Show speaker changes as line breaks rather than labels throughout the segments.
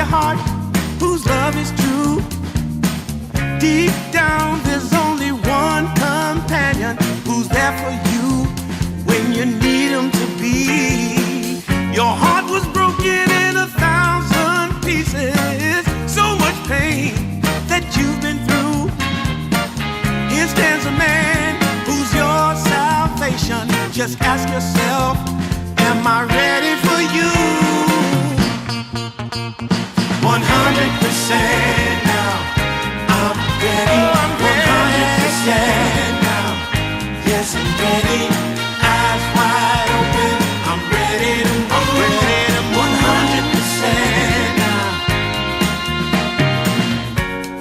your heart, whose love is true. Deep down, there's only one companion who's there for you when you need him to be. Your heart was broken in 1,000 pieces, so much pain that you've been through. Here stands a man who's your salvation. Just ask yourself, am I ready for you? 100% now. I'm ready. 100% now. Yes, I'm ready. Eyes wide open. I'm ready to move. 100% now.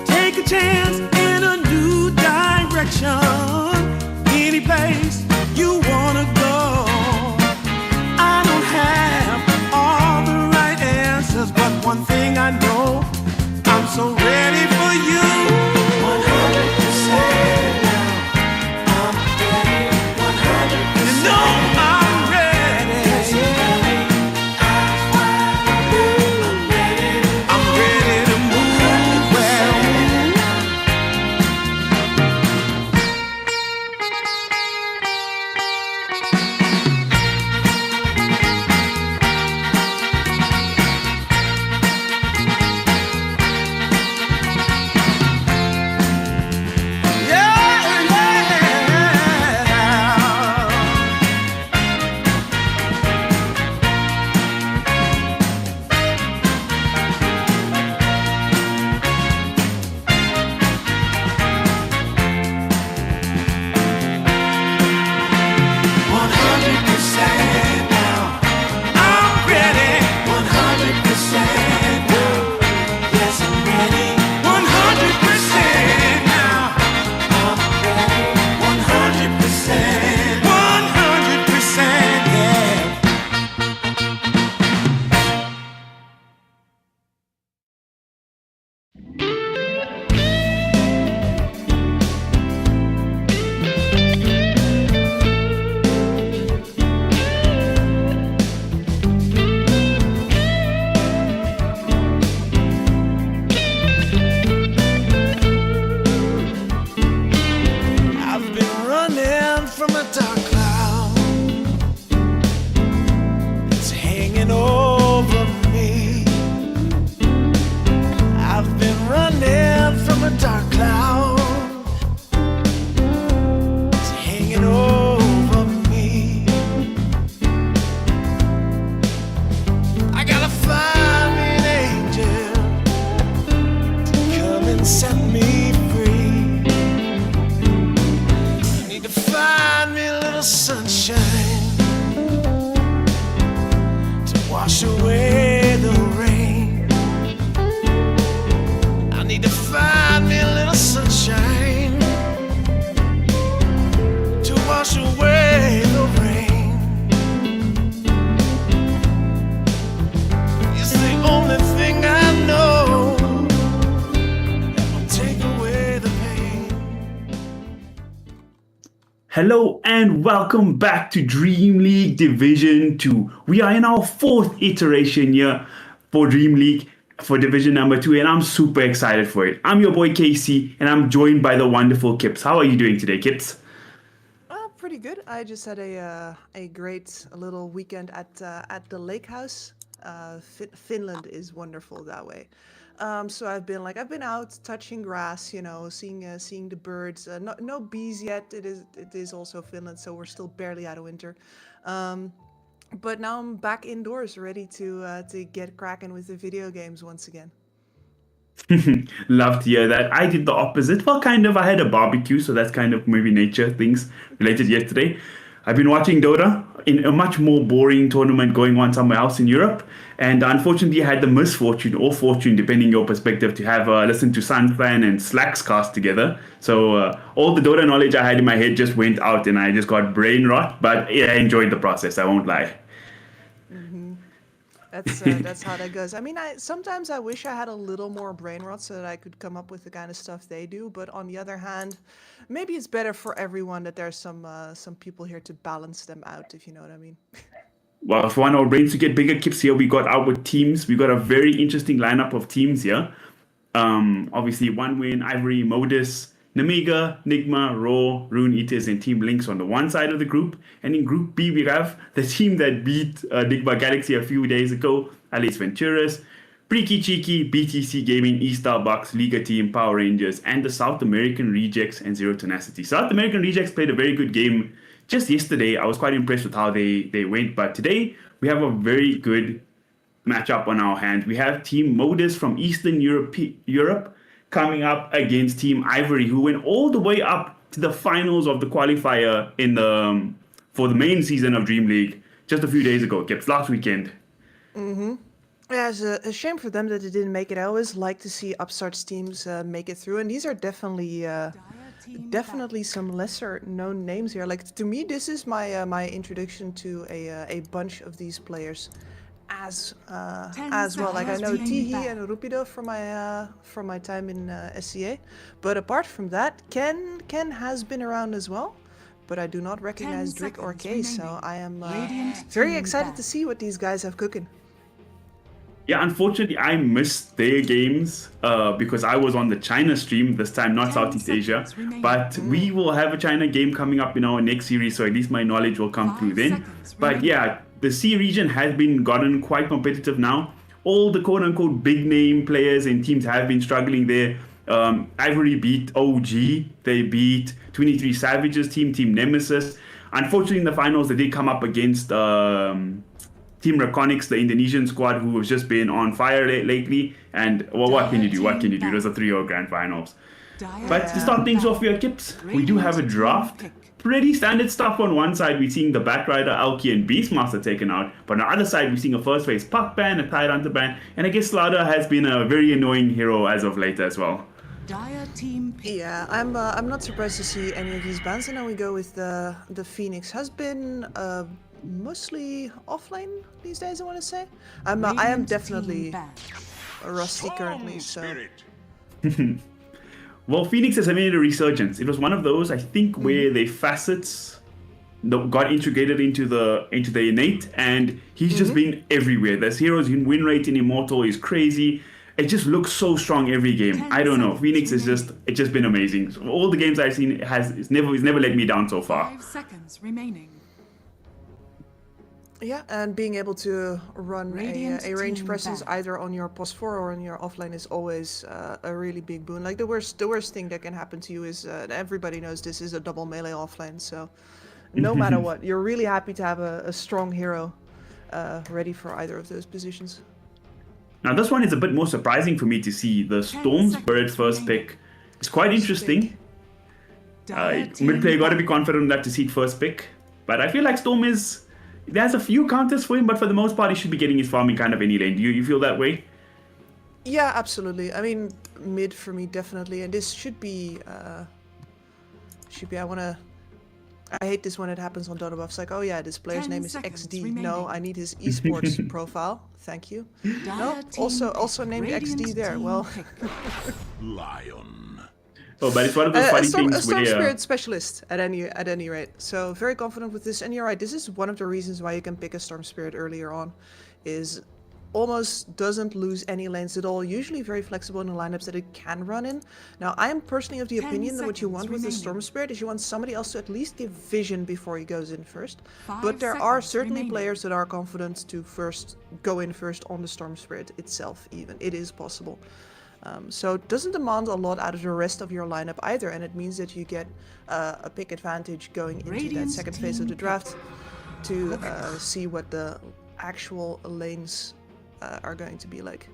Take a chance in a new direction. Any place you wanna go. I don't have all the right answers, but one thing I know, I'm so ready for you. 100% now. I'm ready. 100%. You know I'm ready. Yes, I'm ready. Eyes wide open. I'm ready to move. Well.
Hello and welcome back to DreamLeague Division 2. We are in our fourth iteration here for DreamLeague for Division number 2 and I'm super excited for it. I'm your boy Casey and I'm joined by the wonderful Kips. How are you doing today, Kips?
Pretty good. I just had a great little weekend at the lake house. Finland is wonderful that way. So I've been out touching grass, seeing the birds. No bees yet. It is also Finland, so we're still barely out of winter. But now I'm back indoors, ready to get cracking with the video games once again.
Love to hear that. I did the opposite. Well, kind of. I had a barbecue, so that's kind of maybe nature things related yesterday. I've been watching Dota in a much more boring tournament going on somewhere else in Europe. And unfortunately, I had the misfortune or fortune, depending your perspective, to have listened to Sunflan and Slack's cast together. So all the Dota knowledge I had in my head just went out and I just got brain rot. But yeah, I enjoyed the process. I won't lie.
That's how that goes. I mean, sometimes I wish I had a little more brain rot so that I could come up with the kind of stuff they do. But on the other hand, maybe it's better for everyone that there's some people here to balance them out, if you know what I mean.
Well, if we want our brains to get bigger, Kips, here we got our teams. We got a very interesting lineup of teams here. Obviously, One Win, Ivory, Modus, Namiga, Nigma, Raw, Rune Eaters, and Team Links on the one side of the group. And in Group B, we have the team that beat Nigma Galaxy a few days ago, Alice Venturas, Freaky Cheeky, BTC Gaming, E-Starbucks, Liga Team, Power Rangers, and the South American Rejects and Zero Tenacity. South American Rejects played a very good game just yesterday. I was quite impressed with how they went. But today, we have a very good matchup on our hands. We have Team Modus from Eastern Europe coming up against Team Ivory, who went all the way up to the finals of the qualifier in the for the main season of DreamLeague just a few days ago. Kept last weekend.
Yeah, it's a shame for them that they didn't make it. I always like to see upstarts teams make it through, and these are definitely some lesser known names here. Like, to me, this is my introduction to a bunch of these players as well. Like, I know Tihi and Rupido from my time in SCA, but apart from that, Ken has been around as well. But I do not recognize Drick or Kay, so I am very excited to see what these guys have cooking.
Yeah, unfortunately, I missed their games because I was on the China stream this time, not Southeast Asia. But we will have a China game coming up in our next series, so at least my knowledge will come through then. But yeah, the C region has been gotten quite competitive now. All the quote-unquote big-name players and teams have been struggling there. Ivory beat OG. They beat 23 Savages team, Team Nemesis. Unfortunately, in the finals, they did come up against Team Raconics, the Indonesian squad, who has just been on fire lately. And well, what can you do? What can you do? There's a 3-0 grand finals. But to start things off here, Kips, we do have a draft. Pretty standard stuff on one side. We're seeing the Batrider, Alki, and Beastmaster taken out. But on the other side, we're seeing a first phase Puck ban, a Tyrant ban, and I guess Slaughter has been a very annoying hero as of late as well.
Yeah, I'm not surprised to see any of these bans. And then we go with the Phoenix. Has been mostly offlane these days, I want to say. I am definitely rusty currently, so.
Well, Phoenix has made a resurgence. It was one of those, I think, where the facets got integrated into the innate, and he's just been everywhere. This hero's win rate in Immortal is crazy. It just looks so strong every game. I don't know. Phoenix is it's just been amazing. All the games I've seen it's never let me down so far.
5 seconds remaining.
Yeah, and being able to run a range presence either on your post 4 or on your offline is always a really big boon. Like the worst thing that can happen to you is everybody knows this is a double melee offline. So no matter what, you're really happy to have a strong hero ready for either of those positions.
Now this one is a bit more surprising for me to see. The Storm Spirit first pick. It's quite interesting. Mid-player got to be confident that to see it first pick. But I feel like Storm there's a few counters for him, but for the most part, he should be getting his farming kind of any lane. Do you feel that way?
Yeah, absolutely. I mean, mid for me, definitely. And this should be, I hate this when it happens on Dota buffs. Like, oh yeah, this player's name is XD.
Remaining.
No, I need his esports profile. Thank you. No, also named XD there. Well.
Lion.
Oh, but it's one of those funny things
a Storm
where...
Spirit specialist at any rate. So very confident with this. And you're right, this is one of the reasons why you can pick a Storm Spirit earlier on. Is almost doesn't lose any lanes at all. Usually very flexible in the lineups that it can run in. Now, I am personally of the opinion that what you want with the Storm Spirit is you want somebody else to at least give vision before he goes in first. But there are certainly players that are confident to go in first on the Storm Spirit itself even. It is possible. So it doesn't demand a lot out of the rest of your lineup either, and it means that you get a pick advantage going into that second phase of the draft to see what the actual lanes are going to be like.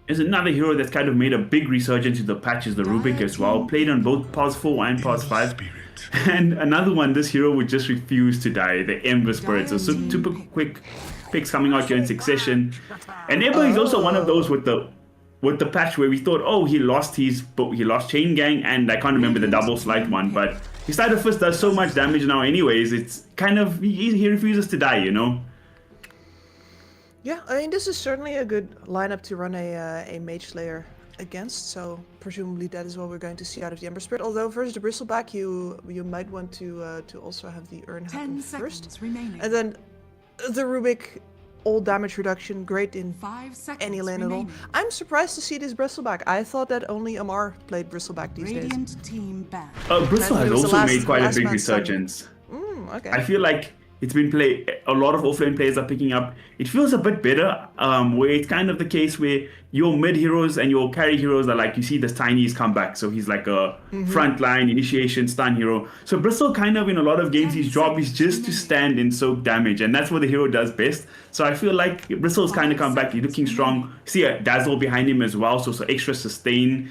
There's another hero that's kind of made a big resurgence in the patches, the Rubik as well. Played on both Pulse 4 and Pulse 5. And another one, this hero would just refuse to die, the Ember Spirit. So super quick picks coming out here in succession. And Ember is also one of those with the patch where we thought, oh, he lost Chain Gang, and I can't remember the double slight one, but his Slider Fist does so much damage now anyways, it's kind of, he refuses to die, you know?
Yeah, I mean, this is certainly a good lineup to run a Mage Slayer against, so presumably that is what we're going to see out of the Ember Spirit. Although versus the Bristleback, you might want to also have the Urn happen first.
Remaining.
And then The Rubik, all damage reduction, great in
5 seconds
any lane at all.
remaining.
I'm surprised to see this Bristleback. I thought that only Amar played Bristleback these days.
Radiant team back.
Bristol
I
has
think it was the
also
last-
made quite a
last
big
man's son.
resurgence.
Okay.
I feel like it's been a lot of offlane players are picking up. It feels a bit better, where it's kind of the case where your mid heroes and your carry heroes are like, you see this Tiny's come back, so he's like a frontline initiation stun hero. So Bristol kind of in a lot of games, his job is just to stand and soak damage, and that's what the hero does best. So I feel like Bristol's kind of come back, he's looking strong. See a Dazzle behind him as well, so extra sustain.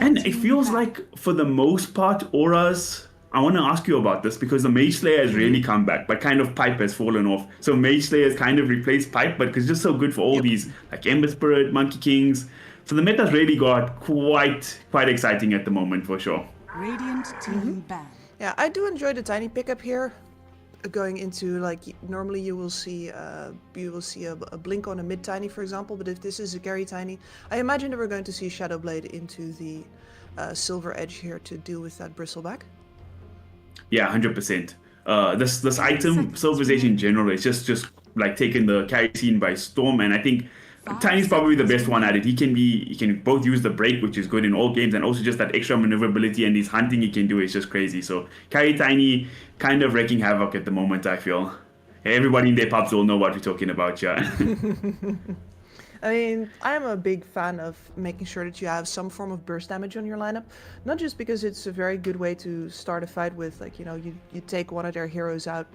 And it feels like for the most part, auras. I want to ask you about this because the Mage Slayer has really come back, but kind of Pipe has fallen off. So Mage Slayer has kind of replaced Pipe, but it's just so good for all these, like Ember Spirit, Monkey Kings. So the meta's really got quite exciting at the moment for sure.
Radiant team back.
Yeah, I do enjoy the tiny pickup here. Going into like normally you will see a blink on a mid tiny, for example. But if this is a carry tiny, I imagine that we're going to see Shadowblade into the Silver Edge here to deal with that Bristleback.
Yeah, 100%. This item, Silver's Edge in general, is just like taking the carry scene by storm, and I think Tiny's probably the best one at it. He can both use the break, which is good in all games, and also just that extra maneuverability and his hunting he can do is just crazy. So carry Tiny kind of wreaking havoc at the moment, I feel. Everybody in their pubs will know what we're talking about, yeah.
I mean, I'm a big fan of making sure that you have some form of burst damage on your lineup. Not just because it's a very good way to start a fight with, like, you know, you take one of their heroes out,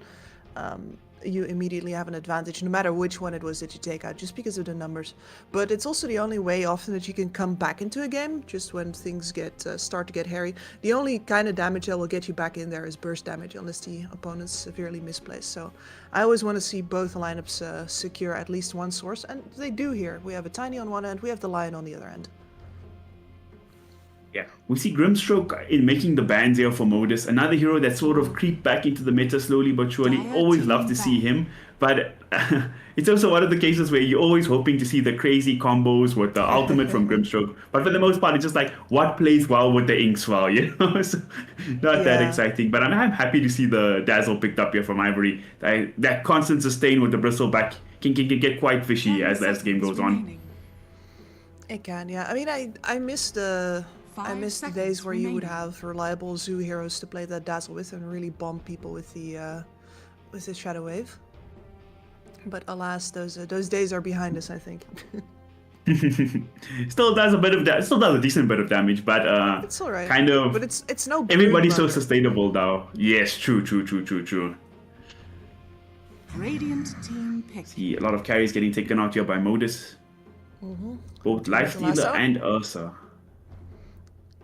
you immediately have an advantage, no matter which one it was that you take out, just because of the numbers. But it's also the only way often that you can come back into a game, just when things start to get hairy. The only kind of damage that will get you back in there is burst damage, unless the opponent's severely misplaced. So I always want to see both lineups secure at least one source, and they do here. We have a Tiny on one end, we have the Lion on the other end.
Yeah, we see Grimstroke in making the bans here for Modus, another hero that sort of creeped back into the meta slowly but surely. Always love to see him, but it's also one of the cases where you're always hoping to see the crazy combos with the ultimate from Grimstroke. But for the most part, it's just like what plays well with the ink swell, you know? So not that exciting, but I'm happy to see the Dazzle picked up here from Ivory. That constant sustain with the Bristleback can get quite fishy as the game goes on.
It can, yeah. I mean, I miss the days where you would have reliable zoo heroes to play that Dazzle with and really bomb people with the Shadow Wave. But alas, those days are behind us, I think.
Still does a decent bit of damage, but
it's alright.
Kind of.
But it's no.
Everybody's so
Broodmother.
sustainable now. Yes, true.
Radiant team pick.
See a lot of carries getting taken out here by Modus. Both Lifestealer
Lasso?
and Ursa.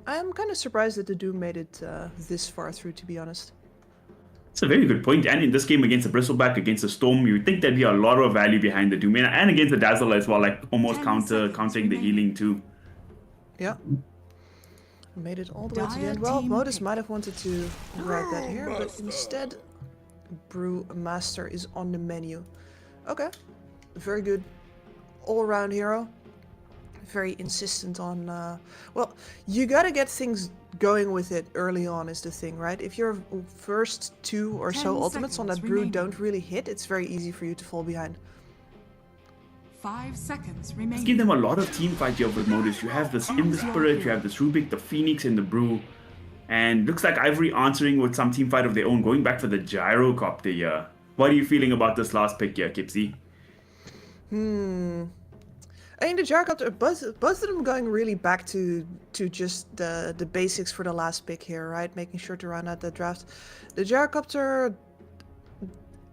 I'm kind of surprised that the Doom made it this far through, to be honest.
It's a very good point. And in this game against the Bristleback, against the Storm, you would think there'd be a lot of value behind the Doom. And against the Dazzle as well, like almost countering the healing too.
Yeah. Made it all the way to the end. Well, Modus might have wanted to grab that here, but instead, Brewmaster is on the menu. Okay. Very good all-round hero. Very insistent on, well, you gotta get things going with it early on is the thing, right? If your first 2 or so
10
ultimates on that
seconds
Brew
remaining.
don't really hit, it's very easy for you to fall behind.
5 seconds
Let's
remaining.
give them a lot of team fight here with Modus. You have this Ember Spirit, you have this Rubik, the Phoenix, and the Brew. And looks like Ivory answering with some team fight of their own, going back for the Gyrocopter here. What are you feeling about this last pick here, Kipsy?
I mean, the Gyrocopter, both of them going really back to just the basics for the last pick here, right? Making sure to run out that draft. The Gyrocopter,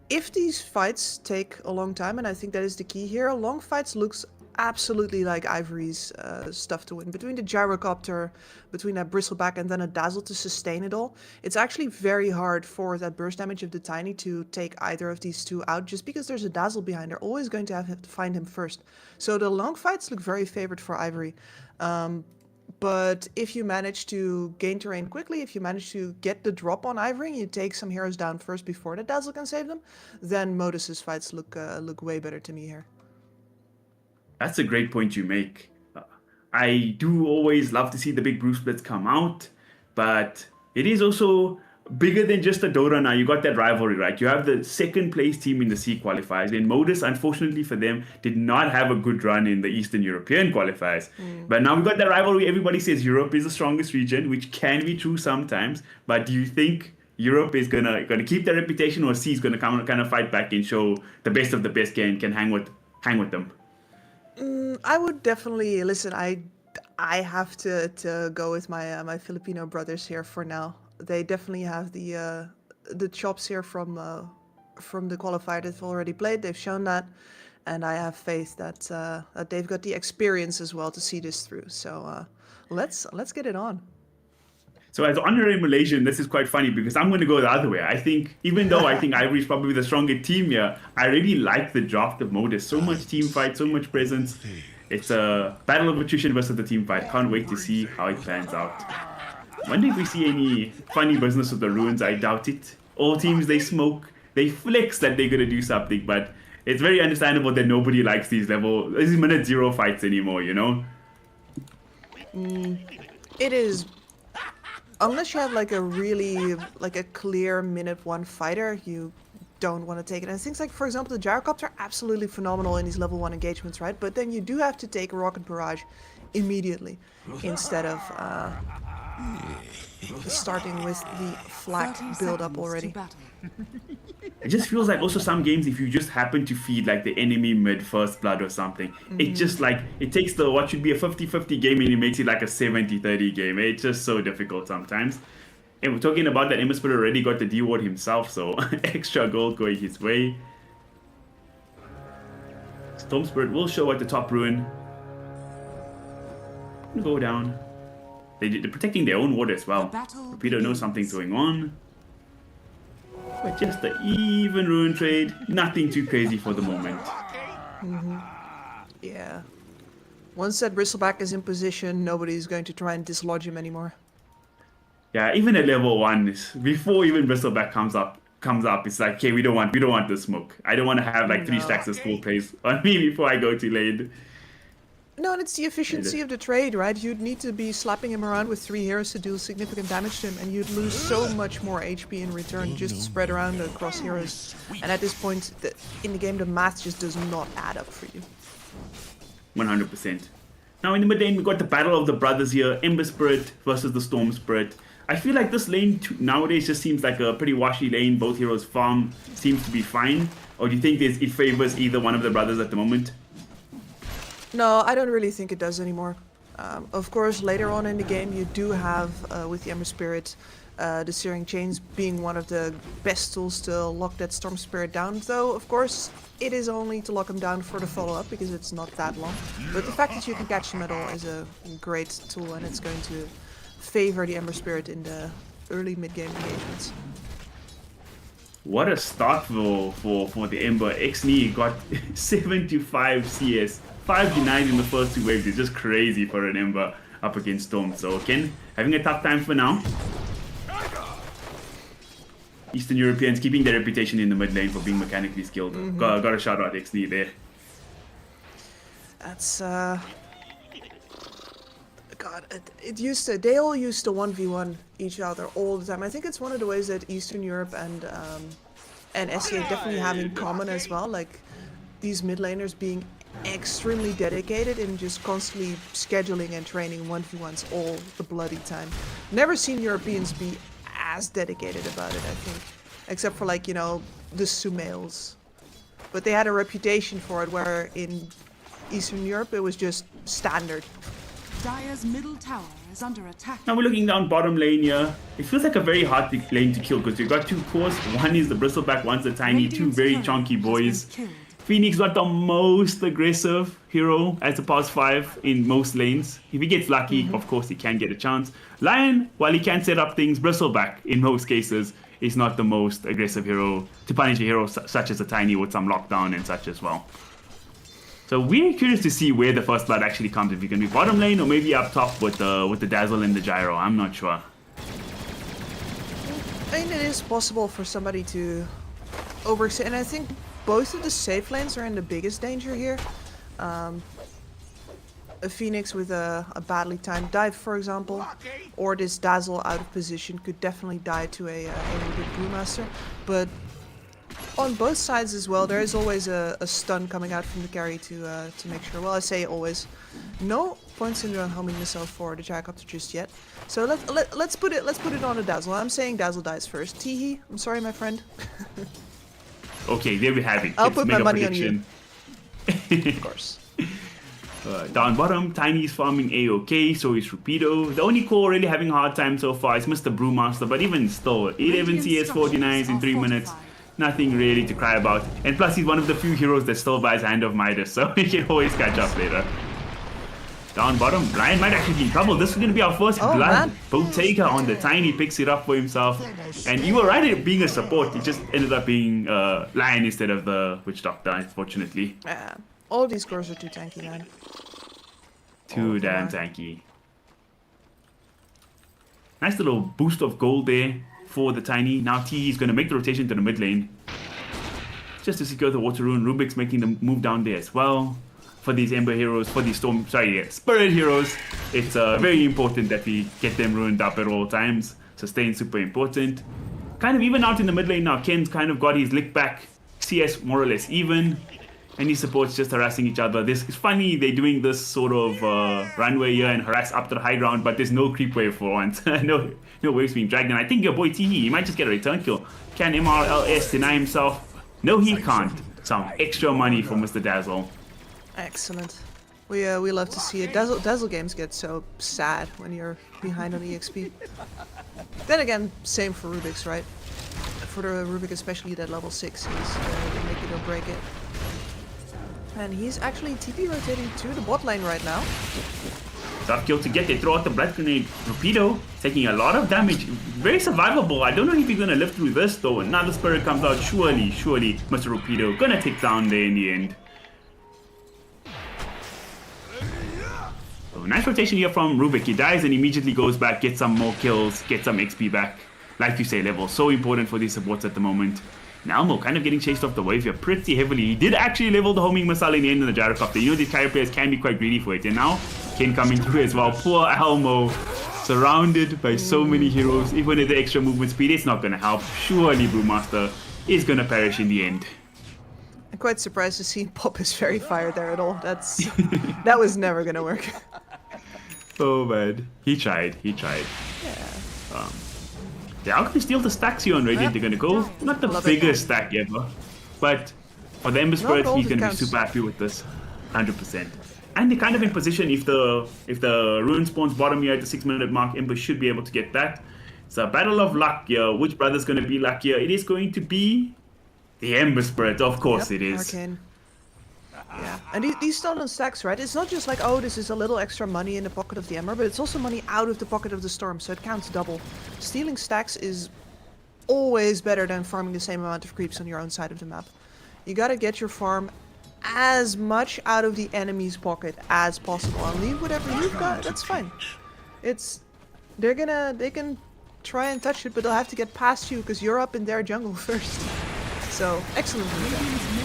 if these fights take a long time, and I think that is the key here, long fights looks absolutely like Ivory's stuff to win. Between the Gyrocopter, between that Bristleback and then a Dazzle to sustain it all, it's actually very hard for that burst damage of the Tiny to take either of these two out, just because there's a Dazzle behind. They're always going to have to find him first. So the long fights look very favored for Ivory. But if you manage to gain terrain quickly, if you manage to get the drop on Ivory, and you take some heroes down first before the Dazzle can save them, then Modus's fights look way better to me here.
That's a great point you make. I do always love to see the big Brew splits come out, but it is also bigger than just the Dota now. You got that rivalry, right? You have the second place team in the C qualifiers. Then Modus, unfortunately for them, did not have a good run in the Eastern European qualifiers. But now we've got that rivalry. Everybody says Europe is the strongest region, which can be true sometimes. But do you think Europe is gonna keep their reputation, or C is gonna kind of fight back and show the best of the best can hang with them?
I would definitely listen. I have to go with my Filipino brothers here for now. They definitely have the chops here from the qualifier they've already played. They've shown that, and I have faith that they've got the experience as well to see this through. So let's get it on.
So as honorary Malaysian, this is quite funny because I'm going to go the other way. I think, even though I think Ivory is probably the stronger team here, I really like the draft of Modus. So much team fight, so much presence. It's a battle of attrition versus the team fight. Can't wait to see how it pans out. Wonder if we see any funny business with the ruins. I doubt it. All teams, they smoke, they flex that they're going to do something, but it's very understandable that nobody likes these minute zero fights anymore, you know?
It is, unless you have like a clear minute one fighter, you don't want to take it. And things like, for example, the gyrocopter are absolutely phenomenal in these level 1 engagements, right? But then you do have to take a rocket barrage immediately instead of starting with the flak
30
build up
seconds
already.
to battle.
It just feels like also some games, if you just happen to feed like the enemy mid first blood or something, it just like, it takes what should be a 50-50 game and it makes it like a 70-30 game. It's just so difficult sometimes. And we're talking about that Ember Spirit already got the D-ward himself, so extra gold going his way. Storm Spirit will show at the top ruin. Go down. They're protecting their own ward as well. Peter knows something's going on. But just the even ruin trade, nothing too crazy for the moment.
Yeah. Once that Bristleback is in position, nobody's going to try and dislodge him anymore.
Yeah, even at level 1, before even Bristleback comes up, it's like, okay, we don't want this smoke. I don't want to have like 3 stacks of full plays on me before I go to lane.
No, and it's the efficiency of the trade, right? You'd need to be slapping him around with 3 heroes to do significant damage to him, and you'd lose so much more HP in return just spread around across heroes. And at this point, in the game, the math just does not add up for you.
100%. Now in the mid lane, we got the battle of the brothers here, Ember Spirit versus the Storm Spirit. I feel like this lane nowadays just seems like a pretty washy lane. Both heroes farm seems to be fine. Or do you think it favors either one of the brothers at the moment?
No, I don't really think it does anymore. Of course, later on in the game, you do have, with the Ember Spirit, the Searing Chains being one of the best tools to lock that Storm Spirit down. Though, of course, it is only to lock him down for the follow-up, because it's not that long. But the fact that you can catch him at all is a great tool, and it's going to favor the Ember Spirit in the early mid-game engagements.
What a start for the Ember. Xni got 7-5 CS, 5-9 in the first 2 waves. It's just crazy for an Ember up against Storm. So Ken having a tough time for now. Eastern Europeans keeping their reputation in the mid lane for being mechanically skilled. Got a shout out Xni there.
That's God, they all used to 1v1 each other all the time. I think it's one of the ways that Eastern Europe and SEA definitely have in common as well. Like these mid laners being extremely dedicated and just constantly scheduling and training 1v1s all the bloody time. Never seen Europeans be as dedicated about it, I think, except for like, you know, the Sumails. But they had a reputation for it, where in Eastern Europe it was just standard.
Dire's middle tower is under attack.
Now we're looking down bottom lane here. It feels like a very hard lane to kill because you've got 2 cores. One is the Bristleback, one's the tiny, 2 very chunky boys. Phoenix not the most aggressive hero as a past 5 in most lanes. If he gets lucky, of course he can get a chance. Lion, while he can set up things, Bristleback in most cases is not the most aggressive hero to punish a hero such as a tiny with some lockdown and such as well. So we're curious to see where the first blood actually comes. If you can be bottom lane or maybe up top with the dazzle and the gyro. I'm not sure.
I mean, it is possible for somebody to overextend, and I think both of the safe lanes are in the biggest danger here. a Phoenix with a badly timed dive, for example, or this Dazzle out of position could definitely die to a Rubik Brewmaster. But on both sides as well, there is always a stun coming out from the carry to make sure. Well, I say always. No points in the homing missile for the Gyrocopter just yet. So let's put it on a Dazzle. I'm saying Dazzle dies first. Teehee, I'm sorry, my friend.
Okay, there we have it.
I'll
Let's
put
make
my
a
money on you.
prediction.
Of course.
Down bottom, Tiny's farming A-OK, so is Rupido. The only core really having a hard time so far is Mr. Brewmaster, but even still, 11 CS 49s in 3 minutes. Nothing really to cry about. And plus, he's one of the few heroes that still buys Hand of Midas, so he can always catch up later. Down bottom, Lion might actually be in trouble. This is going to be our first blood.
Man.
Bottega on the Tiny picks it up for himself. And you were right at being a support. He just ended up being Lion instead of the Witch Doctor, unfortunately.
Yeah. All of these cores are too tanky, man.
Too damn tanky. Nice little boost of gold there for the Tiny. Now T is going to make the rotation to the mid lane. Just to secure the Water Rune. Rubik's making the move down there as well. For these Ember heroes, for these Spirit heroes, it's very important that we get them ruined up at all times. Sustain super important. Kind of even out in the mid lane now. Ken's kind of got his lick back. CS more or less even. And his supports just harassing each other. This is funny, they're doing this sort of runway here and harass up to the high ground, but there's no creep wave for once. no waves being dragged. And I think your boy Teehee, he might just get a return kill. Can MRLS deny himself? No, he can't. Some extra money for Mr. Dazzle.
Excellent. We love to see it. Dazzle games get so sad when you're behind on EXP. Then again, same for Rubik's, right? For the Rubik, especially that level 6, he's they make it or break it. And he's actually TP rotating to the bot lane right now.
Tough kill to get. They throw out the blood grenade. Rapido taking a lot of damage. Very survivable. I don't know if he's gonna live through this though. Another spirit comes out. Surely, Mr. Rapido gonna take down there in the end. So nice rotation here from Rubik. He dies and immediately goes back, gets some more kills, gets some XP back. Like you say, level so important for these supports at the moment. Now Elmo kind of getting chased off the wave here pretty heavily. He did actually level the homing missile in the end of the Gyrocopter. You know these carry players can be quite greedy for it. And now Ken coming through as well. Poor Elmo. Surrounded by so many heroes. Even with the extra movement speed, it's not going to help. Surely Brewmaster is going to perish in the end.
I'm quite surprised to see Pop his Fairy Fire there at all. That was never gonna work.
Oh man. He tried.
Yeah.
They're going to steal the stacks here on Radiant. They're going to go. Not the biggest stack ever. But for the Ember Spirit, he's going to be super happy with this. 100%. And they're kind of in position if the rune spawns bottom here at the 6-minute mark. Ember should be able to get that. It's a battle of luck here. Which brother's going to be luckier? It is going to be the Ember Spirit. Of course it is.
Arcane. Yeah, and these stolen stacks, right? It's not just like, oh, this is a little extra money in the pocket of the Ember, but it's also money out of the pocket of the Storm, so it counts double. Stealing stacks is always better than farming the same amount of creeps on your own side of the map. You gotta get your farm as much out of the enemy's pocket as possible, and leave whatever you've got. That's fine. They can try and touch it, but they'll have to get past you because you're up in their jungle first. So excellent move.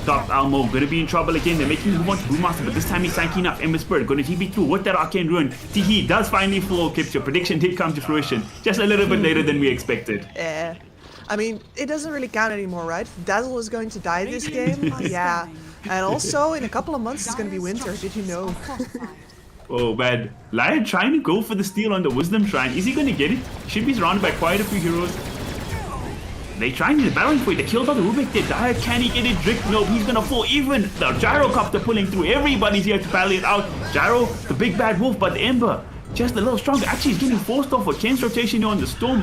Top Almo gonna be in trouble again. They're making move on to Brewmaster, but this time he's tanking up. Ember Spirit gonna TP through with that Arcane Ruin. Teehee does finally fall clips. Your prediction did come to fruition. Just a little bit later than we expected.
Yeah. I mean, it doesn't really count anymore, right? Dazzle is going to die this game. Yeah. And also, in a couple of months, it's going to be winter. Did you know?
Oh man. Lion trying to go for the steal on the Wisdom Shrine. Is he going to get it? He should be surrounded by quite a few heroes. They trying to battling for it. They killed out the Rubik there. Dire, can he get it? Drick? Nope, he's going to fall. Even the Gyrocopter pulling through. Everybody's here to battle it out. Gyro, the big bad wolf, but the Ember just a little stronger. Actually, he's getting forced off a Ken's rotation on the Storm.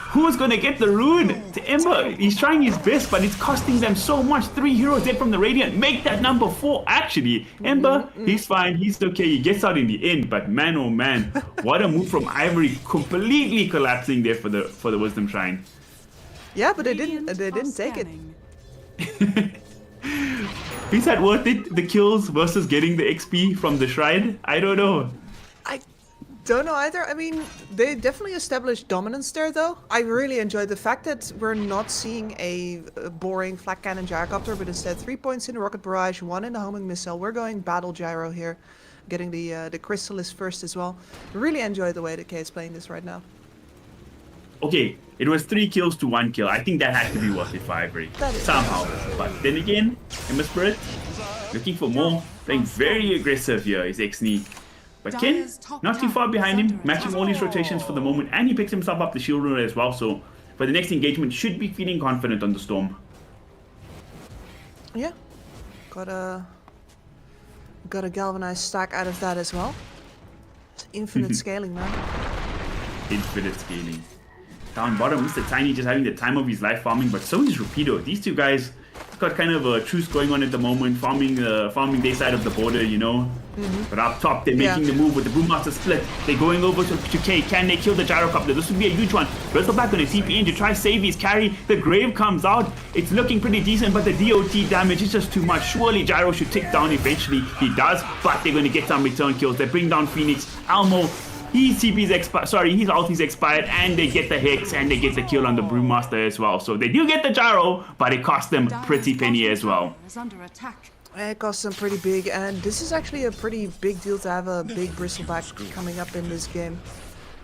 Who's gonna get the rune? To Ember, he's trying his best, but it's costing them so much. 3 heroes dead from the Radiant. Make that number 4, actually. Ember, he's fine, he's okay. He gets out in the end, but man, oh man. What a move from Ivory, completely collapsing there for the Wisdom Shrine.
Yeah, but they didn't take it.
Is that worth it? The kills versus getting the XP from the Shrine? I don't know.
I don't know either. I mean, they definitely established dominance there, though. I really enjoyed the fact that we're not seeing a boring flak cannon gyrocopter, but instead 3 points in the rocket barrage, 1 in the homing missile. We're going battle gyro here. getting the Chrysalis first as well. Really enjoy the way that Kay is playing this right now.
Okay, it was 3 kills to 1 kill. I think that had to be worth it for Ivory.
That is-
Somehow. But then again, Ember Spirit, looking for more, playing very aggressive here, is X-Knee. But Ken, not too far behind him, matching all his rotations for the moment, and he picks himself up the shield runner as well, so for the next engagement, should be feeling confident on the Storm.
Yeah, got a galvanized stack out of that as well. It's infinite scaling, man.
Infinite scaling. Down bottom, Mr. Tiny just having the time of his life farming, but so is Rapido. These two guys got kind of a truce going on at the moment, farming their side of the border, you know. But up top, they're making the move with the Brewmaster split. They're going over to K. Can they kill the Gyrocopter? This would be a huge one. Bristleback on a TP in to try save his carry. The Grave comes out. It's looking pretty decent, but the DOT damage is just too much. Surely Gyro should tick down eventually. He does, but they're going to get some return kills. They bring down Phoenix. Almo, his TP's expired, his ulti's expired, and they get the Hex, and they get the kill on the Brewmaster as well. So they do get the Gyro, but it costs them pretty penny as well.
Is under attack.
It costs them pretty big, and this is actually a pretty big deal to have a big Bristleback coming up in this game.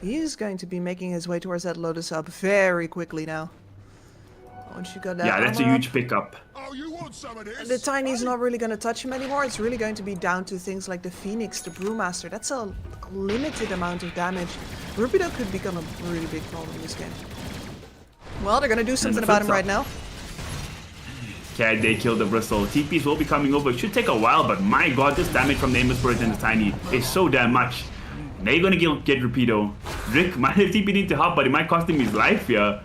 He is going to be making his way towards that Lotus Hub very quickly now. Once you got that
Yeah, that's a
armor
huge
up,
pickup.
Oh, you want some of this?
the Tiny's not really going to touch him anymore. It's really going to be down to things like the Phoenix, the Brewmaster. That's a limited amount of damage. Rupido could become a really big problem in this game. Well, they're going to do something about him right now.
Can they kill the Bristle? TPs will be coming over. It should take a while, but my god, this damage from the Ember Spirit and the Tiny is so damn much. They're gonna get Rapido. Rick might have TP'd in to help, but it might cost him his life here.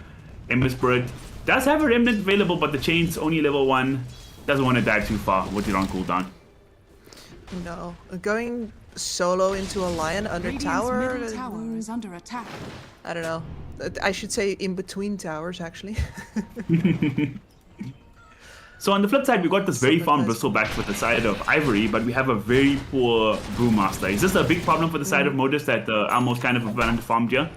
Ember Spirit does have a Remnant available, but the chain's only level 1. Doesn't want to dive too far with it on cooldown.
No. Going solo into a Lion under
Radiant's
tower?
middle tower is under attack.
I don't know. I should say in between towers, actually.
So on the flip side, we got this very farm Bristleback with the side of Ivory, but we have a very poor Brewmaster. Is this a big problem for the side of Modus that Almost kind of abandoned farmed here?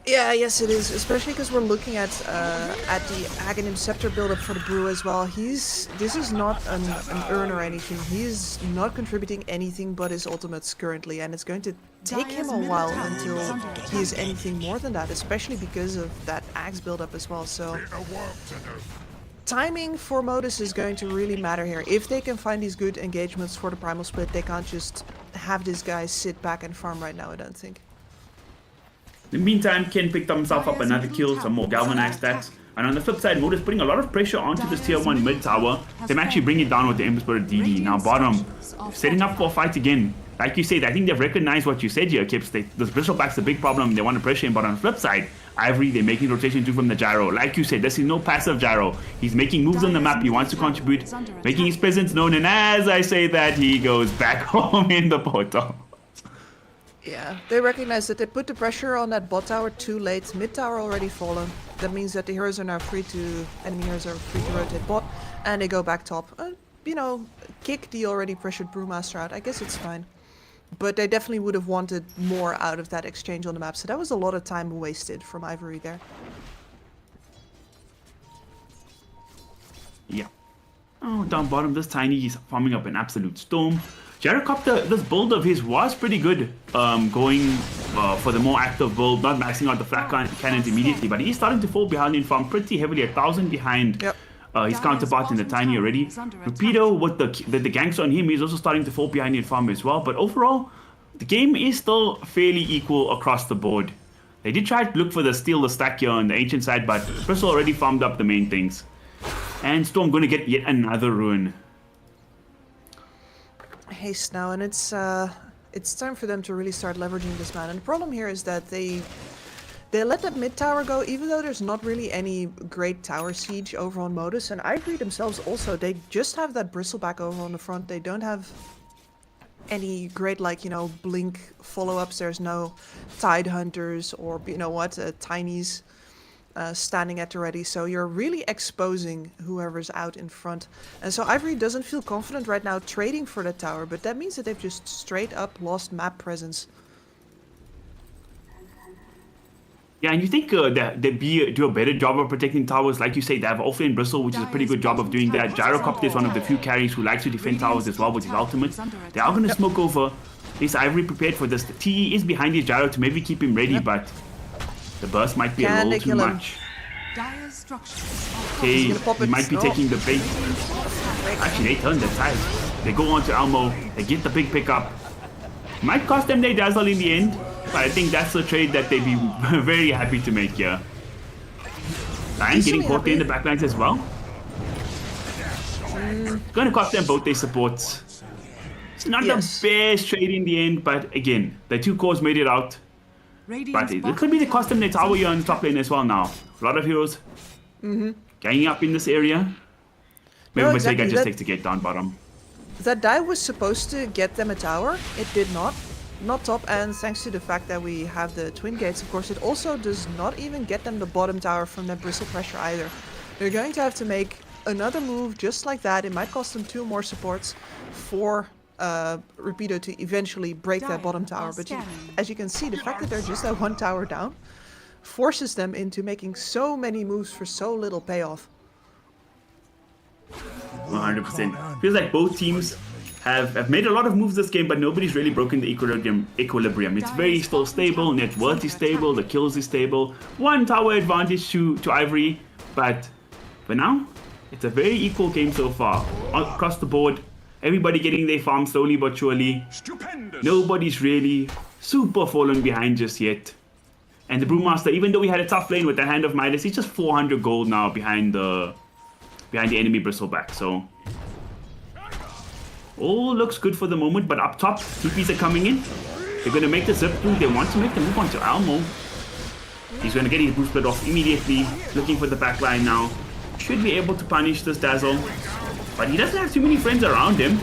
Yeah, yes it is, especially because we're looking at the Aghanim Scepter build-up for the Brew as well. This is not an urn or anything. He is not contributing anything but his ultimates currently, and it's going to take him a while until he is anything more than that, especially because of that Axe build-up as well. So timing for Modus is going to really matter here. If they can find these good engagements for the Primal Split, they can't just have this guy sit back and farm right now, I don't think.
In the meantime, Ken picked himself up another kill, some more galvanized stats. And on the flip side, Modus putting a lot of pressure onto this tier 1 mid tower. They actually bring it down with the Ember Spirit DD. Now bottom, setting up for a fight again. Like you said, I think they've recognized what you said here, Kips. This Bristleback's a big problem. They want to pressure him, but on the flip side, Ivory, they're making rotation too from the Gyro. Like you said, this is no passive Gyro. He's making moves on the map. He wants to contribute, making his presence known. And as I say that, he goes back home in the portal.
Yeah, they recognize that they put the pressure on that bot tower too late. Mid tower already fallen. That means that the heroes are now enemy heroes are free to rotate bot, and they go back top. You know, kick the already pressured Brewmaster out. I guess it's fine. But they definitely would have wanted more out of that exchange on the map. So that was a lot of time wasted from Ivory there.
Yeah. Oh, down bottom, this Tiny is farming up an absolute storm. Gyrocopter, this build of his was pretty good, going for the more active build, not maxing out the flat cannons immediately, but he's starting to fall behind in farm pretty heavily, 1,000 behind.
Yep.
His counterpart in the Tiny already. Rapido, with the ganks on him, he's also starting to fall behind in farm as well. But overall, the game is still fairly equal across the board. They did try to look for steal the stack here on the Ancient side, but Bristol already farmed up the main things. And Storm going to get yet another ruin.
Haste now, and it's time for them to really start leveraging this man. And the problem here is that they let that mid tower go, even though there's not really any great tower siege over on Modus. And Ivory themselves also, they just have that Bristleback over on the front. They don't have any great, like, you know, blink follow-ups. There's no Tide Hunters or, you know what, Tinies standing at the ready. So you're really exposing whoever's out in front. And so Ivory doesn't feel confident right now trading for that tower, but that means that they've just straight up lost map presence.
Yeah, and you think that do a better job of protecting towers. Like you say, they have Offlane Bristle, which is a pretty good job of doing that. Gyrocopter is one of the few carries who likes to defend towers as well with his ultimate. They are going to smoke over. Is Ivory prepared for this? The TE is behind his Gyro to maybe keep him ready, but the burst might be a little too much. Okay, he might be taking the bait. Actually, they turn the tide. They go on to Elmo. They get the big pickup. Might cost them their Dazzle in the end, but I think that's a trade that they'd be very happy to make here. Lion getting caught there in the backlines as well. Going to cost them both their supports. It's not the best trade in the end, but again, the two cores made it out. But it could be the custom their tower here on the top lane as well now. A lot of heroes ganging up in this area. Maybe Bottega just takes the gate down bottom.
That dive was supposed to get them a tower. It did not. Not top, and thanks to the fact that we have the twin gates, of course, it also does not even get them the bottom tower from that bristle pressure either. They're going to have to make another move just like that. It might cost them 2 more supports for Rapido to eventually break that bottom tower. But as you can see, the fact that they're just at 1 tower down forces them into making so many moves for so little payoff.
100%. Feels like both teams have made a lot of moves this game, but nobody's really broken the equilibrium. It's very still stable, net worth is stable, the kills is stable. 1 tower advantage to Ivory, but for now, it's a very equal game so far. Across the board, everybody getting their farm slowly but surely.
Stupendous.
Nobody's really super fallen behind just yet. And the Brewmaster, even though we had a tough lane with the Hand of Midas, he's just 400 gold now behind the enemy Bristleback, so all looks good for the moment. But up top, TPs are coming in. They're going to make the zip through. They want to make the move onto Elmo. He's going to get his boost split off immediately. Looking for the backline now. Should be able to punish this Dazzle. But he doesn't have too many friends around him.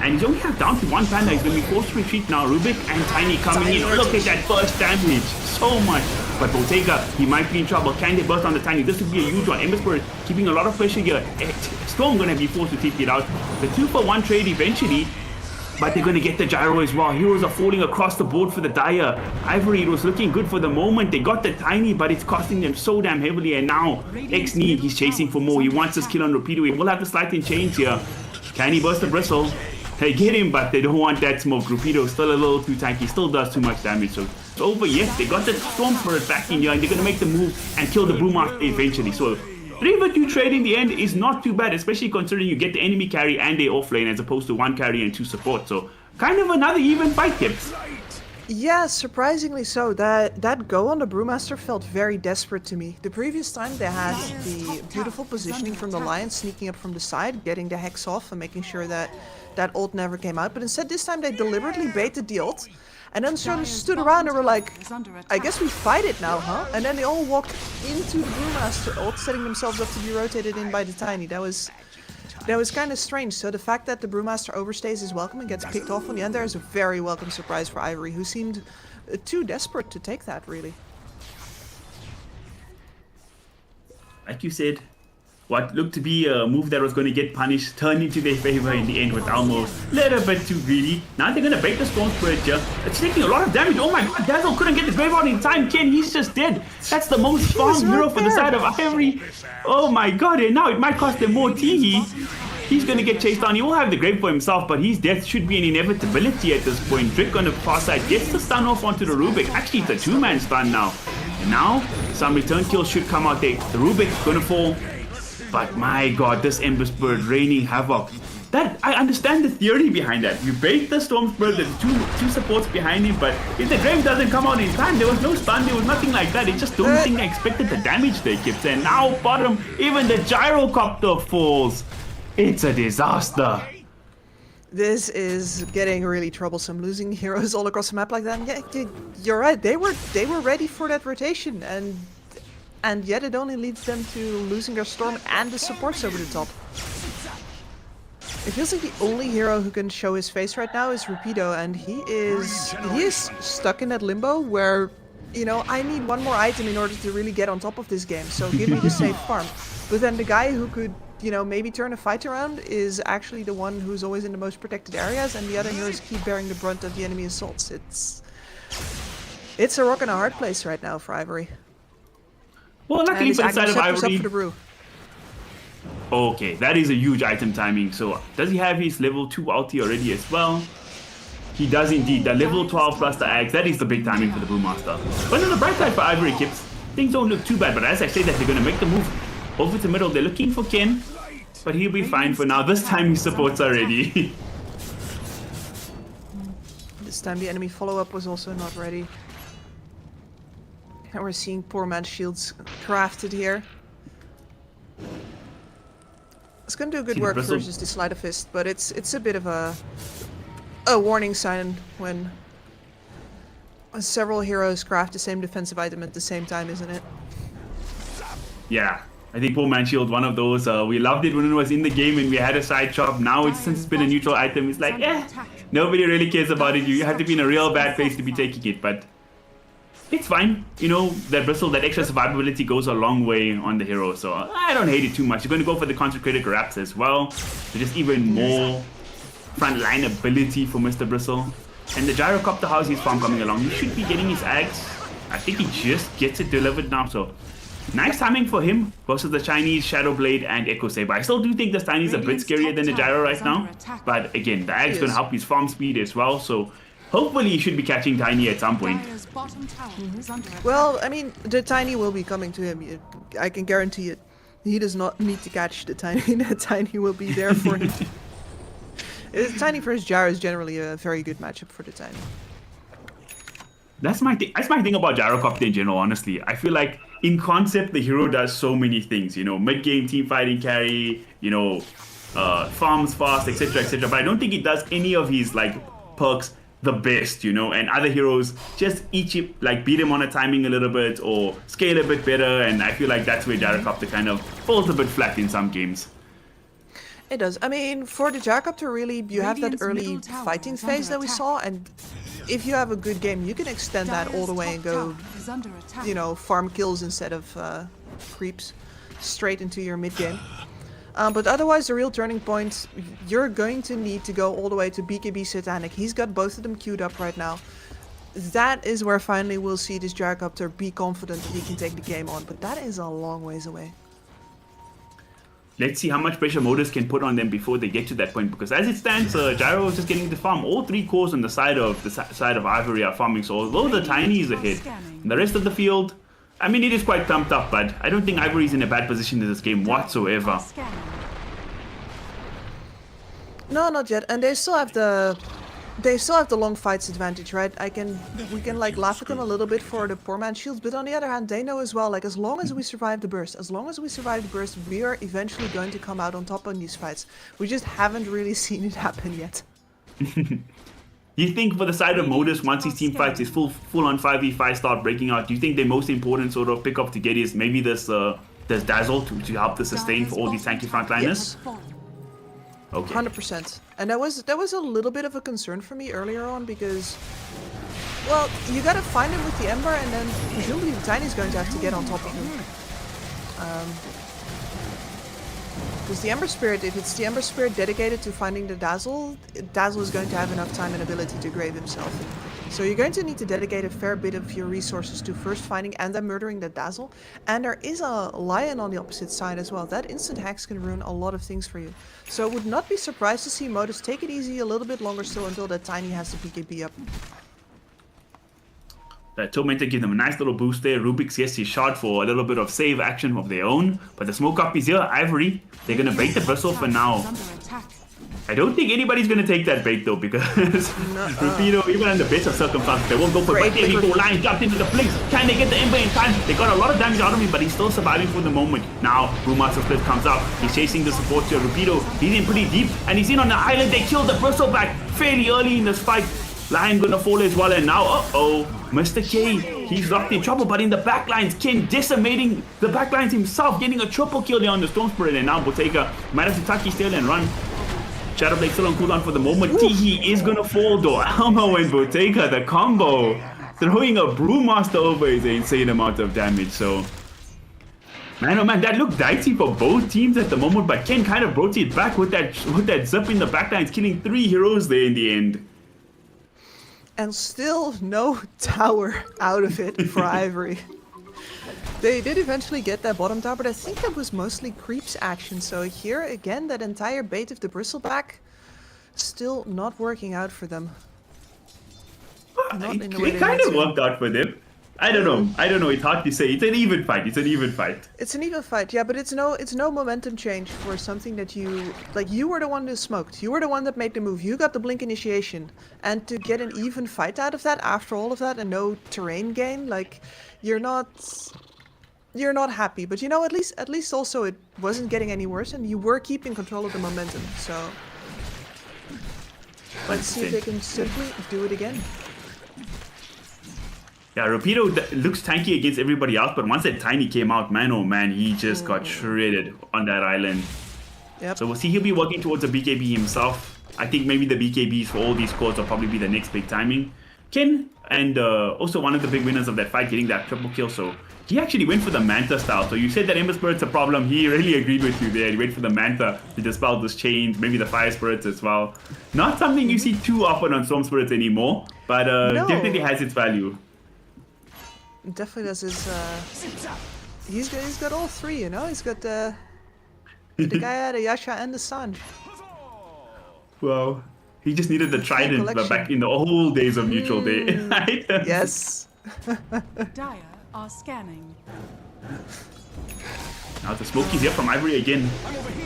And he's only down to 1 panda. He's going to be forced to retreat now. Rubik and Tiny coming in. Look at that burst damage. So much. But Bottega, he might be in trouble. Can they burst on the Tiny? This would be a huge one. Emberspur keeping a lot of pressure here. Storm going to be forced to take it out. The 2-for-1 trade eventually. But they're going to get the Gyro as well. Heroes are falling across the board for the Dire. Ivory, it was looking good for the moment. They got the Tiny, but it's costing them so damn heavily. And now, X-Knee, he's chasing for more. He wants his kill on Rapido. He will have to slight and change here. Can he burst the Bristle? They get him, but they don't want that smoke. Rapido is still a little too tanky. Still does too much damage. So it's over. Yes, they got the Storm Spirit back in here, and they're going to make the move and kill the Brewmaster eventually. So 3v2 trade in the end is not too bad, especially considering you get the enemy carry and the offlane as opposed to 1 carry and 2 support. So kind of another even fight, Gibbs.
Yeah, surprisingly so. That go on the Brewmaster felt very desperate to me. The previous time they had the beautiful positioning from the Lion sneaking up from the side, getting the Hex off and making sure that that ult never came out. But instead this time they deliberately baited the ult and then sort of stood around and were like, I guess we fight it now, huh? And then they all walked into the Brewmaster ult, setting themselves up to be rotated in by the Tiny. That was kind of strange. So the fact that the Brewmaster overstays his welcome and gets picked off on the end there is a very welcome surprise for Ivory, who seemed too desperate to take that, really.
Like you said, what looked to be a move that was going to get punished turned into their favor in the end with Elmo. A little bit too greedy. Now they're going to break the Storm Spirit here. It's taking a lot of damage. Oh my god, Dazzle couldn't get the Graveyard in time. Ken, he's just dead. That's the most farmed hero for the side of Ivory. Oh my god, and now it might cost them more Teehee. He's going to get chased down. He will have the grave for himself, but his death should be an inevitability at this point. Drake on the far side gets the stun off onto the Rubik. Actually, it's a 2-man stun now. And now, some return kills should come out there. The Rubik's going to fall. But my god, this Ember Spirit raining havoc. That, I understand the theory behind that. You bait the Storm Spirit, there's two supports behind him, but if the Grave doesn't come out in time, there was no stun, there was nothing like that. It just don't think I expected the damage they kept. And now bottom, even the Gyrocopter falls. It's a disaster.
This is getting really troublesome. Losing heroes all across the map like that. Yeah, you're right. They were ready for that rotation, and yet it only leads them to losing their Storm and the supports over the top. It feels like the only hero who can show his face right now is Rapido, and he is stuck in that limbo where, you know, I need 1 more item in order to really get on top of this game, so give me the safe farm. But then the guy who could, you know, maybe turn a fight around is actually the one who's always in the most protected areas, and the other heroes keep bearing the brunt of the enemy assaults. It's a rock and a hard place right now for Ivory.
Well,
And
luckily
his
for the side of
Agro Scepter's up
Ivory.
for the brew.
Okay, that is a huge item timing. So does he have his level 2 ulti already as well? He does indeed. The level 12 plus the Axe, that is the big timing for the Brewmaster. But on the bright side for Ivory Kips, things don't look too bad. But as I say that, they're going to make the move over to middle. They're looking for Ken, but he'll be fine for now. This time his supports are ready.
This time the enemy follow-up was also not ready. And we're seeing poor man's shields crafted here. It's gonna do good
See the
work
bristle?
versus the Sleight of Fist, but it's a bit of a warning sign when several heroes craft the same defensive item at the same time, isn't it?
Yeah, I think Poor Man Shield, one of those. We loved it when it was in the game and we had a side shop. Now it's since it's been a neutral item. It's like, nobody really cares about it. You have to be in a real bad place to be taking it, but it's fine. You know, that bristle, that extra survivability goes a long way on the hero, so I don't hate it too much. You're going to go for the Consecrated Wraps as well, so just even more frontline ability for Mr. Bristle. And the Gyrocopter, how's his farm coming along? He should be getting his Axe. I think he just gets it delivered now, so nice timing for him versus the Chinese Shadow Blade and Echo Saber. I still do think the Chinese a bit scarier than the Gyro right now, but again, the Axe is going to help his farm speed as well, so hopefully he should be catching Tiny at some point.
Dire's bottom tower is under attack.
Well, I mean, the Tiny will be coming to him. I can guarantee it. He does not need to catch the Tiny. The Tiny will be there for him. Tiny versus Gyro is generally a very good matchup for the Tiny.
That's my thing about Gyrocopter in general, honestly. I feel like in concept, the hero does so many things, you know, mid-game team fighting carry, you know, farms fast, etc, etc. But I don't think it does any of his, like, perks the best, you know, and other heroes just each, like, beat him on a timing a little bit or scale a bit better, and I feel like that's where Gyrocopter kind of falls a bit flat in some games.
It does. I mean, for the Gyrocopter, really, you have that
Radiant's
early
middle tower
fighting
is under
phase that we
attack.
saw, and if you have a good game, you can extend that all the way and go,
Is under attack.
you know, farm kills instead of creeps straight into your mid game. But otherwise, the real turning point, you're going to need to go all the way to BKB Satanic. He's got both of them queued up right now. That is where finally we'll see this Gyrocopter be confident that he can take the game on, but that is a long ways away.
Let's see how much pressure Modus can put on them before they get to that point, because as it stands, Gyro is just getting the farm. All three cores on the side of Ivory are farming, so although the Tiny is ahead, the rest of the field, I mean, it is quite thumped up, but I don't think Ivory is in a bad position in this game whatsoever.
Scanning.
No, not yet. And they still have the long fights advantage, right? We can like laugh at them a little bit for the poor man's shields, but on the other hand, they know as well, like, as long as we survive the burst, we are eventually going to come out on top on these fights. We just haven't really seen it happen yet.
You think for the side of Modus, once his team fights is full on 5v5 start breaking out, do you think the most important sort of pickup to get is maybe this Dazzle to help the sustain for all these tanky frontliners? Okay.
100%. And that was a little bit of a concern for me earlier on because, well, you gotta find him with the Ember, and then presumably the Tiny's going to have to get on top of him. Because the Ember Spirit, if it's the Ember Spirit dedicated to finding the Dazzle, Dazzle is going to have enough time and ability to grave himself. So you're going to need to dedicate a fair bit of your resources to first finding and then murdering the Dazzle. And there is a Lion on the opposite side as well. That instant hacks can ruin a lot of things for you. So I would not be surprised to see Modus take it easy a little bit longer still until that Tiny has the PKB up.
Tormentor give them a nice little boost there. Rubik's, yes, he's shot for a little bit of save action of their own. But the smoke up is here. Ivory, they're going to bait the Bristle for now. I don't think anybody's going to take that bait though, because Rapido, even under best of circumstances, they won't go for it. There we go, Lion jumped into the flinks. Can they get the Ember in time? They got a lot of damage out of him, but he's still surviving for the moment. Now, Brewmaster Split comes out. He's chasing the support here. Rapido, he's in pretty deep, and he's in on the island. They killed the Bristle back fairly early in this fight. Lion gonna fall as well, and now, Mr. K, he's locked in trouble, but in the backlines, Ken decimating the backlines himself, getting a triple kill there on the Storm Spirit, and now Bottega might have to tuck his tail and run. Shadow Blade still on cooldown for the moment. Tihi is gonna fall though. Elmo and Bottega, the combo. Throwing a Brewmaster over is an insane amount of damage, so... Man, oh man, that looked dicey for both teams at the moment, but Ken kind of brought it back with that zip in the backlines, killing 3 heroes there in the end.
And still no tower out of it for Ivory. They did eventually get that bottom tower, but I think that was mostly creeps action. So here again, that entire bait of the bristleback still not working out for them. Not in the way
It
they
kind
need
of
to.
worked out for them. I don't know. I don't know. It's hard to say. It's an even fight. It's an even fight.
It's an even fight, yeah, but it's no momentum change for something that you like. You were the one who smoked. You were the one that made the move. You got the blink initiation, and to get an even fight out of that after all of that and no terrain gain, like you're not happy. But you know, at least also it wasn't getting any worse, and you were keeping control of the momentum. So let's see if they can simply do it again.
Yeah, Rapido looks tanky against everybody else, but once that Tiny came out, man, oh man, he just got shredded on that island.
Yep.
So we'll see he'll be working towards a BKB himself. I think maybe the BKBs for all these cores will probably be the next big timing. Ken, and also one of the big winners of that fight, getting that triple kill, so he actually went for the Manta style. So you said that Ember Spirit's a problem. He really agreed with you there. He went for the Manta to dispel those chains, maybe the Fire Spirits as well. Not something you see too often on Storm Spirits anymore, but
No.
definitely has its value.
Definitely does his. He's got all three, you know. He's got the guy, the Yasha, and the Sanj.
Well, he just needed the trident
collection.
back in the old days of Neutral Day. Right?
Yes.
Dire are scanning.
Now the Smokies here from Ivory again.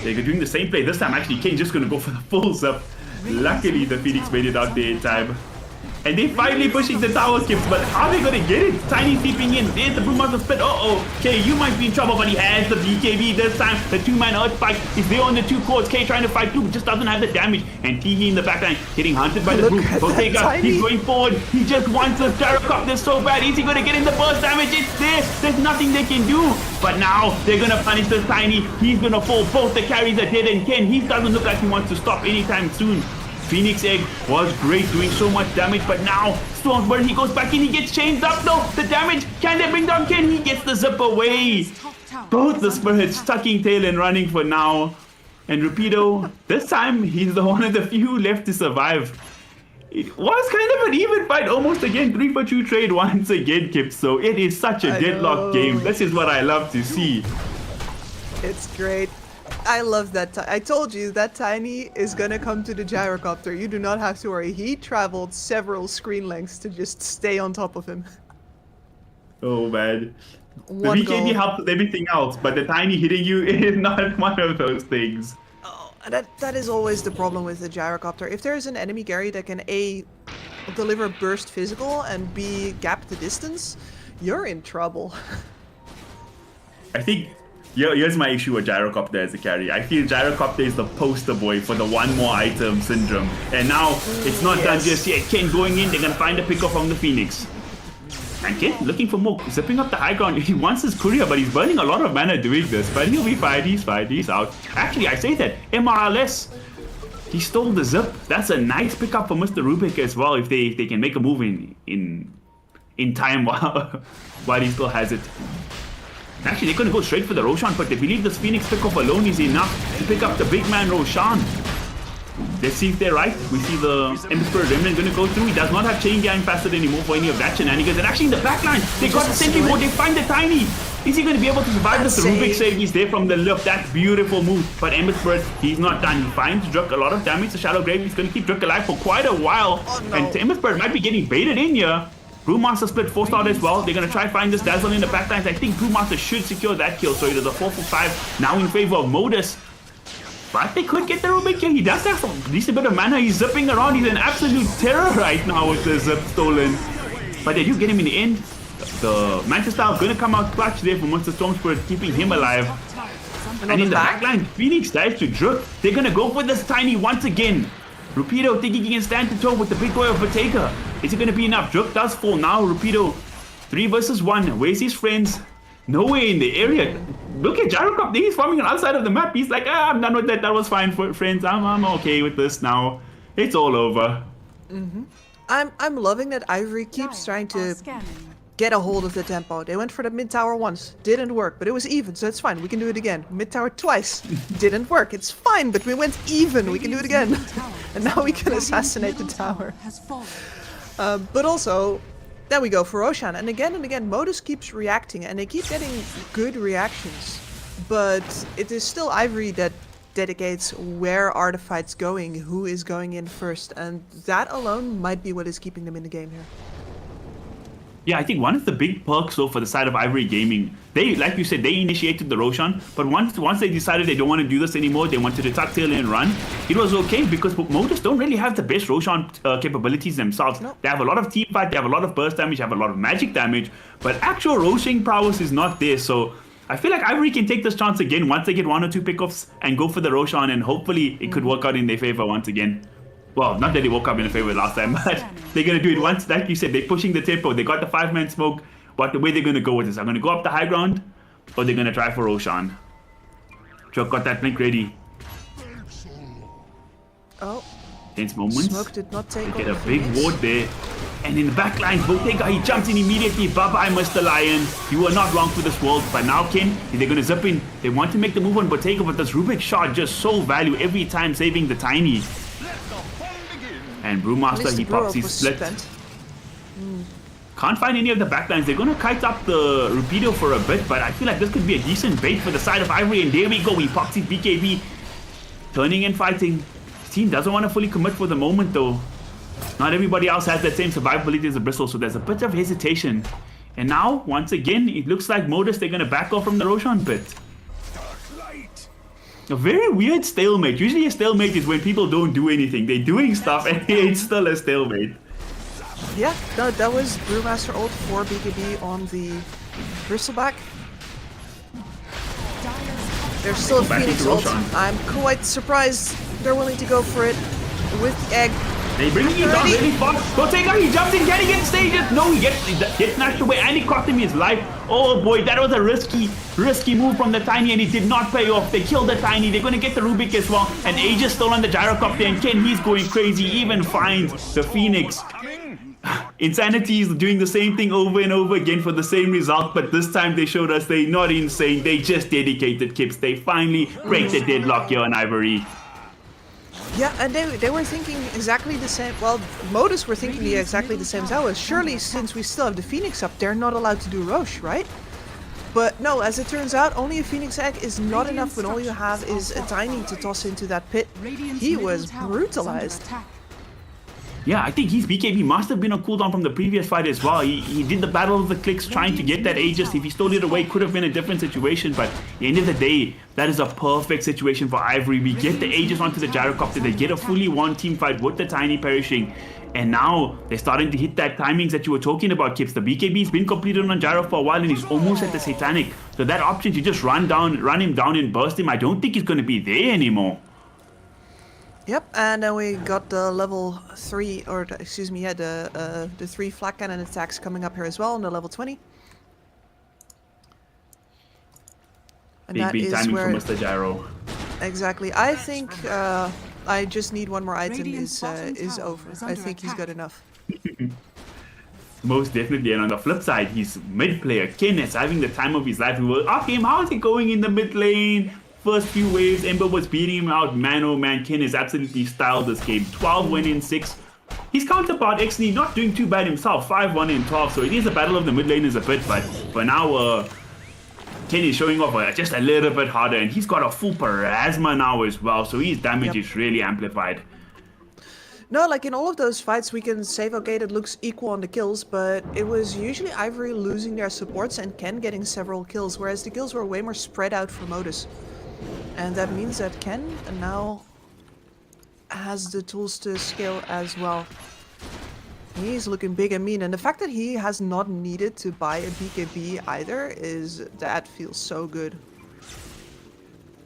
They're doing the same play. This time actually Kane's just going to go for the full zip. Luckily the Phoenix made it out there in time. And they're finally pushing the tower kips, but how are they going to get it? Tiny seeping in. There's the Brewmaster split. Uh-oh. Okay, you might be in trouble, but he has the BKB this time. The two-man Earth Spike is there on the two cores. K trying to fight through, just doesn't have the damage. And Teehee in the backline getting hunted by the Brew. Bottega, he's going forward. He just wants the Gyrocopter so bad. Is he going to get in the burst damage? It's there. There's nothing they can do. But now they're going to punish the Tiny. He's going to fall. Both the carries are dead, and Ken, he doesn't look like he wants to stop anytime soon. Phoenix Egg was great, doing so much damage, but now Stormsburn, he goes back in, he gets chained up though. The damage, can they bring down Ken? He gets the zip away.
Top tower.
Both the Spirits tucking tail and running for now. And Rapido, this time he's the one of the few left to survive. It was kind of an even fight, almost again, 3-for-2 trade once again, Kip. So it is such a deadlock game. This is what I love to see.
It's great. I love that. I told you that Tiny is gonna come to the gyrocopter. You do not have to worry. He traveled several screen lengths to just stay on top of him.
Oh man. The
One
BKB
goal.
helps with everything else, but the Tiny hitting you is not one of those things.
Oh, that is always the problem with the gyrocopter. If there is an enemy carry that can A, deliver burst physical, and B, gap the distance, you're in trouble.
I think here's my issue with Gyrocopter as a carry. I feel Gyrocopter is the poster boy for the one more item syndrome. And now it's not done just yet. Ken going in, they're gonna find a pickup from the Phoenix. And Ken looking for more, zipping up the high ground. He wants his courier, but he's burning a lot of mana doing this. But he'll be fine, he's out. Actually, I say that, MRLS, he stole the zip. That's a nice pickup for Mr. Rubik as well, if they can make a move in time while he still has it. Actually, they're going to go straight for the Roshan, but they believe this Phoenix pickup alone is enough to pick up the big man Roshan. Let's see if they're right. We see the Emperor Remnant going to go through. He does not have Chain Gang Facet anymore for any of that shenanigans. And actually in the backline, they got the Sentry Board. They find the Tiny. Is he going to be able to survive this? The Rubik save. He's there from the lift. That's beautiful move. But Ember Spirit, he's not done. He finds Druk a lot of damage. The Shadow Grave, he's going to keep Druk alive for quite a while.
Oh, no.
And Ember Spirit might be getting baited in here. Brewmaster split forced out as well. They're going to try find this Dazzle in the backlines. I think Brewmaster should secure that kill. So it is a 4-for-5 now in favor of Modus. But they could get the Rubik kill. He does have some decent bit of mana. He's zipping around. He's an absolute terror right now with the zip stolen. But they do get him in the end. The Mantis style going to come out clutch there for Mr. Storm Spirit, keeping him alive. And in the backline, Phoenix dives to Druk. They're going to go for this Tiny once again. Rapido thinking he can stand to toe with the big boy of Bottega. Is it going to be enough? Druk does fall now. Rapido, 3 versus 1. Where's his friends? Nowhere in the area. Look at Gyrocopter. He's farming on the outside of the map. He's like, I'm done with that. That was fine, for friends. I'm okay with this now. It's all over.
I'm loving that Ivory keeps trying to get a hold of the tempo. They went for the mid tower once, didn't work, but it was even, so it's fine. We can do it again. Mid tower twice, didn't work. It's fine, but we went even. We can do it again. And now we can assassinate the tower. But also, Then we go for Roshan, and again, Modus keeps reacting, and they keep getting good reactions. But it is still Ivory that dedicates where are the fights going, who is going in first, and that alone might be what is keeping them in the game here.
Yeah, I think one of the big perks though for the side of Ivory Gaming, they, like you said, they initiated the Roshan, but once they decided they don't want to do this anymore, they wanted to tuck tail and run, it was okay because Modus don't really have the best Roshan capabilities themselves.
No.
They have a lot of team fight, they have a lot of burst damage, they have a lot of magic damage, but actual Roshan prowess is not there, so I feel like Ivory can take this chance again once they get 1 or 2 pickoffs and go for the Roshan, and hopefully it could work out in their favor once again. Well, not that it woke up in a favor last time, but they're going to do it once. Like you said, they're pushing the tempo. They got the 5-man smoke. But the way they're going to go with this, I'm going to go up the high ground, or they're going to try for Roshan. Chuck got that blink ready.
Oh,
Tense moments.
Smoke did not take
They get
all
a
the
big
Phoenix.
ward there. And in the back line, Botega, he jumps in immediately. Bye-bye, Mr. Lion. You were not wrong for this world. But now, Ken, they're going to zip in. They want to make the move on Botega, but this Rubik shot just so value every time, saving the Tiny. And
At
Brewmaster,
least
he
the brew
pops his
was
split.
spent.
Can't find any of the backlines. They're going to kite up the Rupido for a bit, but I feel like this could be a decent bait for the side of Ivory. And there we go. He pops his BKB. Turning and fighting. His team doesn't want to fully commit for the moment, though. Not everybody else has that same survivability as a Bristle, so there's a bit of hesitation. And now, once again, it looks like Modus, they're going to back off from the Roshan pit. A very weird stalemate. Usually a stalemate is when people don't do anything. They're doing stuff and it's still a stalemate.
Yeah, no, that was Brewmaster ult for BKB on the Bristleback. There's still a
Back
Phoenix
into
ult.
Roshan.
I'm quite surprised they're willing to go for it with the egg.
They bringing him down really fast. Botega, he jumps in, can he get stages? No, he gets snatched away and it cost him his life. Oh boy, that was a risky move from the Tiny and it did not pay off. They killed the Tiny, they're going to get the Rubik as well. And Age is still on the gyrocopter and Ken, he's going crazy, even finds the Phoenix. Insanity is doing the same thing over and over again for the same result, but this time they showed us they're not insane, they just dedicated Kips. They finally break the deadlock here on Ivory.
Yeah, and they were thinking exactly the same. Well, Modus were thinking exactly the same as I was. Surely, since we still have the Phoenix up, they're not allowed to do Roche, right? But no, as it turns out, only a Phoenix egg is not enough when all you have is a Tiny to toss into that pit. He was brutalized.
Yeah, I think his BKB must have been on cooldown from the previous fight as well. He did the battle of the clicks trying to get that Aegis. If he stole it away, could have been a different situation. But at the end of the day, that is a perfect situation for Ivory. We get the Aegis onto the gyrocopter. They get a fully one team fight with the Tiny perishing. And now they're starting to hit that timings that you were talking about, Kips. The BKB's been completed on Gyro for a while and he's almost at the Satanic. So that option to just run him down and burst him, I don't think he's going to be there anymore.
Yep, and then we got the level 3, or excuse me, yeah, the 3 flak cannon attacks coming up here as well on the level 20. And
Big timing for Mr. Gyro.
Exactly. I think I just need one more item is over. I think he's good enough.
Most definitely. And on the flip side, his mid player, Ken, is having the time of his life. We were asking him, how's it going in the mid lane? First few waves, Ember was beating him out. Man, oh man, Ken is absolutely styled this game. 12 win in 6. His counterpart, actually, not doing too bad himself. 5-1 in 12. So it is a battle of the mid lane is a bit, but for now, Ken is showing off just a little bit harder. And he's got a full Parasma now as well. So his damage is really amplified.
No, like in all of those fights, we can say, okay, it looks equal on the kills, but it was usually Ivory losing their supports and Ken getting several kills, whereas the kills were way more spread out for Modus. And that means that Ken now has the tools to scale as well. He's looking big and mean, and the fact that he has not needed to buy a BKB either that feels so good.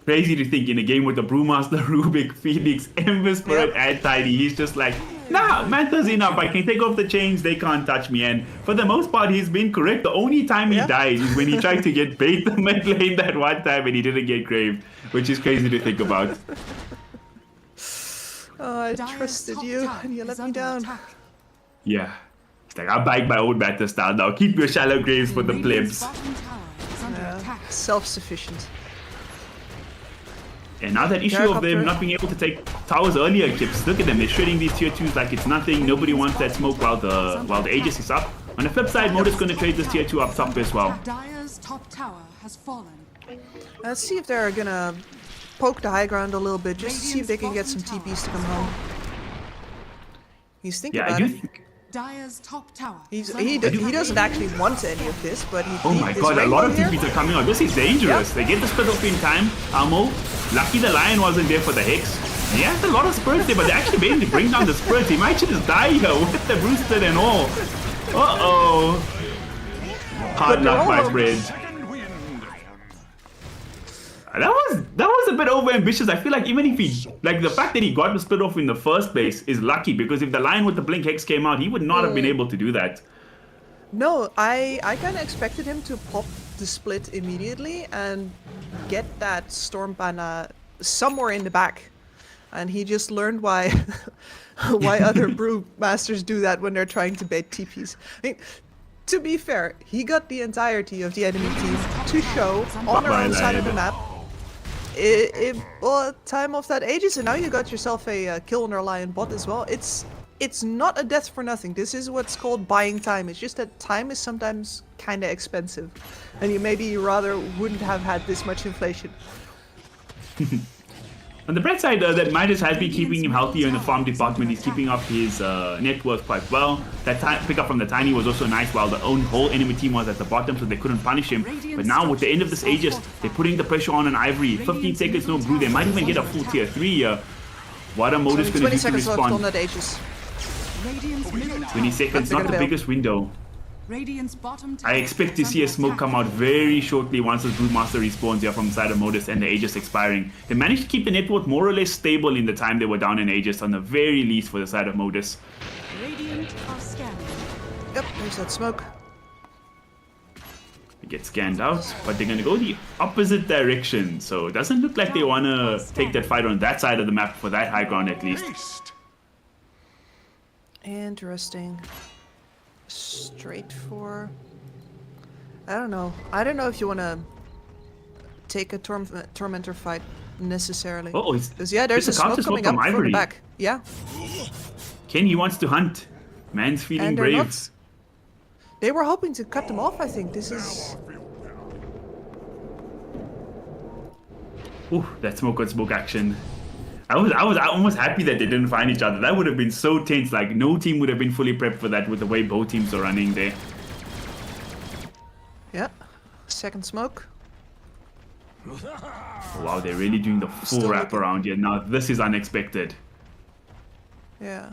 Crazy to think in a game with the Brewmaster, Rubik, Phoenix, Ember Spirit, and Tiny, he's just like, nah, Mantha's enough. I can take off the chains, they can't touch me. And for the most part, he's been correct. The only time he died is when he tried to get bait the mid lane that one time and he didn't get graved, which is crazy to think about.
Oh, I trusted you, and you let me down.
Yeah. He's like, I'll bike my own battle style now. Keep your shallow graves for the plebs.
Self-sufficient.
And now that issue of them not being able to take towers earlier, Kips, look at them, they're shredding these tier 2s like it's nothing. Nobody wants that smoke while the Aegis is up. On the flip side, Modus going to trade this tier 2 up top as well.
Dire's top tower has fallen.
Let's see if they're gonna poke the high ground a little bit, just to see if they can get some TPs to come home. He's thinking
Yeah, I
about
do
it.
think...
Dire's top tower.
He doesn't actually want any of this, but he.
Oh my god, a lot of TPs are coming out. This is dangerous.
Yeah.
They get the split off in time. Amo. Lucky the Lion wasn't there for the Hex. He has a lot of spirits there, but they actually managed to bring down the spirits. He might just die here with the Brewster and all. Uh-oh. Hard luck, my friend. That was a bit overambitious. I feel like even if he, like the fact that he got the split off in the first place is lucky, because if the Lion with the Blink Hex came out, he would not have been able to do that.
No, I kind of expected him to pop the split immediately and get that Storm Banner somewhere in the back. And he just learned why why other brewmasters do that when they're trying to bait TPs. I mean, to be fair, he got the entirety of the enemy team to show on their own side of the map. Well, time of that ages, and now you got yourself a kill on our Lion bot as well. It's not a death for nothing. This is what's called buying time. It's just that time is sometimes kind of expensive, and you maybe rather wouldn't have had this much inflation.
On the bright side, that Midas has been keeping him healthier in the farm department. He's keeping up his net worth quite well. That pick up from the Tiny was also nice, while the whole enemy team was at the bottom, so they couldn't punish him. But now, with the end of this Aegis, they're putting the pressure on Ivory. 15 seconds, no brew. They might even get a full tier 3 here. What are Modus going to do to
seconds left on
respond?
that Aegis.
20 seconds, not the biggest window.
Radiant's bottom
I expect to see a smoke come out very shortly once the Brewmaster respawns here from the side of Modus and the Aegis expiring. They managed to keep the network more or less stable in the time they were down in Aegis, on the very least for the side of Modus.
Radiant are scanning.
Yep, there's that smoke.
They get scanned out, but they're going to go the opposite direction. So it doesn't look like they want to take that fight on that side of the map for that high ground at least.
Interesting. Straight for... I don't know if you want to take a Tormentor fight necessarily.
Oh,
because yeah, there's a smoke coming up from the back. Yeah.
Ken, he wants to hunt. Man's feeling
And
brave.
They were hoping to cut them off, I think. This is...
Ooh, that smoke on smoke action. I was almost happy that they didn't find each other. That would have been so tense. Like, no team would have been fully prepped for that with the way both teams are running there.
Yeah. Second smoke.
Wow, they're really doing the full wrap around here. Now, this is unexpected.
Yeah.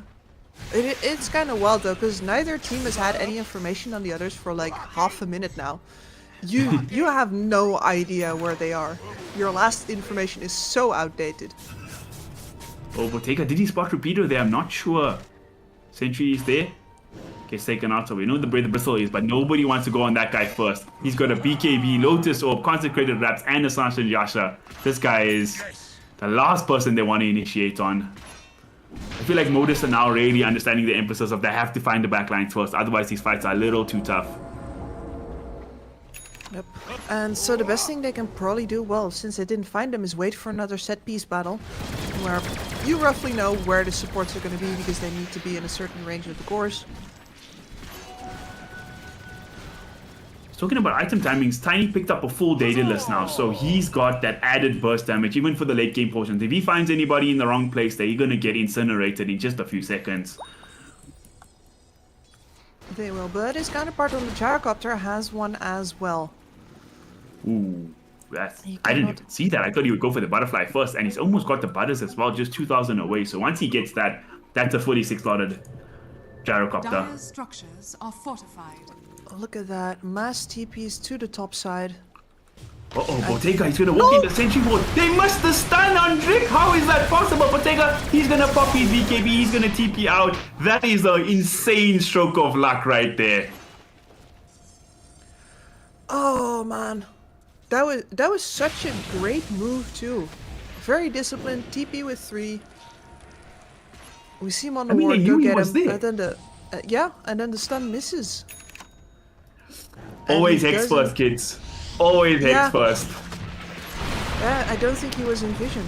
It's kind of wild though, because neither team has had any information on the others for like half a minute now. You have no idea where they are. Your last information is so outdated.
Oh, Bottega, did he spot Repeater there? I'm not sure. Sentry is there. Gets taken out, so we know where the Bristle is, but nobody wants to go on that guy first. He's got a BKB, Lotus Orb, Consecrated Wraps, and a Sanction Yasha. This guy is the last person they want to initiate on. I feel like Modus are now really understanding the emphasis of they have to find the backlines first, otherwise these fights are a little too tough.
Yep. And so the best thing they can probably do, well, since they didn't find them, is wait for another set piece battle, where you roughly know where the supports are going to be because they need to be in a certain range of the cores.
Talking about item timings, Tiny picked up a full Daedalus now, so he's got that added burst damage even for the late game portions. If he finds anybody in the wrong place, they're going to get incinerated in just a few seconds.
They will, but his counterpart on the gyrocopter has one as well.
Ooh, I didn't even see that. I thought he would go for the butterfly first, and he's almost got the butters as well, just 2,000 away. So once he gets that, that's a fully 6-slotted gyrocopter.
Dire's structures are fortified.
Oh, look at that. Mass TPs to the top side.
Uh-oh, Bottega, he's gonna walk in the sentry ward. They must the stun on Drake. How is that possible? Bottega, he's gonna pop his BKB, he's gonna TP out. That is an insane stroke of luck right there.
Oh man. That was such a great move too. Very disciplined, TP with 3. We see him on the ward, go get him.
There.
And then the and then the stun misses.
Always Hex first, kids. Always Hex first.
Yeah, I don't think he was in vision.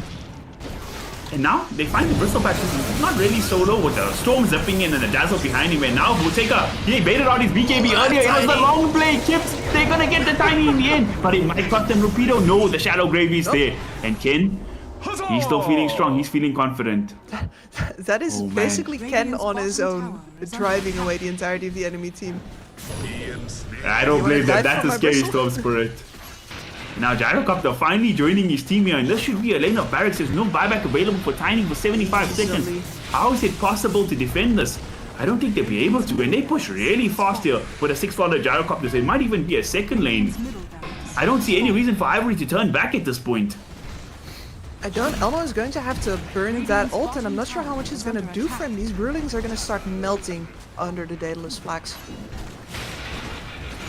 And now they find the Bristol Patch is not really solo with the Storm zipping in and the Dazzle behind him. And now Buteka, he baited out his BKB earlier. It was the long play. Kips, they're gonna get the Tiny in the end. But it might cost them Rapido. No, the Shadow Grave is there. And Ken, he's still feeling strong. He's feeling confident.
That is
Oh, man.
basically Ken
Radiant's
on his
bottom
own,
tower is
driving away the entirety of the enemy team.
I don't
You
blame
wanna
them.
die
That's
for
a
my
scary
Bristle?
Storm Spirit. Now Gyrocopter finally joining his team here, and this should be a lane of barracks. There's no buyback available for Tiny for 75 seconds.
Easily.
How is it possible to defend this? I don't think they'll be able to, and they push really fast here with a $6 Gyrocopter, so it might even be a second lane.
Middle barracks.
I don't see any reason for Ivory to turn back at this point.
Elmo is going to have to burn that ult, and I'm not sure how much it's going to do for him. These Brewlings are going to start melting under the Daedalus flags.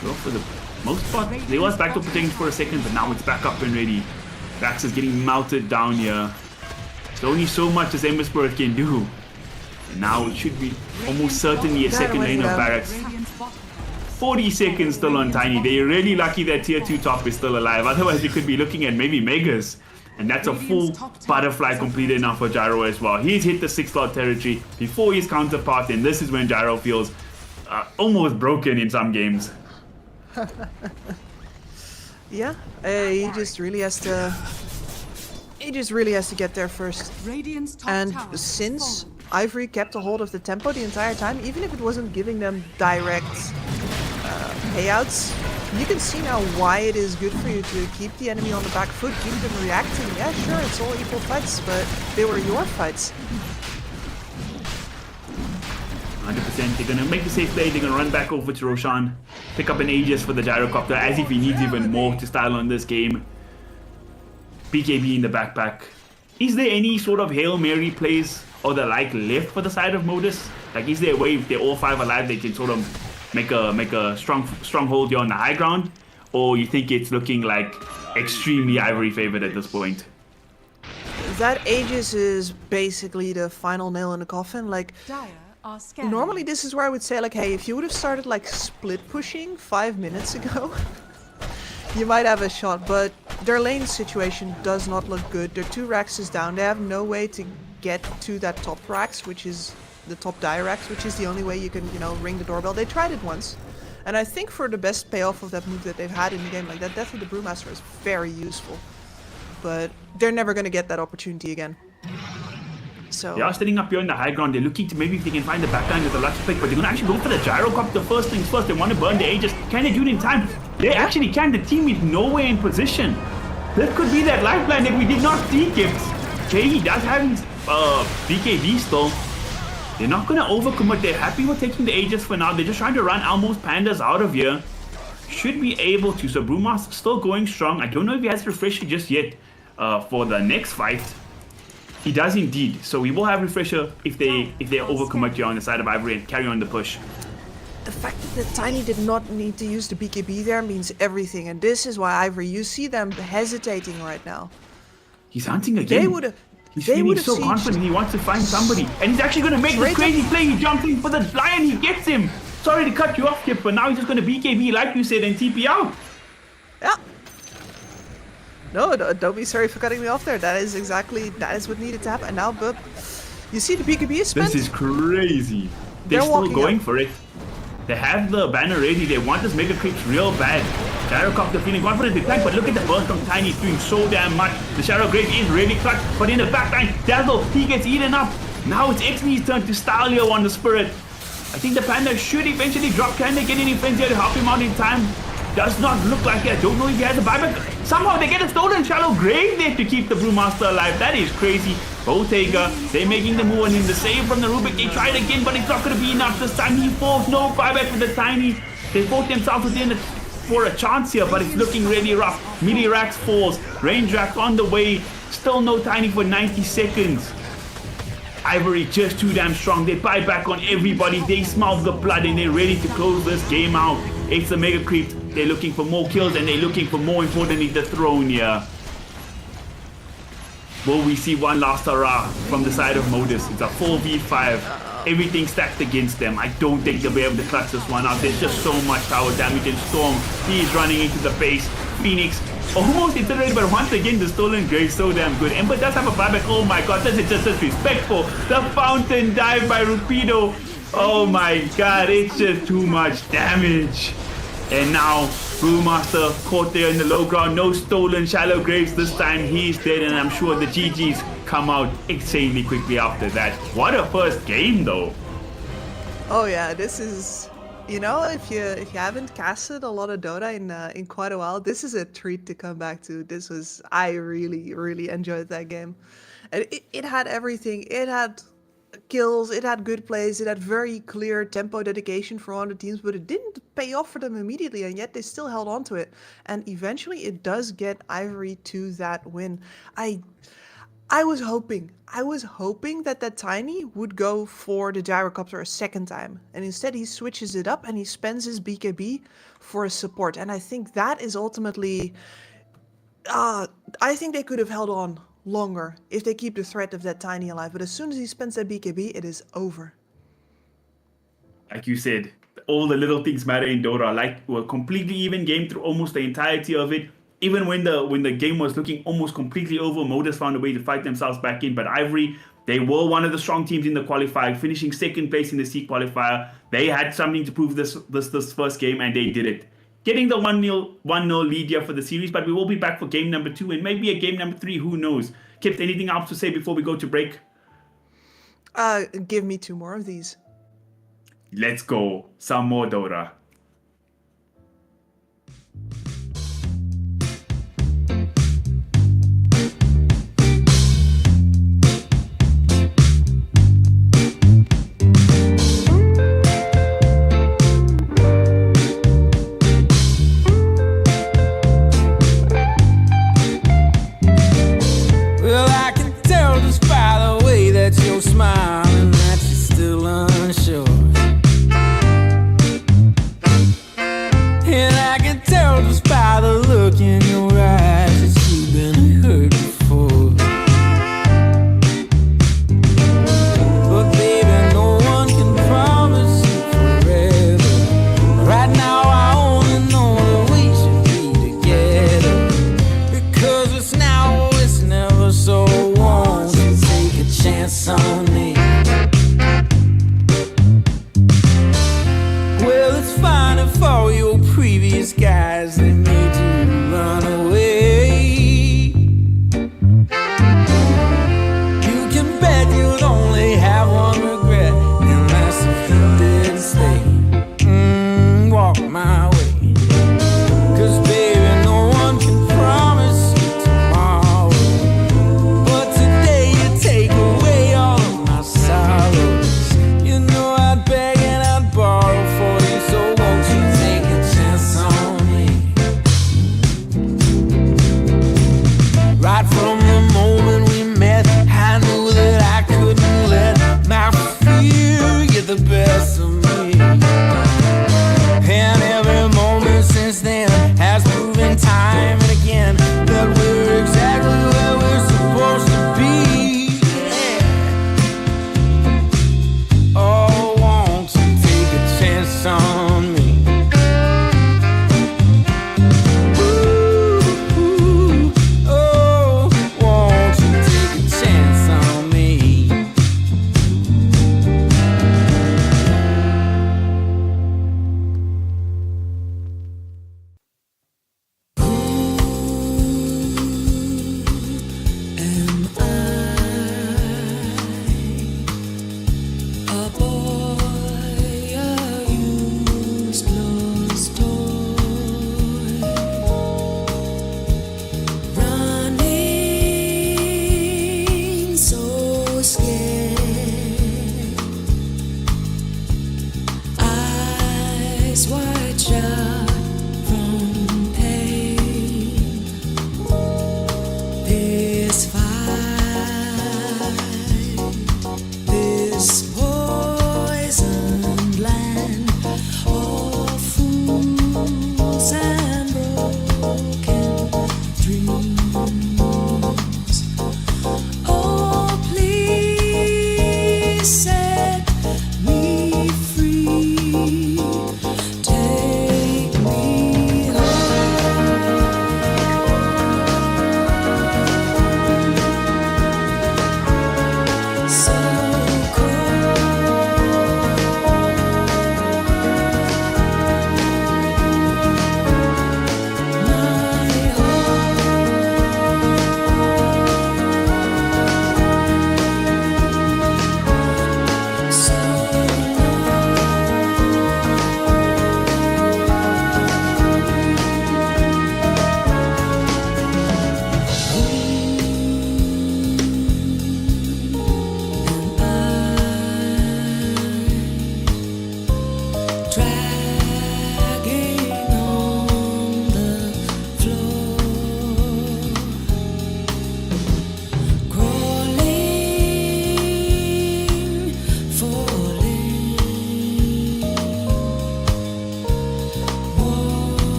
Sure, for the most part, they was back to protecting for a second, but now it's back up and ready. Vax is getting melted down here. There's only so much as Ember Spirit can do. And now it should be almost certainly a second lane of barracks.
Radiant's bottom tower.
40 seconds still on Tiny. They're really lucky that tier 2 top is still alive. Otherwise, you could be looking at maybe Megas. And that's a full butterfly completed now for Gyro as well. He's hit the 6-slot territory before his counterpart, and this is when Gyro feels almost broken in some games.
Yeah, he just really has to. He just really has to get there first.
Radiant's top
And
tower has
since
fallen.
Ivory kept a hold of the tempo the entire time, even if it wasn't giving them direct payouts, you can see now why it is good for you to keep the enemy on the back foot, keep them reacting. Yeah, sure, it's all equal fights, but they were your fights.
100%. They're gonna make the safe play. They're gonna run back over to Roshan, pick up an Aegis for the Gyrocopter, as if he needs even more to style on this game. BKB in the backpack. Is there any sort of Hail Mary plays or the like left for the side of Modus? Like, is there a way if they're all 5 alive, they can sort of make a stronghold here on the high ground? Or you think it's looking like extremely Ivory favored at this point?
That Aegis is basically the final nail in the coffin. Like,
Dire are scanning.
normally this is where I would say, like, hey, if you would have started like split pushing 5 minutes ago, you might have a shot, but their lane situation does not look good. Their 2 racks is down. They have no way to get to that top racks, which is the top Dire racks, which is the only way you can, you know, ring the doorbell. They tried it once. And I think for the best payoff of that move that they've had in the game like that, definitely the Brewmaster is very useful. But they're never going to get that opportunity again. So
They are standing up here on the high ground. They're looking to maybe if they can find the backline with the last pick, but they're gonna actually go for the Gyrocopter first things first. They want to burn the Aegis. Can they do it in time? They actually can. The team is nowhere in position. That could be that lifeline that we did not see, Gibbs. JE does have his BKB still. They're not gonna overcommit. They're happy with taking the Aegis for now. They're just trying to run Almost Pandas out of here. Should be able to. So Brewmaster still going strong. I don't know if he has Refresher just yet for the next fight. He does indeed. So we will have Refresher if they overcommit here on the side of Ivory and carry on the push.
the fact that Tiny did not need to use the BKB there means everything. And this is why Ivory, you see them hesitating right now.
He's hunting again.
They would have.
He's
They
feeling
would have
so confident. He wants to find somebody, and he's actually going to make this
Straight
crazy
up.
play. He jumps in for the Lion. He gets him. Sorry to cut you off, Kip, but now he's just going to BKB like you said and TP out.
Yeah. No, don't be sorry for cutting me off there. That is what needed to happen. And now, Bub, you see the BKB is spent.
This is crazy. They're
They're
still
walking
going
up.
for it. They have the banner ready. They want this Mega Creeps real bad. Gyrocopter feeling confident with tank, but look at the burst from Tiny. It's doing so damn much. The Shadow Grave is really clutch, but in the backline, Dazzle, he gets eaten up. Now it's Xnee's turn to style here on the Spirit. I think the Panda should eventually drop. Can they get any friends here to help him out in time? Does not look like it. I don't know if he has a buyback. Somehow they get a stolen Shallow Grave there to keep the Brewmaster alive. That is crazy. Botega, they're making the move on him. The save from the Rubik. They tried again, but it's not going to be enough this time. He falls. No buyback with the Tiny. They fought themselves within it for a chance here, but it's looking really rough. Millirax falls. Range Rack on the way. Still no Tiny for 90 seconds. Ivory just too damn strong. They buy back on everybody. They smell the blood and they're ready to close this game out. It's the Mega Creep. They're looking for more kills and they're looking for, more importantly, the throne here. Will we see one last hurrah from the side of Modus? It's a 4v5. Everything stacked against them. I don't think they'll be able to clutch this one out. There's just so much tower damage and Storm. He's running into the base. Phoenix almost iterated, but once again, the stolen grave so damn good. Ember does have a buyback. Oh my god, this is just disrespectful. The fountain dive by Rupido. Oh my god, it's just too much damage. And now, Brewmaster caught there in the low ground. No stolen shallow graves this time. He's dead, and I'm sure the GGs come out insanely quickly after that. What a first game, though.
Oh yeah, this is, you know, if you haven't casted a lot of Dota in quite a while, this is a treat to come back to. I really enjoyed that game. And it had everything. It had kills, it had good plays, it had very clear tempo dedication for one of the teams, but it didn't pay off for them immediately, and yet they still held on to it. And eventually it does get Ivory to that win. I was hoping that Tiny would go for the gyrocopter a second time, and instead he switches it up and he spends his BKB for a support. And I think that is ultimately, I think they could have held on longer if they keep the threat of that Tiny alive, but as soon as he spends that BKB, it is over.
Like you said, all the little things matter in Dota. Like, we're completely even game through almost the entirety of it. Even when the game was looking almost completely over, Modus found a way to fight themselves back in. But Ivory, they were one of the strong teams in the qualifier, finishing second place in the C qualifier. They had something to prove this first game, and they did it. Getting the 1-0 lead here for the series, but we will be back for game number 2 and maybe a game number 3, who knows. Kips, anything else to say before we go to break?
Give me 2 more of these.
Let's go. Some more Dota.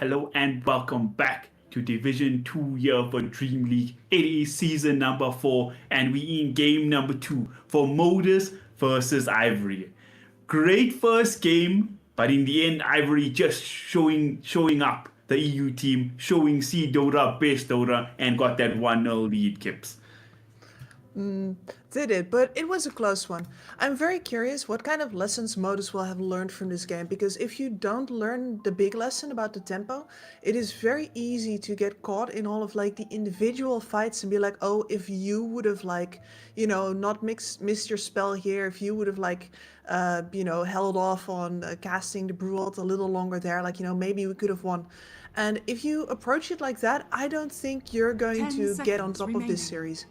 hello and welcome back to Division 2 here for Dream League. It is season number 4 and we in game number 2 for Modus versus Ivory. Great first game, but in the end Ivory just showing up the EU team, showing C Dota, best Dota, and got that 1-0 lead, Kips.
Did it, but it was a close one. I'm very curious what kind of lessons Modus will have learned from this game, because if you don't learn the big lesson about the tempo, it is very easy to get caught in all of like the individual fights and be like, oh, if you would have like, you know, not missed your spell here, if you would have like, you know, held off on casting the brew ult a little longer there, like, you know, maybe we could have won. And if you approach it like that, I don't think you're going
10
to get on
seconds
top of
remaining.
this series.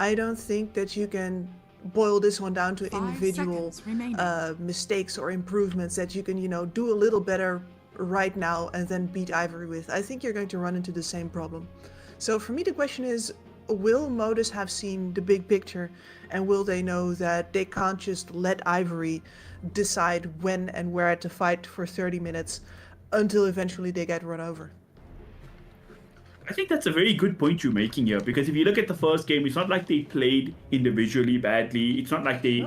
I don't think that you can boil this one down to
5
individual
seconds remaining.
mistakes or improvements that you can, you know, do a little better right now and then beat Ivory with. I think you're going to run into the same problem. So for me, the question is, will Modus have seen the big picture, and will they know that they can't just let Ivory decide when and where to fight for 30 minutes until eventually they get run over?
I think that's a very good point you're making here, because if you look at the first game, it's not like they played individually badly. It's not like they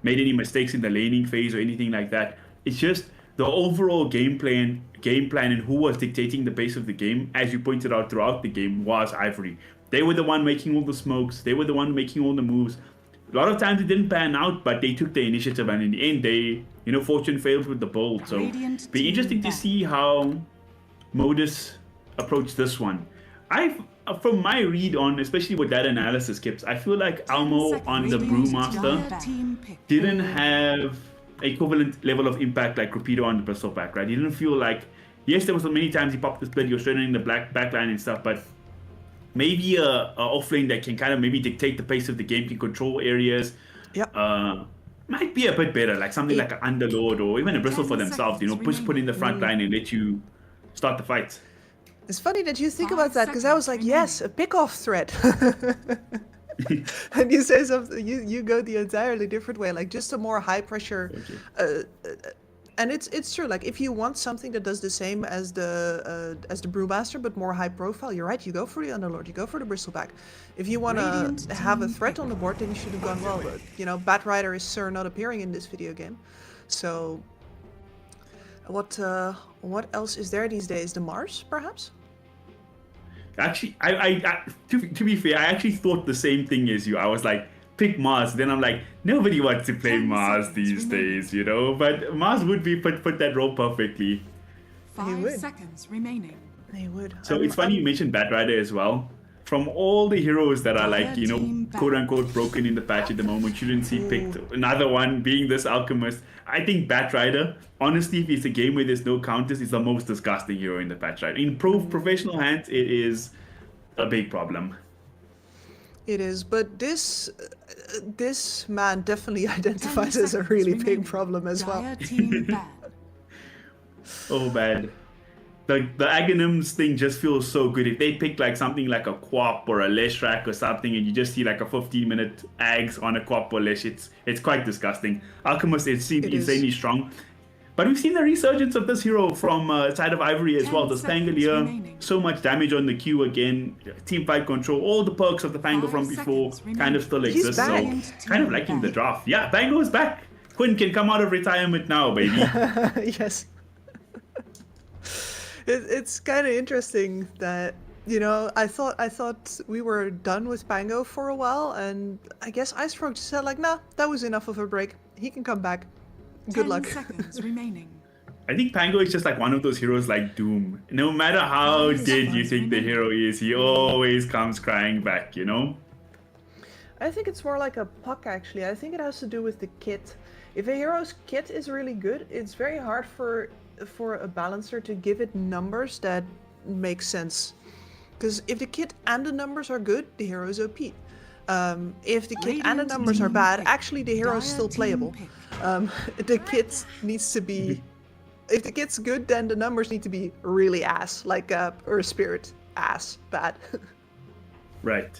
made any mistakes in the laning phase or anything like that. It's just the overall game plan and who was dictating the pace of the game, as you pointed out throughout the game, was Ivory. They were the one making all the smokes. They were the one making all the moves. A lot of times it didn't pan out, but they took the initiative, and in the end, they, you know, fortune failed with the bolt. So
Radiant
be
team
interesting to
back.
see how Modus approach this one. From my read on, especially with that analysis, Kips, I feel like Almo on the Brewmaster
Team pick.
didn't have equivalent level of impact like Rapido on the Bristol Pack, right? He didn't feel like, yes, there was many times he popped the split, he was straight in the backline and stuff, but maybe a offlane that can kind of maybe dictate the pace of the game, can control areas.
Yep.
Might be a bit better, like something like an Underlord or even a Bristle for
10
themselves, you know, put in the front line and let you start the fight.
It's funny that you think
5
about that, because I was like, yes, a pick-off threat. And you say something, you go the entirely different way, like just a more high pressure. And it's true. Like if you want something that does the same as the Brewmaster but more high profile, you're right. You go for the Underlord. You go for the Bristleback. If you want
Radiant
to have a
team
threat on the board, then you should have gone well. But you know, Batrider is not appearing in this video game. So what else is there these days? The Mars, perhaps?
Actually, to be fair, I actually thought the same thing as you. I was like, pick Mars. Then I'm like, nobody wants to play
10
Mars
seconds
these
remaining.
days, you know. But Mars would be put that role perfectly.
5
would.
seconds remaining.
They would.
So it's funny you mentioned Batrider as well. From all the heroes that are like, you
Team
know,
back.
quote unquote broken in the patch at the moment, shouldn't see picked. Another one being this Alchemist. I think Batrider, honestly, if it's a game where there's no counters, is the most disgusting hero in the patch, right? In professional hands, it is a big problem.
It is, but this man definitely identifies as a really big problem as well.
Dire team bad.
Oh, bad. The Aghanims thing just feels so good. If they pick like something like a Quap or a Leshrac or something, and you just see like a 15-minute Ags on a Quap or Lesh, it's quite disgusting. Alchemist, it seems
It is.
insanely strong. But we've seen the resurgence of this hero from side of Ivory as
10
well. The
seconds
Spangolier,
remaining.
so much damage on the Q again. Team fight control, all the perks of the Pango
5
from before
seconds
kind of still
He's
exist. So
back.
kind of liking the draft. Yeah, Pango is back. Quinn can come out of retirement now, baby.
Yes. It's kind of interesting that, you know, I thought we were done with Pango for a while, and I guess Icefrog just said like, nah, that was enough of a break. He can come back. Good
10
luck.
seconds remaining.
I think Pango is just like one of those heroes like Doom. No matter how
Five
dead you
seconds
think the
remaining.
hero is, he always comes crying back, you know?
I think it's more like a puck, actually. I think it has to do with the kit. If a hero's kit is really good, it's very hard for a balancer to give it numbers that make sense. Because if the kit and the numbers are good, the hero is OP. If the kit and the
Radiant
numbers are
team
bad,
pick.
actually the hero is
Dire
still
team
playable.
pick.
The kit needs to be... If the kit's good, then the numbers need to be really ass, like or spirit ass bad.
Right.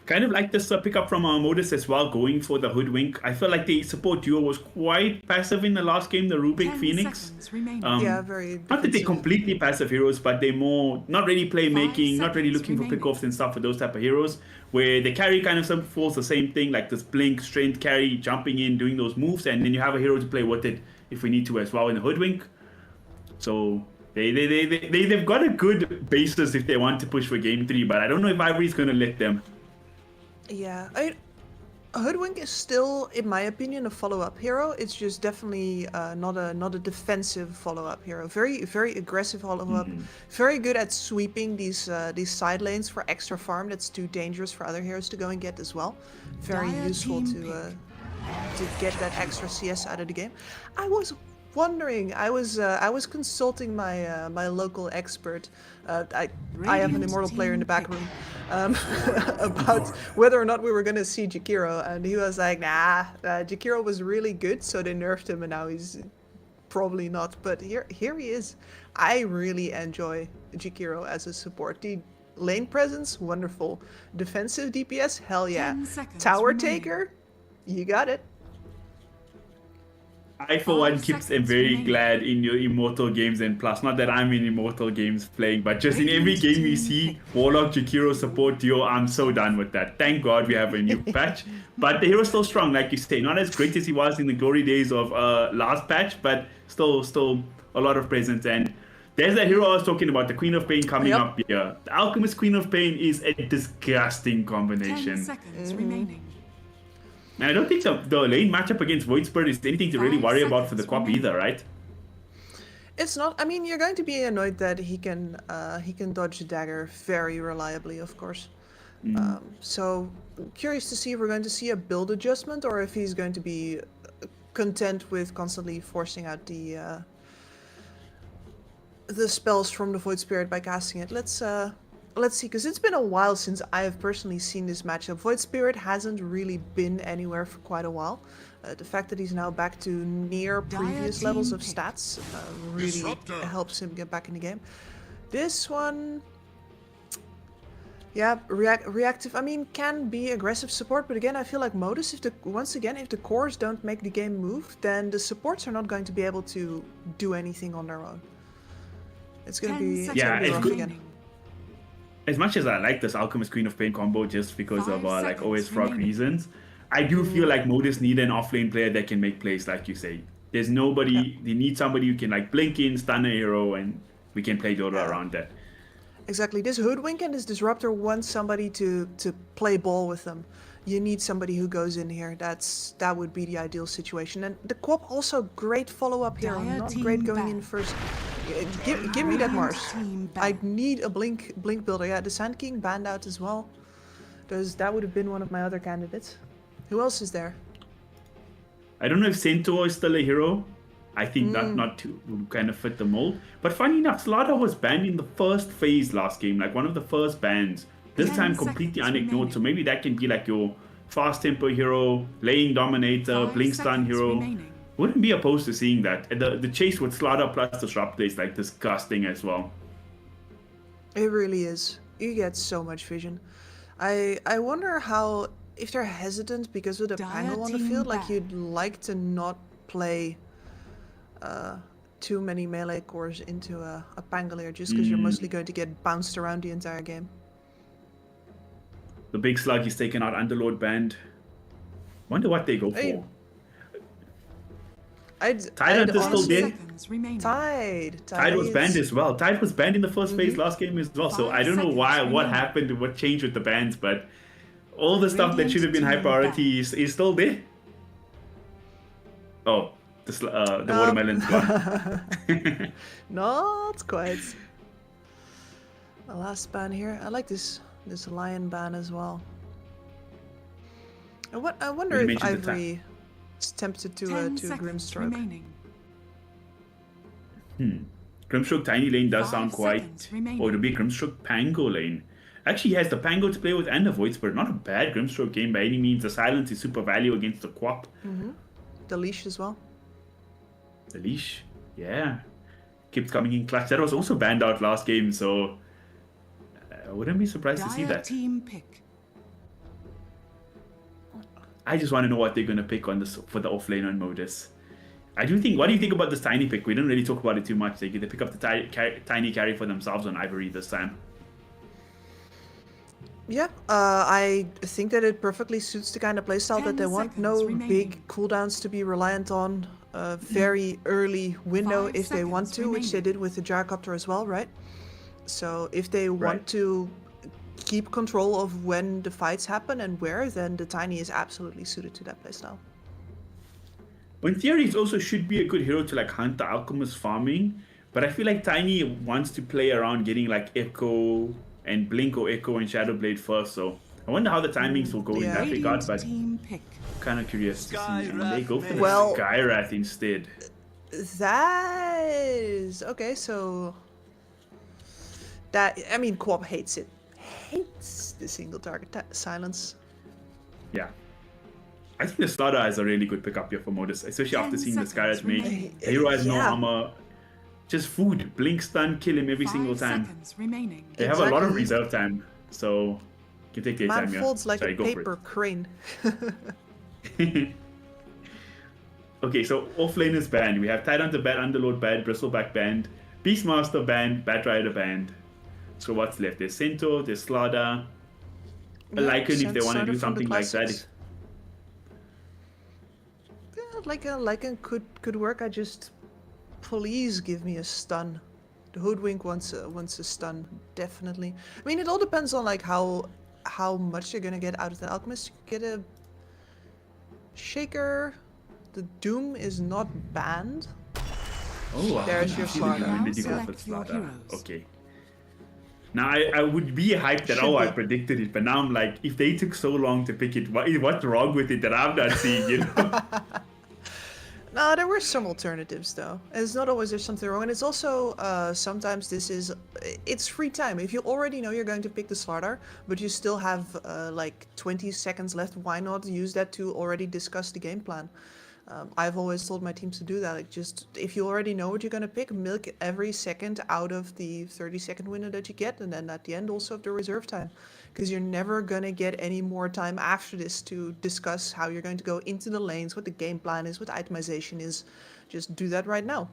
Kind of like this pickup from Modus as well, going for the Hoodwink. I feel like the support duo was quite passive in the last game, the Rubik
10
Phoenix.
seconds remaining.
Yeah, very
Not that they're
defensive.
completely passive heroes, but they're more not really playmaking, not really
seconds
looking for
remaining.
pickoffs and stuff for those type of heroes. Where the carry kind of falls the same thing, like this blink, strength carry, jumping in, doing those moves, and then you have a hero to play with it if we need to as well in the Hoodwink. So they've got a good basis if they want to push for game 3, but I don't know if Ivory's going to let them.
Yeah, Hoodwink is still, in my opinion, a follow-up hero. It's just definitely not a defensive follow-up hero. Very aggressive follow-up. Very good at sweeping these side lanes for extra farm. That's too dangerous for other heroes to go and get as well. Very
Dire
useful
team
to get that extra CS out of the game. I was wondering. I was consulting my local expert. I have an
Radiant
immortal player in the
team
back
pick.
room. About whether or not we were gonna see Jakiro, and he was like, "Nah, Jakiro was really good, so they nerfed him, and now he's probably not." But here he is. I really enjoy Jakiro as a support. The lane presence, wonderful. Defensive DPS, hell yeah.
10 seconds
Tower
remaining.
taker, you got it.
I, for one,
5
keeps am
seconds
very
remaining.
glad in your Immortal games and Plus. Not that I'm in Immortal games playing, but just in every
Radiant
game we
team
see
pick.
Warlock, Jakiro support duo, I'm so done with that. Thank God we have a new patch. But the hero's still strong, like you say. Not as great as he was in the glory days of last patch, but still a lot of presence. And there's that hero I was talking about, the Queen of Pain coming
Yep.
up here. The Alchemist Queen of Pain is a disgusting
10
combination.
seconds remaining.
And I don't think the lane matchup against Void Spirit is anything to really
5
worry about for the
seconds
co-op
remaining.
either, right?
It's not. I mean, you're going to be annoyed that he can dodge the dagger very reliably, of course. So curious to see if we're going to see a build adjustment or if he's going to be content with constantly forcing out the spells from the Void Spirit by casting it. Let's see, because it's been a while since I have personally seen this matchup. Void Spirit hasn't really been anywhere for quite a while. The fact that he's now back to near previous
team
levels of
pick.
stats really
Disruptor.
helps him get back in the game. This one, yeah, reactive. I mean, can be aggressive support, but again, I feel like Modus, if the cores don't make the game move, then the supports are not going to be able to do anything on their own. It's gonna
10
be
seconds
Yeah, it's
rough
good.
again.
As much as I like this Alchemist Queen of Pain combo just because of
5
like
seconds
OS frog
remaining.
reasons, I do feel like Modus need an offlane player that can make plays like you say. There's nobody, they need somebody who can like blink in, stun a hero, and we can play Dota around that.
Exactly. This Hoodwink and this Disruptor want somebody to play ball with them. You need somebody who goes in here. That would be the ideal situation. And the co-op also great follow-up hero.
Dire
Not
team
great going in
back.
first. Give me that
Radiant
Mars.
team
I
back.
need a blink builder. Yeah, the Sand King banned out as well. That would have been one of my other candidates. Who else is there?
I don't know if Centaur is still a hero. I think that not to kind of fit the mold. But funny enough, Slaughter was banned in the first phase last game, like one of the first bans. This
10
time completely
seconds
unignored,
remaining.
so maybe that can be like your fast tempo hero, lane dominator,
5
blink stun
seconds
hero.
remaining.
Wouldn't be opposed to seeing that. The chase with Slaughter plus Disruptor is like disgusting as well.
It really is. You get so much vision. I wonder how, if they're hesitant because of the
Dire
Pango on the
team
field, like
back.
you'd like to not play too many melee cores into a Pangolier just because you're mostly going to get bounced around the entire game.
The big slug is taken out Underlord band. Wonder what they go
Hey,
for.
I'd
Tyrant is still
honestly-
dead.
Seconds remaining.
Tide was banned as well. Tide was banned in the first phase last game as well. So
5
I don't know
seconds
what
remaining.
happened and what changed with the bans, but all the stuff that
Radiant
should have been high
team
priority is still there. Oh, the watermelon's gone.
Not quite. The last ban here. I like this lion ban as well. I wonder
You
if
mentioned the
Ivory is tempted to
10
to
seconds
Grimstroke.
remaining.
Grimstroke Tiny Lane does
5
sound quite...
seconds remaining.
Or to be Grimstroke Pango Lane. Actually, he has the Pango to play with and the Void Spirit. Not a bad Grimstroke game by any means. The Silence is super value against the Quap.
The leash as well.
The Leash, yeah. Keeps coming in clutch. That was also banned out last game, so... I wouldn't be surprised to see
Dire
that.
team pick.
I just want to know what they're going to pick on this for the offlane on Modus. What do you think about this tiny pick? We didn't really talk about it too much. They pick up the tiny carry for themselves on Ivory this time.
Yeah, I think that it perfectly suits the kind of playstyle that
10
they want.
seconds
No
remaining.
big cooldowns to be reliant on. A very early window
5
if they want
seconds
to, which they
remaining.
did with the gyrocopter as well, right? So if they want
Right.
to keep control of when the fights happen and where, then the Tiny is absolutely suited to that playstyle.
In theory, it also should be a good hero to like hunt the alchemist farming, but I feel like Tiny wants to play around getting like Echo and Blink or Echo and Shadowblade first, so I wonder how the timings will go in
Yeah.
that regard,
Radiant
but
team pick.
kind of curious to see. And they go for the
Well-
Skyrath instead.
That is okay. So that, I mean, Co-op hates it. Hates the single target silence.
Yeah. I think the Slaughter is a really good pickup here for Modus, especially after
10
seeing the
seconds
Skyrath make.
remaining.
The hero has no
Yeah.
armor, just food, blink, stun, kill him every
5
single time.
seconds remaining.
They have a lot of
Exactly.
reserve time, so you can take their
Man
time. Yeah.
folds like
Sorry,
a
go for it.
paper crane.
Okay, so offlaners banned. We have Tidehunter banned, Underlord banned, Bristleback banned, Beastmaster banned, Batrider banned. So what's left? There's Centaur, there's Slaughter, a
Yeah,
Lycan if they want to
Starter
do
from the
something like that.
classics. Yeah, like a Lycan could work. I just, please give me a stun. The Hoodwink wants a stun, definitely. I mean, it all depends on like how much you're gonna get out of the alchemist. You get a shaker. The Doom is not banned.
Oh, wow.
There's your
I see
Slaughter.
the When did you go
Select
for
your
Slaughter?
heroes.
Okay. Now I would be hyped that
Should
I
be.
predicted it, but now I'm like, if they took so long to pick it, what's wrong with it that I'm not seeing? You know?
No, there were some alternatives though. It's not always there's something wrong, and it's also sometimes it's free time. If you already know you're going to pick the Slaughter, but you still have like 20 seconds left, why not use that to already discuss the game plan? I've always told my teams to do that. Like, just if you already know what you're gonna pick, milk every second out of the 30-second window that you get, and then at the end also of the reserve time, because you're never gonna get any more time after this to discuss how you're going to go into the lanes, what the game plan is, what the itemization is. Just do that right now.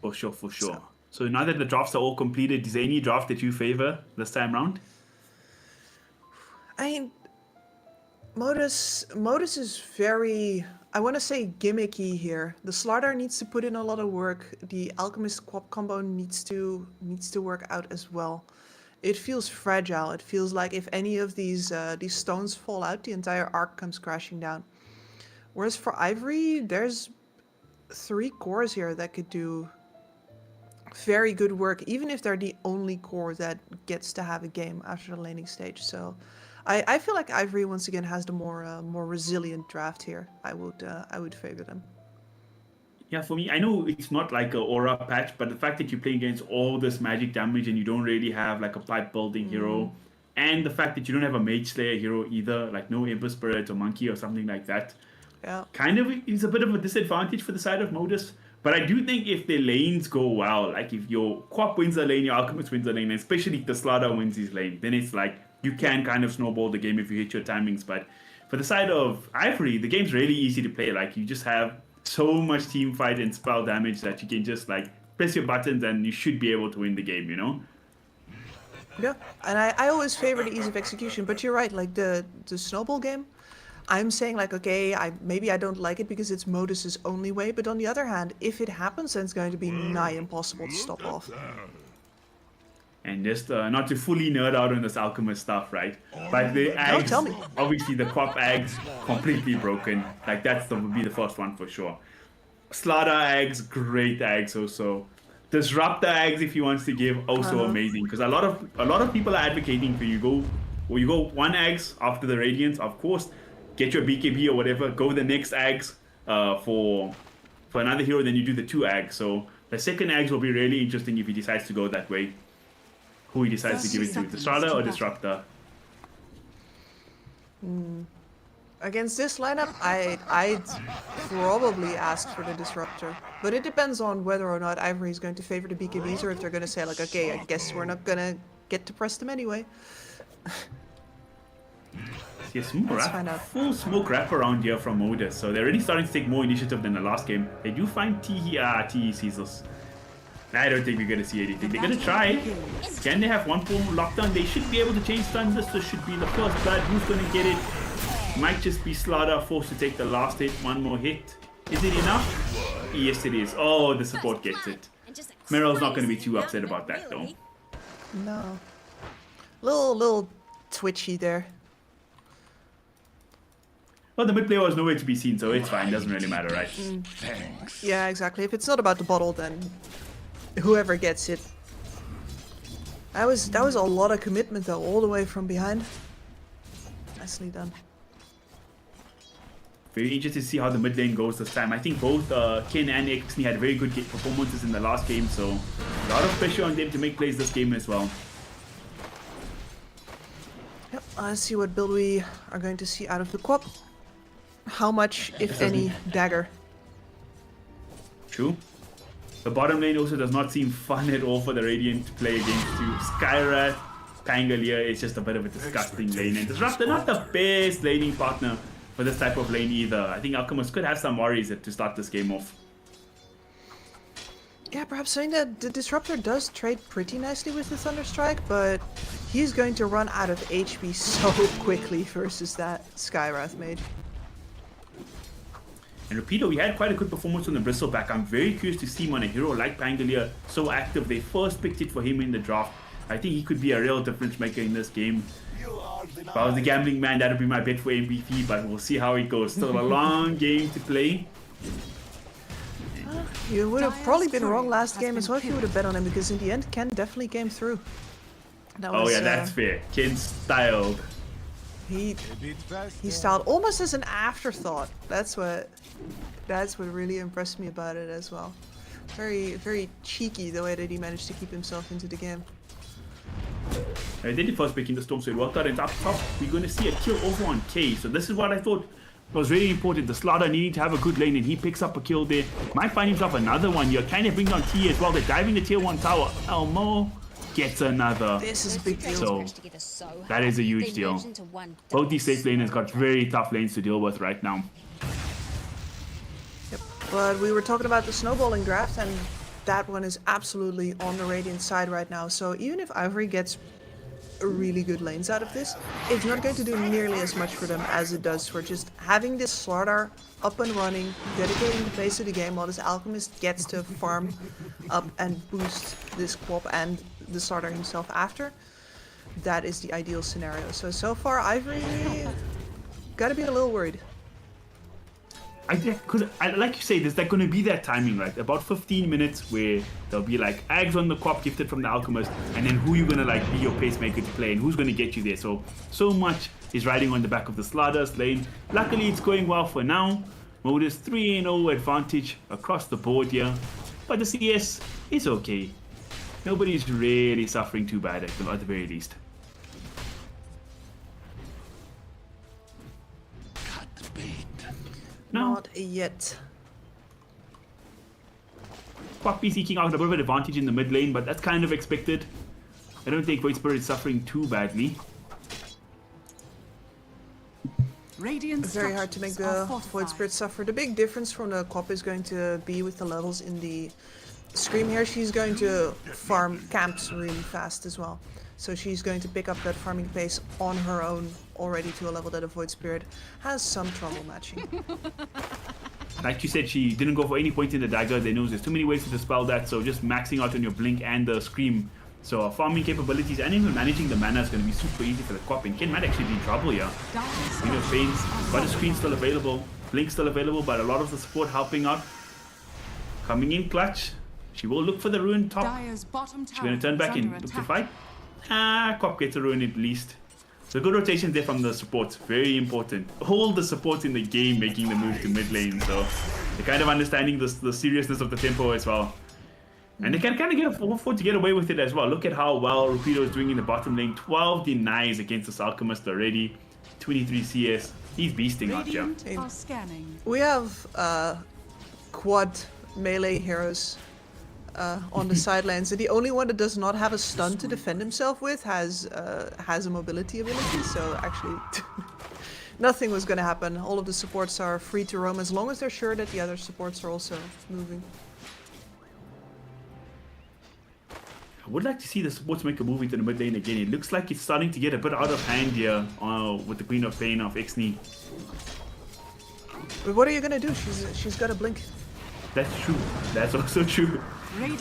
For sure, for sure. So now that the drafts are all completed, is there any draft that you favor this time round?
I mean, Modus is very, I want to say, gimmicky here. The Slaughter needs to put in a lot of work. The Alchemist Quap combo needs to work out as well. It feels fragile. It feels like if any of these stones fall out, the entire arc comes crashing down. Whereas for Ivory, there's 3 cores here that could do very good work, even if they're the only core that gets to have a game after the laning stage. So I feel like Ivory once again has the more resilient draft here. I would favor them.
Yeah, for me, I know it's not like a aura patch, but the fact that you're playing against all this magic damage and you don't really have like a pipe building hero, and the fact that you don't have a Mage Slayer hero either, like no Ember Spirit or Monkey or something like that,
Yeah.
kind of is a bit of a disadvantage for the side of Modus. But I do think if the lanes go well, like if your Quap wins a lane, your Alchemist wins a lane, and especially if the Slaughter wins his lane, then it's like you can kind of snowball the game if you hit your timings. But for the side of Ivory, the game's really easy to play. Like you just have so much team fight and spell damage that you can just like press your buttons and you should be able to win the game, you know?
Yeah, and I always favor the ease of execution, but you're right, like the snowball game, I'm saying like, okay, maybe I don't like it because it's Modus's only way, but on the other hand, if it happens, then it's going to be nigh impossible to stop off.
And just not to fully nerd out on this alchemist stuff, right? But the eggs,
tell me.
obviously the Quap eggs, completely broken. Like would be the first one for sure. Slaughter eggs, great eggs also. Disruptor eggs, if he wants to give, also amazing. Because a lot of people are advocating for you go 1 eggs after the Radiance, of course, get your BKB or whatever, go the next eggs for another hero, then you do the 2 eggs. So the second eggs will be really interesting if he decides to go that way. Who he decides to give it to, the Strada or Disruptor.
Against this lineup, I'd probably ask for the Disruptor. But it depends on whether or not Ivory is going to favor the BKBs or if they're going to say like, okay, I guess we're not going to get to press them anyway.
Yes,
Let's find out.
full smoke wrap around here from Modus. So they're already starting to take more initiative than the last game. They do find TE sees us. I don't think we're going to see anything. They're going to try. Can they have one full lockdown? They should be able to change stun. This should be the first blood. Who's going to get it? Might just be Slaughter forced to take the last hit. One more hit. Is it enough? Yes, it is. Oh, the support gets it. Meryl's not going to be too upset about that, though.
No. Little twitchy there.
Well, the mid player was nowhere to be seen, so it's fine. Doesn't really matter, right?
Yeah, exactly. If it's not about the bottle, then whoever gets it. That was a lot of commitment though, all the way from behind. Nicely done.
Very interested to see how the mid lane goes this time. I think both Ken and Exney had very good performances in the last game, so a lot of pressure on them to make plays this game as well.
Yep, let's see what build we are going to see out of the Quap. How much, if any, dagger?
True. The bottom lane also does not seem fun at all for the Radiant to play against too. Skyra, Pangolier is just a bit of a disgusting lane. And Disruptor, not the best laning partner for this type of lane either. I think Alchemist could have some worries to start this game off.
Yeah, perhaps saying that the Disruptor does trade pretty nicely with the Thunderstrike, but he's going to run out of HP so quickly versus that Skywrath mage.
And Rapido, we had quite a good performance on the Bristleback. I'm very curious to see him on a hero like Pangolier so active. They first picked it for him in the draft. I think he could be a real difference maker in this game. If I was the gambling man, that would be my bet for MVP, but we'll see how it goes. Still a long game to play.
You would have probably been wrong last game as well if you would have bet on him, because in the end, Ken definitely came through. That
Oh
was,
yeah, that's fair. Ken styled.
He styled almost as an afterthought. That's what really impressed me about it as well. Very cheeky the way that he managed to keep himself into the game.
They did first pick in the storm, so it worked out. And up top, we're going to see a kill over on K. So this is what I thought was really important. The Slaughter needing to have a good lane, and he picks up a kill there. Might find himself another one here. Kind of brings on T as well. They're diving the tier 1 tower. Elmo gets another.
This is a big deal.
So that is a huge deal. Both these safe laners got very tough lanes to deal with right now.
Yep. But we were talking about the snowballing draft, and that one is absolutely on the Radiant side right now. So even if Ivory gets really good lanes out of this, it's not going to do nearly as much for them as it does for just having this Slaughter up and running, dedicating the pace of the game while this Alchemist gets to farm up and boost this Quap and the Slaughter himself after. That is the ideal scenario. So far Ivory gotta be a little worried.
Like you say, there's like going to be that timing, right? About 15 minutes where there'll be like Ags on the Quap gifted from the Alchemist, and then who you're going to like be your pacemaker to play, and who's going to get you there. So much is riding on the back of the Slaughter's lane. Luckily, it's going well for now. Modus 3-0 advantage across the board here, but the CS is okay. Nobody's really suffering too bad at the very least. No.
Not yet.
Quap is eking out a bit of an advantage in the mid lane, but that's kind of expected. I don't think Void Spirit is suffering too badly.
Radiant
It's very hard to make the Void Spirit suffer. The big difference from the Quap is going to be with the levels in the Scream here. She's going to farm camps really fast as well. So she's going to pick up that farming pace on her own already to a level that a Void Spirit has some trouble matching.
Like you said, she didn't go for any point in the dagger. They know there's too many ways to dispel that, so just maxing out on your blink and the scream. So farming capabilities and even managing the mana is going to be super easy for the Quap. And Ken might actually be in trouble here. You know, Fanes, but the screen still available, blink still available, but a lot of the support helping out. Coming in clutch. She will look for the ruin top. She's going to turn back in, look to fight. Quap gets a ruin at least. So good rotation there from the supports, very important. All the supports in the game making the move to mid lane, so they're kind of understanding the seriousness of the tempo as well. And they can kind of afford to get away with it as well. Look at how well Rapido is doing in the bottom lane. 12 denies against this Alchemist already. 23 CS. He's beasting out here.
We have quad melee heroes on the sidelines, and the only one that does not have a stun to defend himself with has a mobility ability. So actually, nothing was going to happen. All of the supports are free to roam as long as they're sure that the other supports are also moving.
I would like to see the supports make a move into the mid lane again. It looks like it's starting to get a bit out of hand here with the Queen of Pain of Ixnay.
But what are you gonna do? She's got a blink.
That's true. That's also true.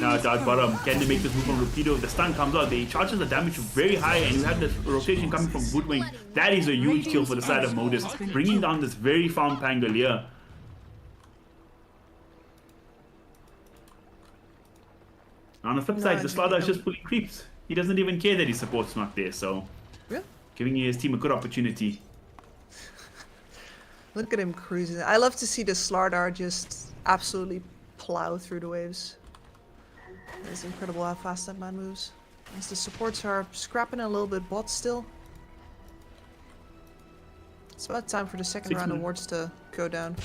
Now it's out bottom. Can they make this move from Rapido? The stun comes out. They charges the damage very high, and you have the rotation coming from Woodwing. That is a huge kill for the side of Modus, bringing down this very farm Pangolier. On the flip side, the Slaughter is just pulling creeps. He doesn't even care that his support's not there, so
Yeah.
giving his team a good opportunity.
Look at him cruising. I love to see the Slardar just absolutely plow through the waves. It's incredible how fast that man moves. As the supports are scrapping a little bit bot still. It's about time for the second round of wards to go down.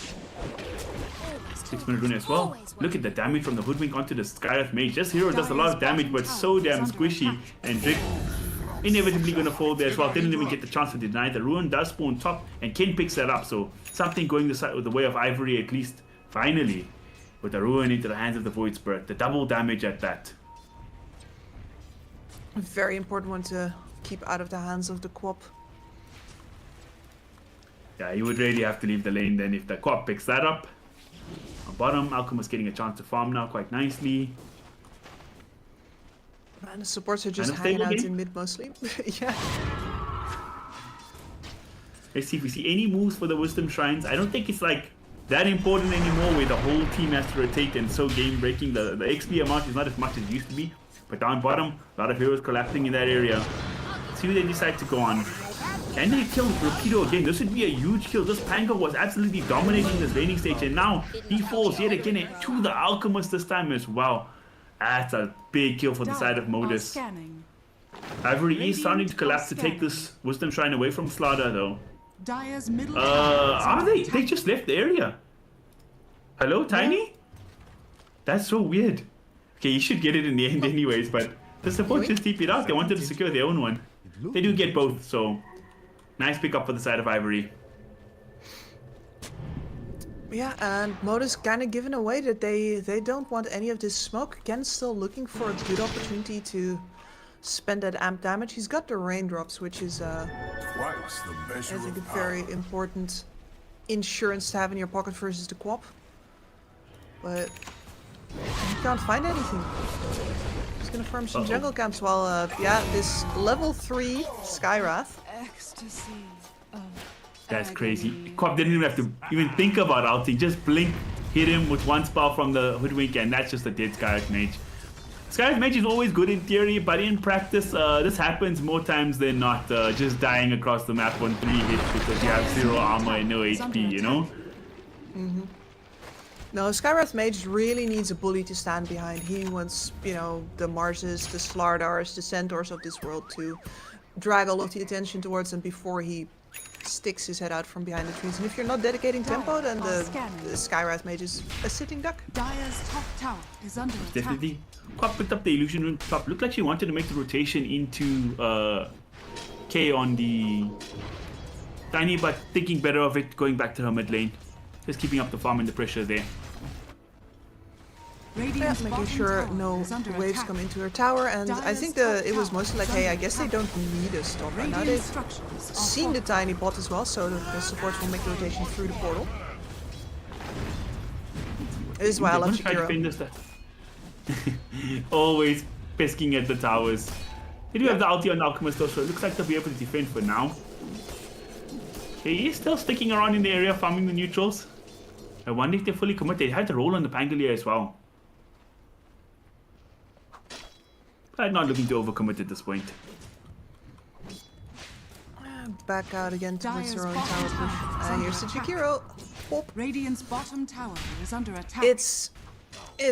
6-minute rune as well. Look at the damage from the Hoodwink onto the Skywrath Mage. This hero does a lot of damage, but so damn squishy. And Drake inevitably gonna fall there as well. Didn't even get the chance to deny. The Ruin does spawn top, and Ken picks that up. So something going the way of Ivory, at least finally, with the Ruin into the hands of the Void Spirit. The double damage at that.
A very important one to keep out of the hands of the Quap.
Yeah, you would really have to leave the lane then if the Quap picks that up. On bottom, Alchemist getting a chance to farm now quite nicely.
And the supports are just
Kind of
hanging
stable
out
game.
in mid mostly. Yeah.
Let's see if we see any moves for the Wisdom Shrines. I don't think it's like that important anymore where the whole team has to rotate and so game breaking. The XP amount is not as much as it used to be. But down bottom, a lot of heroes collapsing in that area. Let's see who they decide to go on. Can they kill Rapido again? This would be a huge kill. This Pango was absolutely dominating this laning stage, and now he falls yet again to the Alchemist this time as well. That's a big kill for the side of Modus. Ivory is starting to collapse to take this Wisdom Shrine away from Slaughter though. Are they? They just left the area. Hello, Tiny? That's so weird. Okay, you should get it in the end anyways, but the support just TP'd out. They wanted to secure their own one. They do get both, so nice pickup for the side of Ivory.
Yeah, and Modus kind of given away that they don't want any of this smoke. Ken's still looking for a good opportunity to spend that amp damage. He's got the raindrops, which is
Twice the measure
I think a
of
very
power.
important insurance to have in your pocket versus the Quap. But you can't find anything. Just gonna farm some jungle camps while yeah, this level 3 Skywrath.
Ecstasy of
That's crazy.
agony.
Quap didn't even have to even think about ulting. Just blink, hit him with one spell from the Hoodwink, and that's just a dead Skywrath Mage. Skywrath Mage is always good in theory, but in practice, this happens more times than not. Just dying across the map on 3 hits because you have 0 armor and no HP, you know?
No, Skywrath Mage really needs a bully to stand behind. He wants, you know, the Marses, the Slardars, the Centaurs of this world to drag all of the attention towards him before he sticks his head out from behind the trees. And if you're not dedicating tempo, then the Skywrath Mage is a sitting duck.
Dire's top tower is under attack.
Definitely. Quap picked up the illusion rune top. Looked like she wanted to make the rotation into K on the Tiny, but thinking better of it, going back to her mid lane. Just keeping up the farm and the pressure there.
Yeah,
Radiant's
making
bottom
sure
tower
no
is under
waves
attack.
come into her tower, and I think it was mostly like, hey, I guess they don't need a stop. And now
Radiant
they've
structures are
seen the
fortified.
tiny bot as well, so the supports will make the rotation through the portal. This is why I love
Try to defend
Shakira.
this. Always pesking at the towers. They do have the ulti on Alchemist though, so it looks like they'll be able to defend for now. He is still sticking around in the area, farming the neutrals. I wonder if they're fully committed. They had to roll on the Pangolier as well. But not looking to overcommit at this point.
Back out again towards
Dire's
their own
bottom
tower
tower
push.
is
And
under
here's the
attack.
Shakiro. Pop.
Radiant's bottom tower is under attack.
It's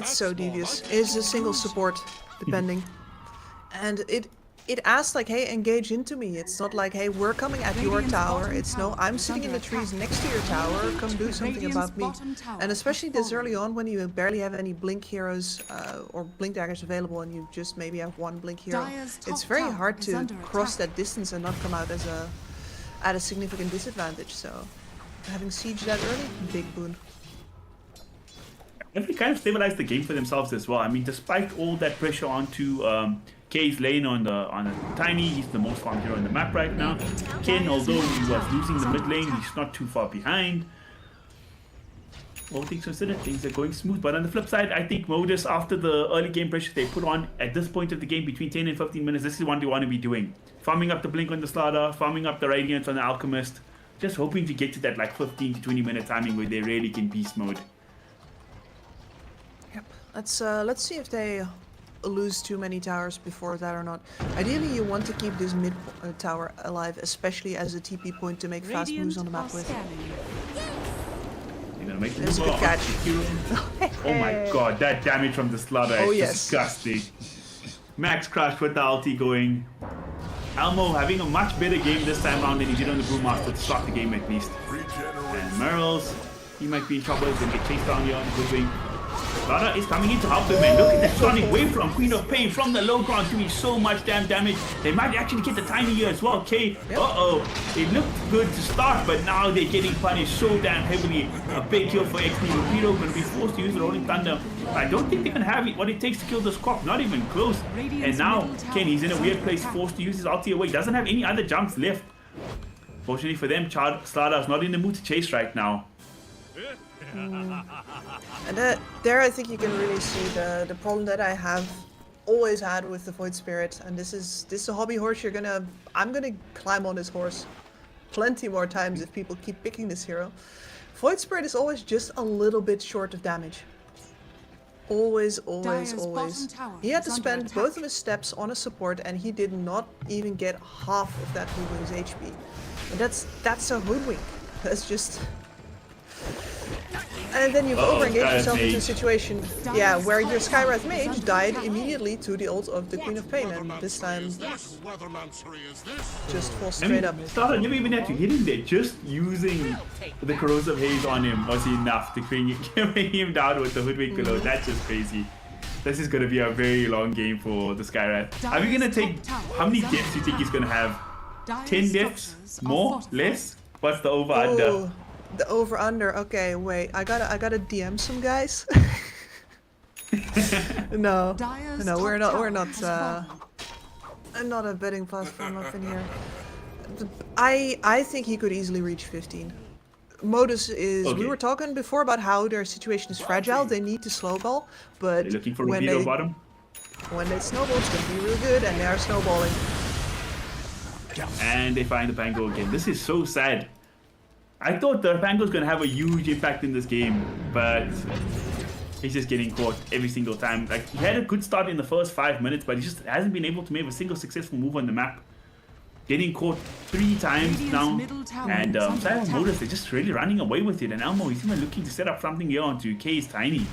so devious. It's a single support, depending. And it asks like, hey, engage into me. It's not like, hey, we're coming at your
Radiant's
tower.
bottom
It's no,
tower
I'm
is
sitting in the
under
trees
attack.
next to your tower. Come do something
Radiant's
about me.
bottom tower
And especially
has
this early
fallen.
on when you barely have any blink heroes or blink daggers available and you just maybe have one blink hero.
Dire's top
It's very
tower
hard
is
to
under
cross
attack.
that distance and not come out as at a significant disadvantage. So having siege that early, big boon.
And they kind of stabilized the game for themselves as well. I mean, despite all that pressure onto Kay's lane on the Tiny, he's the most farmed hero on the map right now. Ken, although he was losing the mid lane, he's not too far behind. All things considered, things are going smooth. But on the flip side, I think Modus, after the early game pressure they put on at this point of the game, between 10 and 15 minutes, this is what they want to be doing. Farming up the Blink on the Slaughter, farming up the Radiance on the Alchemist, just hoping to get to that like 15 to 20 minute timing where they really can beast mode.
Yep. Let's see if they lose too many towers before that or not. Ideally, you want to keep this mid tower alive, especially as a TP point to make fast moves on the map with.
They're gonna make the
There's a
move
good
on
catch.
Hero. Oh my god, that damage from the Slaughter
Oh,
is
yes.
disgusting. Max Crush with the ulti going. Elmo having a much better game this time around than he did on the Brewmaster to start the game at least. And Merles, he might be in trouble. He's gonna get chased down here on the Goodwing. Slaughter is coming in to help him, and look at that Sonic Wave from Queen of Pain from the low ground doing so much damn damage. They might actually get the Tiny here as well. Okay, uh-oh. It looked good to start, but now they're getting punished so damn heavily. A big kill for XP. Rapido going to be forced to use the Rolling Thunder. I don't think they can have it, what it takes to kill this Crop. Not even close. And now, Ken, he's in a weird place, forced to use his ulti away. Doesn't have any other jumps left. Fortunately for them, Slaughter is not in the mood to chase right now.
And there I think you can really see the problem that I have always had with the Void Spirit. And this is a hobby horse I'm gonna climb on this horse plenty more times if people keep picking this hero. Void Spirit is always just a little bit short of damage. Always, always,
Dire's
always.
bottom tower
He had
is
to
under
spend
attack.
both of his steps on a support and he did not even get half of that hoodwink's HP. And that's a hoodwink. That's just... And then you've overengaged yourself into a situation, where your Skywrath Mage died immediately to the ult of the Queen of Pain, and this time just falls straight up.
Slaughter never even had to hit him there. Just using the Corrosive Haze on him was enough to bring him down with the Hoodwink below. That's just crazy. This is going to be a very long game for the Skywrath. Are we going to take... How many deaths do you think he's going to have? 10 deaths? More? Less? What's the over-under?
Oh, the over/under. Okay, wait. I gotta DM some guys. No, we're not a betting platform up in here. I think he could easily reach 15. Modus is.
Okay.
We were talking before about how their situation is fragile. They need to slow ball, but
They're looking for
when
Rapido
they
bottom.
when they snowball, it's gonna be real good, and they are snowballing.
And they find the Pango again. This is so sad. I thought the Pango's going to have a huge impact in this game, but he's just getting caught every single time. Like, he had a good start in the first 5 minutes, but he just hasn't been able to make a single successful move on the map. Getting caught 3 times now, and Cyber Modus, they're just really running away with it. And Elmo, he's even looking to set up something here onto K's Tiny.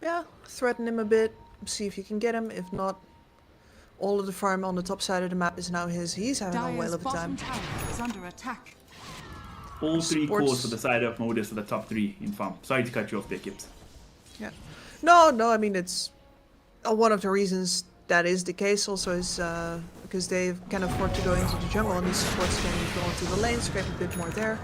Yeah, threaten him a bit, see if you can get him. If not, all of the farm on the top side of the map is now his. He's having a whale
Dire's
of a
bottom
time.
tower is under attack.
All 3
Sports-
cores for the side of Modus for the top 3 in farm. Sorry to cut you off there, Kips.
Yeah. No, I mean, it's one of the reasons that is the case also is because they can afford to go into the jungle and these supports can go into the lane, scrape a bit more there.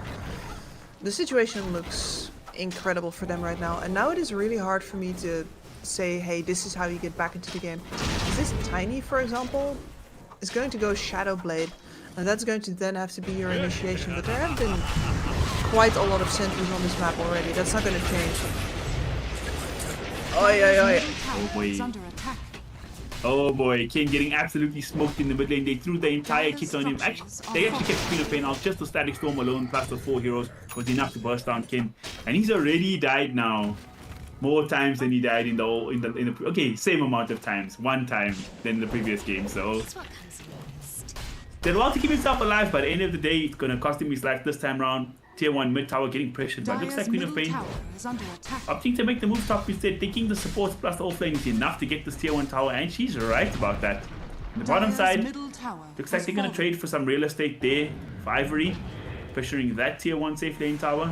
The situation looks incredible for them right now, and now it is really hard for me to say, hey, this is how you get back into the game. This Tiny, for example, is going to go Shadow Blade, and that's going to then have to be your initiation, but there have been quite a lot of sentries on this map already. That's not going to change. Oi, oi, oi.
Oh boy.
Is under attack.
Oh boy, King getting absolutely smoked in the mid lane. They threw the entire kit on him. They actually kept Queen of Pain out. Just the Static Storm alone plus the 4 heroes was enough to burst down King. And he's already died now. More times than he died in the okay, same amount of times. 1 time than in the previous game. So did well to keep himself alive, but at the end of the day, it's gonna cost him his life this time around. tier 1 mid tower getting pressured, but looks like
Dire's
Queen of
middle
Pain
tower is under attack.
opting to make the move top instead, thinking the supports plus the offlane is enough to get this tier 1 tower, and she's right about that. On the bottom
Dire's
side,
middle tower
looks like
has
they're going to
fallen.
trade for some real estate there for Ivory, pressuring that tier 1 safe lane tower.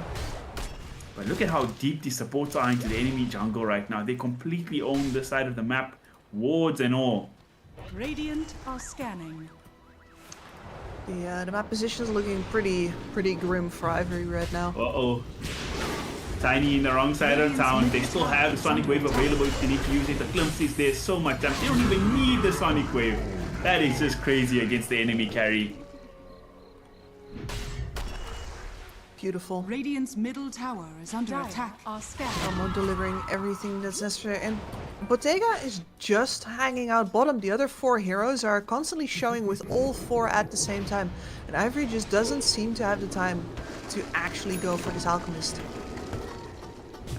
But look at how deep the supports are into the enemy jungle right now. They completely own this side of the map, wards and all.
Radiant are scanning.
The map position is looking pretty grim for Ivory right now.
Uh-oh. Tiny in the wrong side of town. They still have the Sonic Wave available if they need to use it. The glimpse is there so much damage. They don't even need the Sonic Wave. That is just crazy against the enemy carry.
Beautiful.
Radiant's middle tower is under attack. Are scanning.
Elmo delivering everything that's necessary, and Bottega is just hanging out bottom. The other 4 heroes are constantly showing with all 4 at the same time, and Ivory just doesn't seem to have the time to actually go for this Alchemist.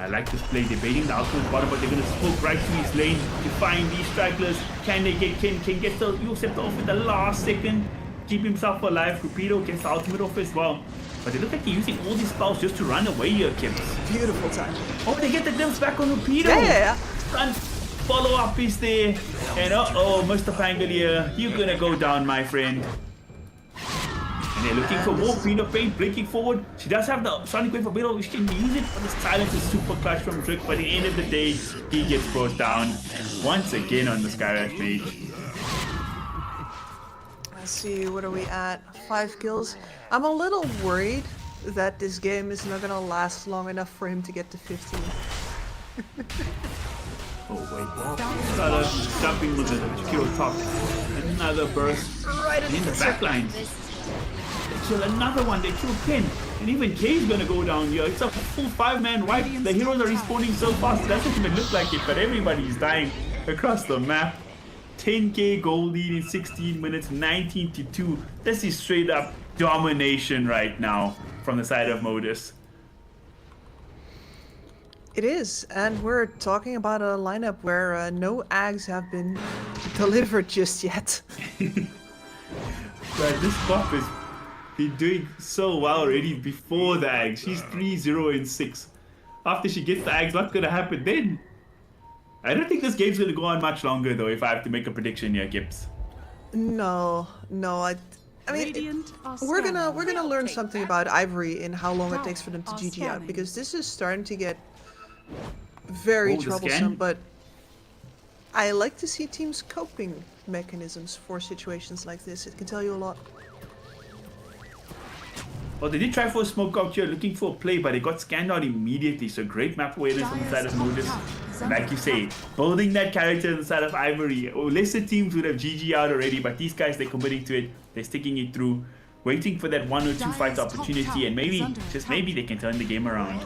I like this play. They're baiting the Alchemist bottom, but they're going to smoke right to his lane to find these stragglers. Can they get Ken? Can get the Yosef off at the last second. Keep himself alive. Cupido gets the ultimate off as well. But they look like they're using all these spells just to run away here, Kims.
Beautiful time.
Oh, they get the glimpse back on Cupido.
Yeah.
Run. Follow up is there. And uh-oh, Mr. Pangolier, you're going to go down, my friend. And they're looking for more Queen of Pain, breaking forward. She does have the Sonic Wave available. She can use it, but the silence is super clutch from Drake. But at the end of the day, he gets brought down once again on the Skyrash Mage.
Let's see, what are we at? 5 kills. I'm a little worried that this game is not gonna last long enough for him to get to 15.
Oh wait, Sada jumping with the kill top. Another burst.
Right
And in the backline. They kill another one, they kill Ken. And even Kay's gonna go down here. It's a full 5-man wipe. The heroes are respawning so fast, it doesn't even look like it, but everybody's dying across the map. 10k gold lead in 16 minutes, 19-2. This is straight up domination right now from the side of Modus.
It is, and we're talking about a lineup where no Ags have been delivered just yet.
But this buff has been doing so well already before the Ags. She's 3-0-6. After she gets the Ags, what's gonna happen then? I don't think this game's gonna go on much longer though, if I have to make a prediction here, Gibbs.
No, I mean,
Radiant are
we're
scanning.
gonna learn something about Ivory in how long it takes for them to GG out, because this is starting to get very
Oh, the
troublesome.
scan?
But I like to see teams' coping mechanisms for situations like this. It can tell you a lot.
Well, they did try for a smoke out here, looking for a play, but they got scanned out immediately. So great map awareness on the side of Modus. And like you say, building that character on the side of Ivory. Oh, lesser teams would have GG out already, but these guys, they're committing to it. They're sticking it through, waiting for that 1 or 2 fight opportunity, and maybe, just maybe, they can turn the game around.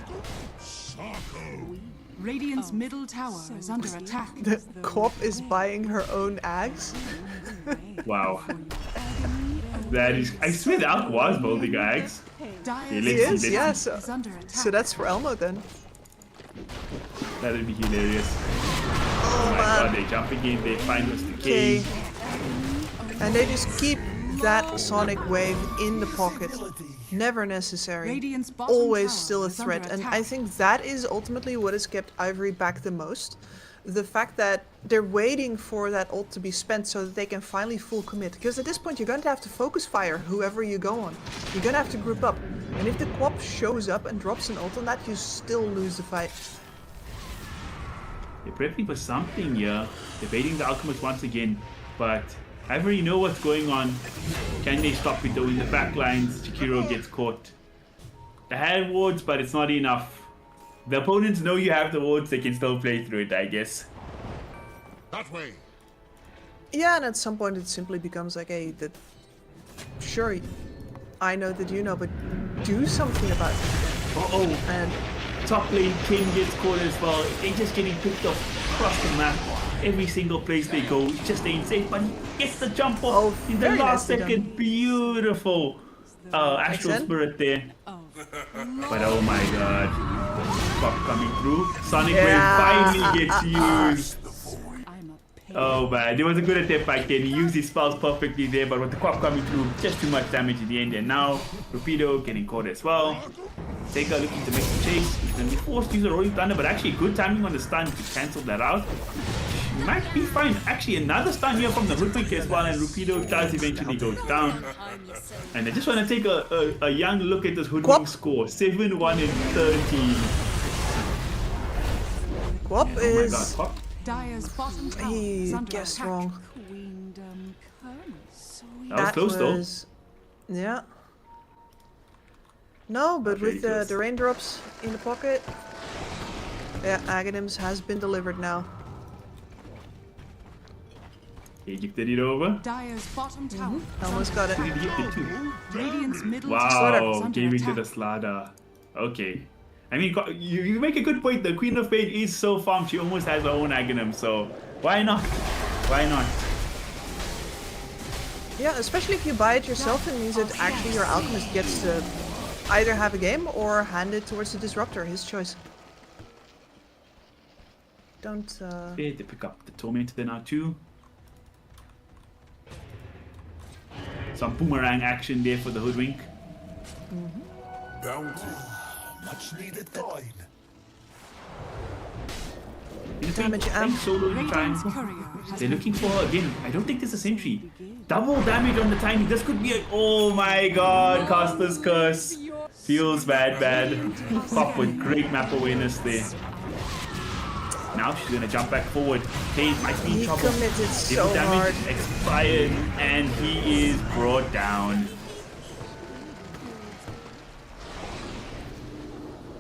Radiant's middle tower is under attack.
The co-op is buying her own Ags.
Wow. That is, I swear the Alk was building Ags.
Dire's
He
He is,
Let's
yeah.
see.
is under attack.
So that's for Elmo then.
That'd be hilarious. Oh my god, they're jumping in, they find Mr.
Okay.
K.
And they just keep that Sonic Wave in the pocket. Never necessary.
Radiant's bottom
Always
tower
still a
is under
threat. And
attack.
I think that is ultimately what has kept Ivory back the most. The fact that they're waiting for that ult to be spent so that they can finally full commit. Because at this point you're going to have to focus fire whoever you go on. You're going to have to group up. And if the co-op shows up and drops an ult on that, you still lose the fight.
They're prepping for something here. They're baiting the Alchemist once again, but I already know what's going on. Can they stop it though? In the back lines, Chikiro gets caught. They had wards, but it's not enough. The opponents know you have the wards, they can still play through it, I guess.
That way.
Yeah, and at some point it simply becomes like, hey, sure, I know that you know, but do something about it.
Uh-oh.
And
Top lane, King gets caught as well. They're just getting picked off across the map. Every single place they go, it just ain't safe, but he gets the jump off
Oh,
in the
very
last
nicely
second.
done.
Beautiful. Astral
Excellent.
Spirit there.
Oh.
But oh my god. Pop coming through. Sonic
Yeah.
Wave finally gets used.
I'm a pain.
Oh man, there was a good attempt by Ken. He used his spells perfectly there, but with the crop coming through, just too much damage in the end. And now, Rapido getting caught as well. Sega looking to make the chase. He's going to be forced to use a Rolling Thunder, but actually good timing on the stun to cancel that out. He might be fine. Actually, another stun here from the Hoodwink as well, and Rapido does eventually go down. And I just want to take a young look at this Hoodwink score. 7-1 and 13.
Guap
Oh
is...
my god, Quap.
Dire's bottom tower
He
is under
guessed
attack.
wrong.
Queendom Kermis.
That was close though.
Yeah. No, but
Very
with
close.
the raindrops in the pocket, yeah, Aghanims has been delivered now.
He gifted it over.
Dire's bottom tower is
Almost
under
got it.
He gifted two.
Radiant's middle tower is
Wow,
under
gave it to
attack.
the Slada. Okay. I mean, you make a good point. The Queen of Fate is so farmed, she almost has her own Aghanim, so why not? Why not?
Yeah, especially if you buy it yourself, it means that actually your alchemist gets to either have a game or hand it towards the disruptor, his choice. Don't
Okay, they pick up the Tormentor now too. Some boomerang action there for the Hoodwink.
Bounty. Much needed coin.
damage amp.
Solo in
Radiant's
triangle.
courier has
They're
been
looking for, again, I don't think there's a sentry. Double damage on the tiny. This could be a, oh my god, Caster's Curse. Feels bad. Pop with great map awareness there. Now she's gonna jump back forward. Kane might be in
He
trouble.
committed so
His damage
hard.
expired and he is brought down.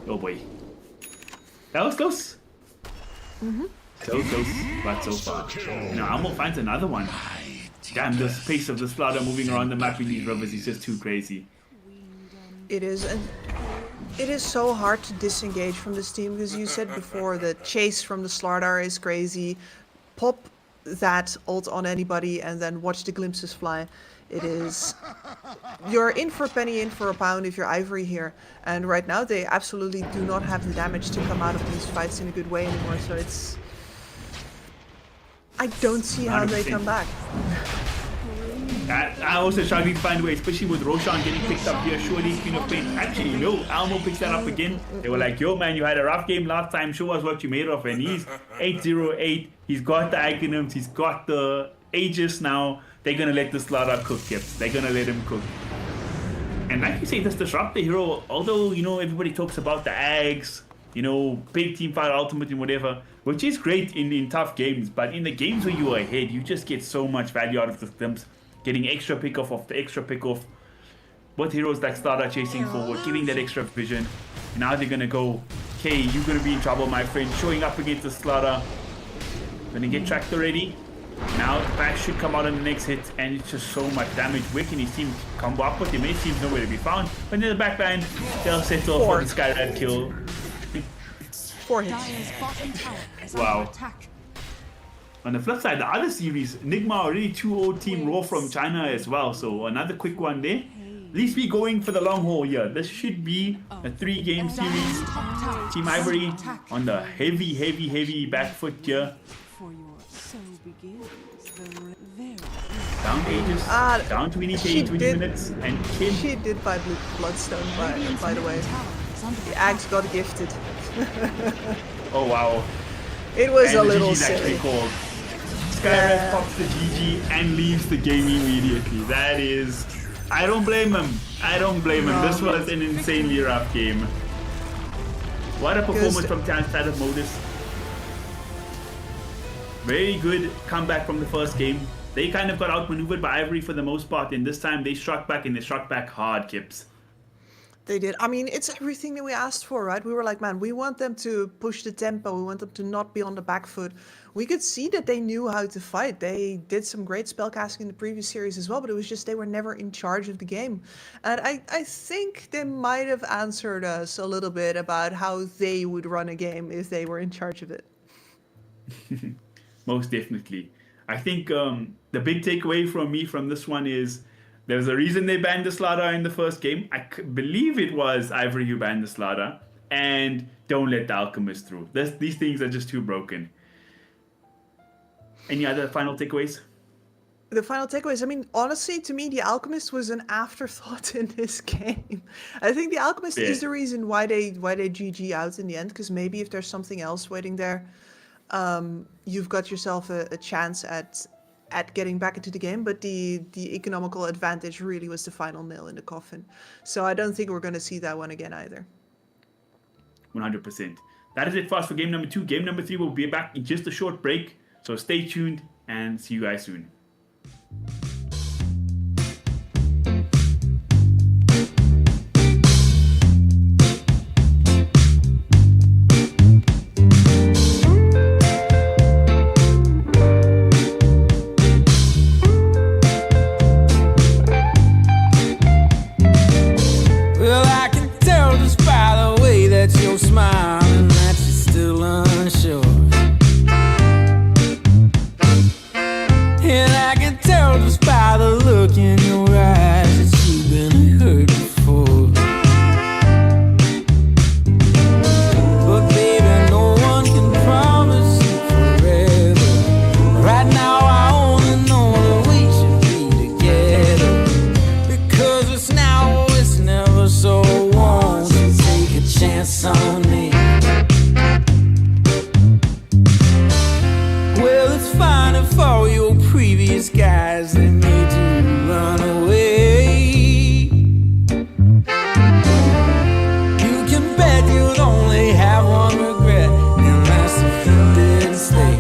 Oh boy. That was close. So close, but so far. Now Amo finds another one. Damn, the pace of the Slaughter moving around the map in these rivers is just too crazy.
It is, and it is so hard to disengage from this team because you said before the chase from the Slardar is crazy. Pop that ult on anybody and then watch the glimpses fly. It is, you're in for a penny, in for a pound if you're Ivory here. And right now they absolutely do not have the damage to come out of these fights in a good way anymore. So it's, I don't see how they
100%.
come back.
I also struggling to find a way, especially with Roshan getting picked up here. Surely Queen of Pain. Actually, no, Almo picks that up again. They were like, yo man, you had a rough game last time. Show us what you made of. And he's 808. He's got the Aghanims. He's got the Aegis now. They're going to let the Slaughter cook, Kips. They're going to let him cook. And like you say, this Disruptor hero, although, you know, everybody talks about the Ags, you know, big team fight ultimate and whatever, which is great in tough games. But in the games where you are ahead, you just get so much value out of the stimps. Getting extra pick off of the extra pick off. With heroes like Slaughter chasing forward, giving that extra vision. And now they're gonna go, okay, you're gonna be in trouble, my friend. Showing up against the Slaughter. Gonna get tracked already. Now the back should come out on the next hit, and it's just so much damage. Where can his team combo up with him? His team's nowhere to be found. But in the backline, they'll settle for the Skyrad kill.
4 hits.
Dire's bottom tower is
Wow.
under attack.
On the flip side, the other series, Nigma already 2-0 Team Raw from China as well. So another quick one there. At least we're going for the long haul here. This should be a 3-game series.
Dire's top tower
Team
is
Ivory
under attack.
on the heavy back foot here.
For your soul begins the very
Down Aegis,
Ah,
down 20k
she
in 20
did-
minutes. And Kim,
She did buy Bloodstone, by the way.
tower is under
The
attack.
Ags got gifted.
oh wow.
It was
And
a
the
little
GG's actually
silly.
called. Skyred pops the GG and leaves the game immediately. That is... I don't blame him. I don't blame him. This was an insanely rough game. What a performance from Side of Modus. Very good comeback from the first game. They kind of got outmaneuvered by Ivory for the most part, and this time they struck back, and they struck back hard, Kips.
They did. I mean, it's everything that we asked for, right? We were like, man, we want them to push the tempo. We want them to not be on the back foot. We could see that they knew how to fight. They did some great spellcasting in the previous series as well, but it was just they were never in charge of the game. And I think they might have answered us a little bit about how they would run a game if they were in charge of it.
Most definitely. I think the big takeaway from me from this one is there's a reason they banned the Slaughter in the first game. I believe it was Ivory who banned the Slaughter. And don't let the Alchemist through. These things are just too broken. Any other final takeaways?
The final takeaways. I mean, honestly, to me, the Alchemist was an afterthought in this game. I think the Alchemist is the reason why they GG out in the end. Because maybe if there's something else waiting there, you've got yourself a chance at getting back into the game. But the economical advantage really was the final nail in the coffin. So I don't think we're going to see that one again either.
100%. That is it for us for game number 2. Game number 3 will be back in just a short break. So stay tuned and see you guys soon.
Well, I can tell just by the way that you're smiling that you're still unsure. And I can tell just by the look in your eyes that you've been hurt before. But baby, no one can promise you forever. Right now I only know that we should be together. Because it's now or it's never, so won't you take a chance on me? Well, it's fine if all your previous guys that made you run away. You can bet you'd only have one regret, and that's if you didn't stay.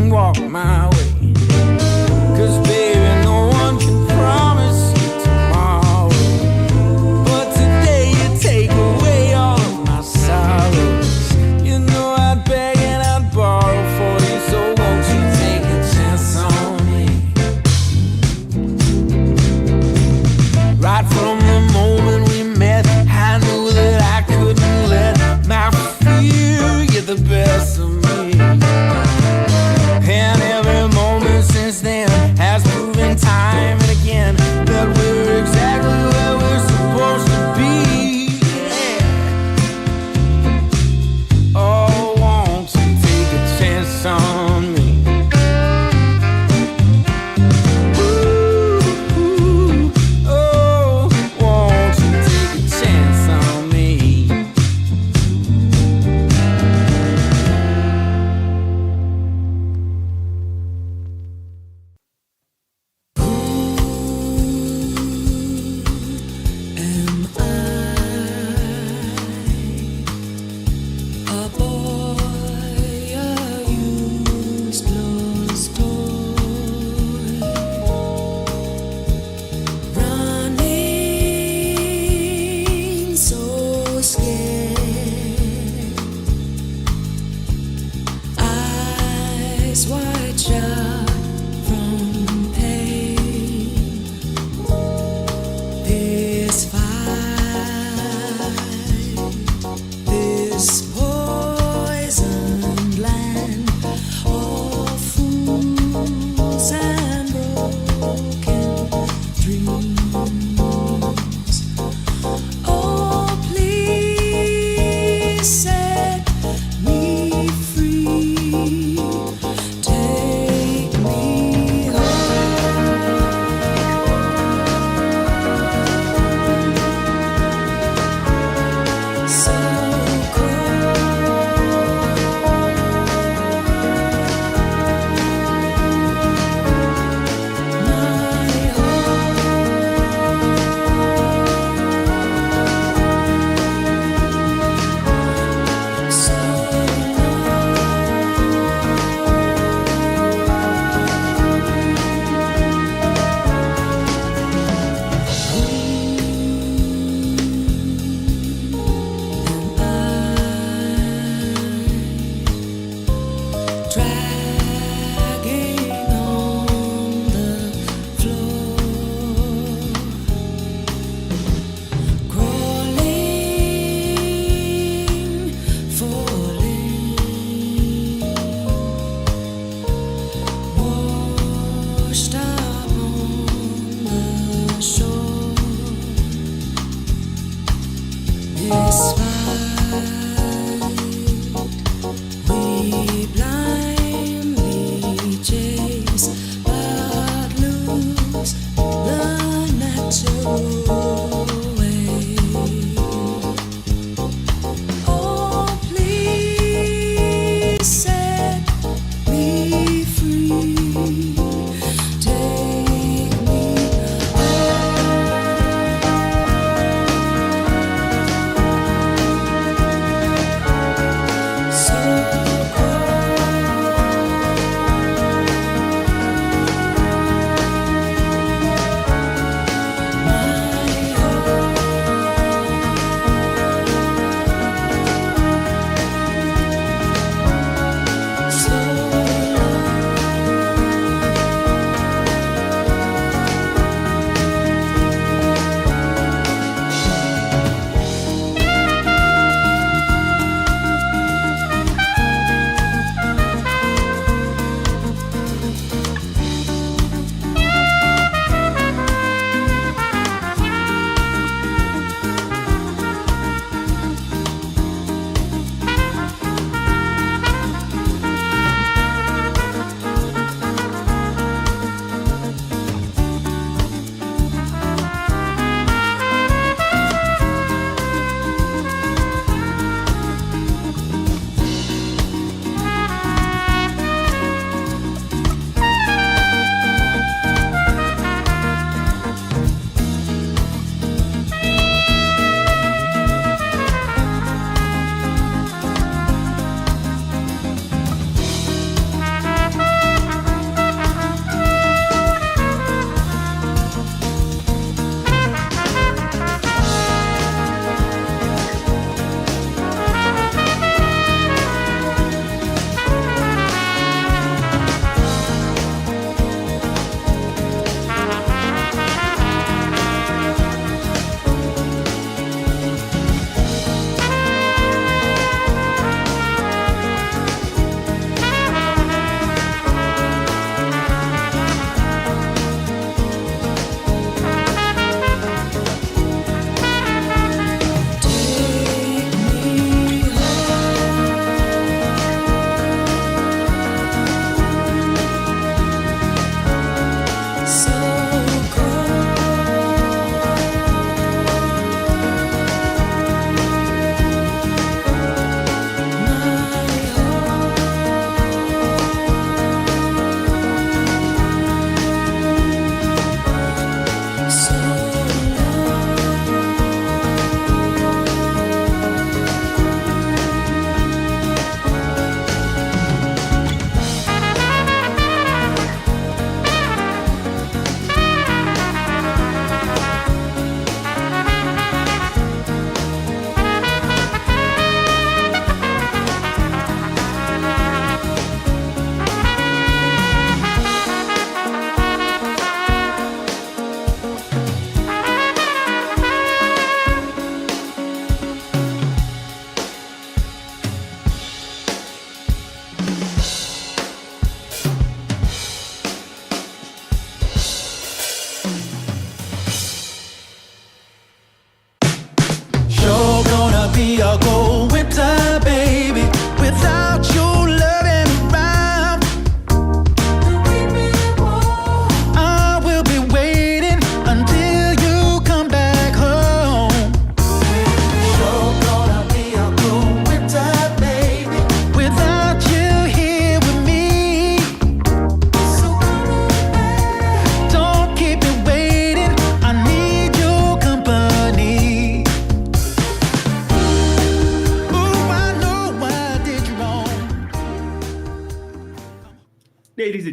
Walk my way. 'Cause baby, no one can promise you tomorrow. But today you take away all of my sorrows. You know I'd beg and I'd borrow for you, so won't you take a chance on me?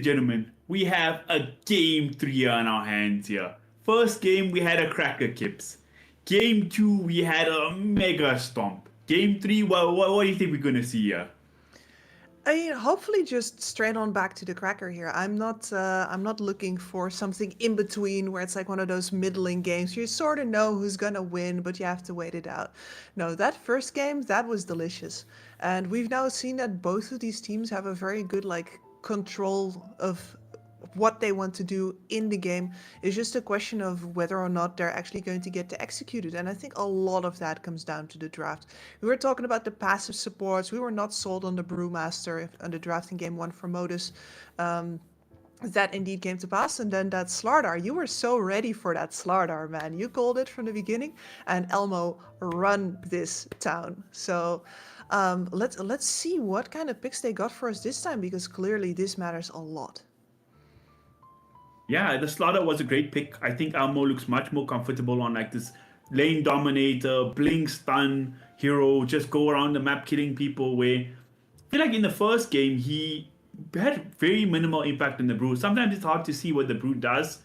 gentlemen, we have a game 3 on our hands here. First game, we had a cracker kips. Game 2, we had a mega stomp. Game 3, what do you think we're going to see here?
I mean, hopefully just straight on back to the cracker here. I'm not looking for something in between where it's like one of those middling games. You sort of know who's gonna win, but you have to wait it out. No, that first game, that was delicious. And we've now seen that both of these teams have a very good like control of what they want to do in the game. It's just a question of whether or not they're actually going to get to execute it. And I think a lot of that comes down to the draft. We were talking about the passive supports. We were not sold on the Brewmaster on the draft in game 1 for Modus. That indeed came to pass. And then that Slardar, you were so ready for that Slardar, man. You called it from the beginning. And Elmo run this town. So let's see what kind of picks they got for us this time, because clearly this matters a lot.
Yeah, the Slaughter was a great pick. I think Elmo looks much more comfortable on like this lane dominator, blink stun hero, just go around the map killing people, where I feel like in the first game he had very minimal impact on the Brew. Sometimes it's hard to see what the Brew does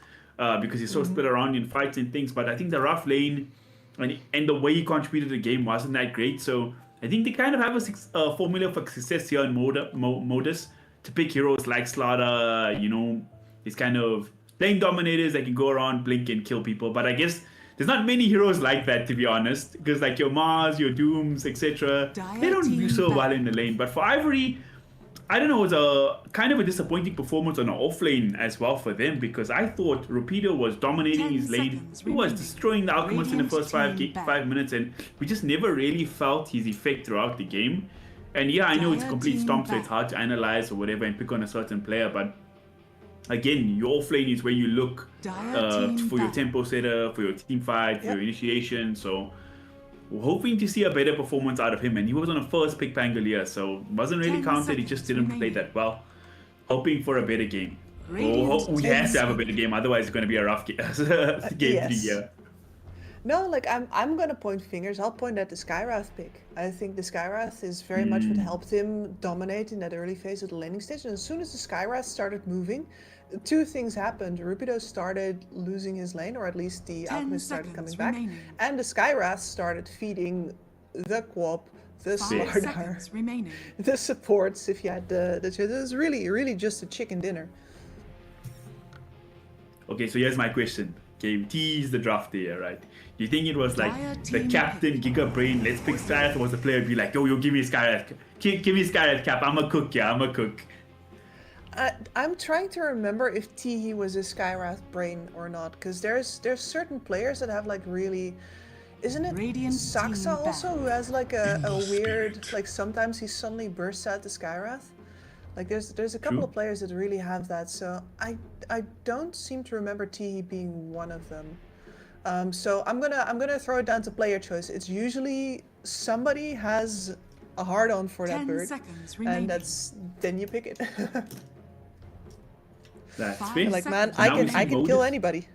because he's so split around in fights and things, but I think the rough lane and the way he contributed to the game wasn't that great. So I think they kind of have a formula for success here in Modus to pick heroes like Slaughter, you know, these kind of lane dominators that can go around, blink, and kill people. But I guess there's not many heroes like that, to be honest, because like your Mars, your Dooms, etc., they don't do so well in the lane. But for Ivory, I don't know, it was a kind of a disappointing performance on the off lane as well for them, because I thought Rapido was dominating his lane. He was destroying the Alchemist in the first 5 minutes, and we just never really felt his effect throughout the game. And yeah, I know it's a complete stomp, so it's hard to analyze or whatever and pick on a certain player, but again, your offlane is where you look for your tempo setter, for your team fight, for your initiation. So we're hoping to see a better performance out of him. And he was on a first pick Pangolier, so wasn't really counted. He just didn't play that well. Hoping for a better game. We have to have a better game, otherwise it's going to be a rough game. Game 3 here.
No, like I'm gonna point fingers. I'll point at the Skywrath pick. I think the Skywrath is very much what helped him dominate in that early phase of the landing stage. And as soon as the Skywrath started moving, 2 things happened. Rupido started losing his lane, or at least the Alchemist started coming back, and the Skywrath started feeding the Quap, the Slardar, the supports. If you had it was really just a chicken dinner.
Okay, so here's my question. Game T is the draft there, right? Do you think it was like the captain, Giga Brain, let's pick Skyrath, or was the player be like, yo, give me Skyrath, give me Skyrath cap, I'm a cook, I'm a cook.
I'm trying to remember if Teehee was a Skywrath brain or not, because there's certain players that have like really, isn't it Saxa also who has like a weird, like sometimes he suddenly bursts out the Skywrath? Like there's a couple of players that really have that, so I don't seem to remember Teehee being one of them. So I'm gonna throw it down to player choice. It's usually somebody has a hard on for that bird, and then you pick it.
That's fair.
Like, man, I can kill anybody.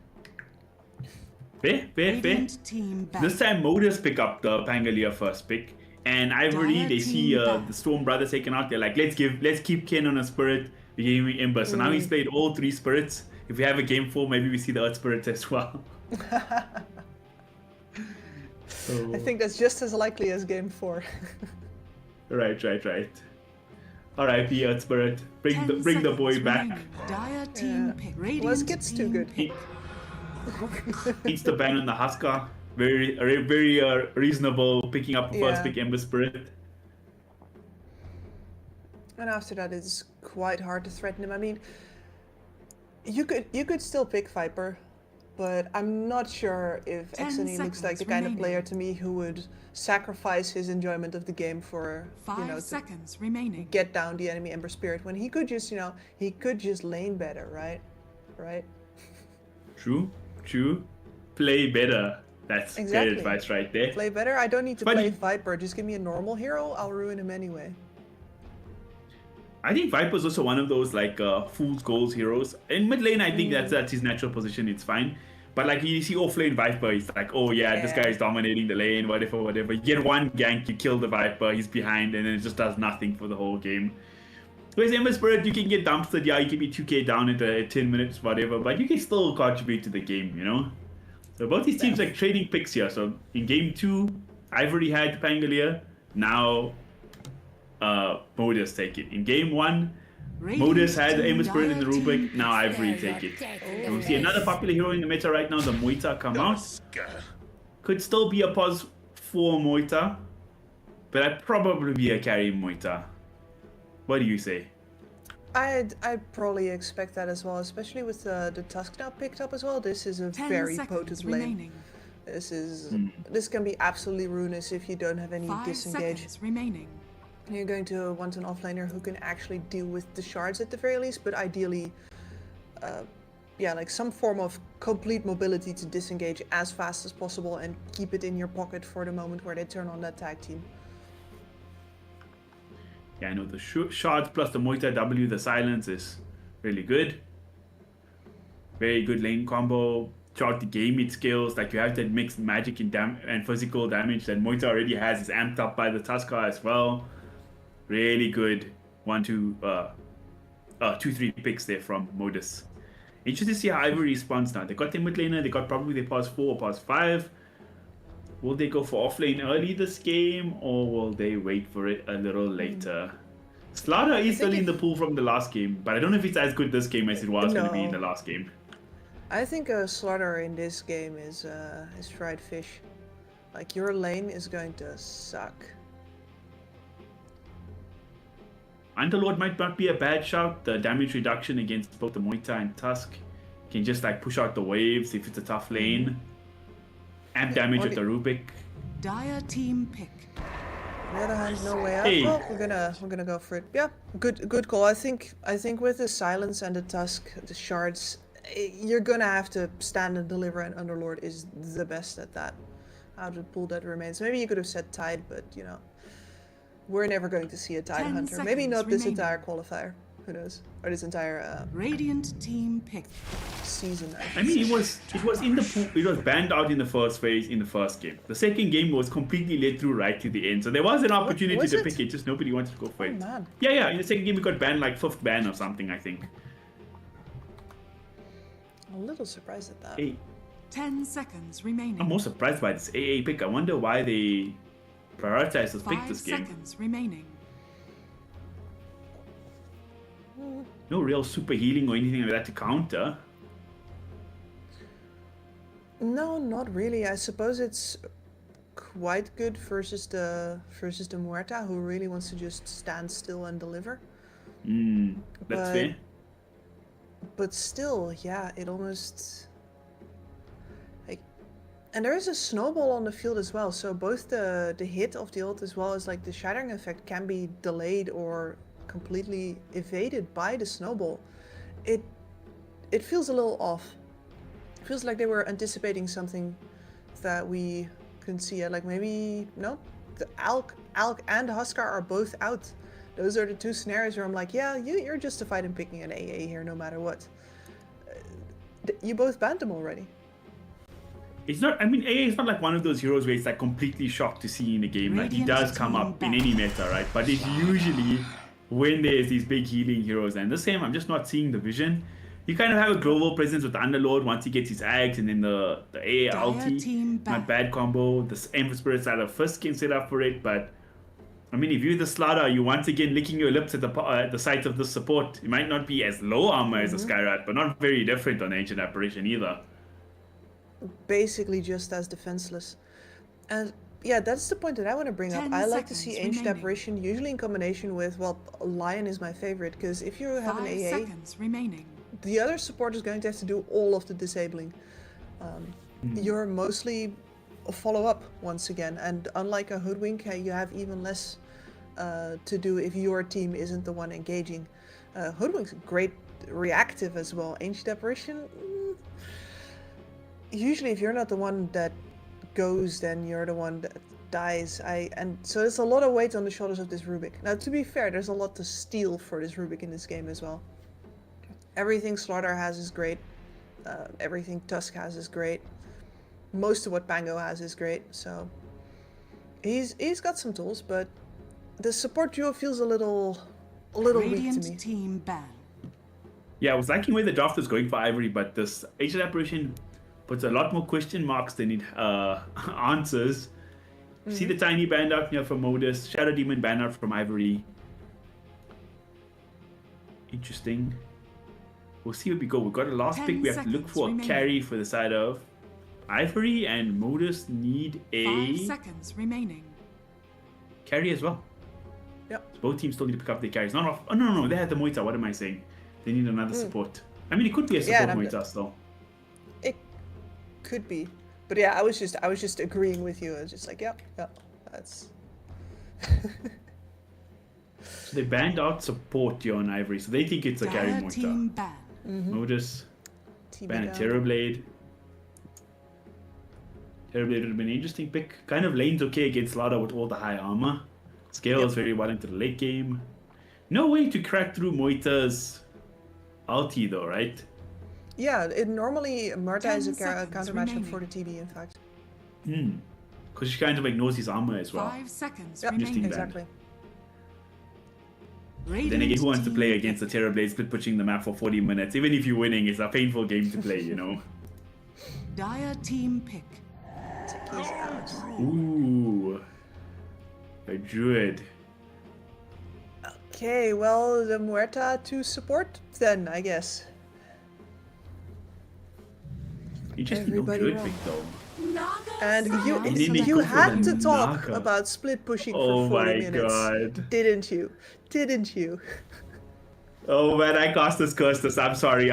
Fair. This time Modus pick up the Pangolier first pick. And Ivory, they see the Storm Brothers taken out. They're like, let's keep Ken on a spirit. We gave him Ember. So now he's played all 3 spirits. If we have a game 4, maybe we see the Earth Spirits as well. So,
I think that's just as likely as game 4.
Right. R.I.P. Earth Spirit. Bring the boy back.
Unless it gets too good.
Eats the ban on the Huskar. Very reasonable, picking up a first pick Ember Spirit.
And after that, it's quite hard to threaten him. I mean, you could still pick Viper, but I'm not sure if XNE looks like the kind of player to me who would sacrifice his enjoyment of the game for, to get down the enemy Ember Spirit, when he could just, he could just lane better, right?
True. Play better. That's great advice right there.
Play better? I don't need to play Viper. Just give me a normal hero. I'll ruin him anyway.
I think Viper's also one of those like fool's goals heroes. In mid lane, I think that's his natural position. It's fine. But like you see off lane Viper, he's like, oh yeah, this guy is dominating the lane, whatever. You get one gank, you kill the Viper, he's behind, and then it just does nothing for the whole game. Whereas Ember Spirit, you can get dumpstered, yeah, you can be 2k down into 10 minutes, whatever, but you can still contribute to the game, you know? So both these teams like trading picks here. So in game 2, Ivory had Pangolier, now Modus take it. In game 1, Modus had Ember Spirit in the Rubik, now Ivory take it. And we see another popular hero in the meta right now, the Moita, come out. Could still be a pos for Moita, but I'd probably be a carry Moita. What do you say?
I'd probably expect that as well, especially with the Tusk now picked up as well. This is a
10
very
seconds
potent lane.
remaining.
This can be absolutely ruinous if you don't have any
5
disengage.
seconds remaining.
You're going to want an offlaner who can actually deal with the shards at the very least, but ideally, yeah, like some form of complete mobility to disengage as fast as possible and keep it in your pocket for the moment where they turn on that tag team.
Yeah, I know the shards plus the Moita W, the silence is really good. Very good lane combo. Throughout the game, it skills like you have that mixed magic and physical damage that Moita already has is amped up by the Tusker as well. Really good 2-3 picks there from Modus. Interesting to see how Ivory responds now. They got their mid laner, they got probably their pos 4 or pos 5. Will they go for offlane early this game, or will they wait for it a little later? Slaughter is still in the pool from the last game, but I don't know if it's as good this game as it was going to be in the last game.
I think a Slaughter in this game is fried fish. Like, your lane is going to suck.
Underlord might not be a bad shout. The damage reduction against both the Moita and Tusk can just like push out the waves if it's a tough lane. Amp damage with the Rubik.
Dire team pick.
On the other hand, no way out.
Hey.
Well, we're gonna go for it. Yeah, good call. I think with the silence and the Tusk, the shards, you're gonna have to stand and deliver, and Underlord is the best at that. How to pull that remains. Maybe you could have said Tide, but you know, we're never going to see a Tide
10
Hunter. Maybe
seconds
not this
remaining.
entire qualifier. Who knows? Or this entire
Radiant team pick.
season.
I mean, it was in the pool. It was banned out in the first phase in the first game. The second game was completely led through right to the end. So there was an opportunity
was
to
it?
pick it, just nobody wanted to go for it.
Man.
Yeah. In the second game, it got banned like 5th ban or something, I think.
I'm a little surprised at that.
Hey,
10 seconds remaining.
I'm more surprised by this AA pick. I wonder why they prioritized this pick
5
this game.
seconds remaining.
No real super healing or anything like that to counter.
No, not really. I suppose it's quite good versus the Muerta, who really wants to just stand still and deliver.
That's
But-
fair.
But still, yeah, it almost like, and there is a snowball on the field as well. So both the hit of the ult as well as like the shattering effect can be delayed or completely evaded by the snowball. It feels a little off. It feels like they were anticipating something that we couldn't see yet. Like maybe no, the Alk and Huskar are both out. Those are the two scenarios where I'm like, yeah, you're justified in picking an AA here no matter what. You both banned them already.
It's not, I mean, AA is not like one of those heroes where it's like completely shocked to see in a game. Like, he
Radiant
does come
team
up in
back.
any meta, right? But it's usually when there's these big healing heroes. And the same, I'm just not seeing the vision. You kind of have a global presence with the Underlord once he gets his Ags, and then the AA
Dire
ulti.
team
Not
back.
bad combo. The Ember Spirit's out of first can set up for it, but I mean, if you're the Slaughter, you're once again licking your lips at the sight of the support. It might not be as low armor as a Skyrat, but not very different on Ancient Apparition either.
Basically just as defenseless. And yeah, that's the point that I want to bring up.
10
I like to
seconds
see Ancient
remaining.
Apparition usually in combination with, well, Lion is my favorite, because if you have
5
an AA,
seconds remaining.
the other support is going to have to do all of the disabling. You're mostly a follow-up once again, and unlike a Hoodwink, you have even less to do if your team isn't the one engaging. Hoodwink's great reactive as well. Ancient Apparition, usually if you're not the one that goes, then you're the one that dies. And so there's a lot of weight on the shoulders of this Rubik. Now, to be fair, there's a lot to steal for this Rubik in this game as well. Everything Slaughter has is great. Everything Tusk has is great. Most of what Pango has is great. So he's got some tools, but the support duo feels a little a little weak to
Radiant
me.
team ban.
Yeah, I was liking where the draft was going for Ivory, but this Ancient Apparition puts a lot more question marks than it answers. See the tiny band out here from Modus, Shadow Demon band out from Ivory. Interesting. We'll see where we go. We've got a last
10
pick. We have to look
seconds
for a
remaining.
carry for the side of Ivory, and Modus need
5
a
seconds remaining.
carry as well.
Yep.
So both teams still need to pick up their carries. Not off. Oh no, they had the Moita. What am I saying? They need another support. I mean, it could be a
Yeah,
support
and
Moita still.
It could be, but yeah, I was just agreeing with you. I was just like, yep, that's.
So they banned out support here on Ivory, so they think it's a carry
Dire team
Moita.
ban.
Modus
TV
ban a
down.
Terrorblade. Terrorblade would have been an interesting pick. Kind of lanes okay against Slaughter with all the high armor. Scales very well into the late game. No way to crack through Moita's ulti though, right?
Yeah, it normally Murta
10
is a
seconds
counter matchup
remaining.
for the TB, in fact.
Because she kind of ignores his armor as well.
5 seconds
Yep,
Interesting
remaining.
ban.
exactly.
Radiant
Then again, who wants to play
team
against the Terrorblade split pushing the map for 40 minutes? Even if you're winning, it's a painful game to play, you know?
Dire team pick.
He's out.
Ooh. A druid.
Okay, well, the Muerta to support then, I guess.
Interesting no
Everybody
druid
wrong.
pick though.
And you
And then they
you
go for
had
the
to talk
Naga.
about split pushing
Oh
for 40
my
minutes.
god.
Didn't you? Didn't you?
Oh man, I cursed this. I'm sorry,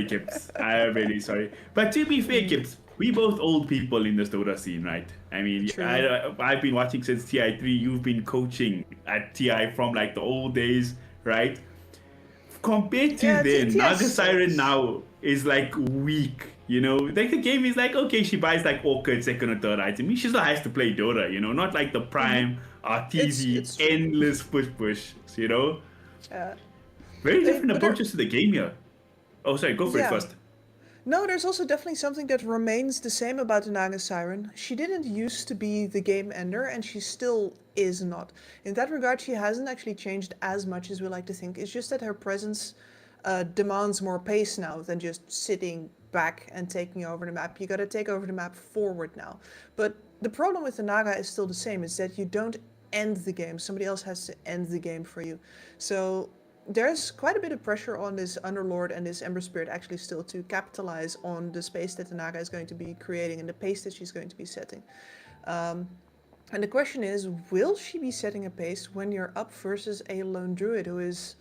Kips. I am really sorry. But to be fair, Kips, we both old people in this Dota scene, right? I mean,
True.
I've been watching since TI3. You've been coaching at TI from like the old days, right? Compared to
Yeah,
then,
TI
Naga Siren
sucks.
now is like weak. You know, like the game is like, okay, she buys like Orchid second or third item. She still has to play Dota, you know, not like the prime RTZ
It's true.
endless push, you know.
Uh,
Very different
but there-
approaches to the game here. Oh, sorry, go for it
Yeah.
first.
No, there's also definitely something that remains the same about the Naga Siren. She didn't used to be the game ender, and she still is not. In that regard, she hasn't actually changed as much as we like to think. It's just that her presence demands more pace now than just sitting back and taking over the map. You gotta take over the map forward now. But the problem with the Naga is still the same, is that you don't end the game. Somebody else has to end the game for you. So there's quite a bit of pressure on this Underlord and this Ember Spirit actually still to capitalize on the space that the Naga is going to be creating and the pace that she's going to be setting. And the question is, will she be setting a pace when you're up versus a lone druid who is,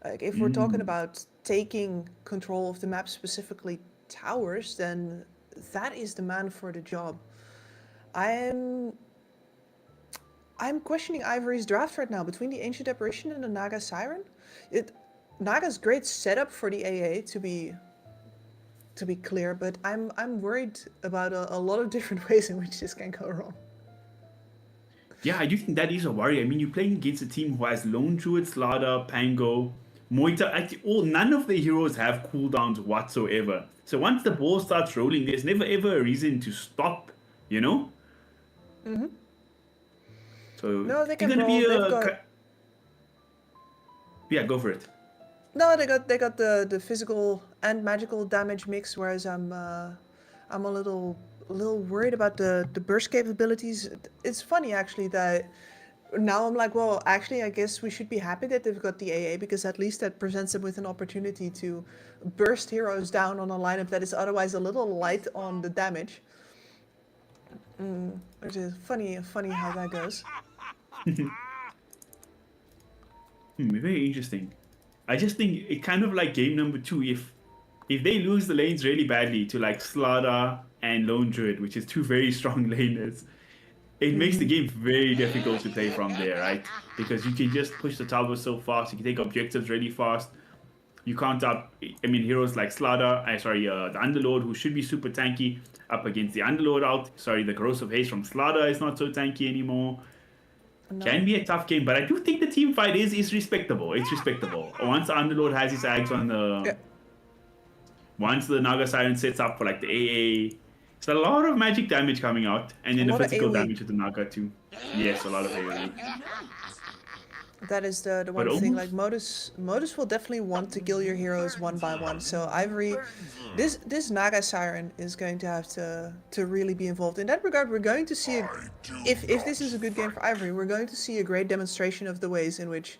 like, if we're talking about taking control of the map, specifically towers, then that is the man for the job. I'm questioning Ivory's draft right now between the Ancient Apparition and the Naga Siren. Naga's great setup for the AA to be clear, but I'm worried about a lot of different ways in which this can go wrong.
Yeah, I do think that is a worry. I mean, you're playing against a team who has Lone Druid, Slaughter, Pango, Moita. None of the heroes have cooldowns whatsoever. So once the ball starts rolling, there's never ever a reason to stop, you know? Mm-hmm. So
No, they
it's
can
gonna
roll.
be
They've got-
Yeah, go for it.
No, they got the physical and magical damage mix, whereas I'm a little worried about the burst capabilities. It's funny actually that now I'm like, well, actually I guess we should be happy that they've got the AA, because at least that presents them with an opportunity to burst heroes down on a lineup that is otherwise a little light on the damage. Which is funny how that goes.
Very interesting. I just think it kind of like game number 2. If they lose the lanes really badly to like Slaughter and Lone Druid, which is two very strong laners, it makes the game very difficult to play from there, right? Because you can just push the tower so fast, you can take objectives really fast. You can't heroes like Slaughter, the Underlord, who should be super tanky, up against the Underlord the Corrosive Haze from Slaughter is not so tanky anymore. Can be a tough game, but I do think the team fight is respectable. It's respectable. Once the Underlord has his eggs on the...
Yeah.
Once the Naga Siren sets up for like the AA, it's a lot of magic damage coming out, and then
A
the
lot of
physical
AoE.
damage of the Naga too. Yes, a lot of AoE.
That is the one
But
thing.
almost-
Like Modus will definitely want to kill your heroes one by one. So Ivory, this Naga Siren is going to have to really be involved in that regard. We're going to see if this is a good game for Ivory, we're going to see a great demonstration of the ways in which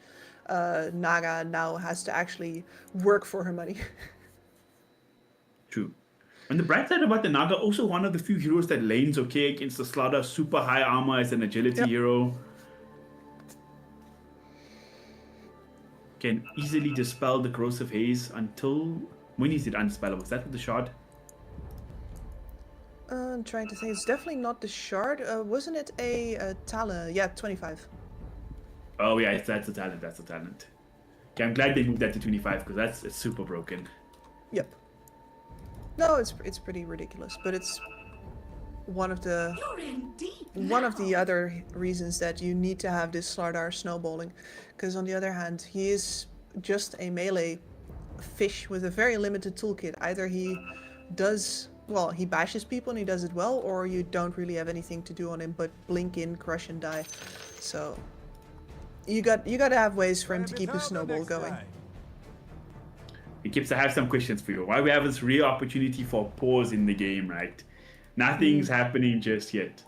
Naga now has to actually work for her money.
True. And the bright side about the Naga, also one of the few heroes that lanes okay against the Slaughter. Super high armor as an agility
Yep.
hero. Can easily dispel the corrosive haze until... When is it unspellable? Is that with the shard?
I'm trying to think. It's definitely not the shard. Wasn't it a talent? Yeah, 25.
Oh yeah, that's a talent. That's a talent. Okay, I'm glad they moved that to 25 because it's super broken.
Yep. No, it's pretty ridiculous, but it's one of the other reasons that you need to have this Slardar snowballing, because on the other hand, he is just a melee fish with a very limited toolkit. Either he does well, he bashes people and he does it well, or you don't really have anything to do on him but blink in, crush and die. So you got to have ways for him to keep his snowball going.
Gibbs, I have some questions for you. Why we have this real opportunity for pause in the game, right? Nothing's happening just yet.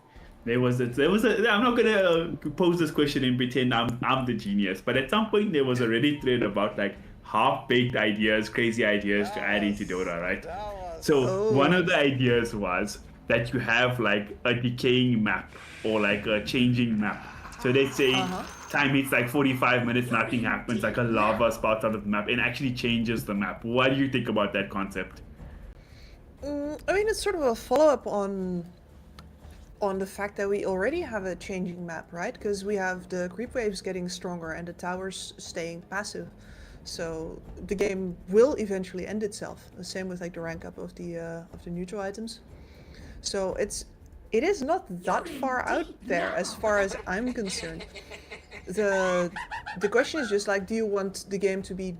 I'm not gonna pose this question and pretend I'm the genius, but at some point there was a Reddit thread about like half-baked ideas, crazy ideas to add into Dota, right? So one of the ideas was that you have like a decaying map or like a changing map. So let's say time hits like 45 minutes, nothing happens, like a lava spouts out of the map and actually changes the map. What do you think about that concept?
I mean, it's sort of a follow-up on the fact that we already have a changing map, right? Because we have the creep waves getting stronger and the towers staying passive. So the game will eventually end itself. The same with like the rank up of the neutral items. So it is not that far out there as far as I'm concerned. The question is just like, do you want the game to be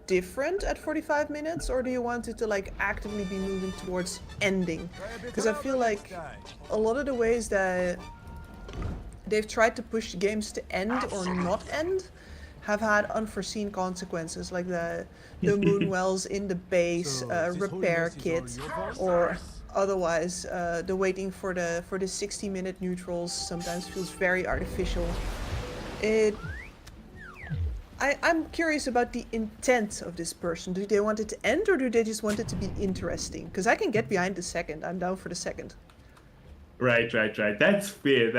different at 45 minutes, or do you want it to like actively be moving towards ending? Because I feel like a lot of the ways that they've tried to push games to end or not end have had unforeseen consequences, like the moon wells in the base, repair kit, or otherwise the waiting for the 60-minute neutrals sometimes feels very artificial. I'm curious about the intent of this person. Do they want it to end, or do they just want it to be interesting? Because I can get behind the second. I'm down for the second. Right.
That's fair.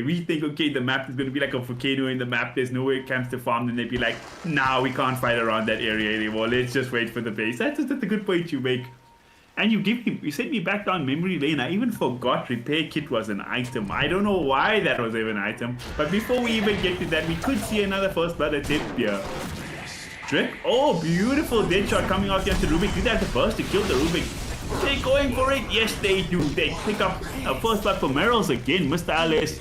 We think, okay, the map is going to be like a volcano in the map. There's nowhere camps to farm. And they'd be like, nah, we can't fight around that area anymore. Let's just wait for the base. That's a good point you make. And you sent me back down memory lane. I even forgot repair kit was an item. I don't know why that was even an item. But before we even get to that, we could see another first blood attempt here. Drake. Oh, beautiful dead shot coming out here to Rubik. Did they have the burst to kill the Rubik? They're going for it. Yes, they do. They pick up a first blood for Meryl's again. Mr. Alice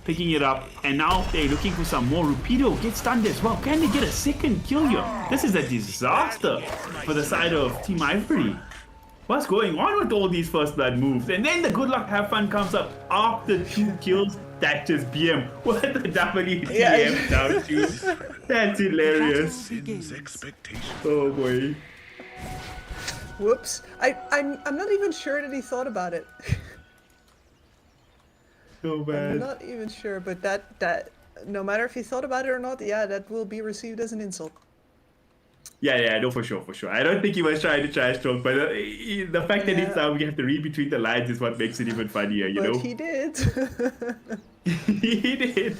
picking it up. And now they're looking for some more. Rupido gets stunned as well. Can they get a second kill here? This is a disaster for the side of Team Ivory. What's going on with all these first blood moves? And then the good luck have fun comes up after 2 kills. That's just BM. What the WTM down to? That's hilarious. Oh boy.
Whoops. I'm not even sure that he thought about it.
So bad.
I'm not even sure, but that no matter if he thought about it or not, yeah, that will be received as an insult.
Yeah, no, for sure. I don't think he was trying to trash talk, but the fact that it's we have to read between the lines is what makes it even funnier, you know?
But he did.
He did.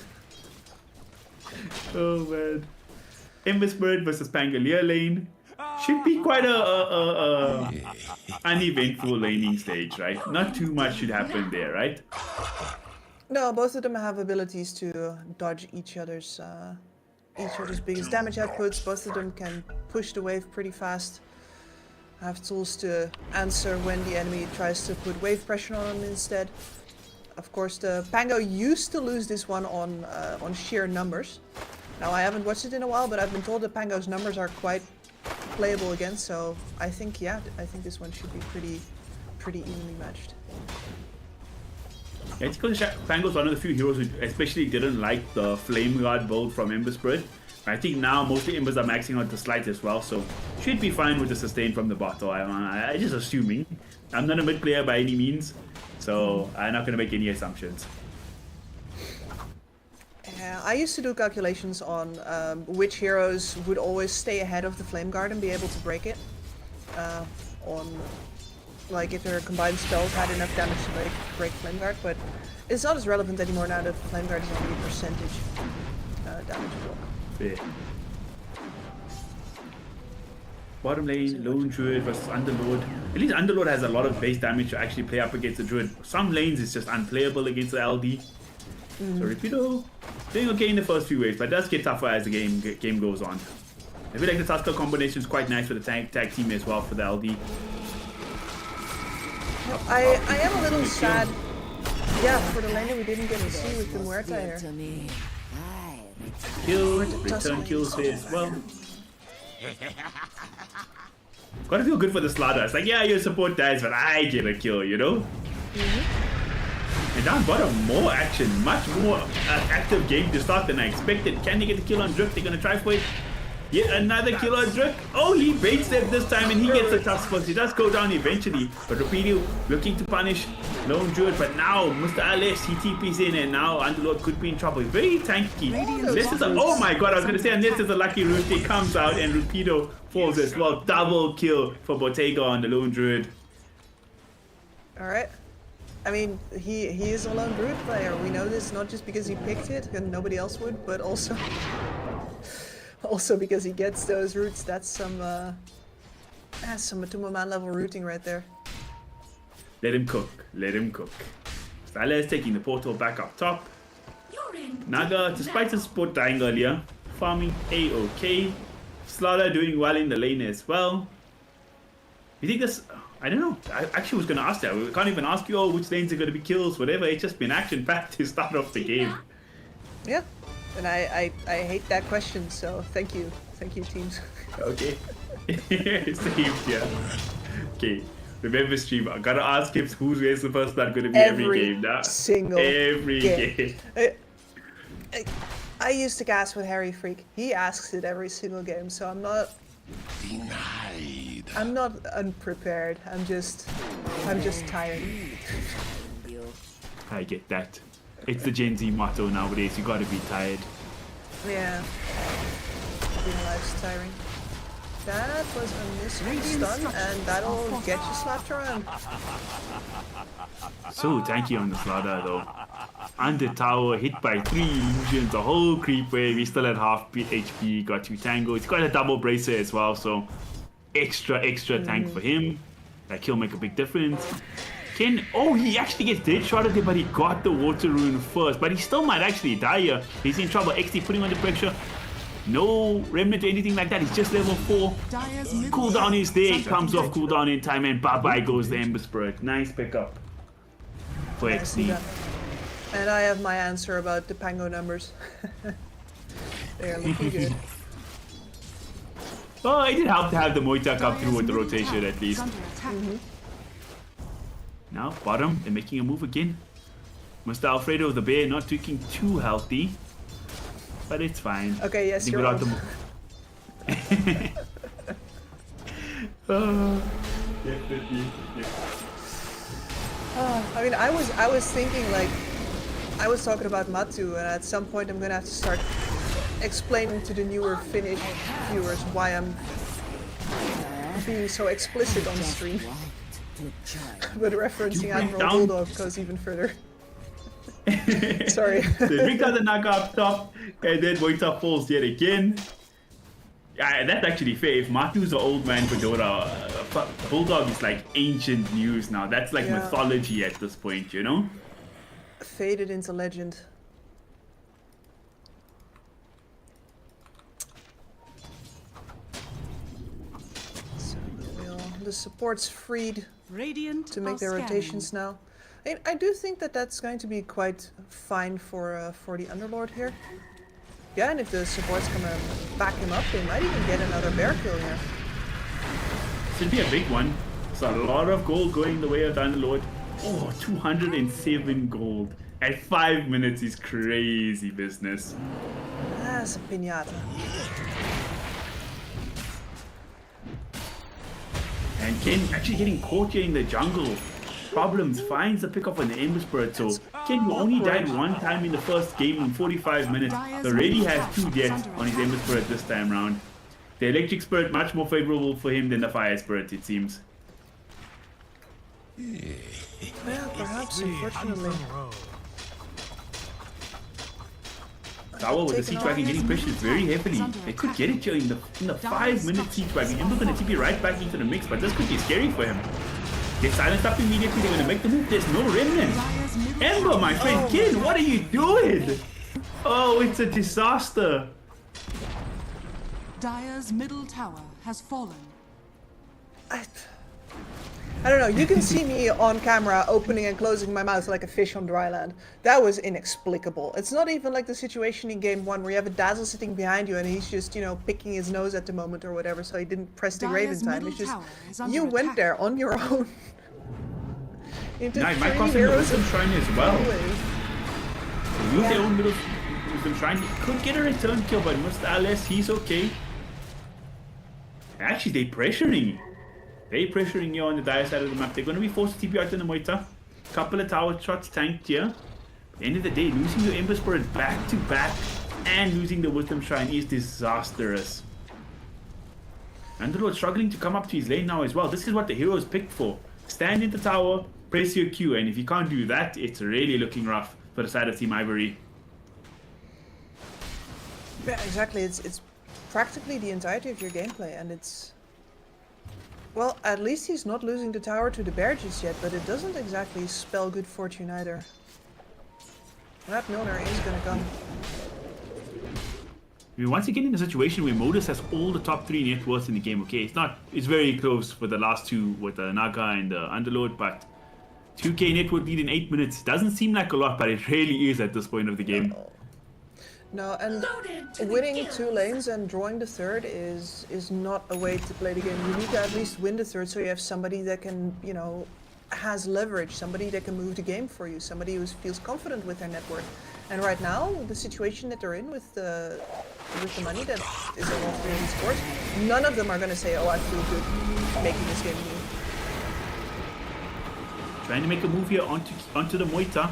Oh man. Ember's Bird versus Pangolier lane. Should be quite a uneventful laning stage, right? Not too much should happen there, right?
No, both of them have abilities to dodge each other's biggest damage outputs. Both of them can push the wave pretty fast. Have tools to answer when the enemy tries to put wave pressure on them instead. Of course, the Pango used to lose this one on sheer numbers. Now, I haven't watched it in a while, but I've been told that Pango's numbers are quite playable again. So I think this one should be pretty evenly matched.
Yeah, it's because Pango's one of the few heroes who especially didn't like the Flame Guard build from Ember Spirit. I think now mostly Embers are maxing out the Slight as well, so should be fine with the sustain from the bottle. I'm just assuming. I'm not a mid player by any means, so I'm not going to make any assumptions.
Yeah, I used to do calculations on which heroes would always stay ahead of the Flame Guard and be able to break it. On like if their combined spells had enough damage to break Flame Guard, but it's not as relevant anymore now that Flame Guard is only a percentage damage block.
Fair. Bottom lane, Lone Druid versus Underlord. At least Underlord has a lot of base damage to actually play up against the Druid. Some lanes it's just unplayable against the LD. So Rapido doing okay in the first few waves, but it does get tougher as the game goes on. I feel like the Tusker combination is quite nice for the tag team as well for the LD.
I am a little sad, yeah, for the lane that we didn't get to see with the Muerta here.
Kill, return kills here as well. Gotta feel good for the Slaughter. It's like, yeah, your support dies, but I get a kill, you know? And down bottom, more action, much more active game to start than I expected. Can they get the kill on Drip? They're gonna try for it. Yet another kill on Drip. Oh, he baits them this time and he gets a tough spot. He does go down eventually, but Rapido looking to punish Lone Druid. But now Mr. LS, he TP's in and now Underlord could be in trouble. Very tanky. Oh my god, I was gonna say unless there's a lucky root, he comes out and Rapido falls as well. Double kill for Bottega on the Lone Druid.
Alright. I mean, he is a Lone Druid player. We know this not just because he picked it and nobody else would, but also because he gets those roots. That's some Matuma Man level rooting right there.
Let him cook. Let him cook. Stala is taking the portal back up top. Naga, despite the support dying earlier, farming A-OK. Slaughter doing well in the lane as well. You think this... I don't know. I actually was going to ask that. We can't even ask you, oh, which lanes are going to be kills, whatever. It's just been action-packed to start off the game.
Yeah. And I hate that question, so thank you. Thank you, teams.
Okay. Saved, yeah. Okay. Remember, stream, I gotta ask him who's the first blood going to be every game now. Every game.
I used to gas with Harry Freak. He asks it every single game, so I'm not...
Denied.
I'm not unprepared. I'm just tired.
I get that. It's the Gen Z motto nowadays. You gotta be tired.
Yeah. Being alive's tiring. That was a missing stun, and that'll get you slapped around.
So tanky on the Slaughter though. Under tower, hit by 3 illusions, a whole creep wave. He's still at half HP, got 2 tango. He's got a double bracer as well, so extra tank for him. That kill make a big difference. Oh, he actually gets dead shotted there, but he got the water rune first. But he still might actually die here. He's in trouble. XT putting under pressure. No remnant or anything like that. He's just level 4. Cooldown is there. It comes off cooldown in time, and bye-bye goes the Ember Spirit. Nice pickup for XT.
And I have my answer about the Pango numbers. They are looking good.
Oh, it did help to have the Moita come through with the rotation at least. Now, bottom, they're making a move again. Mr. Alfredo the Bear not looking too healthy. But it's fine.
Okay, yes, you're
right. Definitely.
I mean, I was thinking like, I was talking about Matu, and at some point I'm gonna have to start explaining to the newer Finnish viewers why I'm being so explicit on the stream. But referencing Admiral Bulldog goes even further. Sorry.
So we got the knock up top, and then Moita falls yet again. Yeah, that's actually fair. If Matu's the old man for Dota, Bulldog is like ancient news now. That's like mythology at this point, you know?
Faded into legend. So the support's freed to make their rotations now. I do think that that's going to be quite fine for the Underlord here. Yeah, and if the support's gonna back him up, they might even get another bear kill here.
Should be a big one. So a lot of gold going the way of the Underlord. Oh, 207 gold. At 5 minutes is crazy business.
That's a pinata.
And Ken actually getting caught here in the jungle. Problems, finds the pick up on the Ember Spirit. So Ken, who only died one time in the first game in 45 minutes, already has 2 deaths on his Ember Spirit this time round. The Electric Spirit much more favorable for him than the Fire Spirit, it seems.
Well, perhaps, unfortunately.
Tower with the siege wagon getting pressured very heavily. They could get it here in the 5-minute siege wagon. Ember gonna TP right back into the mix, but this could be scary for him. Get silenced up immediately, they're gonna make the move. There's no remnant. Ember, my friend, Ken, what are you doing? Oh, it's a disaster.
Dire's middle tower has fallen.
I don't know, you can see me on camera opening and closing my mouth like a fish on dry land. That was inexplicable. It's not even like the situation in game 1 where you have a Dazzle sitting behind you and he's just, you know, picking his nose at the moment or whatever, so he didn't press the Raven time. It's just, you went there on your own.
Nah, it might cost him the Wisdom Shrine as well. They lose their own middle Wisdom Shrine. He could get a return kill, but Mr. Alice, he's okay. Actually, they're pressuring. They're pressuring you on the dire side of the map. They're going to be forced to TP out in the Moita. Couple of tower shots tanked here. At the end of the day, losing your Ember Spirit back to back and losing the Wisdom Shrine is disastrous. Underlord struggling to come up to his lane now as well. This is what the heroes picked for. Stand in the tower, press your Q, and if you can't do that, it's really looking rough for the side of Team Ivory.
Yeah, exactly. It's practically the entirety of your gameplay, and it's... Well, at least he's not losing the tower to the bear just yet, but it doesn't exactly spell good fortune either. That Milner is gonna come.
We're once again in a situation where Modus has all the top 3 net worths in the game, okay? It's very close for the last 2 with the Naga and the Underlord, but 2k net worth lead in 8 minutes doesn't seem like a lot, but it really is at this point of the game.
No, and winning 2 lanes and drawing the 3rd is not a way to play the game. You need to at least win the 3rd so you have somebody that can, you know, has leverage, somebody that can move the game for you, somebody who feels confident with their net worth. And right now, the situation that they're in with the money that is on all 3 of these boards, none of them are going to say, oh, I feel good making this game new.
Trying to make a move here onto the Moita.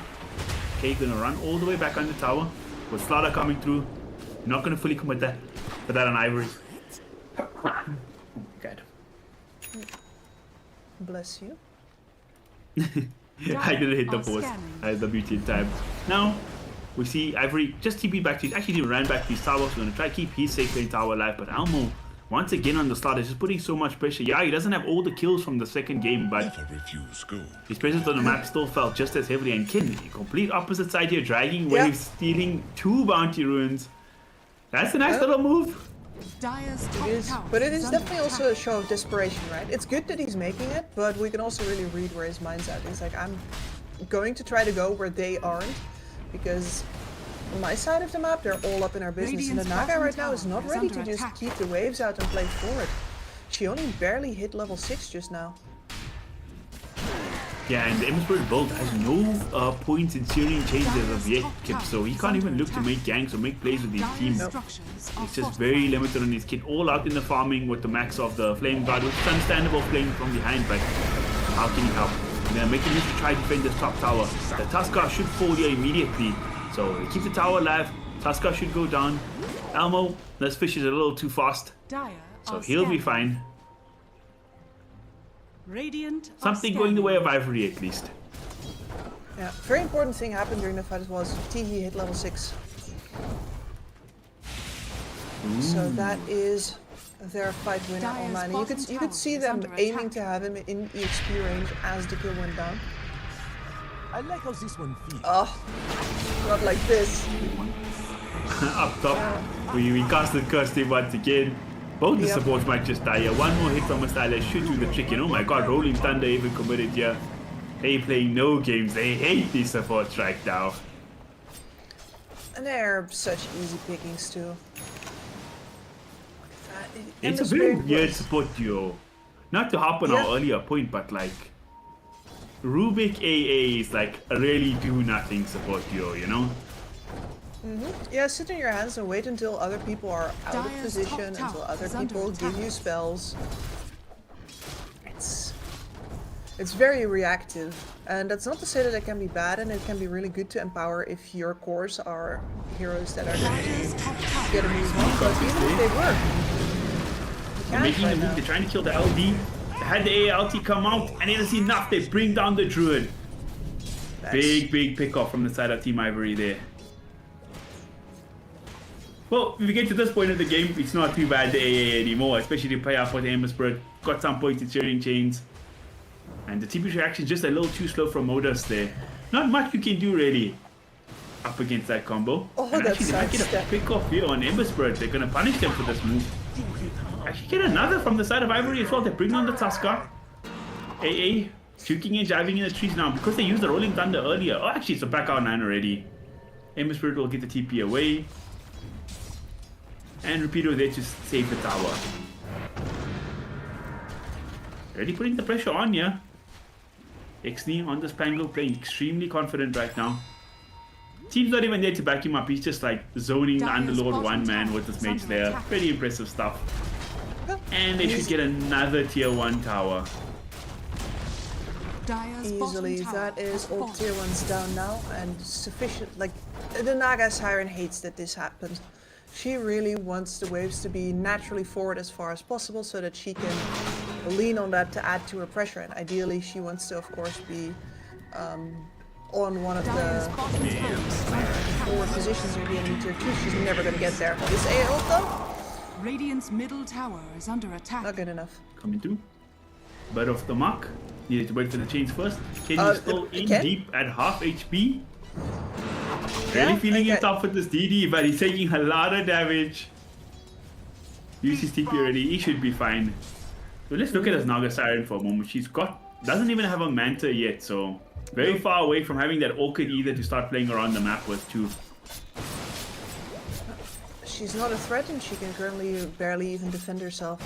Okay, gonna run all the way back on the tower. With Slaughter coming through. Not gonna fully commit that. Put that on Ivory. Oh, God.
Bless you.
I didn't hit the pause. I had the beauty in time. Now, we see Ivory just TP back to his... Actually, he ran back to his tower. So gonna try to keep his safe lane tower alive. But Elmo, once again on the Slaughter, just putting so much pressure. Yeah, he doesn't have all the kills from the second game, but his presence on the map still felt just as heavily. And Ken, complete opposite side here, dragging waves, stealing 2 bounty ruins. That's a nice little move.
But it is definitely also a show of desperation, right? It's good that he's making it, but we can also really read where his mind's at. He's like, I'm going to try to go where they aren't, because on my side of the map, they're all up in our business, and the Naga right now is not ready to just keep the waves out and play forward. She only barely hit level 6 just now.
Yeah, and the Ember Spirit build has no points in Syrian changes as of yet, Kip, so he can't even look to make ganks or make plays with his team. He's just very limited on his kit, all out in the farming with the max of the Flame Guard, which is understandable playing from behind, but how can he help? They're making this to try to defend this top tower. The Tuskar should fall here immediately, so they keep the tower alive. Tuskar should go down. Elmo, this fish is a little too fast, so he'll be fine.
Radiant
Something going the way of Ivory at least.
Yeah, very important thing happened during the fight as well. Teehee hit level 6. So that is their fight winner online. You could see them aiming to have him in EXP range as the kill went down.
I like how this one feels.
Oh, not like this.
Up top, we casted Kirsty once again. Both the supports might just die here. One more hit from Stylish should do the trick. And oh my god, Rolling Thunder even committed here. They playing no games. They hate these supports right now.
And they're such easy pickings too.
It's a very weird support duo. Not to hop on our earlier point, but like... Rubik AA is like a really do nothing support duo, you know?
Yeah, sit in your hands and wait until other people are out of
Dire's
position,
top
until
tower
other
is under
people give
attack.
you spells. It's very reactive, and that's not to say that it can be bad, and it can be really good to empower if your cores are heroes that are going
Dire's top
to
tower
get a move on, but even if they work,
They're
you
making
can't
the
right
move,
now.
they're trying to kill the LD. They had the AA ulti come out, and it is enough. They bring down the Druid.
That's-
Big pick off from the side of Team Ivory there. Well, if we get to this point of the game, it's not too bad the AA anymore, especially to play up with the Ember Spirit. Got some points in steering chains. And the TP's reaction is just a little too slow from Modus there. Not much you can do really up against that combo.
Oh,
and
that
actually they might get a
sidestep.
pick off here on Ember Spirit. They're gonna punish them for this move. Actually get another from the side of Ivory as well. They bring on the Tusker. AA juking and jiving in the trees now because they used the Rolling Thunder earlier. Oh, actually it's a back out 9 already. Ember Spirit will get the TP away. And Rapido there to save the tower. Already putting the pressure on ya. Xnee on this Pango playing extremely confident right now. Team's not even there to back him up. He's just like zoning the
Dire's
Underlord
bottom
one man
tower
with his
is
mates
under
there.
attack.
Pretty impressive stuff. And they should get another tier 1 tower.
Dire's bottom
Easily,
tower
that is
has
all
fallen.
tier 1's down now, and sufficient. Like, the Naga Siren hates that this happens. She really wants the waves to be naturally forward as far as possible so that she can lean on that to add to her pressure. And ideally, she wants to, of course, be on one of
Dire's
the
bottom tower is under attack.
forward positions of the enemy tier 2. She's never going to get there. This A ult, though,
Radiant's middle tower is under attack.
not good enough.
Coming through. Bird off the mark. Needed to wait for the chains first. Kenny still in
Ken?
deep at half HP.
Yeah,
Really feeling
okay.
it up with this DD, but he's taking a lot of damage. Use his TP already, he should be fine. So let's look at his Naga Siren for a moment. Doesn't even have a Manta yet, so very far away from having that Orchid either to start playing around the map with too.
She's not a threat, and she can currently barely even defend herself.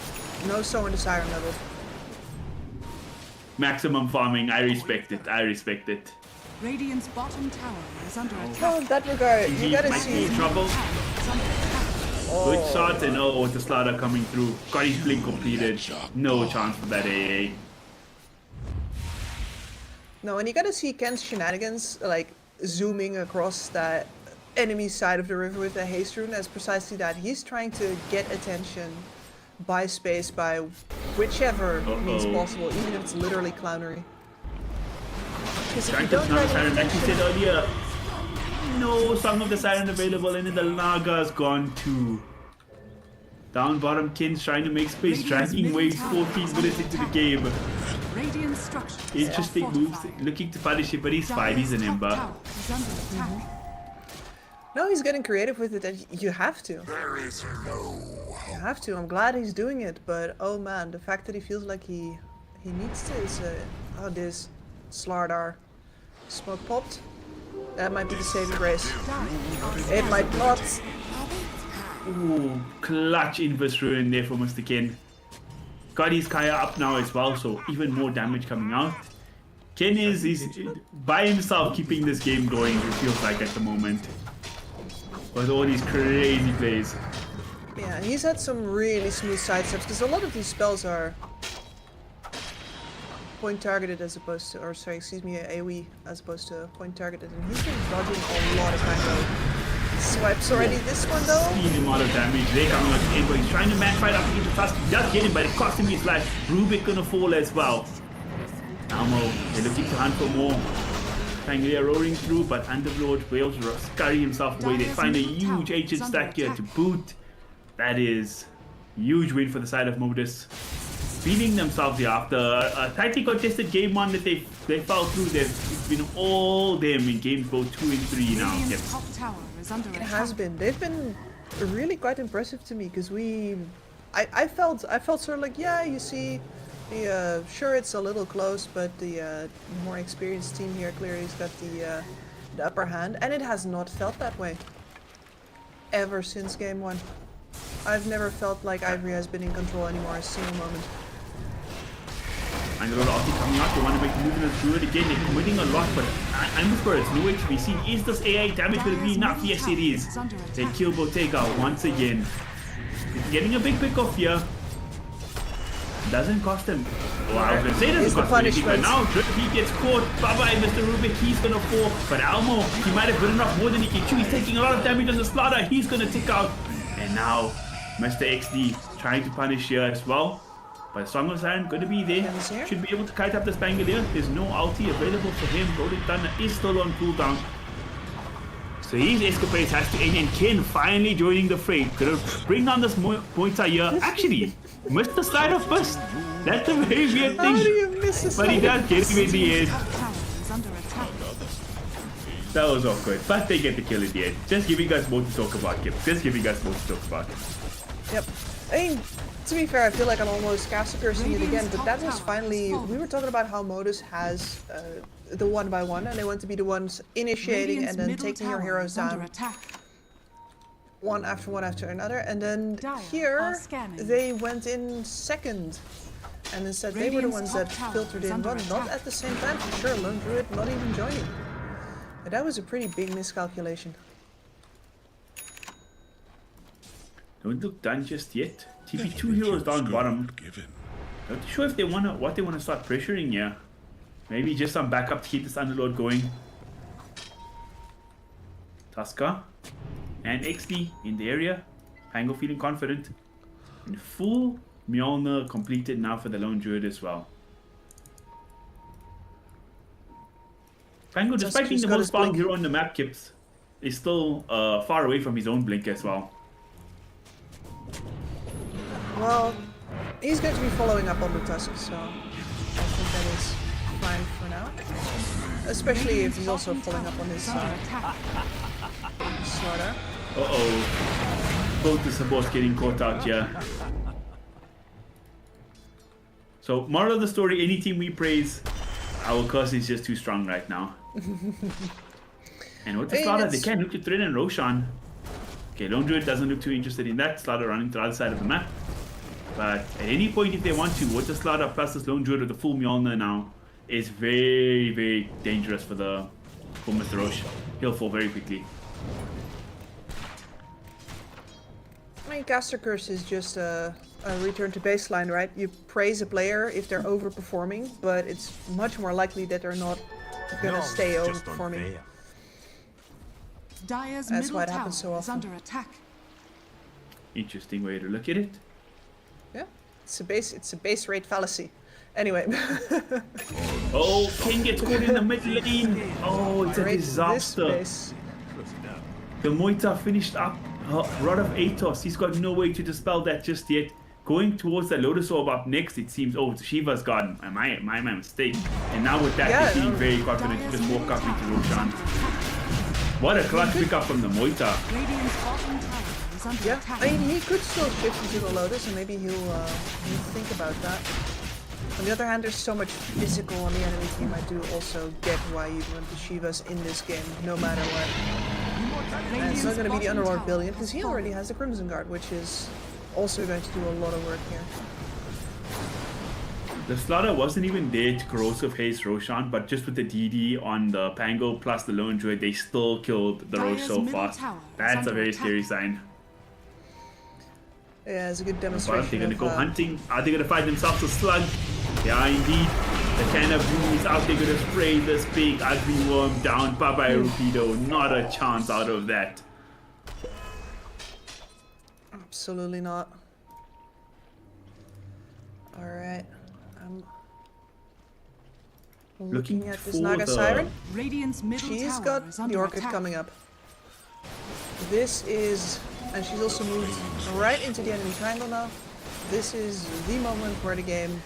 No so in the Siren level.
Maximum farming, I respect it.
Radiant's bottom tower is under attack.
Well, in that regard, you
He
gotta
might be in
see.
trouble.
Tower is under attack.
Good shot, and oh, with the slaughter coming through. Got his blink completed. No chance for that AA.
No, and you gotta see Ken's shenanigans, like zooming across that enemy side of the river with a haste rune as precisely that. He's trying to get attention, buy space by whichever means possible, even if it's literally clownery. Because if you
Trying to
don't
Naga
try
Siren,
to
like you said earlier. No Song of the Siren available, and then the Naga's gone too. Down bottom, Ken's trying to make space, dragging waves 14 minutes into the game.
Radiant structures
Interesting
are
moves,
fortified.
looking to punish it, but he's fine, he's an
Dire's top
Ember.
tower is under attack.
No, he's getting creative with it, and you have to.
There is no
You have to. I'm glad he's doing it, but oh man, the fact that he feels like he needs to is oh, this Slardar smoke popped. That might be the saving grace. It might not.
Ooh, clutch inverse ruin there for Mr. Ken. Got his Kaya up now as well, so even more damage coming out. Ken is by himself keeping this game going, it feels like at the moment. With all these crazy plays.
Yeah, and he's had some really smooth sidesteps because a lot of these spells are point targeted as opposed to, or sorry, excuse me, AoE as opposed to point targeted, and he's been dodging a lot of Mango swipes already. This one though,
Huge amount of damage. They're coming out to Ember. He's trying to man fight up into Tusk. He does get him, but it cost him his life. Rubik gonna fall as well. Almo, they're looking to hunt for more. Panglia roaring through, but Underlord Wales scurry himself away. They find a huge ancient stack here to boot. That is huge win for the side of Modus. Feeling themselves here after a tightly contested game 1 that they fell through. It's been all them in games both 2 and 3 now.
Radiant's
Yes.
top tower is under
it
attack.
has been. They've been really quite impressive to me because I felt sort of like, yeah, you see, the sure it's a little close, but the more experienced team here clearly has got the upper hand, and it has not felt that way ever since game 1. I've never felt like Ivory has been in control anymore a single moment.
And a lot of ulti coming out. They want to make the movement through it again. They're committing a lot, but I'm with her. It's nowhere to be seen. Is this AI damage going to be enough? Yes, it is. They kill Bottega once again. It's getting a big pick off here. Doesn't cost him. Well, I was going to say it doesn't cost him anything, but now he gets caught. Bye-bye, Mr. Rubik. He's going to fall. But Elmo, he might have bitten off more than he can chew. He's taking a lot of damage on the Slaughter. He's going to tick out. And now, Mr. XD trying to punish here as well. But Song of Siren going to be there. Should be able to kite up the Spangolier. There's no ulti available for him. Golden Thunder is still on cooldown. So his escapades has to end, and Ken finally joining the fray. Gonna bring down this Moita here. Actually, missed the slide of first. That's a very weird thing.
How do you miss this?
But he does get him in the end.
Top tower is under attack.
That was awkward. But they get the kill in the end. Just giving us more to talk about, Kip. Just giving us more to talk about.
Yep. I mean, to be fair, I feel like I'm almost caster cursing it again, but that was finally. We were talking about how Modus has the 1x1, and they want to be the ones initiating
Radiant's
and then
middle
taking your
tower
heroes
is under
down
attack.
one after another. And then
Dire are
here
scanning.
they went in second, and instead they were the ones
Radiant's
that
top tower
filtered
is
in,
under
but not
attack.
at the same time. For sure, Lone Druid not even joining. But that was a pretty big miscalculation.
Don't look done just yet. TP 2 heroes down bottom.
Given.
Not too sure if they wanna what they wanna start pressuring here. Maybe just some backup to keep this Underlord going. Tusker and XD in the area. Pango feeling confident. And full Mjolnir completed now for the Lone Druid as well. Pango, despite being the most powerful hero on the map, Kips, is still far away from his own blink as well.
Well, he's going to be following up on the Tusk, so I think that is fine for now. Especially if he's also following up on his Slaughter.
Uh-oh. Both the supports getting caught out here. So, moral of the story, any team we praise, our curse is just too strong right now. And with the Slaughter, they can look at Thread and Roshan. Okay, Lone Druid doesn't look too interested in that. Slaughter running to the other side of the map. But at any point, if they want to, with the Slaughter plus this Lone Druid with the full Mjolnir now, is very, very dangerous for Mr. Roche. He'll fall very quickly.
I mean, Caster Curse is just a return to baseline, right? You praise a player if they're overperforming, but it's much more likely that they're not gonna stay overperforming.
Dire's
That's
middle
why it
tower
happens so
is
often.
under attack.
Interesting way to look at it.
Yeah, it's a base rate fallacy. Anyway.
Oh, King gets caught in the mid lane. Oh, it's a
Right,
disaster.
this base.
The Moita finished up her Rod of Atos. He's got no way to dispel that just yet. Going towards the Lotus Orb up next, it seems. Oh, it's Shiva's garden. My mistake. And now with that,
Yeah,
they're feeling
no.
very confident to just walk up into Roshan. What a clutch pickup from the Moita.
Radiant's bottom tower is under
Yeah,
attack.
I mean, he could still shift into the Lotus, and maybe he'll think about that. On the other hand, there's so much physical on the enemy team. I do also get why you'd want the Shivas in this game, no matter what. And it's not going to be the Underlord Billion, because he already has the Crimson Guard, which is also going to do a lot of work here.
The Slaughter wasn't even there to corrosive haze Roshan, but just with the DD on the Pango plus the Lone Druid, they still killed the Rosh so
Dire's middle
fast.
tower is
That's a
under
very
attack.
scary sign.
Yeah, it's a good
But
demonstration.
they're going to
of,
go hunting. Are they going to find themselves a slug? They are indeed. The can of doom is out. They're going to spray this big ugly worm down. Bye-bye, Rupido. Not a chance out of that.
Absolutely not. Alright. I'm looking at this
for
Naga
the-
Siren.
Radiant's middle
She's
tower
got
is
the
under
Orchid
attack.
coming up. This is... And she's also moved right into the enemy triangle now. This is the moment where the game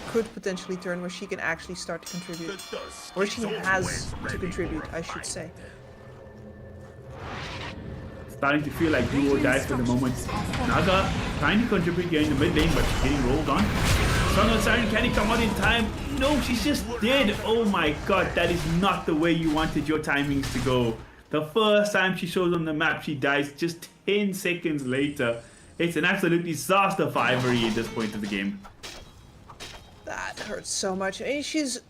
could potentially turn, where she can actually start to contribute. Or she has to contribute, I should say.
Starting to feel like do or die for the moment. Naga trying to contribute here in the mid lane, but she's getting rolled on. Song of Siren, can he come out in time? No, she's just dead. Oh my god, that is not the way you wanted your timings to go. The first time she shows on the map, she dies just 10 seconds later. It's an absolute disaster for Ivory at this point of the game.
That hurts so much. I mean, she's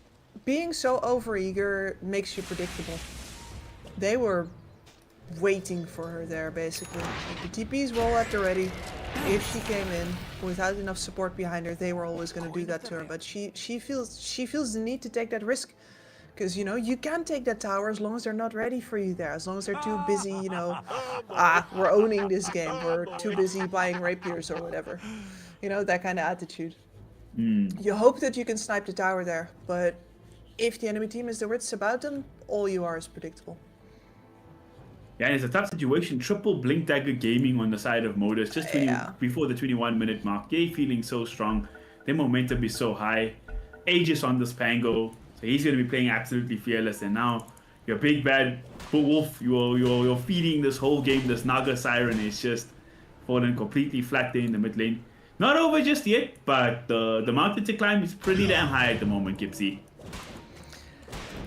being so overeager makes you predictable. They were waiting for her there, basically. Like, the TPs were all at the ready. If she came in without enough support behind her, they were always going to do that to her. But she feels the need to take that risk. Because, you know, you can't take that tower as long as they're not ready for you there. As long as they're too busy, you know, we're owning this game. We're too busy buying rapiers or whatever. You know, that kind of attitude. You hope that you can snipe the tower there, but if the enemy team is the wits about them, all you are is predictable.
Yeah, and it's a tough situation. Triple Blink Dagger Gaming on the side of Modus just before the 21-minute mark. They feeling so strong. Their momentum is so high. Aegis on this Pango. So he's going to be playing absolutely fearless. And now your big bad wolf, you're feeding this whole game. This Naga Siren is just falling completely flat there in the mid lane. Not over just yet, but the mountain to climb is pretty damn high at the moment, Gipsy.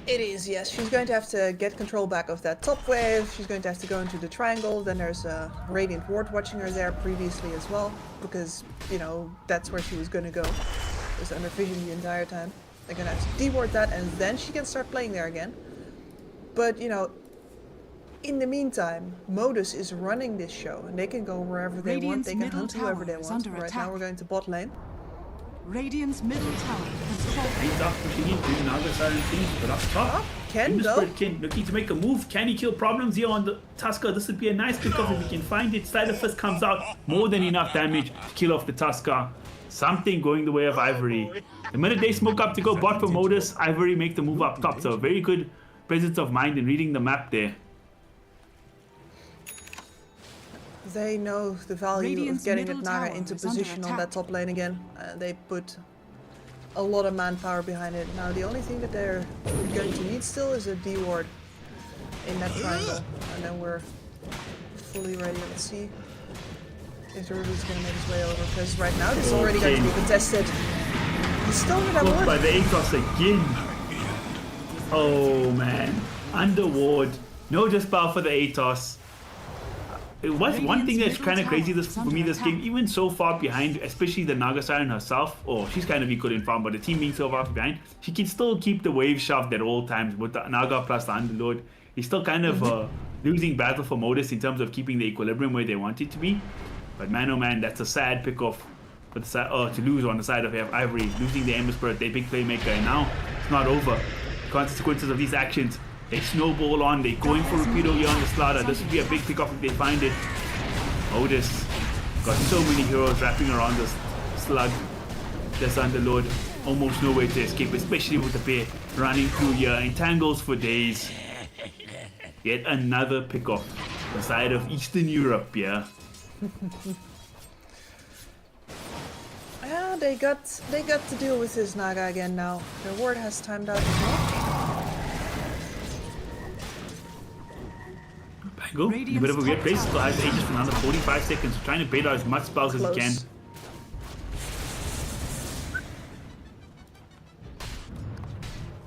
It is, yes. She's going to have to get control back of that top wave. She's going to have to go into the triangle. Then there's a Radiant Ward watching her there previously as well. Because, you know, that's where she was going to go. It was under vision the entire time. They're going to have to de-ward that and then she can start playing there again. But, you know, in the meantime, Modus is running this show. And they can go wherever they want. They can hunt whoever they want. Right now we're going to bot lane.
Radiant's middle tower has fallen.
He's up pushing in, doing Naga Siren things, but up top.
Ken though.
Ken looking to make a move. Can he kill problems here on the Tusker? This would be a nice pickup if he can find it. Slider Fist comes out. More than enough damage to kill off the Tusker. Something going the way of Ivory. The minute they smoke up to go bot for Modus, Ivory make the move up top. So very good presence of mind in reading the map there.
They know the value
Radiant's
of getting that
middle
Naga
tower
into
is under
position on
attack.
that top lane again. They put a lot of manpower behind it. Now the only thing that they're going to need still is a D-ward in that triangle. And then we're fully ready. Let's see if the Ruby's going to make his way over. Because right now this is already going to be contested. He's still in that
Caught
ward.
by the Atos again. Oh man. Under ward. No dispel for the Atos. What's one thing that's kind of crazy for me this game, even so far behind, especially the Naga Siren herself, she's kind of equal in farm, but the team being so far behind, she can still keep the wave shoved at all times with the Naga plus the Underlord. He's still kind of losing battle for Modus in terms of keeping the equilibrium where they want it to be. But man, oh man, that's a sad pick-off for the side, to lose on the side of Ivory, losing the Ember Spirit, their big playmaker, and now it's not over. The consequences of these actions. They snowball on, they're going for Rapido here on the Slaughter. This would be a big pick-off if they find it. Modus got so many heroes wrapping around this slug. This Underlord, almost nowhere to escape, especially with the bear running through here. Entangles for days. Yet another pick-off. The side of Eastern Europe, yeah.
Yeah, they got to deal with this Naga again now. Their ward has timed out as well.
Pango, in a bit of a weird place, still has Aegis for another 45 seconds, so trying to bait out as much spells as he can.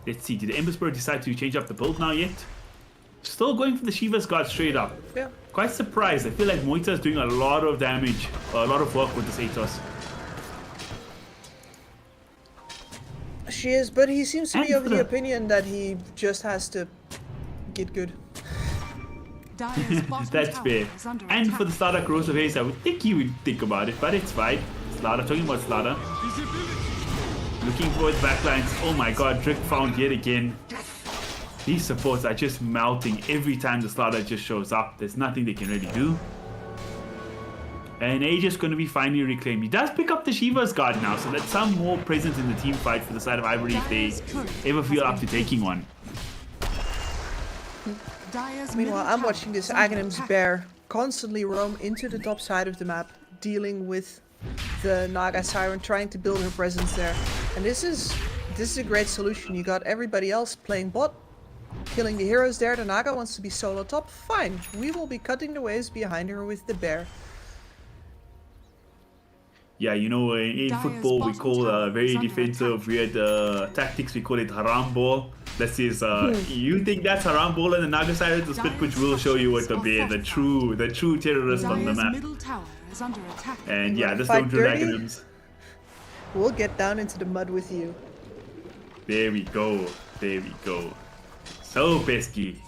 Let's see, did the Ember Spirit decide to change up the build now yet? Still going for the Shiva's Guard straight up.
Yeah.
Quite surprised, I feel like Moita is doing a lot of damage, a lot of work with this Atos.
She is, but he seems to be
And
of
for
the
the-
opinion that he just has to get good.
Dire's bottom
That's
tower
fair.
is under
And
attack.
for the Slaughter Cross of Haze, I would think he would think about it, but it's fine. Slaughter, talking about Slaughter. Looking for his backlines. Oh my god, Drick found yet again. These supports are just melting every time the Slaughter just shows up. There's nothing they can really do. And Aegis going to be finally reclaimed. He does pick up the Shiva's Guard now, so that's some more presence in the team fight for the side of Ivory if they ever feel up to taking one.
Dire's
Meanwhile,
middle
I'm
tower
watching this
is under
Aghanim's
attack.
bear constantly roam into the top side of the map, dealing with the Naga Siren, trying to build her presence there. And this is a great solution. You got everybody else playing bot, killing the heroes there. The Naga wants to be solo top. Fine, we will be cutting the waves behind her with the bear.
Yeah, you know, in
Dire's
football we
bottom
call
tower
very
is under
defensive weird tactics, we call it haram ball. This is
Hmm.
you think that's haram ball and the Naga side of the split, which will show you what the bear, the true terrorist on the
Dire's
map.
middle tower is under attack.
And yeah, this
Fight
don't do
dirty?
Aghanim's.
We'll get down into the mud with you.
There we go. There we go. So pesky.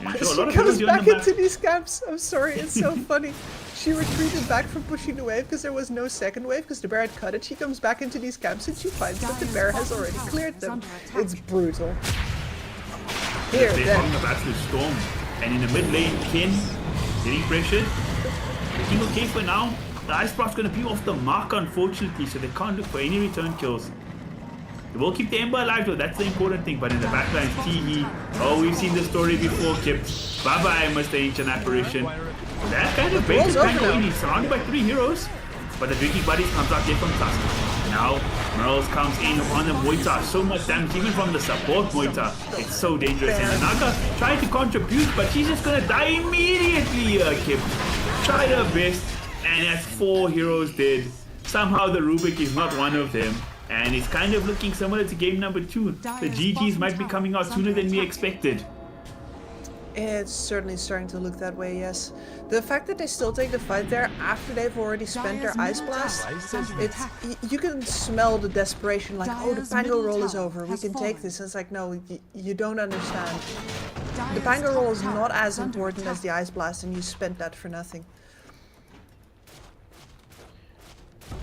Yeah, so a lot
She
of
comes
heroes here on
back
the map.
into these camps. I'm sorry, it's so funny. She retreated back from pushing the wave because there was no second wave because the bear had cut it. She comes back into these camps and she finds that the bear has already cleared them. It's brutal. Here,
They're
then.
talking about the storm. And in the mid lane, Ken getting pressured. Looking okay for now. The Ice Blast's going to be off the mark, unfortunately, so they can't look for any return kills. They will keep the Ember alive, though. That's the important thing. But in the backline, Teehee. Oh, we've seen this story before, Kip. Bye-bye, Mr. Ancient Apparition. So that kind of breaks his tango in. He's surrounded by 3 heroes. But the Drinking Buddies comes out there from Tusk. Now, Merles comes in on the Moita. So much damage, even from the support Moita. It's so dangerous. And Naga trying to contribute, but she's just going to die immediately, Kip. Tried her best, and that's 4 heroes dead. Somehow the Rubik is not one of them. And it's kind of looking similar to game number 2. The GGs might be coming out sooner than we expected.
It's certainly starting to look that way, yes. The fact that they still take the fight there after they've already spent their Ice Blast, you can smell the desperation, like, oh, the Pango roll is over, we can take this. And it's like, no, you don't understand. The Pango roll is not as important as the Ice Blast, and you spent that for nothing.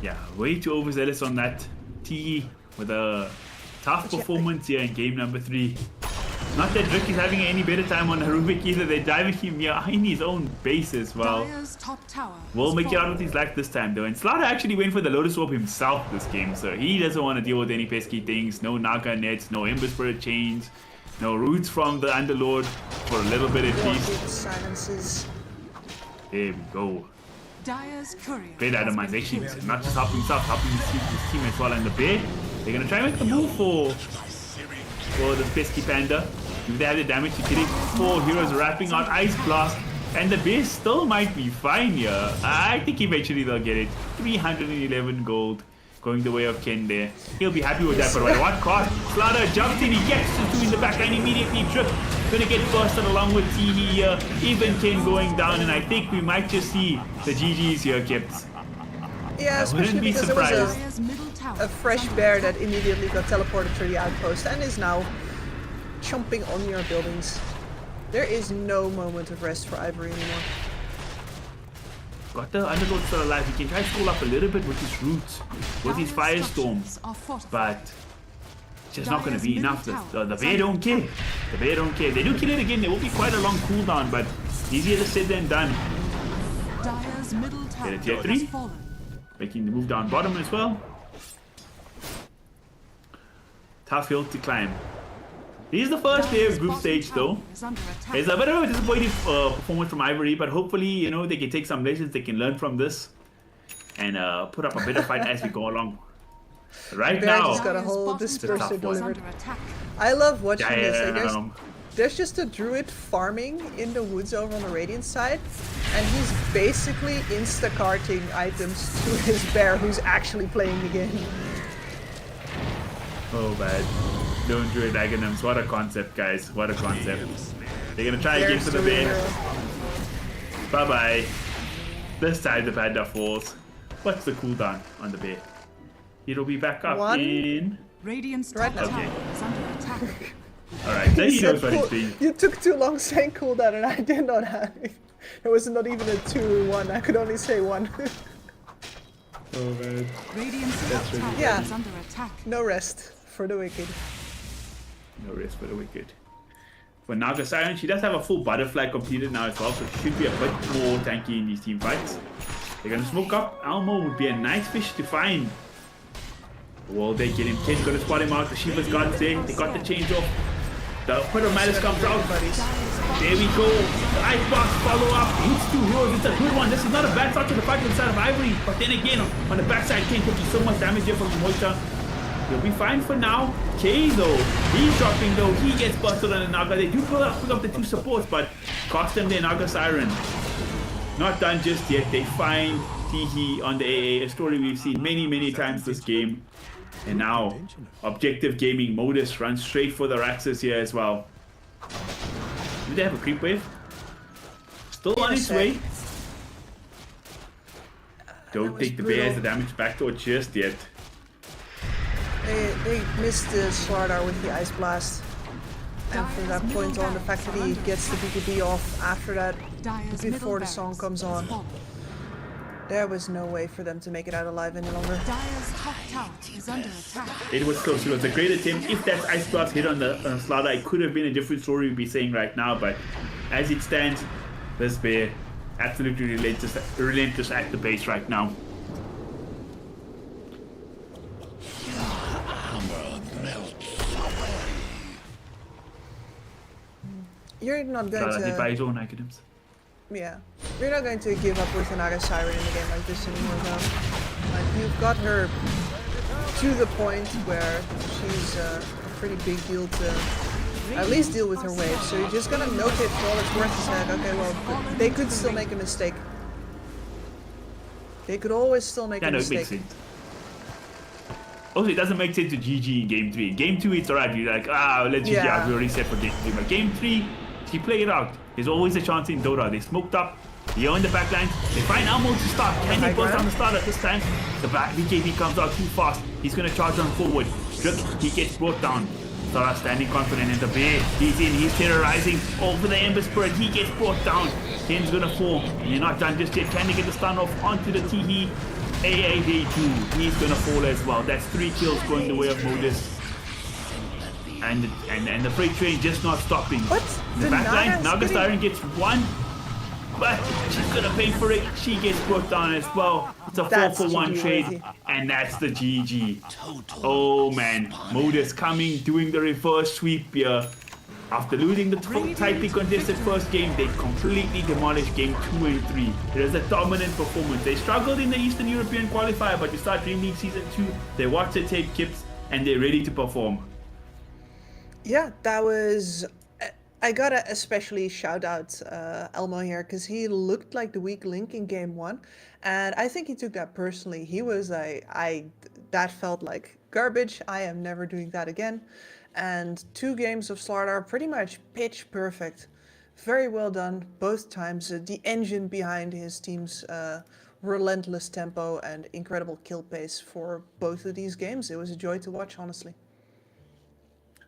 Yeah, way too overzealous on that. T with a tough performance here in game number 3. Not that Rick is having any better time on Rubik either. They're diving him in his own base as well. We'll make it out with his life this time though. And Slaughter actually went for the Lotus Orb himself this game, so he doesn't want to deal with any pesky things. No Naga nets, no Ember Spirit chains, no roots from the Underlord for a little bit at least.
Silences.
There we go.
Dyer's courier.
Great itemization. Not just helping himself, helping his team as well. And the bear, they're gonna try and make the move for this pesky panda. If they have the damage to kill it, 4 heroes wrapping out Ice Blast, and the bear still might be fine here. I think eventually they'll get it. 311 gold going the way of Ken there. He'll be happy with that, but at what cost? Slaughter jumps in, he gets to 2 in the back and immediately tripped. Gonna get busted along with Teehee here. Even Ken going down, and I think we might just see the GGs here, Kips.
Yeah, especially because it was a fresh bear that immediately got teleported to the outpost and is now chomping on your buildings. There is no moment of rest for Ivory anymore.
Got the Underlord still alive. He can try to school up a little bit with his roots, with his Firestorm, but it's just not going to be enough. The bear don't care. The bear don't care. They do kill it again. There will be quite a long cooldown, but easier to said than done. Get a tier 3. Making the move down bottom as well. Tough hill to climb. This is the first day of group stage though. It's a bit of a disappointing performance from Ivory, but hopefully, you know, they can take some lessons they can learn from this and put up a better fight as we go along. Right now,
just got a whole disperser delivered. I love watching this. Like, there's just a druid farming in the woods over on the Radiant side, and he's basically insta-carting items to his bear who's actually playing the game.
Oh bad. Don't druid Aghanims. What a concept, guys. What a concept. They're gonna try again for the bear. Bye bye. This time the panda falls. What's the cooldown on the bear? It'll be back up in...
Radiant's
right now.
tower is under attack.
Alright, so he knows what he's doing.
You took too long saying cooldown and I did not have it. It was not even a 2 or 1. I could only say 1.
Oh man.
Radiant's top tower
Yeah.
is under attack.
No rest for the wicked.
No rest for the wicked. For Naga Siren, she does have a full butterfly completed now as well, so she should be a bit more tanky in these team fights. They're gonna smoke up. Elmo would be a nice fish to find. Will they get him? Ken's gonna spot him out. The Shiva's got there. They got the change off. The Pit of Malice comes out. There we go. The Ice Box follow up. Hits 2 heroes. It's a good one. This is not a bad start to the fight on the side of Ivory. But then again, on the backside, Ken taking so much damage here from Moita. He'll be fine for now. K though, he's dropping though. He gets busted on the Naga. They do pick up the 2 supports, but cost them their Naga Siren. Not done just yet. They find Teehee on the AA, a story we've seen many times this game. And now, Objective Gaming Modus runs straight for the Raxus here as well. Do they have a creep wave? Still on its way. Don't
was
think the bear has the
brutal.
damage backdoor just yet.
They missed the Slardar with the Ice Blast. And from that point on, the fact that he gets the BKB off after that,
Dire's
before
middle
the song
barracks
comes
has
on,
fallen.
there was no way for them to make it out alive any longer.
Dire's top tower is under attack.
It was close. It was a great attempt. If that Ice Blast hit on the Slardar, it could have been a different story we'd be saying right now. But as it stands, this bear absolutely relentless at the base right now.
Armor melts away.
You're not going
Slardar did by
to,
his own items.
yeah, you're not going to give up with an Aga Siren in a game like this anymore, though. Like, you've got her to the point where she's a pretty big deal to at least deal with her wave. So you're just gonna milk it for all it's worth and say, okay, well, they could still make a mistake. They could always still make
Yeah,
a
no, it
mistake.
makes sense. Also, it doesn't make sense to GG in game 3. Game 2, it's alright. You're like, let's GG
Yeah.
out. We already set for game 3. But game 3, she play it out. There's always a chance in Dota. They smoked up. They're in the backline. They find Elmo to start. Can they burst on the starter this time? The back BKB comes out too fast. He's going to charge on forward. Drip, he gets brought down. Sora standing confident in the bear. He's in. He's terrorizing over the Ember Spirit. He gets brought down. Ken's going to fall. And you're not done just yet. Can they get the stun off onto the Teehee? AAV2. He's going to fall as well. That's 3 kills going the way of Modus. And the freight train just not stopping.
What?
The
The
backline,
Naga's
Naga
getting-
Siren gets 1. But she's gonna pay for it. She gets brought down as well. It's a
That's
4-for-1
GG
trade.
worthy.
And that's the GG. Oh man. Modus coming, doing the reverse sweep here. After losing the tightly contested first game, they completely demolished game 2 and 3. It was a dominant performance. They struggled in the Eastern European qualifier, but you start DreamLeague Season 2, they watch the tape kips, and they're ready to perform.
Yeah, that was. I gotta especially shout out Elmo here because he looked like the weak link in game 1, and I think he took that personally. He was like, that felt like garbage. I am never doing that again. And 2 games of Slardar pretty much pitch perfect. Very well done both times. The engine behind his team's relentless tempo and incredible kill pace for both of these games. It was a joy to watch, honestly.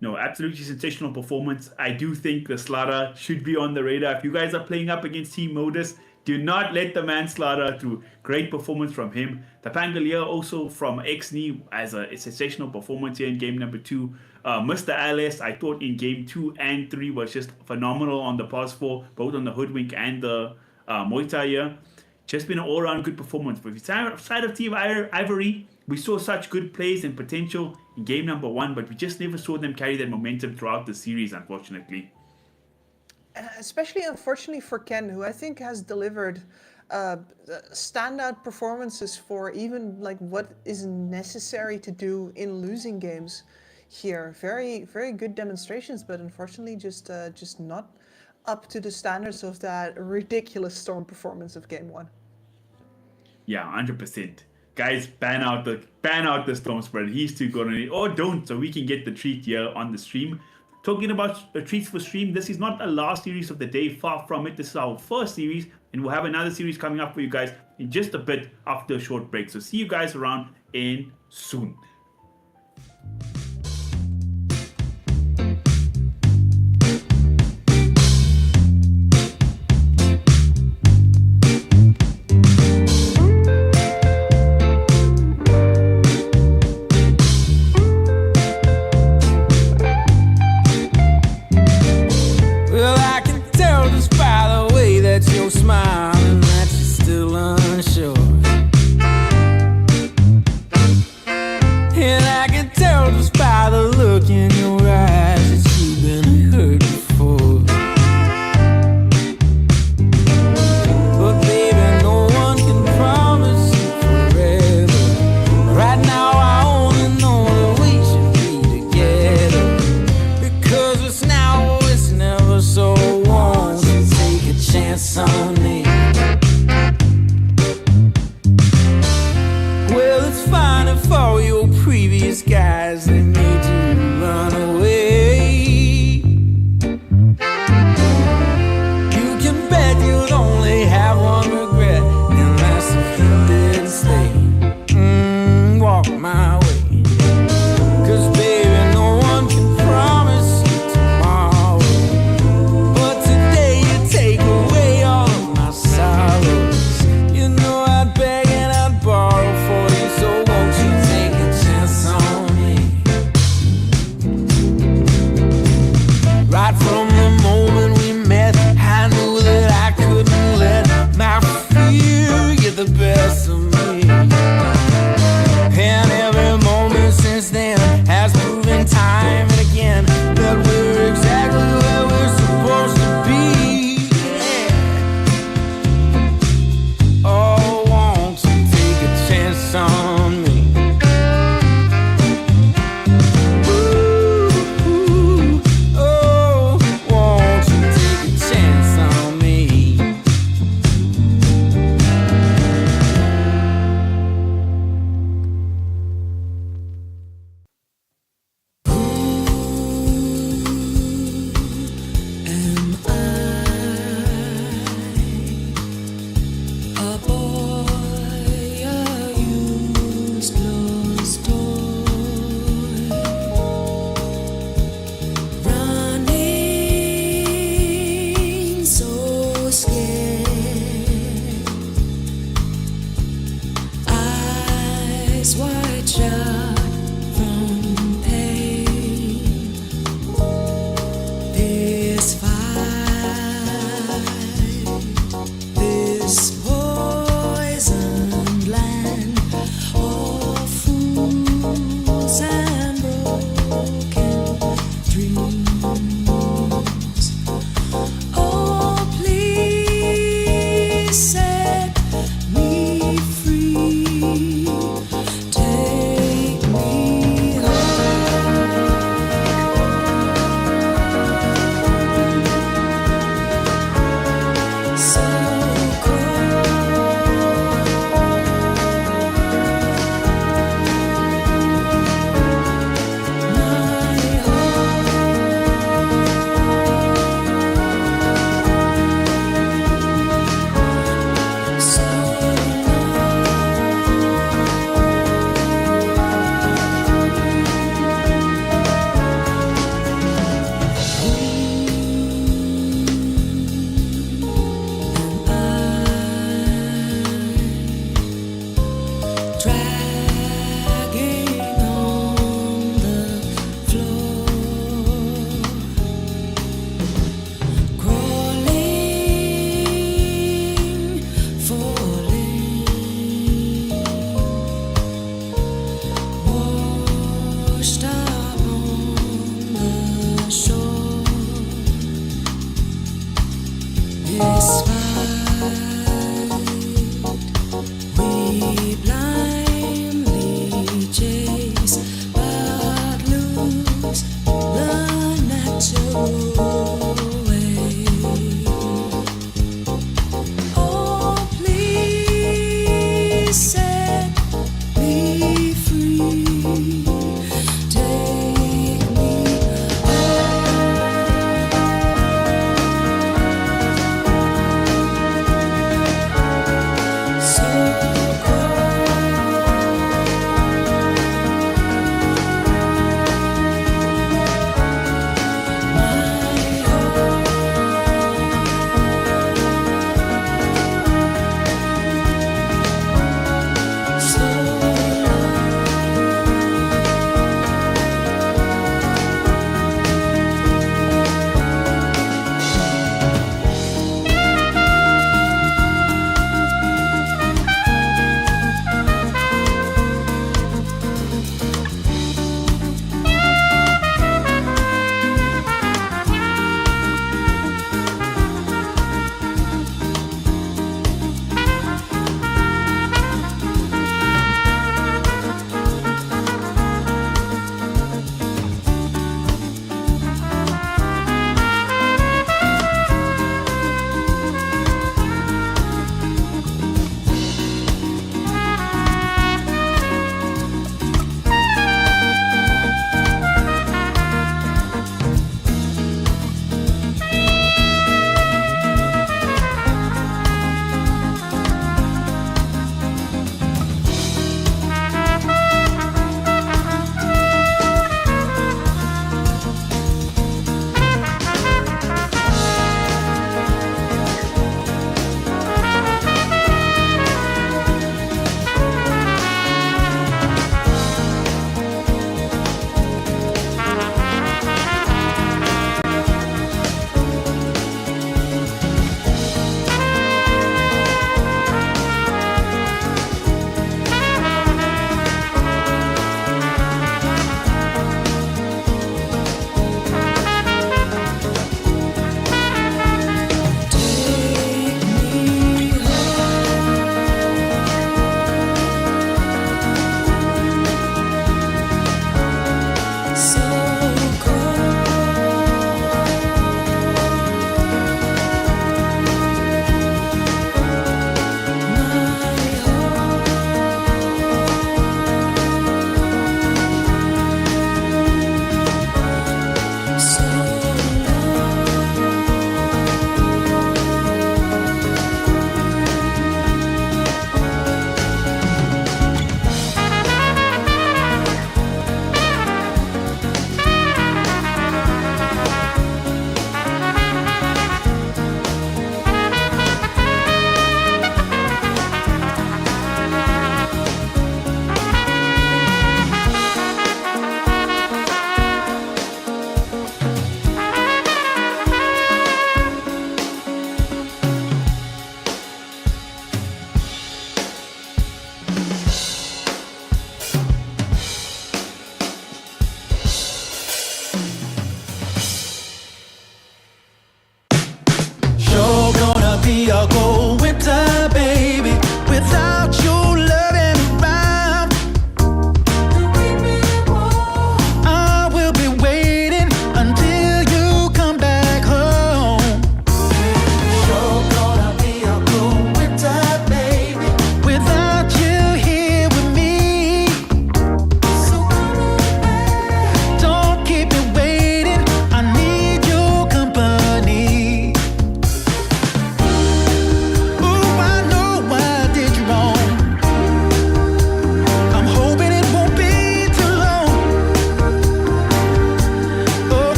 No, absolutely sensational performance. I do think the Slardar should be on the radar. If you guys are playing up against Team Modus, do not let the man Slardar through. Great performance from him. The Pangolier also from Xni as a sensational performance here in game number 2. Mr. Alice, I thought in game 2 and 3 was just phenomenal on the pause 4, both on the Hoodwink and the Muay Thai here. Just been an all-around good performance. But side of Team Ivory, we saw such good plays and potential in game number 1, but we just never saw them carry that momentum throughout the series, unfortunately.
Especially, unfortunately, for Ken, who I think has delivered standout performances for even like what is necessary to do in losing games here. Very, very good demonstrations, but unfortunately, just not up to the standards of that ridiculous Storm performance of game 1.
Yeah, 100%. Guys, ban out the Storm spread. He's too good on it. Or don't, so we can get the treat here on the stream. Talking about treats for stream, this is not the last series of the day. Far from it. This is our first series, and we'll have another series coming up for you guys in just a bit after a short break. So see you guys around in soon.
Well, I can tell just by the way that you're smiling that you're still unsure.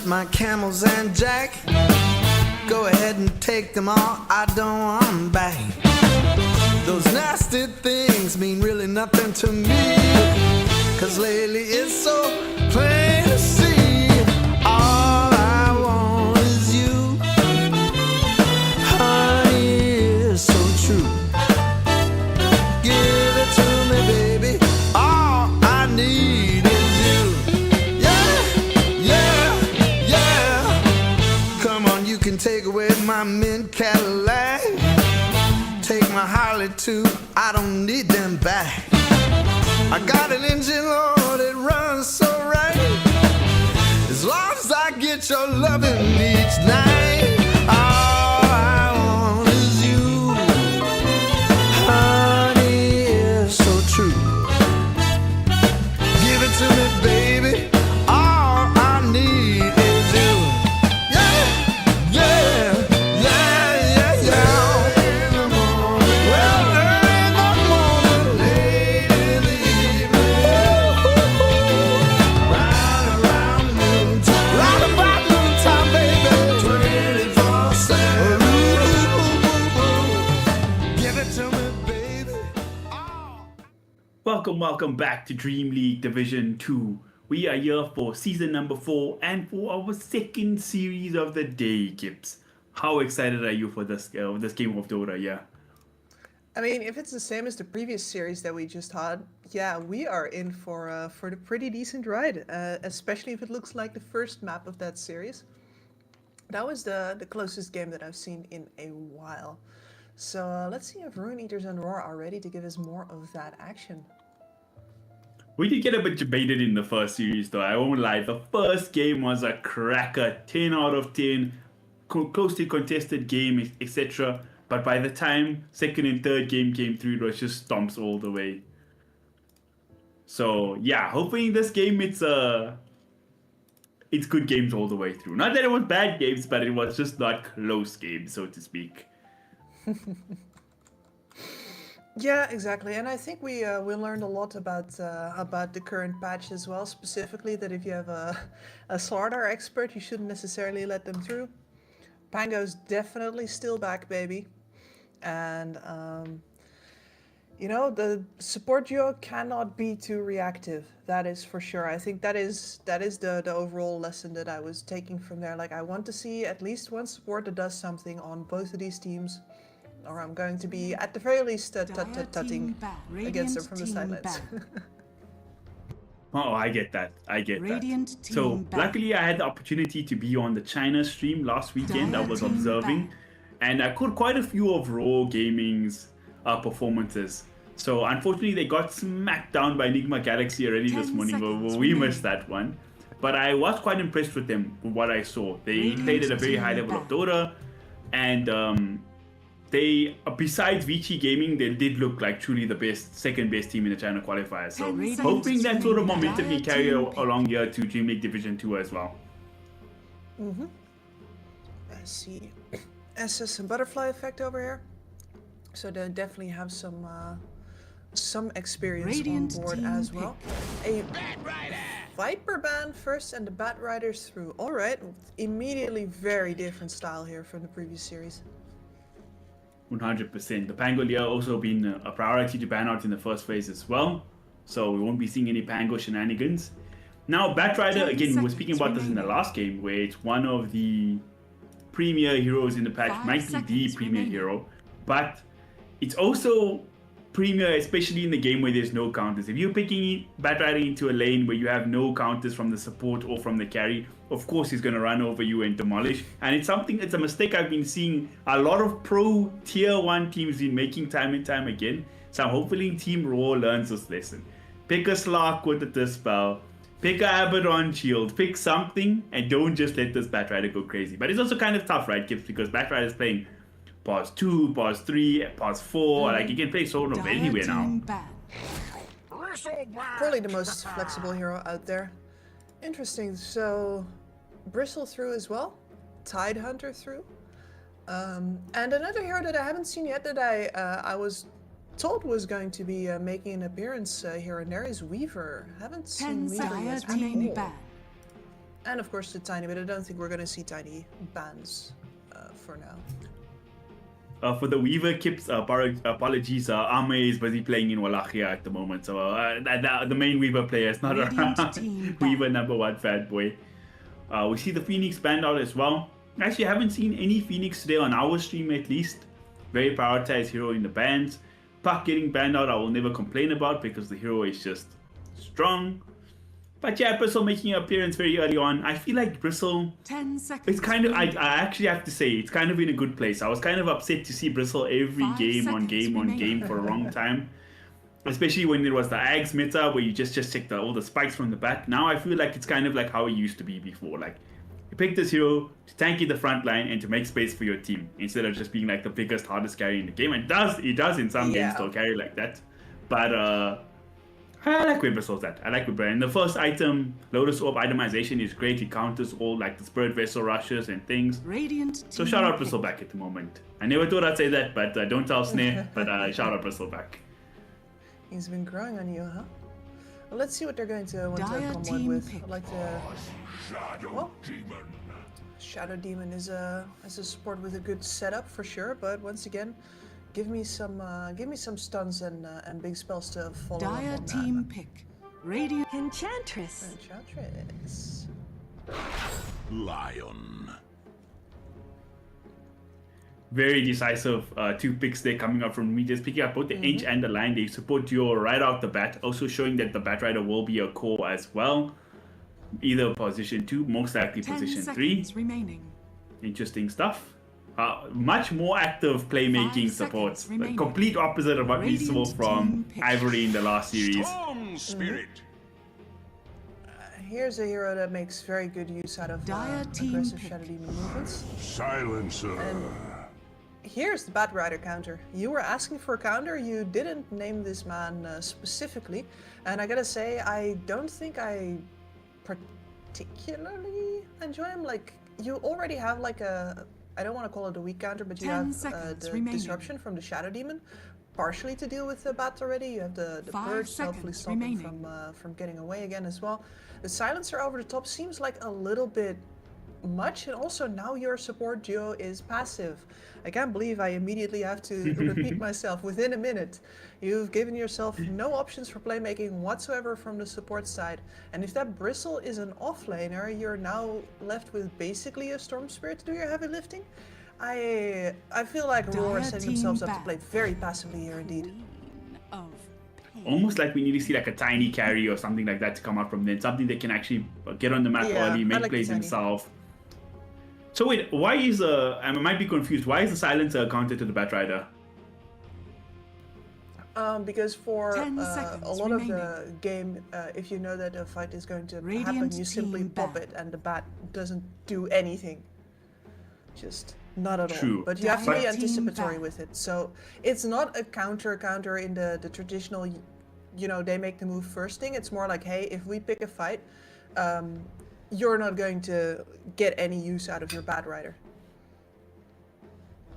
my camels and jack. Go ahead and take them all, I don't want them back. Those nasty things mean really nothing to me, 'cause lately it's so plain to see. All I want is you, honey, is so true. Give it to me, baby, all I need is you. Yeah, yeah, yeah. Come on, you can take away my mint Cadillac, take my Harley too, I don't need them back. I got an engine, Lord, it runs so right. As long as I get your loving each night, all I want
welcome back to Dream League Division 2. We are here for season number 4 and for our second series of the day, Gibbs. How excited are you for this game of Dota? Yeah.
I mean, if it's the same as the previous series that we just had, yeah, we are in for the pretty decent ride, especially if it looks like the first map of that series. That was the closest game that I've seen in a while. So let's see if Rune Eaters and Roar are ready to give us more of that action.
We did get a bit debated in the first series though, I won't lie. The first game was a cracker, 10 out of 10, closely contested game, etc. But by the time second and third game came through, it was just stomps all the way. So yeah, hopefully in this game it's good games all the way through. Not that it was bad games, but it was just not close games, so to speak.
Yeah, exactly, and I think we learned a lot about the current patch as well. Specifically, that if you have a Slardar expert, you shouldn't necessarily let them through. Pango's definitely still back, baby, and you know, the support duo cannot be too reactive. That is for sure. I think that is the overall lesson that I was taking from there. Like, I want to see at least one support that does something on both of these teams. Or I'm going to be, at the very least, tutting against them from the sidelines.
Oh, I get that.
Radiant team
So,
back.
luckily I had the opportunity to be on the China stream last weekend. I was observing. And I caught quite a few of Raw Gaming's performances. So, unfortunately, they got smacked down by Enigma Galaxy already this
10
morning.
seconds
We
remaining.
missed that one. But I was quite impressed with them, with what I saw. They
Radiant
played at a very
team
high level of
back.
Dota. And they, besides Vici Gaming, they did look like truly the second best team in the China qualifiers. So
Radiant
hoping that sort of
team
momentum can
back.
carry
Team pick.
along here to Dream League Division 2 as well.
I see SS and butterfly effect over here. So they definitely have some experience
Radiant
on board
team
as well. A Viper ban first and the Bat Riders through. Alright, immediately very different style here from the previous series.
100%. The Pangolier also been a priority to ban out in the first phase as well. So we won't be seeing any Pango shenanigans. Now, Batrider,
10
again, we were speaking
seconds
about this in the
remaining.
last game, where it's one of the premier heroes in the patch,
5
might be the
seconds
premier
remaining.
hero, but it's also premier, especially in the game where there's no counters. If you're picking Batrider into a lane where you have no counters from the support or from the carry, of course he's going to run over you and demolish. And it's a mistake I've been seeing a lot of pro tier 1 teams been making time and time again. So I'm hoping Team Raw learns this lesson. Pick a Slark with a Dispel, pick a Abaddon Shield, pick something, and don't just let this Batrider go crazy. But it's also kind of tough, right, Gibbs? Because Batrider is playing pause 2, pause 3, pause 4, like you can play sort of
Dire
anywhere now.
team back.
Probably the most flexible hero out there. Interesting, so Bristle through as well, Tidehunter through, and another hero that I haven't seen yet that I was told was going to be making an appearance here and there is Weaver. Haven't
10
seen Weaver
dire
yet.
team
at all.
back.
And of course the Tiny, but I don't think we're going to see Tiny bans for now.
For the Weaver Kips, apologies, Ame is busy playing in Wallachia at the moment, so the main Weaver player is not
Radiant
around.
team back.
Weaver #1 fat boy. We see the Phoenix banned out as well. Actually, I haven't seen any Phoenix today on our stream at least. Very prioritized hero in the bans. Puck getting banned out, I will never complain about because the hero is just strong. But yeah, Bristle making an appearance very early on. I feel like Bristle,
10 seconds.
it's kind of, I
remaining.
actually have to say, it's kind of in a good place. I was kind of upset to see Bristle every
5
game on
seconds
game on
remaining.
game for a long time. Especially when there was the Ags meta where you just check all the spikes from the back. Now I feel like it's kind of like how it used to be before. Like, you pick this hero to tank in the front line and to make space for your team instead of just being like the biggest, hardest carry in the game. And it does in some games still carry like that. But I like where Bristle's at. I like where, and the first item, Lotus Orb itemization, is great. It counters all like the Spirit Vessel rushes and things.
Radiant team
So shout out
pick.
Bristle back at the moment. I never thought I'd say that, but don't tell Snare. But shout out Bristle back.
He's been growing on you, huh? Well, let's see what they're going to want to
Dire
come on
team
with.
pick.
I'd like to.
Shadow
Well.
Demon.
Shadow Demon is a support with a good setup for sure, but once again, Give me some stuns and big spells to follow up
Dire
on
team
that.
pick. Radiant Enchantress.
Enchantress.
Lion.
Very decisive 2 picks there coming up from me. Just picking up both the Inch and the Line. They support duo right out the bat. Also showing that the Batrider will be a core as well. Either position 2, most likely
10
position 3.
seconds remaining.
Interesting stuff. Much more active playmaking
5
support.
seconds remaining.
Complete opposite of what we saw
Radiant
from
team pick.
Ivory in the last series.
Storm Spirit.
Here's a hero that makes very good use out of
Dire team
aggressive
pick.
Shadow Demon movements.
Silencer.
Here's the Batrider counter. You were asking for a counter, you didn't name this man specifically, and I gotta say, I don't think I particularly enjoy him. Like, you already have like a, I don't want to call it a weak counter, but you
10
have
seconds
the
remaining.
disruption from the Shadow Demon, partially to deal with the bat already. You have the
5
purge to hopefully
seconds
stop him
remaining.
from getting away again as well. The silencer over the top seems like a little bit much, and also now your support duo is passive. I can't believe I immediately have to repeat myself within a minute. You've given yourself no options for playmaking whatsoever from the support side, and if that Bristle is an offlaner, you're now left with basically a Storm Spirit to do your heavy lifting. I feel like Aurora
Dire
setting
team
themselves up to
back.
play very passively here indeed.
Queen of Pain.
Almost like we need to see like a tiny carry or something like that to come out from them. Something that can actually get on the map
Yeah,
early,
I
make
like the
plays
tiny.
himself. So wait, why is I might be confused. Why is the silencer a counter to the Batrider?
Because for
10
a
seconds
lot of
remaining.
the game, if you know that a fight is going to happen,
Radiant
you simply
team
pop
bat.
it and the bat doesn't do anything. Just not at all.
True.
But you have to be
Dire team
anticipatory
bat.
with it. So it's not a counter in the traditional, you know, they make the move first thing. It's more like, hey, if we pick a fight, you're not going to get any use out of your Batrider.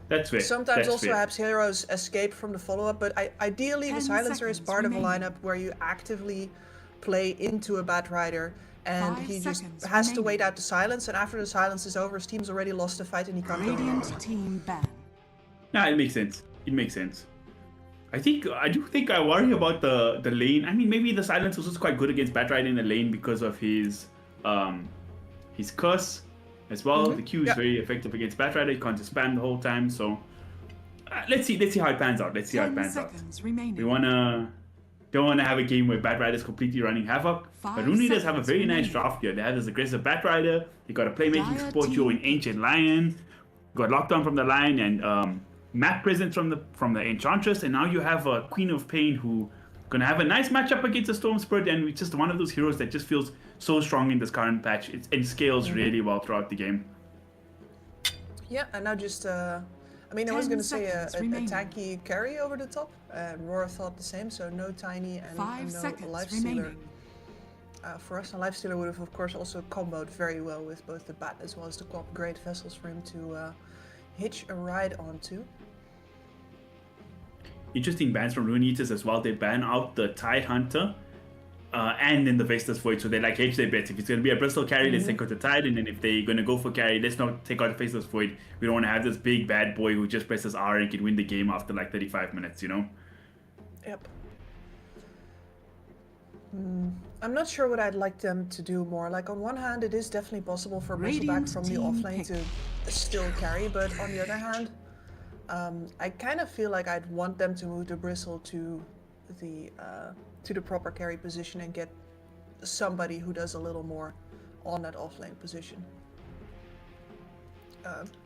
That's fair.
Sometimes
That's
also
fair.
perhaps heroes escape from the follow-up, but ideally the
10
silencer is
seconds
part of a
remaining.
lineup where you actively play into a Batrider, and
5
he just
seconds
has to
remaining.
wait out the silence, and after the silence is over, his team's already lost the fight and he can't go anymore.
Radiant team ban.
Nah, it makes sense. It makes sense. I do think I worry about the lane. I mean, maybe the silence was also quite good against Batrider in the lane because of his curse as well. The Q is
Yeah.
very effective against Batrider. You can't just spam the whole time. So let's see how it pans out.
10 seconds remaining.
We don't wanna have a game where Batrider is completely running havoc.
5
But Rune does have a
seconds
very nice
remaining.
draft here. They have this aggressive Batrider. They got a playmaking
Dire
support duo in
team.
Ancient Lion. Got lockdown from the line and map presence from the Enchantress, and now you have a Queen of Pain who gonna have a nice matchup against the Storm Spirit, and it's just one of those heroes that just feels so strong in this current patch. It scales really well throughout the game.
Yeah, and now just, I mean, I
10
was going to say a
seconds remaining.
tanky carry over the top. Roar thought the same, so no Tiny and
5
no
seconds
Lifestealer.
remaining.
For us, a Lifestealer would have, of course, also comboed very well with both the Bat as well as the Cop. Great vessels for him to hitch a ride onto.
Interesting bans from Rune Eaters as well. They ban out the Tide Hunter and then the Vestas Void, so they like hedge their bets. If it's going to be a Bristol carry, let's take out the Tide, and then if they're going to go for carry, let's not take out the Vestas Void. We don't want to have this big bad boy who just presses R and can win the game after like 35 minutes, you know?
Yep. I'm not sure what I'd like them to do more. Like, on one hand, it is definitely possible for Bristleback
Radiant
from the
team
offlane
pick.
to still carry, but on the other hand, I kind of feel like I'd want them to move the Bristle to the proper carry position and get somebody who does a little more on that offlane position.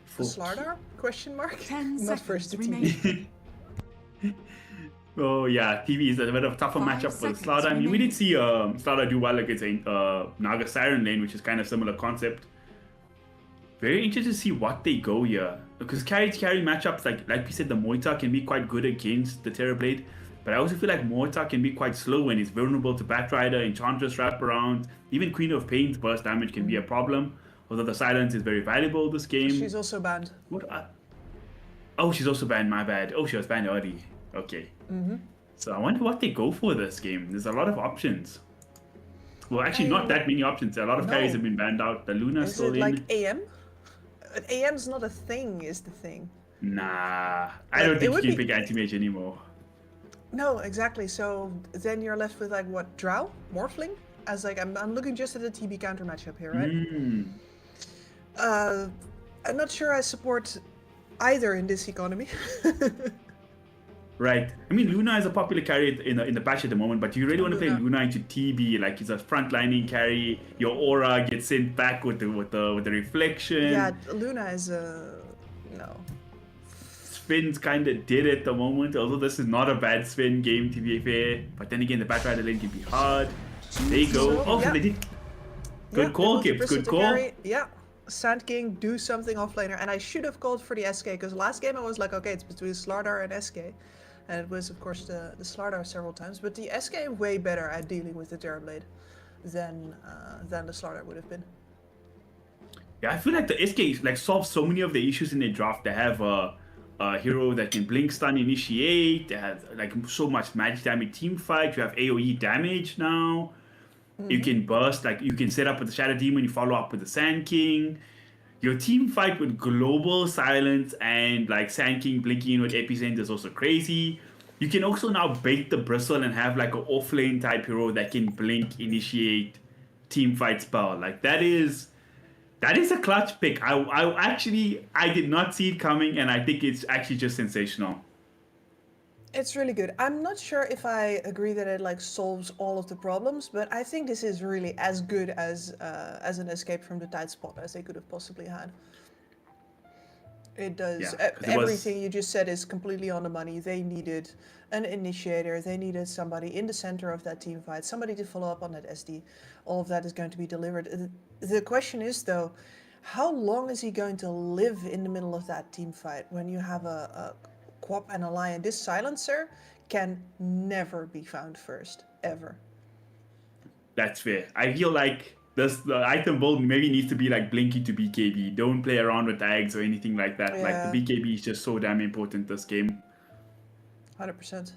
For-
Slardar? Question mark?
10
Not first to
seconds
TV.
remaining.
Oh yeah, TV is a bit of a tougher
5
matchup for
seconds
Slardar. I mean, we
remaining.
did see Slardar do well against Naga Siren lane, which is kind of similar concept. Very interested to see what they go here, because carry matchups like we said, the Moita can be quite good against the Terrorblade, but I also feel like Moita can be quite slow and it's vulnerable to Batrider, Enchantress wraparound, even Queen of Pain's burst damage can be a problem. Although the silence is very valuable this game.
She's also banned.
Oh, she's also banned, my bad. Oh, she was banned early. Okay. So I wonder what they go for this game. There's a lot of options. Well, actually, not that many options. A lot of carries
No.
have been banned out. The Luna's
Is
still
it
in.
like AM? AM's not a thing, is the thing.
Nah, I
Like,
don't
it
think you
would
can
be-
pick anti-mage anymore.
No, exactly. So then you're left with like what, Drow, Morphling? As like I'm looking just at the TB counter matchup here, right?
Mm.
I'm not sure I support either in this economy.
Right. I mean, Luna is a popular carry in the patch at the moment, but you really want to play
Luna.
Luna into TB. Like, it's a frontlining carry. Your aura gets sent back with the reflection.
Yeah, Luna is no.
Spin's kind of dead at the moment, although this is not a bad Spin game to be fair. But then again, the Batrider lane can be hard. There you go.
So,
Oh, so
yeah.
they did.
Yeah,
Good call,
they
Gibbs.
want
Good
to
call.
carry. Yeah. Sand King, do something offlaner. And I should have called for the SK, because last game I was like, okay, it's between Slardar and SK. And it was, of course, the Slardar several times. But the SK way better at dealing with the Terrorblade than the Slardar would have been.
Yeah, I feel like the SK like solves so many of the issues in their draft. They have a hero that can blink, stun, initiate. They have like so much magic damage team fight. You have AoE damage now. You can burst, like you can set up with the Shadow Demon. You follow up with the Sand King. Your team fight with Global Silence and like Sand King blinking in with Epicenter is also crazy. You can also now bait the Bristle and have like an offlane type hero that can blink, initiate, team fight spell. Like that is a clutch pick. I did not see it coming, and I think it's actually just sensational.
It's really good. I'm not sure if I agree that it like solves all of the problems, but I think this is really as good as an escape from the tight spot as they could have possibly had. It does.
Yeah, 'cause it was-
Everything you just said is completely on the money. They needed an initiator. They needed somebody in the center of that team fight, somebody to follow up on that SD. All of that is going to be delivered. The question is though, how long is he going to live in the middle of that team fight when you have a Quap and a Lion? This silencer can never be found first, ever.
That's fair. I feel like the item build maybe needs to be like Blinky to BKB. Don't play around with tags or anything like that.
Yeah.
Like the BKB is just so damn important this game.
100%.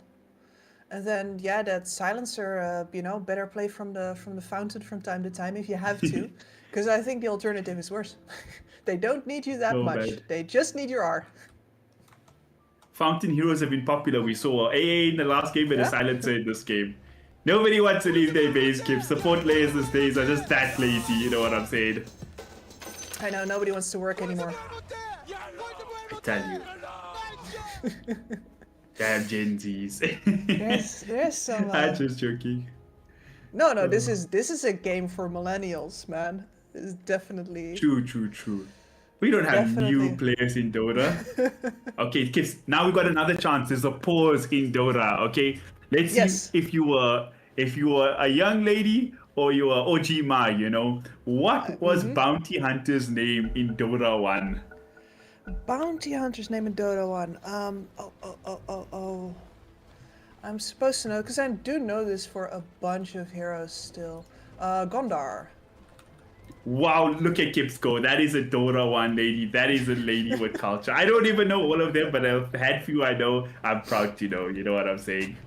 And then yeah, that silencer, better play from the fountain from time to time if you have to, because I think the alternative is worse. They don't need you that
So
much.
bad.
They just need your R.
Fountain heroes have been popular. We saw AA in the last game and
Yeah.
a silencer in this game. Nobody wants to leave their base skip. Support players these days are just that lazy, you know what I'm saying?
I know, nobody wants to work anymore.
I tell you. Damn Gen Zs.
There's some...
I'm just joking.
No, this is a game for millennials, man. This is definitely...
True. We don't have new
Definitely.
players in Dota. Okay, kids, now we got another chance. There's a pause in Dota, okay? Let's
Yes.
see if you were a young lady or you were OG Mai, you know? What was Bounty Hunter's name in Dota 1?
Bounty Hunter's name in Dota 1. I'm supposed to know, because I do know this for a bunch of heroes still. Gondar.
Wow, look at Kip's go. That is a Dota 1 lady. That is a lady with culture. I don't even know all of them, but a few I know, I'm proud to know. You know what I'm saying?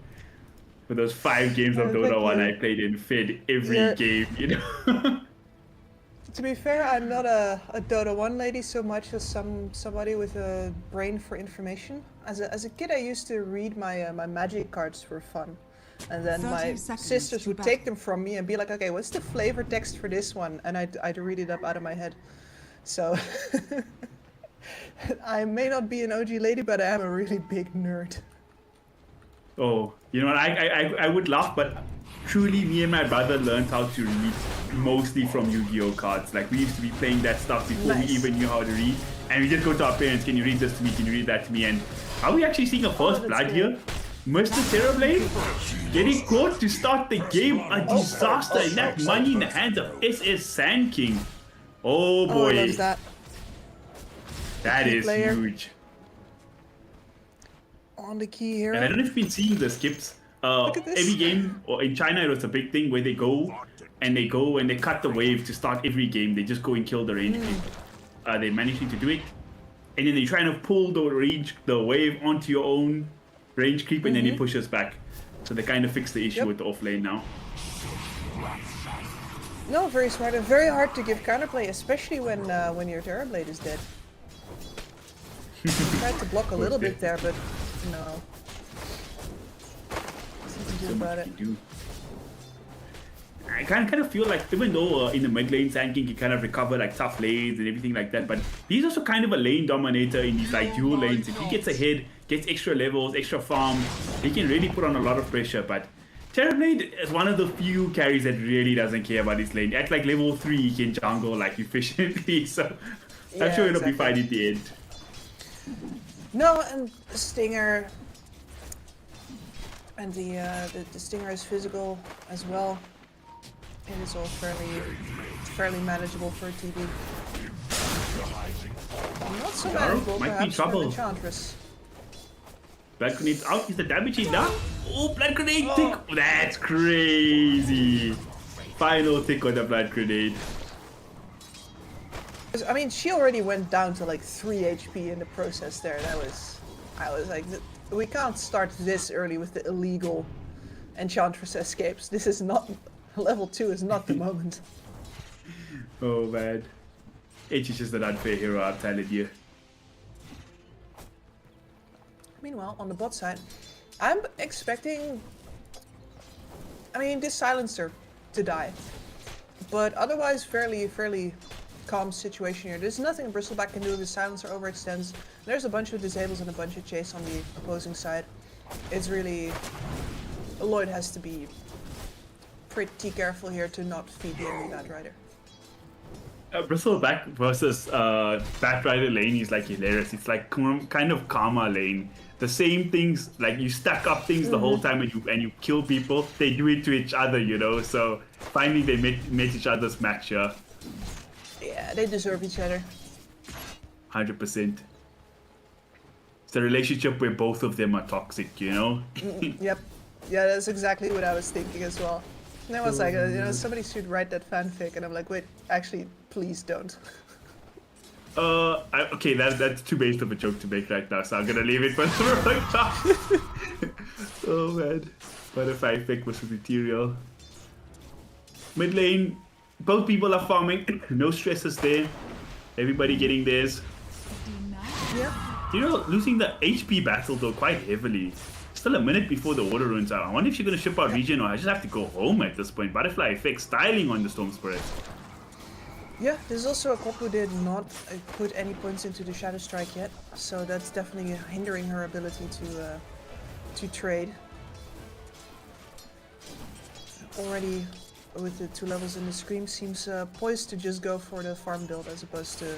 For those 5 games of
Thank
Dota 1
you.
I played in Fed every
Yeah.
game, you know?
To be fair, I'm not a Dota 1 lady so much as somebody with a brain for information. As a kid, I used to read my magic cards for fun. And then
30
my
seconds
sisters
to
would take them from me and be like, okay, what's the flavor text for this one? And I'd read it up out of my head. So I may not be an OG lady, but I am a really big nerd.
Oh, you know what? I would laugh, but truly, me and my brother learned how to read mostly from Yu-Gi-Oh cards. Like, we used to be playing that stuff before
Nice.
we even knew how to read. And we just go to our parents, can you read this to me? Can you read that to me? And are we actually seeing a first
that's
blood
good.
here? Mr. Terrorblade getting caught to start the game. A disaster. And that money in the hands of SS Sand King. Oh
Oh, I
boy.
love that.
That
Key
is
player.
huge.
On the key hero.
And I don't know if you've been seeing the skips.
Look at this.
Every game, or in China, it was a big thing where they go and they cut the wave to start every game. They just go and kill the range people. They managed to do it, and then they try to pull the wave onto your own range creep, and then it pushes back. So they kind of fix the issue
Yep.
with the off lane now.
No, very smart and very hard to give counterplay, especially when your Terrorblade is dead. Tried to block a little bit there, but no. Nothing to do about it.
I kind of feel like even though in the mid lane Sand King can kind of recover like tough lanes and everything like that, but he's also kind of a lane dominator in these like dual lanes. If he gets ahead, gets extra levels, extra farm, he can really put on a lot of pressure. But Terrorblade is one of the few carries that really doesn't care about his lane. At like level 3 he can jungle like efficiently, so I'm sure it'll be fine at the end.
No, and the Stinger, and the Stinger is physical as well. It is all fairly manageable for a TB. Not so manageable,
might be
perhaps, for
trouble.
the Enchantress.
Blood Grenade's out. Is the damage enough? Oh, Blood Grenade tick. Oh, that's crazy. Final tick on the Blood Grenade.
I mean, she already went down to like 3 HP in the process there. I was like, we can't start this early with the illegal Enchantress escapes. This is not, level 2 is not the moment.
Oh man. H is just an unfair hero, I'm telling you.
Meanwhile, on the bot side, I'm expecting, I mean, this silencer to die. But otherwise, fairly calm situation here. There's nothing Bristleback can do. The silencer overextends. There's a bunch of disables and a bunch of chase on the opposing side. It's really, Lloyd has to be pretty careful here to not feed the enemy Batrider.
Bristleback versus Batrider lane is like hilarious. It's like kind of karma lane. The same things, like you stack up things the whole time and you kill people. They do it to each other, you know. So finally they met each other's match here.
Yeah, they deserve each other.
100%. It's a relationship where both of them are toxic, you know.
Yep. Yeah, that's exactly what I was thinking as well. And I was like, you know, somebody should write that fanfic, and I'm like, wait, actually, please don't.
Okay, that's too base of a joke to make right now, so I'm gonna leave it for right now. Oh man, butterfly effect versus ethereal. Mid lane, both people are farming. No stresses there. Everybody getting theirs.
Yep.
You know, losing the HP battle though quite heavily. Still a minute before the water runs out. I wonder if she's gonna ship out region or I just have to go home at this point. Butterfly effect styling on the Storm Spirit.
Yeah, there's also a cop who did not put any points into the Shadow Strike yet, so that's definitely hindering her ability to trade. Already with the 2 levels in the Scream, seems poised to just go for the farm build as opposed to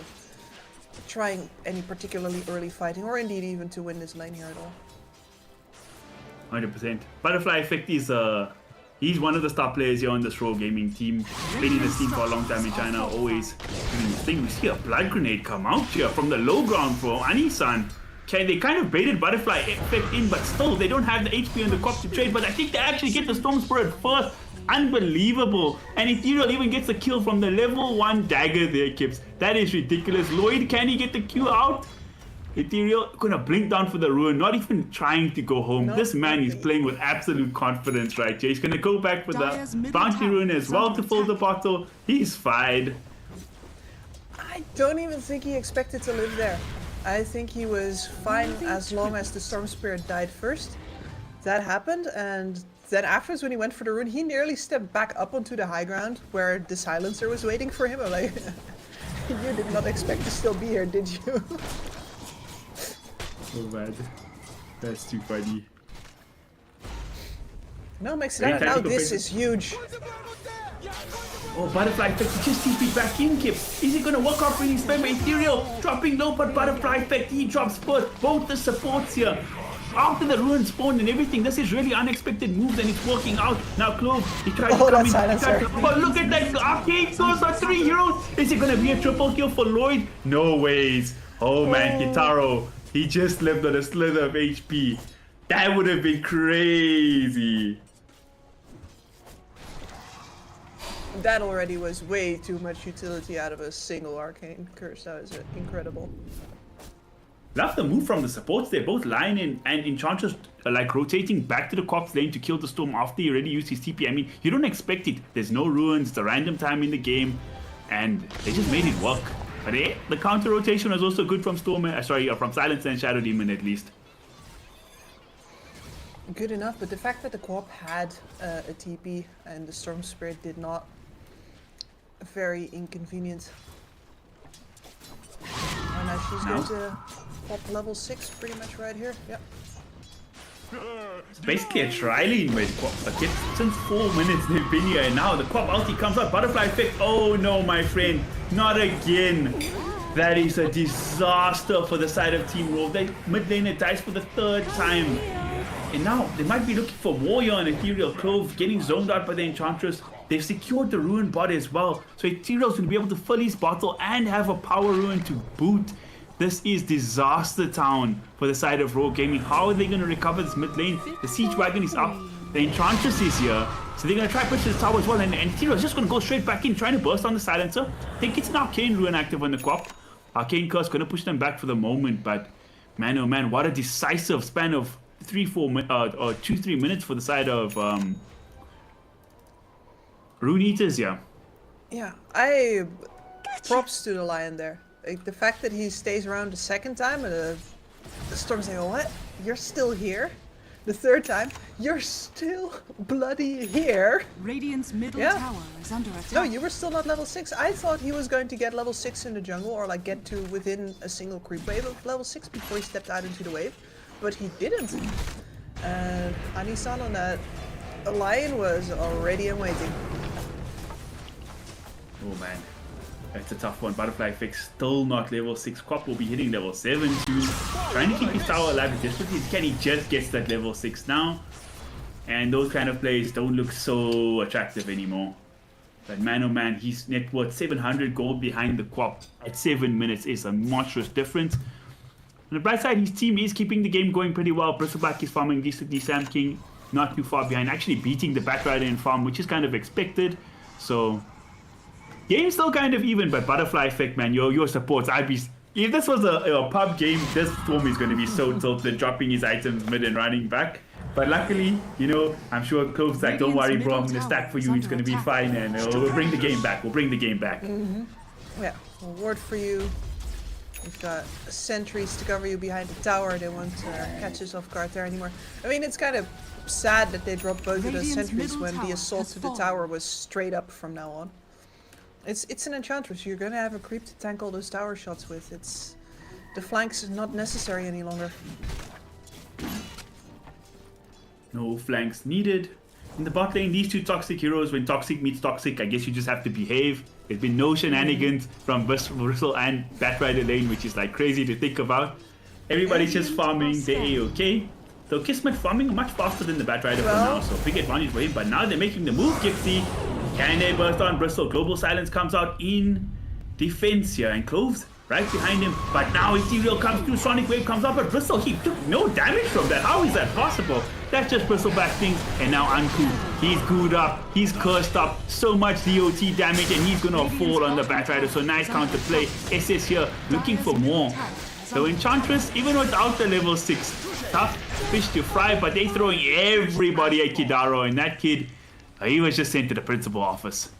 trying any particularly early fighting, or indeed even to win this lane here at all.
100%. Butterfly effect is he's one of the star players here on this Raw Gaming team. Been in this team for a long time in China, always doing this thing. We see a Blood Grenade come out here from the low ground for Anisan. Okay, they kind of baited Butterfly effect in, but still they don't have the HP on the cop to trade, but I think they actually get the Storm Spirit first. Unbelievable. And Ethereal even gets a kill from the level 1 dagger there, Kips. That is ridiculous. Lloyd, can he get the Q out? Ethereal gonna blink down for the ruin, not even trying to go home. This man is playing with absolute confidence right here. He's gonna go back for the bounty ruin as well to fill the bottle. He's fine.
I don't even think he expected to live there. I think he was fine as long as the Storm Spirit died first. That happened, and then afterwards when he went for the rune, he nearly stepped back up onto the high ground where the silencer was waiting for him. I'm like, you did not expect to still be here, did you?
Oh man, that's too funny.
No, makes it out. Now this is huge.
Oh, Butterfly effect, he just TP'd back in, Kip. Is he gonna walk off with his spam? Ethereal dropping low, but Butterfly effect, he drops first. Both the supports here. After the ruin spawned and everything, this is really unexpected moves and it's working out. Now Clove, he tried to come in. But look at that arcade source of 3 heroes. Is it gonna be a triple kill for Lloyd? No ways. Oh man, Kitaro. He just left on a slither of HP. That would have been crazy.
That already was way too much utility out of a single arcane curse. That was incredible.
Love the move from the supports there. Both Lion and Enchantress are like rotating back to the Corpse lane to kill the Storm after he already used his TP. I mean, you don't expect it. There's no ruins. It's a random time in the game. And they just made it work. But the counter rotation was also good from from Silence and Shadow Demon at least.
Good enough, but the fact that the co-op had a TP and the Storm Spirit did not, very inconvenient. And now she's going to pop level 6 pretty much right here. Yep.
It's basically a trialing with Quap. But yet, since 4 minutes they've been here, and now the Quap ulti comes out. Butterfly effect. Oh no, my friend. Not again. That is a disaster for the side of Team Roll. They mid laner dies for the 3rd time. And now they might be looking for Warrior and Ethereal Clove, getting zoned out by the Enchantress. They've secured the Ruin bot as well. So Ethereal's going to be able to fill his bottle and have a Power Ruin to boot. This is disaster town for the side of Raw Gaming. How are they going to recover this mid lane? The Siege Wagon is up. The Enchantress is here. So they're going to try to push the tower as well. And Ethereal's just going to go straight back in, trying to burst on the Silencer. I think it's an Arcane Ruin active on the Quap. Arcane Curse going to push them back for the moment. But man, oh man, what a decisive span of 2-3 minutes for the side of Rune Eaters, yeah.
Yeah, props to the Lion there. Like, the fact that he stays around the 2nd time and the Storm's like, what? You're still here? The 3rd time, you're still bloody here?
Radiant's middle
Yeah.
tower is under attack.
No, you were still not level 6. I thought he was going to get level 6 in the jungle or like get to within a single creep wave of level 6 before he stepped out into the wave. But he didn't. And Anisan on that Lion was already in waiting.
Oh man, that's a tough one. Butterfly fix still not level 6. Quap will be hitting level 7 soon. Trying to keep his tower alive as desperately as he can. He just gets that level 6 now. And those kind of plays don't look so attractive anymore. But man, oh man, he's net worth 700 gold behind the Quap at 7 minutes is a monstrous difference. On the bright side, his team is keeping the game going pretty well. Bristleback is farming decently. Sam King not too far behind, actually beating the Batrider in farm, which is kind of expected. So game's still kind of even, but Butterfly effect, man, your supports. If this was a pub game, this Storm is going to be so tilted, dropping his items mid and running back. But luckily, you know, I'm sure Clove's like, don't worry, bro, I'm going to stack for you. It's going to be fine, and we'll bring the game back. We'll bring the game back.
Yeah, a ward for you. We've got sentries to cover you behind the tower. They won't catch us off guard there anymore. I mean, it's kind of sad that they dropped both of those sentries when the assault to the tower was straight up from now on. It's an Enchantress. You're going to have a creep to tank all those tower shots with. The flanks is not necessary any longer.
No flanks needed. In the bot lane, these two toxic heroes, when toxic meets toxic, I guess you just have to behave. There's been no shenanigans from Bristle and Batrider lane, which is like crazy to think about. Everybody's just farming the A-OK. So Kismet farming much faster than the Batrider for now, so big advantage for him. But now they're making the move, Gipsy. Can they burst on Bristle? Global Silence comes out in defense here, and Cloves right behind him. But now Ethereal comes through, Sonic Wave comes up, but Bristle, he took no damage from that. How is that possible? That's just Bristleback things. And now Anku, he's gooed up, he's cursed up, so much DOT damage, and he's gonna fall on the Batrider. So nice counter play. SS here looking for more. So Enchantress, even without the level 6, tough fish to fry, but they're throwing everybody at Kidaro, and that kid, he was just sent to the principal office.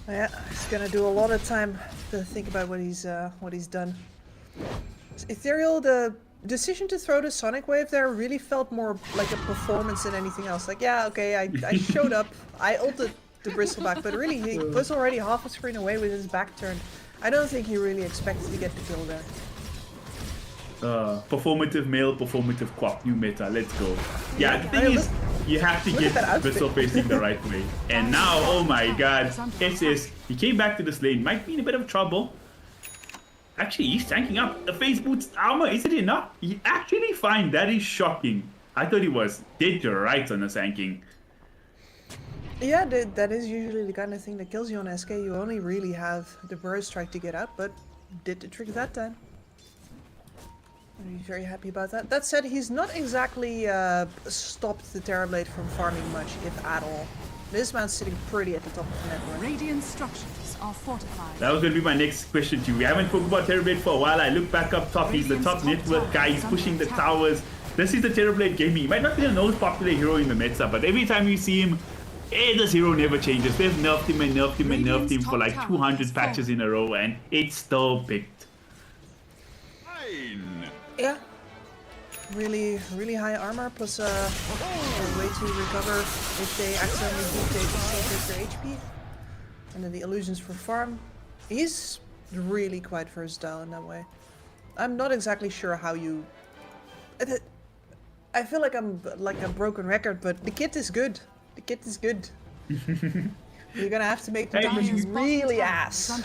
Yeah, he's gonna do a lot of time to think about what he's done. Ethereal, the decision to throw the Sonic Wave there really felt more like a performance than anything else. Like, yeah, okay, I showed up, I ulted the Bristleback, but really he was already half a screen away with his back turned. I don't think he really expected to get the kill there.
Performative male, performative Quap, new meta, let's go. Yeah, the thing is, you have to get Bristle facing the right way. And now, oh my god, SS, he came back to this lane, might be in a bit of trouble. Actually, he's tanking up. The Phase Boots armor, is it enough? He actually fine, that is shocking. I thought he was dead to rights on the tanking.
Yeah, that is usually the kind of thing that kills you on SK. You only really have the Burst Strike to get out, but did the trick that time. I'm very happy about that. That said, he's not exactly stopped the Terrorblade from farming much, if at all. This man's sitting pretty at the top of the network.
Radiant structures are fortified.
That was going to be my next question to you. We haven't spoken about Terrorblade for a while. I look back up top. He's the top network guy. He's pushing the towers. This is the Terrorblade gaming. He might not be the most popular hero in the meta, but every time you see him, This hero never changes. They've nerfed him and nerfed him and nerfed him for like 200 patches in a row, and it's still picked.
Fine.
Yeah. Really, really high armor plus a way to recover if they accidentally do take their HP. And then the illusions for farm. He's really quite versatile in that way. I'm not exactly sure how you... I feel like I'm like a broken record, but the kit is good. The kit is good. You're gonna have to make the damage really ass.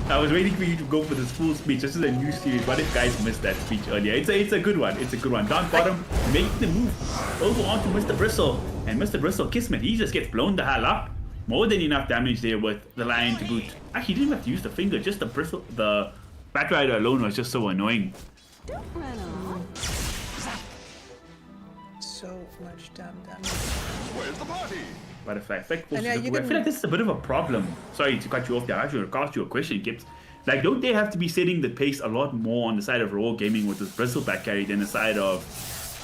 I was waiting for you to go for this full speech. This is a new series. What if guys missed that speech earlier? It's a good one. It's a good one. Down bottom, make the move over onto Mr. Bristle. And Mr. Bristle, Kismet, he just gets blown the hell up. More than enough damage there with the lion to boot. Actually, he didn't have to use the finger. Just the bristle, the Bat Rider alone was just so annoying.
So much damn damage.
Where's the party?
Butterfly effect.
And yeah,
I feel like this is a bit of a problem. Sorry to cut you off there. I actually asked you a question, Gibbs. Like, don't they have to be setting the pace a lot more on the side of Raw Gaming with this Bristleback carry than the side of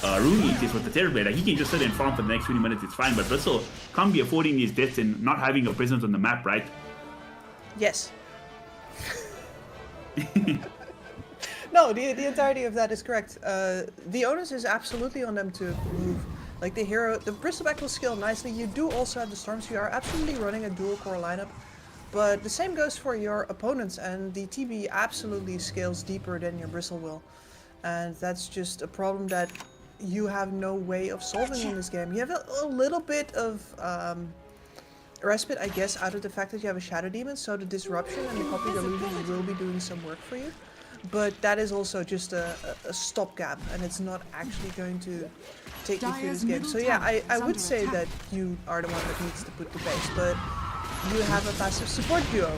Rooney is with the Terrorblade? Like, he can just sit and farm for the next 20 minutes, it's fine. But Bristle can't be affording these deaths and not having a presence on the map, right?
Yes. No, the entirety of that is correct. The onus is absolutely on them to move. Like the hero, the Bristleback will scale nicely. You do also have the Storms. You are absolutely running a dual core lineup. But the same goes for your opponents, and the TB absolutely scales deeper than your Bristle will. And that's just a problem that you have no way of solving in this game. You have a little bit of respite, I guess, out of the fact that you have a Shadow Demon, so the Disruption and the Copy Delusion will be doing some work for you. But that is also just a stopgap, and it's not actually going to take you through this game. So yeah, I would say that you are the one that needs to put the base, but you have a passive support duo.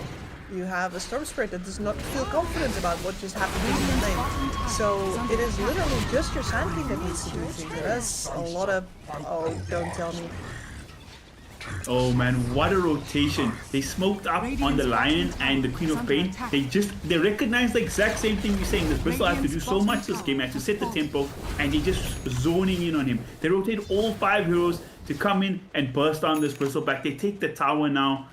You have a Storm Spirit that does not feel confident about what just happened in the lane. So it is literally just your Sand King that needs to do things. That's a lot of... oh, don't tell me.
Oh man, what a rotation. They smoked up on the Lion and the Queen of Pain. They recognize the exact same thing you're saying. This Bristle has to do so much this game, has to set the tempo, and they're just zoning in on him. They rotate all 5 heroes to come in and burst down this Bristleback. They take the tower now.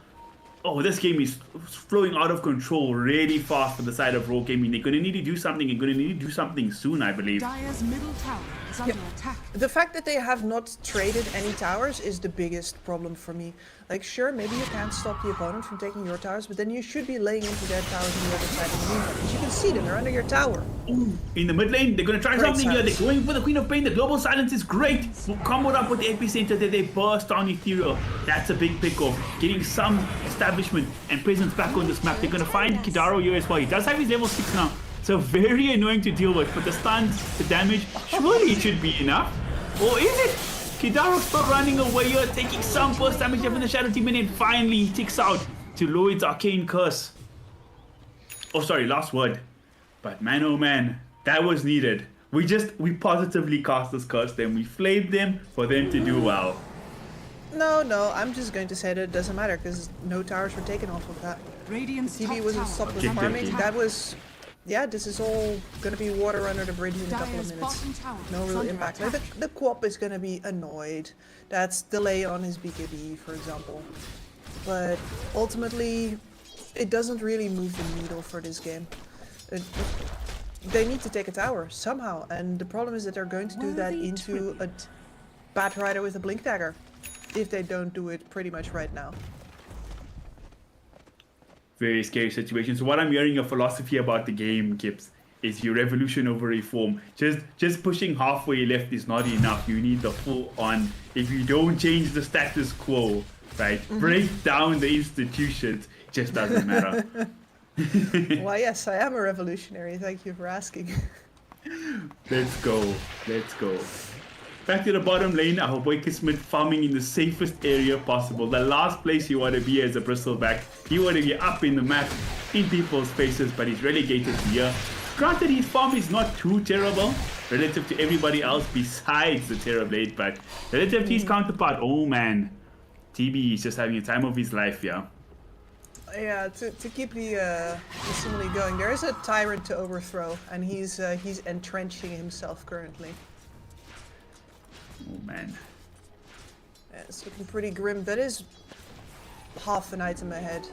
Oh, this game is flowing out of control really fast for the side of Raw Gaming. They're going to need to do something and going to need to do something soon, I believe.
Dire's middle tower is under attack.
The fact that they have not traded any towers is the biggest problem for me. Like, sure, maybe you can't stop the opponent from taking your towers, but then you should be laying into their towers on the other side of the room. Because you can see them, they're under your tower.
Ooh, in the mid lane, they're going to try
Great
something here.
silence.
They're going for the Queen of Pain. The Global Silence is great. Comboed up with the epicenter that they burst on Ethereal. That's a big pick-off. Getting some establishment and presence back on this map. They're going to find Kidaro here as well. He does have his level 6 now. So very annoying to deal with. But the stuns, the damage, surely it should be enough. Or is it? Kidaro's still running away here, taking some burst damage from the Shadow Demon, and finally he ticks out to Lloyd's Arcane Curse. Oh, sorry, last word. But man, oh man, that was needed. We positively cast this curse, then we flamed them for them to do well.
No, I'm just going to say that it doesn't matter, because no towers were taken off of that.
Radiant's
TV
top
wasn't
tower
stopped with
Kick
farming.
them.
That was... yeah, this is all gonna be water under the bridge in a couple of
Dire's
minutes.
bottom tower
No
is
real
under
impact.
attack.
Like the Quap is gonna be annoyed. That's delay on his BKB, for example. But ultimately, it doesn't really move the needle for this game. They need to take a tower somehow, and the problem is that they're going to do that
Worthy
into a Bat Rider with a Blink Dagger, if they don't do it pretty much right now.
Very scary situation. So what I'm hearing a philosophy about the game, Gibbs, is your revolution over reform. Just pushing halfway left is not enough. You need the full on. If you don't change the status quo, right? Break down the institutions. It just doesn't matter.
Why, yes, I am a revolutionary. Thank you for asking.
Let's go. Let's go. Back to the bottom lane, our boy Kismet farming in the safest area possible. The last place you want to be as a Bristleback. You want to be up in the map, in people's faces, but he's relegated here. Granted, his farm is not too terrible relative to everybody else besides the Terrorblade, but relative to his counterpart, oh man. TB is just having a time of his life, yeah.
Yeah, to keep the simile going, there is a tyrant to overthrow, and he's entrenching himself currently.
Oh man.
Yeah, it's looking pretty grim. That is half an item ahead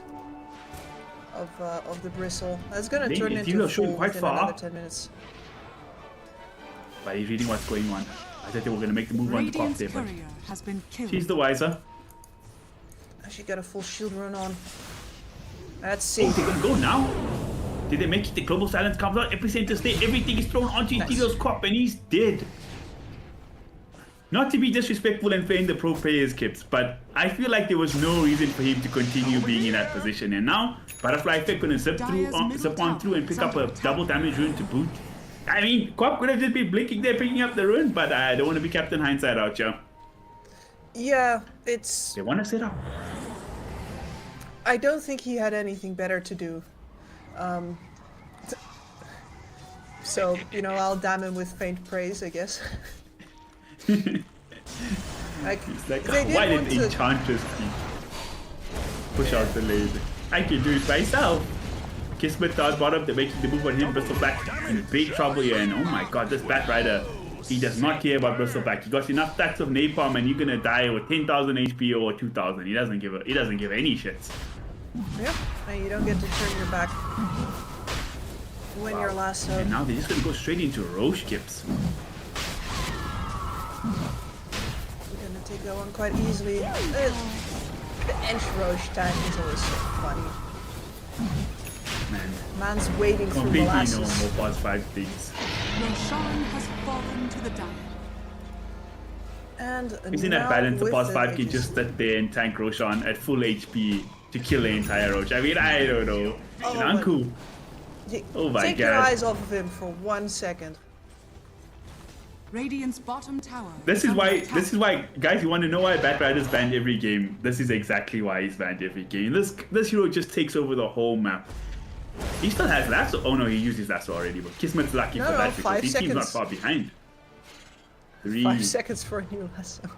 of the bristle. That's gonna
Dang,
turn
it's
into
even showing
full
quite
within
far.
another 10 minutes.
But he's reading what's going on. I thought they were going to make the move on the clock
Radiant's
there, but
courier has been killed.
she's the wiser.
She got a full shield run on. Let's
Oh,
see.
they're going to go now? Did they make it? The global silence comes out, epicenter state, everything is thrown onto Ethereal's cop, and he's dead. Not to be disrespectful and playing the pro players, Kips, but I feel like there was no reason for him to continue being in that position. And now, Butterfly Effect going to zip on through and pick up a double damage rune to boot. I mean, Quap could have just been blinking there, picking up the rune, but I don't want to be Captain Hindsight out, yo.
Yeah, it's...
They want to set up.
I don't think he had anything better to do. So, you know, I'll damn him with faint praise, I guess. Like, they
Why
did
did
want to...
Enchantress push out the lead? I can do it myself. Kismet out bottom, they're making the move on him. Bristleback in big trouble here, and oh my god, this Bat Rider, he does not care about Bristleback. He got enough stacks of napalm, and you're gonna die with 10,000 HP or 2,000. He doesn't give any shits.
Yeah, and you don't get to turn your back when you're lassoed.
And now they're just gonna go straight into Roche Kips.
We're gonna take that one quite easily. The Ench Roche tank is always so funny.
Man,
Man's wading through
completely
molasses.
normal past 5 things.
Roshan has fallen to the dire.
And
Isn't
now
that balance? The
with
past 5
they
can just sit there and tank Roshan at full HP to kill the entire Roche. I mean, I don't know.
Oh,
And Anku. Oh my
take your
god.
eyes off of him for 1 second.
Radiant's bottom tower.
This is
under
why,
attack.
guys, you want to know why Bat Rider's banned every game? This is exactly why he's banned every game. This hero just takes over the whole map. He still has lasso. Oh no, he used his lasso already, but Kismet's lucky
No,
for
no,
that because
5
his team's not
seconds.
far behind. 3.
5 seconds for a new lasso.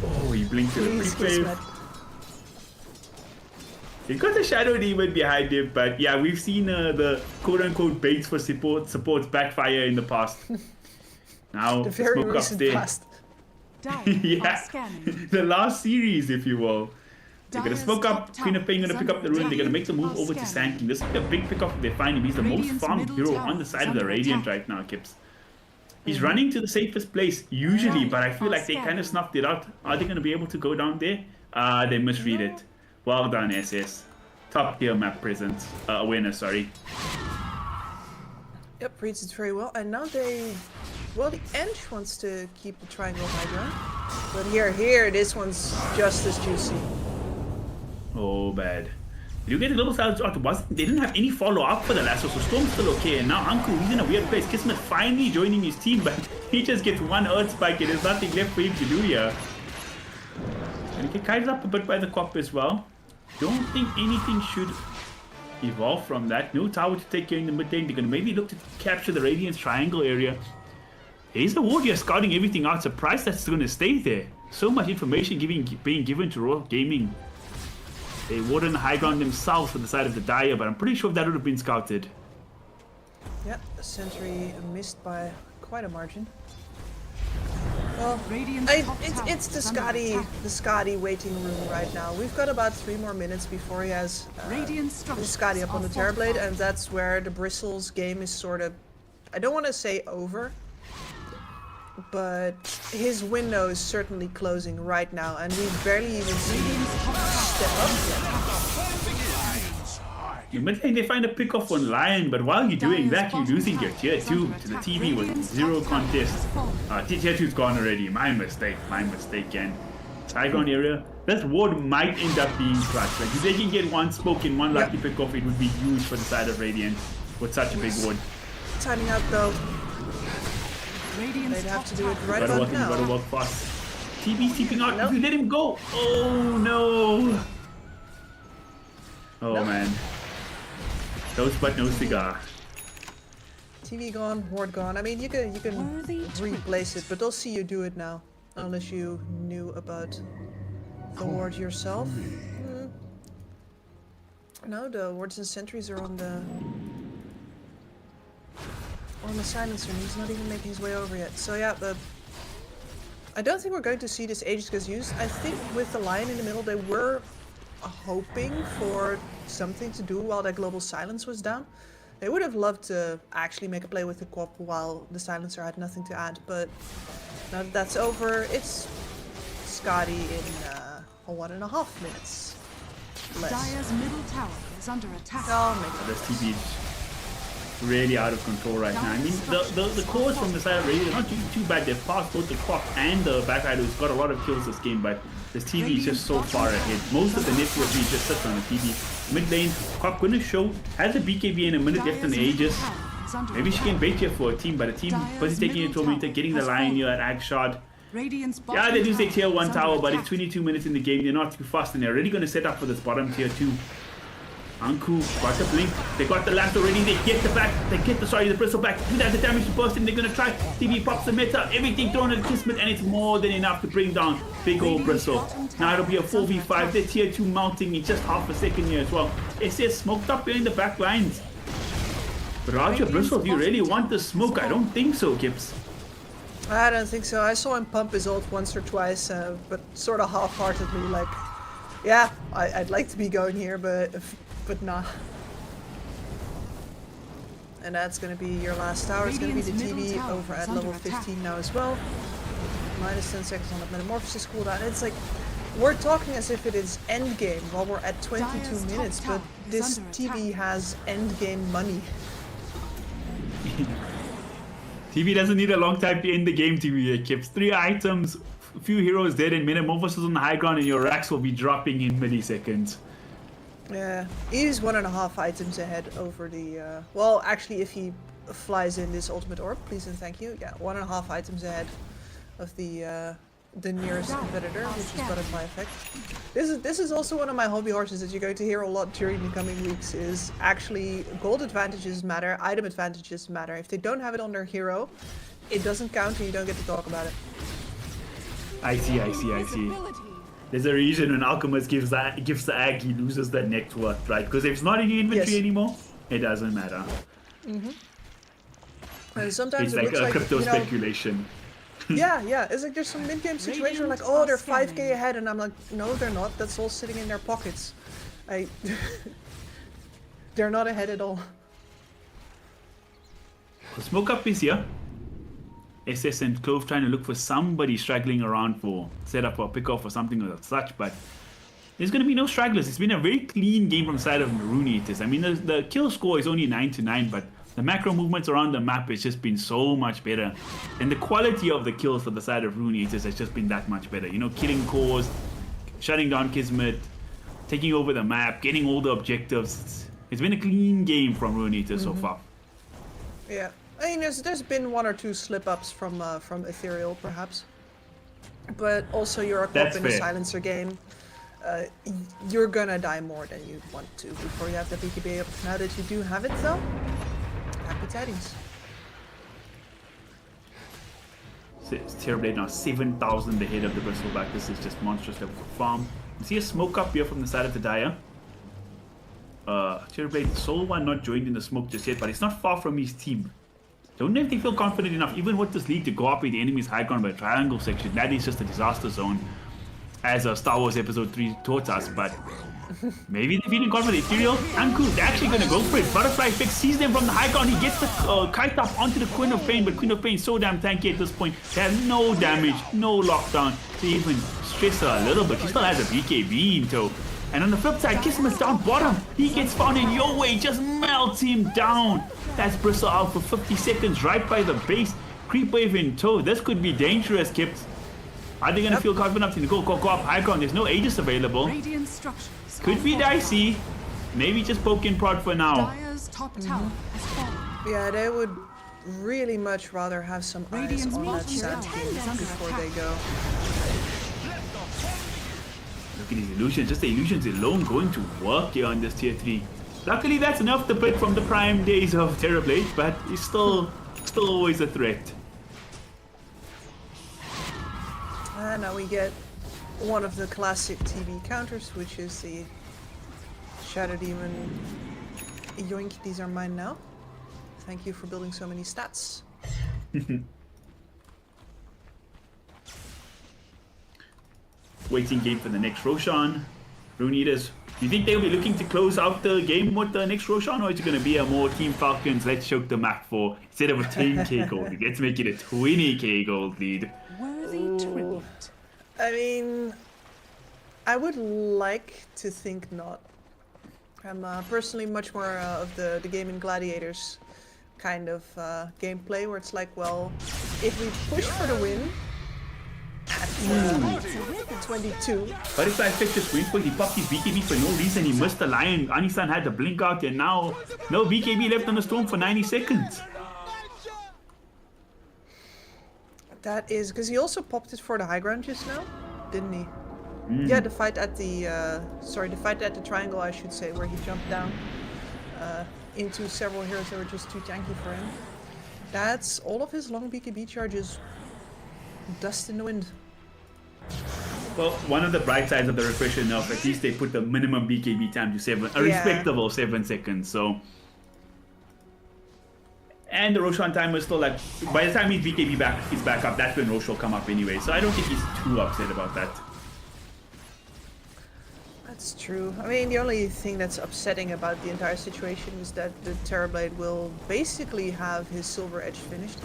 Oh, he blinked to the
Please,
pre-wave.
Kismet.
He's got the Shadow Demon behind him, but yeah, we've seen the quote-unquote baits for supports backfire in the past. Now,
The very
smoke
recent
upstairs.
past.
Dire are
Yeah,
scanning.
the last series, if you will. They're gonna
Dire's
smoke
top
up, Queen of Pain gonna
tower
pick up the
is
rune,
under
they're gonna make the move
attack.
over to Sanking. This will be a big pick up if they find him. He's the most
Radiant's
farmed
middle
hero
tower
on the
is
side of the
under
Radiant
attack.
right now, Kips. He's running to the safest place, usually, but I feel like they kind of snuffed it out. Are they gonna be able to go down there? They misread it. Well done, SS. Top tier map presence, awareness, sorry.
Yep, reads it very well. And now they... Well, the Ench wants to keep the triangle high ground. But here, this one's just as juicy.
Oh, bad. Did you get a little salvage out? They didn't have any follow-up for the lasso, so Storm's still okay. And now Anku, he's in a weird place. Kismet finally joining his team, but he just gets one Earth Spike and there's nothing left for him to do here. And he get kited up a bit by the cop as well. Don't think anything should evolve from that. No tower to take care in the mid lane. They're going to maybe look to capture the Radiance triangle area. He's the ward here scouting everything out. Surprised that's going to stay there. So much information being given to Royal Gaming. They warded the high ground themselves for the side of the Dire, but I'm pretty sure that would have been scouted.
Yep, the sentry missed by quite a margin. Well,
Radiant's top tower
it's the
is under attack.
Scotty waiting room right now. We've got about 3 more minutes before he has
Radiant
his
structures
Scotty up on
are
the Terrorblade,
fortified.
and that's where the Bristles game is sort of, I don't want to say over, but his window is certainly closing right now, and we've barely even seen him
Radiant's top tower
step up yet.
In mid lane, they find a pick off on Lion, but while you're doing that, you're losing your tier 2 to the TV with 0 contest. Tier 2's gone already. My mistake, Ken. High ground area. This ward might end up being clutch. Like, if they can get one smoke and one lucky pick off, it would be huge for the side of Radiant with such a big ward.
Timing out though.
Radiant's
They'd have
top
to do it
tower
right
Gotta
about
work in, gotta
now.
work fast. TB's keeping out.
Nope.
If you let him go. Oh no. Oh
Nope.
man. No spot, no cigar.
TV gone, ward gone. I mean, you can
Worthy
replace it, but they'll see you do it now, unless you knew about the ward yourself. No, the wards and sentries are on the silencer, and he's not even making his way over yet. So yeah, I don't think we're going to see this Aegis used. I think with the Lion in the middle, they were hoping for something to do while that global silence was down. They would have loved to actually make a play with the Quap while the silencer had nothing to add, but now that that's over, it's Scotty in 1.5 minutes. Less.
Dire's middle tower is under attack.
I'll make it.
This TB is really out of control right now. I mean, the cores from the side of Radiant are not too bad. They've passed both the Quap and the Backrider, who's got a lot of kills this game, but this TV is just so far ahead. Most of the network just sits on the TV. Mid lane, Quap gonna show, has a BKB in a minute left in the Aegis. Maybe she can bait here for a team, but the team busy taking a tormentor, getting the Lion here at Ag shot. Yeah, they do say tier 1 tower, but it's 22 minutes in the game. They're not too fast, and they're already going to set up for this bottom tier 2. Anku got the blink. They got the last already. They get the back. They get the bristle back. Without the damage to burst in, they're going to try. TV pops the meta. Everything thrown at Kismet, and it's more than enough to bring down big old bristle. Now it'll be a 4v5. They're tier 2 mounting in just half a second here as well. It says smoked up here in the back lines. But Roger Bristle, do you really want the smoke? I don't think so, Gibbs.
I don't think so. I saw him pump his ult once or twice, but sort of half-heartedly, like, yeah, I'd like to be going here, but nah. And that's gonna be your last tower. It's gonna be the TV over at level 15 now as well. Minus 10 seconds on the Metamorphosis cooldown. It's like, we're talking as if it is endgame while we're at 22 minutes, but this TV has endgame money.
TV doesn't need a long time to end the game, TV. It keeps 3 items, a few heroes dead, and Metamorphosis on the high ground, and your racks will be dropping in milliseconds.
Yeah, he's 1.5 items ahead over the, well, actually, if he flies in this ultimate orb, please and thank you. Yeah, 1.5 items ahead of the nearest competitor, which is butterfly effect. This is also one of my hobby horses that you're going to hear a lot during the coming weeks, is actually gold advantages matter, item advantages matter. If they don't have it on their hero, it doesn't count and you don't get to talk about it.
I see. There's a reason when Alchemist gives the Ag, he loses that next worth, right? Because if it's not in your inventory anymore, it doesn't matter.
And sometimes
It's
it
like
looks
a
like,
crypto
you know,
speculation.
yeah, it's like there's some mid-game situation like, oh, they're 5k ahead, and I'm like, no, they're not. That's all sitting in their pockets. They're not ahead at all.
The smoke up is here. SS and Clove trying to look for somebody straggling around for setup or pick off or something of such, but there's going to be no stragglers. It's been a very clean game from the side of Maroon Eaters. I mean, the kill score is only 9-9, but the macro movements around the map has just been so much better. And the quality of the kills for the side of Rune Eaters has just been that much better. You know, killing cores, shutting down Kismet, taking over the map, getting all the objectives. It's been a clean game from Rune Eaters so far.
Yeah, I mean, there's been 1 or 2 slip-ups from Ethereal, perhaps. But also, you're a cop in a silencer game. You're gonna die more than you want to before you have the BKB up. Now that you do have it, though, happy tidings.
Terrorblade now 7,000 ahead of the Bristleback. This is just monstrous level farm. You see a smoke up here from the side of the Dire. Terrorblade Soul One not joined in the smoke just yet, but it's not far from his team. Don't know if they feel confident enough, even with this league, to go up with the enemy's high ground by triangle section. That is just a disaster zone, as Star Wars Episode 3 taught us, but maybe they're feeling confident. Ethereal, Anku, they're actually going to go for it. Butterfly Fix sees them from the high ground. He gets the kite up onto the Queen of Pain, but Queen of Pain is so damn tanky at this point. They have no damage, no lockdown to even stress her a little bit. She still has a BKB in tow. And on the flip side, Kismet's down bottom. He gets found in your way, just melts him down. That's Bristle out for 50 seconds right by the base. Creep wave in tow. This could be dangerous, Kips. Are they going to feel confident enough to go up high ground? There's no Aegis available. Could be dicey. Maybe just poke and prod for now.
Yeah, they would really much rather have some eyes on that sand king before they go.
Look at these illusions. Just the illusions alone going to work here on this tier 3. Luckily, that's enough to put from the prime days of Terrorblade, but it's still always a threat.
And now we get one of the classic TV counters, which is the Shadow Demon. Yoink, these are mine now. Thank you for building so many stats.
waiting game for the next Roshan. Rune Eaters, do you think they'll be looking to close out the game with the next Roshan, or is it going to be a more Team Falcons, let's choke the map for, instead of a 10k gold lead, let's make it a 20k gold lead?
Worthy tribute.
I mean, I would like to think not. I'm personally much more of the Game in Gladiators kind of gameplay, where it's like, well, if we push for the win at 22,
But if I affect this win point, he popped his BKB for no reason, he missed the Lion, Anisan had to blink out, and now no BKB left on the Storm for 90 seconds.
that is because he also popped it for the high ground just now, didn't he? Yeah, the fight at the the fight at the triangle, I should say, where he jumped down into several heroes that were just too tanky for him. That's all of his long BKB charges. Dust in the wind.
Well, one of the bright sides of the refresher nerf, at least they put the minimum BKB time to 7, a respectable 7 seconds, so. And the Roshan timer is still like, by the time his BKB is back up, that's when Rosh will come up anyway, so I don't think he's too upset about that.
That's true. I mean, the only thing that's upsetting about the entire situation is that the Terrorblade will basically have his Silver Edge finished.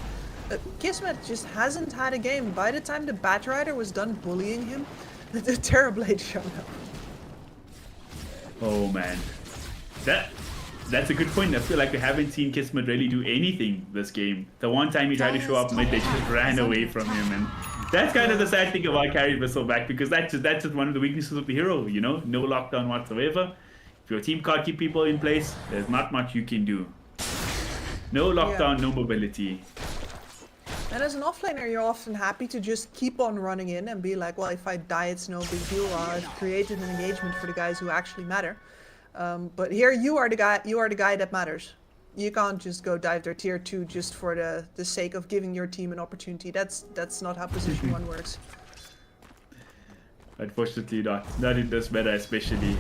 Kismet just hasn't had a game. By the time the Batrider was done bullying him, the Terrorblade showed up.
Oh man. That's a good point. I feel like we haven't seen Kismet really do anything this game. The one time he tried to show up mid, they just ran away from him, and that's kind of the sad thing about carry Whistleback, because that's just one of the weaknesses of the hero, you know? No lockdown whatsoever. If your team can't keep people in place, there's not much you can do. No lockdown, no mobility.
And as an offlaner, you're often happy to just keep on running in and be like, well, if I die, it's no big deal. I've created an engagement for the guys who actually matter. But here, you are the guy that matters. You can't just go dive their tier 2 just for the sake of giving your team an opportunity. That's not how position 1 works.
Unfortunately not in this meta especially.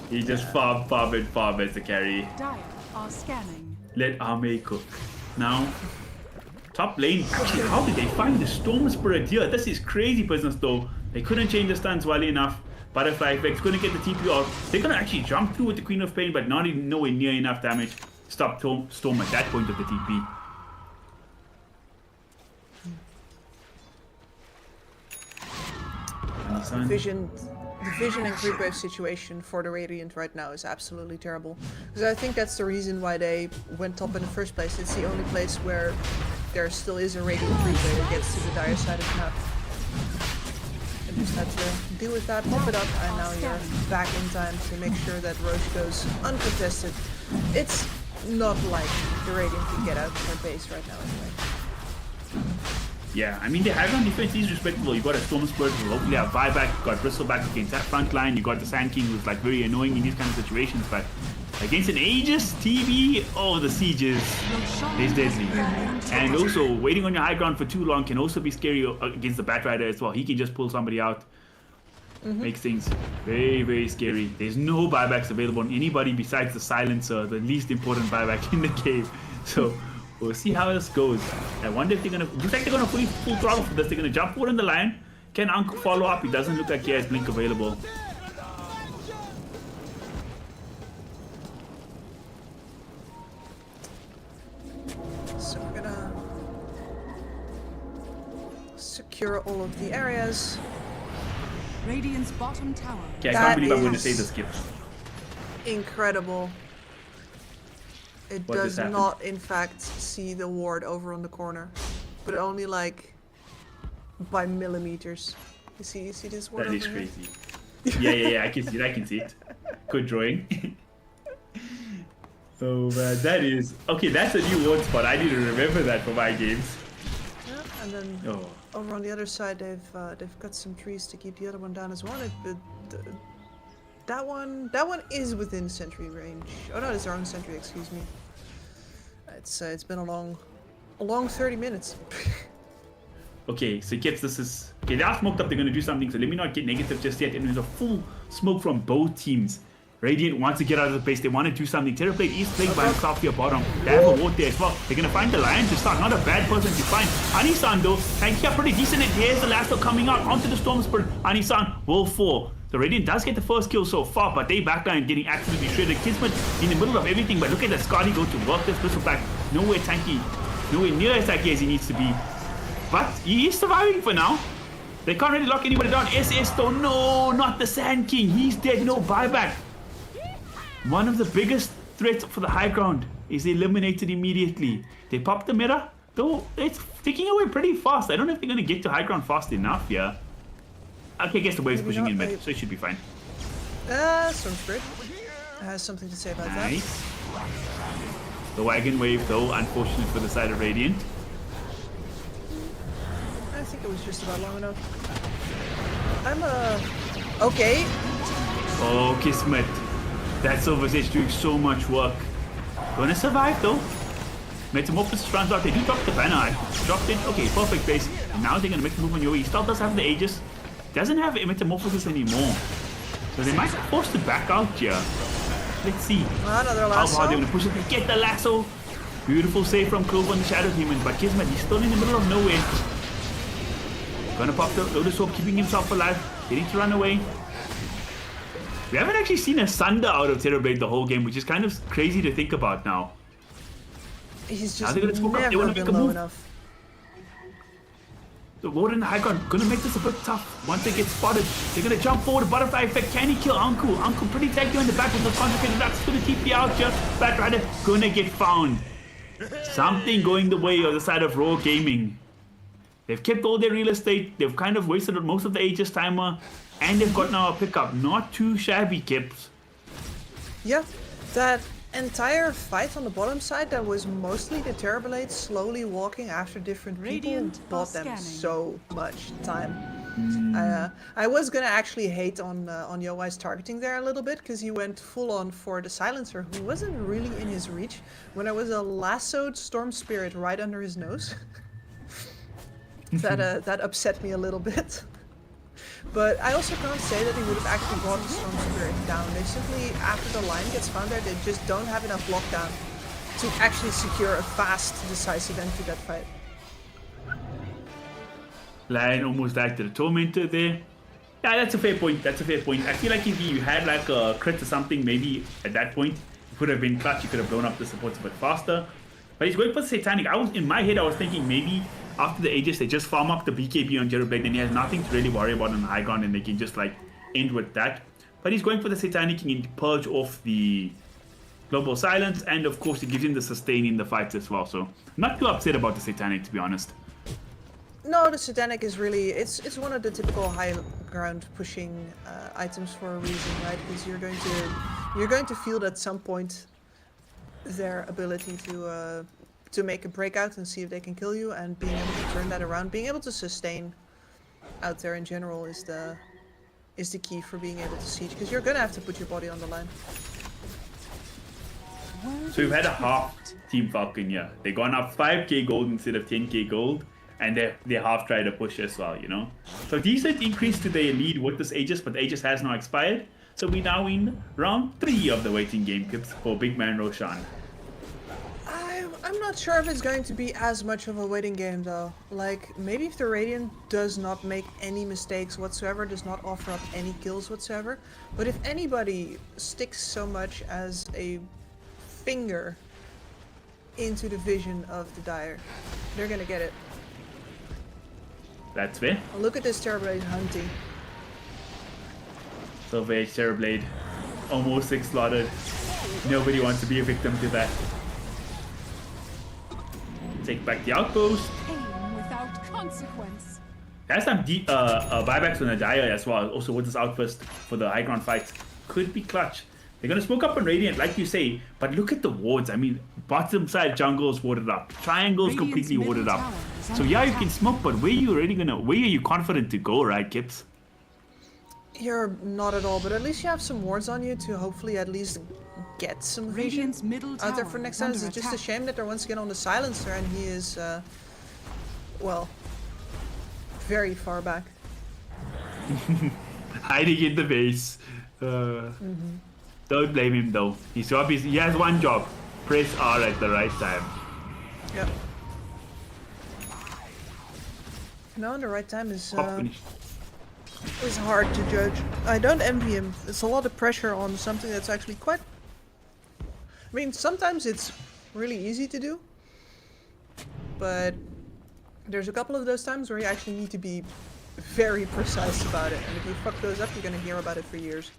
He just farm as a carry.
Dire are scanning.
Let Ame cook. Now, top lane, actually, how did they find the Storm Spirit here? This is crazy business though. They couldn't change the stance well enough. Butterfly effects, couldn't get the TP off. They're gonna actually jump through with the Queen of Pain, but not even nowhere near enough damage. Stop Storm at that point of the TP.
The vision and creep wave situation for the Radiant right now is absolutely terrible. Because I think that's the reason why they went top in the first place. It's the only place where there still is a Radiant creep wave that gets to the dire side of the map. And just had to deal with that, pop it up, and now you're back in time to make sure that Roche goes uncontested. It's not like the Radiant can get out of their base right now anyway.
Yeah, I mean, the high ground defense is respectable. You got a Storm Spirit who hopefully have buyback, you got Bristleback against that front line, you got the Sand King who's like very annoying in these kind of situations, but against an Aegis TV, oh, the sieges is deadly. And also, waiting on your high ground for too long can also be scary against the Batrider as well. He can just pull somebody out. Makes things very, very scary. There's no buybacks available on anybody besides the Silencer, the least important buyback in the game. So, we'll see how this goes. I wonder if they're gonna, looks like they're gonna full throttle for this. They're gonna jump forward in the line. Can Uncle follow up? It doesn't look like he has Blink available.
So we're gonna secure all of the areas.
Radiant's bottom tower.
Okay, I
That
can't believe I'm going to
is-
say this, Skip.
Incredible. It
What
does
just happened?
not, in fact, see the ward over on the corner, but only like by millimeters. You see this ward
That is
over here?
crazy. Yeah, I can see it. Good drawing. Oh man, that is... Okay, that's a new ward spot. I need to remember that for my games.
Yeah, and then
Oh.
over on the other side, they've got some trees to keep the other one down as well. That one is within sentry range. Oh no, it's their own sentry. Excuse me. It's been a long 30 minutes.
Okay, so Kips, this is... Okay, they are smoked up. They're going to do something, so let me not get negative just yet. And there's a full smoke from both teams. Radiant wants to get out of the base. They want to do something. Terrorblade is playing by himself here bottom. They have a ward there as well. They're going to find the Lion to start. Not a bad person to find. Anisan though, and here pretty decent. And here's the lasso coming out onto the Storm Spirit. Anisan will fall. The Radiant does get the first kill so far, but they backline getting absolutely shredded. Kismet in the middle of everything, but look at the Scotty go to work this Pistol Black. Nowhere tanky. Nowhere near as tanky as he needs to be. But he is surviving for now. They can't really lock anybody down. SS though, no, not the Sand King. He's dead, no buyback. One of the biggest threats for the high ground is eliminated immediately. They pop the mirror, though it's ticking away pretty fast. I don't know if they're going to get to high ground fast enough here. Okay, I guess the wave's
Maybe
pushing
not,
in mid,
maybe.
so it should be fine.
Storm Spirit has something to say about that.
Nice. The wagon wave, though, unfortunate for the side of Radiant.
I think it was just about long enough. Okay.
Oh, Kismet. That Silver Sage doing so much work. Gonna survive, though. Metamorphosis runs out. They do drop the banner. I dropped it. Okay, perfect base. And now they're gonna make the move on Yowie. He still does have the Aegis. Doesn't have a Metamorphosis anymore. So they might be forced to back out here. Let's see.
Another
How
lasso.
hard they're gonna push it. They get the lasso. Beautiful save from Clover and the Shadow Demon. But Kismet, he's still in the middle of nowhere. Gonna pop the Lotus Orb, keeping himself alive. Getting to run away. We haven't actually seen a Sunder out of Terrorblade the whole game, which is kind of crazy to think about now.
He's
Now
just
they're gonna smoke up. They
never
wanna
been
make a
low
move.
enough.
The Ward and the High Ground gonna make this a bit tough. Once they get spotted, they're gonna jump forward. Butterfly effect. Can he kill Anku? Anku pretty tanky on the back with the concentrated Lux. Gonna TP out here. Bat Rider gonna get found. Something going the way of the side of Raw Gaming. They've kept all their real estate. They've kind of wasted most of the Aegis timer. And they've got now a pickup. Not too shabby, Kips.
Yeah, that entire fight on the bottom side, that was mostly the Terrorblade slowly walking after different
Radiant
people, bought them
scanning.
so much time. I was gonna actually hate on Yoi's targeting there a little bit, because he went full on for the Silencer, who wasn't really in his reach, when there was a lassoed Storm Spirit right under his nose. That upset me a little bit. But I also can't say that he would have actually brought the Storm Spirit down. They simply, after the line gets found there, they just don't have enough lockdown to actually secure a fast, decisive end to that fight.
Lion almost died to the Tormentor there. Yeah, that's a fair point. That's a fair point. I feel like if you had like a crit or something, maybe at that point, it would have been clutch. You could have blown up the supports a bit faster. But he's going for the Satanic. In my head, I was thinking maybe after the Aegis, they just farm up the BKB on Terrorblade, then he has nothing to really worry about on the high ground, and they can just like end with that. But he's going for the Satanic King and purge off the Global Silence, and of course it gives him the sustain in the fights as well. So I'm not too upset about the Satanic, to be honest.
No, the Satanic is really, it's one of the typical high ground pushing items for a reason, right? Because you're going to feel at some point their ability to make a breakout and see if they can kill you, and being able to turn that around, being able to sustain out there in general is the key for being able to siege, because you're gonna have to put your body on the line.
So we've had a half Team Falcon here. They've gone up 5k gold instead of 10k gold, and they half tried to push as well, you know. So decent increase to their lead with this Aegis, but the Aegis has now expired. So we now in round 3 of the waiting game for Big Man Roshan.
I'm not sure if it's going to be as much of a waiting game though. Like, maybe if the Radiant does not make any mistakes whatsoever, does not offer up any kills whatsoever, but if anybody sticks so much as a finger into the vision of the Dire, they're gonna get it.
That's fair.
Look at this Terrorblade hunting.
Silver Age Terrorblade, almost 6 slaughtered. Nobody wants to be a victim to that. Take back the outpost.
Pain without consequence.
Has some buybacks on the Dire as well. Also with this outpost for the high ground fights. Could be clutch. They're going to smoke up on Radiant, like you say. But look at the wards. I mean, bottom side jungle's warded up. Triangle's
Radiant's
completely warded
middle
up.
tower is
So
under
yeah, you
attack.
can smoke, but where are you confident to go, right, Kips?
You're not at all, but at least you have some wards on you to hopefully at least get some vision
Radiant's middle
out there
tower
for next
is
time.
under
It's just a
attack.
shame that they're once again on the Silencer, and he is, well, very far back.
Hiding in the base. The Don't blame him though. His job is, he has one job. Press R at the right time.
Yep. Now, the right time is
Pop finish.
hard to judge. I don't envy him. It's a lot of pressure on something that's actually quite... I mean, sometimes it's really easy to do, but there's a couple of those times where you actually need to be very precise about it, and if you fuck those up, you're gonna hear about it for years.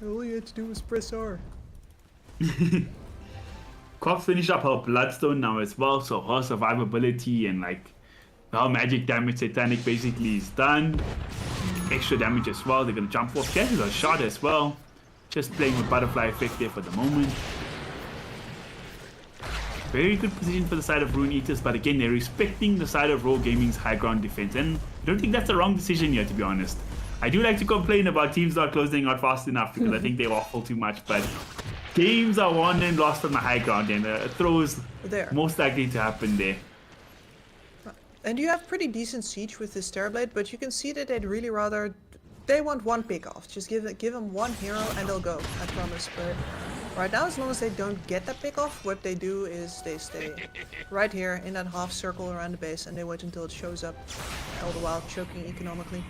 All you had to do was press R.
Quap finished up her Bloodstone now as well, so her survivability and like her magic damage satanic basically is done. Extra damage as well. They're gonna jump off. She has a shot as well. Just playing with butterfly effect there for the moment. Very good position for the side of Rune Eaters, but again, they're respecting the side of Raw Gaming's high ground defense, and I don't think that's the wrong decision here, to be honest. I do like to complain about teams not closing out fast enough because I think they waffle too much, but games are won and lost on the high ground, and throws
There.
most likely to happen there.
And you have pretty decent siege with this Terrorblade, but you can see that they'd really rather... They want one pick off. Just give them one hero and they'll go, I promise. But right now, as long as they don't get that pick off, what they do is they stay right here in that half circle around the base and they wait until it shows up, all the while choking economically.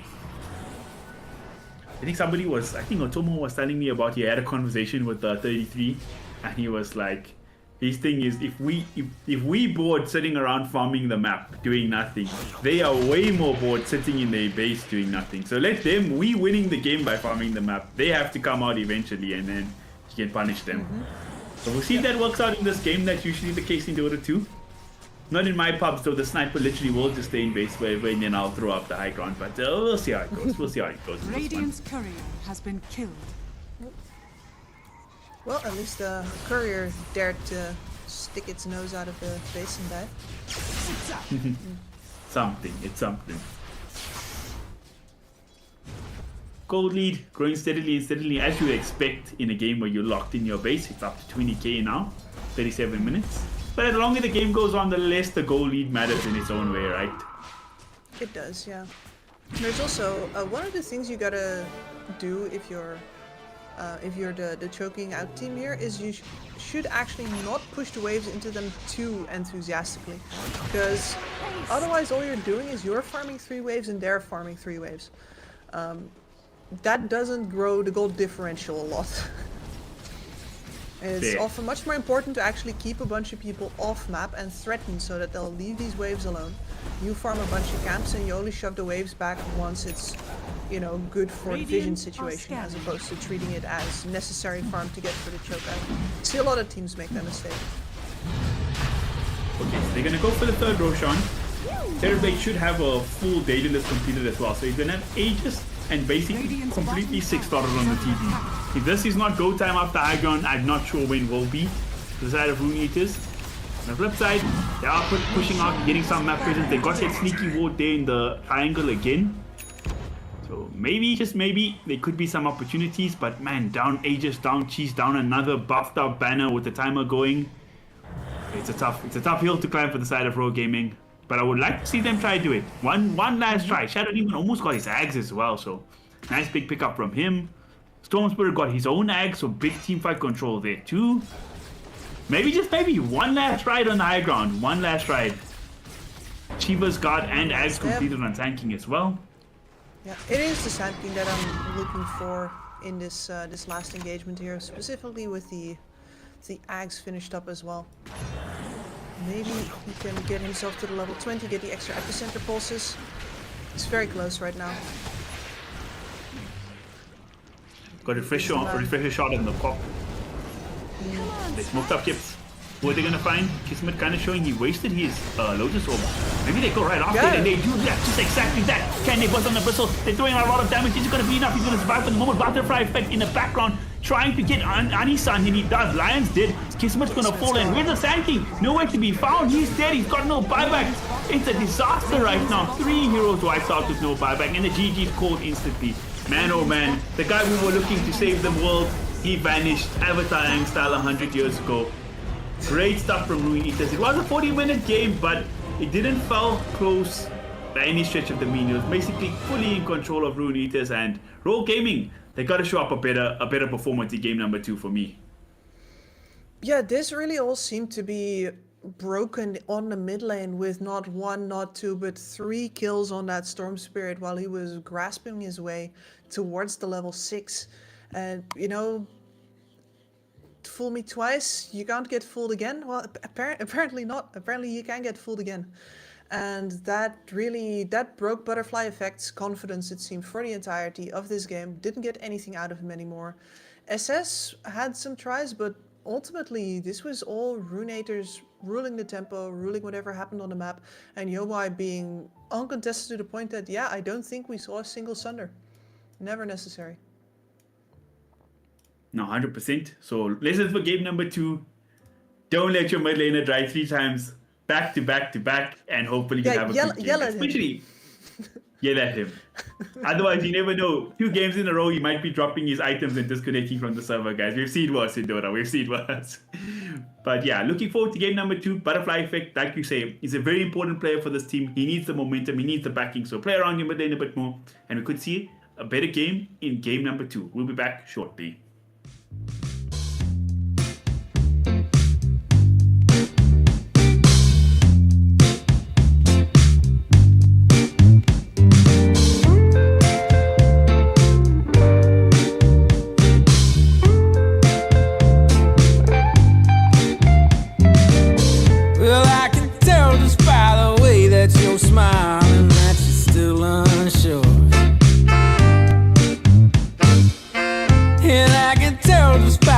I think somebody was, I think Otomo was telling me about, he had a conversation with 33, and he was like, his thing is, if we bored sitting around farming the map doing nothing, they are way more bored sitting in their base doing nothing. So let them, we winning the game by farming the map, they have to come out eventually, and then you can punish them. So we'll see if that works out in this game. That's usually the case in Dota 2. Not in my pubs, though. The sniper literally will just stay in base wherever, and then I'll throw up the high ground. But we'll see how it goes. We'll see how it goes. in this one.
Radiant's courier has been killed.
Well, at least the courier dared to stick its nose out of the base and die.
Something. It's something. Gold lead growing steadily and steadily, as you would expect in a game where you're locked in your base. It's up to 20k now, 37 minutes. But the longer the game goes on, the less the gold lead matters in its own way, right?
It does, yeah. There's also one of the things you gotta do if you're the choking out team here is you should actually not push the waves into them too enthusiastically, because otherwise all you're doing is you're farming 3 waves and they're farming 3 waves. That doesn't grow the gold differential a lot. It's often much more important to actually keep a bunch of people off map and threaten so that they'll leave these waves alone. You farm a bunch of camps and you only shove the waves back once it's, you know, good for the vision situation, as opposed to treating it as necessary farm to get for the choke. I see a lot of teams make that mistake.
Okay, so they're gonna go for the third Roshan. Terrorblade should have a full data list completed as well, so he's gonna have Aegis and basically completely 6-started on the TV. If this is not go time after high ground, I'm not sure when will be. To the side of Rune Eaters. On the flip side, they are pushing out, getting some map presence. They got that sneaky ward there in the triangle again. So maybe, just maybe, there could be some opportunities, but man, down Aegis, down Cheese, down another buffed out banner with the timer going. It's a tough hill to climb for the side of Raw Gaming. But I would like to see them try to do it. One last try. Shadow Demon almost got his Ags as well, so nice big pickup from him. Storm Spirit got his own Ags, so big teamfight control there too. Maybe, just maybe, one last ride on the high ground. One last ride. Shiva's Guard and Ags completed on tanking as well.
Yeah, it is the Sand King that I'm looking for in this this last engagement here, specifically with the Ags finished up as well. Maybe he can get himself to the level 20, get the extra epicenter pulses. It's very close right now.
Got a refresher shot in the pop. They smoked up chips. Who are they gonna find? Kismet kind of showing he wasted his Lotus Orb. Maybe they go right after it and they do that, just exactly that. Can they bust on the bristle? They're throwing out a lot of damage. Is it gonna be enough? He's gonna survive for the moment. Butterfly effect in the background, trying to get Anisan, and he does. Lions did. Kismet's gonna fall in. Where's the Sand King? Nowhere to be found. He's dead. He's got no buyback. It's a disaster right now. 3 heroes wiped out with no buyback, and the GG's called instantly. Man, oh man, the guy we were looking to save the world, he vanished. Avatar Aang style 100 years ago. Great stuff from Rune Eaters. It was a 40-minute game, but it didn't feel close by any stretch of the mean. It was basically fully in control of Rune Eaters, and Raw Gaming they got to show up a better performance in game number 2 for me.
Yeah, this really all seemed to be broken on the mid lane with not one, not two, but 3 kills on that Storm Spirit while he was grasping his way towards the level 6. And, you know, fool me twice, you can't get fooled again. Well, apparently not. Apparently you can get fooled again. And that broke Butterfly Effect's confidence, it seemed, for the entirety of this game. Didn't get anything out of him anymore. SS had some tries, but ultimately this was all Runators ruling the tempo, ruling whatever happened on the map, and Yomai being uncontested to the point that, yeah, I don't think we saw a single Sunder. Never necessary.
No, 100%. So lessons for game number 2. Don't let your mid laner die 3 times back to back to back, and hopefully you have a good game.
Yell at him.
Especially yell at him. Otherwise, you never know. 2 games in a row, you might be dropping his items and disconnecting from the server, guys. We've seen worse in Dota. We've seen worse. But yeah, looking forward to game number 2. Butterfly Effect, like you say, is a very important player for this team. He needs the momentum. He needs the backing. So play around him mid lane a bit more, and we could see a better game in game number 2. We'll be back shortly.
Well, I can tell just by the way that you're smiling that you're still unsure. And I can tell just by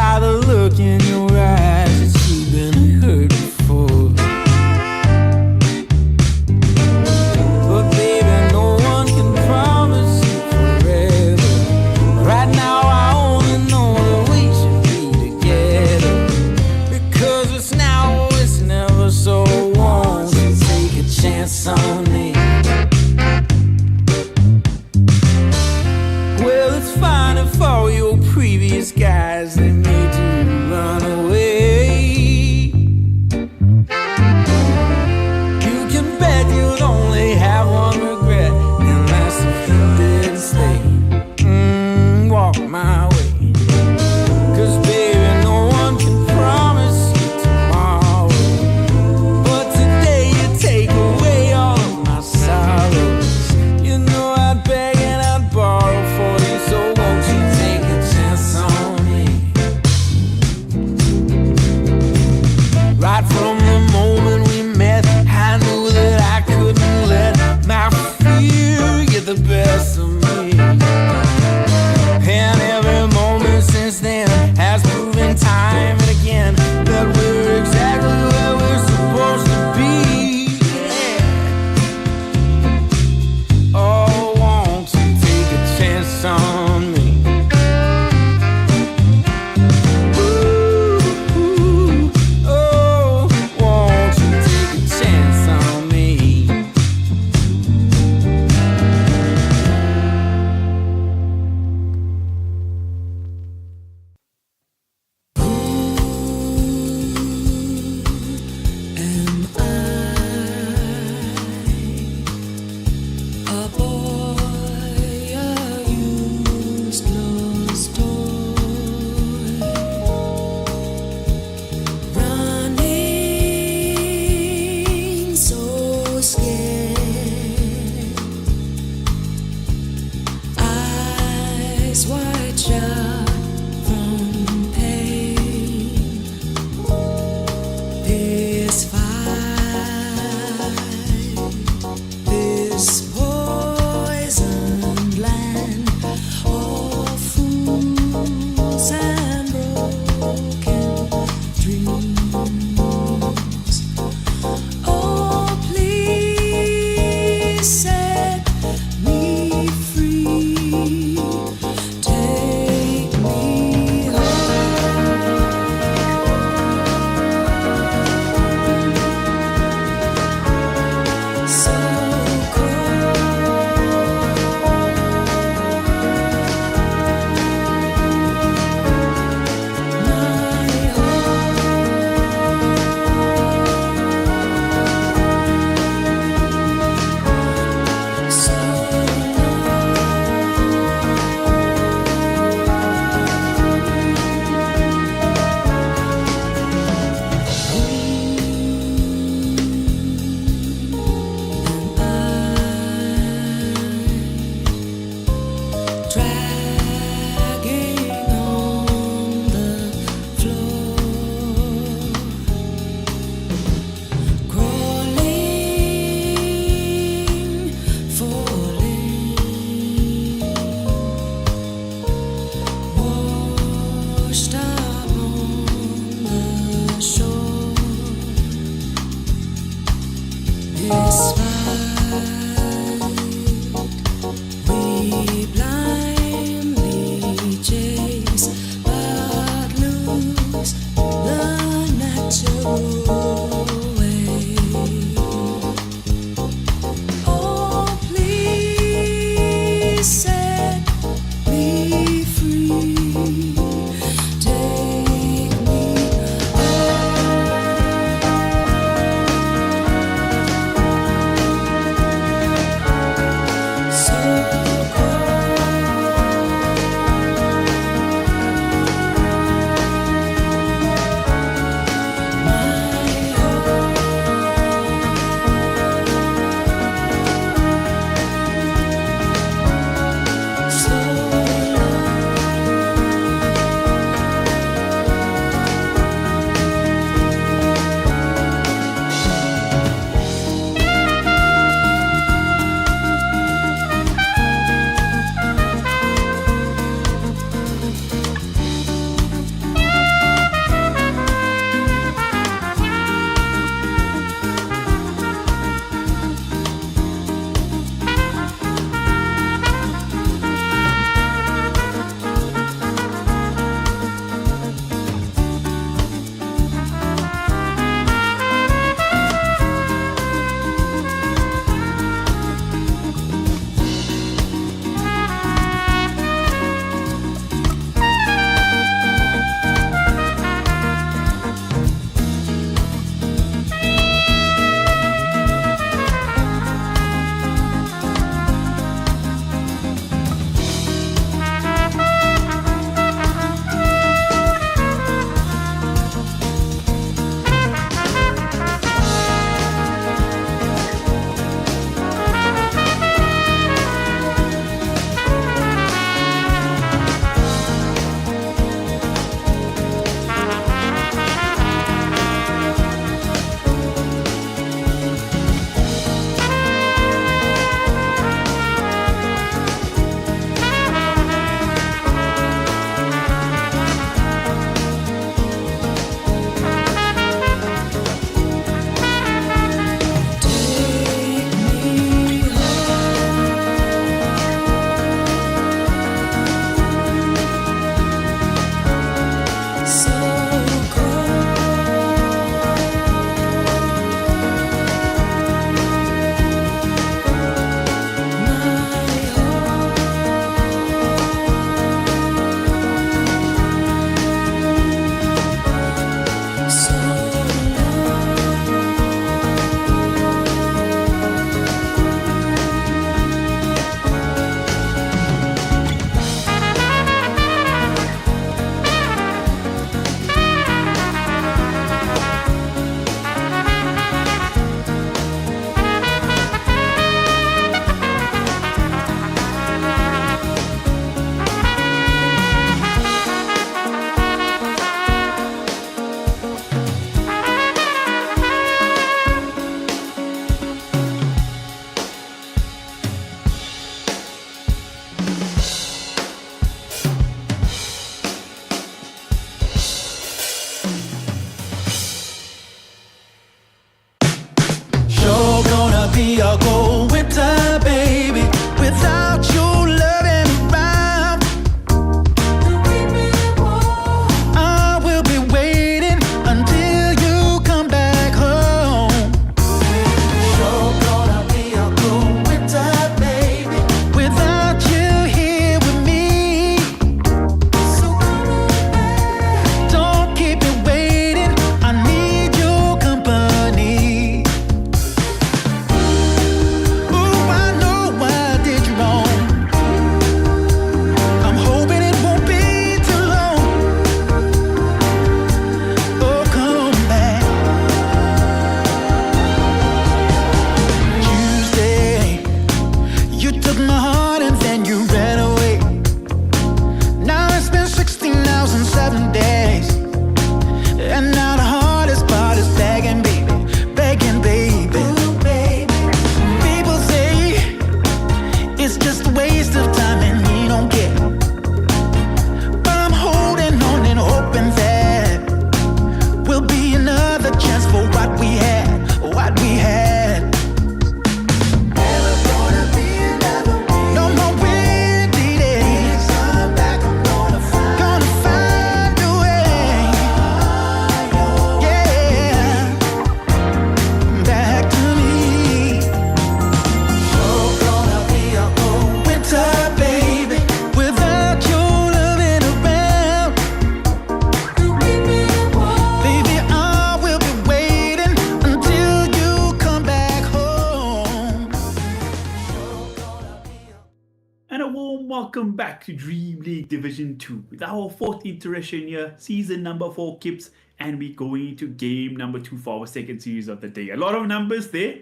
warm welcome back to Dream League Division 2 with our fourth iteration here, season number 4 Kips, and we're going into game number 2 for our second series of the day. A lot of numbers there,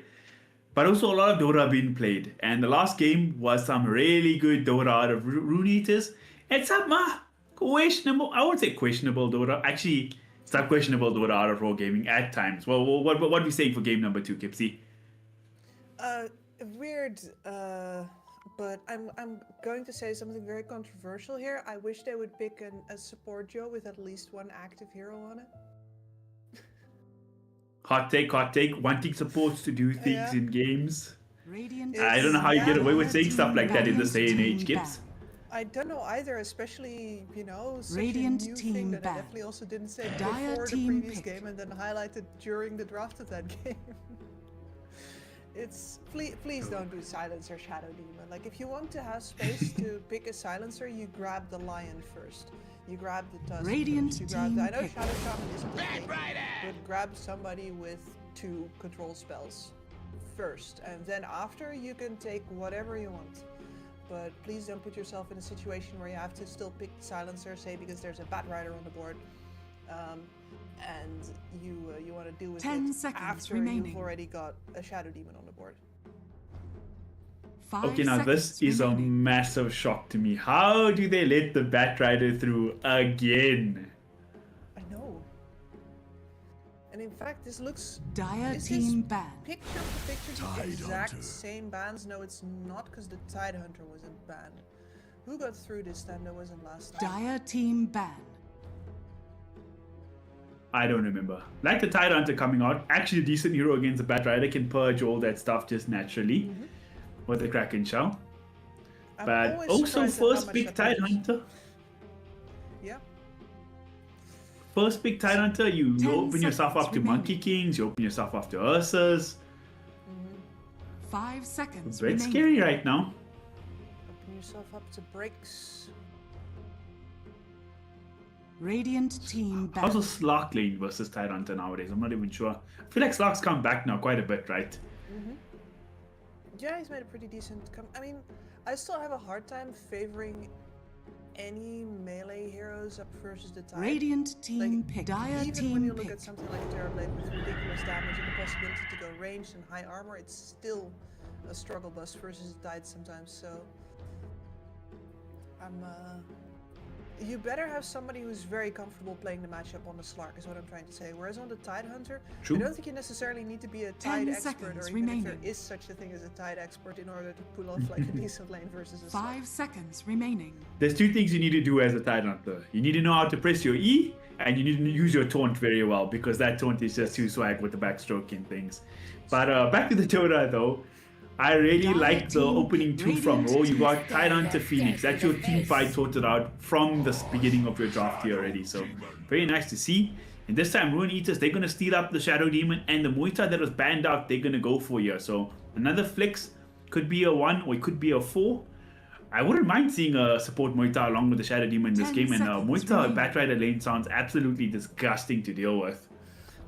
but also a lot of Dota being played. And the last game was some really good Dota out of Rune Eaters, and some questionable, I won't say questionable Dota, actually some questionable Dota out of Raw Gaming at times. Well, what are we saying for game number 2, Kipsy?
Weird, but I'm going to say something very controversial here. I wish they would pick a support Joe with at least one active hero on it.
Hot take, wanting supports to do things in games.
Radiant
I don't know how you get away with saying
Team
stuff like that in this
ban.
day and age,
Team
Gibbs.
ban.
I don't know either, especially, you know, such
Radiant
a new
team
thing that I
ban.
definitely also didn't say
Dire
before the
team
previous
pick.
game and then highlighted during the draft of that game. It's please don't do silencer Shadow Demon. Like if you want to have space to pick a silencer, you grab the lion first. You grab the tusk
Radiant
first. You grab
team
the, I know
pick.
Shadow Shaman isn't the thing, but grab somebody with 2 control spells first, and then after you can take whatever you want. But please don't put yourself in a situation where you have to still pick the silencer, say because there's a Bat Rider on the board, and you want to deal with
10
it
seconds
after
remaining.
you've already got a Shadow Demon on the board.
5
Okay, now this
seconds
is a
remaining.
massive shock to me. How do they let the Bat Rider through again?
I know. And in fact, this looks
Dire
is
team
this
ban.
picture for picture the
Tide
exact
Hunter.
same bans. No, it's not, because the Tide Hunter wasn't banned. Who got through this time that wasn't last time?
Dire team ban.
I don't remember. Like the Tide Hunter coming out, actually a decent hero against the Bat Rider can purge all that stuff just naturally with the Kraken Shell.
I'm
But
always
also
surprised at how
first
much
big
that
Tide
purges.
Hunter.
Yeah.
First big Tide Hunter, you
10
open yourself up
seconds
to
remaining.
Monkey Kings, you open yourself up to Ursas.
5 seconds
It's very
remaining.
scary right now.
Open yourself up to breaks.
Radiant team
How's a
ban.
Slark lane versus Tide Hunter nowadays? I'm not even sure. I feel like Slark's come back now quite a bit, right?
Yeah, he's made a pretty decent I mean, I still have a hard time favoring any melee heroes up versus the Tide.
Radiant team pick. Dire
Even when
team
you look
pick.
at something like Terrorblade with ridiculous damage and the possibility to go ranged and high armor, it's still a struggle bus versus the Tide sometimes, so you better have somebody who's very comfortable playing the matchup on the Slark, is what I'm trying to say. Whereas on the Tide Hunter,
True.
I don't think you necessarily need to be a
10
Tide expert,
seconds
or even if
remaining.
there is such a thing as a Tide expert, in order to pull off like a decent lane versus a Slark.
5 seconds remaining.
There's 2 things you need to do as a Tide Hunter. You need to know how to press your E, and you need to use your taunt very well, because that taunt is just too swag with the backstroke and things. But back to the Dota though, I really
Dire
like the
team
opening 2 from
Radiant
Raw. You got
team
Tide Hunter Phoenix. That's your team fight sorted out from the beginning of your draft here already. So very nice to see. And this time, Rune Eaters, they're going to steal up the Shadow Demon, and the Muay Thai that was banned out, they're going to go for here. So another flex, could be a 1 or it could be a 4. I wouldn't mind seeing a support Muay Thai along with the Shadow Demon in this
10
game. And
seconds
Muay Thai
remaining.
Bat Rider lane sounds absolutely disgusting to deal with.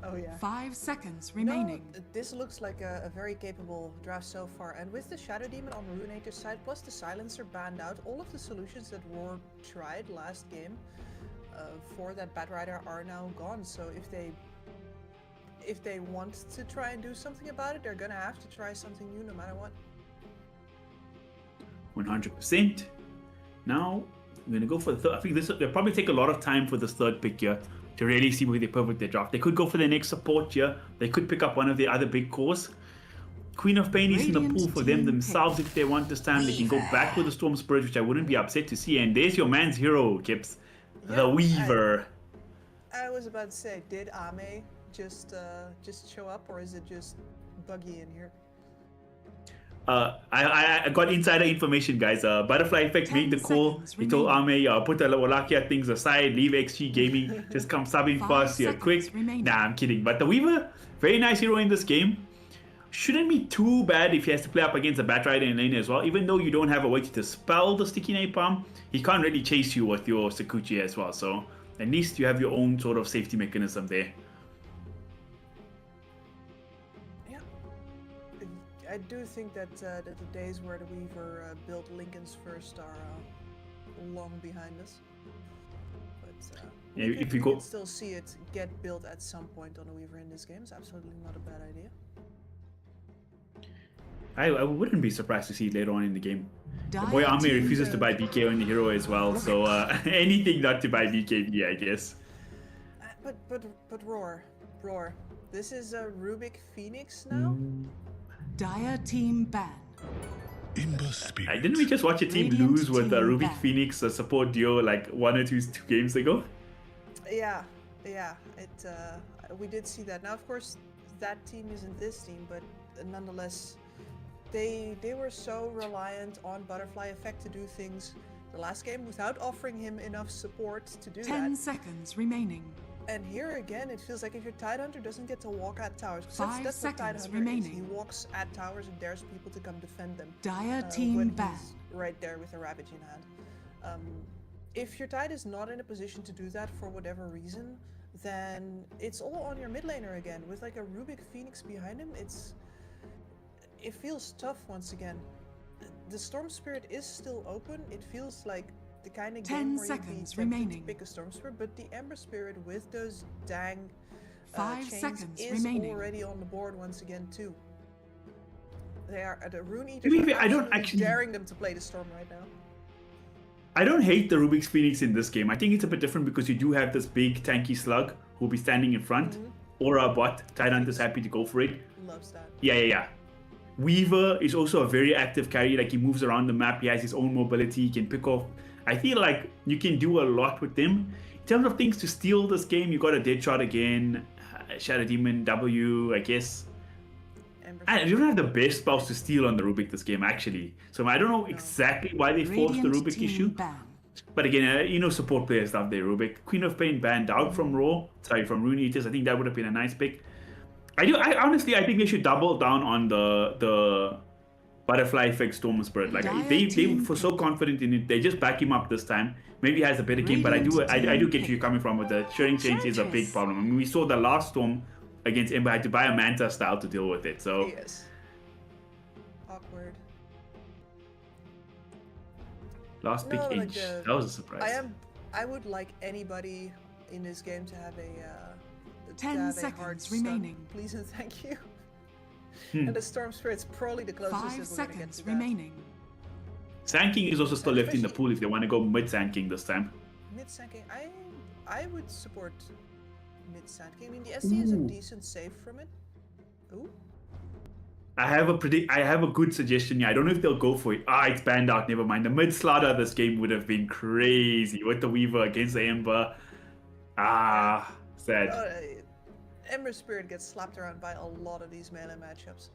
Oh yeah.
5 seconds
No,
remaining.
this looks like a very capable draft so far, and with the Shadow Demon on Ruinator's side, plus the Silencer banned out, all of the solutions that were tried last game for that Bat Rider are now gone. So if they want to try and do something about it, they're gonna have to try something new no matter what.
100%. Now, I'm going to go for the third. I think they'll probably take a lot of time for this third pick here to really see where they pivot their draft. They could go for their next support here. They could pick up one of the other big cores. Queen of Pain is in the
Radiant
pool for them
team
themselves if they want this time. They can go back with the Storm Spirit, which I wouldn't be upset to see. And there's your man's hero, Kips. The
Yeah,
Weaver.
I was about to say, did Ame just show up, or is it just buggy in here?
I got insider information, guys. Butterfly Effect
10
made the call.
seconds
He told
remaining.
Ame, put the Wallachia things aside, leave XG Gaming, just come subbing
5
fast here,
seconds
quick.
remaining.
Nah, I'm kidding. But the Weaver, very nice hero in this game. Shouldn't be too bad if he has to play up against a Bat Rider in lane as well. Even though you don't have a way to dispel the Sticky Napalm, he can't really chase you with your Sakuchi as well. So at least you have your own sort of safety mechanism there.
Yeah. I do think that that the days where the Weaver built Lincoln's first are long behind us. But
Yeah,
we
if
can,
you
we
go-
can still see it get built at some point on a Weaver in this game. It's absolutely not a bad idea.
I wouldn't be surprised to see it later on in the game. The boy
Dire
Army
team
refuses to buy BK on the hero as well, so anything not to buy BKB, I guess.
But Roar. This is a Rubik Phoenix now.
Dire team ban.
Ember Spirit.
Didn't we just watch a team
Radiant
lose with
team
Rubik
back.
Phoenix, a support duo, like 1 or 2 games ago?
Yeah. It we did see that. Now, of course, that team isn't this team, but nonetheless, they were so reliant on Butterfly Effect to do things the last game without offering him enough support to do
10
that.
seconds remaining.
And here again, it feels like if your Tidehunter doesn't get to walk at towers, 'cause
5
that's what
seconds
Tidehunter
remaining.
is. He walks at towers and dares people to come defend them.
Dire
when
team ban.
he's right there with a Ravage in hand. If your Tide is not in a position to do that for whatever reason, then it's all on your mid laner again. With like a Rubik Phoenix behind him, it feels tough once again. The Storm Spirit is still open. It feels like the kind of
10
game where you'd be
seconds
tempted
remaining.
to pick a Storm Spirit, but the Ember Spirit with those dang
5
chains
seconds
is
remaining.
already on the board once again too. They are at a Rune Eater.
Maybe I don't
absolutely
actually-
daring them to play the Storm right now.
I don't hate the Rubik's Phoenix in this game. I think it's a bit different because you do have this big tanky slug who'll be standing in front, or a bot. Tidehunter's happy to go for it.
Loves that.
Yeah. Weaver is also a very active carry. Like, he moves around the map. He has his own mobility. He can pick off. I feel like you can do a lot with them. In terms of things to steal this game, you got a Deadshot again, Shadow Demon, W, I guess.
Ember
And you don't have the best spells to steal on the Rubik this game, actually. So I don't know exactly why they forced the
Radiant
Rubik
team
issue.
ban.
But again, support players love their Rubik. Queen of Pain banned out from from Rune Eaters. I think that would have been a nice pick. I honestly, I think they should double down on the Butterfly Effect Storm Spirit. Like, they were so confident in it. They just back him up this time. Maybe he has a better game, but I do get where you're coming from with the sharing change is a big problem. I mean, we saw the last Storm against Ember had to buy a Manta style to deal with it. So
Yes. Awkward.
last pick
No, like
H.
the-
That was a surprise.
I would like anybody in this game to have a
10
to have a
seconds
hard stun,
remaining.
please and thank you. And the Storm Spirit's probably the closest
5
that we're gonna get
seconds
to that.
remaining.
Sand King is also still left in the
Especially-
pool if they want to go mid Sand King this time.
Mid Sand King, I would support mid Sand King. I mean, the SD is a decent save from it. Ooh.
I have a good suggestion here. I don't know if they'll go for it. It's banned out. Never mind. The mid slaughter of this game would have been crazy with the Weaver against the Ember. Sad.
Ember Spirit gets slapped around by a lot of these melee matchups.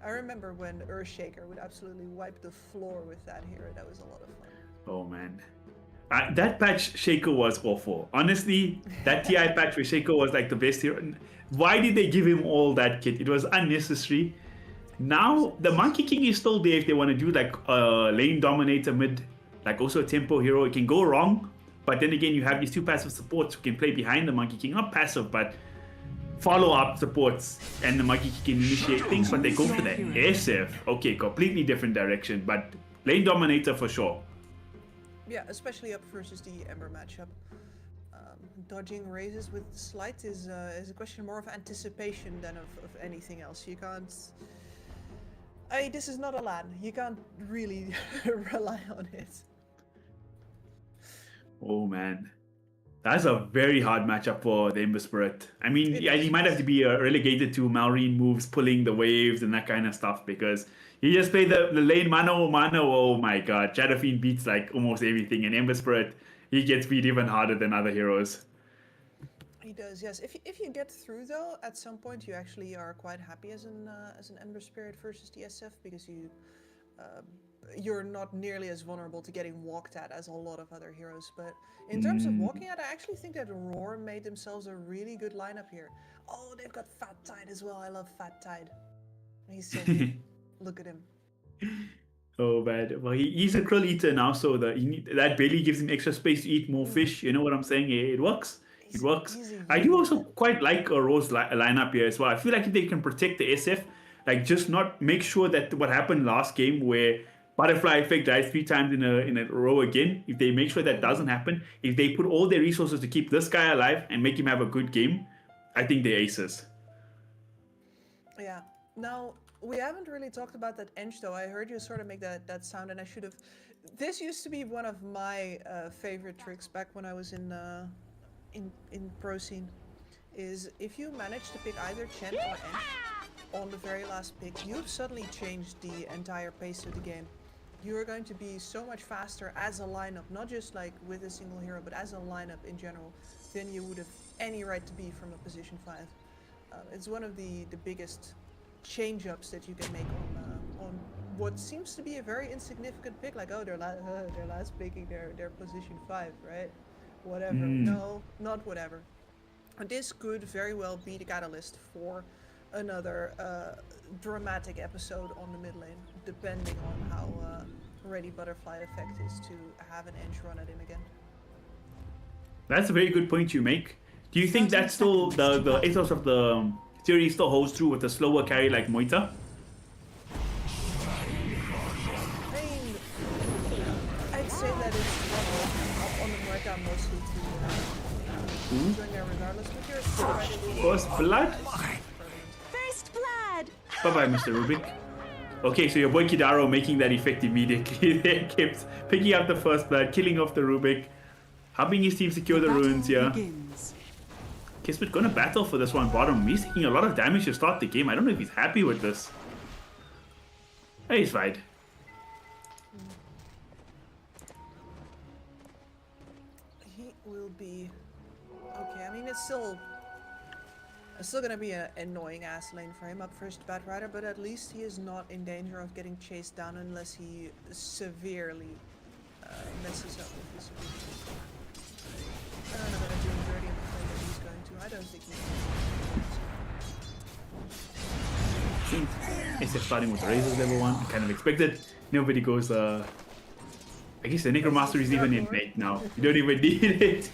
I remember when Earthshaker would absolutely wipe the floor with that hero. That was a lot of fun.
Oh man. That patch Shaker was awful. Honestly, that TI patch where Shaker was like the best hero. Why did they give him all that kit? It was unnecessary. Now the Monkey King is still there if they want to do like a lane dominator mid, like also a tempo hero. It can go wrong, but then again you have these two passive supports who can play behind the Monkey King. Not passive, but follow-up supports, and the Monkey King can initiate things, but they go for the SF. Okay, completely different direction, but lane dominator for sure.
Yeah, especially up versus the Ember matchup. Dodging raises with slight is a question more of anticipation than of anything else. You can't... this is not a LAN. You can't really rely on it.
Oh man. That's a very hard matchup for the Ember Spirit. I mean, he might have to be relegated to Malrine moves, pulling the waves and that kind of stuff, because he just played the lane mano. Oh my god. Shadow Fiend beats like almost everything, and Ember Spirit, he gets beat even harder than other heroes.
He does, yes. If you get through though, at some point you actually are quite happy as an Ember Spirit versus the SF, because you're not nearly as vulnerable to getting walked at as a lot of other heroes. But in terms of walking at, I actually think that Roar made themselves a really good lineup here. Oh, they've got Fat Tide as well. I love Fat Tide. He's so good. Look at him.
Oh bad. Well, he's a krill eater now, so that belly gives him extra space to eat more fish. You know what I'm saying? It works. It works. I do also quite like Roar's lineup here as well. I feel like if they can protect the SF, Like, just not make sure that what happened last game where butterfly effect dies 3 times in a row again. If they make sure that doesn't happen, if they put all their resources to keep this guy alive and make him have a good game, I think they're aces.
Yeah. Now, we haven't really talked about that Ench though. I heard you sort of make that sound, and I should have. This used to be one of my favorite tricks back when I was in pro scene. Is if you manage to pick either Chen or Ench on the very last pick, you've suddenly changed the entire pace of the game. You are going to be so much faster as a lineup, not just like with a single hero, but as a lineup in general, than you would have any right to be from a position 5. It's one of the biggest change-ups that you can make on what seems to be a very insignificant pick, like, oh, they're last picking their position 5, right? Whatever. No, not whatever. And this could very well be the catalyst for another dramatic episode on the mid lane, depending on how ready Butterfly Effect is to have an Ench run at him again.
That's a very good point you make. Do you think that's still the ethos of the series still holds true with a slower carry like Moita?
I mean, I'd say that it's up on the Moita mostly to join there regardless, but you're still right.
First blood?
First blood!
Bye-bye, Mr. Rubik. Okay, so your boy Kidaro making that effect immediately. They kept picking up the first blood, killing off the Rubik, helping his team secure the runes here. Kismet gonna battle for this one bottom. He's taking a lot of damage to start the game. I don't know if he's happy with this. Hey, he's fine.
He will be okay. I mean, it's still gonna be an annoying ass lane for him up first Bat Rider, but at least he is not in danger of getting chased down unless he severely messes up with his abilities. I don't know whether doing dirty in the play that he's going to. I don't think he
Instead starting with Razor's level 1, kind of expected. Nobody goes, I guess the Necromaster is even innate now. You don't even need it.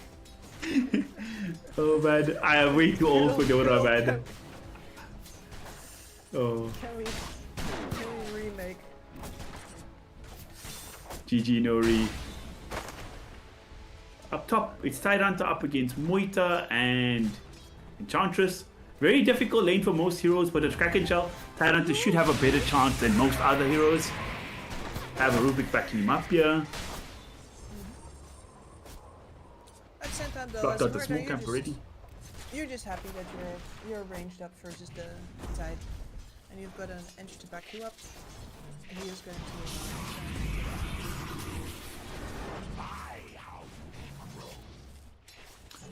Oh man, I am way too old for Dota, man. Oh.
Can we remake?
GG Nori. Up top, it's Tyranta up against Moita and Enchantress. Very difficult lane for most heroes, but at Kraken Shell, Tyranta should have a better chance than most other heroes. Have a Rubik backing him up here.
At the same time, though,
Blocked
as a
out the
Murder,
smoke camp already.
You're just happy that you're ranged up versus the Tide, and you've got an Ench to back you up. And he is going to.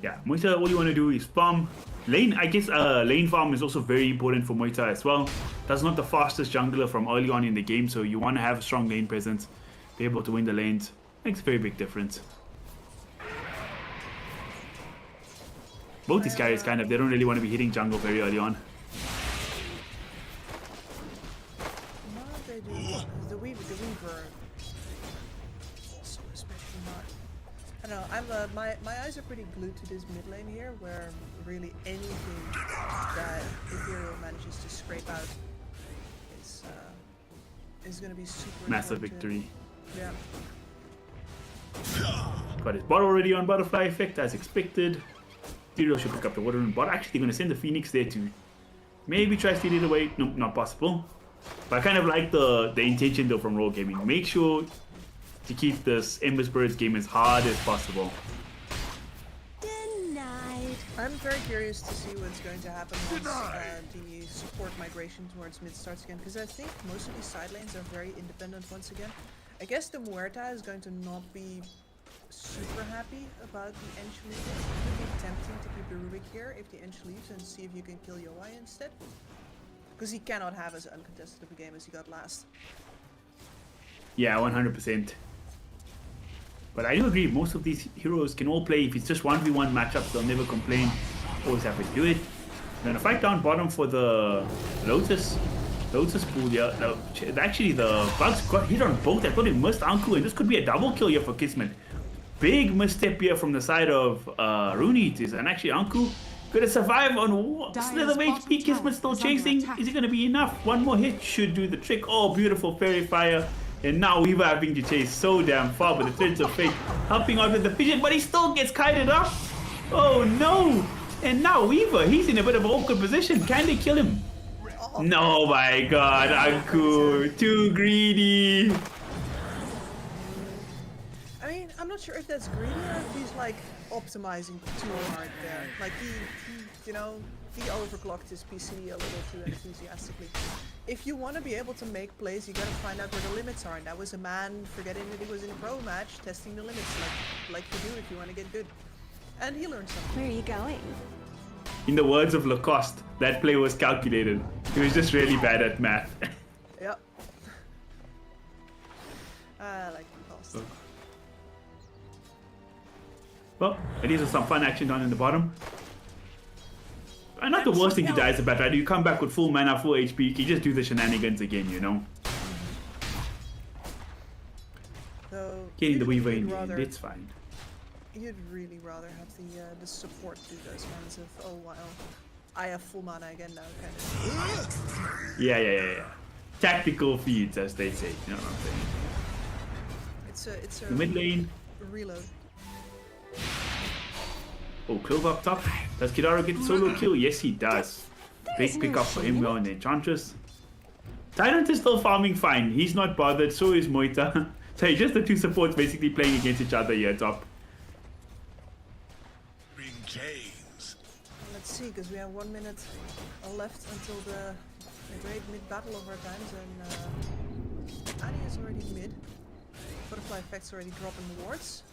Yeah, Moita, all you want to do is farm. Lane, I guess lane farm is also very important for Moita as well. That's not the fastest jungler from early on in the game, so you want to have a strong lane presence, be able to win the lanes. Makes a very big difference. Both these carries kind of, they don't really want to be hitting jungle very early on.
No, they do. The Weaver. So especially not. I don't know. My eyes are pretty glued to this mid lane here, where really anything that Ethereal manages to scrape out is going to be super
Massive
important
victory.
Yeah.
Got his bot already on Butterfly Effect as expected. Ethereal should pick up the water rune bot. Actually, going to send the Phoenix there to maybe try to steal it away. Nope, not possible. But I kind of like the intention though from Roll Gaming. Make sure to keep this Ember Spirits game as hard as possible.
Denied.
I'm very curious to see what's going to happen once the support migration towards mid starts again, because I think most of these side lanes are very independent once again. I guess the Muerta is going to not be super happy about the Ench leaving. It would be tempting to keep the Rubik here if the Ench leaves and see if you can kill Yoai instead. Because he cannot have as uncontested of a game as he got last.
Yeah, 100%. But I do agree, most of these heroes can all play. If it's just 1v1 matchups, they'll never complain. Always happy to do it. Then a fight down bottom for the Lotus pool here. Actually, the Bugs got hit on both. I thought he missed Anku, and this could be a double kill here for Kismet. Big misstep here from the side of Rune Eaters. And actually, Anku Gonna survive on
Dire's
slither of
bottom
HP. Kismet still
tower is under
chasing.
attack.
Is it gonna be enough? One more hit should do the trick. Oh, beautiful fairy fire. And now Weaver having to chase so damn far, but the Threads of Fate helping out with the vision, but he still gets kited up. Oh no! And now Weaver, he's in a bit of an awkward position. Can they kill him? No, my God, Anku, too greedy.
I mean, I'm not sure if that's greedy or if he's like optimizing too hard there. Like he you know, he overclocked his PC a little too enthusiastically. If you want to be able to make plays, you gotta find out where the limits are. And that was a man forgetting that he was in a pro match, testing the limits like you do if you want to get good. And he learned something.
Where are you going?
In the words of Lacoste, that play was calculated. He was just really bad at math.
Yep. I like the cost.
Well, at least there's some fun action down in the bottom. And not the worst thing to die is about, right? You come back with full mana, full HP, you can just do the shenanigans again, you know?
So
Getting the
usually
Weaver
you'd
in the
rather-
end, it's fine.
You'd really rather have the support do those kinds of, oh wow, I have full mana again now kind of.
Yeah. Tactical feeds, as they say, you know what I'm saying?
It's a
The mid lane.
reload.
Oh, Clove up top. Does Kidaru get the solo kill? Yes, he does. Big pickup for him on the Enchantress. Tyrant is still farming fine. He's not bothered, so is Moita. So just the two supports basically playing against each other here top.
Bring James.
Let's see, because we have 1 minute left until the great mid battle of our times, and Annie is already mid. Butterfly effect's already dropping the wards.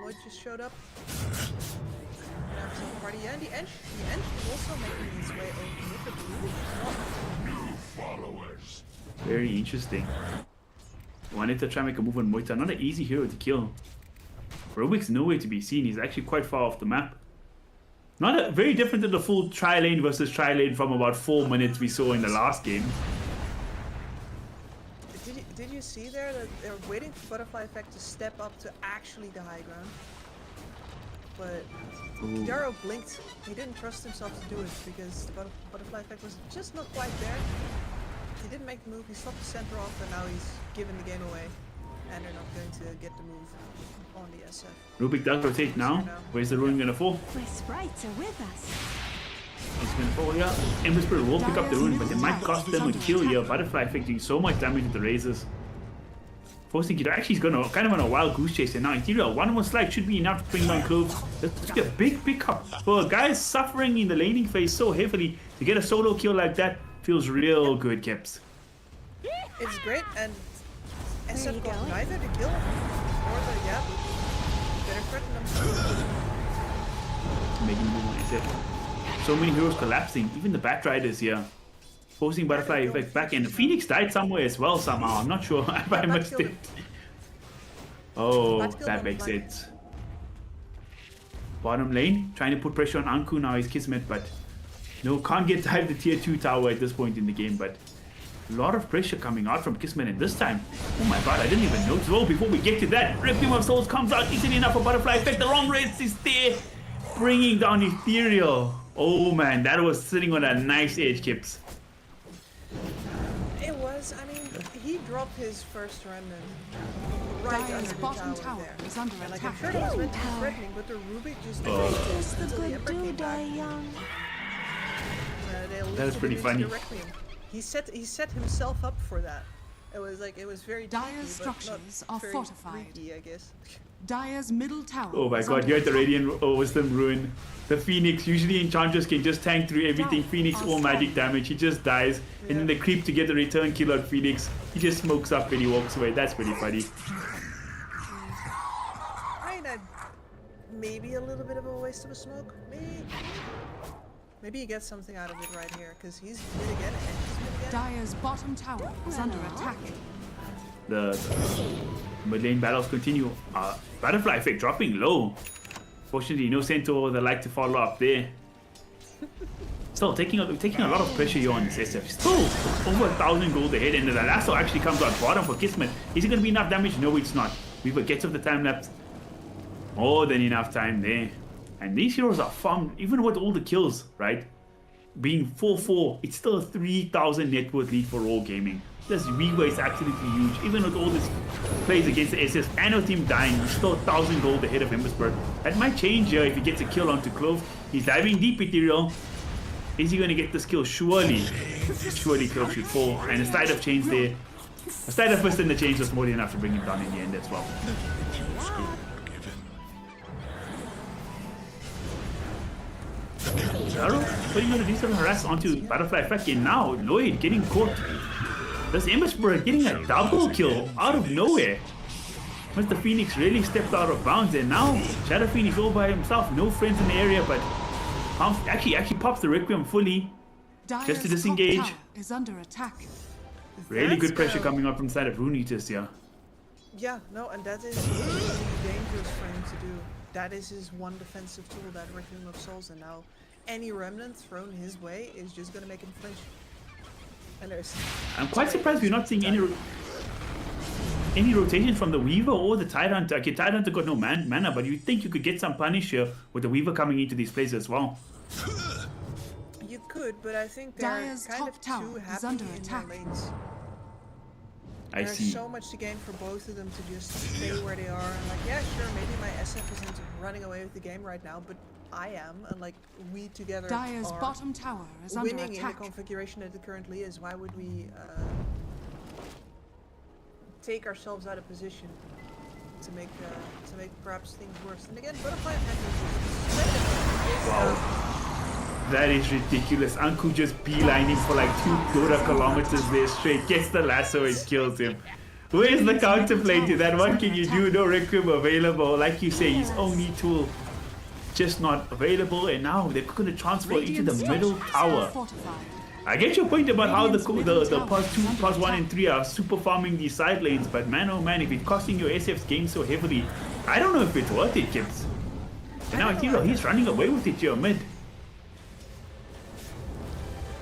Lloyd just showed up. And after the party, yeah, and the Ench is also making his way over mid, but Blue is not.
Followers.
Very interesting. Wanted to try and make a move on Moita. Not an easy hero to kill. Rubik's nowhere to be seen. He's actually quite far off the map. Not a, very different than the full tri-lane versus tri-lane from about 4 minutes we saw in the last game.
Did you see there that they're waiting for Butterfly Effect to step up to actually the high ground? But Darrow blinked. He didn't trust himself to do it because the Butterfly Effect was just not quite there. He didn't make the move, he stopped the center off, and now he's giving the game away. And they're not going to get the move on the SF.
Rubik does rotate now. Where's the rune gonna fall?
My sprites are with us.
It's gonna fall, yeah. Ember Spirit will pick up the rune, but it might cost them a kill here. Butterfly Effect doing so much damage with the razors. Forcing Kidaru actually is gonna kind of on a wild goose chase, and now Interior, one more slide should be enough to bring down Cloves. That's a big pickup for a guy suffering in the laning phase so heavily. To get a solo kill like that feels real good, Kips.
It's great, and
you
SF got
going?
neither the kill or the better threaten them.
Making a move on SF. So many heroes collapsing, even the Batriders here. Forcing Butterfly Effect back, and Phoenix died somewhere as well somehow. I'm not sure if I missed it. Oh, that makes it. Bottom lane, trying to put pressure on Anku now, he's Kismet, but no, can't get dive the tier 2 tower at this point in the game, but a lot of pressure coming out from Kismet, and this time, oh my god, I didn't even notice. Oh, before we get to that, Requiem of Souls comes out, easily enough for Butterfly Effect, the wrong race is there, bringing down Ethereal. Oh man, that was sitting on a nice edge, Kips.
It was, I mean, he dropped his first remnant right
Dire's
under the
bottom
tower
tower
there.
is under
And like, I'm
attack.
sure it was meant to be threatening, but the Rubik just
Just the
until the
good
Ember
do
came
die
back.
young.
They
That was
lifted
pretty
him
funny.
into the Requiem. He set himself up for that. It was very
Dire's
cheeky, but not
structures are
very
fortified.
freaky, I guess.
Dire's middle tower.
Oh my
is
god,
under
you're at the
attack.
Radiant Wisdom Ruin. The Phoenix, usually Enchantress can just tank through everything. Phoenix, all magic damage, he just dies. And then the creep to get the return kill on Phoenix, he just smokes up and he walks away. That's pretty funny.
I mean, maybe a little bit of a waste of a smoke. Maybe he gets something out of it right here, because he's mid again and he's mid again.
Dire's bottom tower is under attack.
The mid lane battles continue. Butterfly Effect dropping low. Fortunately, no Centaur that like to follow up there. Still taking a lot of pressure here on this SF. Still over 1,000 gold ahead, and the lasso actually comes out bottom for Kismet. Is it going to be enough damage? No, it's not. Weaver gets off the time lapse. More than enough time there. And these heroes are farmed, even with all the kills, right? Being 4-4, it's still a 3,000 net worth lead for Raw Gaming. This Weaver is absolutely huge. Even with all this plays against the SS and with him dying, he's still 1,000 gold ahead of Emberspur. That might change here if he gets a kill onto Clove. He's diving deep, Ethereal. Is he going to get this kill? Surely. Surely Clove should fall. And a slide of chains there. A slide of fist in the chains was more than enough to bring him down in the end as well. Zaro putting on a decent harass onto Butterfly Effect, and now Lloyd getting caught. This Emberspur getting a double kill out of nowhere. Mr. Phoenix really stepped out of bounds, and now Shadow Phoenix all by himself, no friends in the area, but actually pops the Requiem fully. Just to disengage.
Top tower is under attack.
Really good pressure coming up from the side of Rune Eaters here.
Yeah, no, and that is really dangerous for him to do. That is his one defensive tool, that Requiem of Souls, and now any remnant thrown his way is just gonna make him flinch. And
I'm quite surprised we're not seeing any rotation from the Weaver or the Tidehunter. Okay, Tidehunter got no mana, but you'd think you could get some punish here with the Weaver coming into these places as well.
You could, but I think they're
Dire's
kind
top
of
tower
too
is
happy
under
in their
attack.
lanes.
I
There's
see.
so much to gain for both of them to just stay where they are. And like, yeah, sure, maybe my SF isn't running away with the game right now, but I am, and like, we together
Dire's
are
bottom tower is under
winning in the
attack.
configuration that it currently is. Why would we take ourselves out of position to make perhaps things worse? And again, Butterfly
Wow. That is ridiculous. Anku just beelining for like 2 Dota kilometers there straight. Gets the lasso and kills him. Where's the counterplay to that? What can you do? No Requiem available. Like you say, his only tool just not available. And now they're going to transfer into the middle tower. I get your point about how the plus 2, plus 1 and 3 are super farming these side lanes. But man, oh man, if it's costing your SF's game so heavily, I don't know if it's worth it, Gibbs. And now he's running away with it here mid.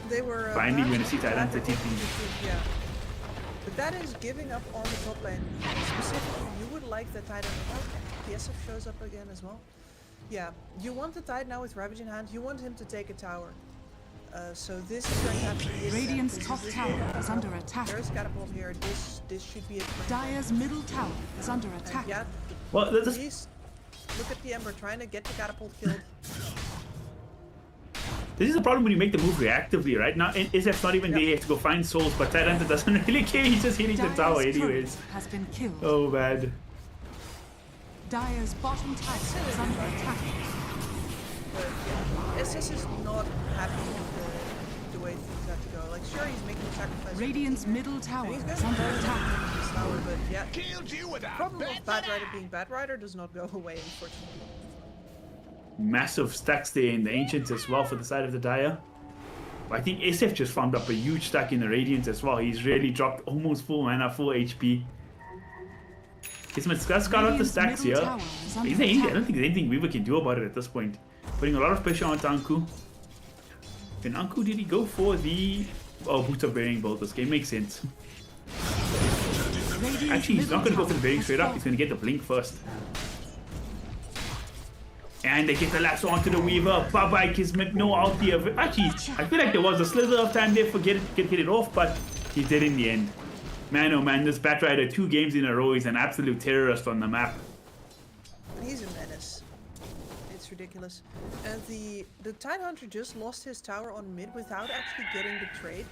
They were
Finally, we're gonna see
perhaps
Tidehunter taking.
Yeah. But that is giving up on the top lane. Specifically, you would like the Tide. Oh, the SF shows up again as well. Yeah, you want the Tide now with Ravage in hand. You want him to take a tower. So this is going to have to be
Radiant's top tower is under attack.
There's catapult here. This should be it.
Dire's middle tower is under attack.
Yeah.
Well,
Please look at the Ember trying to get the catapult killed.
this is the problem when you make the move reactively, right? Now, SF's not even there, he has to go find souls, but Tidehunter doesn't really care, he's just hitting the tower
Dire's
anyways.
turret has been killed.
Oh, bad.
Dire's bottom tower is under attack.
But yeah, SS is not happy with the way things have to go. Like, sure, he's making a sacrifice.
Radiant's middle
And
tower
he's
is
going to
under attack.
this tower, but yeah.
Killed you with a
Problem
bad
of Bad Rider being Bad Rider does not go away, unfortunately.
Massive stacks there in the Ancients as well for the side of the Dire. But I think SF just farmed up a huge stack in the Radiance as well. He's really dropped almost full mana, full HP. Let's scout out the stacks here. I don't think there's anything Weaver can do about it at this point. Putting a lot of pressure on Anku. And Anku, did he go for the Boots of Bearing build? This game makes sense. Actually, he's not going to go for the Bearing straight up. He's going to get the Blink first. And they get the lasso onto the Weaver. Bye-bye, Kismet. No ulti of it. Actually, I feel like there was a slither of time there for get it off, but he did in the end. Man, oh man, this Bat Rider 2 games in a row is an absolute terrorist on the map.
He's a menace. It's ridiculous. And the Tidehunter just lost his tower on mid without actually getting the trade.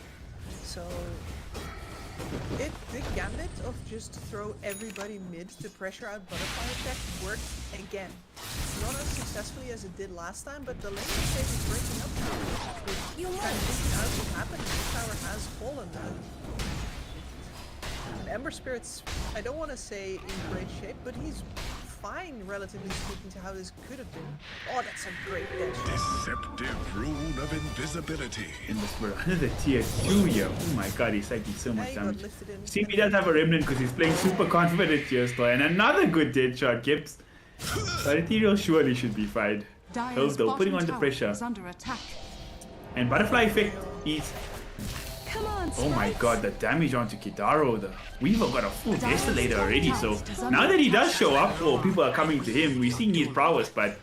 So the gambit of just throw everybody mid to pressure out Butterfly Effect worked again. Not as successfully as it did last time, but the lane state is breaking up now. You kind of thinking out what's happening. This tower has fallen now. And Ember Spirit's, I don't want to say in great shape, but he's fine, relatively speaking, to how this could have been. Oh, that's a great dash.
deceptive rune of invisibility.
In this world, another tier 2 here. Oh my god, he's taking so much
He got
damage.
lifted in.
See, he does have a remnant because he's playing super confident here still. And another good dead shot, Gibbs. But Ethereal surely should be fine.
Dire's
Though, putting on
bottom
the
tower
pressure.
is under attack.
And Butterfly Effect is...
Come on,
Oh my god, the damage onto Kidaro. The Weaver got a full Desolator already, so now that he does show up, or people are coming to him, we're seeing his prowess, but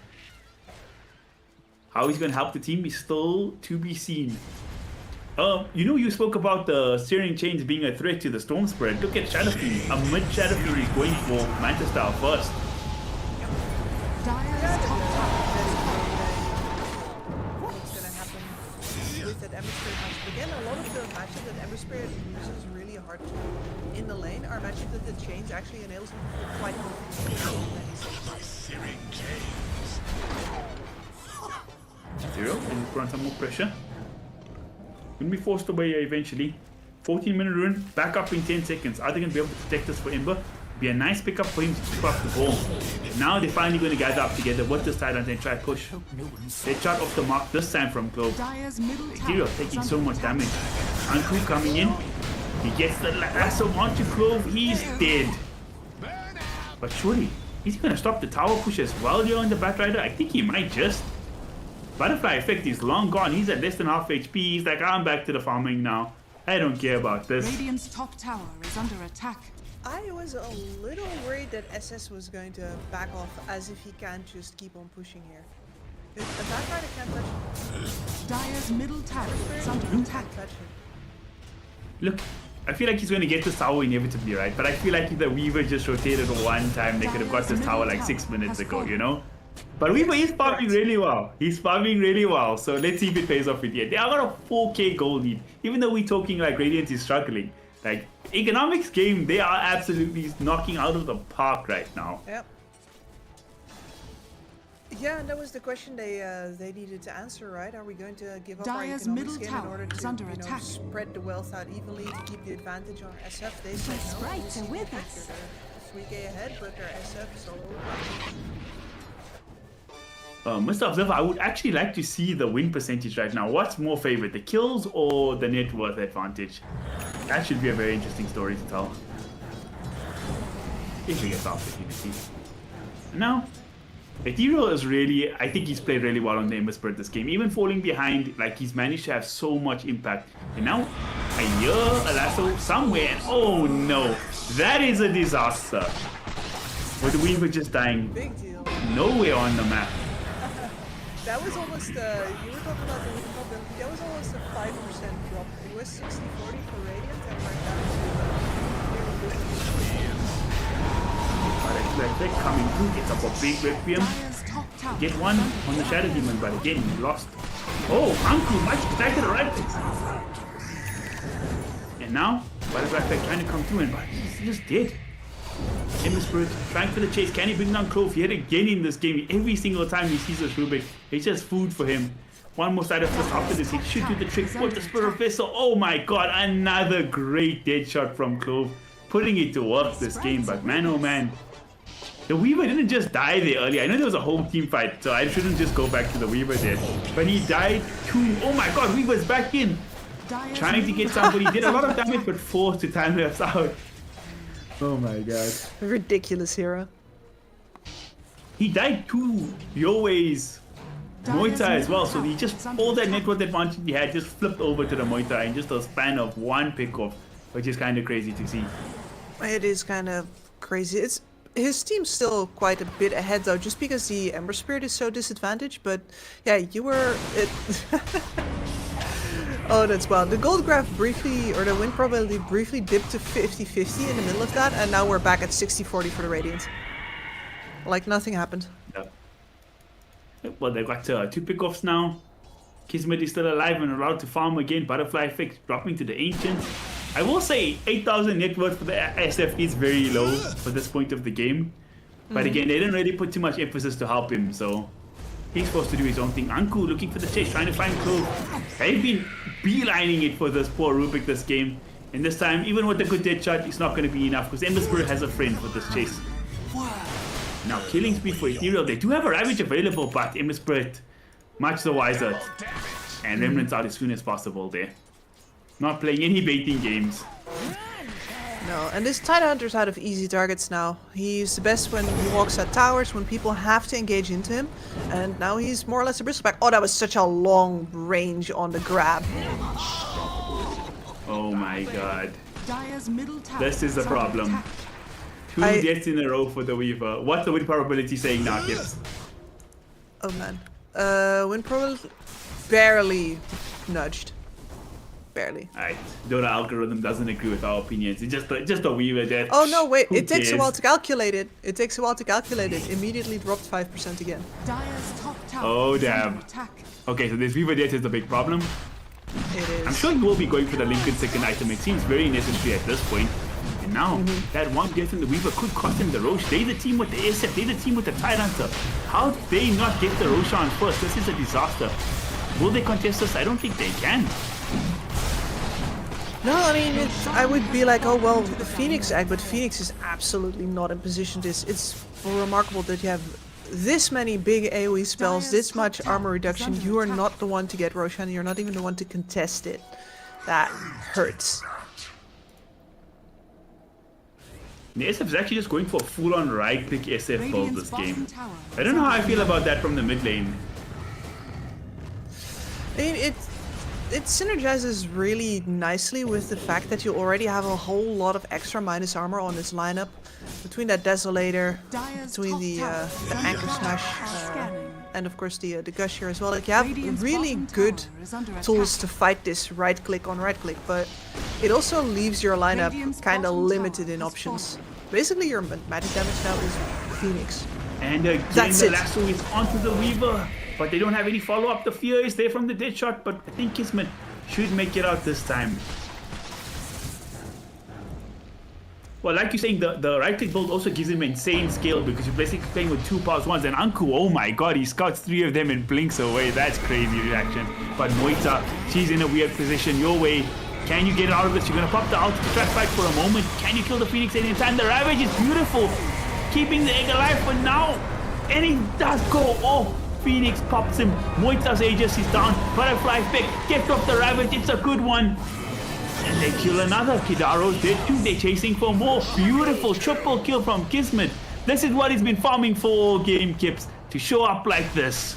How he's going to help the team is still to be seen. You spoke about the steering chains being a threat to the Storm spread. Look at Shadowfiend. A mid Shadowfiend is going for Manchester first.
Dire's top tower.
What's gonna happen with that Ember Spirit matchup? Again, a lot of the matchups that Ember Spirit uses really hard to in the lane are matchups that the chains actually enables him to feel quite confident.
My searing gaze.
Zero, and put on some more pressure. Gonna be forced away eventually. 14-minute rune, back up in 10 seconds. Are they gonna be able to protect us for Ember? Be a nice pickup for him to keep up the ball. Now they're finally going to gather up together with this Tyrant and try push. They shot off the mark this time from Clove.
Dire's middle tower.
Hero taking so much damage. Anku coming in. He gets the lasso onto Clove. He's dead. But surely, is he going to stop the tower push as well here on the Batrider? I think he might just. Butterfly effect is long gone. He's at less than half HP. He's like, I'm back to the farming now. I don't care about this.
Radiant's top tower is under attack.
I was a little worried that SS was going to back off as if he can't just keep on pushing here. If a Batrider can't touch him,
Dire's middle tower is under attack.
can't touch him.
Look, I feel like he's going to get this tower inevitably, right? But I feel like if the Weaver just rotated one time, they could have got this tower like 6 minutes ago, you know? But Weaver is farming really well. He's farming really well. So let's see if it pays off with yet. They are got a 4k gold lead. Even though we're talking like Radiant is struggling. Like, economics game, they are absolutely knocking out of the park right now.
Yep. Yeah, and that was the question they needed to answer, right? Are we going to give up our
Dire's
economics
middle
game in
tower
order
is
to
under attack.
spread the wealth out evenly to keep the advantage on SF? They said no.
Sprites are with us.
They're 3k ahead, but their SF is all over.
Mr. Observer, I would actually like to see the win percentage right now. What's more favorite, the kills or the net worth advantage? That should be a very interesting story to tell. If we get the opportunity. Now, Ethereal is really, I think he's played really well on the Ember Spirit this game. Even falling behind, like he's managed to have so much impact. And now, I hear a lasso somewhere, and oh no, that is a disaster. With the Weaver just dying
Big deal.
nowhere on the map.
That was almost, you were talking about the win probability, that was almost a 5% drop. It was 60-40 for Radiant, and we're down
But they're coming through, gets up a big Requiem.
Dire's top tower.
Get one on the Shadow Demon, but again, he lost. Oh, Anku, much back to the right place. And now, Butterfly Effect trying to come through, and he's just dead. Ember Spirit trying for the chase. Can he bring down Clove yet again in this game? Every single time he sees this Rubik, it's just food for him. One more side of first after this, he should do the trick with the Spirit Vessel. Oh my god, another great dead shot from Clove. Putting it to work this game, but man oh man. The Weaver didn't just die there earlier. I know there was a whole team fight, so I shouldn't just go back to the Weaver there. But he died too. Oh my god, Weaver's back in.
Dire's
Trying to get somebody. Did a lot of damage, but forced to time us out. Oh my god.
Ridiculous hero.
He died to Yoe's Muay Thai as well, so he just, all that network advantage he had just flipped over to the Muay Thai in just a span of one pickoff, which is kind of crazy to see.
It is kind of crazy. It's his team's still quite a bit ahead though, just because the Ember Spirit is so disadvantaged. But yeah, you were. Oh, that's wild. The gold graph briefly, or the win probability briefly dipped to 50-50 in the middle of that, and now we're back at 60-40 for the Radiant. Like nothing happened.
Yeah. Well, they've got 2 pickoffs now. Kismet is still alive and allowed to farm again. Butterfly Effect dropping to the Ancient. I will say 8,000 net worth for the SF is very low for this point of the game. But again, they didn't really put too much emphasis to help him, so he's supposed to do his own thing. Anku looking for the chase, trying to find Clove. They've been beelining it for this poor Rubik this game. And this time, even with the good dead shot, it's not going to be enough because Ember Spirit has a friend for this chase. Now, killing speed for Ethereal. They do have a Ravage available, but Ember Spirit much the wiser. And Remnants out as soon as possible there. Not playing any baiting games.
No, and this Tide Hunter's out of easy targets now. He's the best when he walks at towers, when people have to engage into him. And now he's more or less a bristleback. Oh, that was such a long range on the grab.
Oh my god.
Dire's middle tower
This is a
under
problem.
attack.
2 deaths in a row for the Weaver. What's the win probability saying now, Gibbs?
Oh man. Win probability barely nudged. Barely.
Alright, Dota algorithm doesn't agree with our opinions. It's just a Weaver death.
Oh no, wait,
Who
it takes a
cares?
while to calculate it. It takes a while to calculate it. Immediately dropped 5% again.
Dire's top tower
Oh,
is
damn.
under attack.
Okay, so this Weaver death is a big problem.
It is.
I'm sure you will be going for the Lincoln second item. It seems very necessary at this point. And now, that one death in the Weaver could cost him the Roche. They the team with the SF. They the team with the Tidehunter. How did they not get the Roche on first? This is a disaster. Will they contest this? I don't think they can.
No, I mean, I would be like, oh well, the Phoenix egg, but Phoenix is absolutely not in position. It's remarkable that you have this many big AoE spells, this much armor reduction. You are not the one to get Roshan. You're not even the one to contest it. That hurts.
The SF is actually just going for a full-on right-click SF build this
Radiant's bottom
game.
tower
I don't know how I feel about that from the mid lane.
I mean, it synergizes really nicely with the fact that you already have a whole lot of extra minus armor on this lineup. Between that Desolator,
Dire's
between
top
the
tower is under
Anchor
attack.
Smash,
Scanning.
and of course the Gusher as well. Like, you have
Radiant's
really
bottom
good
tower is under
tools
attack.
to fight this right click on right click, but it also leaves your lineup
Radiant's
kind of
bottom
limited
tower
in
has
options.
fallen.
Basically, your magic damage now is Phoenix.
And again,
That's
the
it.
lasso is onto the Weaver. But they don't have any follow-up. The fear is there from the dead shot, but I think Kismet should make it out this time. Well, like you're saying, the right-click build also gives him insane scale because you're basically playing with 2 powers ones. And Anku, oh my god, he scouts 3 of them and blinks away. That's crazy reaction. But Moita, she's in a weird position. Your way. Can you get it out of this? You're gonna pop the ult to try to fight for a moment. Can you kill the Phoenix at any time? The Ravage is beautiful, keeping the egg alive for now. And he does go off. Phoenix pops him. Moita's Aegis is down. Butterfly pick. Get off the Ravage. It's a good one. And they kill another. Kidaro's dead too. They're chasing for more. Beautiful triple kill from Kismet. This is what he's been farming for all game, Kips. To show up like this.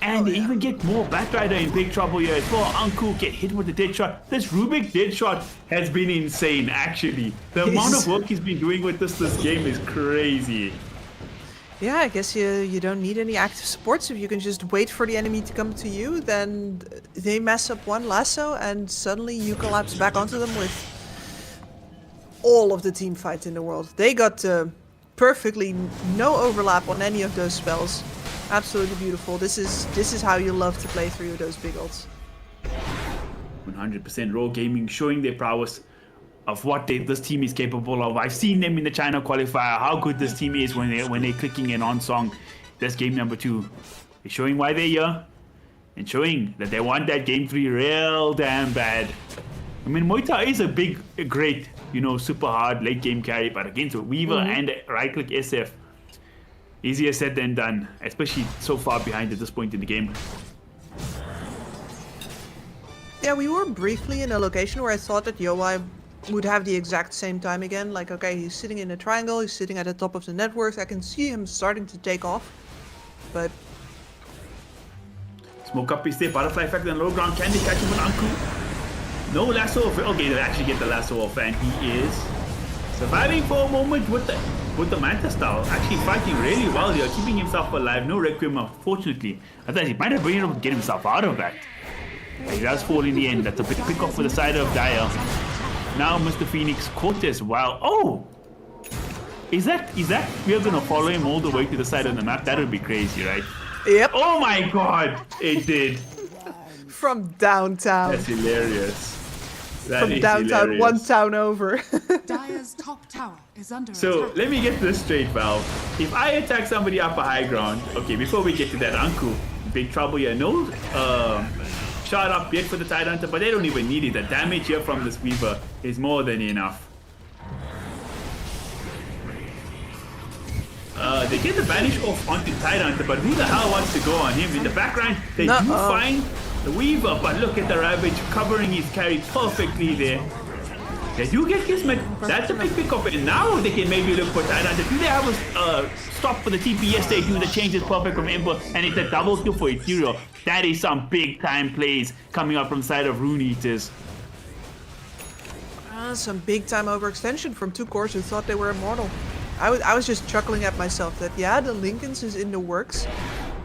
And they even get more Batrider in big trouble here as well. Anku get hit with the dead shot. This Rubik dead shot has been insane, actually. The amount of work he's been doing with this game is crazy.
Yeah, I guess you don't need any active supports. If you can just wait for the enemy to come to you, then they mess up one lasso and suddenly you collapse back onto them with all of the team fight in the world. They got perfectly no overlap on any of those spells. Absolutely beautiful. This is how you love to play through those big ults.
100% Raw Gaming showing their prowess of what this team is capable of. I've seen them in the China qualifier, how good this team is when they're clicking in on song. That's game number 2. They're showing why they're here and showing that they want that game 3 real damn bad. I mean, Moita is a great, super hard late game carry, but against a Weaver and a right click SF, easier said than done, especially so far behind at this point in the game.
Yeah, we were briefly in a location where I thought that Yoai would have the exact same time again. Like, okay, he's sitting in a triangle, he's sitting at the top of the network. I can see him starting to take off, but
Smoke up is there, butterfly effect on low ground. Can they catch him with Anku? No lasso off. Okay, they actually get the lasso off, and he is surviving for a moment with the Manta style. Actually fighting really well here, keeping himself alive. No Requiem, unfortunately. I thought he might have been able to get himself out of that. But he does fall in the end. That's a big pick off for the side of Dire. Now Mr. Phoenix caught as well. Oh! Is that we are gonna follow him all the way to the side of the map? That would be crazy, right?
yep,
Oh my god! It did.
from downtown.
That's hilarious. That
From
is
downtown,
hilarious.
one town over.
Dire's top tower is under
So
attack.
let me get this straight, Valve. If I attack somebody up a high ground, okay, before we get to that, Anku, big trouble here. No shot up yet for the Tidehunter, but they don't even need it. The damage here from this Weaver is more than enough. They get the banish off onto Tidehunter, but who the hell wants to go on him? In the background, they do find the Weaver, but look at the Ravage covering his carry perfectly there. They do get Kismet. That's a big pick up, and now they can maybe look for Tidehunter. Do they have a stop for the TPS? They do. The change is perfect from Ember, and it's a double kill for Ethereal. That is some big time plays coming up from the side of Rune Eaters.
Some big time overextension from 2 cores who thought they were immortal. I was just chuckling at myself that, yeah, the Lincolns is in the works,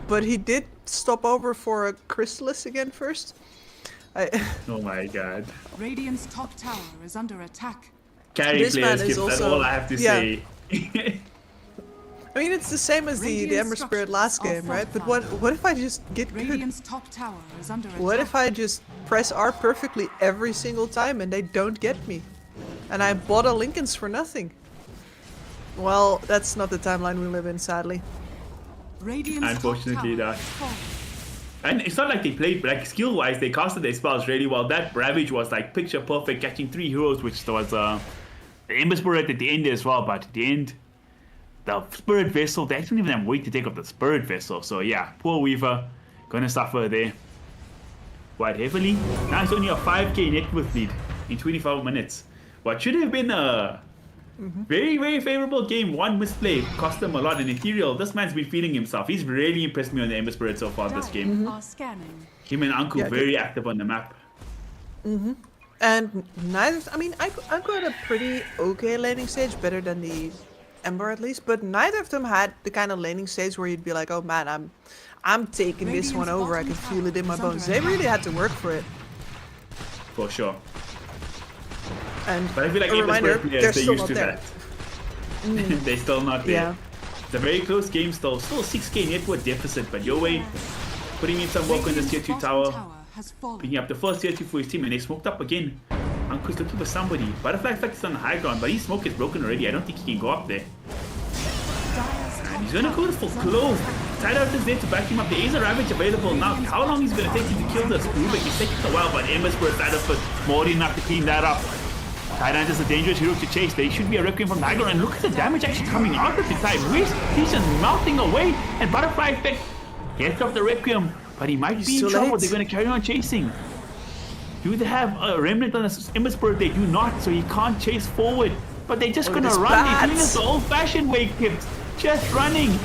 but he did stop over for a Chrysalis again first.
Oh my god.
Radiant's top tower is under attack.
Carry
This man
players,
is
Kip, that's
also-
all I have to
yeah.
say.
I mean, it's the same as the
Radiant
Ember Spirit last
structures
game,
are
right? But
fortified.
what if I just get good?
Radiant's top tower is under attack.
What if I just press R perfectly every single time and they don't get me? And I bought a Lincoln's for nothing. Well, that's not the timeline we live in, sadly.
Radiant's
Unfortunately,
top tower
that-
has fallen.
And it's not like they played, like, skill-wise, they casted their spells really well. That Ravage was, like, picture perfect, catching 3 heroes, which was the Ember Spirit at the end as well. But at the end, the Spirit Vessel, they actually didn't even wait to take off the Spirit Vessel. So, yeah, poor Weaver, gonna suffer there quite heavily. Now it's only a 5k net worth lead in 25 minutes. What should have been a very, very favorable game. One misplay cost him a lot. And Ethereal, this man's been feeling himself. He's really impressed me on the Ember Spirit so far this game.
Are scanning.
Him and Anku
Yeah,
very active on the map.
And neither, I mean, I got a pretty okay laning stage, better than the Ember at least, but neither of them had the kind of laning stage where you'd be like, oh man, I'm taking this one
Radiant's
over, I can
bottom
feel it in my
tower is
bones.
under
They really had to work for it.
For sure.
And
But I feel like
a
Ember
reminder,
Spirit
they're
players, they're
still
used
not
to
there.
that. They're still not there.
Yeah.
It's a very close game still. Still 6k network deficit, but your way, putting in some work on this tier 2
Radiant's bottom
tower,
has fallen.
picking up the first tier 2 for his team, and they smoked up again. Anku's looking for somebody. Butterfly Effect is on the high ground, but his smoke is broken already. I don't think he can go up there. And he's gonna go for Clove. Tideout is there to back him up. There is a Ravage available now. How long is it gonna take him to kill this? Rubik is taking a while, but Ember Spirit Tideout more than enough to clean that up. Tideout is a dangerous hero to chase. There should be a Requiem from the high ground, and look at the damage actually coming out of the time. He's just melting away, and Butterfly Effect gets off the Requiem, but he might be in
too
trouble.
late.
They're gonna carry on chasing. Do they have a remnant on the Ember Spirit? They do not, so he can't chase forward. But they're just gonna
this
run. They're doing
bats.
this the old-fashioned way, Kips. Just running,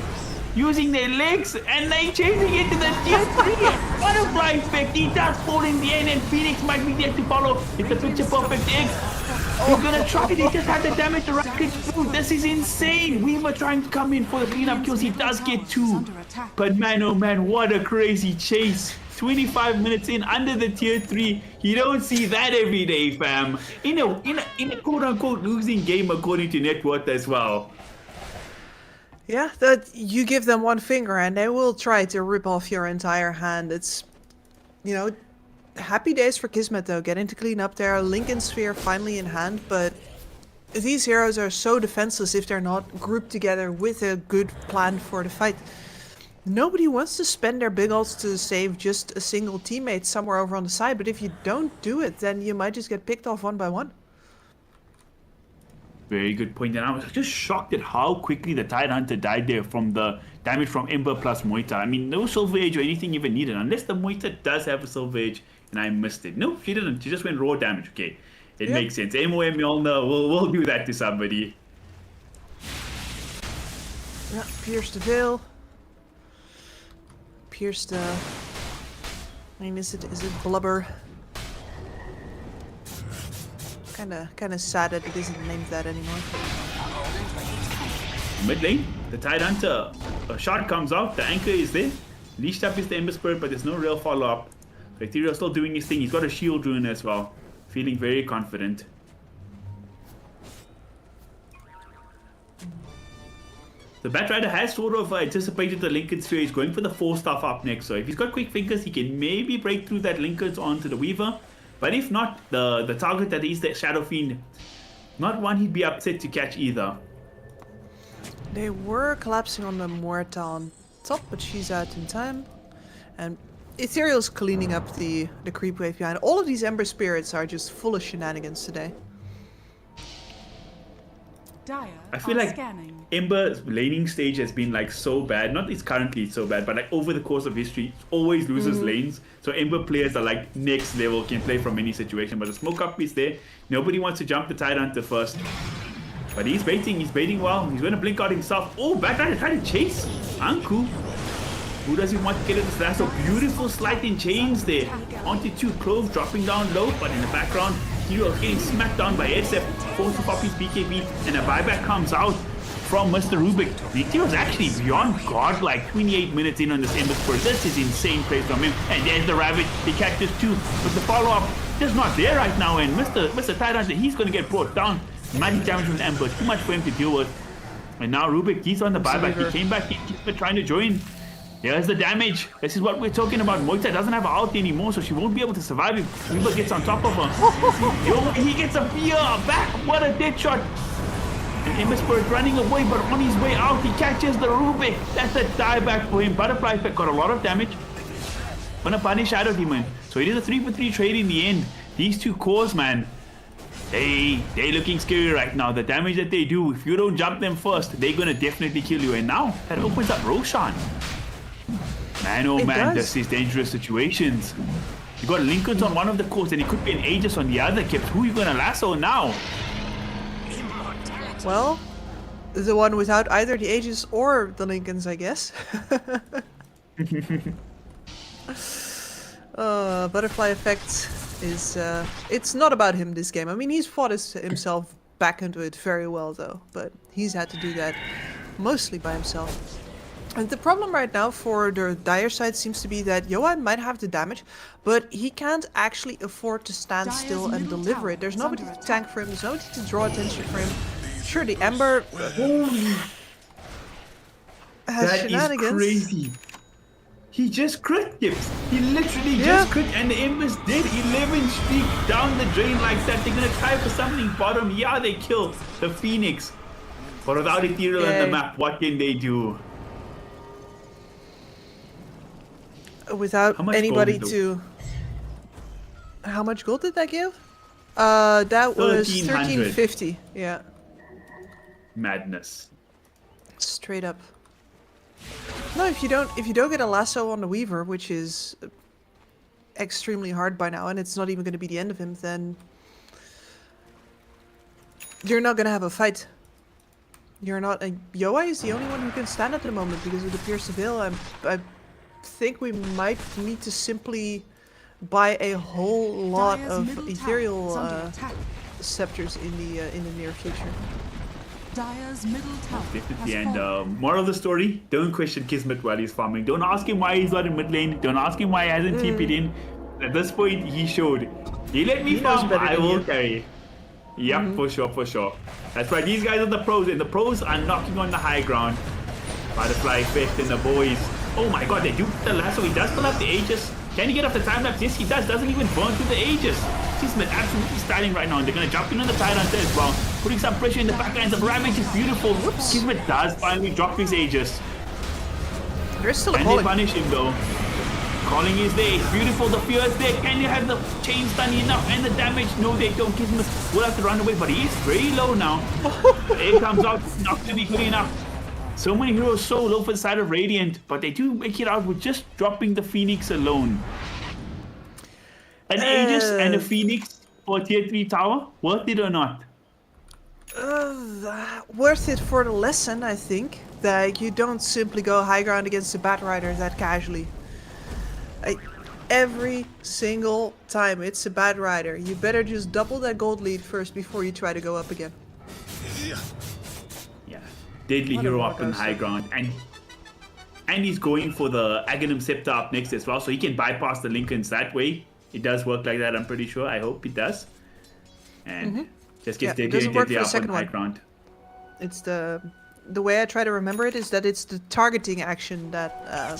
using their legs, and they chasing it to the tier 3. Butterfly Effect, he does fall in the end, and Phoenix might be there to follow. It's a picture perfect egg. He's gonna try it. He just had the damage to rocket through. This is insane. Weaver trying to come in for the cleanup kills. He does get 2. But man, oh man, what a crazy chase. 25 minutes in, under the tier 3. You don't see that every day, fam. In a quote-unquote losing game according to net worth as well.
Yeah, that you give them one finger and they will try to rip off your entire hand. It's, you know, happy days for Kismet though, getting to clean up there. Lincoln Sphere finally in hand, but these heroes are so defenseless if they're not grouped together with a good plan for the fight. Nobody wants to spend their big ults to save just a single teammate somewhere over on the side, but if you don't do it, then you might just get picked off one by one.
Very good point. And I was just shocked at how quickly the Tide Hunter died there from the damage from Ember plus Moita. I mean, no Silver Age or anything even needed, unless the Moita does have a Silver Age and I missed it. No, she didn't. She just went raw damage. Okay, it
Yep.
makes sense. MOM, we all know. We'll do that to somebody.
Yeah, pierce the veil. Pierce the... I mean, is it blubber? Kinda sad that it isn't named that anymore.
Mid lane, the Tide Hunter, a shot comes out, the anchor is there. Leashed up is the Ember Spirit, but there's no real follow-up. Ethereal still doing his thing. He's got a shield rune as well. Feeling very confident. The Batrider has sort of anticipated the Lincoln Sphere. He's going for the 4 stuff up next. So if he's got quick fingers, he can maybe break through that Linkers onto the Weaver. But if not, the target that is the Shadow Fiend, not one he'd be upset to catch either.
They were collapsing on the Muerta on top, but she's out in time. And Ethereal's cleaning up the creep wave behind. All of these Ember Spirits are just full of shenanigans today.
Dire
I feel
are
like
scanning.
Ember's laning stage has been like so bad. Not it's currently so bad, but like over the course of history, it always loses lanes. So Ember players are like next level, can play from any situation. But the smoke up is there. Nobody wants to jump the Tide Hunter first. But he's baiting well. He's going to blink out himself. Oh, Batrider trying to chase Anku. Who doesn't want to get into that? So beautiful slide in chains there. Onto 2 Clove dropping down low, but in the background, Hero getting smacked down by SF. Forced to pop his BKB, and a buyback comes out. from Mr. Rubik. Nikki was actually beyond God, like 28 minutes in on this Ember Spur. This is insane play from him. And there's the Ravage. He catches two. But the follow-up just not there right now. And Mr. Tyrant, he's going to get brought down. Mighty damage from Ember. Too much for him to deal with. And now Rubik, he's on the buyback. He came back. He's trying to join. Here's the damage. This is what we're talking about. Moita doesn't have an ult anymore, so she won't be able to survive if Rubik gets on top of her. Yo, he gets a fear back. What a dead shot. And Ember Spur is running away, but on his way out, he catches the Rubik. That's a dieback for him. Butterfly Effect got a lot of damage. Gonna punish Shadow Demon. So it is a 3-for-3 trade in the end. These two cores, man, they're looking scary right now. The damage that they do, if you don't jump them first, they're gonna definitely kill you. And now, that opens up Roshan. Man, oh man, this is dangerous situations. You got Lincolns on one of the cores, and it could be an Aegis on the other. Kips, who are you gonna lasso now?
Well, the one without either the Aegis or the Lincolns, I guess. Butterfly Effect is... it's not about him this game. I mean, he's fought himself back into it very well, though. But he's had to do that mostly by himself. And the problem right now for the Dire side seems to be that Johan might have the damage, but he can't actually afford to stand still and deliver it. There's nobody to tank for him, there's nobody to draw attention for him. Sure, the Ember
Holy,
has
that
shenanigans.
is crazy. He just crit Gibbs. He literally just crit, and the Embers did 11 streak down the drain like that. They're gonna try for something bottom. Yeah, they kill the Phoenix. But without Ethereal on the map, what can they do?
Without anybody to... How much gold did that give? That was 1350. Yeah.
Madness.
Straight up. No, if you don't get a lasso on the Weaver, which is extremely hard by now, and it's not even going to be the end of him, then you're not going to have a fight. You're not. Yoa is the only one who can stand at the moment because of the Pierce the Veil. I think we might need to simply buy a whole lot of ethereal scepters in the near future.
Dire's middle tower
Definitely, and moral of the story, don't question Kismet while he's farming. Don't ask him why he's not in mid lane. Don't ask him why he hasn't TP'd in. At this point, he showed. You let me farm, I will carry. Yep, for sure. That's right, these guys are the pros, and the pros are knocking on the high ground. Butterfly Effect and the boys. Oh my god, they do the lasso. He does pull up the Aegis. Can he get off the time lapse? Yes, he does. Doesn't even burn through the Aegis. Kismet absolutely styling right now, and they're going to jump in on the Tyrant there as well. Putting some pressure in the backlines. The Ravage is beautiful. Kismet does finally drop his Aegis.
There's still a
Can they punish him though? Calling is there. It's beautiful. The fear is there. Can you have the chain stun enough and the damage? No, they don't. Kismet will have to run away, but he is very low now. Air comes out. Not to be good enough. So many heroes so low for the side of Radiant, but they do make it out with just dropping the Phoenix alone. An Aegis and a Phoenix for a tier 3 tower? Worth it or not?
Worth it for the lesson, I think. That you don't simply go high ground against a Bat Rider that casually. Every single time it's a Bat Rider, you better just double that gold lead first before you try to go up again.
Deadly hero up in high ground, and he's going for the Aghanim Scepter up next as well, so he can bypass the Lincolns that way. It does work like that, I'm pretty sure. I hope it does. And just gets deadly up on high ground.
It's the way I try to remember it is that it's the targeting action that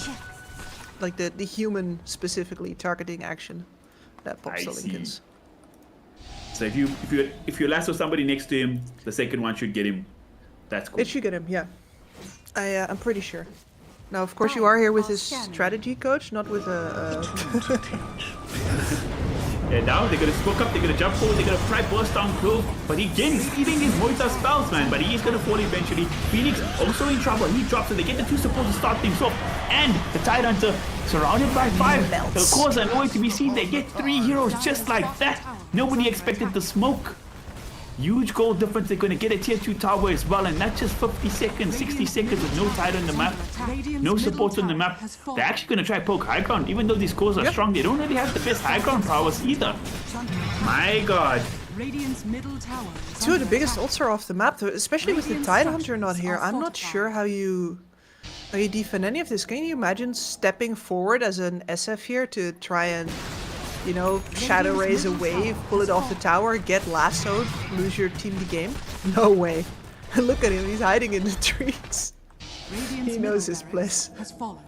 like the human specifically targeting action that pops the Lincolns.
So if you lasso somebody next to him, the second one should get him. That's cool.
It should get him, yeah. I'm pretty sure. Now, of course, you are here with his strategy coach, not with a...
Yeah, now they're gonna smoke up, they're gonna jump forward, they're gonna try burst down Clove, but again, he's eating his Moita spells, man, but he is gonna fall eventually. Phoenix also in trouble, he drops it, they get the 2 support to start things off, and the Tyrant surrounded by 5. The cores are nowhere to be seen, they get 3 heroes just like that. Nobody expected the smoke. Huge goal difference. They're going to get a tier 2 tower as well, and that's just 50 seconds, 60 seconds with no tide on the map, no support on the map. They're actually going to try poke high ground, even though these cores are strong. They don't really have the best high ground prowess either. My god.
Radiant's middle tower is
Two of the
under
biggest
attack.
ults are off the map, though, especially with the
Radiant
Tidehunter not
structures
here.
are
I'm not
fortified.
sure how you defend any of this. Can you imagine stepping forward as an SF here to try and, you know, shadow raise a wave, pull it off the tower, get lassoed, lose your team the game? No way. Look at him, he's hiding in the trees.
Radiant's
He knows
middle
his
barracks
place.
Has fallen.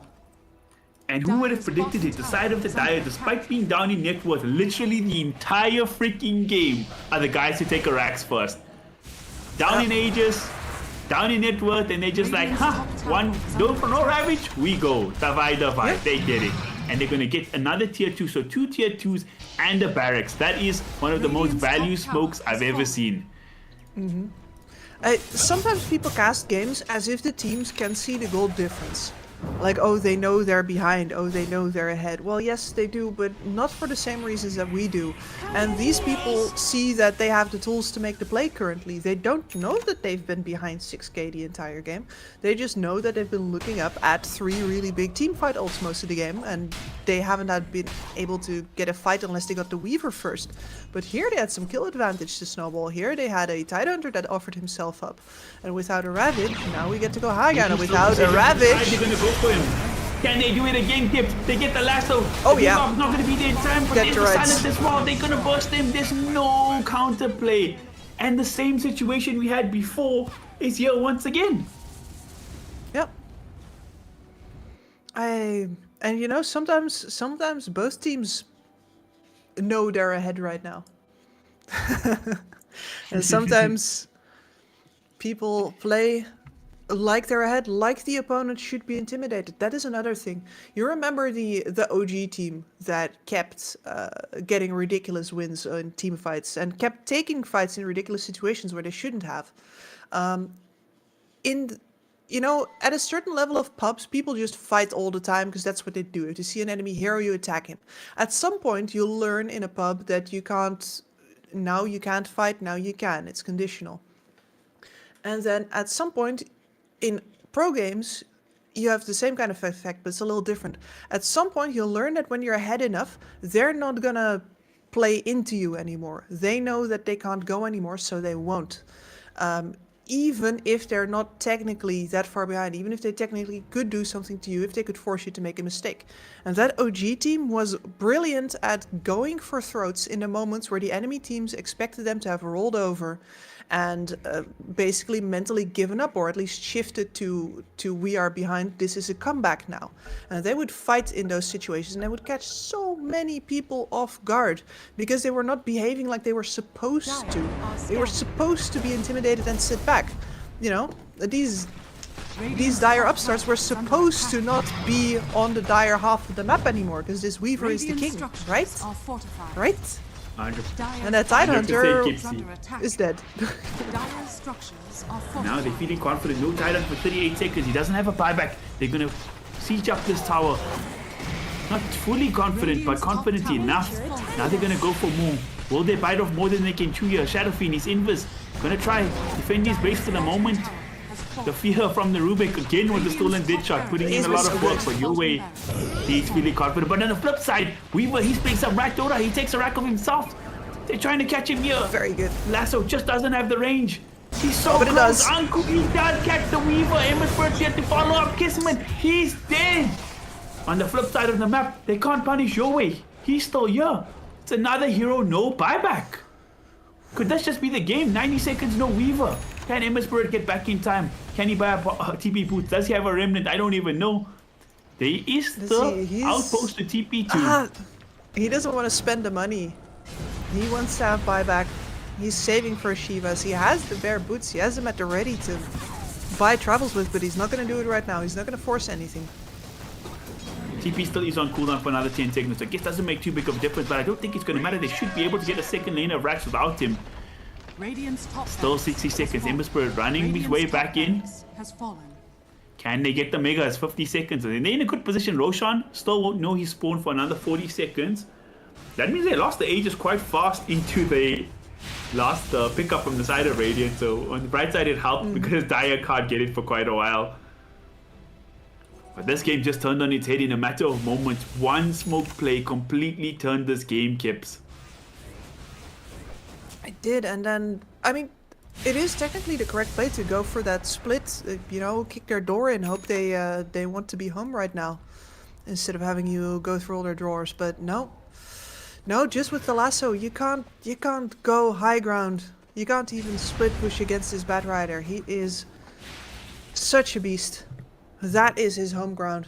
And who would have predicted it? The side of the Dire, despite being down in net worth, literally the entire freaking game, are the guys who take a racks first. Down in ages, down in net worth, and they're just like, one, don't for no ravage, we go. Divide, they get it. And they're gonna get another tier 2, so 2 tier 2s and a barracks. That is one of the most value smokes I've ever seen.
Sometimes people cast games as if the teams can see the goal difference. Like, oh, they know they're behind, oh, they know they're ahead. Well, yes, they do, but not for the same reasons that we do. And these people see that they have the tools to make the play currently. They don't know that they've been behind 6k the entire game. They just know that they've been looking up at 3 really big teamfight ults most of the game, and they haven't been able to get a fight unless they got the Weaver first. But here they had some kill advantage to snowball. Here they had a Tidehunter that offered himself up. And without a Ravage, now we get to go high again. And without a Ravage...
They're gonna go for him. Can they do it again, Gibbs? They get the lasso.
Oh,
The
yeah.
Bebop's not gonna be there in time, but
Get
there's
the
the
rights.
silence as well. They're gonna burst him. There's no counterplay. And the same situation we had before is here once again.
Yep. And you know, sometimes both teams know they're ahead right now. And sometimes people play like they're ahead, like the opponent should be intimidated. That is another thing. You remember the OG team that kept getting ridiculous wins in team fights and kept taking fights in ridiculous situations where they shouldn't have. You know, at a certain level of pubs, people just fight all the time because that's what they do. If you see an enemy hero, you attack him. At some point, you'll learn in a pub that you can't, now you can't fight, now you can. It's conditional. And then at some point in pro games, you have the same kind of effect, but it's a little different. At some point, you'll learn that when you're ahead enough, they're not gonna play into you anymore. They know that they can't go anymore, so they won't. Even if they're not technically that far behind, even if they technically could do something to you, if they could force you to make a mistake. And that OG team was brilliant at going for throats in the moments where the enemy teams expected them to have rolled over and basically mentally given up, or at least shifted to we are behind, this is a comeback now. And they would fight in those situations, and they would catch so many people off guard because they were not behaving like they were supposed to. They were supposed to be intimidated and sit back. You know, these dire upstarts were supposed to not be on the dire half of the map anymore because this Weaver is the king, right? Right?
100%.
And that
100%
Tidehunter
Gipsy.
is dead.
Now they're feeling confident. No Tidehunter for 38 seconds. He doesn't have a buyback. They're gonna siege up this tower. Not fully confident, but confident enough. Now they're gonna go for more. Will they bite off more than they can chew here? Shadow Fiend is invis. Gonna try defend his base for the moment. The fear from the Rubik again with the stolen dead shot, putting in a lot of work, but your way, he's feeling confident. But on the flip side, Weaver, he's playing some rack Dota. He takes a rack of himself. They're trying to catch him here.
Very good.
Lasso just doesn't have the range. He's so
But it
close.
does.
Uncle, he does catch the Weaver. Emberspurt yet to follow up. Kismet, he's dead. On the flip side of the map, they can't punish your way. He's still here. It's another hero, no buyback. Could this just be the game? 90 seconds, no Weaver. Can Emberspurt get back in time? Can he buy a TP boots? Does he have a remnant? I don't even know. There is the outpost to TP to.
He doesn't want to spend the money. He wants to have buyback. He's saving for Shivas. He has the bare boots. He has them at the ready to buy travels with, but he's not going to do it right now. He's not going to force anything.
TP still is on cooldown for another 10 seconds. So I guess it doesn't make too big of a difference, but I don't think it's going to matter. They should be able to get a second lane of racks without him. Still 60 seconds. Emberspurt running his way back in. Can they get the mega? It's 50 seconds. They're in a good position. Roshan still won't know he's spawned for another 40 seconds. That means they lost the Aegis quite fast into the last pickup from the side of Radiant. So on the bright side it helped because Dire can't get it for quite a while. But this game just turned on its head in a matter of moments. One smoke play completely turned this game, Kips.
I did, and then, I mean, it is technically the correct play to go for that split, you know, kick their door in, hope they want to be home right now, instead of having you go through all their drawers, but no. No, just with the lasso, you can't go high ground. You can't even split push against this Bat Rider. He is such a beast. That is his home ground.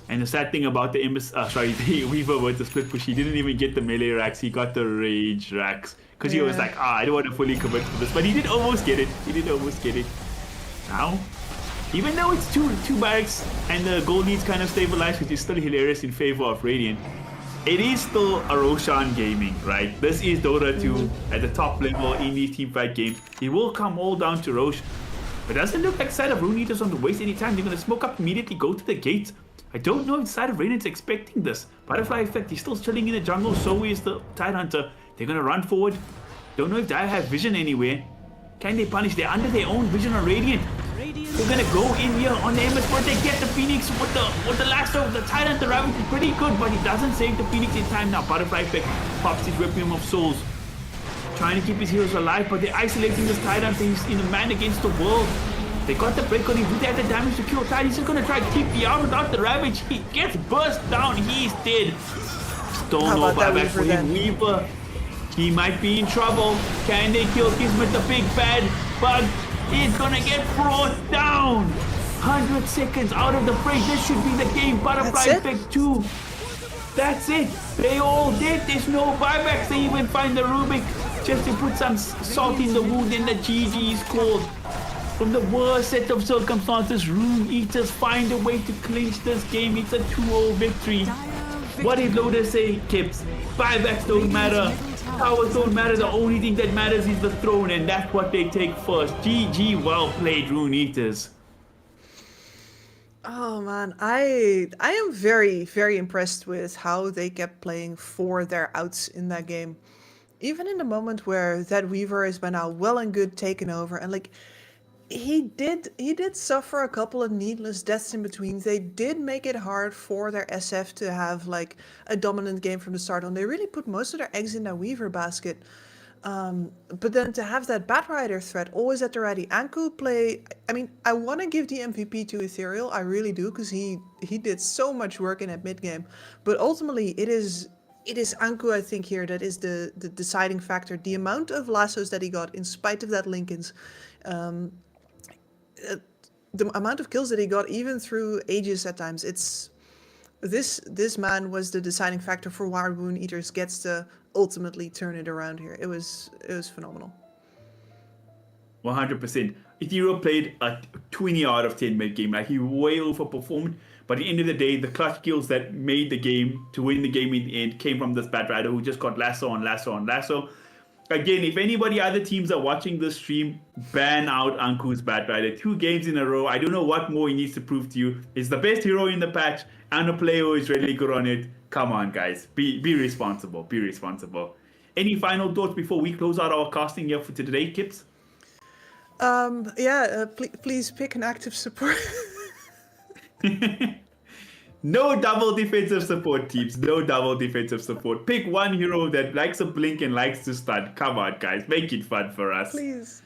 And the sad thing about the the Weaver with the split push, he didn't even get the melee racks, he got the rage racks. Because he was like, I don't want to fully commit to this. But he did almost get it. Now, even though it's two barracks and the gold needs kind of stabilized, which is still hilarious in favor of Radiant, it is still a Roshan gaming, right? This is Dota 2 at the top level in these teamfight games. It will come all down to Rosh. But it doesn't look like side of Rune Eaters on to waste any time. They're going to smoke up immediately, go to the gates. I don't know if side of Radiant's expecting this. Butterfly effect, he's still chilling in the jungle, so is the Tidehunter. They're going to run forward. Don't know if they have vision anywhere. Can they punish? They're under their own vision on Radiant. They're going to go in here on the MS, but they get the Phoenix with the lasso. The Tidehunter Ravage is pretty good, but he doesn't save the Phoenix in time now. Butterfly effect pops his Requiem of Souls. Trying to keep his heroes alive, but they're isolating this Tidehunter. He's in a man against the world. They got the break on him. Do they have the damage to kill Tide? He's just going to try to TP out without the Ravage. He gets burst down. He's dead. Still no buyback for him. Weaver, he might be in trouble. Can they kill Kismet, the big bad bug? He's going to get brought down. 100 seconds out of the break. This should be the game. Butterfly effect 2. That's it. They all dead. There's no buybacks. They even find the Rubik just to put some salt in the wound, and the GG is called. From the worst set of circumstances, Rune Eaters find a way to clinch this game. It's a 2-0 victory. What did Loader say, Kips? Buybacks don't matter. Towers don't matter. The only thing that matters is the throne, and that's what they take first. GG, well played, Rune Eaters.
Oh man, I am very, very impressed with how they kept playing for their outs in that game. Even in the moment where that Weaver is by now well and good taken over, and like, he did suffer a couple of needless deaths in between. They did make it hard for their SF to have like a dominant game from the start on. They really put most of their eggs in that Weaver basket. But then to have that Bat Rider threat always at the ready. Anku play, I mean, I want to give the MVP to Ethereal, I really do, because he did so much work in that mid game. But ultimately it is Anku, I think, here that is the deciding factor. The amount of lassos that he got in spite of that Linken's, the amount of kills that he got even through ages at times, it's this man was the deciding factor for why Rune Eaters gets to ultimately turn it around here. It was phenomenal.
100%. Ethereal played a 20 out of 10 mid game. Like, he way overperformed. But at the end of the day, the clutch kills that made the game to win the game in the end came from this Bat Rider who just got lasso on lasso on lasso. Again, if anybody other teams are watching this stream, ban out Anku's Bat Rider. 2 games in a row. I don't know what more he needs to prove to you. It's the best hero in the patch and a player who is really good on it. Come on, guys. Be responsible. Be responsible. Any final thoughts before we close out our casting here for today, Kips?
Please pick an active support.
No double defensive support, teams. No double defensive support. Pick one hero that likes a blink and likes to stun. Come on, guys. Make it fun for us.
Please.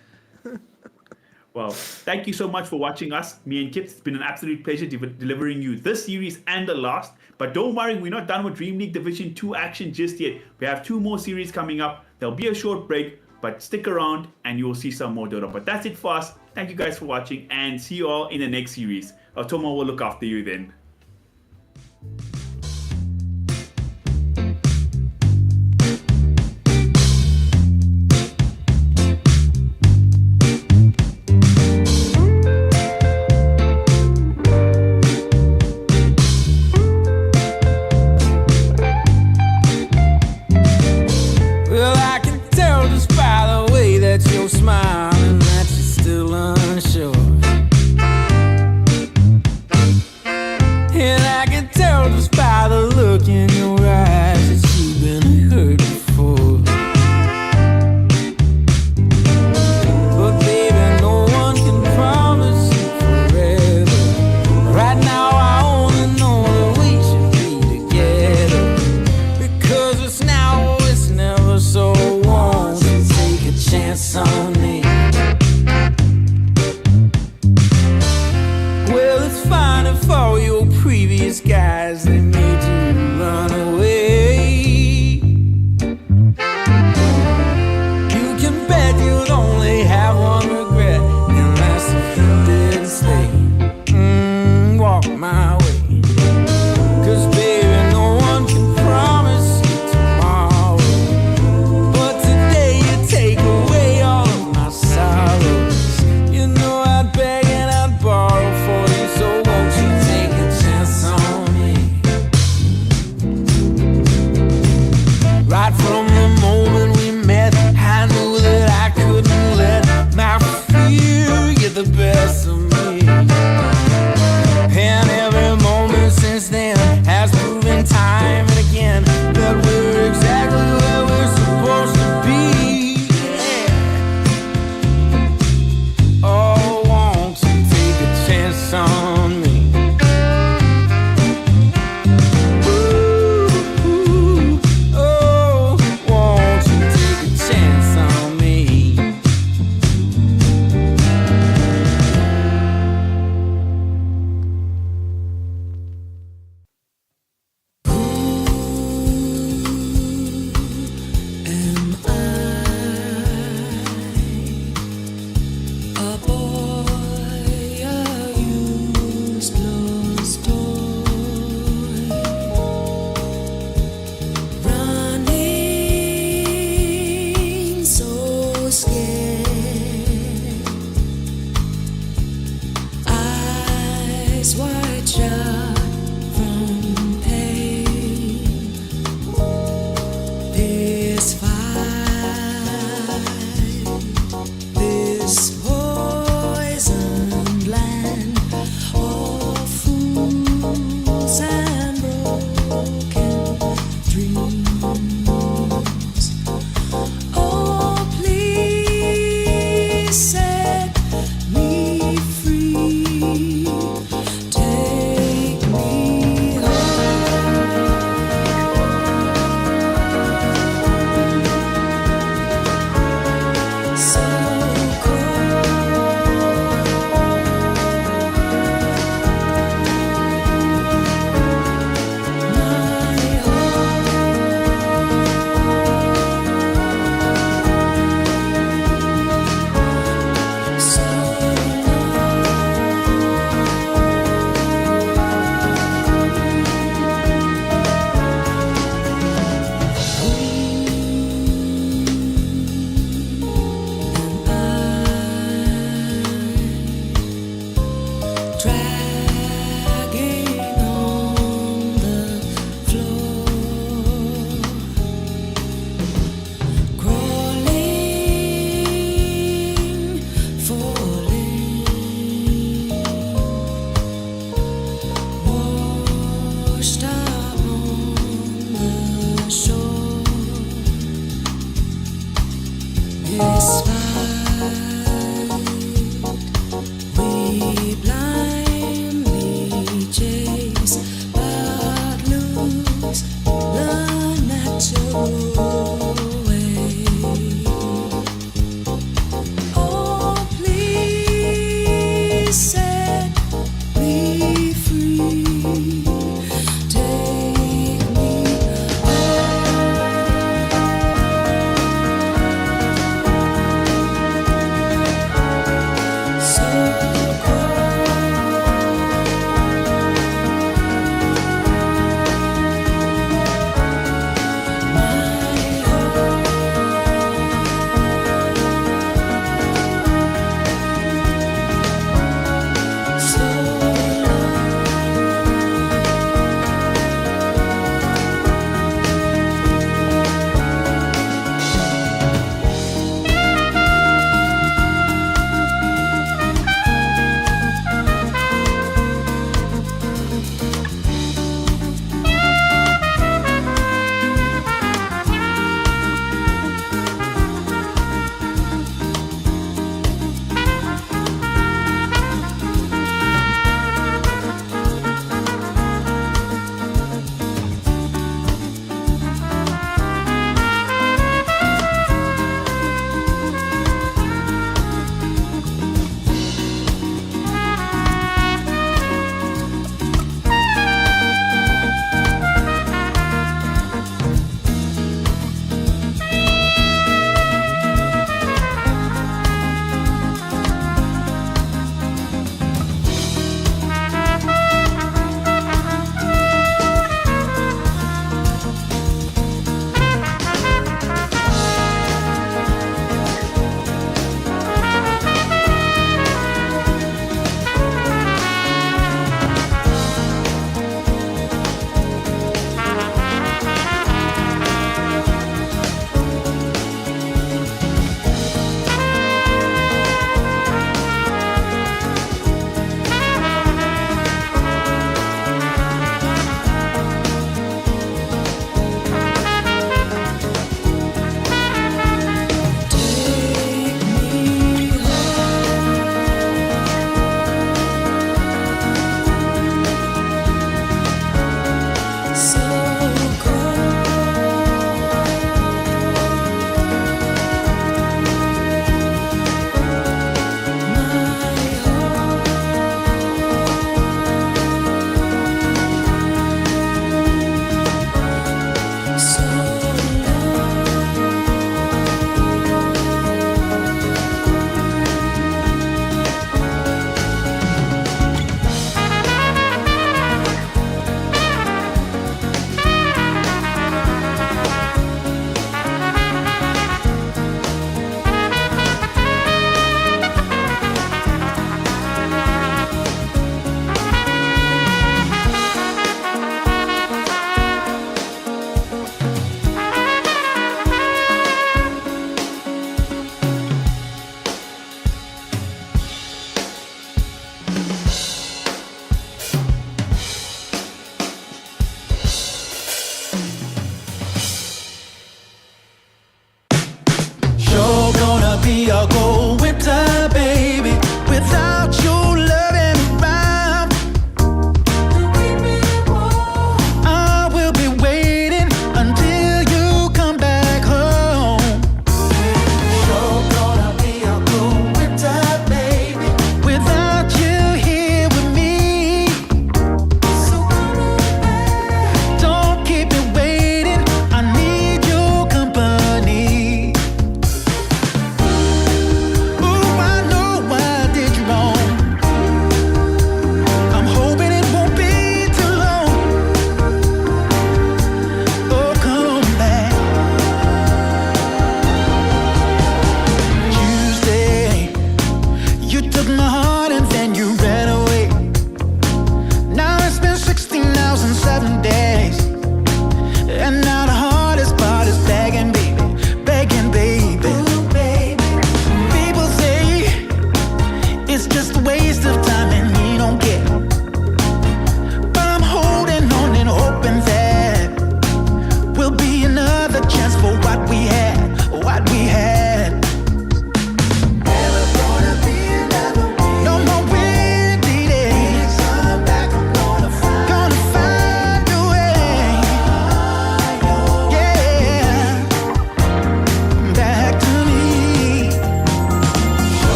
Well, thank you so much for watching us, me and Kips. It's been an absolute pleasure delivering you this series and the last. But don't worry, we're not done with DreamLeague Division 2 action just yet. We have 2 more series coming up. There'll be a short break, but stick around and you will see some more Dota. But that's it for us. Thank you guys for watching and see you all in the next series. Tomo will look after you then.
Well, I can tell just by the way that you're smiling that you're still unsure. chance on me. Well, it's fine if all your previous guys, they made you run away. You can bet you'd only have one regret, and that's if you didn't stay. Walk my way. 'Cause baby, no one can promise you tomorrow, but today you take away all of my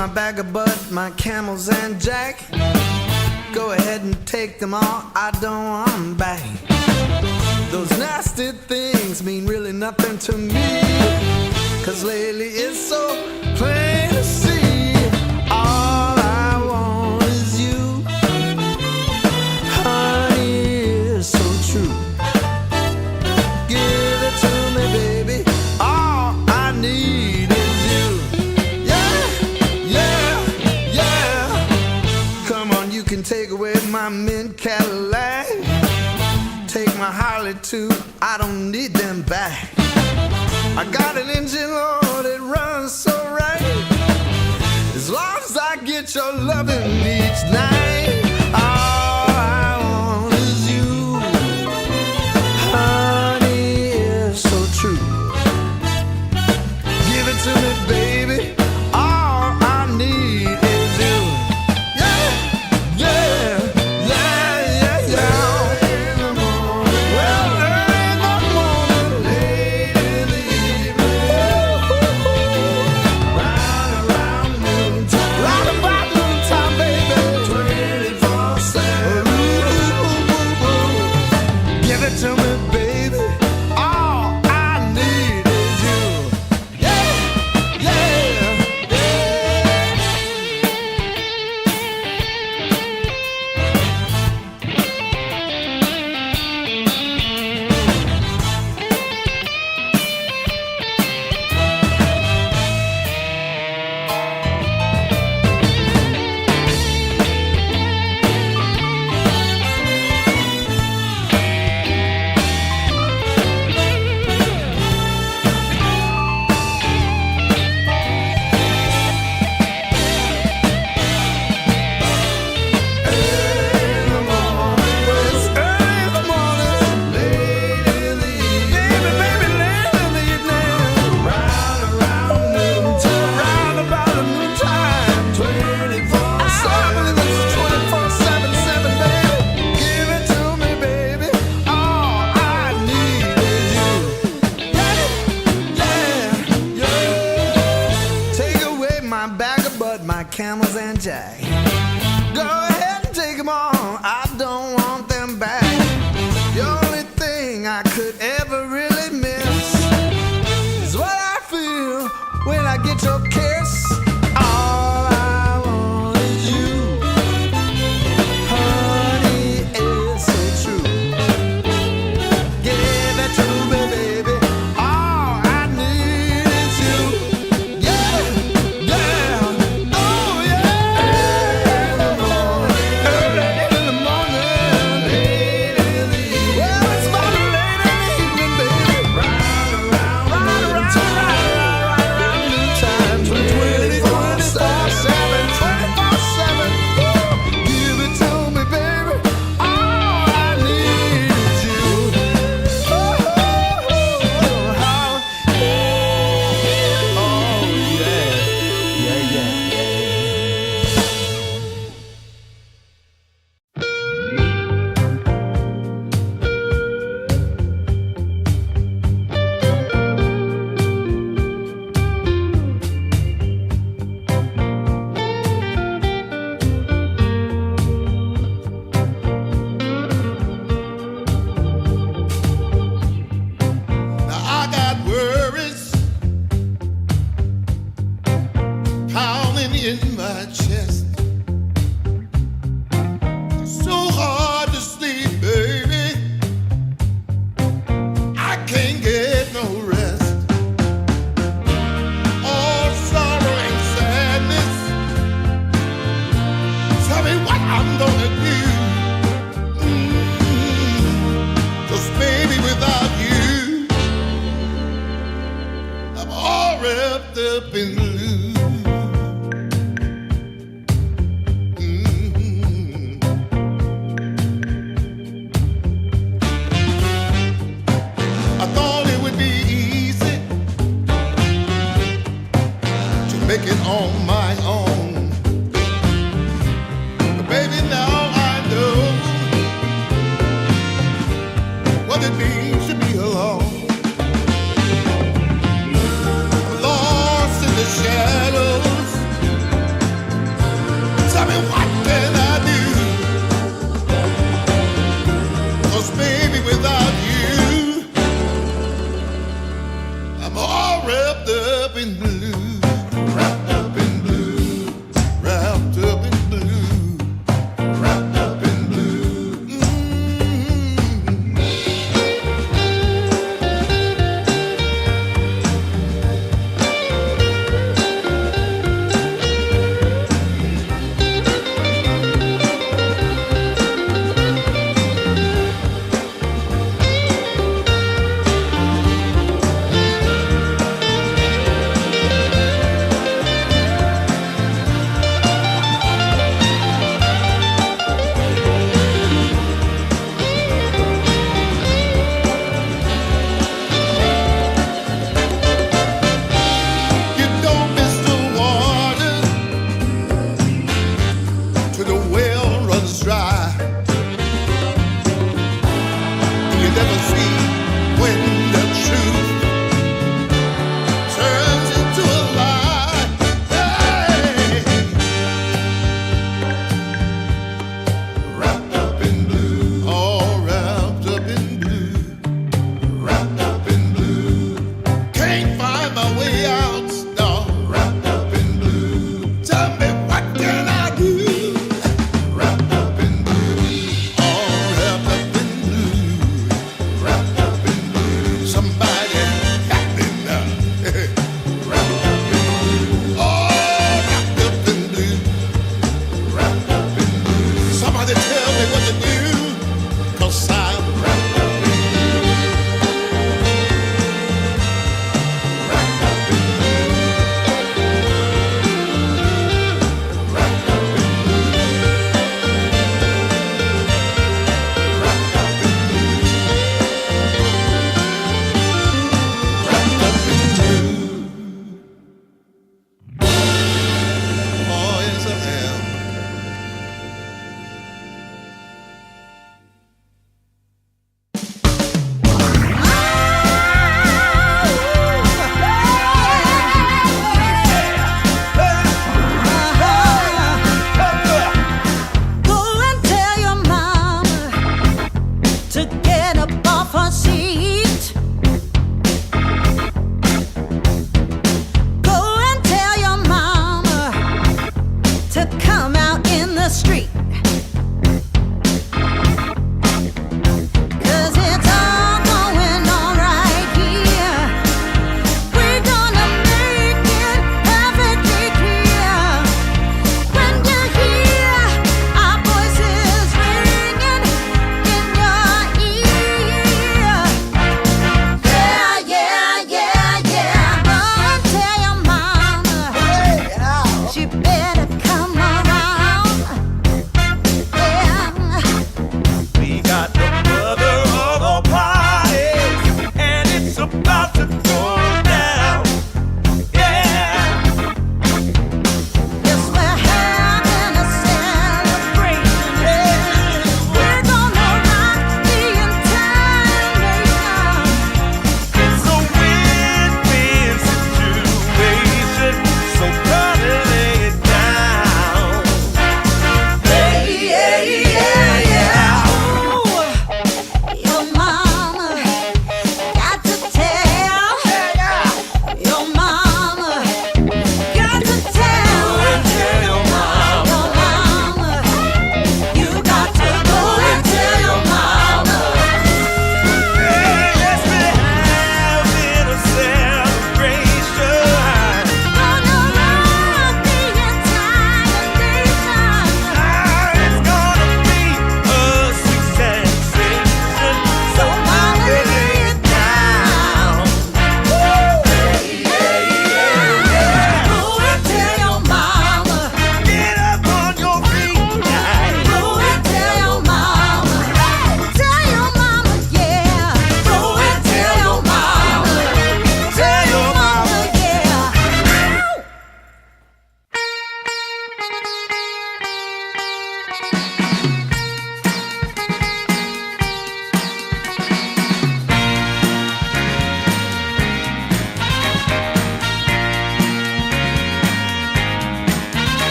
my bag of bud, my camels and jack. Go ahead and take them all, I don't want them back. Those nasty things mean really nothing to me, 'cause lately it's so plain to see. All I want is you, honey, it's so true. Give it to me, baby, all I need is you. Yeah, yeah, yeah. Come on, you can take away my mint Cadillac, take my Harley too, I don't need them back. I got an engine, Lord, it runs so right. As long as I get your loving each night, all I want is you, honey, it's so true. Give it to me, baby, all I need is you. Yeah, yeah, yeah, yeah, yeah. Well, early in the morning, late in the evening, round around noontime, round about noontime, baby, 24/7. Give it to me, baby, all I need is you. Yeah, yeah, yeah. It's early in the morning, late in the evening, baby, late in the evening, round around noontime, round about noontime, 24/7. I believe it's 24/7, baby. Give it to me, baby, all I need is you. Yeah, yeah, yeah. Take away my bag of bud, my camels and jack. Go ahead and take them all, I don't want them back. The only thing I could ever really miss is what I feel when I get your kiss. All I want is you, honey, it's so true. Give it to me, baby, all I need is you. Yeah, yeah, oh yeah. Early in the morning, late in the evening. Well, it's about late in the evening, baby. Round around noontime, 24/7, 24/7. Give it to me, baby, all I need is you. Oh, how, oh yeah, yeah, yeah, yeah.
Now I got worries pounding in my chest. It's so hard to sleep, baby. I can't get no rest. All sorrow and sadness. Tell me what I'm gonna do. 'Cause baby, without you, I'm all wrapped up in blue. I thought it would be easy to make it on my own. But baby, now I know what it means to be alone. I'm lost in the shadows.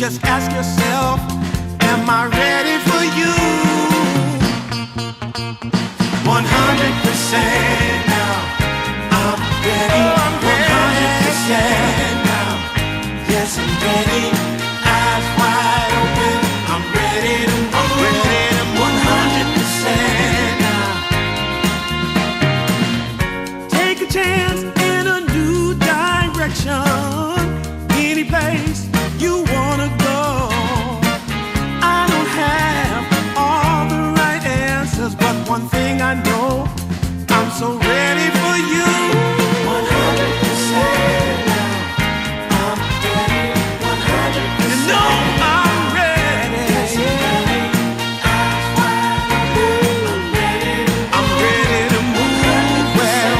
Just ask yourself, am I ready for you? 100% now. I'm ready. 100% now. Yes, I'm ready. Eyes wide open. I'm ready to move. 100% now. Take a chance in a new direction. Any place you wanna go. I don't have all the right answers, but one thing I know, I'm so ready for you. 100% now. I'm ready. 100%. You know I'm ready. Yes, I'm ready. Eyes wide open. I'm ready. I'm ready to move. Well.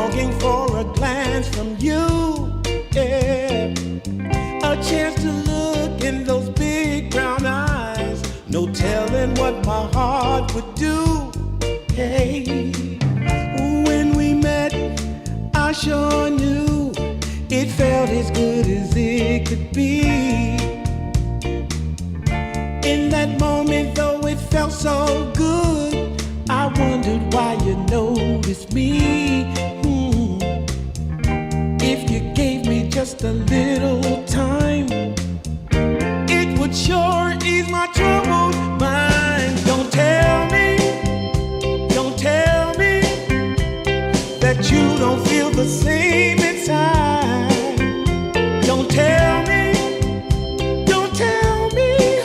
longing for a glance from you. Yeah. A chance to look in those big brown eyes. No telling what my heart would do. Hey, when we met, I sure knew it felt as good as it could be. In that moment, though it felt so good, I wondered why you noticed me. If you gave me just a little time, it would sure ease my troubled mind. Don't tell me that you don't feel the same inside. Don't tell me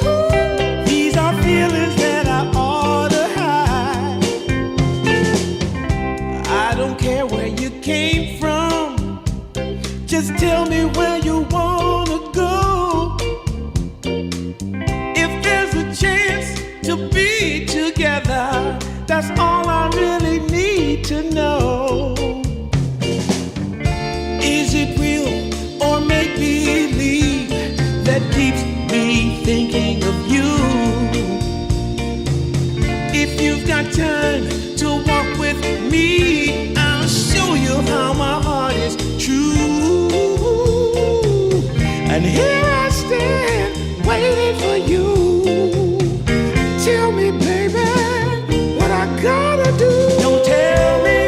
who. These are feelings that I ought to hide. I don't care where you came from, just tell me where you wanna go. If there's a chance to be together, that's all I really need to know. Is it real or make believe that keeps me thinking of you? If you've got time to walk with me, I'll show you how my heart is true. And here I stand waiting for you. Tell me, baby, what I gotta do. Don't tell me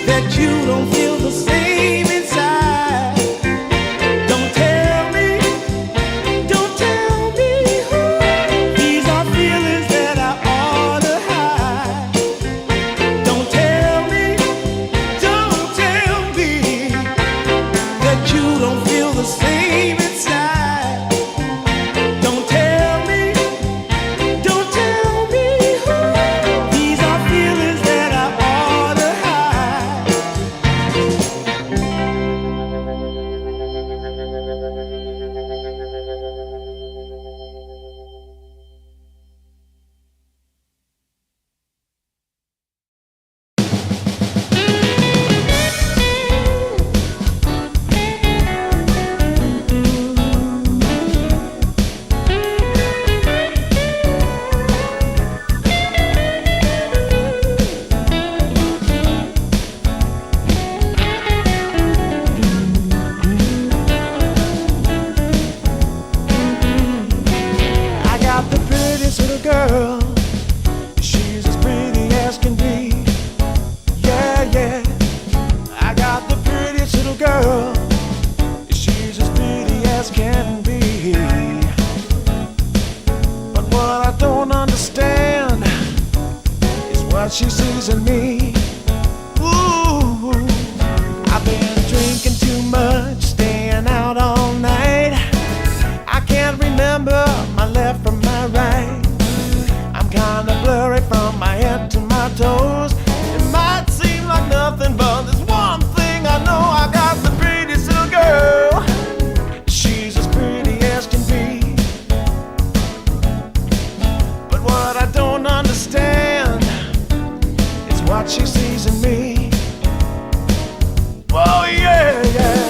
that you don't feel the same inside. Don't tell me who. These are feelings that I ought to hide. Don't tell me that you don't feel the same inside. Don't tell me who. These are feelings that I ought to hide. I got the prettiest little girl. She's as pretty as can be. Yeah, yeah. I got the prettiest little girl. She's as pretty as can be. But what I don't understand is what she sees in me. Ooh, I've been drinking too much, staying out all night. I can't remember my left from my right. I'm kinda blurry from my head to my toes. It might seem like nothing, but there's one thing I know. I got the prettiest little girl. She's as pretty as can be. But what I don't understand is what she sees in me. Oh yeah, yeah.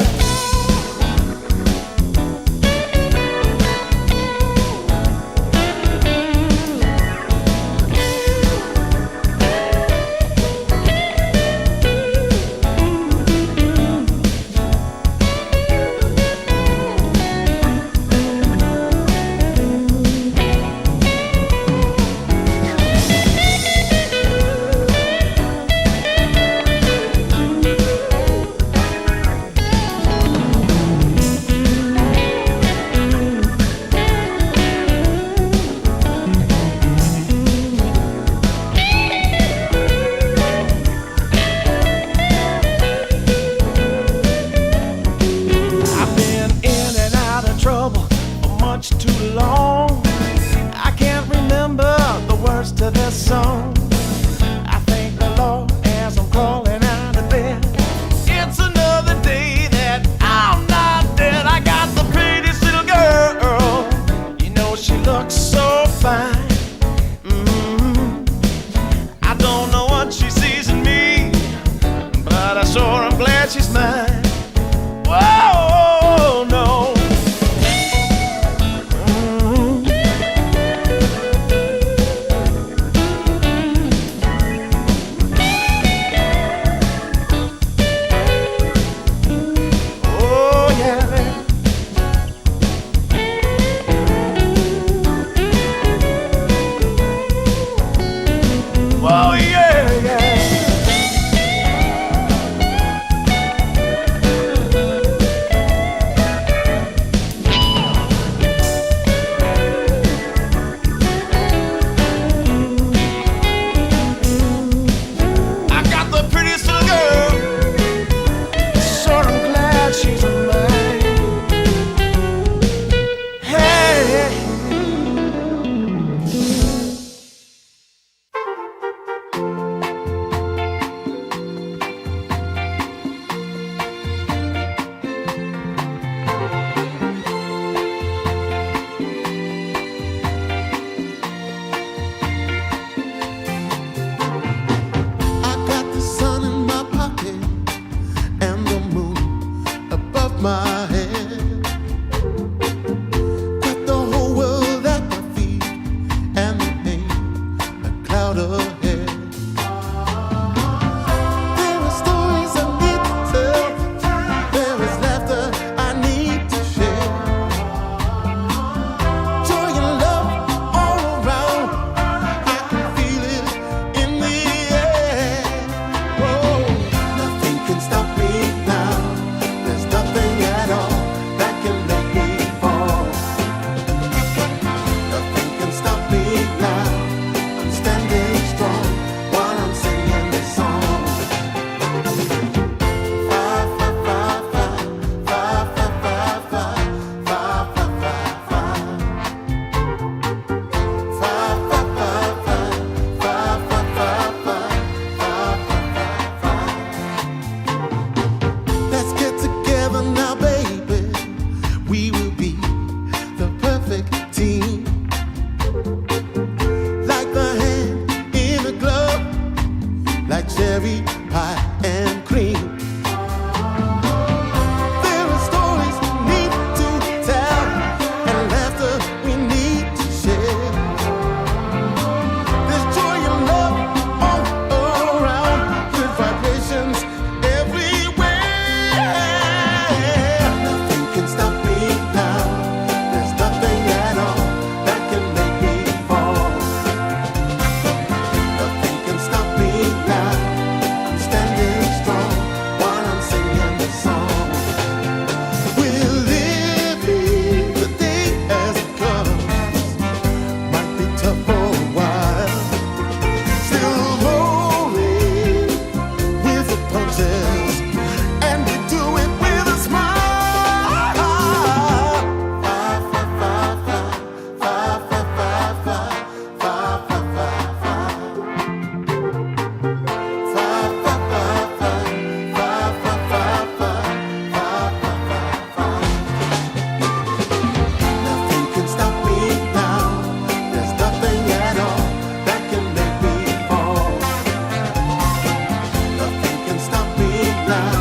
like cherry pie and cream. There are stories we need to tell and laughter we need to share. There's joy and love all around, good vibrations everywhere. Nothing can stop me now. There's nothing at all that can make me fall. Nothing can stop me now. I'm standing strong while I'm singing the song. We're living the day as it comes. Might be tough for a while. Still rolling with the punches, and we do it with a smile. Five, five, five, five, five, five, five, five, five, five, five. Nothing can stop me now. There's nothing at all that can make me fall. Nothing can stop me now.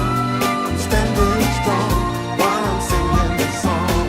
I'm standing strong while I'm singing this song.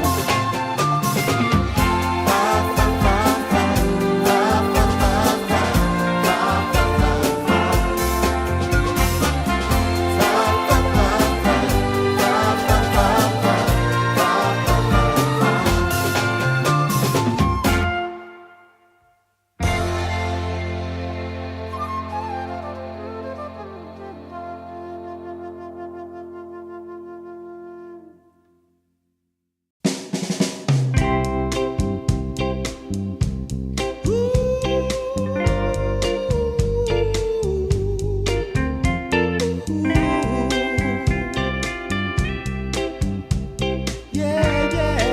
Yeah, yeah.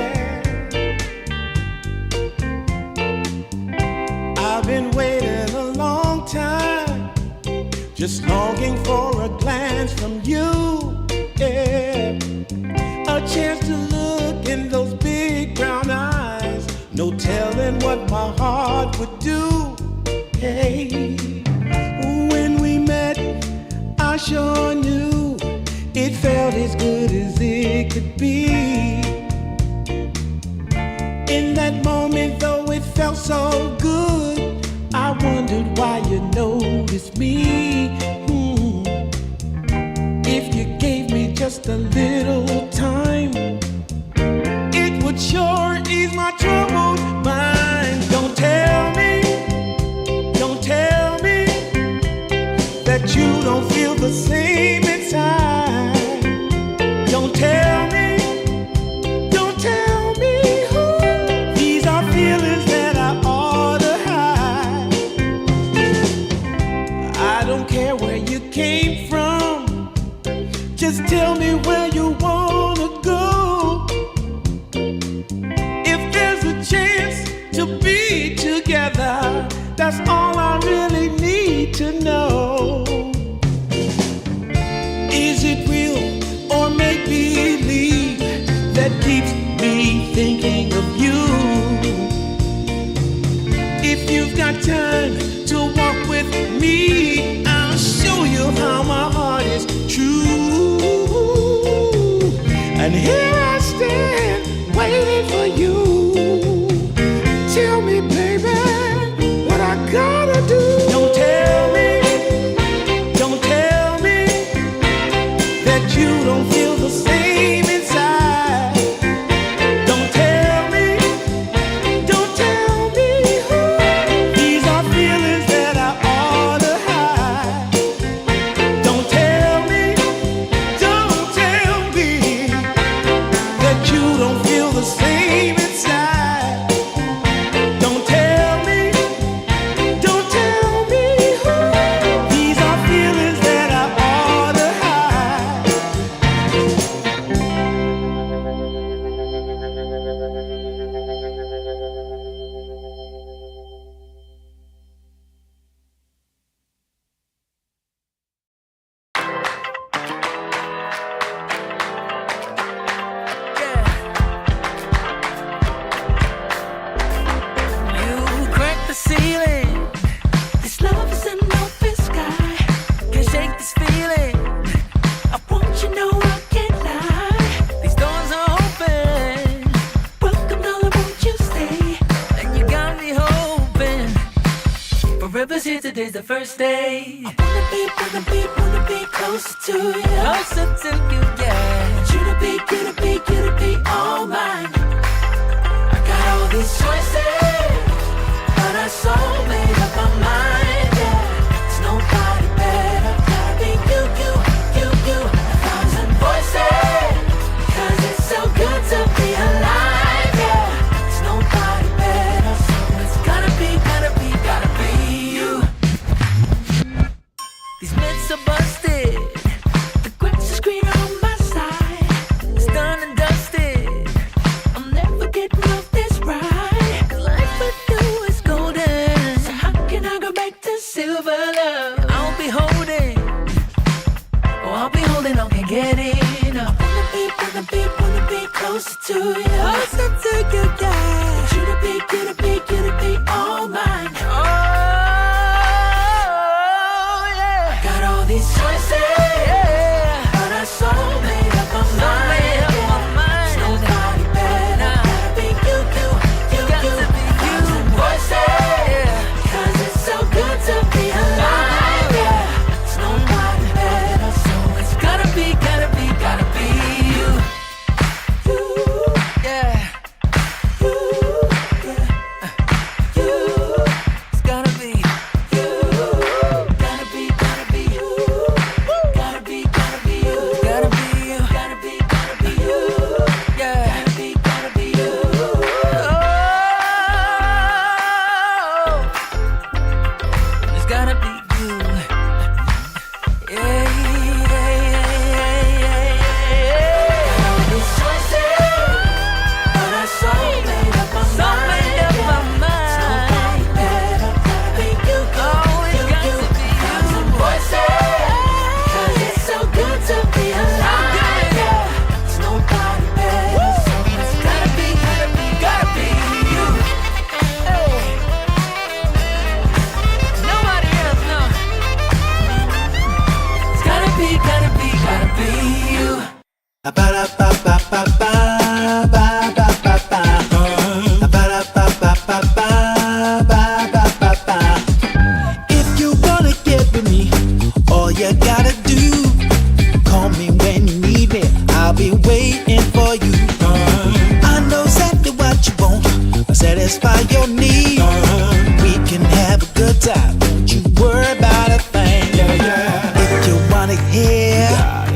I've been waiting a long time, just longing for a glance from you. Yeah, a chance to look in those big brown eyes. No telling what my heart would do. Hey, when we met, I sure knew it felt as good as it could be. In that moment, though it felt so good, I wondered why you noticed me. If you gave me just a little time, it would sure ease my troubled mind. Don't tell me that you don't feel the same inside. Don't tell me who. These are feelings that I ought to hide. I don't care where you came from, just tell me where you wanna go. If there's a chance to be together, that's all I really need to know. Is it real or make believe that keeps me thinking of you? If you've got time to walk with me, I'll show you how my heart is true. And here I stand waiting for you. Tell me, baby, what I gotta do. Don't tell me that you don't feel the same inside. Don't tell me who. These are feelings that I ought to hide. Don't tell me that you don't feel the same inside. Don't tell me who. These are feelings that I ought to hide.
stay. Wanna be closer to you. Closer to you, yeah. You to be all mine. I got all these choices, but I so made up my mind, yeah. There's nobody better. Gotta be you. A thousand voices, 'cause it's so good to be alive, yeah. There's nobody better, so it's gotta be you. These myths are busted. The grass is greener on my side. It's done and dusted. I'm never getting off this ride. Life with you is golden. So how can I go back to silver love? I'll be holding. Oh, I'll be holding on, can't get enough. Wanna be closer to you. Closer to you, yeah. You to be all mine. Oh, yeah. Got all these choices, yeah. But I so made up my mind. There's nobody better. Gotta be you. Thousand voices, yeah. 'Cause it's so good to be alive, yeah. There's nobody better, so it's gotta be you. Yeah. It's gotta be you. Gotta be you. Gotta be you. Gotta be you. Yeah. Gotta be you. Oh. It's gotta be you. Yeah. All these choices, but I so made up my mind. Nobody better. Gotta be you. Thousand voices, 'cause it's so good to be alive, yeah. There's nobody better, so it's gotta be you. Hey. Nobody else, no. It's gotta be you.
If you wanna get with me, all you gotta do, call me when you need me. I'll be waiting for you. I know exactly what you want. I'll satisfy your need. We can have a good time. Don't you worry about a thing. If you want it here,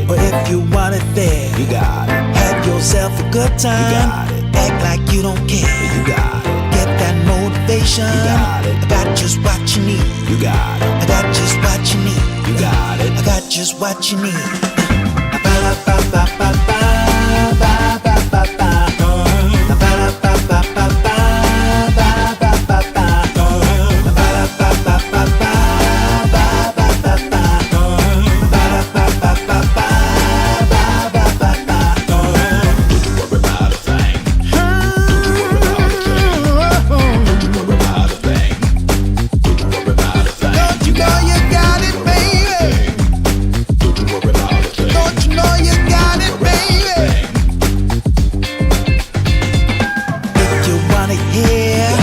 or if you want it there, you got it. Have yourself a good time. You got it. Act like you don't care. You got it. Get that motivation. You got it. I got just what you need. You got it. I got just what you need. You got it. I got just what you need. Don't you know you got it, baby? Don't you know you got it, baby? If you want it here,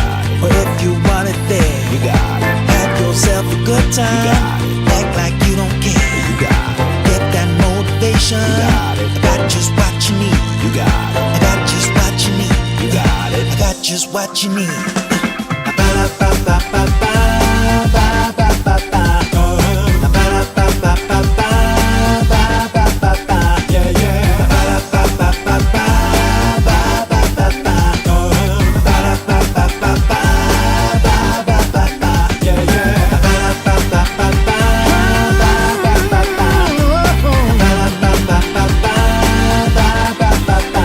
or if you want it there, you got it. Have yourself a good time. Act like you don't care. You got it. Get that motivation. You got it. I got just what you need. You got it. I got just what you need. You got it. I got just what you need.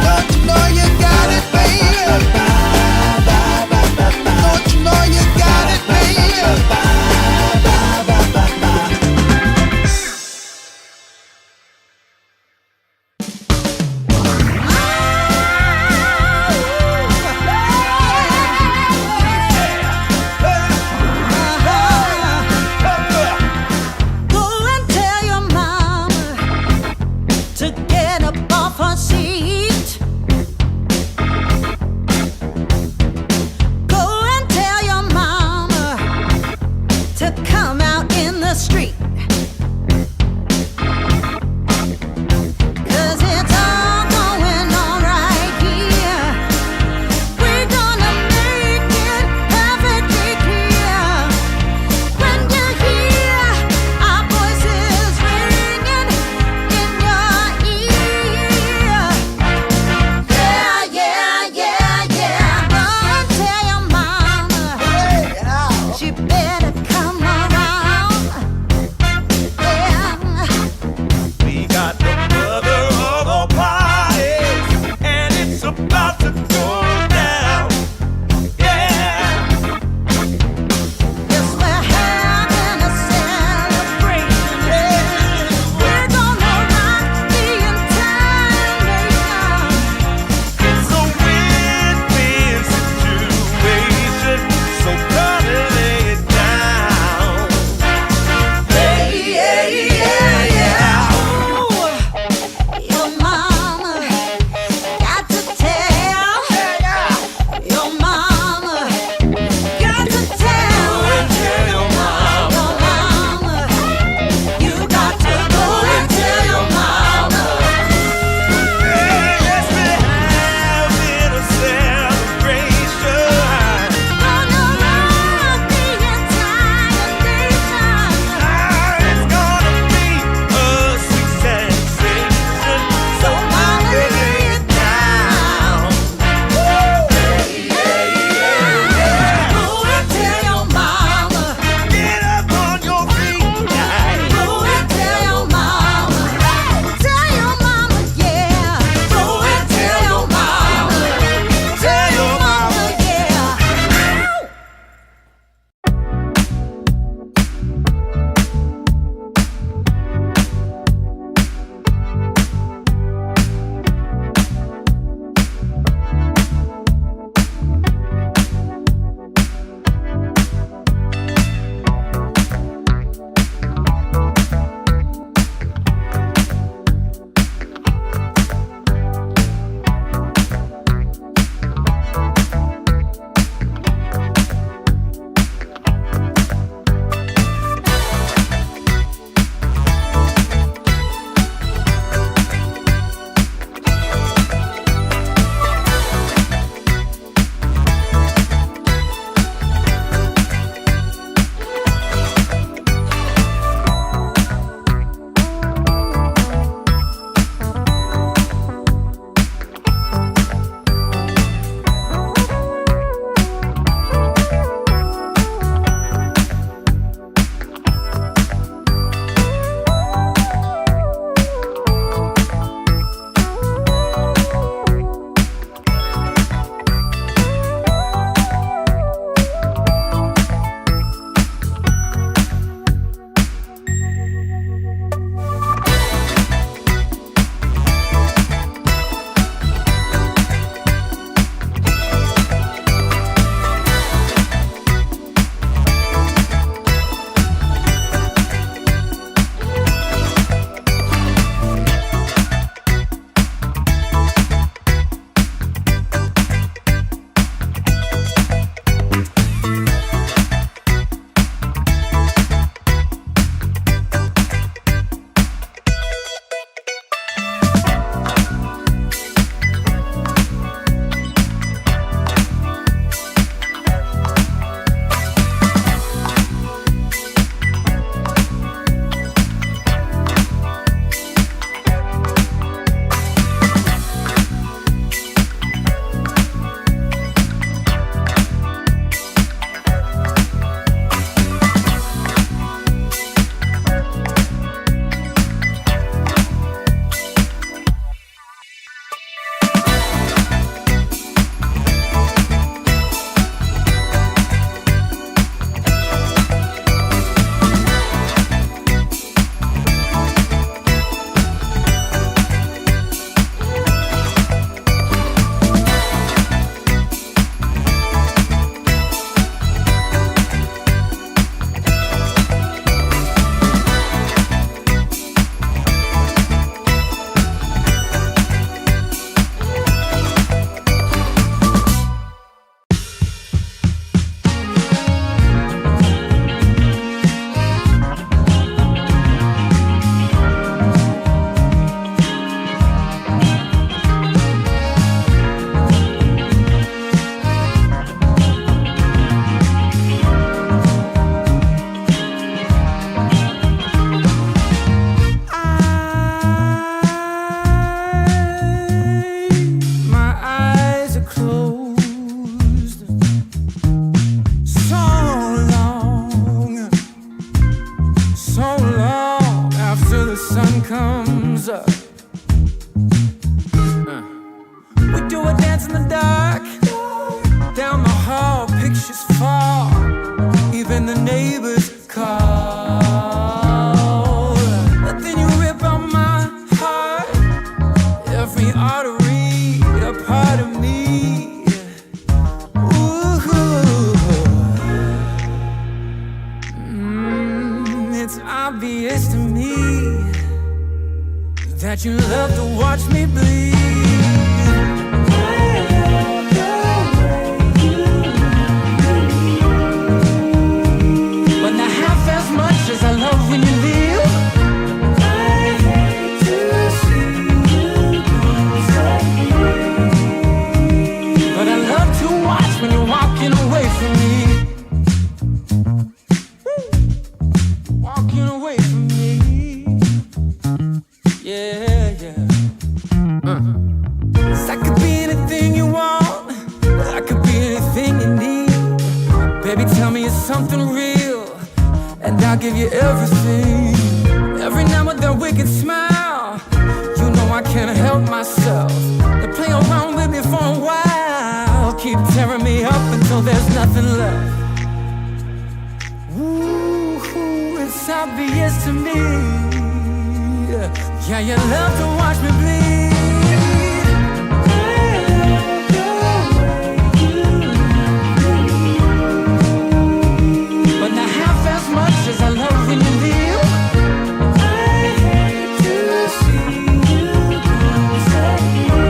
Don't you know you got it, baby?
the sun comes up. We do a dance in the dark. Down the hall, pictures fall. Even the neighbors call. But then you rip out my heart. Every artery, a part of me. It's obvious to me that you love to watch me bleed. But not half as much as I love when you leave. I hate to see you disappear. But I love to watch when you're walking away from me. Walking away from me. Yeah, yeah. 'Cause I could be anything you want. I could be anything you need. Baby, tell me it's something real, and I'll give you everything. Every now and then wicked smile. You know I can't help myself. They play around with me for a while. Keep tearing me up until there's nothing left. Ooh, it's obvious to me. Yeah, you love to watch me bleed. But not half as much as I love when you leave. I hate to see you disappear.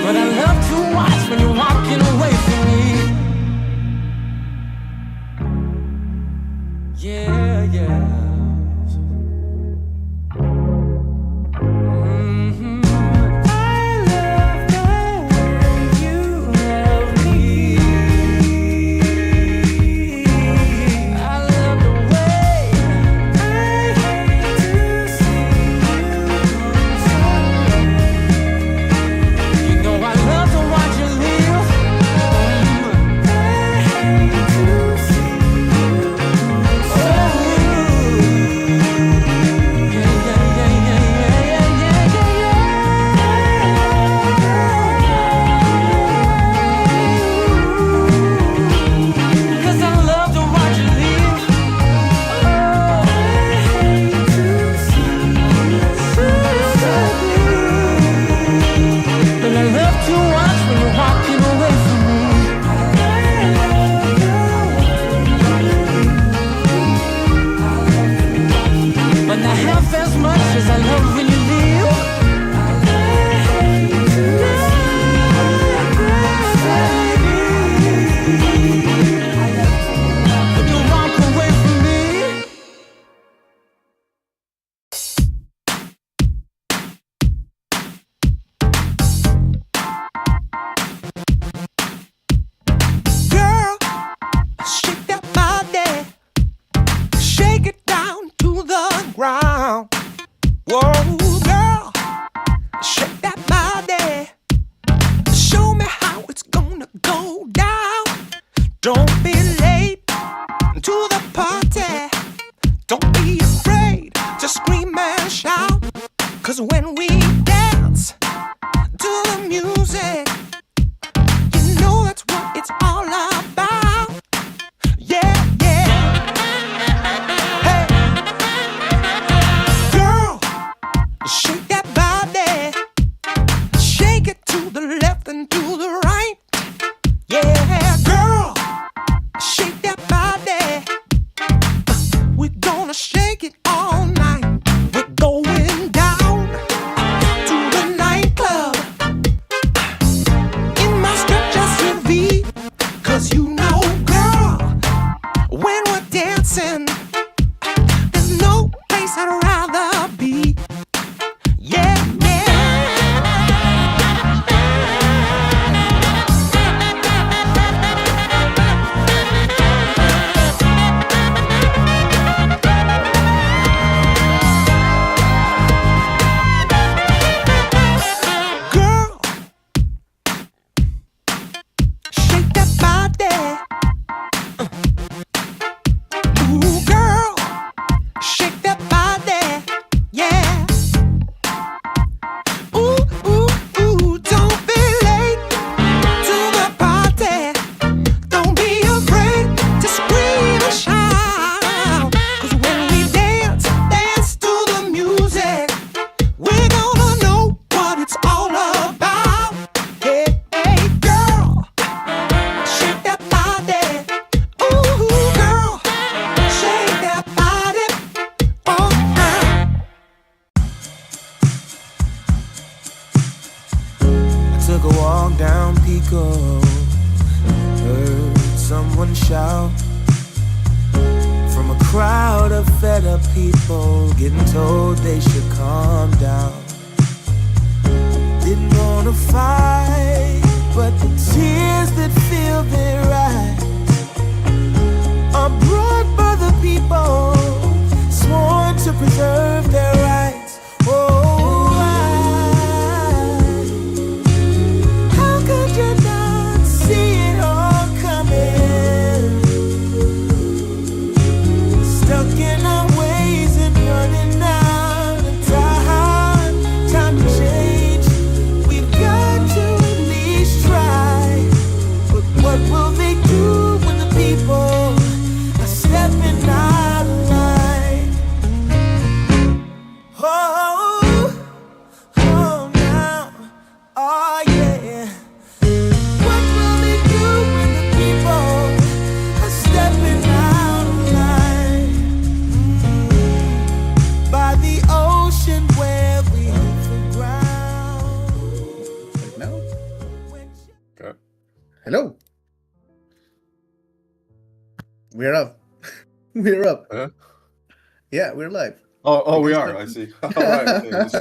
But I love to watch when you're walking away from me. Yeah, yeah.
We're gonna shake it all night. We're going down.
ago, heard someone shout from a crowd of fed up people getting told they should calm down. Didn't wanna fight, but the tears that fill their eyes are brought by the people sworn to preserve their rights. Oh, how could you not see it all coming? Stuck in our ways and running out of time. Time to change. We've got to at least try. But what will they do when the people are stepping out of line? Oh, oh now, oh yeah. What will they do when the people are stepping out of line? By the ocean where we hit the ground.
Right now? Okay. Hello. We're up. We're up. Yeah, we're live.
Oh, we are. I see. All right. Okay, just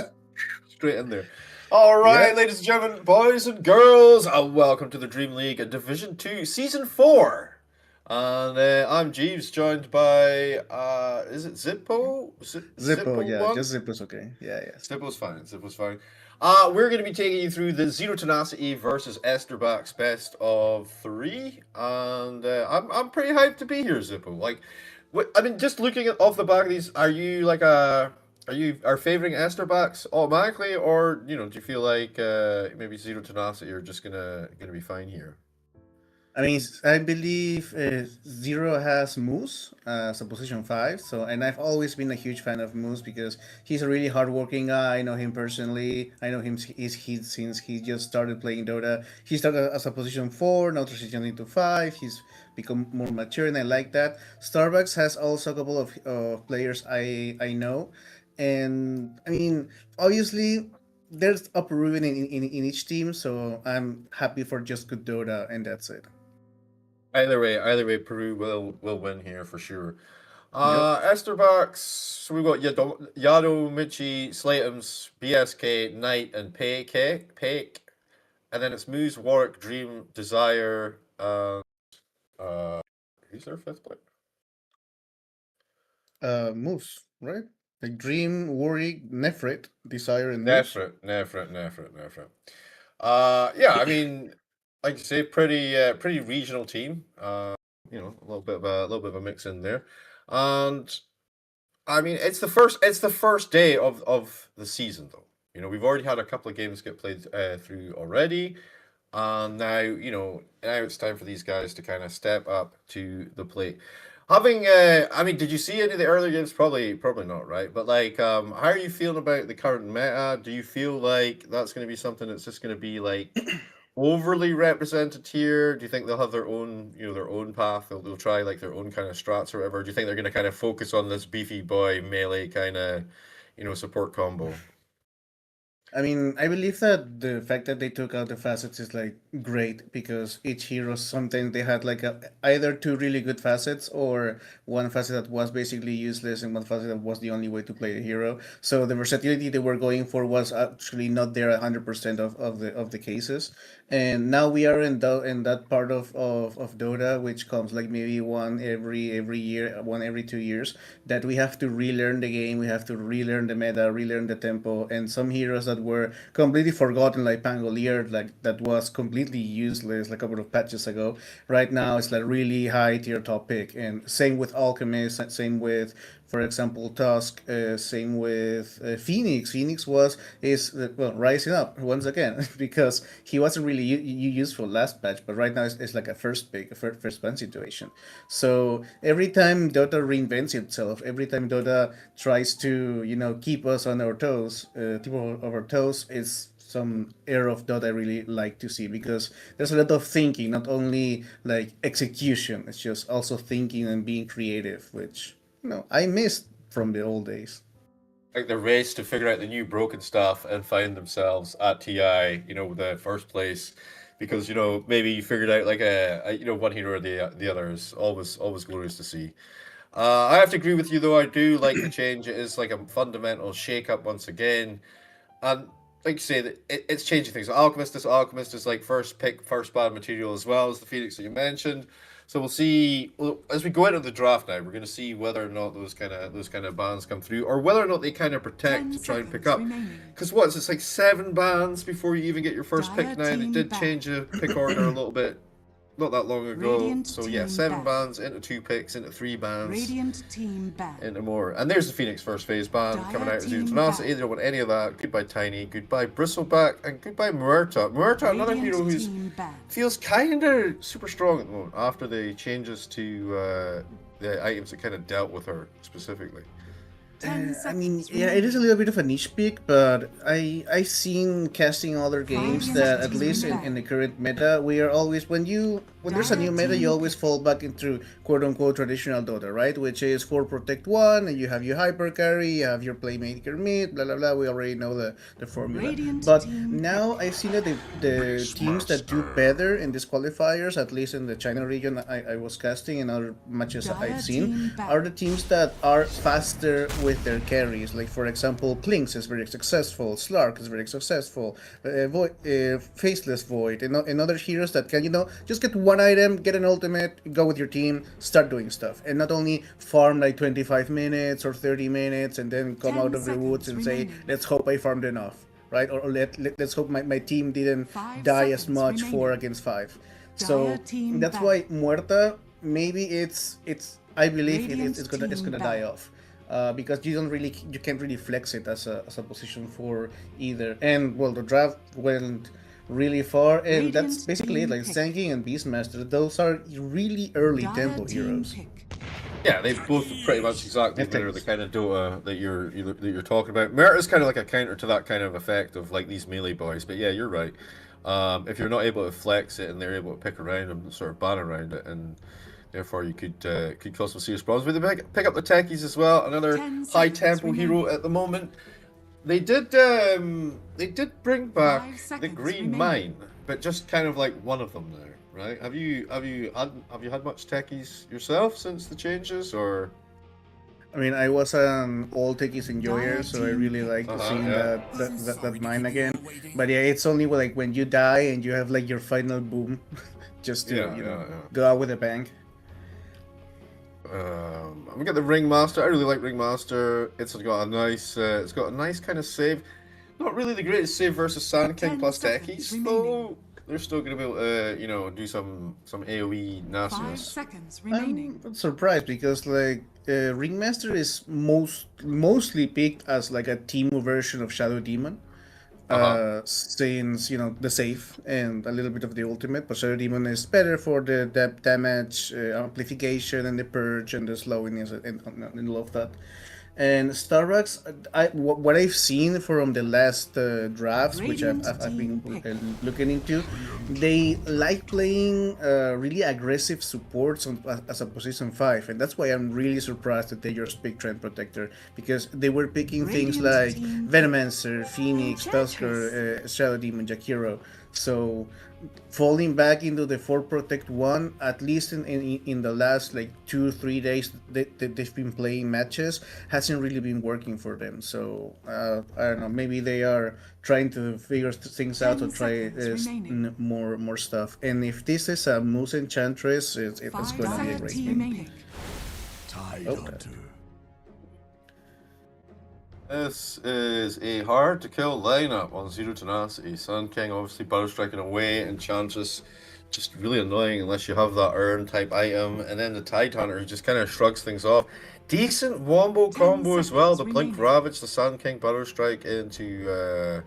straight in there. All right,
Yeah.
ladies and gentlemen, boys and girls, welcome to the Dream League Division 2, Season 4. And I'm Jeeves, joined by, is it Zippo?
Zippo, yeah,
one?
just Zippo's okay. Yeah, yeah.
Zippo's fine. Zippo's fine. We're going to be taking you through the Zero Tenacity versus Esterbach's best of 3, and I'm pretty hyped to be here, Zippo. Like, I mean, just looking at off the back of these, are you favoring Esterbach's automatically, or do you feel like maybe Zero Tenacity are just gonna be fine here?
I mean, I believe Zero has Moose as a position 5. So, and I've always been a huge fan of Moose because he's a really hardworking guy. I know him personally. I know him since he just started playing Dota. He started as a position 4, now transitioned into 5. He's become more mature, and I like that. Starbucks has also a couple of players I know, and I mean, obviously. There's upper ribbon in each team, so I'm happy for just good Dota, and that's it.
Either way, Peru will win here for sure. Esterbach's, so we've got Yado, Michi, Slatums, BSK, Knight, and Peik. And then it's Moose, Warwick, Dream, Desire, who's their 5th player?
Moose, right? Like Dream, Warwick, Nefret, Desire, and Moose.
Nefret. Yeah, I mean, like you say, pretty regional team. A little bit of a mix in there, and I mean, it's the first day of the season, though. We've already had a couple of games get played through already, and now it's time for these guys to kind of step up to the plate. I mean, did you see any of the earlier games? Probably not, right? But like, how are you feeling about the current meta? Do you feel like that's going to be something that's just going to be like overly represented here? Do you think they'll have their own, their own path? They'll try like their own kind of strats or whatever. Do you think they're going to kind of focus on this beefy boy melee kind of, support combo?
I mean, I believe that the fact that they took out the facets is like great because each hero sometimes they had like either 2 really good facets or one facet that was basically useless and one facet that was the only way to play a hero. So the versatility they were going for was actually not there 100% of the cases. And now we are in that part of Dota, which comes like maybe one every year, one every 2 years, that we have to relearn the game, we have to relearn the meta, relearn the tempo, and some heroes that were completely forgotten, like Pangolier, like that was completely useless like a couple of patches ago. Right now, it's like really high tier top pick, and same with Alchemist, same with, for example, Tusk, same with Phoenix. Phoenix is rising up once again because he wasn't really useful last patch, but right now it's like a first pick, a first ban situation. So every time Dota reinvents itself, every time Dota tries to keep us on our toes, tip of our toes, is some air of Dota I really like to see because there's a lot of thinking, not only like execution. It's just also thinking and being creative, which I missed from the old days.
Like the race to figure out the new broken stuff and find themselves at TI, the first place because you know maybe you figured out like a you know one hero or the other is always glorious to see. I have to agree with you though. I do like the change. It is like a fundamental shake up once again, and like you say, that it's changing things. Alchemist is like first pick, first bad material as well as the Phoenix that you mentioned. So we'll see as we go into the draft now. We're going to see whether or not those kind of bans come through, or whether or not they kind of protect to try and pick up. Because it's like 7 bans before you even get your first pick now. They did change the pick order a little bit not that long ago.
Radiant
So yeah,
team
7
ban.
bans into 2 picks into 3 bans.
Radiant team ban.
Into more. And there's the Phoenix first phase ban coming out of Zero
Team
Tenacity.
back.
They don't want any of that. Goodbye Tiny, goodbye Bristleback, and goodbye Muerta. Muerta, another hero
Radiant
who's
team ban.
feels kind of super strong at the moment after the changes to the items that kind of dealt with her specifically.
10
I mean,
seconds
yeah, it is a little bit of a niche pick, but I've seen casting other games that at least in the current meta, we are always when there's a new meta, you always fall back into quote unquote traditional Dota, right? Which is 4 protect 1, and you have your hyper carry, you have your playmaker mid, blah blah blah. We already know the formula.
Radiant
But
team
now I've seen that the teams that do better in these qualifiers, at least in the China region, I was casting in other matches
Dire
I've seen,
team back.
are the teams that are faster with their carries. Like for example, Klinks is very successful, Slark is very successful, Faceless Void, and other heroes that can just get one item, get an ultimate, go with your team, start doing stuff, and not only farm like 25 minutes or 30 minutes and then come
10
out of the woods and say,
remaining.
let's hope I farmed enough, right? Or let's hope my team didn't
5
die as
seconds
much
remaining.
4 against 5. So
Dire team
that's
back.
why Muerta, maybe it's I believe
Radiant
it's gonna
team
die
back.
off. Because you can't really flex it as a position for either. And well, the draft went really far, and that's
Radiant
basically it.
team
Like
pick.
Zanking and Beastmaster, those are really early
Dire
tempo
team
heroes.
pick.
Yeah, they both pretty much exactly
Yeah,
mirror the
thanks.
kind of Dota that you're talking about. Merit is kind of like a counter to that kind of effect of like these melee boys. But yeah, you're right. If you're not able to flex it and they're able to pick around and sort of ban around it, and therefore you could cause some serious problems. But they pick up the techies as well. Another
10
high
seconds
tempo hero
remaining.
at the moment. They did bring back
5
the
seconds
Green
remaining.
Mine, but just kind of like one of them now, right? Have you had much techies yourself since the changes, or?
I mean, I was an all techies enjoyer,
Dire
so I
team
really
pick.
like
Uh-huh,
seeing
yeah.
that mine again. But yeah, it's only like when you die and you have like your final boom, just to
Yeah.
go out with a bang.
We got the Ringmaster. I really like Ringmaster. It's got a nice kind of save. Not really the greatest save versus Sand King
10
plus
seconds
techies,
remaining.
though. They're still gonna be able to, do some AOE
5
nastiness.
seconds remaining.
I'm surprised because like Ringmaster is mostly picked as like a team version of Shadow Demon. Since the save and a little bit of the ultimate, but Shadow Demon is better for the damage amplification and the purge and the slowness and all of that. And Starbucks, what I've seen from the last drafts, which
Radiant
I've been
team pick.
looking into, they like playing really aggressive supports as a position 5, and that's why I'm really surprised that they just picked Trend Protector, because they were picking things
Radiant
like
team
Venomancer, Phoenix, Tusker, Shadow Demon, Jakiro. So falling back into the 4 protect 1, at least in the last like 2-3 days they've been playing matches, hasn't really been working for them. So I don't know, maybe they are trying to figure things out to
10
try
seconds remaining.
more stuff. And if this is a Moose Enchantress, it's
5
gonna be a
seconds
great thing.
remaining.
Okay.
This is a hard to kill lineup on Zero Tenacity. Sun King obviously battle striking away, Enchantress just really annoying unless you have that urn type item, and then the Tide Hunter who just kind of shrugs things off. Decent wombo
10
combo as well. The
seconds
Blink
remaining.
Ravage, the Sun King battle strike into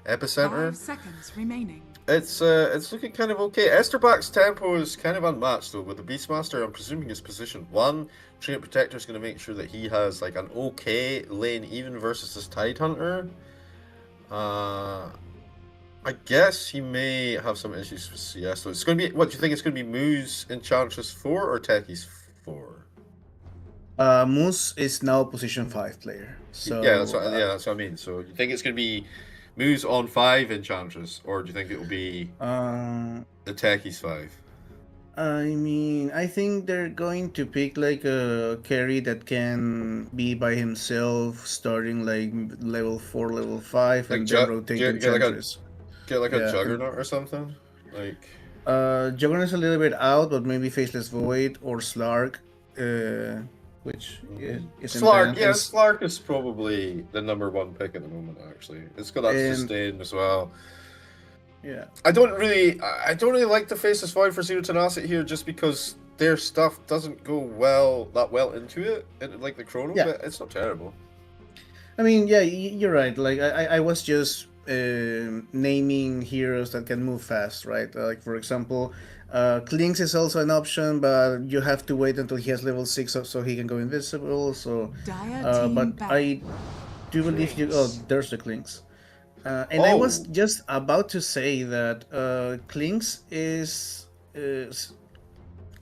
Epicenter.
5 seconds remaining.
It's looking kind of okay. Esterback's tempo is kind of unmatched though. With the Beastmaster, I'm presuming his position 1. Treant Protector is going to make sure that he has like an okay lane even versus this Tide Hunter. I guess he may have some issues with CS. So it's going to be. What do you think? It's going to be Moose Enchantress 4 or Techies 4?
Moose is now position 5 player. So
Yeah, that's what I mean. So you think it's going to be moves on 5 Enchantress, or do you think it'll be
Uh,
the Techies 5?
I mean, I think they're going to pick like a carry that can be by himself, starting like level 4, level 5,
Like
and then rotate Enchantress.
get like a
Yeah,
Juggernaut or something? Like
Juggernaut's a little bit out, but maybe Faceless Void or Slark, which isn't
Slark,
bad.
yeah,
And,
Slark is probably the #1 pick at the moment. Actually, it's got that
and
sustain as well.
yeah,
I don't really like the Faceless Void for Zero Tenacity here, just because their stuff doesn't go that well into it, like the Chrono.
Yeah.
But it's not terrible.
I mean, yeah, you're right. Like I was just naming heroes that can move fast, right? Like for example, Klinks is also an option, but you have to wait until he has level 6 so he can go invisible. So, but I do believe you. Oh, there's the Klinks. And I was just about to say that Klinks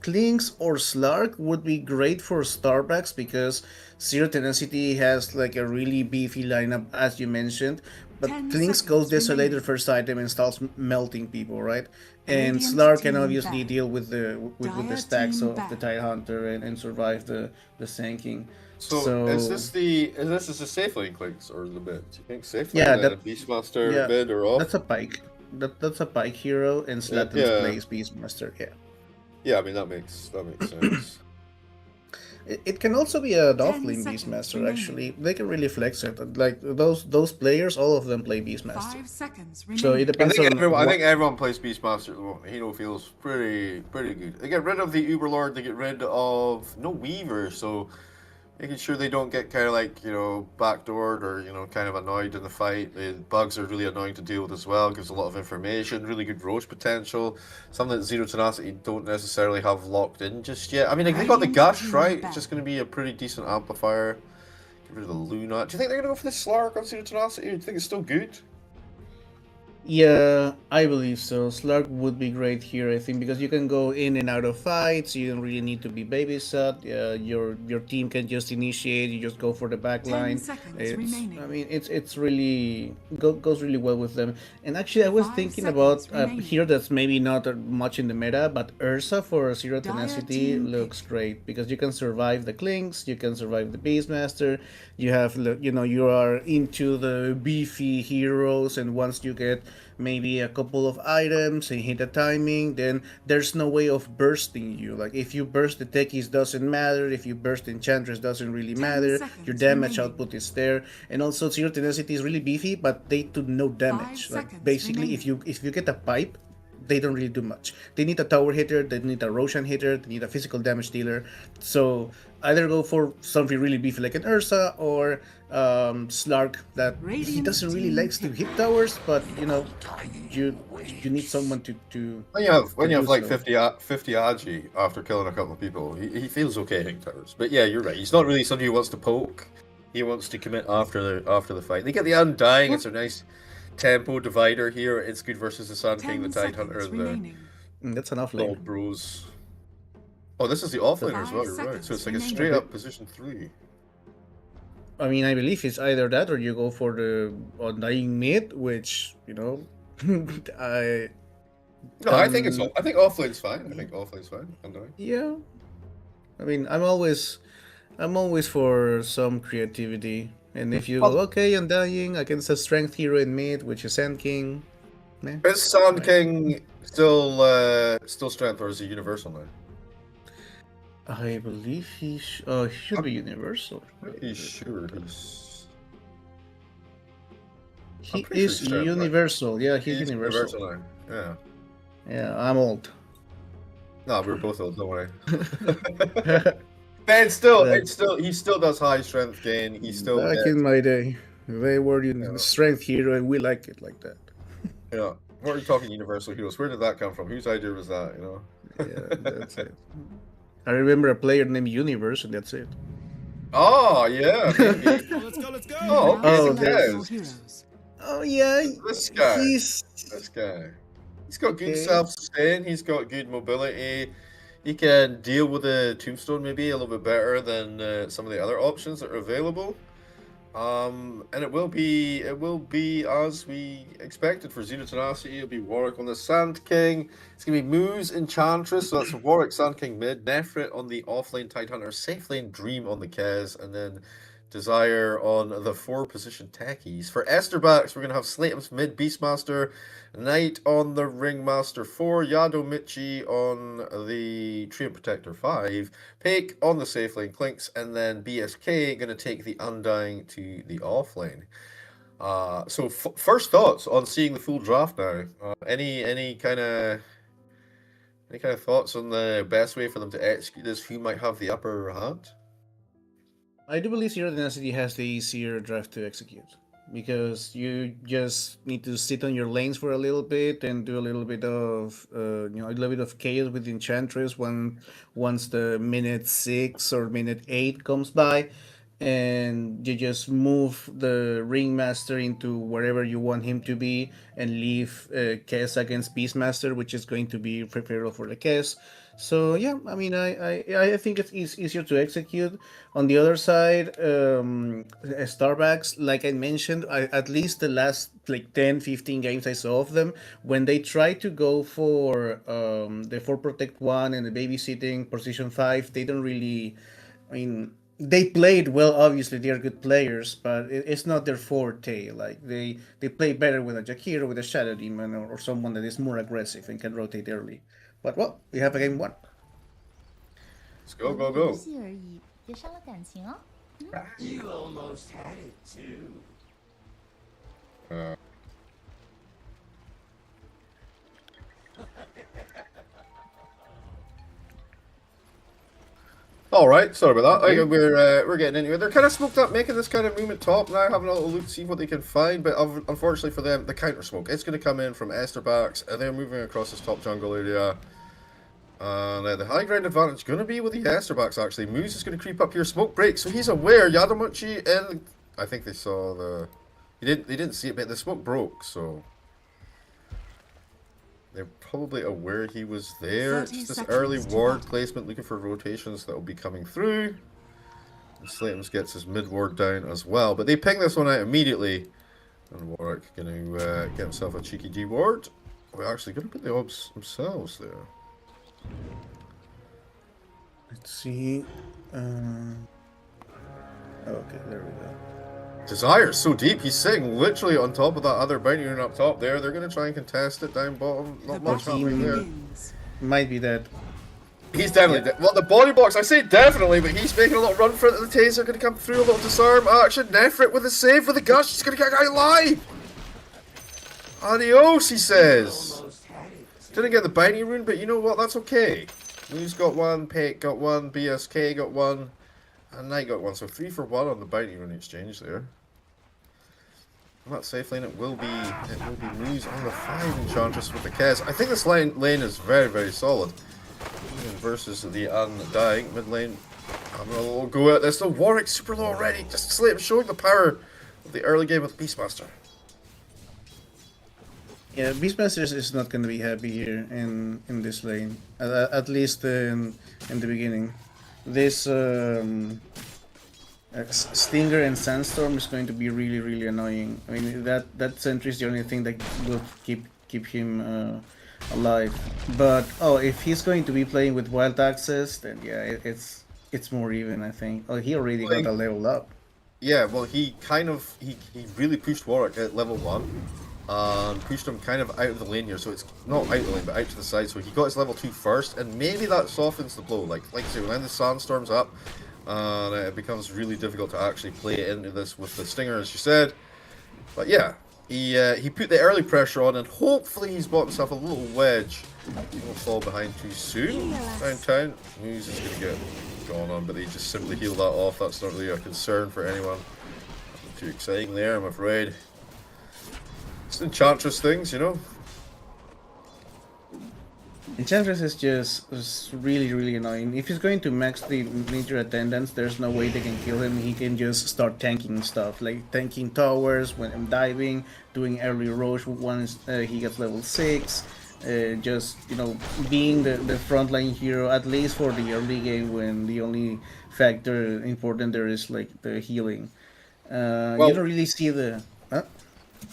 Klinks or Slark would be great for Starbucks because Zero Tenacity has like a really beefy lineup, as you mentioned. But Klinks goes Desolator first item and starts melting people, right? And Slark can obviously deal with the stacks of the Tide Hunter and survive the sinking.
So is this a safe lane Klinks or the mid? Do you think safe lane?
Yeah,
That Beastmaster mid or off?
That's a pike. That's a pike hero, and Slatten's plays Beastmaster. Yeah.
Yeah, I mean that makes sense.
It can also be a offlane Beastmaster. Actually, they can really flex it. Like those players, all of them play Beastmaster.
5 seconds
So it depends on.
I think everyone plays Beastmaster at the moment. Hero feels pretty good. They get rid of the Uberlord. They get rid of no Weaver, so making sure they don't get kind of like, you know, backdoored or, you know, kind of annoyed in the fight. The bugs are really annoying to deal with as well. Gives a lot of information, really good roach potential. Something that Zero Tenacity don't necessarily have locked in just yet. I mean, they got the Gush, right? It's just going to be a pretty decent amplifier. Get rid of the Luna. Do you think they're going to go for the Slark on Zero Tenacity? Do you think it's still good?
Yeah, I believe so. Slark would be great here, I think, because you can go in and out of fights. You don't really need to be babysat. Your team can just initiate. You just go for the back line. I mean, it's really goes really well with them. And actually, I was thinking about here that's maybe not much in the meta, but Ursa for Zero Tenacity looks great because you can survive the Klinks, you can survive the Beastmaster. You have, you know, you are into the beefy heroes, and once you get maybe a couple of items and hit the timing, then there's no way of bursting you. Like if you burst the techies doesn't matter, if you burst Enchantress doesn't really matter, your damage output is there. And also Zero Tenacity is really beefy, but they do no damage. Like basically if you get a pipe, they don't really do much. They need a tower hitter, they need a Roshan hitter, they need a physical damage dealer. So either go for something really beefy like an Ursa or Slark that he doesn't really likes to hit towers, but you know, you need someone to
when you have like 50 Agi after killing a couple of people, he feels okay hitting towers. But yeah, you're right. He's not really somebody who wants to poke. He wants to commit after the fight. They get the Undying. It's a nice tempo divider here. It's good versus the Sun King, the Tide Hunter, and the
that's an offlane.
Old Bros. Oh, this is the offlaner as well. You're right. So it's like a straight up position 3.
I mean, I believe it's either that or you go for the Undying mid, which, you know, I
think offlane's fine. I think offlane's fine. Undying.
Yeah. I mean, I'm always for some creativity. And if you go, okay, Undying against a strength hero in mid, which is Sand King.
Is Sand King still strength, or is he universal now?
I believe he should be universal.
He's sure
he is universal. Right? Yeah, he's universal
now. Yeah.
Yeah, I'm old.
No, we're both old, don't worry. But he still does high strength gain. He's still
back in my day. They were strength hero, and we like it like that.
Yeah. What are you talking universal heroes? Where did that come from? Whose idea was that? You know.
Yeah, that's it. I remember a player named Universe, and that's it.
Oh yeah.
Let's go.
Oh yeah.
This guy. He's got good self-sustain. He's got good mobility. He can deal with the tombstone maybe a little bit better than some of the other options that are available. And it will be as we expected for Zero Tenacity. It'll be Warwick on the Sand King. It's gonna be Moose Enchantress, so that's Warwick Sand King mid, Nefrit on the offlane Tidehunter, safe lane Dream on the Kez, and then Desire on the 4-position techies. For Esterbacks, we're gonna have Slateham's mid Beastmaster, Knight on the Ringmaster 4, Yado Michi on the Treant Protector 5, Pake on the safe lane Clinks, and then BSK gonna take the Undying to the off lane. So first thoughts on seeing the full draft now. Any kind of thoughts on the best way for them to execute this? Who might have the upper hand?
I do believe Zero Density has the easier draft to execute because you just need to sit on your lanes for a little bit and do a little bit of a little bit of chaos with Enchantress once the minute 6 or minute 8 comes by, and you just move the Ringmaster into wherever you want him to be and leave Kess against Beastmaster, which is going to be preferable for the Kess. So yeah, I mean, I think it's easier to execute. On the other side, Starbucks, like I mentioned, at least the last like 10-15 games I saw of them, when they try to go for the 4 Protect 1 and the babysitting position 5, they don't really, I mean, they played well, obviously they are good players, but it's not their forte. Like they play better with a Jakiro, with a Shadow Demon, or someone that is more aggressive and can rotate early. But well, we have a game 1.
Let's go, go, go.
You almost had it too.
All right, sorry about that. I think we're getting into it. They're kind of smoked up, making this kind of movement top now, having a little look to see what they can find. But unfortunately for them, the counter smoke, it's going to come in from Esterbacks, and they're moving across this top jungle area. And the high ground advantage is going to be with the Esterbacks, actually. Moose is going to creep up here, smoke break, so he's aware. Yadamuchi, and I think they saw the... They didn't see it, but the smoke broke, so... They're probably aware he was there. It's this early ward placement, looking for rotations that will be coming through. And Slatums gets his mid ward down as well, but they ping this one out immediately. And Warwick going to get himself a cheeky G ward. We're actually going to put the obs themselves there.
Let's see. Okay, there we go.
Desire's so deep, he's sitting literally on top of that other bounty rune up top there. They're going to try and contest it down bottom. Not much happening there.
Might be dead.
He's definitely dead. Well, the body box, I say definitely, but he's making a little run for it. The taser going to come through, a little disarm action. Nefrit with a save for the gush. He's going to get a guy alive. Adios, he says. Didn't get the bounty rune, but you know what? That's okay. Lou's got one, Pate got one, BSK got one, and Knight got one. So 3 for 1 on the bounty rune exchange there. And that safe lane, it will be Lou's on the 5 Enchantress with the Kez. I think this lane is very, very solid. Even versus the Undying mid lane. I'm gonna little go at this. The Warwick super low already. Just Slate showing the power of the early game with Beastmaster.
Yeah, Beastmaster is not going to be happy here in this lane, at least in the beginning. This Stinger and Sandstorm is going to be really, really annoying. I mean, that sentry is the only thing that will keep him alive. But oh, if he's going to be playing with Wild Access, then yeah, it's more even, I think. Oh, he already got a level up.
Yeah, well, he really pushed Warwick at level 1. Pushed him kind of out of the lane here, so it's not out of the lane, but out to the side. So he got his level 2 first, and maybe that softens the blow. Like I say, when the Sandstorm's up, and it becomes really difficult to actually play into this with the Stinger, as you said. But yeah, he put the early pressure on, and hopefully he's bought himself a little wedge. He won't fall behind too soon. Downtown, Moose is going to get going on, but they just simply heal that off. That's not really a concern for anyone. Nothing too exciting there, I'm afraid. It's Enchantress things, you know.
Enchantress is just really, really annoying. If he's going to max the major attendance, there's no way they can kill him. He can just start tanking stuff, like tanking towers when I'm diving, doing early roach once he gets level 6. Just, you know, being the frontline hero, at least for the early game, when the only factor important there is like the healing.
Well-
you don't really see the. Huh?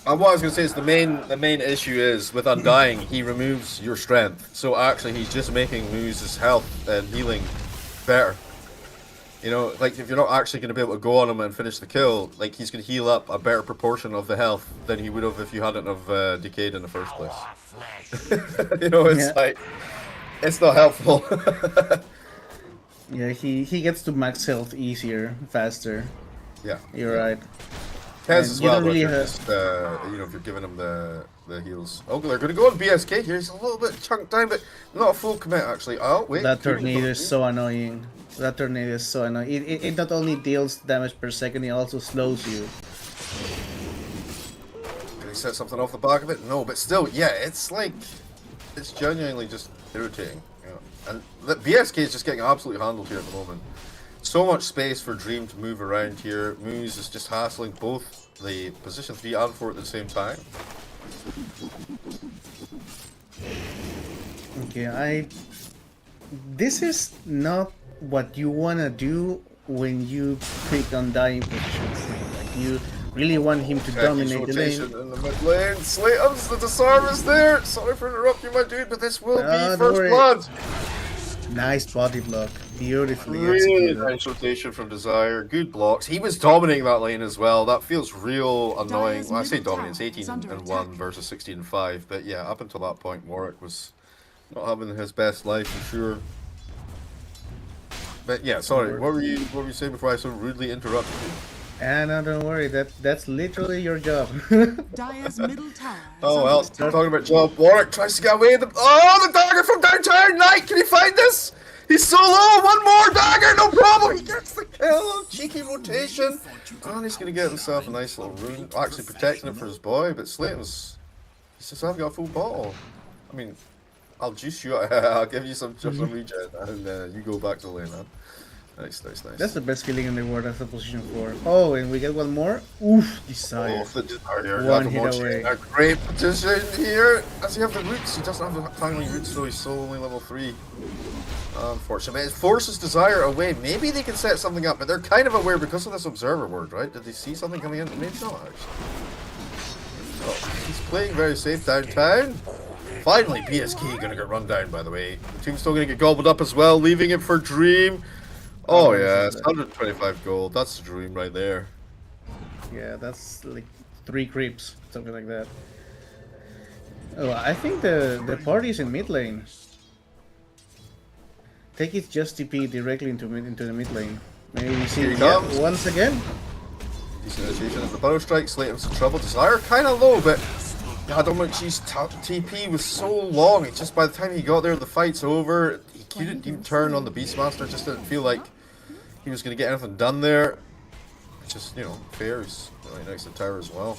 What I was gonna say is the main issue is with Undying, he removes your strength. So actually, he's just making Moose's health and healing better. You know, like if you're not actually gonna be able to go on him and finish the kill, like he's gonna heal up a better proportion of the health than he would have if you hadn't have decayed in the first place. You know, it's like it's not helpful.
Yeah, he gets to max health easier, faster.
Yeah,
You're right.
Kez
And
as
you
well.
don't
Really
really have-
just, you know, if you're giving him the heals. Oh, they're going to go on BSK here. He's a little bit chunked down, but not a full commit actually. Oh wait,
That tornado is so annoying. That tornado is so annoying. It not only deals damage per second, it also slows you.
Can he set something off the back of it? No, but still, yeah, it's like it's genuinely just irritating. You know? And the BSK is just getting absolutely handled here at the moment. So much space for Dream to move around here. Moose is just hassling both the position 3 and 4 at the same time.
Okay, this is not what you wanna do when you pick Undying positions. Like you really want him to dominate the lane.
Rotation in the mid lane. Slayton's the disarm is there. Sorry for interrupting my dude, but this will be
Don't
first
worry.
blood.
Nice body block, beautifully
Really
executed.
nice rotation from Desire. Good blocks. He was dominating that lane as well. That feels real annoying. Well, I say dominating. It's 18 and 1 versus 16 and 5. But yeah, up until that point, Warwick was not having his best life for sure. But yeah, sorry. What were you saying before I so rudely interrupted you?
No, don't worry. That's literally your job.
Dire's middle tower. is
Oh
under
well,
attack.
we're talking about job. Warwick tries to get away. The dagger from downtown. Knight, can you find this? He's so low. One more dagger, no problem. He gets the kill. Cheeky rotation, and he's gonna get himself a nice little rune. Actually protecting it for his boy, but Slayton's. He says, "I've got a full bottle." I mean, I'll juice you. I'll give you some regen, and you go back to the lane, man. Nice.
That's the best feeling in the world. That's the position 4. Oh, and we get one more. Oof, Desire.
Oh, the Desire.
One
Got
hit
Mochi
away.
in a great position here. Does he have the roots? He doesn't have the timely roots, though. He's still only level 3. Unfortunately, it forces Desire away. Maybe they can set something up, but they're kind of aware because of this observer word, right? Did they see something coming in? Maybe not, actually. Oh, he's playing very safe downtown. Finally, BSK gonna get run down, by the way. The team's still gonna get gobbled up as well, leaving it for Dream. Oh yeah, it's 125 gold. That's the Dream right there.
Yeah, that's like 3 creeps, something like that. Oh, I think the party's in mid lane. Take it just TP directly into the mid lane. Maybe we see
Here he
it
comes.
once again.
Decent initiation of the Burrow Strike. Slayton's in trouble. Desire kind of low, but Yadomachi's TP was so long. It's just by the time he got there, the fight's over. He couldn't even turn on the Beastmaster. Just didn't feel like he was going to get anything done there. Which is, you know, fair. He's right next to the tower as well.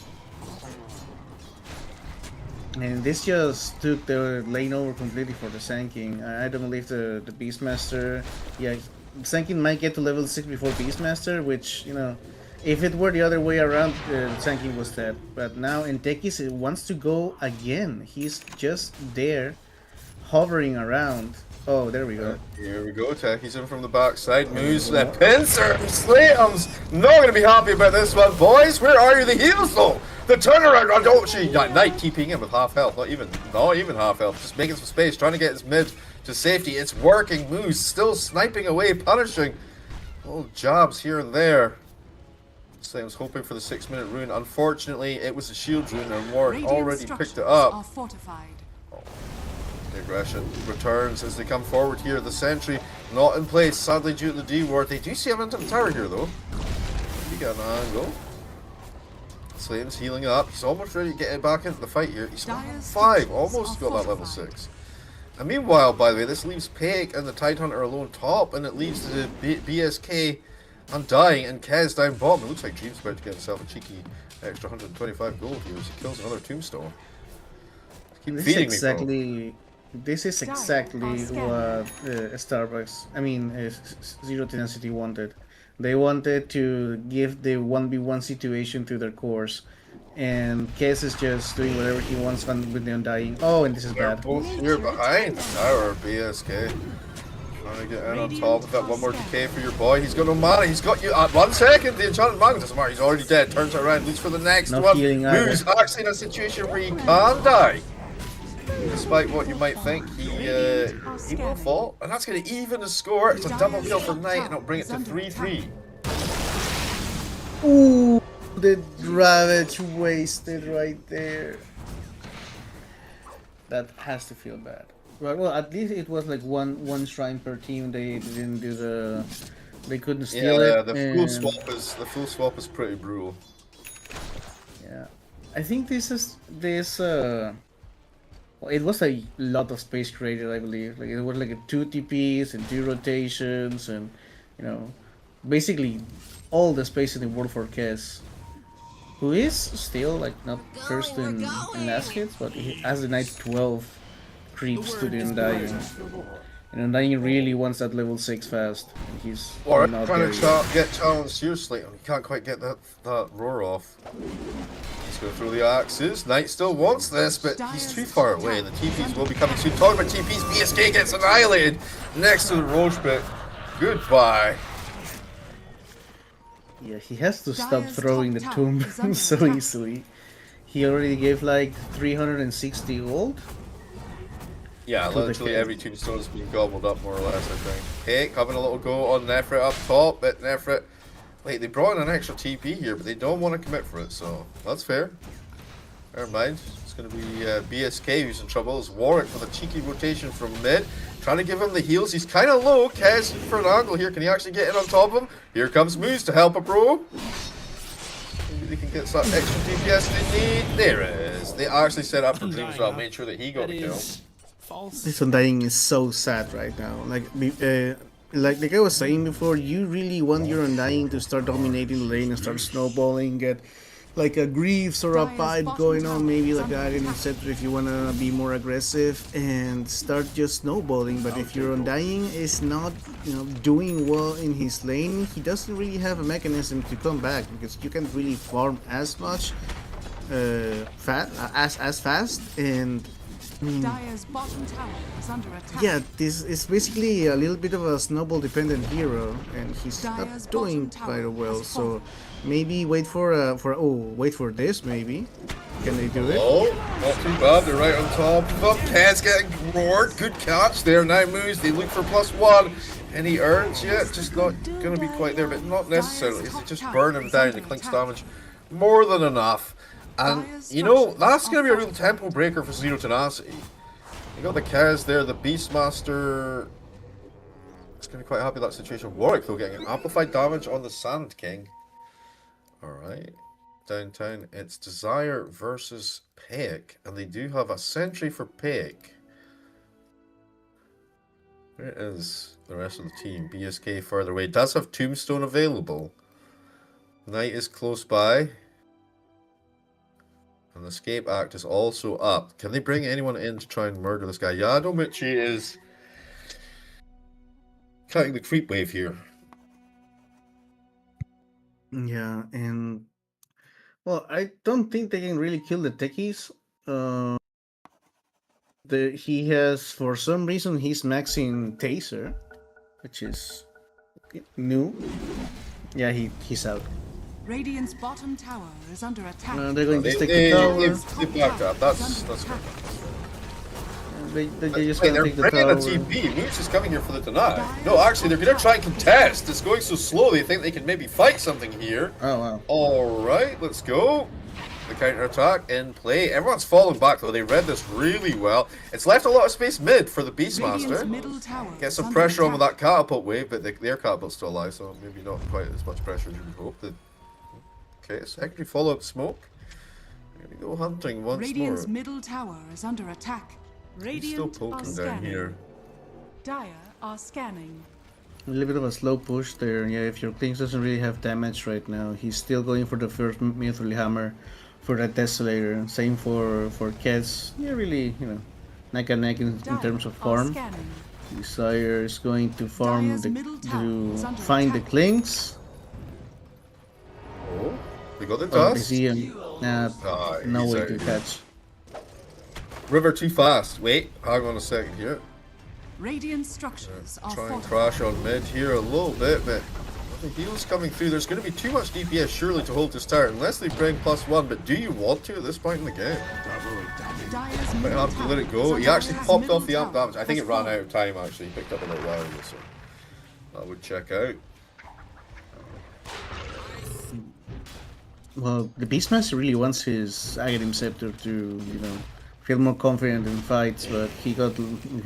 And this just took the lane over completely for the Sand King. I don't believe the Beastmaster. Yeah, Sand King might get to level 6 before Beastmaster, which, you know, if it were the other way around, Sand King was dead. But now Entekis wants to go again. He's just there, hovering around. Oh, there we go.
Here we go. Techie's in from the backside. Moves the pincer. Slayton's not going to be happy about this one, boys. Where are you? The heals, though. The turnaround. I don't see Knight TPing in with half health. Not even half health. Just making some space, trying to get his mid to safety. It's working. Moose still sniping away, punishing. Little jabs here and there. Slayton's hoping for the 6-minute rune. Unfortunately, it was a shield rune, and Warwick
Radiant
already picked
structures
it up.
are fortified.
The aggression returns as they come forward here. The sentry not in place, sadly, due to the D ward. They do see him into the tower here, though. He got an angle. Slayton's healing up. He's almost ready to get back into the fight here. He's on
Dire's
5, almost
structures
got
are
that level
fortified.
6. And meanwhile, by the way, this leaves Pake and the Tidehunter alone top, and it leaves the BSK Undying and Kez down bottom. It looks like Dream's about to get himself a cheeky extra 125 gold here as he kills another tombstone. Keep
This is
feeding
exactly.
me,
This is exactly what Starbucks, I mean, Zero Tenacity wanted. They wanted to give the 1v1 situation to their cores. And Kez is just doing whatever he wants with the Undying. Oh, and this is
They're
bad.
both here behind the tower, BSK. Trying to get in on top of that. One more decay for your boy. He's got no mana. He's got you at 1 second. The enchanted magnet doesn't matter. He's already dead. Turns it around. Looks for the next
Not
one.
healing either.
Who's actually in a situation where he can die. Despite what you might think, he will fall. And that's going to even the score. It's a double kill for Knight, and it'll bring it to 3-3.
Ooh, the ravage wasted right there. That has to feel bad. Well, at least it was like one shrine per team. They didn't do the. They couldn't steal it.
Yeah, the full swap is pretty brutal.
Yeah, I think this. Well, it was a lot of space created, I believe. Like it was like 2 TPs and 2 rotations, and basically all the space in the world for Kess, who is still like not first in last hits, but he has the Knight 12 creeps to the Undying. And Undying really wants that level 6 fast, and he's
Alright,
not
trying
there
to
yet.
get challenged seriously, and he can't quite get that roar off. He's going through the axes. Knight still wants this, but he's too far away. The TPs will be coming soon. Talking about TPs, BSK gets annihilated next to the Roche pit. Goodbye.
Yeah, he has to stop throwing the tomb so easily. He already gave like 360 gold.
Yeah,
To the
literally
kid.
every tombstone's been gobbled up more or less, I think. Okay, having a little go on Nefrit up top, but Nefrit... Wait, they brought in an extra TP here, but they don't want to commit for it, so that's fair. Never mind. It's going to be BSK who's in trouble. It's Warwick with a cheeky rotation from mid. Trying to give him the heals. He's kind of low. Kez for an angle here. Can he actually get in on top of him? Here comes Moose to help a bro. Maybe they can get some extra DPS they need. There it is. They actually set up for Dream as well. Made sure that he got the kill.
This Undying is so sad right now. Like I was saying before, you really want your Undying to start dominating the lane and start snowballing, get like a Greaves or a Pipe going on, maybe like that, and etc. if you want to be more aggressive and start just snowballing. But if your Undying is not, doing well in his lane, he doesn't really have a mechanism to come back, because you can't really farm as much as fast. And
Dire's bottom tower is under attack.
yeah, this is basically a little bit of a snowball dependent hero, and he's
Dire's
not doing
bottom
quite
tower
well.
has
So maybe wait for this. Maybe can they do it?
Oh, not too bad. They're right on top of him. Kez getting roared. Good catch there. Now moves. They look for +1. Any urns yet? Just not going to be quite there, but not necessarily. They just burn him down. The Clink's damage more than enough. And, that's going to be a real tempo breaker for Zero Tenacity. You got the Kez there, the Beastmaster. It's going to be quite happy with that situation. Warwick, though, getting amplified damage on the Sand King. Alright. Downtown, it's Desire versus Peik. And they do have a sentry for Peik. Where is the rest of the team? BSK further away. Does have Tombstone available. Knight is close by. And the Escape Act is also up. Can they bring anyone in to try and murder this guy? Yadomichi is cutting the creep wave here.
Yeah, and well, I don't think they can really kill the techies. He has, for some reason, he's maxing Taser, which is new. Yeah, he's out.
Radiant's bottom tower is under attack.
They're going to stick the tower.
They've backed up. That's good.
They just
Wait,
gonna
they're
take the
bringing
tower.
a TP. Moose is coming here for the deny. No, actually, they're going to try and contest. It's going so slow, they think they can maybe fight something here.
Oh, wow.
Alright, let's go. The counter-attack in play. Everyone's falling back, though. They read this really well. It's left a lot of space mid for the
Radiant's
Beastmaster.
middle tower
Get
is
some
under
pressure on with
attack.
that catapult wave, but their catapult's still alive, so maybe not quite as much pressure as you would hope. Okay, secondary follow-up smoke. Here we go hunting once
Radiant's
more.
middle tower is under attack.
He's
Radiant
still
are
poking down
scanning.
here.
Dire are scanning.
A little bit of a slow push there. Yeah, if your Kings doesn't really have damage right now, he's still going for the first Mithril Hammer for that Desolator. Same for Kez. Yeah, really, neck and neck in terms of
Dire are
farm.
scanning.
Desire is going to farm
Dire's middle tower
to
is under
find the
attack.
Clinks.
Oh, we got the
Oh, I
dust.
see him. No
he's
way
out.
to catch.
River too fast. Wait, hang on a second here.
Radiant structures are
Try and
fortified.
crash on mid here a little bit, but the heals coming through. There's going to be too much DPS surely to hold to start, unless they bring +1. But do you want to at this point in the game?
Dyer's
Might
middle
have to let
tower
it go.
is
He
under
actually
attack.
popped
Middle
off the amp
tower
damage. I think
has
it ran
fallen.
out of time actually. He picked up a little while ago, so I would check out.
Well, the Beastmaster really wants his Aghanim Scepter to, you know, feel more confident in fights, but he got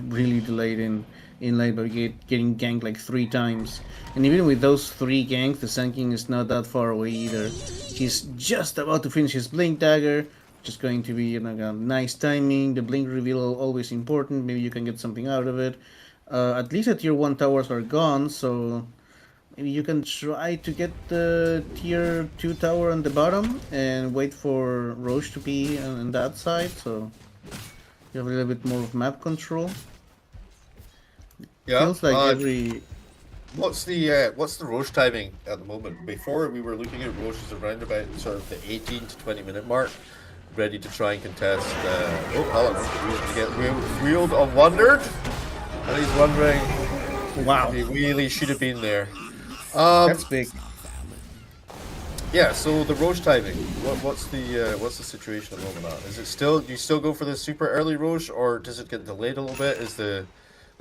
really delayed in lane by getting ganked like 3 times. And even with those 3 ganks, the Sun King is not that far away either. He's just about to finish his Blink Dagger, which is going to be, you know, a nice timing. The Blink reveal always important. Maybe you can get something out of it. At least the tier 1 towers are gone, so maybe you can try to get the tier 2 tower on the bottom and wait for Roche to be on that side, so you have a little bit more of map control.
Yeah.
Feels like every...
What's the Roche timing at the moment? Before we were looking at Roche's around about sort of the 18 to 20 minute mark, ready to try and contest. Oh, Alan, to get wheeled on Wondered, and he's wondering.
Wow,
he really should have been there.
that's big.
Yeah. So the Roche timing. What's the situation at the moment? Is it still? Do you still go for the super early Roche, or does it get delayed a little bit? Is the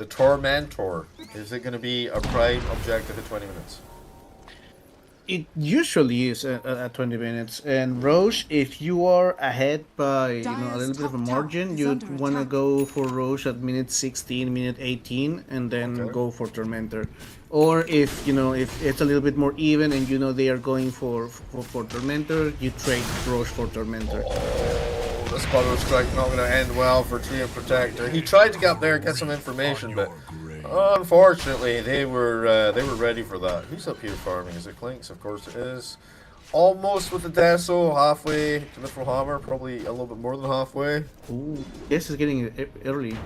Tormentor, is it going to be a prime objective at 20 minutes?
It usually is at 20 minutes, and Roche, if you are ahead by, you know, a little bit of a margin, you'd want to go for Roche at minute 16, minute 18, and then go for Tormentor. Or if, you know, if it's a little bit more even and you know they are going for Tormentor, you trade Roche for Tormentor.
Oh, this Butter Strike not going to end well for Tree and Protector. He tried to get up there and get some information, but unfortunately they were ready for that. Who's up here farming? Is it Clinks? Of course it is. Almost with the Deso, halfway to Mithril Hammer, probably a little bit more than halfway.
Ooh, yes, it's getting it earlier.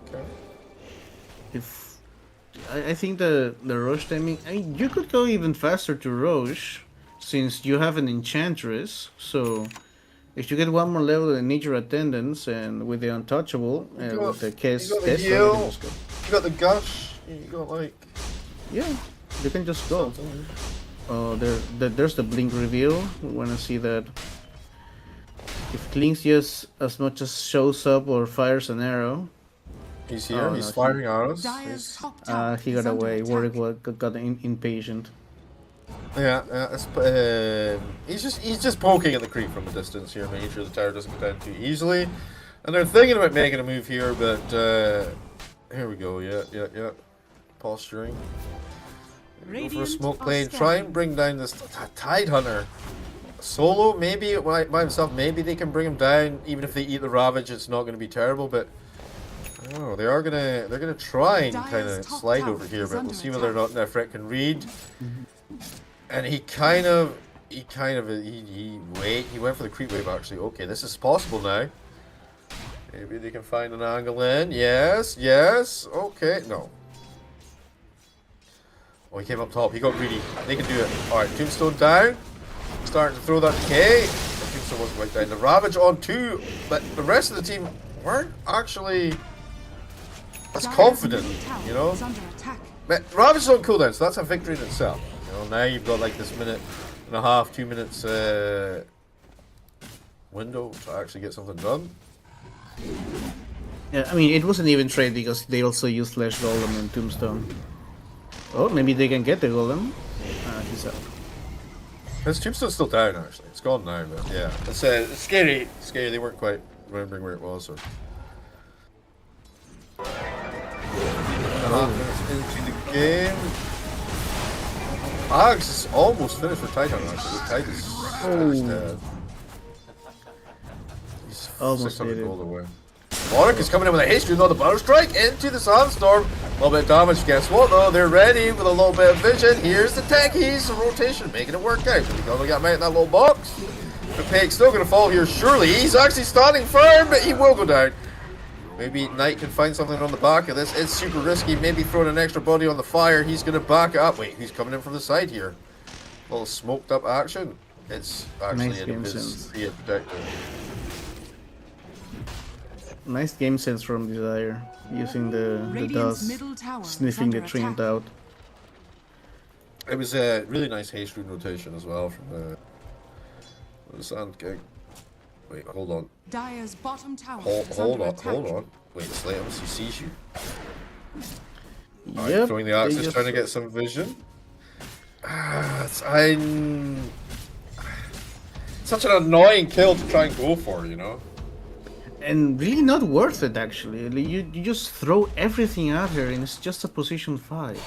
Okay.
If I think the Roche timing, I mean, you could go even faster to Roche, since you have an Enchantress. So if you get one more level in Nature Attendance and with the Untouchable, with the Kes,
you got the heal, you got the Gush, you got like...
Yeah, you can just go. There's the Blink reveal. We want to see that. If Clinks just as much as shows up or fires an arrow.
He's here, he's firing arrows.
He got away. Warwick got impatient.
Yeah, he's just poking at the creep from a distance here, making sure the tower doesn't go down too easily. And they're thinking about making a move here, but here we go. Yeah. Posturing. Go for a smoke plane. Try and bring down this Tide Hunter. Solo, maybe by himself. Maybe they can bring him down. Even if they eat the Ravage, it's not going to be terrible. But I don't know. They're gonna try and kind of slide over here. But we'll see whether or not Nefret can read. And he went for the creep wave actually. Okay, this is possible now. Maybe they can find an angle in. Yes. Okay, no. Oh, he came up top. He got greedy. They can do it. Alright, Tombstone down. Starting to throw that decay. The Tombstone wasn't quite down. The Ravage on 2, but the rest of the team weren't actually as confident, you know. But Ravage is on cooldown, so that's a victory in itself. You know, now you've got like this minute and a half, 2 minutes window to actually get something done.
Yeah, I mean, it wasn't even trade because they also used Flash Golem and Tombstone. Oh, maybe they can get the Golem. He's out.
His Tombstone's still down actually. It's gone now, but yeah. It's scary. Scary, they weren't quite remembering where it was. So. Into the game. Ags is almost finished for Titan actually. Titan's dead. He's
Almost
600
did it.
gold away. Monarch is coming in with a haste, another Butter Strike into the Sandstorm. A little bit of damage. Guess what though? They're ready with a little bit of vision. Here's the techies, the rotation, making it work out. We got him out in that little box. The pig's still going to fall here, surely. He's actually standing firm, but he will go down. Maybe Knight can find something on the back of this. It's super risky. Maybe throwing an extra body on the fire. He's going to back it up. Wait, he's coming in from the side here. A little smoked up action. It's actually
Nice
an
game
Protector.
Nice game sense from Desire, using the
Radiant's
dust,
middle tower is
sniffing the
under
Treant
attack.
out.
It was a really nice haste rune rotation as well from the Sand King. Wait, hold on.
Dire's bottom tower
Hold
is under
on,
attack.
hold on. Wait, Slayums, he sees you.
Yep,
Throwing the
they
axes,
just-
trying to get some vision. I'm such an annoying kill to try and go for, you know?
And really not worth it actually. You just throw everything at her and it's just a position 5.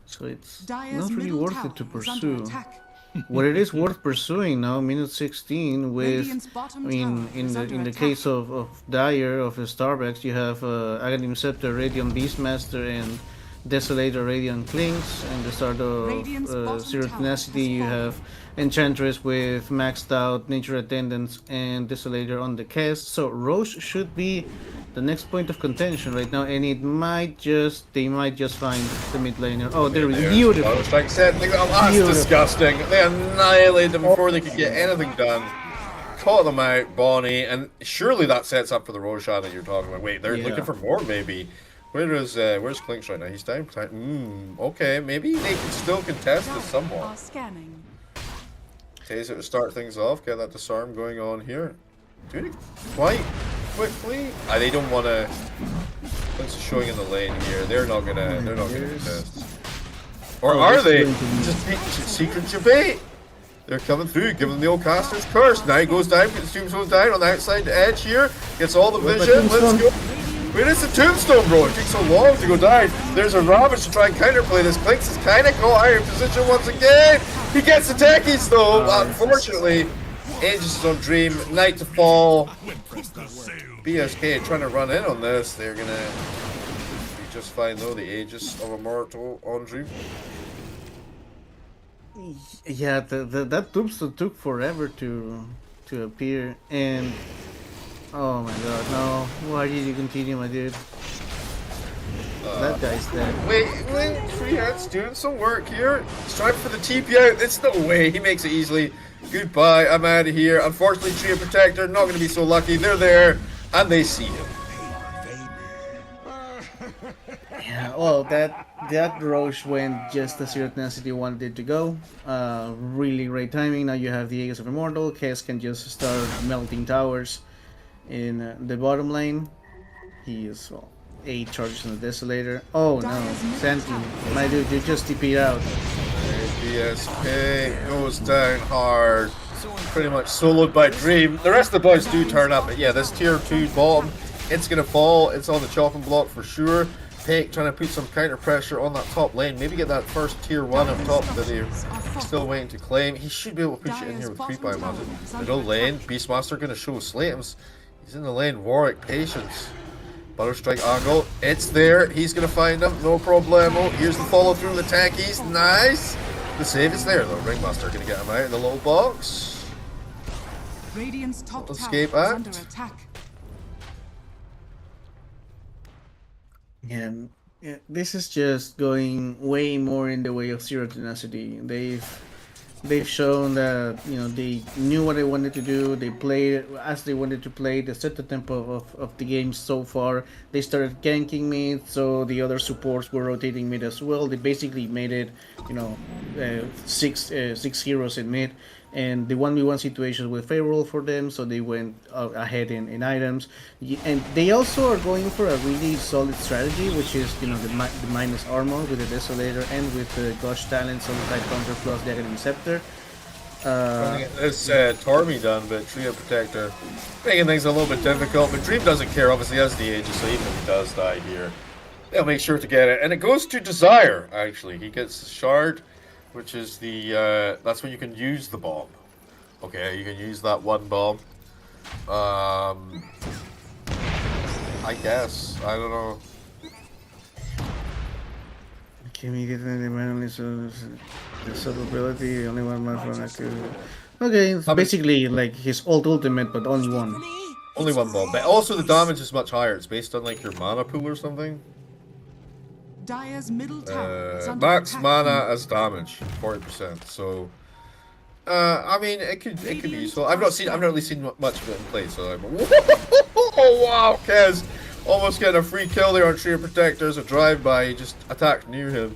So it's
Dire's
not really
middle
worth
tower
it to
is under
pursue.
attack.
What it is worth pursuing now, minute 16, with
Radiant's bottom
I mean,
tower is under
in the
attack.
case of Dire of Starbucks, you have Aghanim Scepter, Radiant Beastmaster, and Desolator Radiant Clinks. And the start of
Radiant's bottom
Zero
tower
Tenacity,
has
you
fallen.
have Enchantress with maxed out Nature Attendants and Desolator on the cast. So Roche should be the next point of contention right now, and they might just find the mid laner. Oh, they're beautiful.
Like I said, that's
Beautiful.
disgusting. They annihilated them before they could get anything done. Caught them out, Bonnie, and surely that sets up for the Roshan that you're talking about. Wait, they're
Yeah.
looking for more, maybe. Where's Clinks right now? He's down. Okay, maybe they can still contest this somewhat.
Are scanning.
Taser to start things off, get that disarm going on here. Doing it quite quickly. They don't want to. Clinks is showing in the lane here. They're not gonna contest. Or are
this is
they?
going to be-
Just secret debate. They're coming through, giving them the old caster's curse. Now he goes down, gets Tombstone down on the outside edge here, gets all the
Where's my
vision. Let's
Tombstone?
go. Where is the Tombstone, bro? It takes so long to go down. There's a Ravage to try and counterplay this. Clinks is kind of caught out of position once again. He gets the techies though. Unfortunately, Aegis is on Dream. Night to fall. BSK trying to run in on this. They're gonna be just fine though. The Aegis of Immortal on Dream.
Yeah, that Tombstone took forever to appear, and oh my god, no! Why did you continue, my dude? That guy's dead.
Wait, Freehand's doing some work here. He's trying for the TP out. It's no way. He makes it easily. Goodbye. I'm out of here. Unfortunately, Tree of Protector not going to be so lucky. They're there, and they see him.
Yeah, well, that Roche went just as Zero Tenacity wanted it to go. Really great timing. Now you have the Aegis of Immortal. Kess can just start melting towers in the bottom lane. He is, well, 8 charges on the Desolator. Oh no, Santi, my dude, you just TP'd out.
BSK goes down hard. Pretty much soloed by Dream. The rest of the boys do turn up, but yeah, this tier 2 bottom, it's going to fall. It's on the chopping block for sure. Peck trying to put some counter pressure on that top lane. Maybe get that first tier 1 up top that they're still waiting to claim. He should be able to push it in here with creep, I imagine. Middle lane, Beastmaster going to show Slatums. He's in the lane, Warwick, patience. Butterstrike angle, it's there. He's going to find him, no problemo. Here's the follow through the tankies, nice. The save is there though. Ringmaster going to get him out in the little box.
Radiant's top tower
Escape
is
act.
under attack.
Yeah, this is just going way more in the way of Zero Tenacity. They've shown that, you know, they knew what they wanted to do. They played as they wanted to play. They set the tempo of the game so far. They started ganking mid, so the other supports were rotating mid as well. They basically made it, you know, six heroes in mid, and the 1v1 situations were favorable for them, so they went ahead in items. And they also are going for a really solid strategy, which is, you know, the minus armor with the Desolator and with the Gush talent, solid type counter plus the Aghanim Scepter.
It's Tormy done, but Tree of Protector making things a little bit difficult. But Dream doesn't care, obviously, as the Aegis, so even if he does die here, they'll make sure to get it. And it goes to Desire, actually. He gets Shard, which is the, that's when you can use the bomb. Okay, you can use that one bomb. I guess. I don't know.
Immediately manually, so the survivability, only one month from that could... Okay, it's basically like his ultimate, but only one.
Only one bomb. But also the damage is much higher. It's based on like your mana pool or something.
Dire's middle tower is under
Max
attack.
mana as damage, 40%. So I mean, it could be useful. I've not really seen much of it in play, so I'm. Oh wow, Kez, almost getting a free kill there on Treant Protector as a drive-by. He just attacked near him.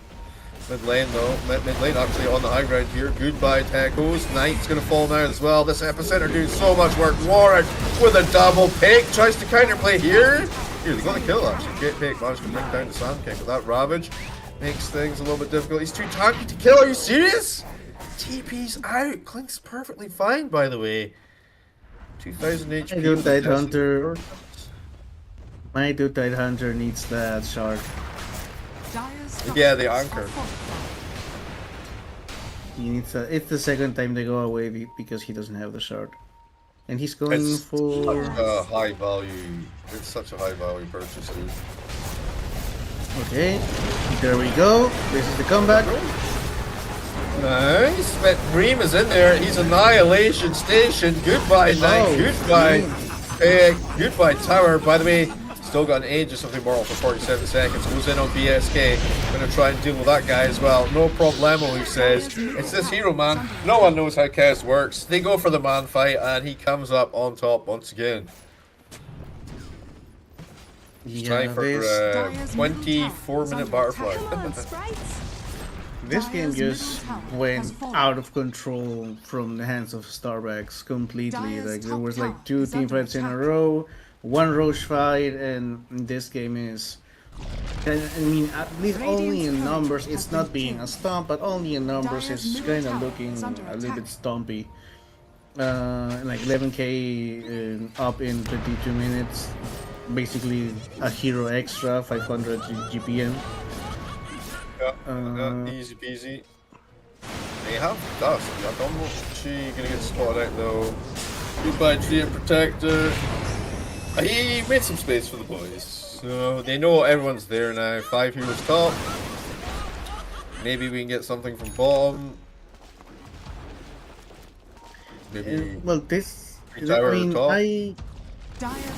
Mid lane though, mid lane actually on the high ground here. Goodbye Tacos. Knight's gonna fall now as well. This epicenter doing so much work. Warwick with a double pick, tries to counterplay here. Here, they got a kill actually. Gate pick managed to bring down the Sand King, but that Ravage makes things a little bit difficult. He's too tanky to kill. Are you serious? TP's out. Clink's perfectly fine, by the way. 2000 HP.
My dude Tidehunter. My dude Tidehunter needs that shard.
Yeah, the anchor.
He needs a, it's the second time they go away because he doesn't have the shard. And he's going
It's
for...
such a high value. It's such a high value purchase, dude.
Okay, there we go. This is the comeback.
Nice. But Bream is in there. He's Annihilation Station. Goodbye, Knight.
Oh,
Goodbye. Goodbye, Tower. By the way, still got an Aegis of Immortal for 47 seconds. Goes in on BSK. Gonna try and deal with that guy as well. No problemo, he says. It's this hero, man. No one knows how Kez works. They go for the man fight, and he comes up on top once again. It's time for 24-minute butterfly.
This game just went out of control from the hands of Starbucks completely. Like there was like 2 team fights in a row, 1 Roche fight, and this game is, I mean, at least only in numbers, it's not being a stomp, but only in numbers it's kind of looking a little bit stompy. Like 11k up in 22 minutes, basically a hero extra, 500 GPM.
Yeah, easy peasy. They have dust. I don't know if she's gonna get spotted out though. Goodbye, Treant Protector. He made some space for the boys. So they know everyone's there now. 5 heroes top. Maybe we can get something from bottom. Maybe.
Well, this.
Tower
I mean,
top.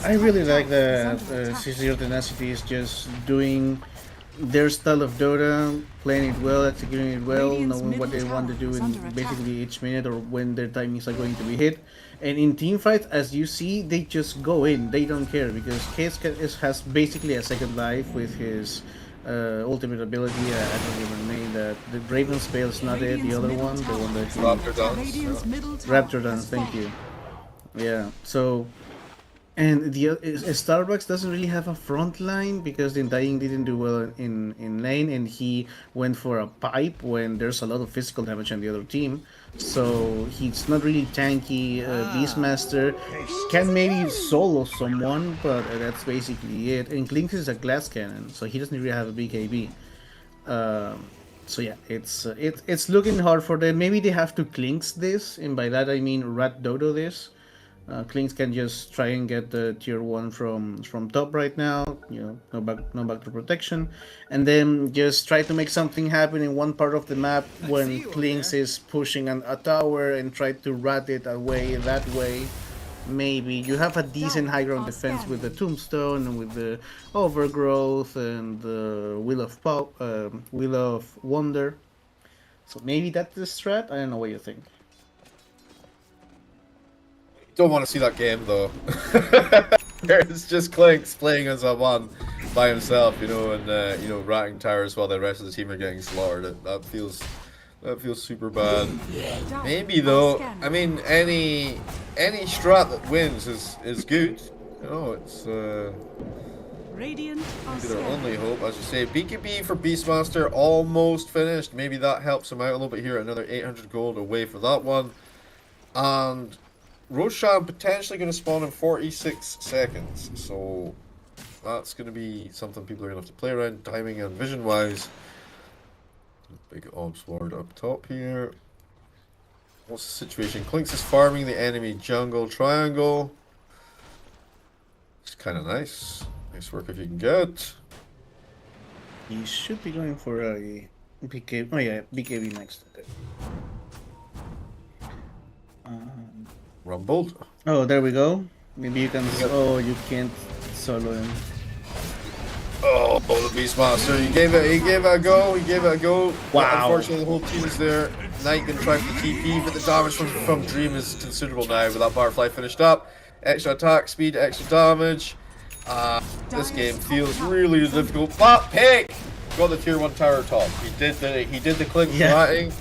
I really like that Sincere Tenacity is just doing their style of Dota, playing it well, executing it well, knowing what they want to do in basically each minute or when their timings are going to be hit. And in team fights, as you see, they just go in. They don't care because Case has basically a second life with his ultimate ability. I don't even know that the Raven spell is not it. The other one, the one that
Raptor Dance.
Raptor Dance. Thank you. Yeah. So. And the Starbucks doesn't really have a front line because the Dying didn't do well in lane, and he went for a pipe when there's a lot of physical damage on the other team. So he's not really tanky. Beastmaster can maybe solo someone, but that's basically it. And Klinks is a glass cannon, so he doesn't really have a big AB. So yeah, it's looking hard for them. Maybe they have to Klinks this, and by that I mean Rat Dodo this. Klinks can just try and get the tier 1 from top right now, you know, no back to protection, and then just try to make something happen in one part of the map when Klinks is pushing a tower and try to rat it away that way. Maybe you have a decent high ground defense with the Tombstone and with the Overgrowth and the Wheel of Wonder. So maybe that's the strat. I don't know what you think.
Don't want to see that game though. It's just Clinks playing as a one by himself, you know, and you know, ratting towers while the rest of the team are getting slaughtered. That feels super bad. Maybe though, I mean, any strat that wins is good. You know, it's maybe their only hope, as you say. BKB for Beastmaster almost finished. Maybe that helps him out a little bit here. Another 800 gold away for that one, and Roshan potentially going to spawn in 46 seconds, so that's going to be something people are going to have to play around, timing and vision-wise. Big Obs Ward up top here. What's the situation? Klinks is farming the enemy jungle triangle. It's kind of nice. Nice work if you can get.
He should be going for a BKB. Oh yeah, BKB next.
Rumbled.
Oh, there we go. Maybe you can. Oh, you can't solo him.
Oh, the Beastmaster. He gave it a go.
Wow.
Unfortunately, the whole team is there. Knight can try for the TP, but the damage from Dream is considerable now with that Butterfly finished up. Extra attack speed, extra damage. This game feels really difficult. But Pick got the tier 1 tower top. He did the click fighting.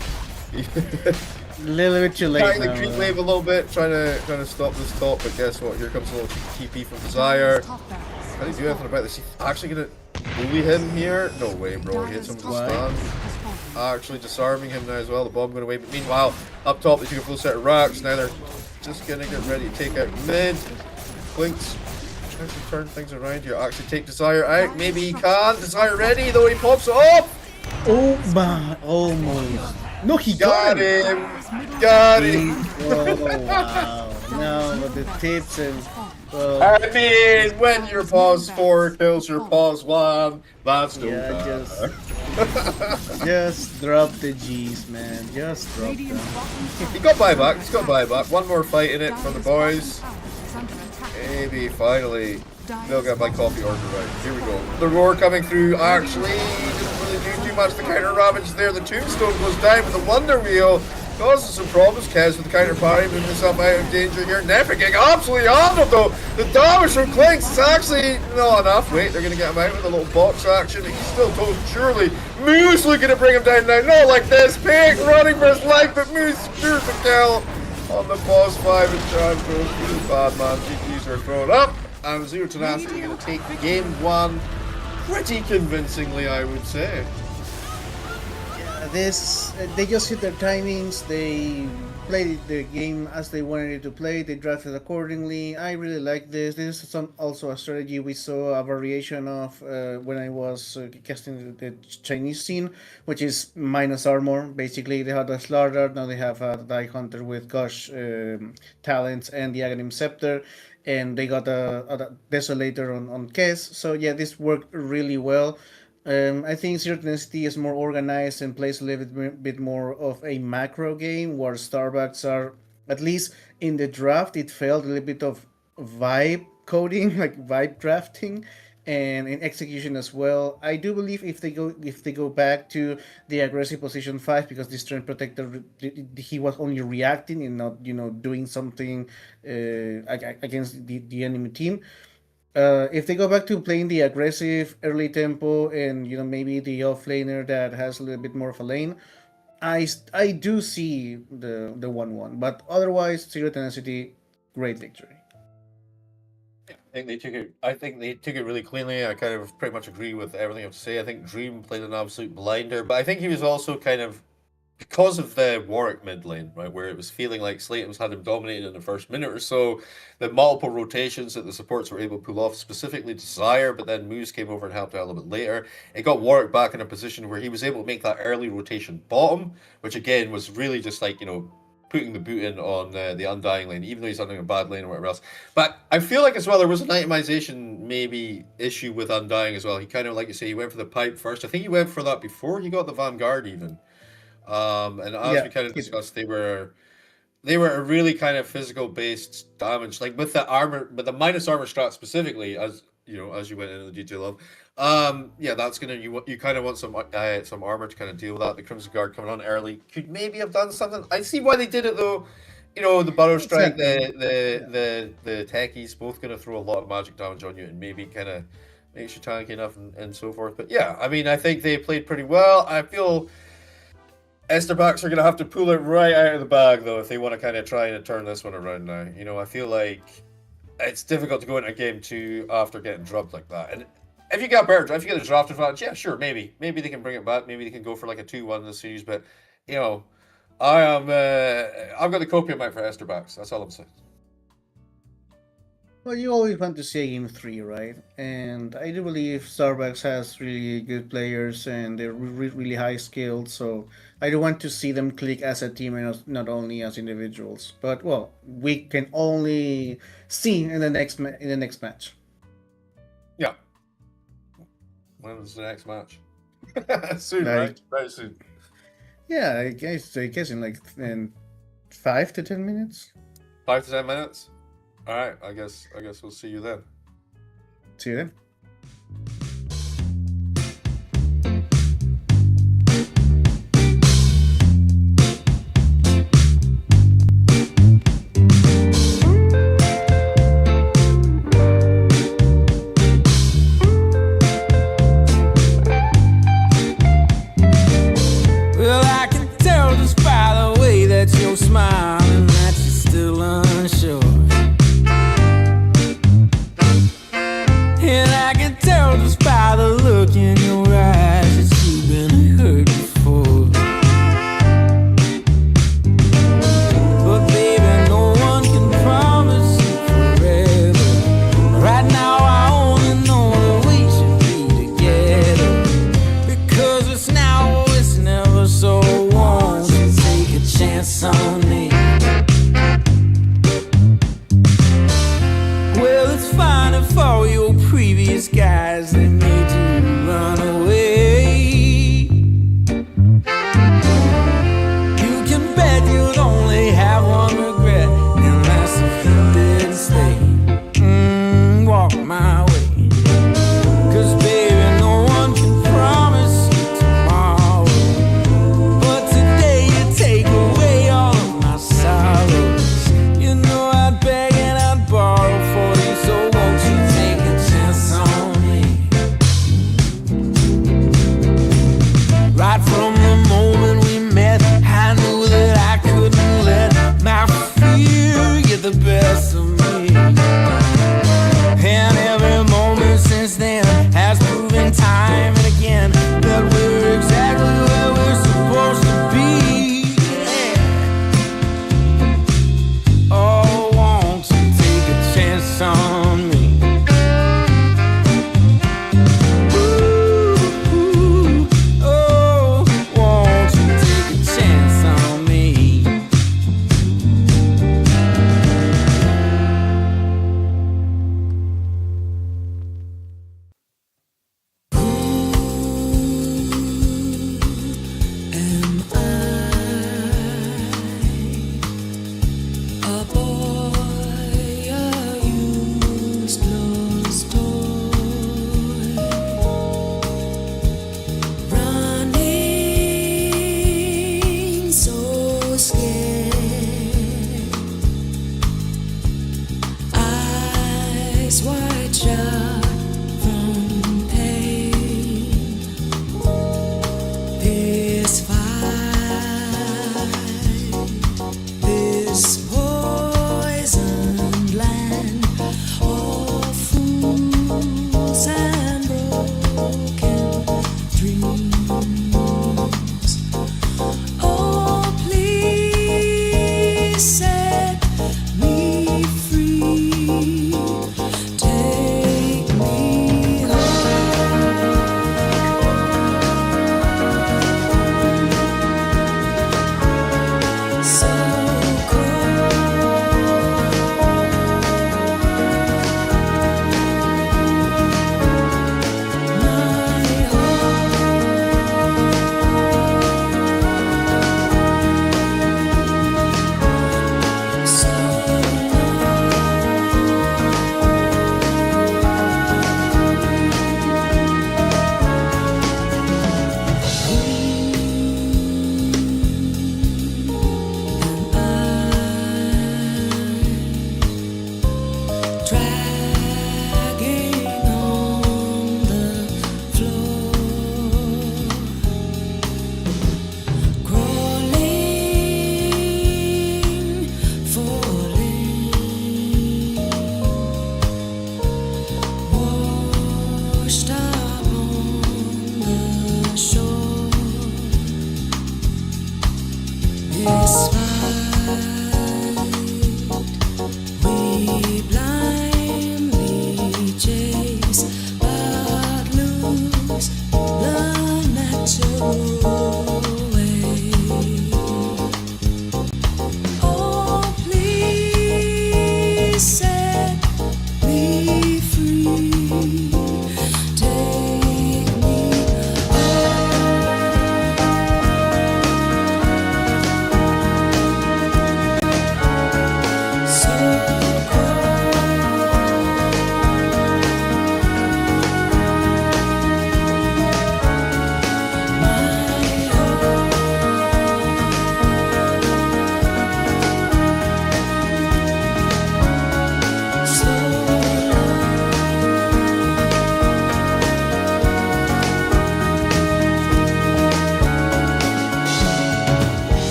A little bit too late
Trying
now.
the creep wave a little bit, trying to stop this top, but guess what? Here comes a little TP from Desire. How do you do anything about this? He's actually gonna bully him here? No way, bro. He hits him with the stun. Actually disarming him now as well. The bomb going away. But meanwhile, up top, they took a full set of racks. Now they're just gonna get ready to take out mid. Blinks. Trying to turn things around here. Actually take Desire out. Maybe he can. Desire ready, though he pops it up.
Oh my, almost. No, he
Got
got it.
him. Got him.
Oh wow. No, but the tips and
I mean, when your pause 4 kills your pause 1, that's no
yeah,
bad.
just drop the G's, man. Just drop them.
He got buyback. He's got buyback. One more fight in it from the boys. Maybe finally they'll get my coffee order right. Here we go. The roar coming through. Actually, didn't really do too much. The counter ravage there. The tombstone goes down, but the wonder wheel causes some problems. Kez with the counter parry, moving himself out of danger here. Never getting absolutely handled though. The damage from Clinks is actually not enough. Wait, they're gonna get him out with a little box action. He's still toast surely. Moose looking to bring him down now. Not like this. Pig running for his life, but Moose secures the kill on the boss 5 and Chad goes really bad, man. GPs are thrown up. And Zero Tenacity gonna take game 1 pretty convincingly, I would say.
They just hit their timings. They played the game as they wanted it to play. They drafted accordingly. I really like this. This is also a strategy we saw a variation of when I was casting the Chinese scene, which is minus armor. Basically, they had a Slaughter. Now they have a Die Hunter with Gush talents and the Aghanim Scepter. And they got a Desolator on Kez. So yeah, this worked really well. I think Zero Tenacity is more organized and plays a little bit more of a macro game, where Starbucks are, at least in the draft, it felt a little bit of vibe coding, like vibe drafting, and in execution as well. I do believe if they go back to the aggressive position 5, because this Trend Protector, he was only reacting and not doing something against the enemy team. If they go back to playing the aggressive early tempo and maybe the offlaner that has a little bit more of a lane, I do see the 1-1. But otherwise, Zero Tenacity, great victory.
I think they took it really cleanly. I kind of pretty much agree with everything I have to say. I think Dream played an absolute blinder, but I think he was also kind of, because of the Warwick mid lane, right, where it was feeling like Slatem's had him dominated in the first minute or so, the multiple rotations that the supports were able to pull off, specifically Desire, but then Moose came over and helped out a little bit later. It got Warwick back in a position where he was able to make that early rotation bottom, which again was really just like, putting the boot in on the Undying lane, even though he's under a bad lane or whatever else. But I feel like as well, there was an itemization maybe issue with Undying as well. He kind of, like you say, he went for the pipe first. I think he went for that before he got the Vanguard even. And as we kind of discussed, they were a really kind of physical based damage, like with the armor, but the minus armor strat specifically, as you went into the detail of. Yeah, that's gonna you kind of want some armor to kind of deal with that. The Crimson Guard coming on early could maybe have done something. I see why they did it though. The Burrow Strike, the techies, both gonna throw a lot of magic damage on you and maybe kind of makes you tanky enough and so forth. But yeah, I mean, I think they played pretty well. I feel Esterbacks are going to have to pull it right out of the bag, though, if they want to kind of try and turn this one around now. I feel like it's difficult to go into game 2 after getting drubbed like that. And if you get a draft advantage, yeah, sure, maybe they can bring it back. Maybe they can go for like a 2-1 in the series. But, I've got the copium out for Esterbacks. That's all I'm saying.
Well, you always want to see game 3, right? And I do believe Starbucks has really good players and they're really high skilled, so I do want to see them click as a team and not only as individuals. But well, we can only see in the next match.
Yeah. When's the next match? Soon, right? Very soon.
Yeah, I guess in 5 to 10 minutes.
5 to 10 minutes. All right, I guess we'll see you then.
See you then.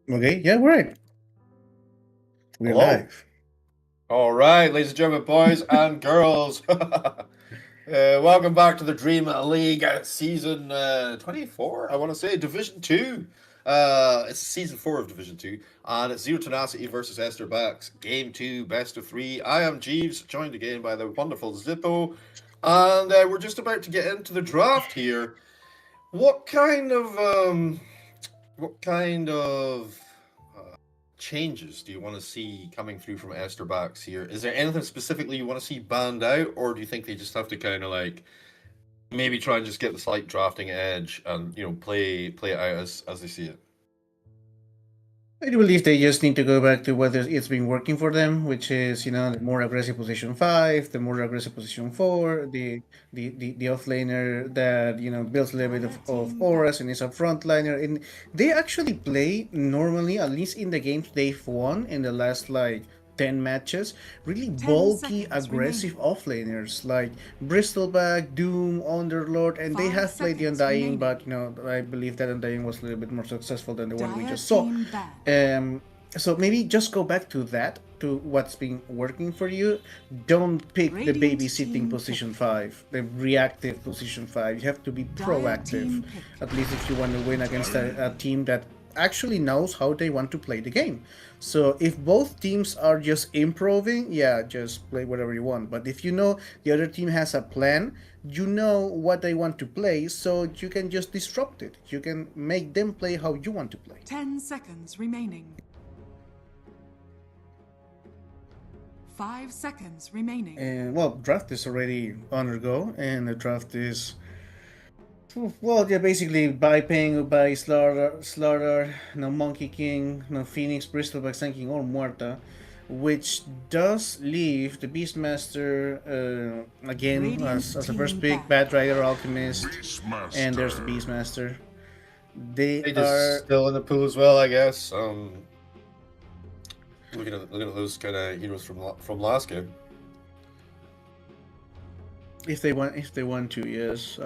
Okay, yeah, we're right. We're
Hello.
live.
All right, ladies and gentlemen, boys and girls. Welcome back to the Dream League season 24, I want to say, Division 2. It's season 4 of Division 2, and it's Zero Tenacity versus Esther Backs. Game 2, best of 3. I am Jeeves, joined again by the wonderful Zippo, and we're just about to get into the draft here. What kind of changes do you want to see coming through from Esther Backs here? Is there anything specifically you want to see banned out, or do you think they just have to kind of like maybe try and just get the slight drafting edge and play it out as they see it?
I do believe they just need to go back to what it's been working for them, which is the more aggressive position 5, the more aggressive position 4, the offlaner that builds a little bit of auras and is a frontliner, and they actually play normally, at least in the games they've won in the last 10 matches, really bulky, aggressive offlaners like Bristleback, Doom, Underlord, and they have played the Undying, but I believe that Undying was a little bit more successful than the one we just saw. So maybe just go back to that, to what's been working for you. Don't pick the babysitting position 5, the reactive position 5. You have to be proactive, at least if you want to win against a team that actually knows how they want to play the game. So if both teams are just improving, yeah, just play whatever you want. But if the other team has a plan, you know what they want to play, so you can just disrupt it. You can make them play how you want to play.
10 seconds remaining. 5 seconds remaining.
And well, draft is already undergo, and the draft is basically by Slaughter, no Monkey King, no Phoenix, Bristleback, Sun King, or Muerta, which does leave the Beastmaster again as the first pick, Bad Rider, Alchemist, and there's the Beastmaster. They are
still in the pool as well, I guess. Looking at those kind of heroes from last game.
If they want to, yes.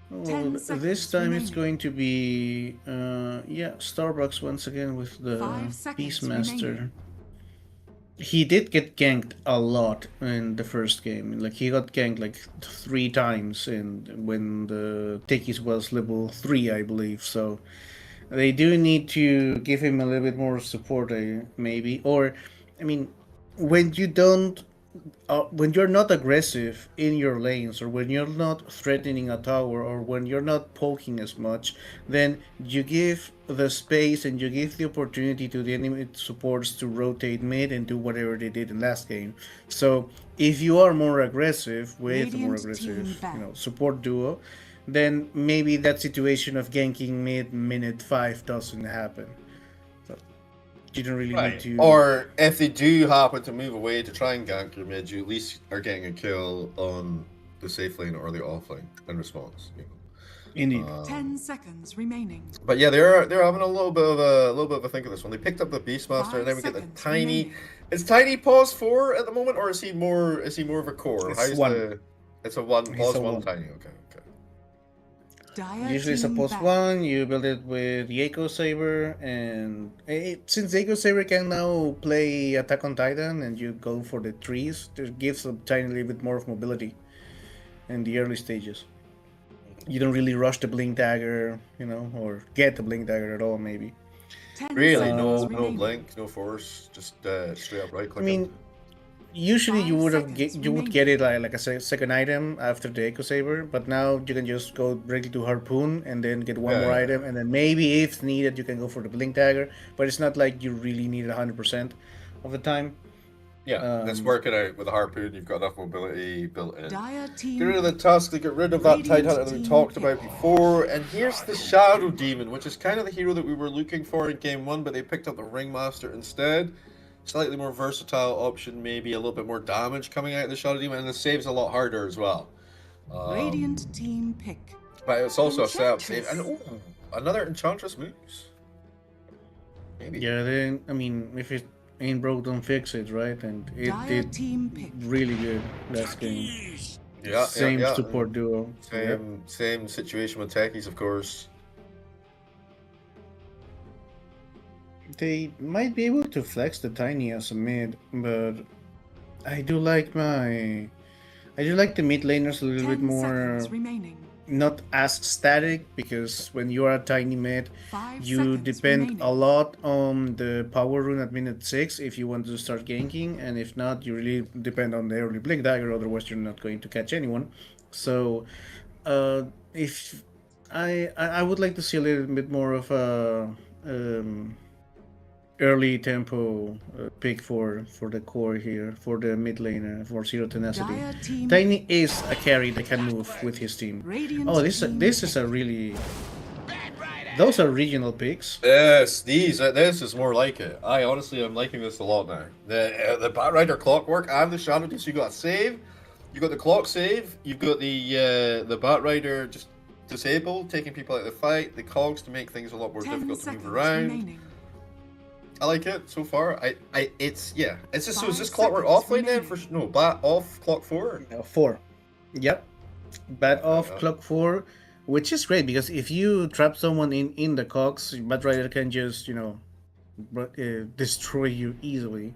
This time it's going to be Starbucks once again with the Beastmaster. He did get ganked a lot in the first game. Like, he got ganked 3 times when the Tekis was level 3, I believe. So they do need to give him a little bit more support, maybe. Or, I mean, when you're not aggressive in your lanes, or when you're not threatening a tower, or when you're not poking as much, then you give the space and you give the opportunity to the enemy supports to rotate mid and do whatever they did in last game. So if you are more aggressive with a more aggressive support duo, then maybe that situation of ganking mid minute 5 doesn't happen. You don't really need to.
Or if they do happen to move away to try and gank your mid, you at least are getting a kill on the safe lane or the off lane in response.
Indeed.
10 seconds remaining.
But yeah, they're having a little bit of a think of this one. They picked up the Beastmaster, and then we get the tiny. Remaining. Is tiny pause 4 at the moment, or is he more of a core?
It's one.
It's a one pause 1 tiny. Okay.
Usually it's a post 1, you build it with the Echo Saber, and since Echo Saber can now play Attack on Titan and you go for the trees, it gives a tiny little bit more of mobility in the early stages. You don't really rush the Blink Dagger, or get the Blink Dagger at all, maybe.
Really? No blink, no force, just straight up right click.
I mean, usually you would get it like a second item after the Echo Saber, but now you can just go directly to Harpoon and then get one more item, and then maybe if needed you can go for the Blink Dagger, but it's not like you really need it 100% of the time.
Yeah, let's work it out with a Harpoon. You've got enough mobility built in. Get rid of the Tusk to get rid of that Tidehunter that we talked about before, and here's the Shadow Demon, which is kind of the hero that we were looking for in game 1, but they picked up the Ringmaster instead. Slightly more versatile option, maybe a little bit more damage coming out of the Shadow Demon, and the save's a lot harder as well.
Radiant team pick.
But it's also a setup save, and another Enchantress moves. Maybe.
Yeah, then if it ain't broke, don't fix it, right? And it did really good last game.
Yeah,
same support duo.
Same situation with Techies, of course.
They might be able to flex the Tiny as a mid, but I do like the mid laners a little bit
10
more,
seconds remaining.
not as static, because when you are a tiny mid,
5
you
seconds
depend
remaining.
a lot on the power rune at minute 6 if you want to start ganking, and if not, you really depend on the early blink dagger, otherwise you're not going to catch anyone. So if I would like to see a little bit more of a early tempo pick for the core here, for the mid laner, for Zero Tenacity.
Dire team
Tiny is a carry that can move with his team.
Radiant
Oh, this
team
is a really... Those are regional picks.
Yes, this is more like it. I honestly am liking this a lot now. The Batrider Clockwork and the Shadow Disc. You got a save, you got the clock save, you've got the Batrider just disabled, taking people out of the fight, the cogs to make things a lot more
10
difficult to
seconds
move around.
remaining.
I like it so far. It's just so is
5
this Clockwork
seconds
offlane then for
remaining.
no bat off clock 4?
4. Yep. Bat off,
Yeah.
clock 4, which is great, because if you trap someone in the cogs, Batrider can just, destroy you easily.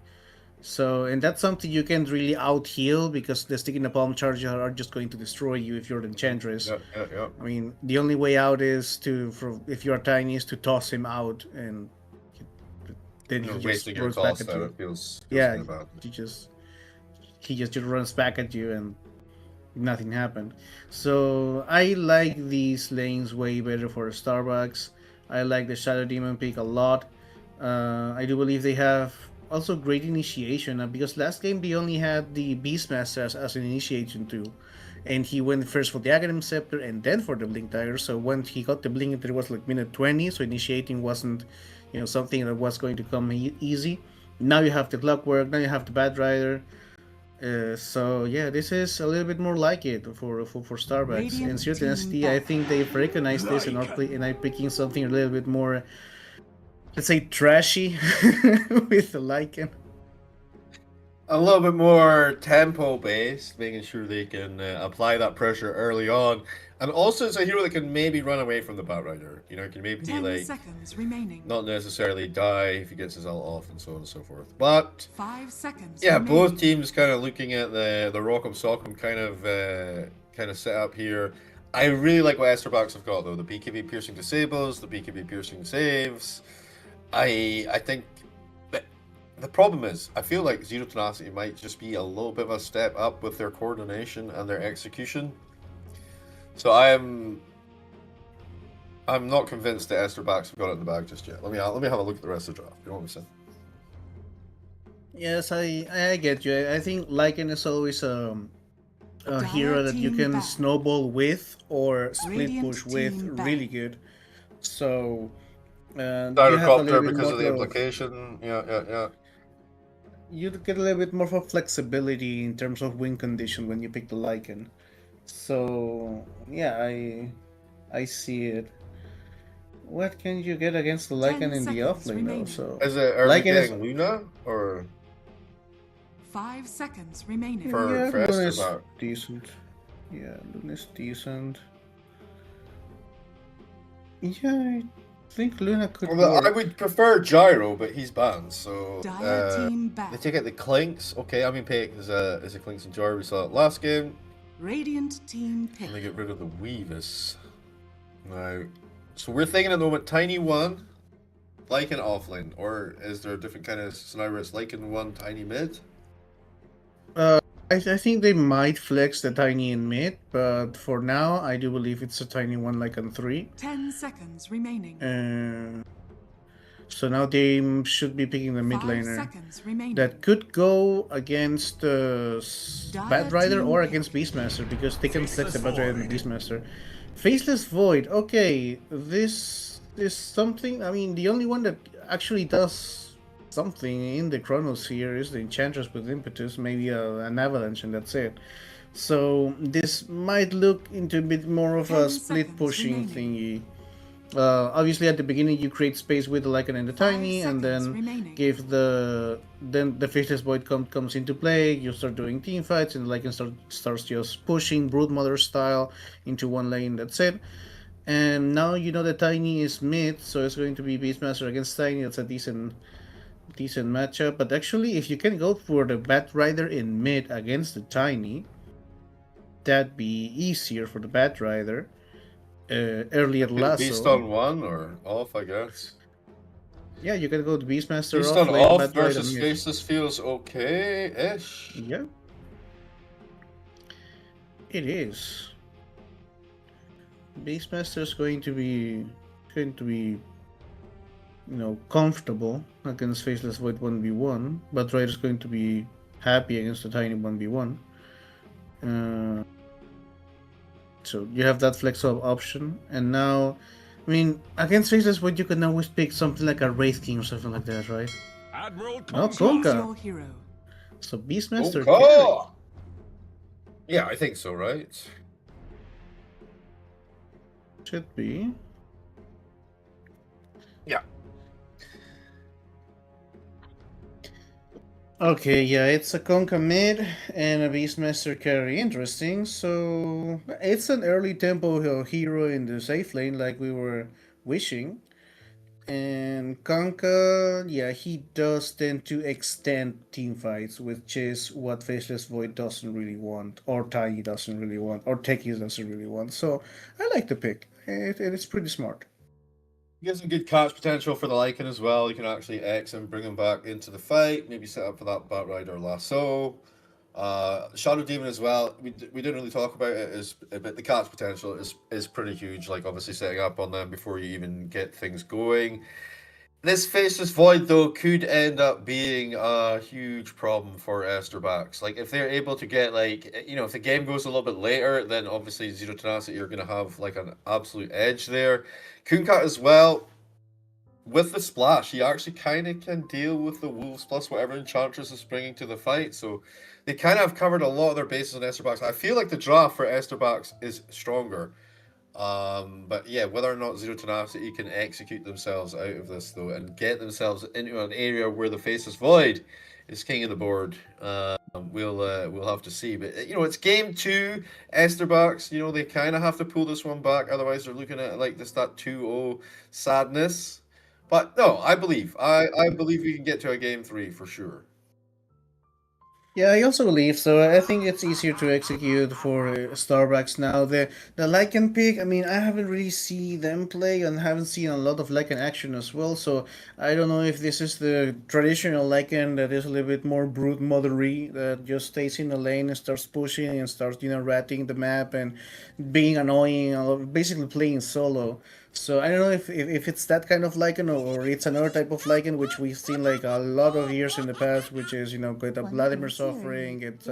So, and that's something you can't really out heal, because the stick in the palm charges are just going to destroy you if you're the Enchantress.
Yeah.
I mean, the only way out is if you are tiny, is to toss him out, and then
You know,
he just
wasting your
runs back
toss
at
there,
you.
it feels
Yeah,
kinda bad.
he just runs back at you, and nothing happened. So I like these lanes way better for Starbucks. I like the Shadow Demon pick a lot. I do believe they have also great initiation, because last game they only had the Beastmaster as an initiation tool, and he went first for the Aghanim Scepter and then for the Blink Dagger. So when he got the Blink, it was like minute 20, so initiating wasn't something that was going to come easy. Now you have the Clockwork, now you have the Batrider. So yeah, this is a little bit more like it for Starbucks.
Radiant
And Zero
team
Tenacity, I think they've recognized this and are picking something a little bit more, let's say, trashy with the Lycan.
A little bit more tempo based, making sure they can apply that pressure early on, and also it's a hero that can maybe run away from the Batrider. It can maybe
10 seconds remaining.
not necessarily die if he gets his ult off and so on and so forth. But
5 seconds
yeah,
remaining.
both teams kind of looking at the Rock'em Sock'em kind of setup here. I really like what Esterbox have got though. The BKB piercing disables, the BKB piercing saves. I think the problem is, I feel like Zero Tenacity might just be a little bit of a step up with their coordination and their execution. So I'm not convinced that Esterbox have got it in the bag just yet. Let me have a look at the rest of the draft. You know what I'm saying?
Yes, I get you. I think Lycan is always a hero that you
team
can
back.
snowball with or split
Radiant
push with
team back.
really good. So you have a
Gyrocopter
little bit
because of the
more
implication. Yeah.
you get a little bit more of flexibility in terms of win condition when you pick the Lycan. So yeah, I see it. What can you get against the
10
Lycan in the
seconds
offlane though?
remaining.
So
Is it early
Lycan is-
getting Luna or
5 seconds remaining.
for
Luna is
Esterbox?
decent. Yeah, Luna's decent. Yeah, I think Luna could
Well, I
work.
would prefer Gyro, but he's banned, so
Dire team back.
they take out the Clinks. Okay, I mean Pick is a Clinks and Gyro. We saw it last game.
Radiant team pick.
And they get rid of the Weavis. Now, so we're thinking at the moment Tiny 1, Lycan offlane, or is there a different kind of scenario where it's Lycan 1, Tiny mid?
I think they might flex the Tiny in mid, but for now, I do believe it's a Tiny one Lycan 3.
10 seconds remaining.
So now they should be picking the mid
5
laner.
seconds remaining.
That could go against Batrider or
team
against Beastmaster, because they can flex the Batrider and the Beastmaster. Faceless Void, okay, this is something. I mean, the only one that actually does something in the Chronos here is the Enchantress with Impetus, maybe an Avalanche, and that's it. So this might look into a bit more of
10
a split
seconds
pushing
remaining.
thingy. Obviously, at the beginning, you create space with the Lycan and the
5
Tiny, and
seconds
then
remaining.
then the Faceless Void comes into play. You start doing team fights, and the Lycan starts just pushing Broodmother style into one lane. That's it. And now you know the Tiny is mid, so it's going to be Beastmaster against Tiny. That's a decent matchup. But actually, if you can go for the Bat Rider in mid against the Tiny, that'd be easier for the Bat Rider. Earlier
Beast
Lasso.
on 1 or off, I guess.
Yeah, you can go to Beastmaster
Beast
off,
on
lane
off
Bat Rider
versus
mid.
Faceless feels okay-ish.
Yeah. It is. Beastmaster is going to be comfortable against Faceless Void 1v1, but Rider's going to be happy against the Tiny 1v1. So you have that flexible option, and now, I mean, against Faceless Void you can always pick something like a Wraith King or something like that, right?
Admiral
No,
Choose
Conka.
your hero.
So Beastmaster
Okay.
carry.
Yeah, I think so, right?
Should be.
Yeah.
Okay, yeah, it's a Conka mid and a Beastmaster carry. Interesting. So it's an early tempo hero in the safe lane, like we were wishing. And Conka, yeah, he does tend to extend team fights, which is what Faceless Void doesn't really want, or Tiny doesn't really want, or Techies doesn't really want. So I like the pick. It is pretty smart.
Gives a good catch potential for the Lycan as well. You can actually X and bring him back into the fight. Maybe set up for that Bat Rider Lasso. Shadow Demon as well. We didn't really talk about it, but the catch potential is pretty huge. Like obviously setting up on them before you even get things going. This Faceless Void though could end up being a huge problem for Esterbacks. Like if they're able to get if the game goes a little bit later, then obviously Zero Tenacity you're gonna have like an absolute edge there. Kunkat as well. With the splash, he actually kind of can deal with the wolves plus whatever Enchantress is bringing to the fight. So they kind of have covered a lot of their bases on Esterbacks. I feel like the draft for Esterbacks is stronger. But yeah, whether or not Zero Tenacity can execute themselves out of this though and get themselves into an area where the Faceless Void is king of the board, we'll have to see. But it's game 2. Esterbacks, they kind of have to pull this one back. Otherwise, they're looking at like that 2-0 sadness. But no, I believe we can get to a game 3 for sure.
Yeah, I also believe so. I think it's easier to execute for Starbucks now. The Lycan pick, I mean, I haven't really seen them play and haven't seen a lot of Lycan action as well, so I don't know if this is the traditional Lycan that is a little bit more brute mothery, that just stays in the lane and starts pushing and starts, ratting the map and being annoying, basically playing solo. So I don't know if it's that kind of Lycan or it's another type of Lycan which we've seen like a lot of years in the past, which is get a Vladimir's offering, get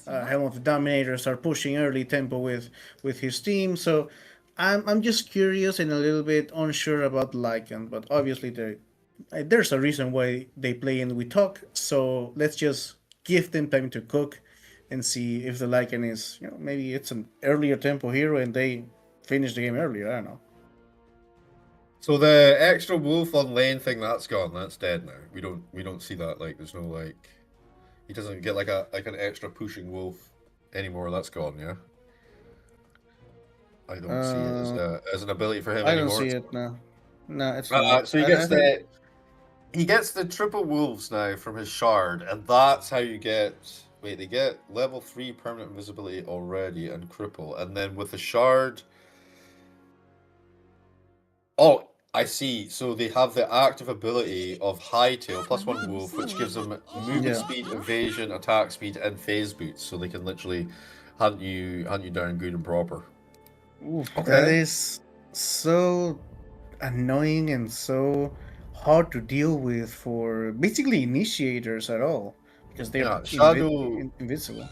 Helm of the Dominator, start pushing early tempo with his team. So I'm just curious and a little bit unsure about Lycan, but obviously there's a reason why they play and we talk. So let's just give them time to cook and see if the Lycan is maybe it's an earlier tempo hero and they finish the game earlier. I don't know.
So the extra wolf on lane thing, that's gone. That's dead now. We don't see that. Like there's no he doesn't get like an extra pushing wolf anymore. That's gone. Yeah. I don't see it as an ability for him anymore.
I don't see it now. No, it's not.
So he gets the triple wolves now from his shard, and that's how you get. Wait, they get level 3 permanent invisibility already and cripple, and then with the shard. Oh, I see. So they have the active ability of Hightail plus 1 wolf, which gives them movement speed, evasion, attack speed, and phase boots. So they can literally hunt you down good and proper.
Oof, okay. That is so annoying and so hard to deal with for basically initiators at all. Because they're invisible.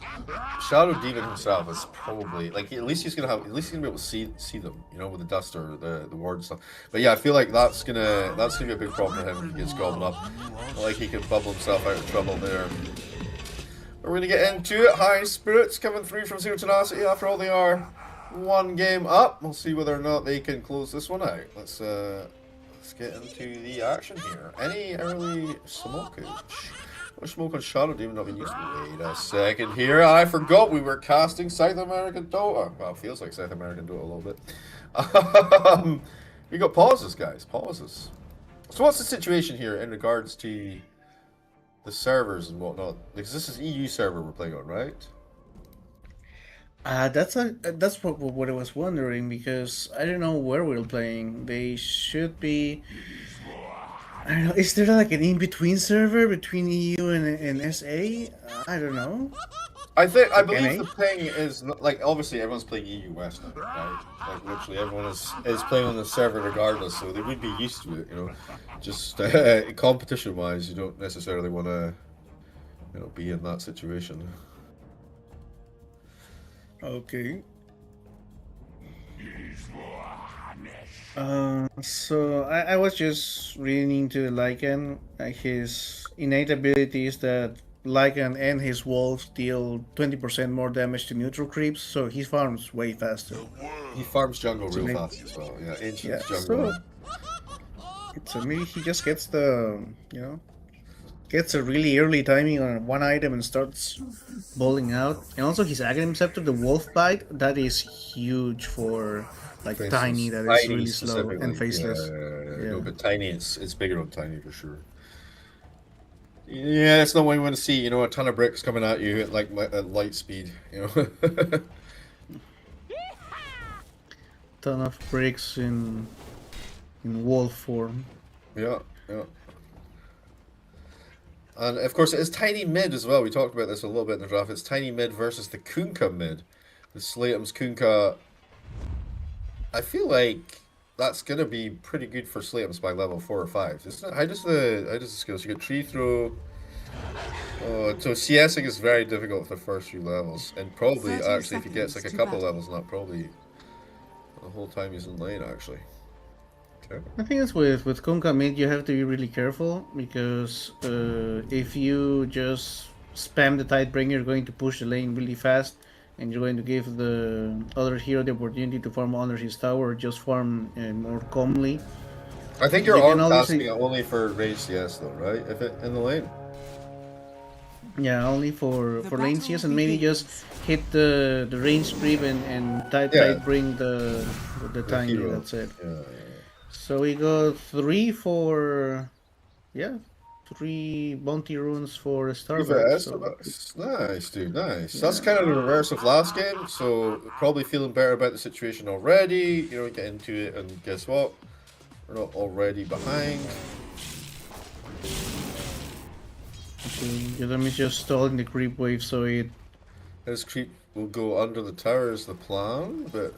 Shadow Demon himself is probably at least he's gonna be able to see them, with the dust or the ward and stuff. But yeah, I feel like that's gonna be a big problem for him if he gets gobbled up. Like he can bubble himself out of trouble there. We're gonna get into it. High spirits coming through from Zero Tenacity. After all, they are 1 game up. We'll see whether or not they can close this one out. Let's get into the action here. Any early smokage? Smoke on Shadow Demon not been used. Wait a second here. I forgot we were casting South American Dota. Well, it feels like South American Dota a little bit. We got pauses, guys. Pauses. So what's the situation here in regards to the servers and whatnot? Because this is EU server we're playing on, right?
That's what I was wondering, because I don't know where we're playing. They should be. I don't know. Is there like an in-between server between EU and SA? I don't know.
I
Okay.
believe the ping is like obviously everyone's playing EU West now, right? Like literally everyone is playing on the server regardless, so they would be used to it, you know. Just competition wise, you don't necessarily want to, you know, be in that situation.
Okay. So I was just reading into Lycan. His innate ability is that Lycan and his wolves deal 20% more damage to neutral creeps, so he farms way faster.
He farms jungle real
maybe-
fast as well. Yeah, ancient
Yeah,
jungle.
so maybe he just gets gets a really early timing on one item and starts bowling out. And also his Aghanim Scepter, the Wolf Bite, that is huge for like
Faceless.
Tiny, that is
Tiny
really slow, and
specifically.
Faceless.
Yeah.
Yeah.
No, but Tiny, it's bigger on Tiny for sure. Yeah, it's not what you want to see. You know, a ton of bricks coming at you at like at light speed. You know.
Ton of bricks in wolf form.
Yeah. And of course, it is Tiny mid as well. We talked about this a little bit in the draft. It's Tiny mid versus the Kunkka mid. The Slatum's Kunkka. I feel like that's gonna be pretty good for Slatum's by level 4 or 5. Isn't it? How does the skills? You get tree throw. So CSing is very difficult for the first few levels, and probably
30
actually if he gets like a
seconds to
couple
battle.
levels, not probably the whole time he's in lane actually. Okay.
I think it's with Kunkka mid, you have to be really careful, because if you just spam the Tidebringer, you're going to push the lane really fast, and you're going to give the other hero the opportunity to farm under his tower, or just farm more calmly.
I think you're
You can
arm
obviously-
casting it only for range CS though, right? If it in the lane.
Yeah, only for
The
lane
battle
CS, and maybe
begins.
just hit the range creep and
Yeah.
Tidebring the Tiny,
hero.
that's it.
Yeah.
So we got 3 bounty runes for Starbucks. So
Nice, dude, nice. That's kind of the reverse of last game, so probably feeling better about the situation already. You know, get into it, and guess what? We're not already behind.
Let me just stall in the creep wave so it
His creep will go under the tower is the plan, but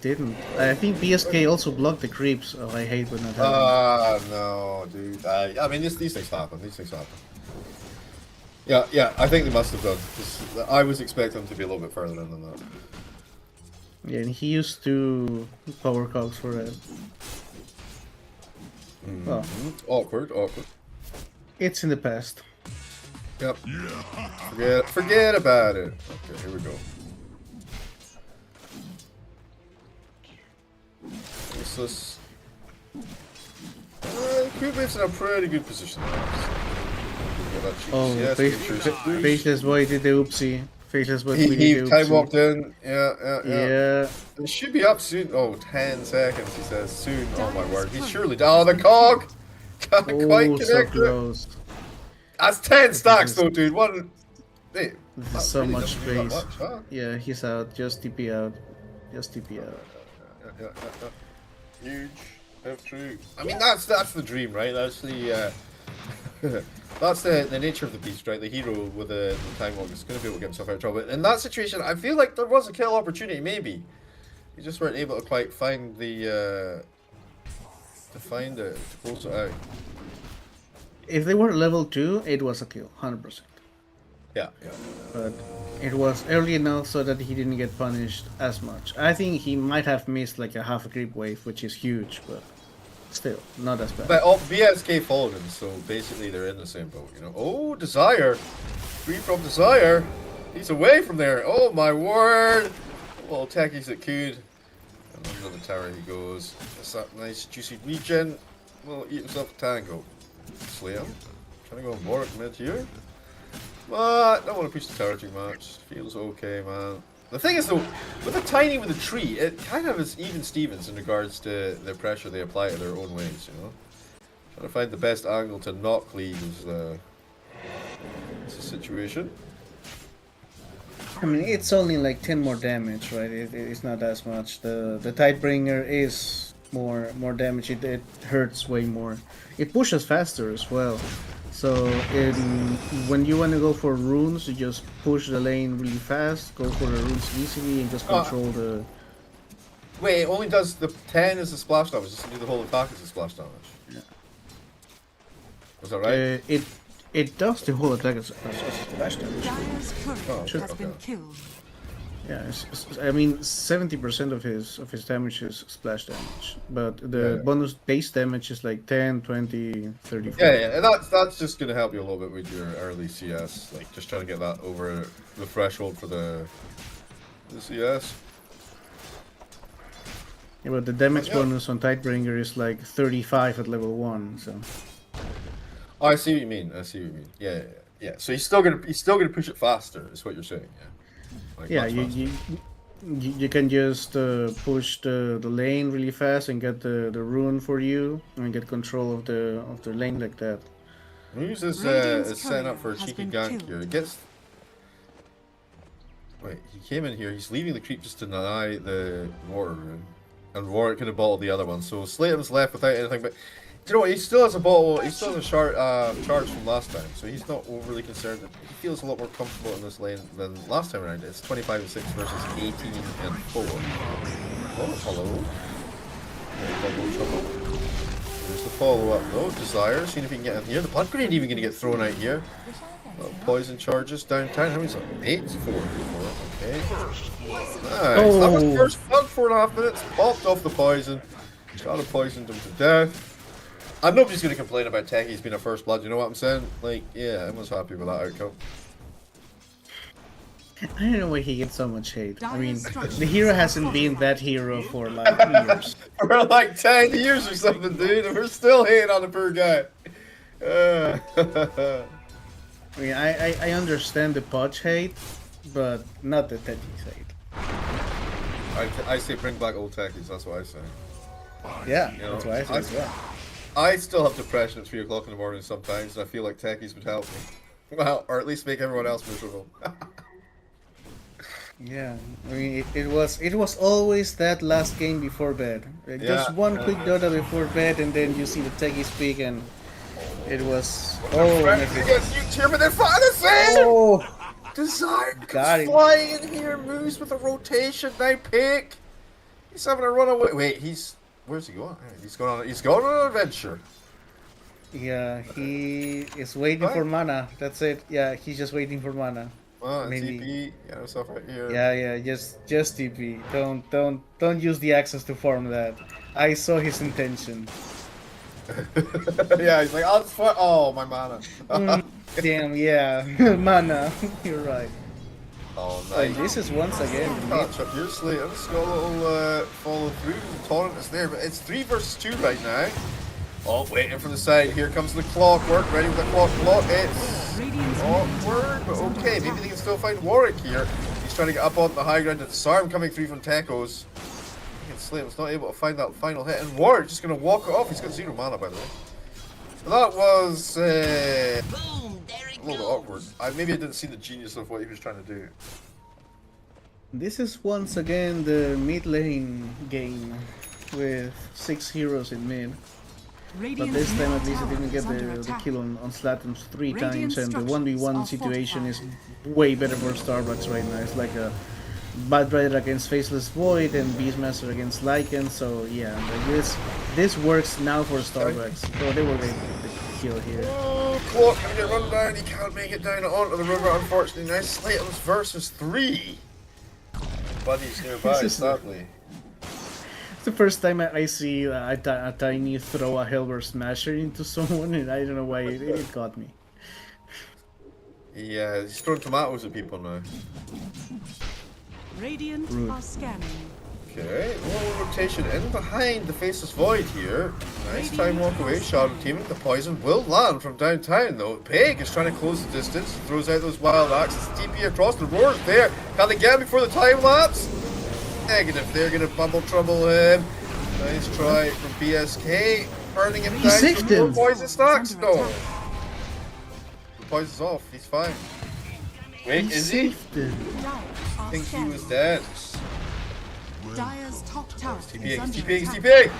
didn't. I think BSK also blocked the creeps. Oh, I hate when that happens.
no, dude. I mean, these things happen. These things happen. Yeah. I think they must have done. 'Cause I was expecting them to be a little bit further in than that.
Yeah, and he used 2 power cogs for that. Well,
Awkward.
it's in the past.
Yep. Forget about it. Okay, here we go. What's this? Creep wave's in a pretty good position.
Oh,
Yes,
Faceless Boy did the oopsie. Faceless Boy did the
he
oopsie.
time walked in. Yeah.
Yeah.
It should be up soon. Oh, 10 seconds, he says. Soon. Oh my word. He's surely. Oh, the cog! Can't quite
Oh,
connect
so
it.
close.
That's 10 stacks though, dude. One. Hey,
This
that
is so
really
much
doesn't do that
space.
much, huh?
Yeah, he's out. Just TP out. Just TP out.
Yeah. Huge. If true. I mean, that's the dream, right? That's the that's the nature of the beast, right? The hero with the time walk is going to be able to get himself out of trouble. In that situation, I feel like there was a kill opportunity, maybe. You just weren't able to quite find the to find it, to close it out.
If they were level 2, it was a kill, 100%.
Yeah.
But it was early enough so that he didn't get punished as much. I think he might have missed like a half a creep wave, which is huge, but still, not as bad.
But BSK followed him, so basically they're in the same boat, you know. Oh, Desire! Free from Desire! He's away from there! Oh my word! Well, techies it could. And under the tower he goes. That's that nice juicy regen. Will eat himself a tango. Slay him. Trying to go Warwick mid here. But don't want to push the tower too much. Feels okay, man. The thing is though, with the tree, it kind of is even Stevens in regards to the pressure they apply to their own ways, you know? Trying to find the best angle to not cleave is the situation.
I mean, it's only like 10 more damage, right? It's not as much. The Tidebringer is more damage. It hurts way more. It pushes faster as well. So when you want to go for runes, you just push the lane really fast, go for the runes easily, and just control the...
Wait, it only does the 10 as a splash damage, just do the whole attack as a splash damage.
Yeah.
Was that right?
It does the whole attack as splash damage.
Dire's turret
Sure.
has been killed.
Yeah, I mean 70% of his damage is splash damage, but the bonus base damage is like 10, 20, 30.
Yeah, and that's just gonna help you a little bit with your early CS, like just trying to get that over the threshold for the CS.
Yeah, but the damage bonus on Tidebringer is like 35 at level 1, so.
Oh, I see what you mean. Yeah. So he's still gonna push it faster, is what you're saying, yeah. Like,
yeah, you can just push the lane really fast and get the rune for you and get control of the lane like that.
Who's this setting up for a cheeky gank here? It gets. Wait, he came in here. He's leaving the creep just to deny the water rune, and Warwick could have bottled the other one. So Slatum's left without anything. But you know what? He still has a bottle. He still has a charge from last time, so he's not overly concerned. He feels a lot more comfortable in this lane than last time around. It's 25 and 6 versus 18 and 4. Oh, hello. There's the follow-up though. Desire. Seeing if he can get in here. The blood grenade even going to get thrown out here. Poison charges downtown. How many's that? 8? 4. Okay. Nice. That was first blood, 4.5 minutes. Popped off the poison. Shot have poisoned him to death. And nobody's going to complain about Techie's being a first blood, you know what I'm saying? Like, yeah, everyone's happy with that outcome.
I don't know why he gets so much hate. I mean, the hero hasn't been that hero for like years.
For like 10 years or something, dude, and we're still hating on the poor guy.
I mean, I understand the Podge hate, but not the Techie's hate.
I say bring back old Techies, that's what I say.
Yeah,
You know,
that's what I say as well.
I still have depression at 3 o'clock in the morning sometimes, and I feel like Techies would help me. Well, or at least make everyone else miserable.
Yeah, I mean, it was always that last game before bed. Just one quick Dota before bed, and then you see the Techies peak, and it was...
Oh! Desire comes flying in here, moves with a rotation, now pick! He's having a runaway... Wait, where's he going? He's going on an adventure.
Yeah, he is waiting for mana. That's it. Yeah, he's just waiting for mana.
Maybe. TP, yeah, stuff right here.
Yeah, just TP. Don't use the access to farm that. I saw his intention.
Yeah, he's like, oh, my mana.
Damn, yeah, mana. You're right.
Oh, nice.
This is once again.
Check your slate. Let's go a little follow through. The torrent is there, but it's 3 versus 2 right now. Oh, waiting for the side. Here comes the clockwork. Ready with the clock block. It's awkward, but okay. Maybe they can still find Warwick here. He's trying to get up on the high ground. It's Sarm coming through from Tekos. Slate was not able to find that final hit, and Warwick just going to walk it off. He's got 0 mana, by the way. So that was a little bit awkward. Maybe I didn't see the genius of what he was trying to do.
This is once again the mid lane game with 6 heroes in mid. But this time at least I didn't get the kill on Slatum's 3 times, and the 1v1 situation is way better for Starbucks right now. It's like a Bad Rider against Faceless Void and Beastmaster against Lycan, so yeah, like this works now for Starbucks. So they will get the kill here.
Oh, Clock gonna get run down, he can't make it down onto the river unfortunately. Now Slatum's versus 3. Buddy's nearby, sadly.
It's the first time I see a Tiny throw a Hellburst Smasher into someone, and I don't know why it got me.
Yeah, he's throwing tomatoes at people now.
Radiant are scanning.
Okay, little rotation in behind the Faceless Void here. Nice time walk away, Shadow teaming. The poison will land from downtown though. Pig is trying to close the distance, throws out those wild axes. TP across the roars there. Can they get him before the time lapse? Negative, they're gonna bubble trouble him. Nice try from BSK. Burning him down
saved
for more
him.
poison stacks. No. The poison's off, he's fine. Wait, is he? I think he was dead.
Dire's top tower
TP,
is under
TP,
attack.
TP!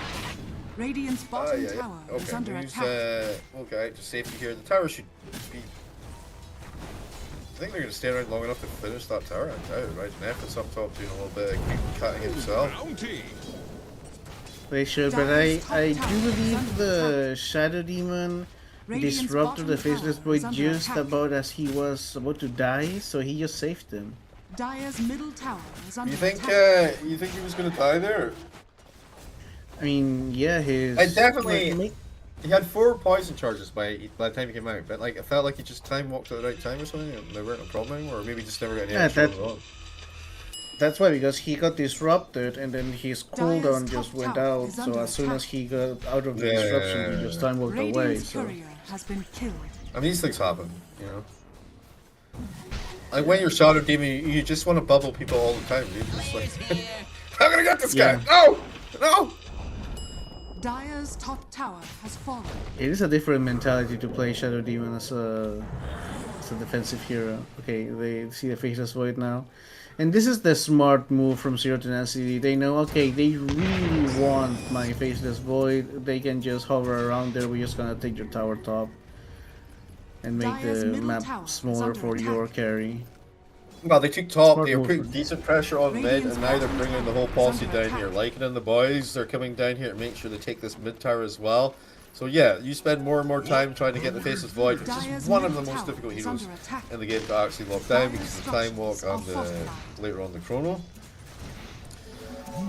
Radiant's bottom
Yeah.
tower is
Okay,
under
we'll use,
attack.
okay, to safety here. The tower should be... I think they're going to stay around long enough to finish that tower. I doubt it, right? Neff's up top doing a little bit of creep cutting himself.
Wait, sure, but I do believe the Shadow Demon disrupted the Faceless Void just about as he was about to die, so he just saved him.
Dire's middle tower is under
You think
attack.
he was going to die there?
I mean, yeah, his...
I definitely-
like,
He had 4 poison charges by the time he came out, but like I felt like he just time walked at the right time or something, and there weren't a problem anymore, or maybe just never got any
Yeah,
extra
that-
on.
That's why, because he got disrupted and then his cooldown
Dire's
just
top
went
tower
out,
is
so
under
as soon as
attack.
he got out of the
Yeah.
disruption, he just time walked away,
Radiant's
so...
courier has been killed.
I mean, these things happen, you know. Like when you're Shadow Demon, you just want to bubble people all the time, dude. Just like, I'm gonna get this guy! No! No!
Dire's top tower has fallen.
It is a different mentality to play Shadow Demon as a defensive hero. Okay, they see the Faceless Void now. And this is the smart move from Zero Tenacity. They know, okay, they really want my Faceless Void. They can just hover around there. We're just gonna take your tower top. And make
Dire's
the
middle
map
tower is
smaller
under
for
attack.
your carry.
Well, they took top,
Smart
they were
move
putting
from-
decent pressure on mid,
Radiant's
and now they're
bottom
bringing the
tower
whole posse
is under
down here.
attack.
Lycan and the boys, they're coming down here to make sure they take this mid tower as well. So yeah, you spend more and more time trying to get the Faceless Void, which is
Dire's
one of the
middle
most
tower
difficult
is
heroes
under attack.
in the game to actually lock down because of the
Dire's
time walk
structures
and
are fortified.
later on the chrono.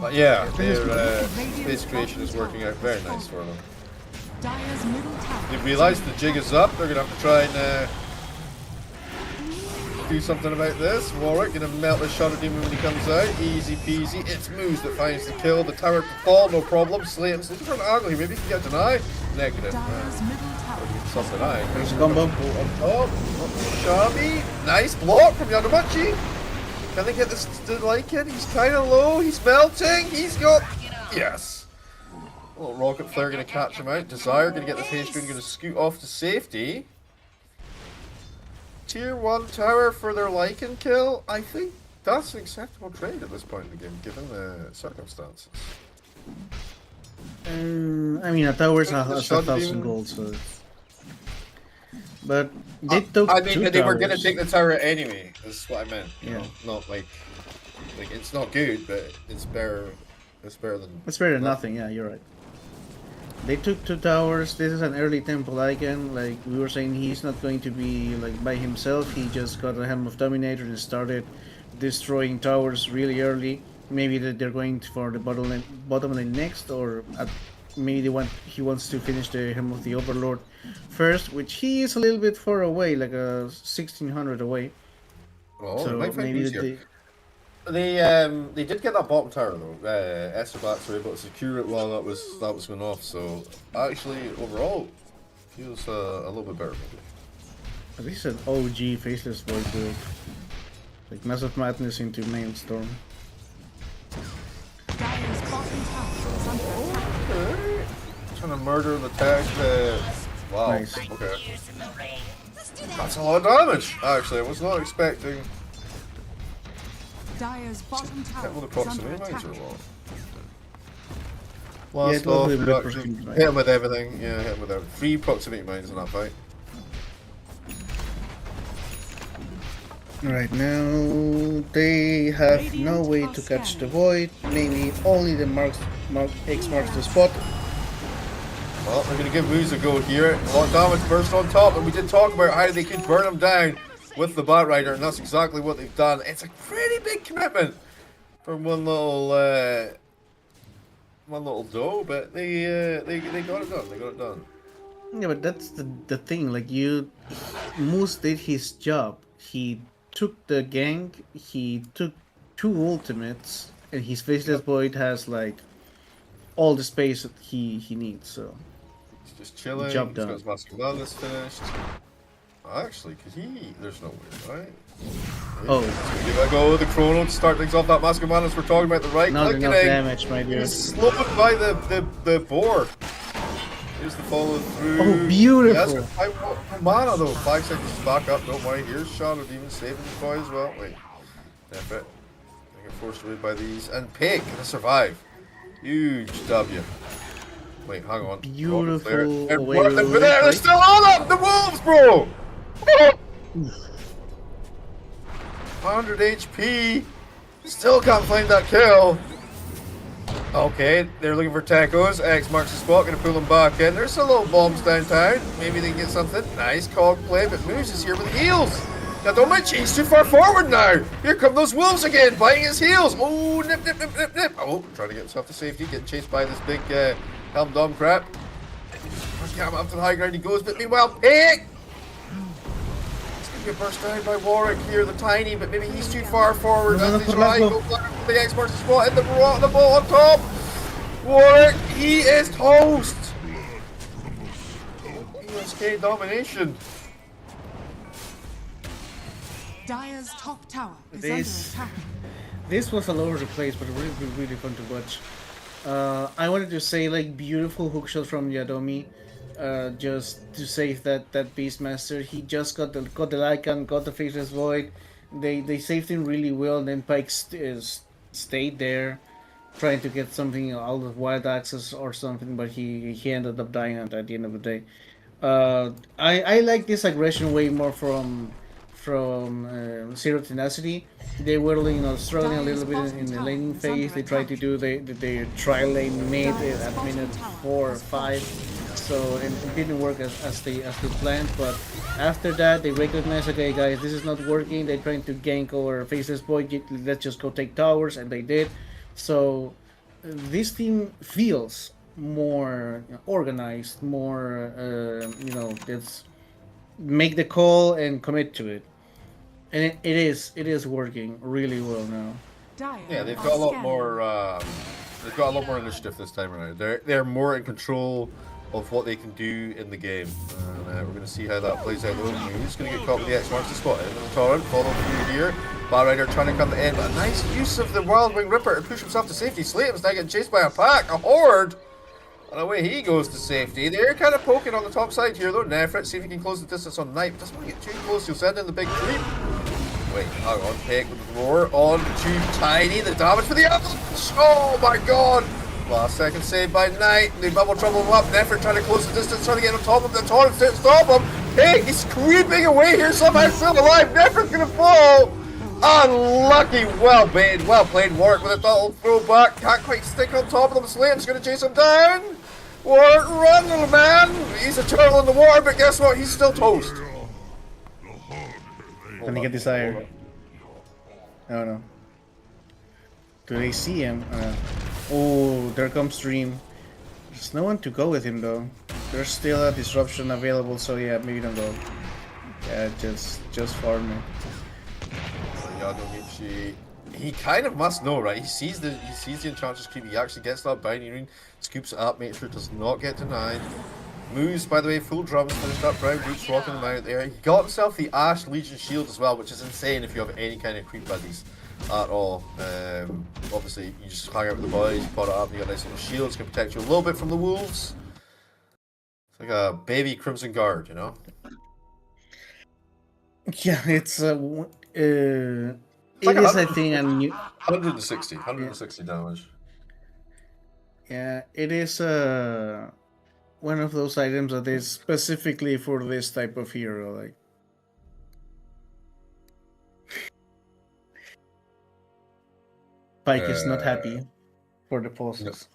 But yeah, their space creation is working out very nice for them.
Dire's middle tower.
They've realised the jig is up, they're going to have to try and do something about this. Warwick going to melt the Shadow Demon when he comes out. Easy peasy. It's Moose that finds the kill. The tower to fall, no problem. Slay him. So he's trying to angle here. Maybe he can get deny. Negative.
Dire's middle tower.
Some deny.
There's a combo.
On top. Not shabby. Nice block from Yanamuchi. Can they get this to Lycan? He's kind of low. He's melting. He's got... Yes. A little rocket flare going to catch him out. Desire going to get the haste rune. Going to scoot off to safety. Tier 1 tower for their Lycan kill. I think that's an acceptable trade at this point in the game, given the circumstances.
I mean, a tower's
The
a
Shadow
1,000
Demon-
gold, so... But they took
I mean,
two
they were going to
towers.
take the tower anyway. That's what I meant. You
Yeah.
know, not like it's not good, but it's better. It's better than.
It's better than nothing, yeah, you're right. They took two towers. This is an early temple icon. Like we were saying, he's not going to be like by himself. He just got a Helm of Dominator and started destroying towers really early. Maybe that they're going for the bottom lane next, or maybe he wants to finish the Helm of the Overlord first, which he is a little bit far away, like 1600 away.
Oh,
So
they might find
maybe
easier.
they,
They did get that bottom tower though. Esterbats were able to secure it while that was going off. So actually, overall, feels a little bit better. Maybe.
this is an OG Faceless Void build. Like Massive Madness into Maelstrom.
Dire's bottom tower is under attack.
Okay. Trying to murder the tag. Wow.
Nice.
Okay. That's a lot of damage. Actually, I was not expecting.
Dire's bottom tower
Hit with the
is under
proximity mines
attack.
or what?
Yeah,
Last
it was
off,
with the
reduction.
proximity mines.
Hit him with everything. Yeah, hit him with everything. 3 proximity mines in that fight.
Right now, they have no way to catch the Void. Maybe only the X marks the spot.
Well, they're going to give Moose a go here. A lot of damage burst on top, and we did talk about how they could burn him down with the Bat Rider, and that's exactly what they've done. It's a pretty big commitment from one little doe, but they got it done. They got it done.
Yeah, but that's the thing. Like Moose did his job. He took the gank. He took 2 ultimates, and his faceless void has like all the space that he needs. So
He's just chilling.
Job
He's
done.
got his Mask of Madness finished. Actually, could he? There's no way, right?
Oh.
Give I go the chrono to start things off. That Mask of Madness we're talking about. The right
not
clicking.
enough damage, my dear.
He's slowed by the boar. Here's the follow through.
Oh, beautiful.
Yes, 5 mana though. 5 seconds to back up. Don't worry. Here's Shadow Demon saving the boy as well. Wait. Effort. They get forced away by these. And Pig gonna survive. Huge W. Wait, hang on.
Beautiful.
They're still all up! The wolves, bro! 100 HP. Still can't find that kill. Okay, they're looking for tacos. X marks the spot, gonna pull them back in. There's some little bombs downtown. Maybe they can get something. Nice cog play, but Moose is here with the heals. Now don't mind, he's too far forward now. Here come those wolves again, biting his heels. Oh, nip, nip, nip, nip, nip. Oh, trying to get himself to safety, getting chased by this big Helm Dom crap. Can't up to the high ground he goes, but meanwhile, Pig! He's gonna get burst down by Warwick here, the tiny, but maybe he's too far forward. As they try, go the X marks the spot, hit the ball on top. Warwick, he is toast. ESK domination.
Dire's top tower is
This-
under attack.
This was all over the place, but really fun to watch. I wanted to say like beautiful hookshot from Yadomi, just to save that Beastmaster. He just got the Lycan, got the Faceless Void. They saved him really well. And then Pike stayed there, trying to get something out of Wild Access or something, but he ended up dying at the end of the day. I like this aggression way more from Zero Tenacity. They were struggling a little bit in the laning phase. They tried to do the trial lane mid at minute 4 or 5, so it didn't work as they planned. But after that, they recognized, okay guys, this is not working. They're trying to gank our Faceless Void. Let's just go take towers, and they did. So this team feels more organized, more let's make the call and commit to it. And it is working really well now.
Dire
Yeah, they've
are
got a lot
scanning.
more. They've got a lot more initiative this time around. They're more in control of what they can do in the game. And we're going to see how that plays out. Who's going to get caught with the X marks the spot? In the torrent, follow through here. Bad Rider trying to come to end, but a nice use of the Wild Wing Ripper to push himself to safety. Slatem's now getting chased by a pack, a horde. And away he goes to safety. They're kind of poking on the top side here though. Nefrit, see if he can close the distance on Knight. Doesn't want to get too close, he'll send in the big creep. Wait, hang on, Peg with the roar on to Tiny. The damage for the avalanche. Oh my god! Last second save by Knight. They bubble trouble him up. Nefrit trying to close the distance, trying to get on top of the torrent to stop him. Peg is creeping away here, somehow still alive. Nefrit's gonna fall. Unlucky. Well played Warwick with a double throw back. Can't quite stick on top of them. Slane's gonna chase him down. Warwick, run, little man. He's a turtle in the water, but guess what? He's still toast.
Can he get Desire? Oh no. Do they see him? Oh, there comes Dream. There's no one to go with him though. There's still a disruption available, so yeah, maybe don't go. Yeah, just farm it.
He kind of must know, right? He sees the Enchantress creep. He actually gets that binding ring, scoops it up, makes sure it does not get denied. Moves, by the way, full drums, finished up Brown Boots, walking them out there. He got himself the Ash Legion shield as well, which is insane if you have any kind of creep buddies at all. Obviously, you just hang out with the boys, you pot it up, you got nice little shields, can protect you a little bit from the wolves. It's like a baby Crimson Guard, you know?
Yeah, it's it is, I think, a new.
160 damage.
Yeah, it is one of those items that is specifically for this type of hero. Like, Pike is not happy for the pulses.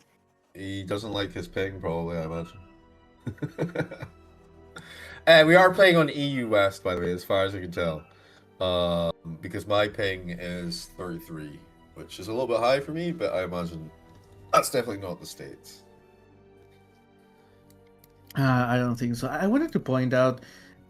No. He doesn't like his ping, probably, I imagine. We are playing on EU West, by the way, as far as I can tell. Because my ping is 33, which is a little bit high for me, but I imagine that's definitely not the States.
I don't think so. I wanted to point out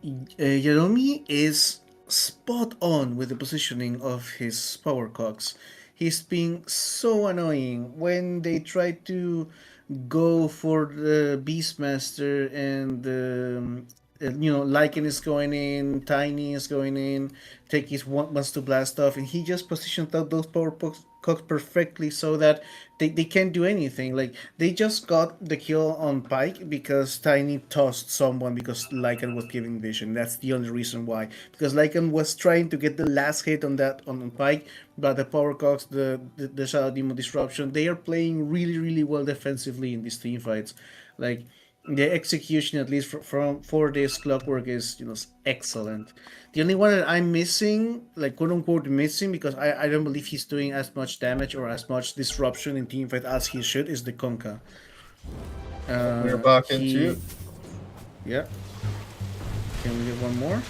Yadomi is spot on with the positioning of his power cogs. he's being so annoying when they try to go for the Beastmaster and Lycan is going in, Tiny is going in, Tekis wants to blast off, and he just positioned out those power cocks perfectly so that they can't do anything. Like, they just got the kill on Pike because Tiny tossed someone because Lycan was giving vision. That's the only reason why. Because Lycan was trying to get the last hit on that on Pike, but the power cocks, the Shadow Demon disruption, they are playing really, really well defensively in these team fights. Like, the execution, at least for this Clockwork, is excellent. The only one that I'm missing, like quote unquote missing, because I don't believe he's doing as much damage or as much disruption in team fight as he should, is the Conka.
We're back into.
Yeah. Can we get one more?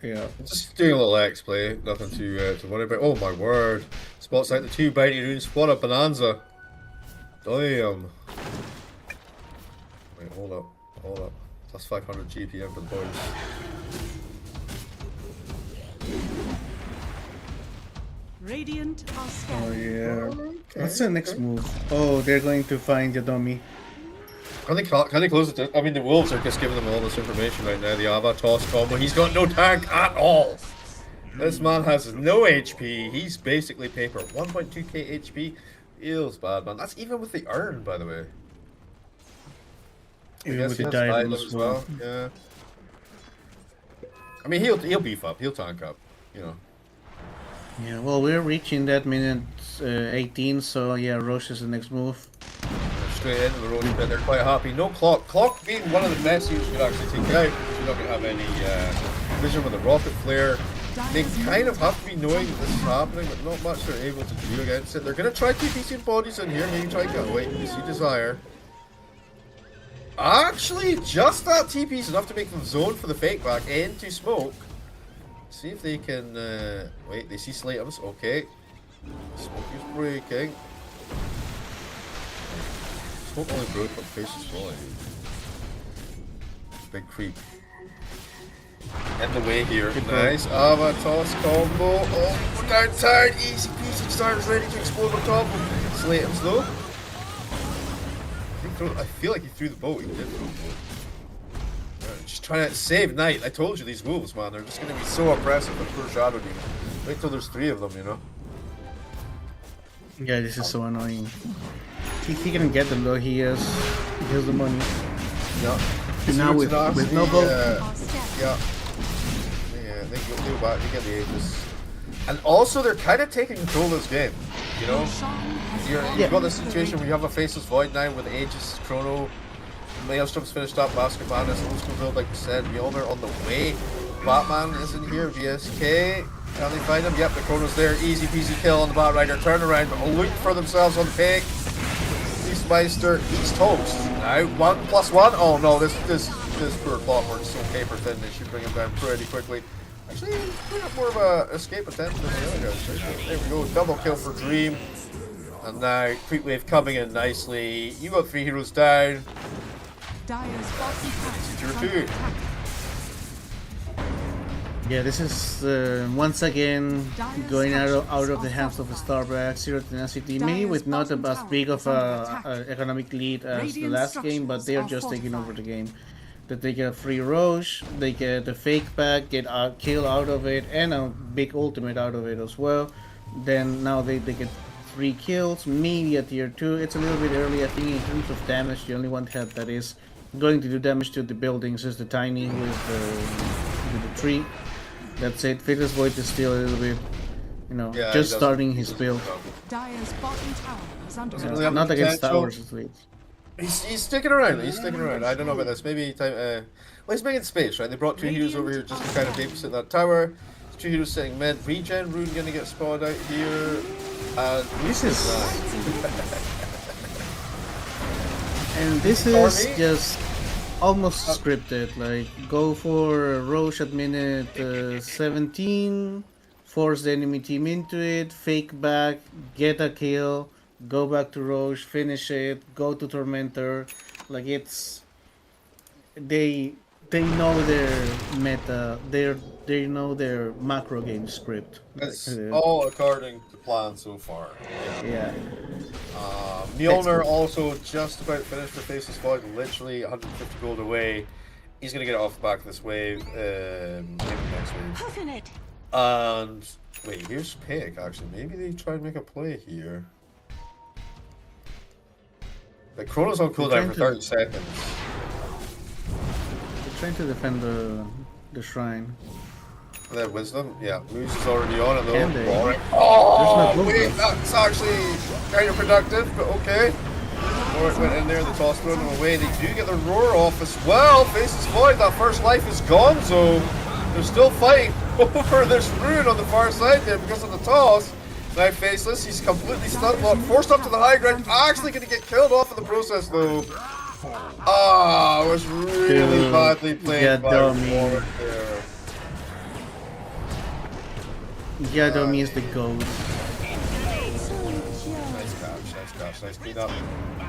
Yeah.
Just doing a little X play, nothing to worry about. Oh my word! Spots out the 2 mighty runes. What a bonanza! Damn. Wait, hold up. Plus 500 GPM for the boys.
Radiant are
Oh
scanning.
yeah. What's the next move? Oh, they're going to find the dummy.
Can they close it? I mean, the Wolves are just giving them all this information right now. The Ava toss combo. He's got no tank at all. This man has no HP. He's basically paper. 1.2k HP. Feels bad, man. That's even with the urn, by the way.
Even with
he
the
has
diadem
as well. Yeah. I mean, he'll beef up. He'll tank up.
Yeah, well, we're reaching that minute 18, so yeah, Roche is the next move.
Straight into the road, but they're quite happy. No clock. Clock being one of the best heroes you could actually take out. You're not going to have any vision with the rocket flare. They kind of have to be knowing that this is happening, but not much they're able to do against it. They're going to try TPC bodies in here, maybe try and get away. You see Desire. Actually, just that TP is enough to make them zone for the fake back into smoke. See if they can. Wait, they see Slatums. Okay. Smoke is breaking. Smoke only broke, but face is falling. Big creep. In the way here. Nice. Ava toss combo. Oh, we're down tired. Easy peasy. Star's ready to explode on top of Slatums though. I feel like he threw the boat. He did throw the boat. Just trying to save Knight. I told you these wolves, man. They're just going to be so oppressive with poor Shadow Demon. Wait till there's 3 of them,
Yeah, this is so annoying. He can get them though. He has the money.
Yeah.
And now with no boat.
Yeah, they go back. They get the Aegis. And also, they're kind of taking control of this game. You've got this situation where you have a Faceless Void now with Aegis, Chrono, Maelstrom's finished up, Basket Madness, Old School build, like we said, Mjolnir on the way. Batman is in here, GSK. Can they find him? Yep, the Chrono's there. Easy peasy kill on the Batrider. Turn around, but look for themselves on the pig. Beastmeister, he's toast. Now, 1+1. Oh no, this poor Clockwork's so paper thin, they should bring him down pretty quickly. Actually, bring up more of a escape attempt than the other guys. Right? There we go, double kill for Dream. And now, Creep Wave coming in nicely. You got 3 heroes down. Tier 2.
Yeah, this is once again going out of the hands of Starbucks, Zero Tenacity, maybe with not as big of a economic lead as the last game, but they are just taking over the game. That they get a free Roche, they get a fake back, get a kill out of it, and a big ultimate out of it as well. Then now they get 3 kills, maybe a tier 2. It's a little bit early, I think, in terms of damage. The only one that is going to do damage to the buildings is the Tiny with the tree. That's it. Faceless Void is still a little bit, just starting his build. Not against towers, at least.
He's sticking around. He's sticking around. I don't know about this. Maybe time. Well, he's making space, right? They brought 2 heroes over here just to kind of babysit that tower. 2 heroes sitting mid. Regen Rune gonna get spawed out here. And
this is and this is just almost scripted. Like, go for Roche at minute 17, force the enemy team into it, fake back, get a kill, go back to Roche, finish it, go to Tormentor. Like, it's they they know their meta. They know their macro game script.
It's
Like,
all according to plan so far.
yeah.
Mjolnir also just about finished for Faces Void, literally 150 gold away. He's gonna get it off the back of this wave, maybe next wave.
Hoofing it.
And wait, here's Pig actually. Maybe they try and make a play here. The Chrono's on cooldown for 30 seconds.
They're trying to defend the shrine.
They have wisdom. Yeah, Moose is already on it though.
Can they?
Boring.
There's
Oh,
no
wait,
movement.
that's actually kind of productive, but okay. Warwick went in there, the toss thrown them away. They do get the roar off as well. Faces Void, that first life is gone, so they're still fighting over this rune on the far side there because of the toss. Now Faceless, he's completely stun locked, forced up to the high ground, actually going to get killed off in the process though. Ah, it was really
Dude,
badly played
yeah,
by
dummy.
Warwick there.
Yadomi is the goat.
Nice clean up.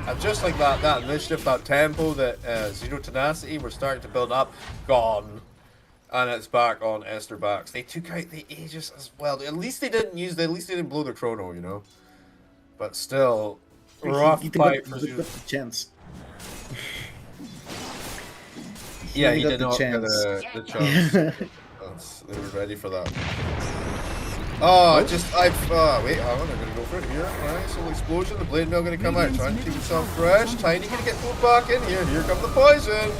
And just like that initiative, that tempo, that Zero Tenacity, we're starting to build up, gone. And it's back on Esther backs. They took out the Aegis as well. At least they didn't blow the Chrono, you know. But still, rough fight for Zero.
The chance.
Yeah, he
got
did
the
not get
chance.
the chance. They were ready for that. Oh, wait, I'm gonna go for it here. Nice little explosion. The blade mill gonna come out, trying to keep himself fresh. Tiny gonna get pulled back in here. Here comes the poison.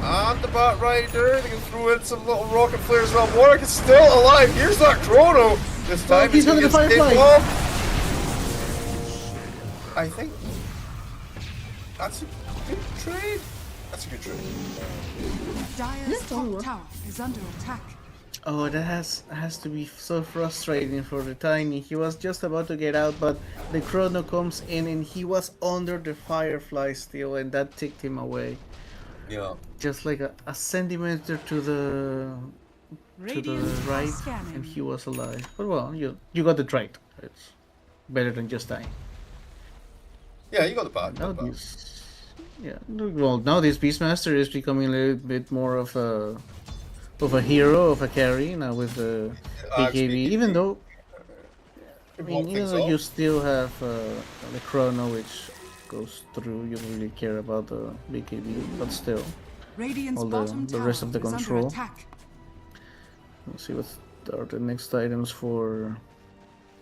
And the Bat Rider. They can throw in some little rocket flares as well. Warwick is still alive. Here's that Chrono. This time
he's
gonna
under the
get
Firefly.
off. I think that's a good trade. That's a good trade.
Dire's top tower is under attack.
Oh, that has to be so frustrating for the Tiny. He was just about to get out, but the Chrono comes in and he was under the Firefly still, and that ticked him away.
Yeah.
Just like a centimeter to the right,
scanning.
and he was alive. But well, you got the trade. It's better than just dying.
Yeah, you got the bat.
Now this, yeah. Well, now this Beastmaster is becoming a little bit more of a hero, of a carry now with the BKB. Even though, you still have the Chrono, which goes through. You don't really care about the BKB, but still,
Radiant's
all
bottom
the
tower
rest of the
is under
control.
attack.
Let's see what are the next items for.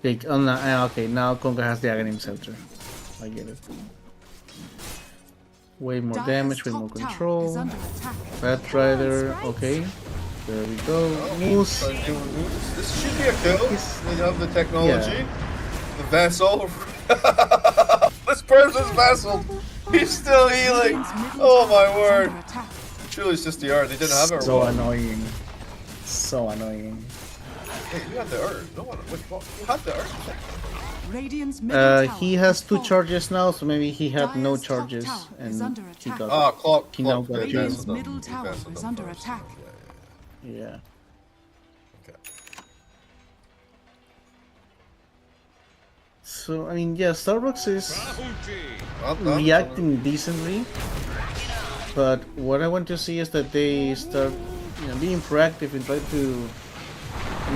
Okay, now Konga has the Aghanim Scepter. I get it. Way more
Dire's
damage, way
top
more
tower is
control.
under attack.
Bat Rider, okay. There we go. Moose.
This should be a kill. They have the technology.
Yeah.
The vessel. This person's vessel. He's still healing.
Radiant's middle
Oh
tower
my
is
word.
under attack.
Surely it's just the art. They didn't have it.
So annoying. So annoying.
Hey, you had the art. No one. What? You had the art.
Radiant's middle tower
He has
is
2
falling.
charges now, so maybe he had no
Dire's top
charges
tower is
and
under
he
attack.
got.
Ah, clock.
He now
clock
got
the
Radiant's
vessel
middle
done.
tower
Vessel
is
done
under
first.
attack.
Yeah.
Okay.
So I mean, yeah, Starbucks is
Well done.
reacting decently, but what I want to see is that they start, being proactive and try to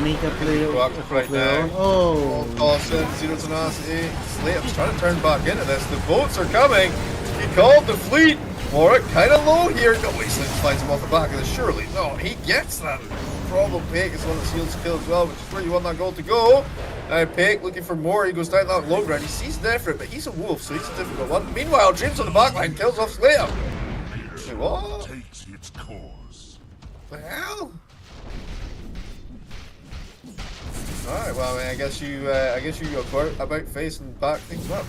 make a play
Proactive
of
right
their own.
now.
Oh,
Dawson, Zero Tenacity. Slayup's trying to turn back into this. The boats are coming. He called the fleet. Warwick kind of low here. No, he slides him off the back of this. Surely, no, he gets them. Problem Pig is one that seals kill as well, which is where you want that goal to go. Now Pig looking for more. He goes down that low ground. He sees Nefrit, but he's a wolf, so he's a difficult one. Meanwhile, Dreams on the backline kills off Slayer. Wait, what? The hell? Alright, well, I guess you about face and back things up.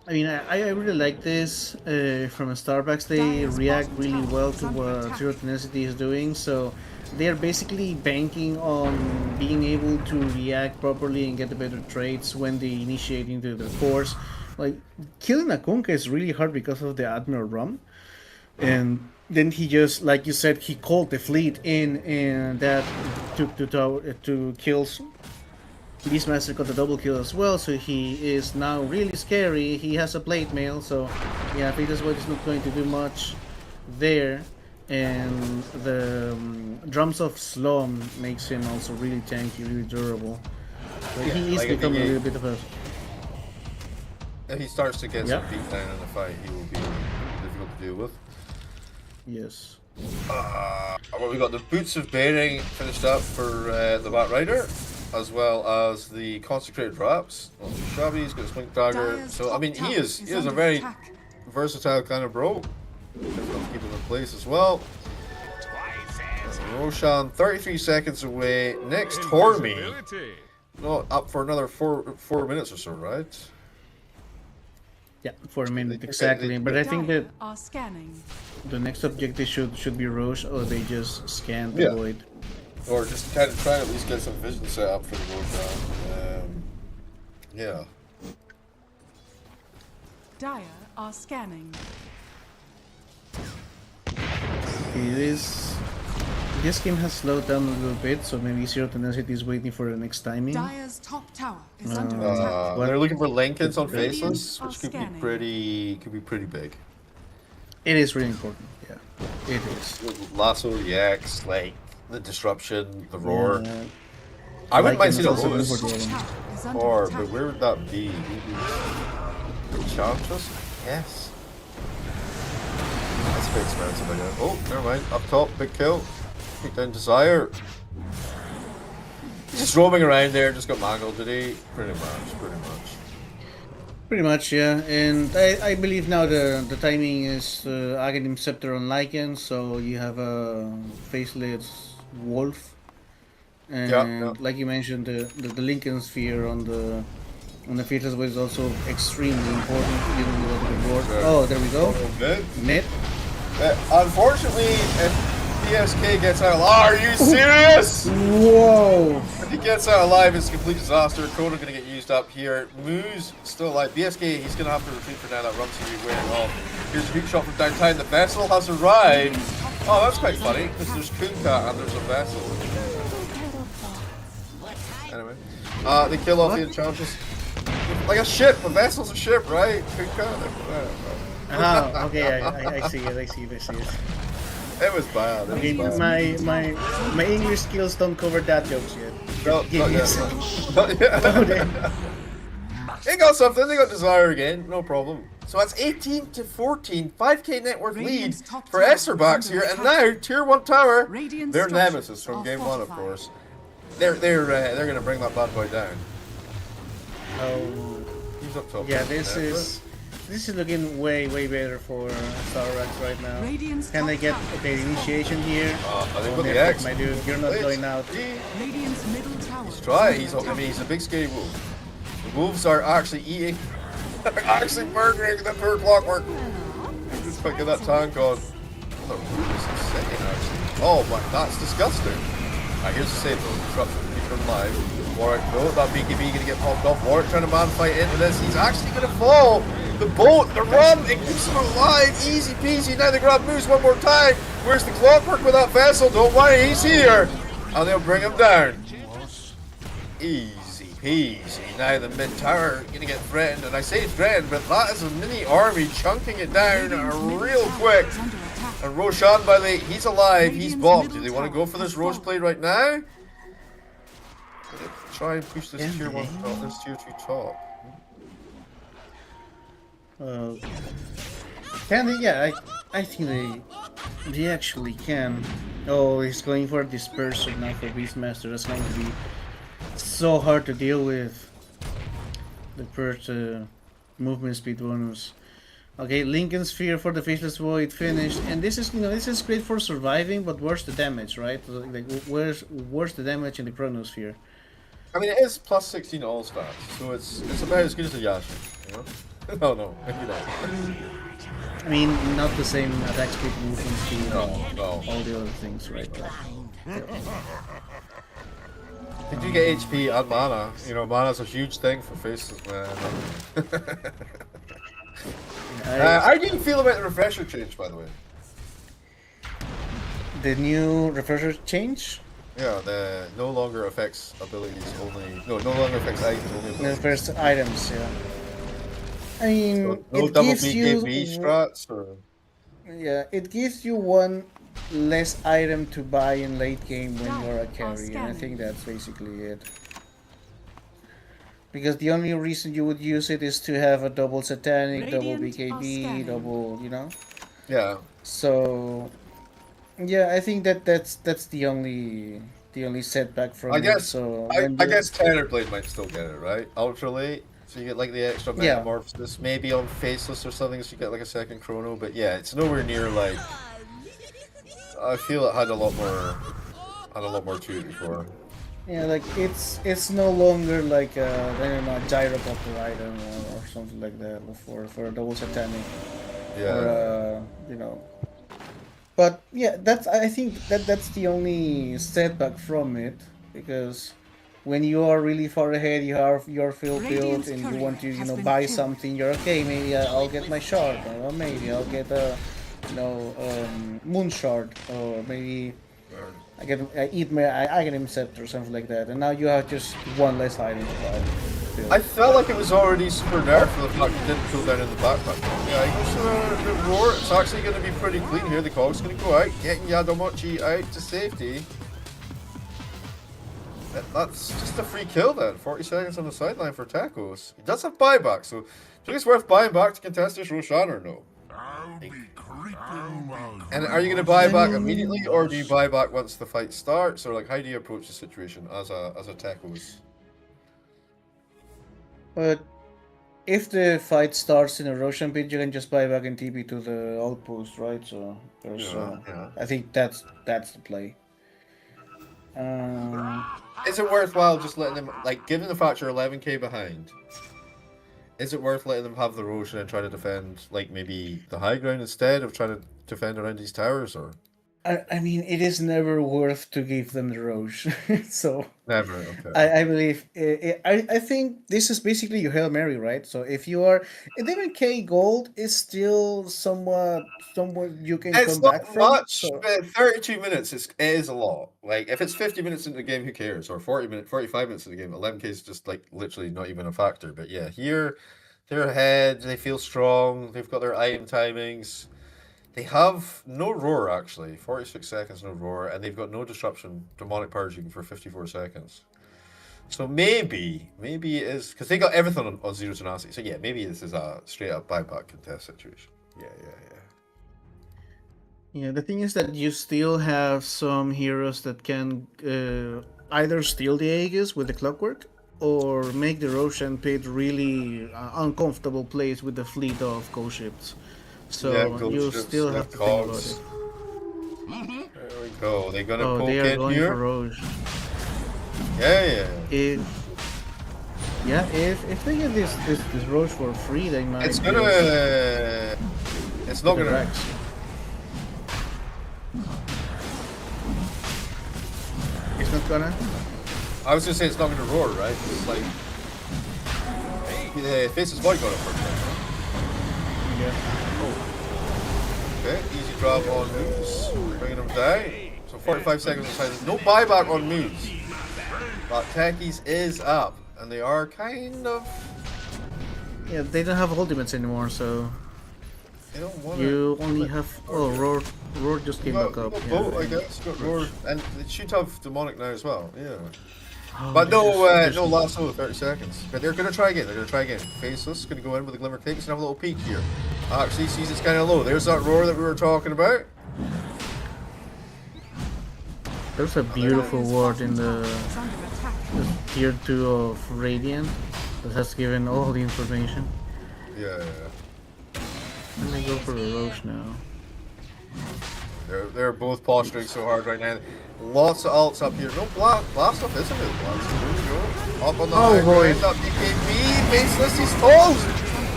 I mean, I really like this from Starbucks. They react really well to what Zero Tenacity is doing, so they are basically banking on being able to react properly and get the better trades when they initiate into the course. Like, killing a Kunkka is really hard because of the Admiral Rum, and then he just, like you said, he called the fleet in, and that took to kills. Beastmaster got the double kill as well, so he is now really scary. He has a plate mail, so yeah, Faceless Void is not going to do much there. And the drums of Slom makes him also really tanky, really durable. So
Yeah,
he is
like, I think
becoming a
he-
little bit of a...
If he starts to get
Yep.
some beat down in the fight, he will be difficult to deal with.
Yes.
Well, we got the Boots of Bearing finished up for the Bat Rider, as well as the Consecrated Wraps. Well, Shabby's got a Slink Dagger.
Dire's
So, I
top
mean, he
tower
is a
under
very
attack.
versatile kind of bro. Difficult to keep him in place as well. Roshan, 33 seconds away. Next, Tormy. No, up for another four minutes or so, right?
Yeah, for a minute,
they-
exactly. But I think that
Dire are scanning.
the next objective should be Roche, or they just scan the
Yeah.
void.
Or just kind of try and at least get some vision set up for the Roshan. Yeah.
Dire are scanning.
This game has slowed down a little bit, so maybe Zero Tenacity is waiting for the next timing.
Dire's top tower is under attack.
They're looking for Lincolns on
Radiant
Faceless,
are
which could
scanning.
be pretty big.
It is really important, yeah. It is.
Lasso, the X, like the disruption, the roar.
Yeah.
I wouldn't mind
Lycan
seeing a
is also
Lotus
good for the
Top
enemy.
tower is under
or,
attack.
but where would that be? Enchantress? Yes. That's a bit expensive, I guess. Oh, never mind. Up top, big kill. Take down Desire. He's just roaming around there, just got mangled today. Pretty much.
Pretty much, yeah. And I believe now the timing is Aghanim Scepter on Lycan, so you have a faceless wolf. And
Yeah.
like you mentioned, the Lincoln Sphere on the Faceless Wolf is also extremely important. You don't know what the reward.
Sure.
Oh, there we go.
Good.
Net.
Unfortunately, if BSK gets out alive, are you serious?
Whoa!
If he gets out alive, it's a complete disaster. Coda gonna get used up here. Moose still alive. BSK, he's gonna have to retreat for now. That run's gonna be wearing off. Here's a hook shot from downtown. The vessel has arrived. Oh, that's quite funny, because there's Kunka and there's a vessel. Anyway. They kill off the Enchantress. Like a ship. A vessel's a ship, right? Kunka.
Ah, okay, I see it.
It was bad.
Okay,
It was bad.
my English skills don't cover that jokes yet.
No,
Give
not
me a
yet.
second.
Not yet.
Oh, damn.
They got something. They got Desire again. No problem. So that's 18 to 14. 5k net worth lead
Radiant's top
for
tower
Esterbox
is
here.
under
And now, tier 1 tower.
Radiant
Their
structures
nemesis from
are
game 1, of
fortified.
course. They're gonna bring that bad boy down.
Oh,
He's up top.
yeah, this is looking way better for Starrax right now.
Radiant's
Can they
top
get
tower
okay initiation here?
They
Oh,
put the
there,
X.
my dude, you're not
Wait,
going out.
Radiant's middle tower.
He's trying.
is under
He's a
attack.
big scary wolf. The wolves are actually eating. They're actually murdering the poor clockwork. Just quick get that tank on. Oh, this is insane, actually. Oh, but that's disgusting. Alright, here's the save though. Disruption. Keep him alive. Warwick, no, that BKB gonna get popped off. Warwick trying to man fight into this. He's actually gonna fall. The boat, the run, it keeps him alive. Easy peasy. Now they grab Moose one more time. Where's the clockwork with that vessel? Don't worry, he's here. And they'll bring him down. Easy peasy. Now the mid tower gonna get threatened, and I say threatened, but that is a mini army chunking it down real quick.
Is under attack.
And Roshan, by the way, he's alive, he's bombed. Do they want to go for this Roche play right now? Try and push this tier 1 top, this tier 2 top.
Can they? Yeah, I think they actually can. Oh, he's going for dispersion now for Beastmaster. That's going to be so hard to deal with. The first movement speed bonus. Okay, Lincoln Sphere for the Faceless Void finished, and this is this is great for surviving, but where's the damage, right? Like where's the damage in the Chronosphere?
I mean, it is plus 16 all stats, so it's about as good as a Yasha, you know? No, maybe not.
I mean, not the same attack speed, movement speed,
No.
all the other things, right?
Did you get HP and mana? You know, mana's a huge thing for Faceless, man. How do you feel about the refresher change, by the way?
The new refresher change?
Yeah, the no longer affects abilities only. No, no longer affects items only.
The
Abilities.
first items, yeah. I mean,
So no
it
double
gives you
BKB strats or.
yeah, it gives you one less item to buy in late game when you're a carry, and I think that's basically it. Because the only reason you would use it is to have a double satanic, double BKB, double, you know.
Yeah.
So yeah, I think that's the only setback from
I
it.
guess
So
I guess Terrorblade might still get it, right? Ultra late, so you get like the extra
Yeah.
metamorphosis, maybe on Faceless or something, so you get like a second chrono. But yeah, it's nowhere near like. I feel it had a lot more to it before.
yeah, like it's no longer like I don't know, a gyrocopter item or something like that for a double satanic.
Yeah.
Or you know. But yeah, I think that's the only setback from it, because when you are really far ahead, you have your field built and you want to buy something. You're okay. Maybe I'll get my shard, or maybe I'll get a moon shard, or maybe I get scepter or something like that. And now you have just one less item to buy.
I felt like it was already super nerfed for the fact it didn't pull down in the backpack. Yeah, he goes to the roar. It's actually going to be pretty clean here. The cog's going to go out, getting Yadomochi out to safety. That's just a free kill then. 40 seconds on the sideline for Tacos. He does have buyback, so do you think it's worth buying back to contest this Roshan or no? And are you going to buy back immediately, or do you buy back once the fight starts, or like how do you approach the situation as a Tacos?
But if the fight starts in a Roshan pit, you can just buy back and TP to the outpost, right? So there's,
Yeah.
I think that's the play.
Is it worthwhile just letting them, like, given the fact you're 11k behind, is it worth letting them have the Roshan and try to defend, like, maybe the high ground instead of trying to defend around these towers, or?
I mean, it is never worth to give them the Roche. So
Never, okay.
I believe I think this is basically your Hail Mary, right? So if you are 11k gold is still somewhat you can
It's
come
not
back from.
much,
So,
but 32 minutes it is a lot. Like, if it's 50 minutes into the game, who cares? Or 45 minutes into the game, 11k is just, like, literally not even a factor. But yeah, here, they're ahead, they feel strong, they've got their item timings. They have no roar, actually. 46 seconds, no roar, and they've got no disruption, demonic purging for 54 seconds. So maybe it is, because they got everything on zero tenacity. So yeah, maybe this is a straight up buyback contest situation.
yeah, the thing is that you still have some heroes that can either steal the Aegis with the clockwork, or make the Roshan pit really uncomfortable place with the fleet of ghost ships. So you still have to think about it.
There we go. They're gonna poke
they are
in
going
here.
for Roche.
Yeah.
If they get this Roche for free, they might.
It's gonna. It's not gonna.
Rex. It's not gonna.
I was gonna say it's not gonna roar, right? It's like. The Faceless Boy got it first.
Yeah.
Okay, easy drop on moves, bringing them down. So 45 seconds inside. No buyback on moves. But Techies is up, and they are kind of.
Yeah, they don't have ultimates anymore, so.
They don't want
You only have. Oh, Roar just came back up.
Boat, I guess. Got Roar, and they should have demonic now as well. Yeah.
Oh,
But no
just-
lasso 30 seconds. But they're gonna try again. Faceless gonna go in with a glimmer cake. He's gonna have a little peek here. Actually sees it's kinda low. There's that roar that we were talking about.
There's a beautiful ward in the tier 2 of Radiant that has given all the information.
Yeah.
And they go for a Roche now.
They're both posturing so hard right now. Lots of ults up here. No blast off isn't it? Blast. Up on the high ground. Up BKB. Faceless. He's toast.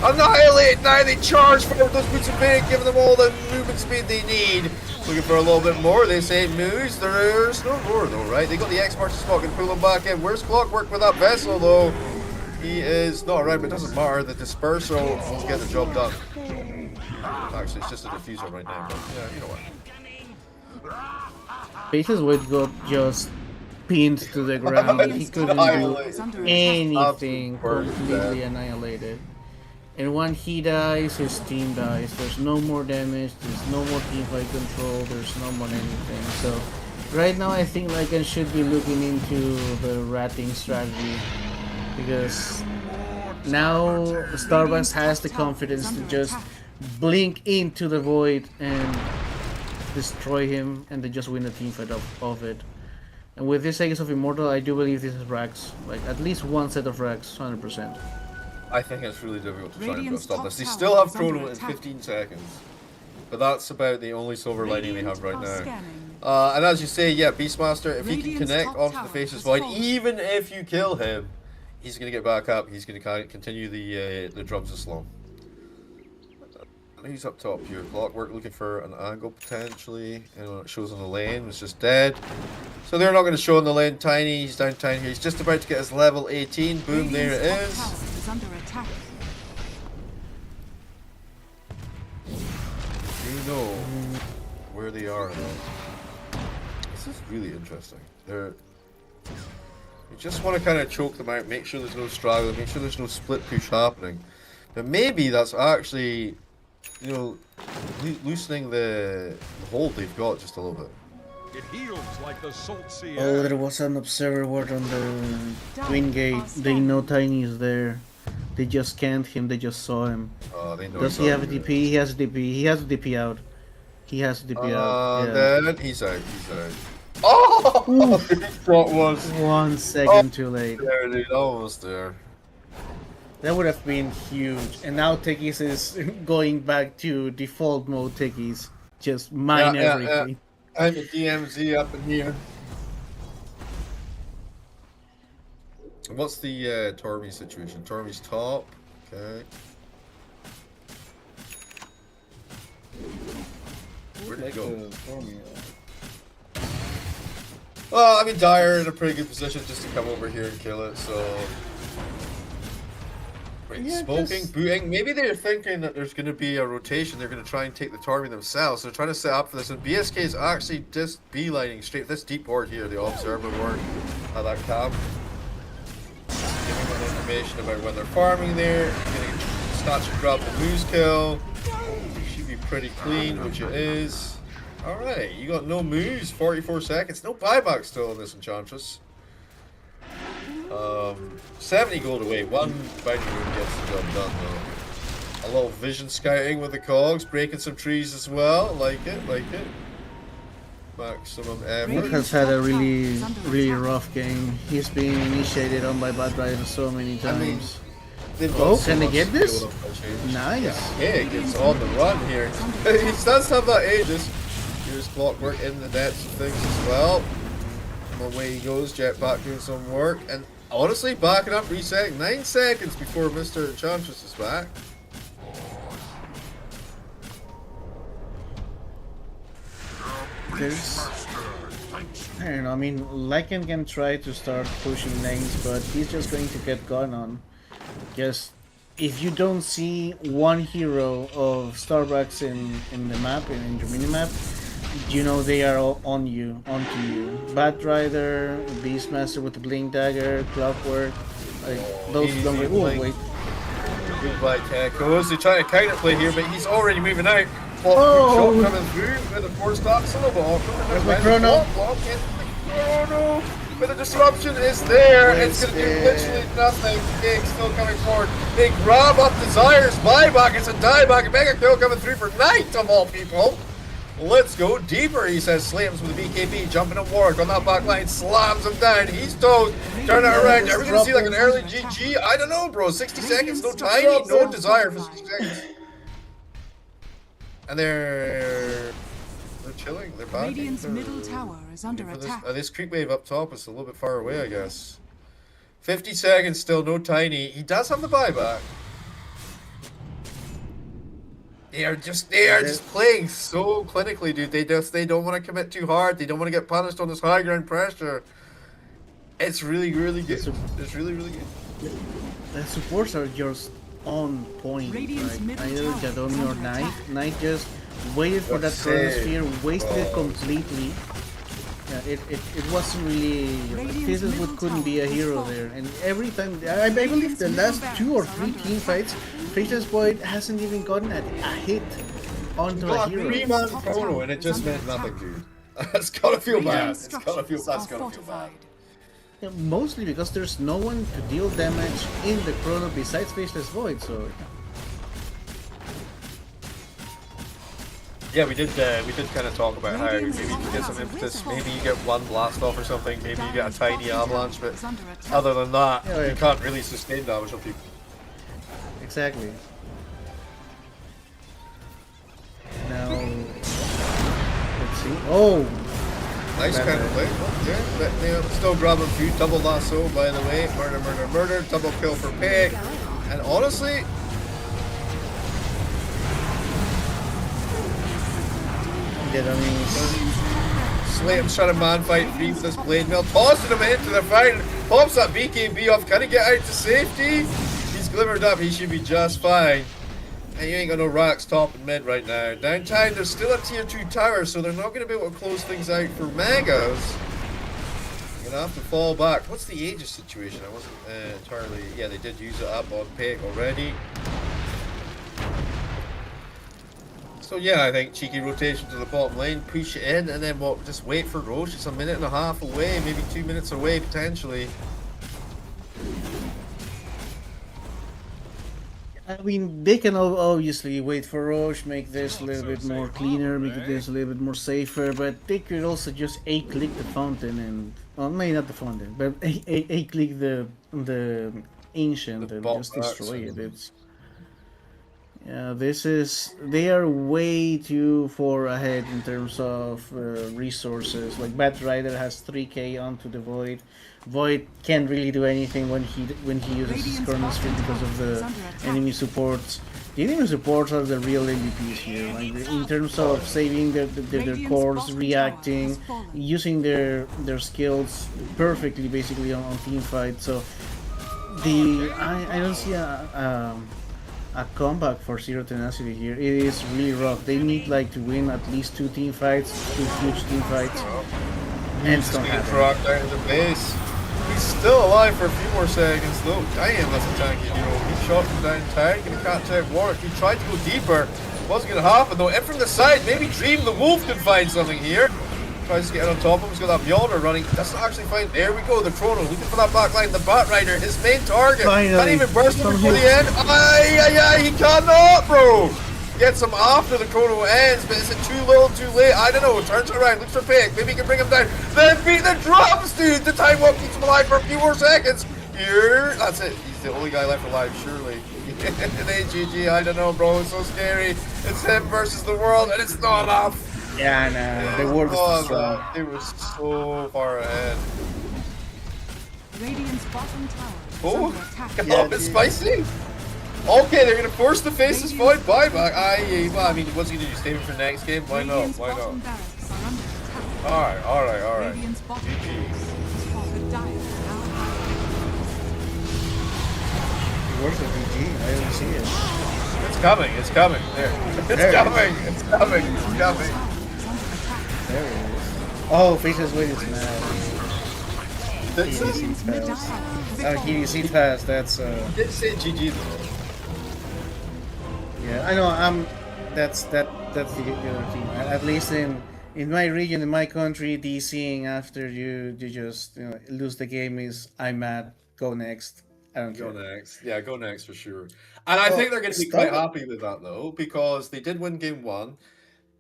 Annihilate. Now they charge forward those boots of big, giving them all the movement speed they need. Looking for a little bit more. They say moves. There's no roar though, right? They got the X-March spot and pull them back in. Where's Clockwork with that vessel though? He is not around, but it doesn't matter. The dispersal will get the job done. Actually, it's just a diffuser right now, but yeah, you know what.
Faces would go just pinned to the ground. He couldn't do
Annihilated.
anything.
Absolute
Completely
death.
annihilated. And when he dies, his team dies. There's no more damage. There's no more teamfight control. There's no more anything. So right now, I think Lycan should be looking into the ratting strategy, because now Starbucks has the confidence to just blink into the void and destroy him, and they just win the teamfight of it. And with this Aegis of Immortal, I do believe this is Rax, like at least one set of Rax, 100%.
I think it's really difficult to try and
Radiant's
stop
top
this. They
tower
still have
is under
chrono in
attack.
15 seconds. But that's about the only silver lining they have right
Radiant are
now.
scanning.
And as you say, yeah, Beastmaster, if he can
Radiant's
connect
top
onto the
tower
Faceless
has
Void,
fallen.
even if you kill him, he's going to get back up. He's going to continue the drums of slow. He's up top here. Clockwork looking for an angle potentially. It shows on the lane. It's just dead. So they're not going to show on the lane. Tiny. He's down Tiny here. He's just about to get his level 18. Boom, there it
Radiant's
is.
top tower is under attack.
Do you know where they are though? This is really interesting. You just want to kind of choke them out, make sure there's no struggle, make sure there's no split push happening. But maybe that's actually, you know, loosening the hold they've got just a little bit.
It heals like the salt sea
Oh,
air.
there was an observer ward on the Twin Gate.
are
They know
scanning.
Tiny is there. They just scanned him, they just saw him.
They know
Does he have a DP? He has a DP. He has a DP out. He has a DP out. Yeah.
Then he's out. He's out. Oh! He got one.
1 second too late.
There, dude. Almost there.
That would have been huge. And now Tekis is going back to default mode Tekis. Just mine everything.
I'm a DMZ up in here. What's the Tormy situation? Tormy's top. Okay. Where did he go? Well, I mean, Dyer in a pretty good position just to come over here and kill it, so... Wait,
Yeah,
smoking,
just-
booting. Maybe they're thinking that there's going to be a rotation. They're going to try and take the Tormy themselves. They're trying to set up for this. And BSK is actually just beelining straight. This deep ward here, the observer ward at that camp. Giving them information about when they're farming there. Getting snatch and grab the moose kill. Should be pretty clean, which it is. Alright, you got no moves, 44 seconds. No buyback still in this Enchantress. 70 gold away. One bounty room gets the job done though. A little vision scouting with the cogs, breaking some trees as well. Like it, like it. Maximum
Nick
effort.
has had a really rough game. He's been initiated on by Bad Driver so many
I mean,
times.
they've
Oh,
got so
can they
much
get this?
skill up their change.
Nice.
Yeah, gets on the run here. He does have that Aegis. Here's Clockwork in the depths of things as well. Away he goes, Jetpack doing some work. And honestly, backing up, resetting 9 seconds before Mr. Enchantress is back.
There's... I don't know, I mean, Lycan can try to start pushing lanes, but he's just going to get gone on. Just, if you don't see one hero of Starbucks in the map, in your minimap, you know they are all onto you. Bat Rider, Beastmaster with the Blink Dagger, Clockwork, like those
Easy
don't
blink.
wait.
Good by Tekos. They're trying to counterplay here, but he's already moving out.
Oh!
Shot coming through with a force stop. Some of all.
There's my chrono.
Chrono. But the disruption is there. It's going to do literally nothing. Big still coming forward. They grab up Desire's buyback. It's a dieback. A mega kill coming through for Knight of all people. Let's go deeper, he says. Slams with the BKB, jumping at Warwick on that back line, slams him down. He's toast. Turn it around. Are we going to see like an early GG? I don't know, bro. 60 seconds, no Tiny, no Desire for 60 seconds. And they're chilling. They're back.
Radiant's middle tower is under attack.
This creep wave up top is a little bit far away, I guess. 50 seconds still, no Tiny. He does have the buyback. They are just playing so clinically, dude. They don't want to commit too hard. They don't want to get punished on this high ground pressure. It's really, really good. It's really, really good.
The supports are just on point.
Radiant's
Like,
middle
either
tower is
Jadoni or
under
Knight.
attack.
Knight just waited for that
That's
chronosphere,
it.
wasted it completely. it wasn't really like, Faceless Wood couldn't be a hero there, and every time I believe the last 2 or 3 team fights, Faceless Void hasn't even gotten a hit onto a
Got a
hero.
3-man chrono and it just meant nothing, dude. It's gotta feel bad. It's gotta feel that's gotta feel bad.
Yeah, mostly because there's no one to deal damage in the chrono besides Faceless Void, so
Yeah, we did kind of talk about how maybe you get some impetus, maybe you get one blast off or something, maybe you get a tiny avalanche, but other than that, you can't really sustain damage on people.
exactly. Now, let's see. Oh!
Nice kind of play. Yeah, still grabbing food, double lasso, by the way. Murder, murder, murder, double kill for Pig. And honestly, Slate's trying to man fight free with this blade mill, tossing him into the fight, pops that BKB off, can he get out to safety? He's glimmered up, he should be just fine. And you ain't got no racks top and mid right now. Downtime, there's still a tier 2 tower, so they're not going to be able to close things out for Megas. You're going to have to fall back. What's the Aegis situation? I wasn't entirely... Yeah, they did use it up on Pig already. So yeah, I think cheeky rotation to the bottom lane, push it in, and then what? Just wait for Roche. It's a minute and a half away, maybe 2 minutes away potentially.
I mean, they can obviously wait for Roche, make this a little bit more cleaner, make this a little bit more safer, but they could also just A-click the fountain and... Well, maybe not the fountain, but A-click the ancient and just destroy it. It's... Yeah, this is... They are way too far ahead in terms of resources. Like, Bat Rider has 3k onto the Void. Void can't really do anything when he uses his skirmishes because of the enemy supports. The enemy supports are the real MVPs here. Like, in terms of saving their cores, reacting, using their skills perfectly, basically on team fights. So I don't see a comeback for Zero Tenacity here. It is really rough. They need like to win at least 2 team fights, 2 huge team fights. And it's not happening.
Down to the base. He's still alive for a few more seconds though. Damn, that's a tanky hero. He shot from down tank and he can't take Warwick. He tried to go deeper. Wasn't gonna happen though. In from the side, maybe Dream the Wolf can find something here. Tries to get on top of him. He's got that Mjolnir running. Doesn't actually find. There we go. The Chrono looking for that back line. The Bat Rider, his main target.
Finally,
can't even burst him before the end. He cannot, bro. Gets him after the Chrono ends, but is it too little, too late? I don't know. Turns it around, looks for Pig. Maybe he can bring him down. Then beat the drums, dude. The time walk keeps him alive for a few more seconds. Here, that's it. He's the only guy left alive, surely. GG, I don't know, bro. It's so scary. It's him versus the world, and it's not enough.
Yeah, no, the world is too strong.
It was so far ahead.
Radiant's bottom tower.
Oh, it's spicy. Okay, they're gonna force the Faceless Void buyback. Well, I mean, what's he gonna do? Stay for next game? Why not? Why not? Alright. GG.
Where's the GG? I didn't see it.
It's coming. There. It's coming.
There it is. Oh, Faceless Void is mad. He sees fast. That's
Didn't say GG though.
Yeah, I know. That's the other team. At least in my region, in my country, DCing after you just lose the game is I'm mad. Go next. I don't care.
Go next. Yeah, go next for sure. And I think they're going to be quite happy with that though, because they did win game 1.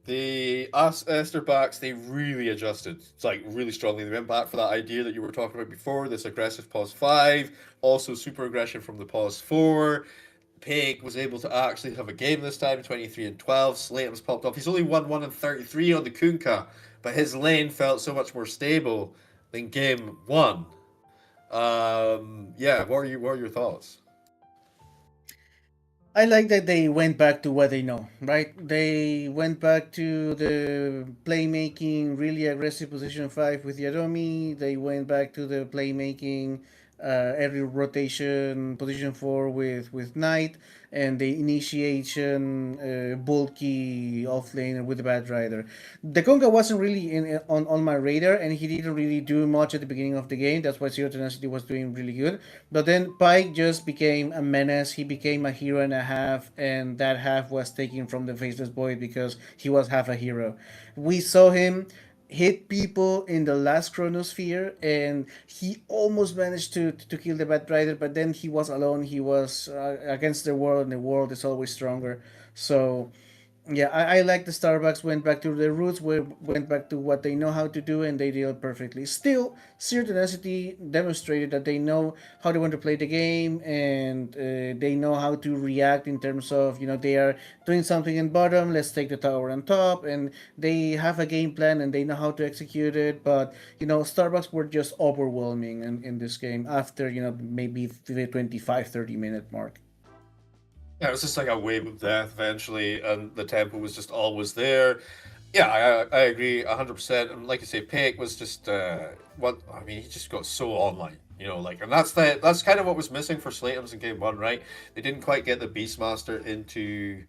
The Esterbacks, they really adjusted. It's like really strongly. They went back for that idea that you were talking about before, this aggressive pause 5, also super aggression from the pause 4. Pig was able to actually have a game this time, 23-12. Slatem's popped off. He's only 1-1-33 on the Kunkka, but his lane felt so much more stable than game 1. Yeah, what are your thoughts?
I like that they went back to what they know, right? They went back to the playmaking, really aggressive position 5 with Yadomi. They went back to the playmaking, early rotation position 4 with Knight. and the initiation bulky offlaner with the Bad Rider. The Conga wasn't really on my radar, and he didn't really do much at the beginning of the game. That's why Zero Tenacity was doing really good. But then Pike just became a menace. He became a hero and a half, and that half was taken from the Faceless Void because he was half a hero. We saw him hit people in the last Chronosphere, and he almost managed to kill the Bad Rider, but then he was alone. He was against the world, and the world is always stronger. So yeah, I like the Starbucks went back to their roots, went back to what they know how to do, and they did it perfectly. Still, Zero Tenacity demonstrated that they know how they want to play the game, and they know how to react in terms of, they are doing something in bottom, let's take the tower on top, and they have a game plan and they know how to execute it. But, Starbucks were just overwhelming in this game after, maybe the 25-30 minute mark.
Yeah, it was just like a wave of death eventually, and the tempo was just always there. Yeah, I agree 100%. And like you say, Peck was just he just got so online, and that's kind of what was missing for Slatums in game one, right? They didn't quite get the Beastmaster into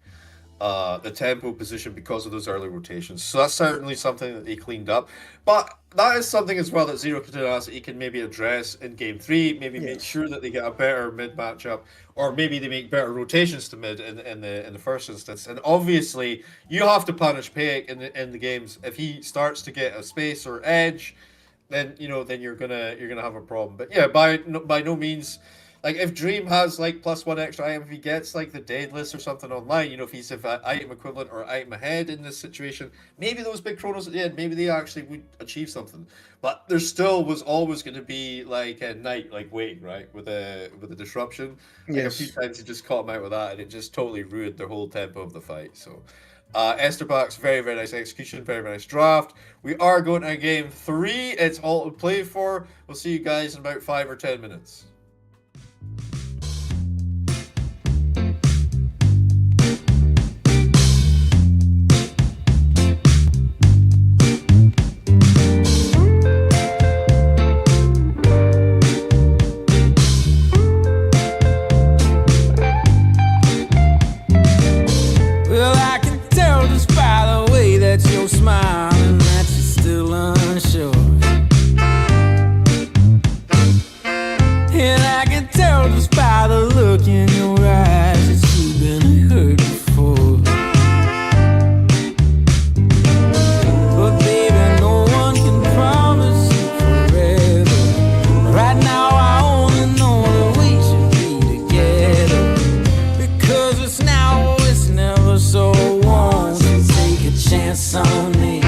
the tempo position because of those early rotations. So that's certainly something that they cleaned up. But that is something as well that Zero Tenacity can maybe address in game three, maybe make sure that they get a better mid matchup, or maybe they make better rotations to mid in the first instance. And obviously you have to punish Peck in the games. If he starts to get a space or edge, then you're gonna have a problem. But yeah, by no means. Like, if Dream has, +1 extra item, if he gets, the Daedalus or something online, if he's item equivalent or item ahead in this situation, maybe those big chronos at the end, maybe they actually would achieve something. But there still was always going to be, a Knight, waiting, right, with a disruption. A few times he just caught him out with that, and it just totally ruined their whole tempo of the fight, so... Esterback's very, very nice execution, very, very nice draft. We are going to game 3. It's all to play for. We'll see you guys in about 5 or 10 minutes.
Smiling that you're still unsure, and I can tell just by the look in your eyes that you've been hurt before. But baby, no one can promise you forever. Right now I only know that we should be together, because it's now or it's never. So won't you take a chance on me?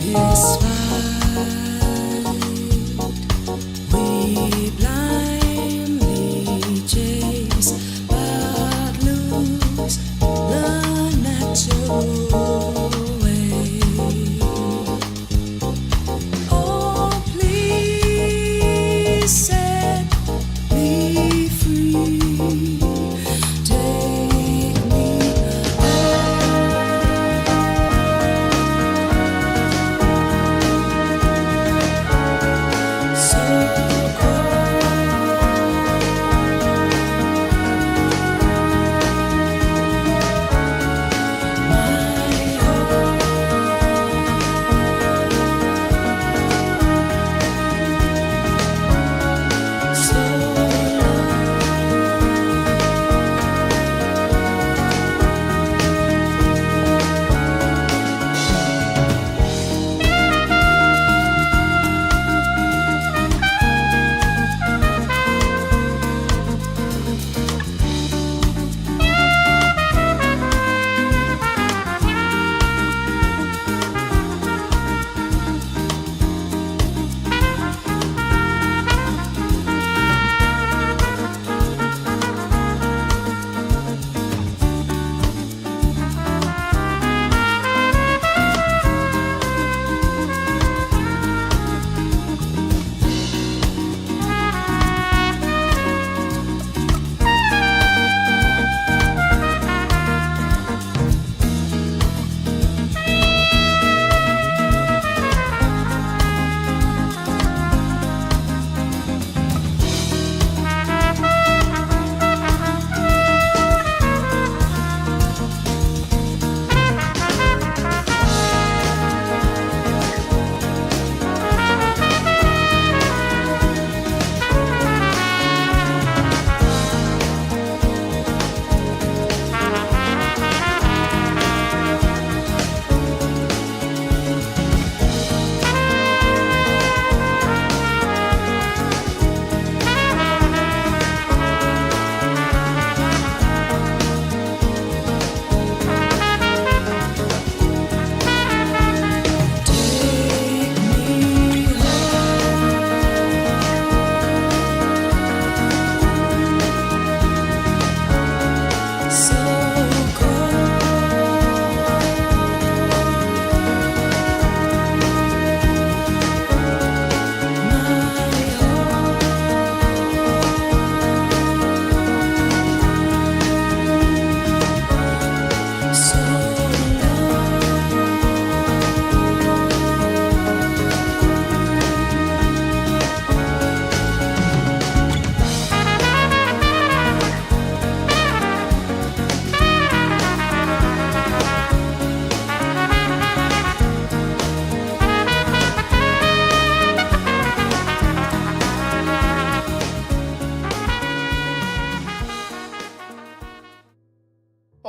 We blindly chase, but lose the natural way. Oh, please set me free. Take me so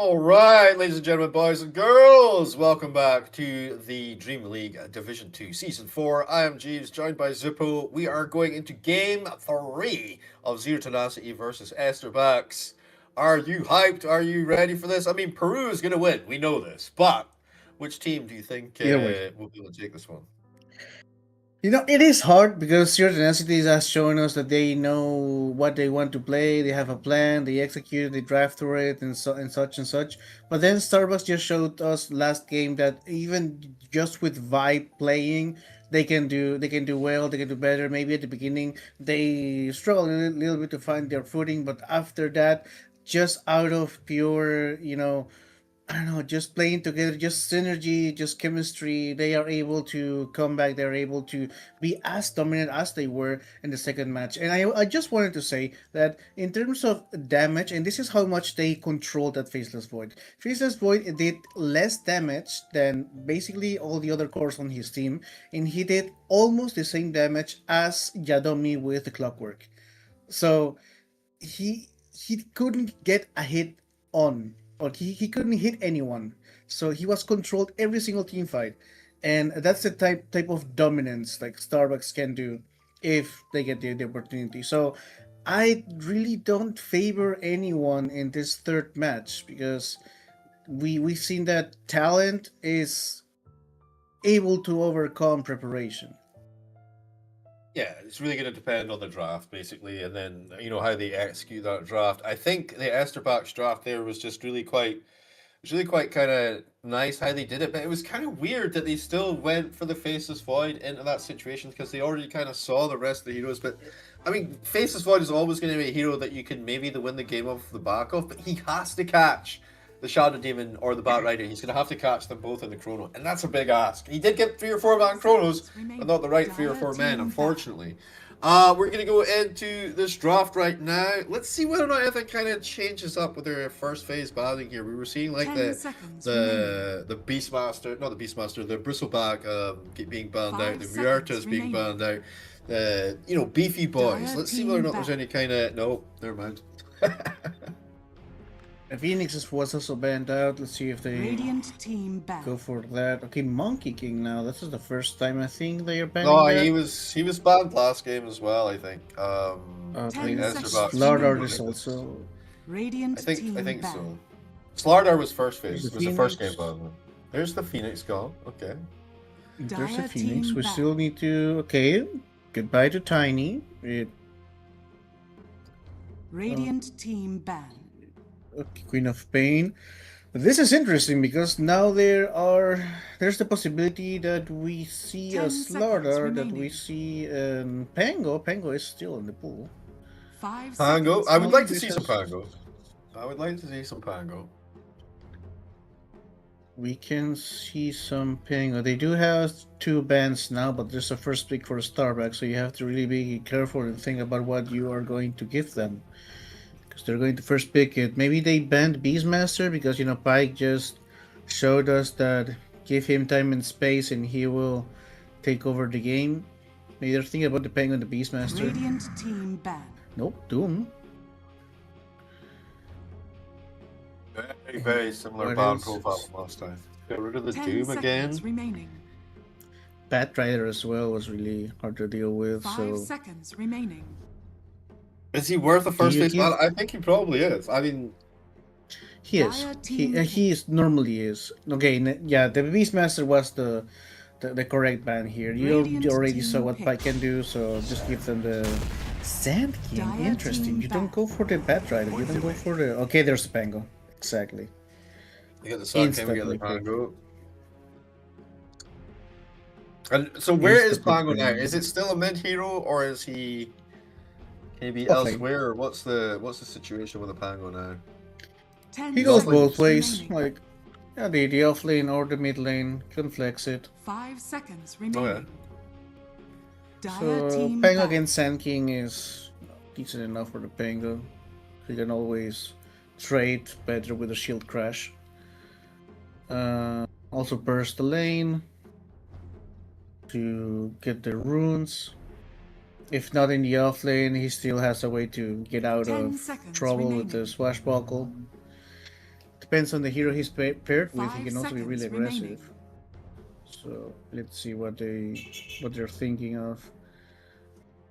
All right, ladies and gentlemen, boys and girls, welcome back to the Dream League Division 2 Season 4. I am Jeeves, joined by Zippo. We are going into Game 3 of Zero Tenacity versus Esterbax. Are you hyped? Are you ready for this? I mean, Peru is going to win. We know this. But which team do you think will be able to take this one?
You know, it is hard because Zero Tenacity has shown us that they know what they want to play. They have a plan. They execute. They drive through it, and so and such and such. But then Starbucks just showed us last game that even just with vibe playing, they can do well. They can do better. Maybe at the beginning they struggle a little bit to find their footing, but after that, just out of pure, I don't know, just playing together, just synergy, just chemistry. They are able to come back. They're able to be as dominant as they were in the second match. And I just wanted to say that in terms of damage, and this is how much they controlled that Faceless Void. Faceless Void did less damage than basically all the other cores on his team, and he did almost the same damage as Yadomi with the Clockwork. So he couldn't get a hit on, or he couldn't hit anyone. So he was controlled every single team fight, and that's the type of dominance like Starbucks can do if they get the opportunity. So I really don't favor anyone in this third match because we've seen that talent is able to overcome preparation.
Yeah, it's really going to depend on the draft, basically, and then how they execute that draft. I think the Esterbach's draft there was just really quite kind of nice how they did it, but it was kind of weird that they still went for the Faceless Void into that situation because they already kind of saw the rest of the heroes. But I mean, Faceless Void is always going to be a hero that you can maybe win the game off the back of, but he has to catch the Shadow Demon or the Bat Rider. He's going to have to catch them both in the Chrono, and that's a big ask. He did get 3 or 4 man Chronos, but not the right 3 or 4 men, unfortunately. We're going to go into this draft right now. Let's see whether or not anything kind of changes up with their first phase banning here. We were seeing like the Beastmaster, not the Beastmaster, the Bristleback being banned out, the Muertas being banned out, beefy boys. Let's see whether or not there's any kind of... No, never mind.
Phoenix was also banned out. Let's see if they
Radiant team back.
go for that. Okay, Monkey King now. This is the first time I think they are banning
No,
that.
he was banned last game as well, I think.
Okay,
Esterbach-
Slardar is also...
Radiant
I think so. Slardar was first phase. It was the first game
Phoenix.
ban. There's the Phoenix gone. Okay.
There's the
Dire
Phoenix.
team
We
back.
still need to... Okay, goodbye to Tiny.
Radiant team ban.
Okay, Queen of Pain. But this is interesting because now there's the possibility that we see
10
a
seconds
Slardar, that we
remaining.
see Pango. Pango is still in the pool.
5
Pango.
seconds
I would like to
This
see some
is-
Pango. I would like to see some Pango.
We can see some Pango. They do have 2 bans now, but there's a first pick for Starbucks, so you have to really be careful and think about what you are going to give them. Because they're going to first pick it. Maybe they banned Beastmaster because, Pike just showed us that give him time and space and he will take over the game. Maybe they're thinking about the Pango and the Beastmaster.
Radiant team ban.
Nope, Doom.
Very, very similar
What
ban
is-
profile from last time. Get rid of the
10
Doom
seconds
again.
remaining.
Bat Rider as well was really hard to deal with.
5
So
seconds remaining.
Is he worth a first
you
phase
give-
ban? I think he probably is. I mean,
he is.
Dire team
He is normally is. Okay, yeah, the Beastmaster was the correct ban here. You
Radiant
already
team
saw what
pick.
Pike can do, so just give them the Sand King.
Dire
Interesting.
team
You don't
back.
go for the Bat Rider. You don't go for the. Okay, there's the Pango. Exactly.
we get the Sun King, we get the
Instantly picked.
Pango. And so where is
Instantly
Pango now?
picked.
Is it still a mid hero or is he maybe
Offlane.
elsewhere? Or what's the situation with the Pango now?
10
He goes
Offlane
both
is
ways.
remaining.
Like, yeah, the off lane or the mid lane can flex it.
5 seconds remaining. Dire
So
team
Pango
back.
against Sand King is decent enough for the Pango. He can always trade better with a shield crash. Also burst the lane to get the runes. If not in the off lane, he still has a way to get out
10
of
seconds
trouble with
remaining.
the swashbuckle. Depends on the hero he's paired with. He
5
can also be really
seconds remaining.
aggressive. So let's see what they're thinking of.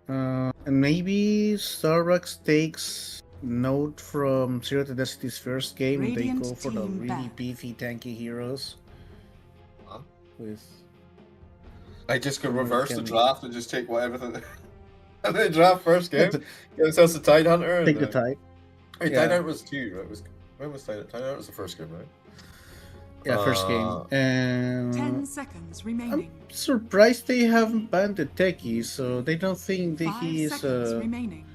And maybe Starbucks takes note from Zero to Destiny's first game.
Radiant
They go for the
team
really
back.
beefy, tanky heroes.
Huh?
With
I just could
Someone
reverse the
can-
draft and just take whatever and then draft first game.
But
Get ourselves a Tide Hunter.
take the
and,
type.
Wait,
yeah.
Tide Hunter was 2, right? When was Tide Hunter? Was the first game, right?
Yeah, first game.
10
And
seconds
I'm
remaining.
surprised they haven't banned the techie, so they don't think that
5
he is
seconds remaining.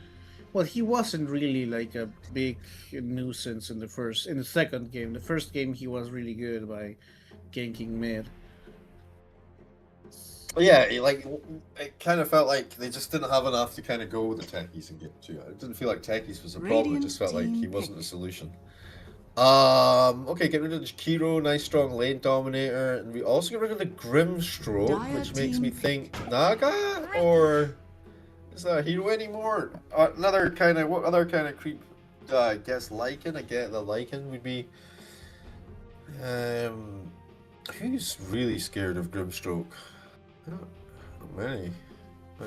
well, he wasn't really like a big nuisance in the second game. The first game he was really good by ganking mid.
Yeah, it kind of felt like they just didn't have enough to kind of go with the techies in game 2. It didn't feel like techies was a problem. It
Radiant
just felt like he
team
wasn't the
pick.
solution. Okay, get rid of the Kiro, nice strong lane dominator, and we also get rid of the Grimstroke,
Dire
which makes
team
me
pick.
think Naga, or is that a hero anymore? Another kind of, what other kind of creep? I guess Lycan. I get the Lycan would be. Who's really scared of Grimstroke? Not many. I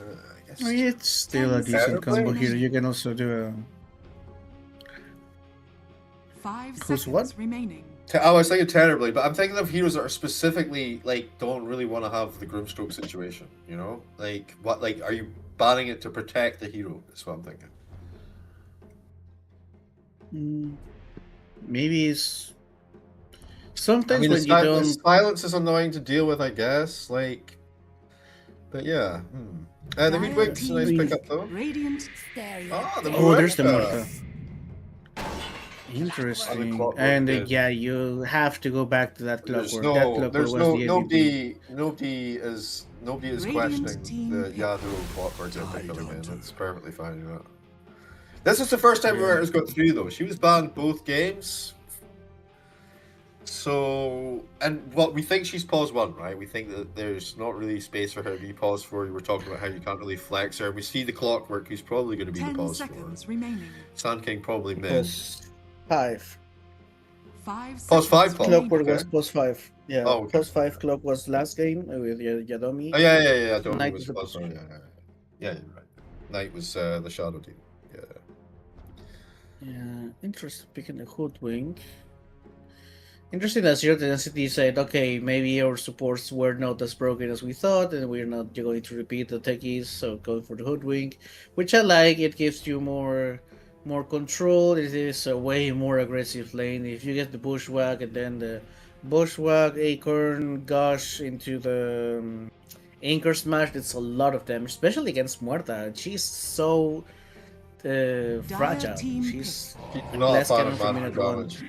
guess.
I mean, it's still a
10
decent
seconds
combo here.
remaining.
You can also do a
5
Who's
seconds
what?
remaining.
I was thinking terribly, but I'm thinking of heroes that are specifically like don't really want to have the Grimstroke situation. You know, like what? Like, are you banning it to protect the hero? That's what I'm thinking.
Maybe it's
I
sometimes
mean,
when you
the
don't.
silence is annoying to deal with, I guess. Like, but yeah. The Hoodwink's a nice pickup though.
Radiant stereo.
Ah, the
Oh, there's the
Muerta.
Morta. Interesting.
Clockwork,
And
yeah.
yeah, you have to go back to that
There's
clockwork. That
no,
clockwork
there's
was
no,
the MVP.
nobody is
Radiant
questioning
team
the
pick.
Yasuo clockwork pickup again. That's perfectly fine. You know. This is the first time Muerta's got through though. She was banned both games. So, and what we think she's pause 1, right? We think that there's not really space for her to be pause 4. You were talking about how you can't really flex her. We see the clockwork, who's probably going to be the
10
pause 4.
seconds remaining.
Sand King probably mid.
Plus 5.
5
Pause 5
seconds
clock.
remaining.
Clockwork
Okay.
was plus 5. Yeah,
Oh, okay.
plus 5 clock was last game with Yadomi.
Oh yeah. I don't know.
Knight
Was
is the
pause 4.
position.
Yeah, you're right. Knight was the Shadow Demon. Yeah.
Yeah, interesting. Picking the Hoodwink. Interesting that Zero Tenacity said, okay, maybe our supports were not as broken as we thought, and we're not going to repeat the techies, so go for the Hoodwink, which I like. It gives you more control. It is a way more aggressive lane. If you get the Bushwhack and then the Bushwhack, Acorn, Gush into the Anchor Smash, it's a lot of damage, especially against Muerta. She's so fragile.
team
She's
You're not a
less
fan
cannon
of
per
mana
minute one.
damage.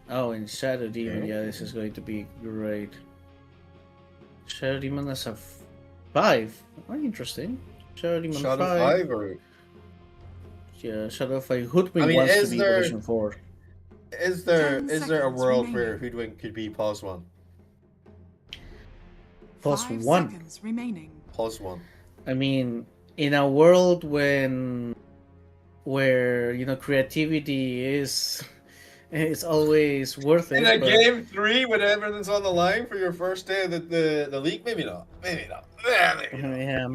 Oh, and Shadow Demon,
Okay.
yeah, this is going to be great. Shadow Demon as a 5. Oh, interesting. Shadow Demon
Shadow
5.
5 or
Yeah, Shadow 5. Hoodwink
I mean,
wants
is
to be
there-
position 4.
is there
10
a
seconds
world
remaining.
where Hoodwink could be pause 1?
Plus
5
1.
seconds remaining.
Pause 1.
I mean, in a world where creativity is always worth it.
In a
but-
game 3 when everything's on the line for your first day of the league, maybe not. Maybe not. Maybe not.
Yeah,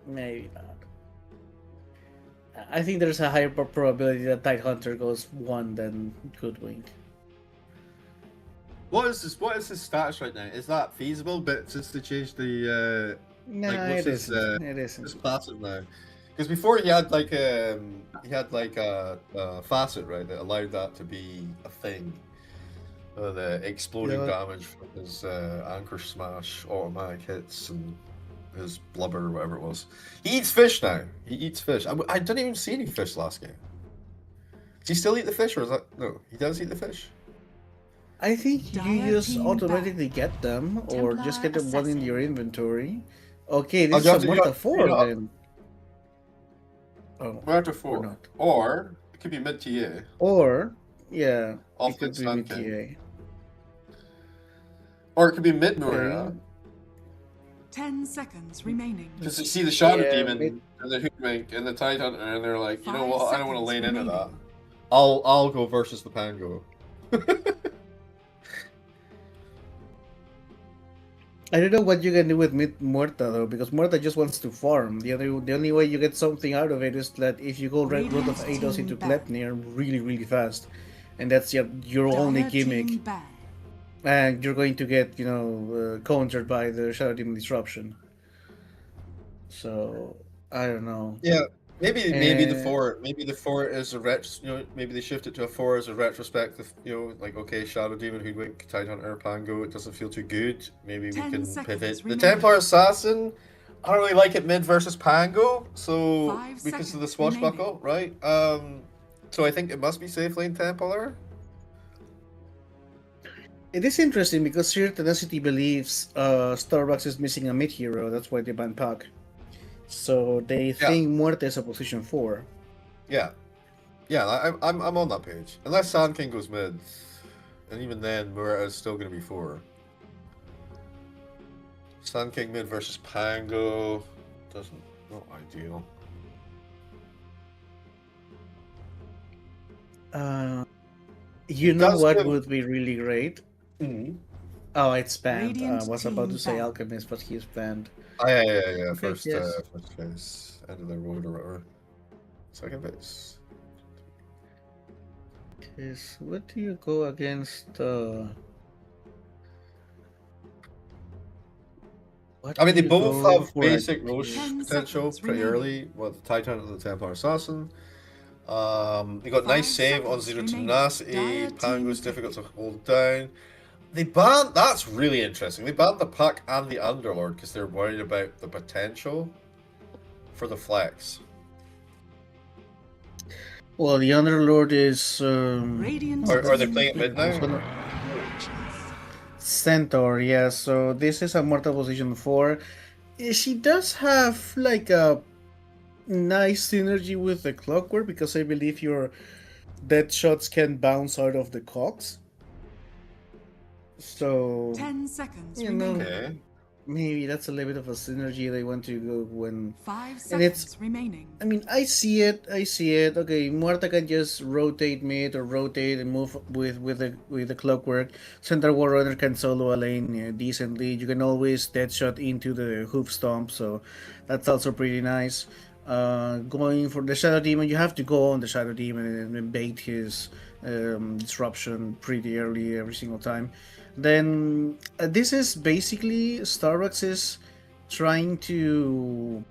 maybe not. I think there's a higher probability that Tidehunter goes 1 than Hoodwink.
What is this? What is his status right now? Is that feasible? But since they changed the
No,
Like, what's
it
his,
isn't. It
his
isn't.
passive now, because before he had like a facet, right, that allowed that to be a thing. The exploding
Yeah.
damage from his anchor smash, automatic hits, and his blubber or whatever it was. He eats fish now. He eats fish. I didn't even see any fish last game. Does he still eat the fish, or is that no? He does eat the fish.
I think you
Dire
just
team
automatically get them, or just get them one in your inventory. Okay,
Oh,
this
you
is
have
a
to- you
Morta
have-
4
you know-
then. Oh,
We're to
or
4,
not.
or it could be mid TA.
Or, yeah,
Off
it could
the
be
Sun
mid
King.
TA.
Or it could be mid Moira.
10 seconds remaining.
Because you see the Shadow
Yeah,
Demon
mid-
and the Hoodwink and the Tidehunter, and they're like, you know
5
what? I don't want to
seconds
lane into that.
remaining.
I'll go versus the Pango.
I don't know what you can do with Muerta though, because Muerta just wants to farm. The only way you get something out of it is that if you go right root of
Radiant
Eidos
team
into
back.
Glepnir really fast, and that's your only
Dire
gimmick,
team back.
and you're going to get countered by the Shadow Demon Disruption. So I don't know.
Yeah, maybe the
Uh,
4 is a maybe they shift it to a 4 as a retrospective. Like, okay, Shadow Demon, Hoodwink, Tidehunter, Pango. It doesn't feel too good. Maybe we
10
can
seconds
pivot. The
remaining.
Templar Assassin. I don't really like it mid versus Pango, so
5
because of the
seconds
swashbuckle, right? So I think it must be safe lane Templar.
It is interesting because Sheer Tenacity believes Starbucks is missing a mid hero. That's why they ban Pac. So they think Muerte is a position 4.
Yeah, I'm on that page. Unless Sand King goes mid, and even then, Murata is still going to be 4. Sand King mid versus Pango not ideal.
You
It
know
does
what
give-
would be really great? Oh, it's banned. I
Radiant
was about to
team
say
banned.
Alchemist, but he's banned.
Oh, yeah.
Okay,
First,
yes.
first phase, end of the road or whatever. Second phase.
Yes, what do you go against? What
I mean,
do
they
you
both
go
have
for
basic
against?
Roche
10
potential
seconds
pretty
remaining.
early. Well, the Titan and the Templar Assassin. They got
5
nice save on
seconds
zero
remaining.
tenacity.
Dire
Pango's
team
difficult to
pick.
hold down. They banned. That's really interesting. They banned the Pack and the Underlord because they're worried about the potential for the flex.
Well, the Underlord is
Radiant
Are they
team
playing it mid
win.
it's
now?
gonna Centaur, yeah. So this is a mortal position 4. She does have like a nice synergy with the clockwork because I believe your dead shots can bounce out of the cogs. So
10 seconds
you know,
remaining.
Okay.
maybe that's a little bit of a synergy they want to go when
5
and it's
seconds remaining.
I mean, I see it. I see it. Okay, Muerta can just rotate mid or rotate and move with the clockwork. Central Warrunner can solo a lane decently. You can always deadshot into the hoof stomp, so that's also pretty nice. Going for the Shadow Demon, you have to go on the Shadow Demon and bait his disruption pretty early every single time. Then this is basically Starbucks is trying to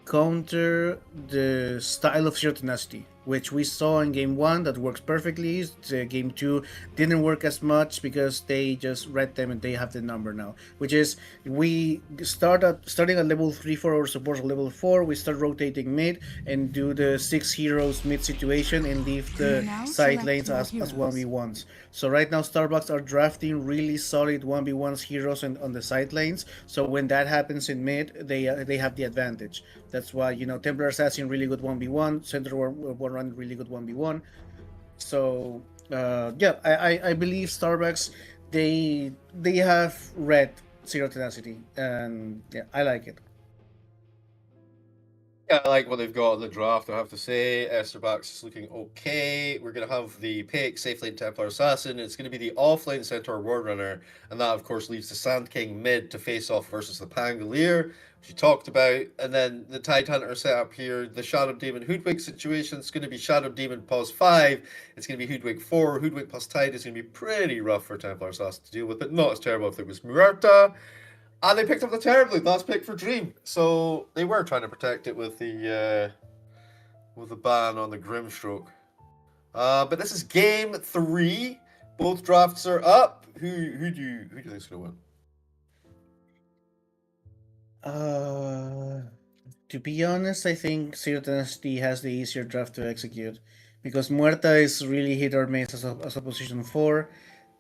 counter the style of Zero Tenacity, which we saw in Game 1 that works perfectly. Game 2 didn't work as much because they just read them and they have the number now, which is we starting at level 3 for our supports at level 4, we start rotating mid and do the 6 heroes mid situation and leave
You
the
now
side
select
lanes
your
as
heroes.
1v1s. So right now Starbucks are drafting really solid 1v1s heroes on the side lanes, so when that happens in mid, they have the advantage. That's why Templar Assassin really good 1v1, Centaur One Run really good 1v1. So yeah, I believe Starbucks they have read Zero Tenacity, and yeah, I like it.
Yeah, I like what they've got in the draft, I have to say. Esterbax is looking okay. We're going to have the pick, safe lane Templar Assassin. It's going to be the offlane Centaur Warrunner, and that, of course, leaves the Sand King mid to face off versus the Pangolier, which you talked about. And then the Tide Hunter setup here, the Shadow Demon Hoodwink situation. It's going to be Shadow Demon pause 5. It's going to be Hoodwink 4. Hoodwink plus Tide is going to be pretty rough for Templar Assassin to deal with, but not as terrible if it was Muerta. And they picked up the terribly last pick for Dream. So they were trying to protect it with the ban on the Grimstroke. But this is game 3. Both drafts are up. Who do you think's gonna win?
To be honest, I think Zero Tenacity has the easier draft to execute because Muerta is really hit or miss as a position 4,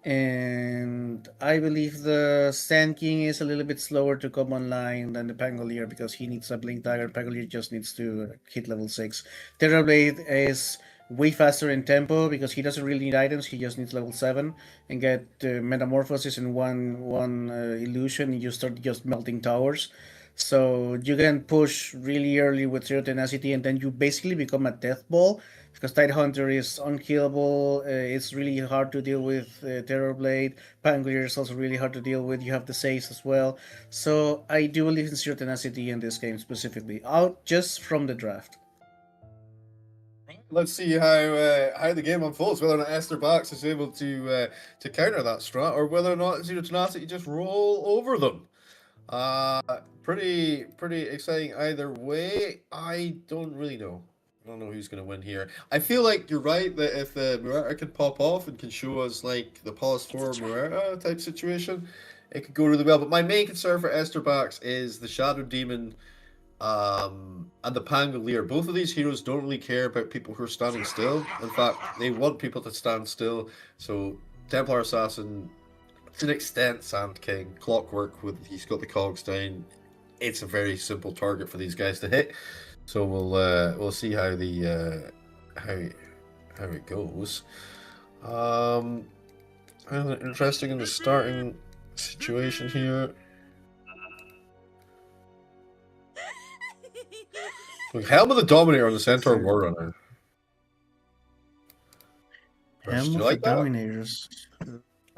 and I believe the Sand King is a little bit slower to come online than the Pangolier because he needs a Blink Dagger. Pangolier just needs to hit level 6. Terrorblade is way faster in tempo because he doesn't really need items. He just needs level 7 and get Metamorphosis in one illusion. And you start just melting towers. So you can push really early with Zero Tenacity, and then you basically become a death ball because Tide Hunter is unkillable. It's really hard to deal with. Terrorblade, Pangolier is also really hard to deal with. You have the saves as well. So I do believe in Zero Tenacity in this game specifically, out just from the draft.
Let's see how the game unfolds. Whether or not Esther Bax is able to counter that strat, or whether or not Zero Tenacity just roll over them. Pretty exciting either way. I don't really know. I don't know who's going to win here. I feel like you're right that if the Muerta can pop off and can show us like the Pause 4 Muerta type situation, it could go really well. But my main concern for Esther Bax is the Shadow Demon and the Pangolier. Both of these heroes don't really care about people who are standing still. In fact, they want people to stand still. So Templar Assassin, to an extent, Sand King, Clockwork, he's got the cogs down. It's a very simple target for these guys to hit. So we'll see how the how it goes. Interesting in the starting situation here. Helm of the Dominator on the Centaur Warrunner.
Helm
Do
of
you like
the
that?
Dominators.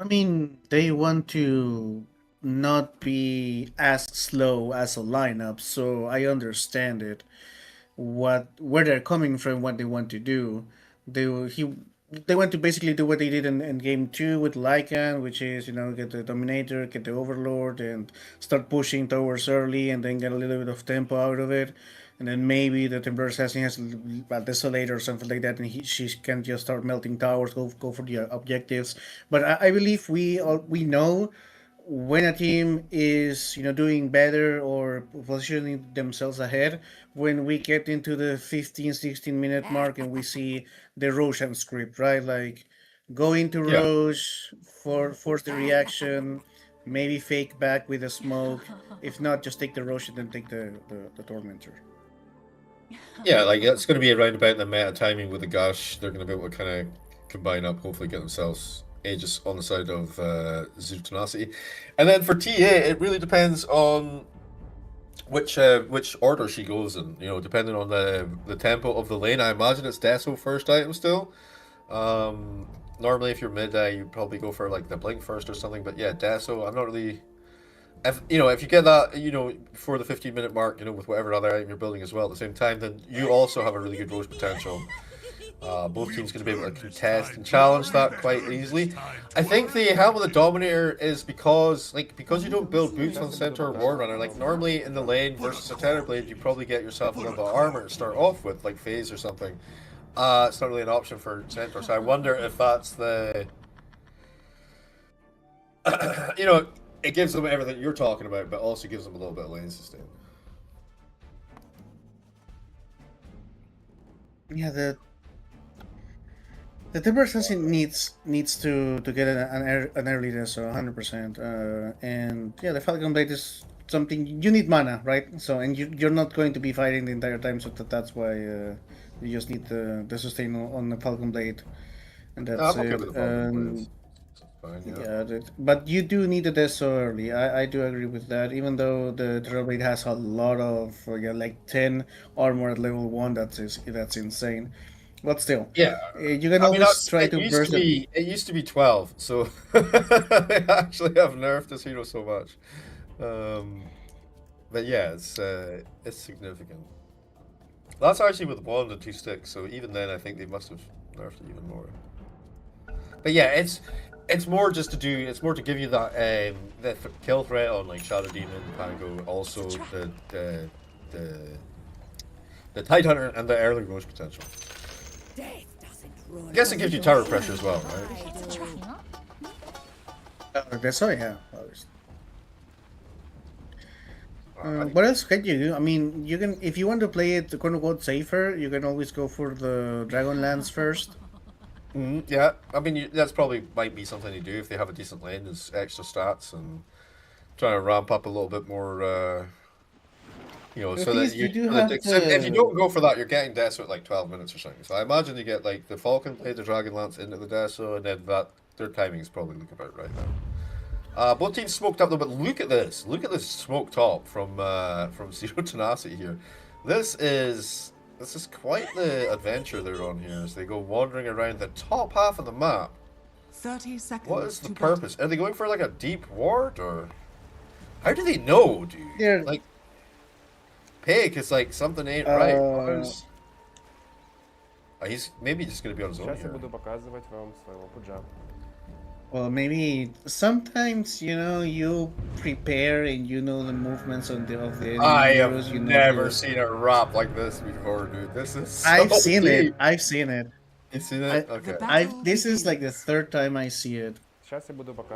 I mean, they want to not be as slow as a lineup, so I understand it. Where they're coming from, what they want to do. He they want to basically do what they did in game 2 with Lycan, which is, get the Dominator, get the Overlord, and start pushing towers early, and then get a little bit of tempo out of it. And then maybe the Templar Assassin has a Desolator or something like that, and she can just start melting towers, go for the objectives. But I believe we know when a team is doing better or positioning themselves ahead when we get into the 15-16 minute mark and we see the Roshan script, right? Like go into
Yeah.
Roche, force the reaction, maybe fake back with a smoke. If not, just take the Roche and then take the Tormentor.
Yeah, like it's going to be around about the meta timing with the Gush. They're going to be able to kind of combine up, hopefully get themselves Aegis on the side of Zero Tenacity. And then for TA, it really depends on which order she goes in. Depending on the tempo of the lane. I imagine it's Deso first item still. Normally, if you're mid, you probably go for like the Blink first or something. But yeah, Deso, I'm not really. If you get that, before the 15-minute mark, with whatever other item you're building as well at the same time, then you also have a really good Roche potential. Both teams going to be able to contest and challenge that quite easily. I think the help of the Dominator is because you don't build boots on Centaur or War Runner. Like normally in the lane versus a Terrorblade, you probably get yourself a little bit of armor to start off with, like Phase or something. It's not really an option for Centaur, so I wonder if that's the it gives them everything you're talking about, but also gives them a little bit of lane sustain.
Yeah, the Timber Assassin needs to get an early Deso, 100%. And yeah, the Falcon Blade is something you need mana, right? So and you're not going to be fighting the entire time, so that's why you just need the sustain on the Falcon Blade, and that's
I'm okay
it.
with the Falcon Blade. Fine,
Yeah, but you do need the Deso early. I do agree with that. Even though the Trailblade has a lot of like 10 armor at level 1, that's insane. But still,
yeah,
you can always try to burst it.
It used to be 12, so they actually have nerfed this hero so much. But yeah, it's significant. That's actually with 1 and 2 sticks, so even then I think they must have nerfed it even more. But yeah, it's more just to do. It's more to give you that the kill threat on like Shadow Demon, Pango, also the Tidehunter and the early Roche potential. I guess it gives you tower pressure as well, right?
Deso, yeah. What else can you do? I mean, you can if you want to play it quote unquote safer, you can always go for the Dragonlance first.
Yeah, I mean that's probably might be something to do if they have a decent lane as extra stats and trying to ramp up a little bit more. So that if you don't go for that, you're getting Deso at like 12 minutes or something. So I imagine you get like the Falcon Blade, the Dragonlance into the Deso, and then their timing is probably look about right now. Both teams smoked up though, but look at this smoke top from Zero Tenacity here. This is quite the adventure they're on here as they go wandering around the top half of the map.
30 seconds.
What is the purpose? Are they going for like a deep ward or how do they know, dude?
Yeah.
Like Pig is like something ain't right. He's maybe just gonna be on his own here.
Well, maybe sometimes you prepare and you know the movements of the enemy
I
heroes.
have never seen a rap like this before, dude. This is so
I've seen
deep.
I've seen it.
You've seen it? Okay.
This is like the 3rd time I see it.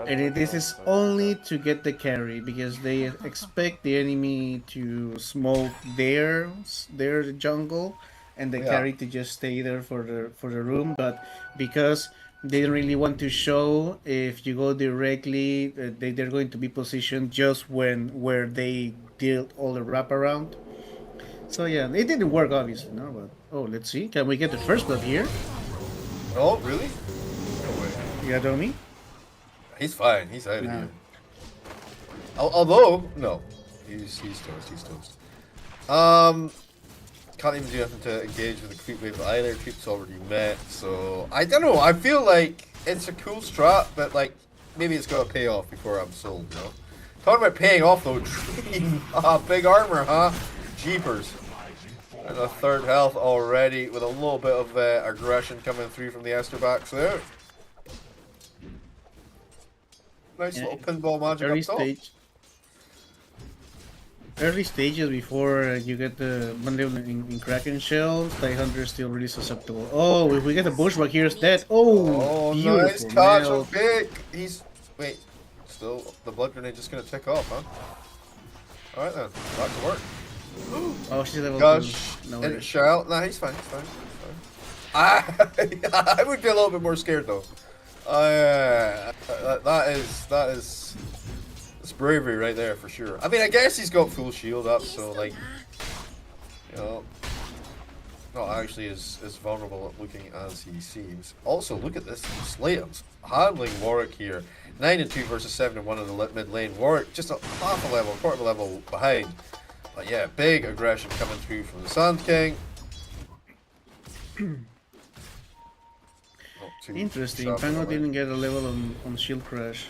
And this is only to get the carry because they expect the enemy to smoke their jungle and the carry to just stay there for the room. But because they don't really want to show, if you go directly, they're going to be positioned just where they did all the wraparound. So yeah, it didn't work obviously, no. But let's see, can we get the first blood here?
Oh, really?
Yadomi?
He's fine. He's out of here. Although, no, he's toast. Can't even do nothing to engage with the creep wave either. Creep's already met, so I don't know. I feel like it's a cool strat, but like maybe it's gotta pay off before I'm sold. Talking about paying off though, Dream, big armor, huh? Jeepers. And a third health already with a little bit of aggression coming through from the Esterbacks there. Nice little pinball magic
Early
up top.
Early stages before you get the bundle in Kraken Shell, Tie Hunter is still really susceptible. Oh, if we get a bushwhack here, it's dead. Oh,
nice
beautiful
catch
nail.
on pick. He's wait, still the blood grenade just gonna tick off, huh? All right then, back to work.
Oh, she's level
Gosh,
2. No
and
worries.
Shell. Nah, he's fine. He's fine. He's fine. I would be a little bit more scared though. That is it's bravery right there for sure. I mean, I guess he's got full shield up, so like, you know, not actually as vulnerable looking as he seems. Also, look at this Slayton's handling Warwick here. 9-2 versus 7-1 in the mid lane. Warwick just a half a level, quarter of a level behind. But yeah, big aggression coming through from the Sand King.
Interesting. Pango didn't get a level on Shield Crash.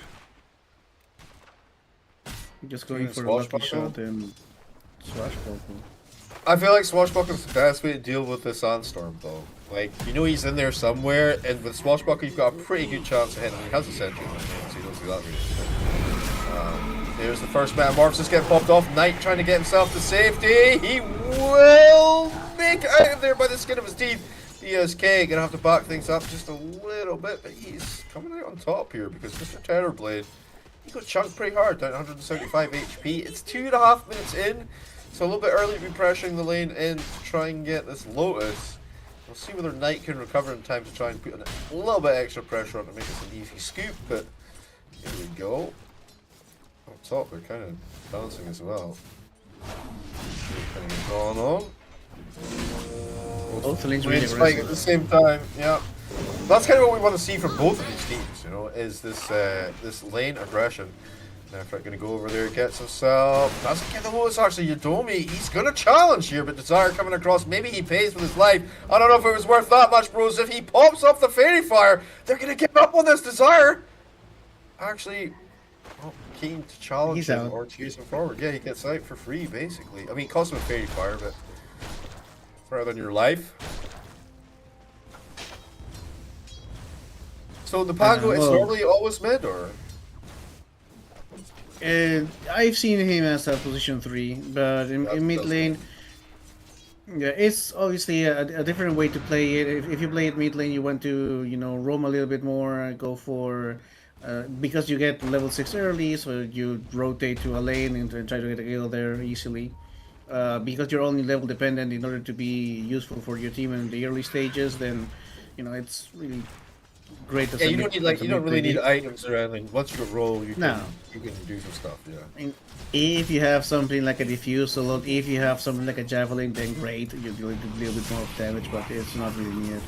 Just going for a lucky shot and Swashbuckle.
I feel like Swashbuckle's the best way to deal with the Sandstorm, though. Like, you know he's in there somewhere, and with Swashbuckle you've got a pretty good chance of hitting him. He has a sentry, so he doesn't do that really. There's the first Metamorphosis getting popped off. Knight trying to get himself to safety. He will make it out of there by the skin of his teeth. BSK gonna have to back things up just a little bit, but he's coming out on top here because Mr. Terrorblade, he got chunked pretty hard, down 175 HP. It's 2.5 minutes in, so a little bit early to be pressuring the lane in to try and get this Lotus. We'll see whether Knight can recover in time to try and put a little bit extra pressure on to make this an easy scoop, but here we go. Up top, they're kind of balancing as well. Kind of going on.
Both lanes
Really
really
spike at
aggressive.
the same time, yeah. That's kind of what we want to see from both of these teams, you know, is this this lane aggression. Now Fred gonna go over there, gets himself, doesn't get the Lotus actually, Yodomi, he's gonna challenge here, but Desire coming across, maybe he pays with his life. I don't know if it was worth that much, bros. If he pops up the Fairy Fire, they're gonna give up on this Desire. Actually, keen to challenge
He's
him
out.
or chase him forward. Yeah, he gets out for free, basically. I mean, it costs him a Fairy Fire, but rather than your life. So the Pango is
well-
normally always mid, or?
I've seen him as a position 3, but in mid lane, yeah, it's obviously a different way to play it. If you play it mid lane, you want to, you know, roam a little bit more, go for, because you get level 6 early, so you rotate to a lane and try to get a kill there easily. Because you're only level dependent in order to be useful for your team in the early stages, then, you know, it's really great.
Yeah, you don't need you don't really need items around. Like once you roll, you can do some stuff. Yeah.
And if you have something like a diffuse a lot, if you have something like a javelin, then great. You do a little bit more of damage, but it's not really needed.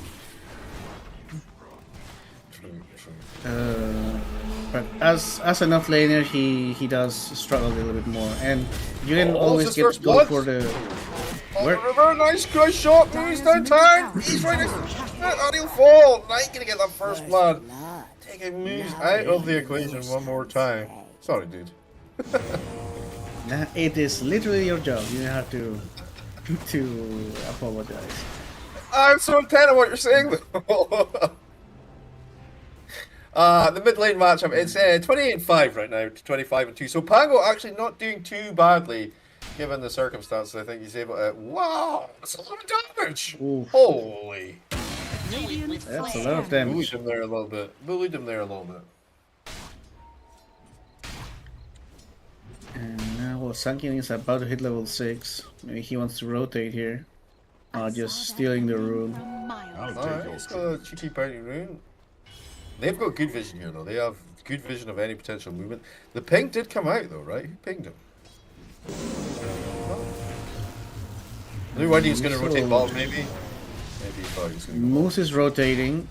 But as an offlaner, he does struggle a little bit more, and you can always go for the.
River, nice shot, moves down time. He's right next to it, and he'll fall. Knight gonna get that first blood. Taking moves out of the equation one more time. Sorry, dude.
Nah, it is literally your job. You have to apologize.
I'm so intent on what you're saying, though. The mid lane matchup, it's 28-5 right now to 25-2. So Pango actually not doing too badly given the circumstances. I think he's able to. Wow, that's a lot of damage.
Oof.
Holy.
That's a lot of damage.
Bullied him there a little bit. Bullied him there a little bit.
And now, well, Sankin is about to hit level 6. Maybe he wants to rotate here. Just stealing the rune.
Alright, let's go cheeky party rune. They've got good vision here, though. They have good vision of any potential movement. The ping did come out, though, right? Who pinged him? Knew he was going to rotate bottom, maybe? Maybe he thought he was going to go
Moose is rotating.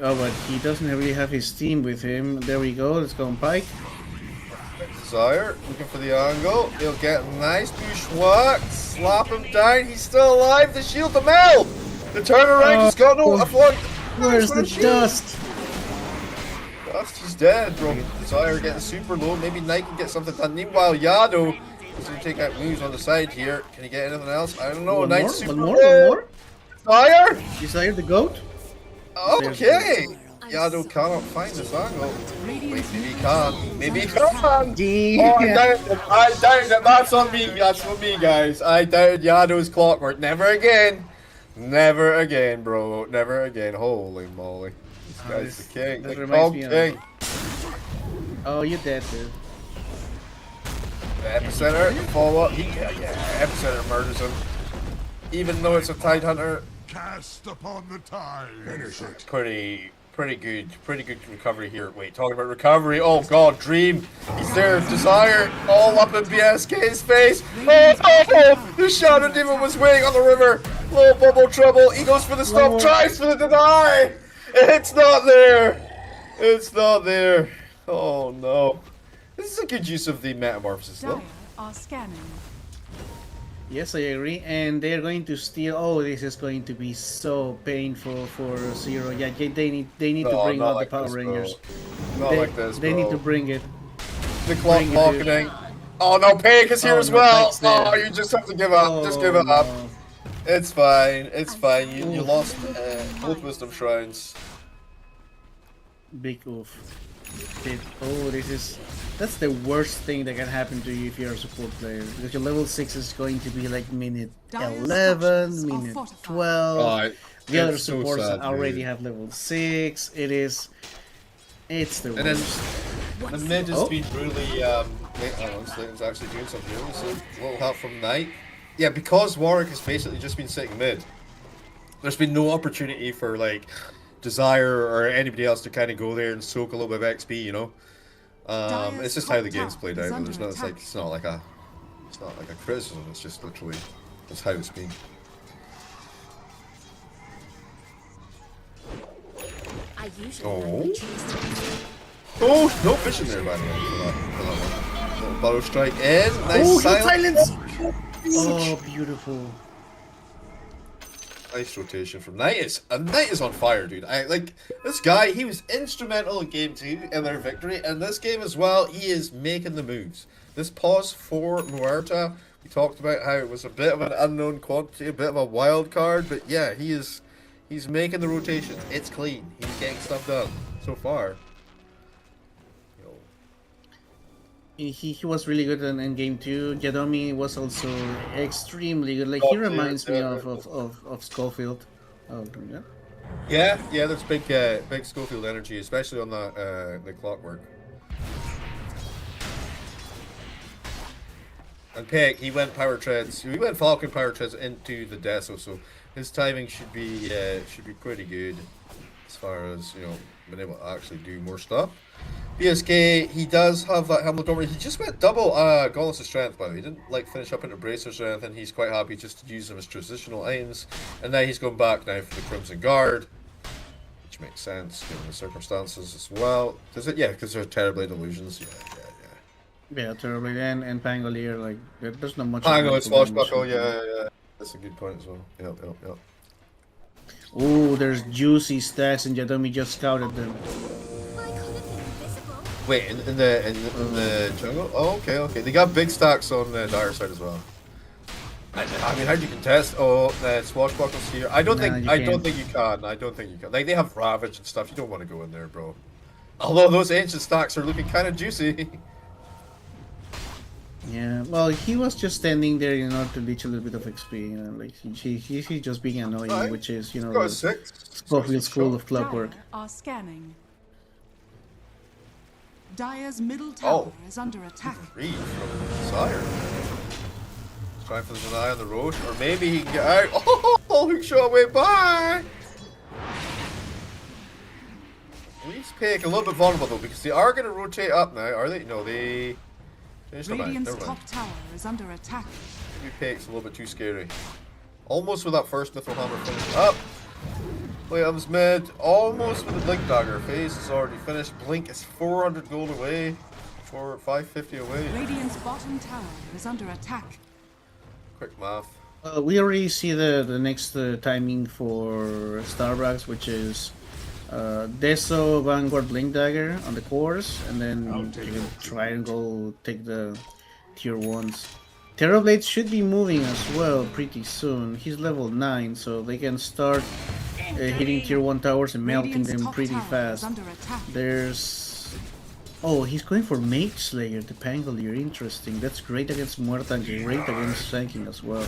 Oh, but he doesn't really have his team with him. There we go. Let's go on Pike.
Desire, looking for the angle. He'll get a nice bushwhack. Slap him down. He's still alive. The shield to Mel. The turnaround. He's got no afford.
Where's the dust?
Dust, he's dead, bro. Desire getting super low. Maybe Knight can get something done. Meanwhile, Yado, He's gonna take out moves on the side here. Can he get anything else? I don't know.
One
Nice
more,
super
one more,
roll.
one more.
Fire!
Desire the goat?
Okay! Yado cannot find this angle. Wait, maybe he can. Maybe he can! Oh, I doubted it. I doubted it. That's on me. That's on me, guys. I doubted Yado's clockwork. Never again. Never again, bro. Never again. Holy moly. This guy's the king.
This
The
reminds me
king.
Oh, you're dead, dude.
The epicenter. Follow up. Yeah, epicenter murders him. Even though it's a Tide Hunter.
Cast upon the tide. Finish it.
Pretty good recovery here. Wait, talking about recovery. Oh god, Dream. He's there. Desire. All up in BSK's face. Oh, the Shadow Demon was waiting on the river. Little bubble trouble. He goes for the stop. Tries for the deny. It's not there. It's not there. Oh no. This is a good use of the metamorphosis though.
Dire are scanning.
Yes, I agree. And they're going to steal. Oh, this is going to be so painful for Zero. Yeah, they need to bring out the Power Rangers. They need to bring it.
The clock marketing. Oh no, Peg is here as well. Oh, you just have to give up. Just give it up. It's fine. It's fine. You lost both Wisdom Shrines.
Big oof. Oh, that's the worst thing that can happen to you if you're a support player, because your level 6 is going to be like minute 11, minute 12. The other supports already have level 6. It's the worst.
And then the mid has been really Slayton's actually doing something really, so a little help from Knight. Yeah, because Warwick has basically just been sitting mid, there's been no opportunity for like Desire or anybody else to kind of go there and soak a little bit of XP, you know. It's just how the game's played out. There's not it's not like a criticism. It's just literally that's how it's been.
I usually
Oh, no vision there by the way for that one. Little Burrow strike in. Nice silence.
Oh, beautiful.
Nice rotation from Knight. Knight is on fire, dude. This guy. He was instrumental in game 2 in their victory, and this game as well. He is making the moves. This pause for Muerta. We talked about how it was a bit of an unknown quantity, a bit of a wild card, but yeah, he's making the rotation. It's clean. He's getting stuff done so far.
He was really good in game 2. Yadomi was also extremely good. Like he reminds me of Schofield. Oh, yeah.
Yeah. There's big Schofield energy, especially on the clockwork. And Peg, he went power treads. He went Falcon power treads into the Deso, so his timing should be pretty good as far as being able to actually do more stuff. BSK, he does have that Helmet Dormer. He just went double Gauntlet's strength, by the way. He didn't finish up into bracers or anything. He's quite happy just to use them as transitional items. And now he's going back now for the Crimson Guard, which makes sense given the circumstances as well. Does it? Yeah, because they're Terrorblade illusions.
Yeah, Terrorblade and Pangolier. Like there's not much.
Pango and Swashbuckle. Yeah. That's a good point as well. Yep.
Oh, there's juicy stacks, and Yadomi just scouted them.
Wait, in the jungle? Oh, okay. They got big stacks on the Dire side as well. I mean, how do you contest? Oh, Swashbuckle's here. I don't think you can. Like they have Ravage and stuff. You don't want to go in there, bro. Although those ancient stacks are looking kind of juicy.
Yeah, well, he was just standing there, to leech a little bit of XP. Like he's just being annoying, which is, Schofield School of Clockwork.
Dire are scanning. Dire's middle tower is under attack.
Read from Sire. He's trying for the deny on the road, or maybe he can get out. Oh, hook shot way by. Leafs Pig a little bit vulnerable though, because they are going to rotate up now, are they? No, they.
Radiant's top tower is under attack.
Maybe Pig's a little bit too scary. Almost with that first Mithril Hammer finished up. Williams mid, almost with the Blink Dagger. Phase is already finished. Blink is 400 gold away, 550 away.
Radiant's bottom tower is under attack.
Quick math.
We already see the next timing for Starbucks, which is Deso, Vanguard, Blink Dagger on the cores, and then you can try and go take the tier 1s. Terrorblade should be moving as well pretty soon. He's level 9, so they can start hitting tier 1 towers and melting
Radiant's
them
top
pretty
tower is
fast.
under attack.
There's... Oh, he's going for Mage Slayer, the Pangolier. Interesting. That's great against Muerta and great against tanking as well.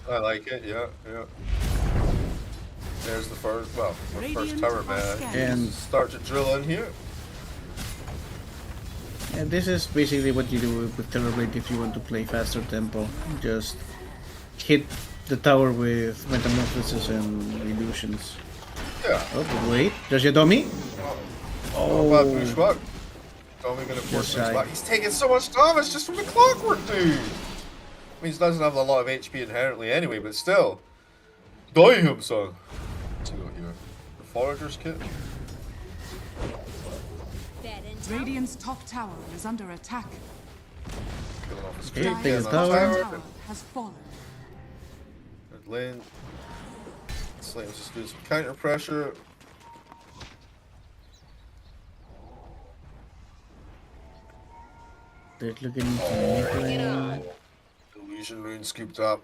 I like it. Yeah, yeah. There's the first, well, our first
Radiant
tower
are
man.
scanning.
And
Start to drill in here.
this is basically what you do with Terrorblade if you want to play faster tempo. Just hit the tower with Metamorphosis and Illusions.
Yeah.
Oh, but wait, there's your dummy.
Oh, bad bushwhack. Tommy gonna force
Just
him
shy.
back. He's taking so much damage just from the clockwork, dude. I mean, he doesn't have a lot of HP inherently anyway, but still. Die him, son. What's he got here? The Forager's Kit?
Bad intel.
Radiant's top tower is under attack.
Killing off his
Okay,
creep,
take
getting
the
on
tower.
Tower has fallen.
Mid lane. Slane's just doing some counter pressure.
They're looking into mid lane.
Illusion rune scooped up.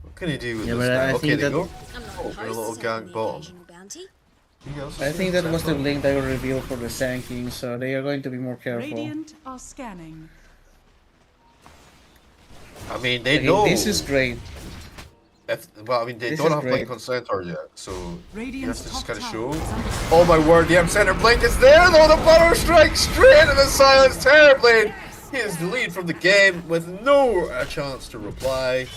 What can he do with
Yeah,
this
but
now?
I
Okay,
think
they
that-
go.
I'm not
Oh,
opposed
a little
to
gank
the
bottom.
occasional bounty.
I think that was the link they will reveal for the Sanking, so they are going to be more careful.
Radiant are scanning.
I mean, they
Okay,
know.
this is great.
Well, I mean, they
This
don't
is
have Blink
great.
on center yet, so you
Radiant's
have to just
top
kind of
tower
show.
is under attack.
Oh my word, the center Blink is there though! The butter strike straight into the silence Terrorblade! He is the lead from the game with no chance to reply.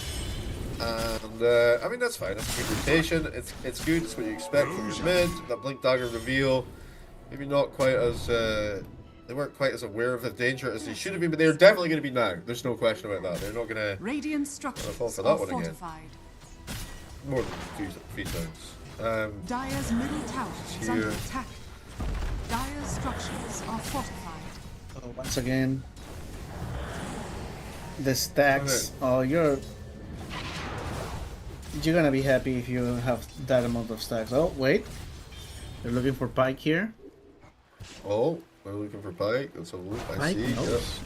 And, I mean, that's fine. That's a good rotation. It's good. It's what you expect from your mid. That Blink Dagger reveal. Maybe not quite as, they weren't quite as aware of the danger as they should have been, but they're definitely going to be now. There's no question about that. They're not going to...
Radiant
fall
structures
for that
are
one again.
fortified.
More than three times.
Dire's middle tower is under
Here.
attack. Dire's structures are fortified.
Oh, once again, the stacks. Oh, you're gonna be happy if you have that amount of stacks. Oh, wait, they're looking for Pike here.
Oh, we're looking for Pike. Let's have a look. I
Pike
see. Yep.
knows.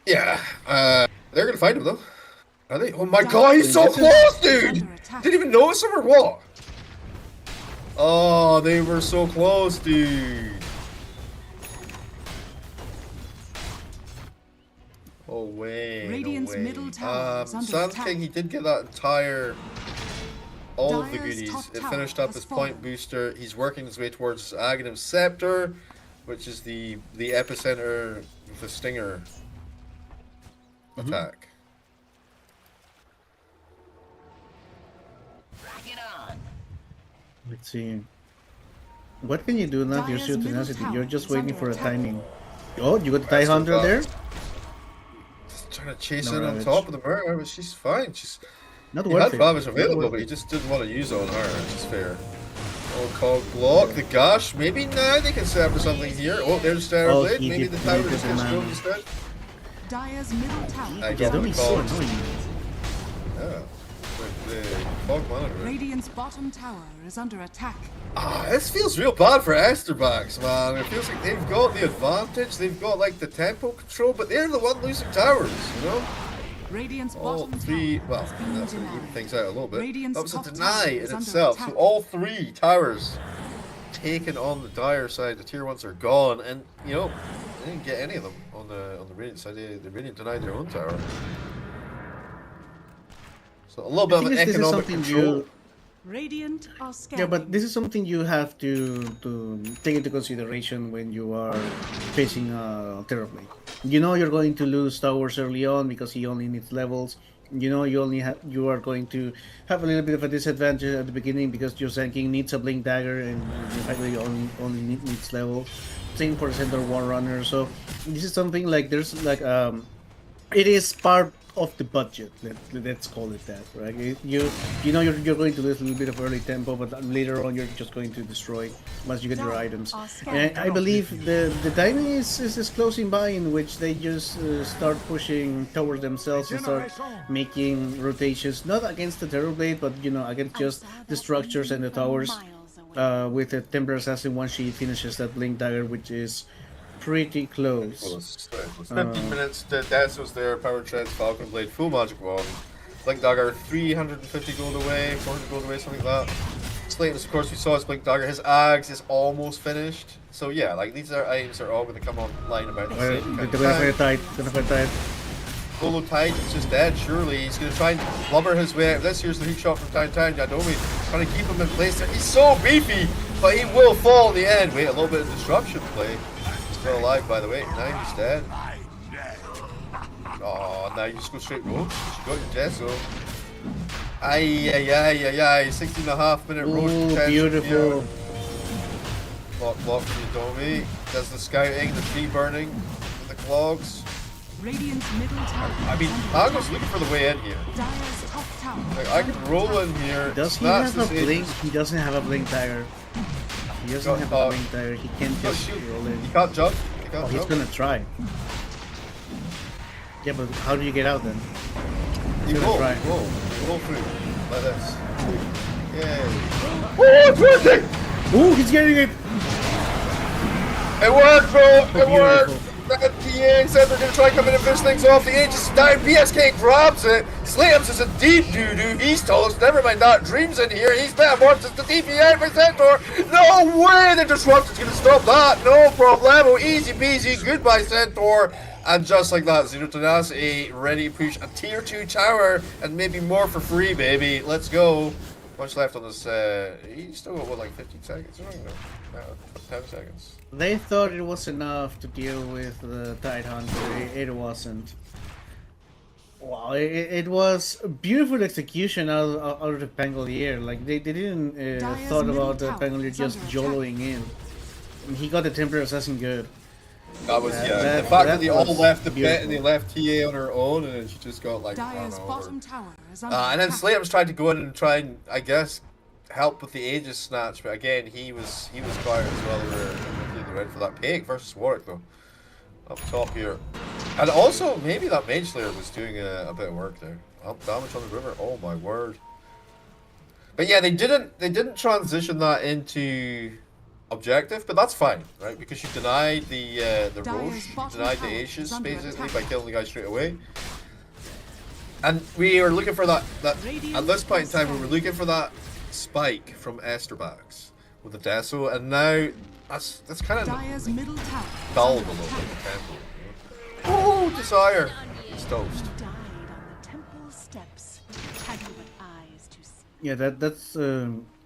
Yeah, they're gonna find him though. Are they? Oh my god, he's so
This is-
close, dude!
Under attack.
Didn't even notice him or what? Oh, they were so close, dude. Oh way.
Radiant's
no way.
middle tower is under
Sand
attack.
King, he did get that entire. All of the
Dire's
goodies.
top
It
tower
finished up
has
his point
fallen.
booster. He's working his way towards Aghanim's Scepter, which is the epicenter of the Stinger attack.
Let's see. What can you do now? Your
Dire's
shield
middle
tenacity.
tower
You're just
is
waiting
under
for a
attack.
timing. Oh, you got the TIE
That's
Hunter
what
there?
Just trying to chase
No
in on
ravage.
top of the murder, but she's fine.
Not
He
worth
had
it.
Ravage
Not
available,
worth
but he
it.
just didn't want to use it on her, which is fair. Oh, cog block, the gosh. Maybe now they can set up for something here. Oh, there's
Oh,
Terrorblade.
he
Maybe
did-
the
he
tower
did
just
the
gets
man.
drilled instead.
Dire's middle tower
I
is
get
Don't
under
be so
Cog.
annoying.
Yeah. With the fog monitor.
Radiant's bottom tower is under attack.
Ah, this feels real bad for Esterbacks, man. It feels like they've got the advantage. They've got like the tempo control, but they're the one losing towers, you know?
Radiant's
All
bottom
three,
tower
well,
has been
that's going to even
denied.
things out a little bit.
Radiant's
That was a
top
deny
tower
in
is under
itself. So
attack.
all three towers taken on the Dire side. The tier ones are gone, and you know they didn't get any of them on the Radiant side. The Radiant denied their own tower. So a little bit
I
of
think
an
this is
economic
something
control.
you.
Radiant are scanning.
Yeah, but this is something you have to take into consideration when you are facing Terrorblade. You know you're going to lose towers early on because he only needs levels. You know you are going to have a little bit of a disadvantage at the beginning because your Sand King needs a Blink Dagger and the fact that you only needs levels. Same for Center War Runner. So this is something like there's like it is part of the budget. Let's call it that, right? You know you're going to lose a little bit of early tempo, but later on you're just going to destroy once you get your items. And I believe the timing is closing by in which they just start pushing towards themselves and start making rotations, not against the Terrorblade, but you know against just the structures and the towers. With a Temper Assassin once she finishes that Blink Dagger, which is pretty close.
Close. 15 minutes. The Death was there. Power Treads, Falcon Blade, full magic wand. Blink Dagger 350 gold away, 400 gold away, something like that. Slayton's, of course, we saw his Blink Dagger. His Ags is almost finished. So yeah, like these are items that are all going to come online about the same kind of time.
Gonna fight tight.
Solo Tide is just dead, surely. He's going to try and blubber his way out of this. Here's the hook shot from Time Time. Yadomi trying to keep him in place there. He's so beefy, but he will fall in the end. Wait, a little bit of disruption play. Still alive, by the way. Now he's dead. Oh, now you just go straight road. You got your death, so. Ay. 16.5 minute road.
Ooh, beautiful.
Block from Yadomi. Does the scouting, the tree burning, the clogs.
Radiant's middle tower.
I mean, I'm just looking for the way in here.
Dire's top tower.
Like, I can roll in here.
Does he
snatch
have a
this
blink?
Aegis.
He doesn't have a blink dagger. He doesn't have a blink dagger. He can't
Oh,
just
shoot.
roll in.
He can't jump. He
Oh,
can't
he's
jump.
gonna try. Yeah, but how do you get out then? He's
You
gonna
roll,
try.
roll through. Like this. Yay. Oh, it's working!
Ooh, he's getting it!
It worked, bro! It
Beautiful.
worked! That TA said they're gonna try coming and finish things off. The Aegis died. BSK grabs it. Slams is a deep doo-doo. He's toast. Never mind that. Dream's in here. He's metamorphosed the DP out by Centaur. No way the Disruptor's gonna stop that. No problemo. Easy peasy. Goodbye, Centaur. And just like that, Zero Tenacity ready to push a tier 2 tower and maybe more for free, baby. Let's go. Much left on this. He's still got, what, like 15 seconds? I don't know. 10 seconds.
They thought it was enough to deal with the Tidehunter. It wasn't. Wow, it was beautiful execution out of the Pangolier. Like they didn't thought about the Pangolier just joloing in. And he got the Templar Assassin good.
That was,
That-
the fact that
that
they all
was
left the pit and they
beautiful.
left TA on her own and then she just got like run
Dire's
over.
bottom tower is under
And then
attack.
Slater's tried to go in and try and, I guess, help with the Aegis snatch, but again, he was fired as well. They were completely ready for that. Pake versus Warwick though, up top here, and also maybe that Mage Slayer was doing a bit of work there. Up damage on the river. Oh my word! But yeah, they didn't transition that into objective, but that's fine, right? Because you denied the Roche, you denied the Aegis basically by killing the guy straight away. And we are looking for that at this point in time we were looking for that spike from Esterbax with the Deso, and now that's kind of
Dire's middle tower is
dulled a
under
little bit.
attack.
The tempo. Oh, Desire! It's toast.
Died on the temple steps. Had you but eyes to see.
Yeah, that's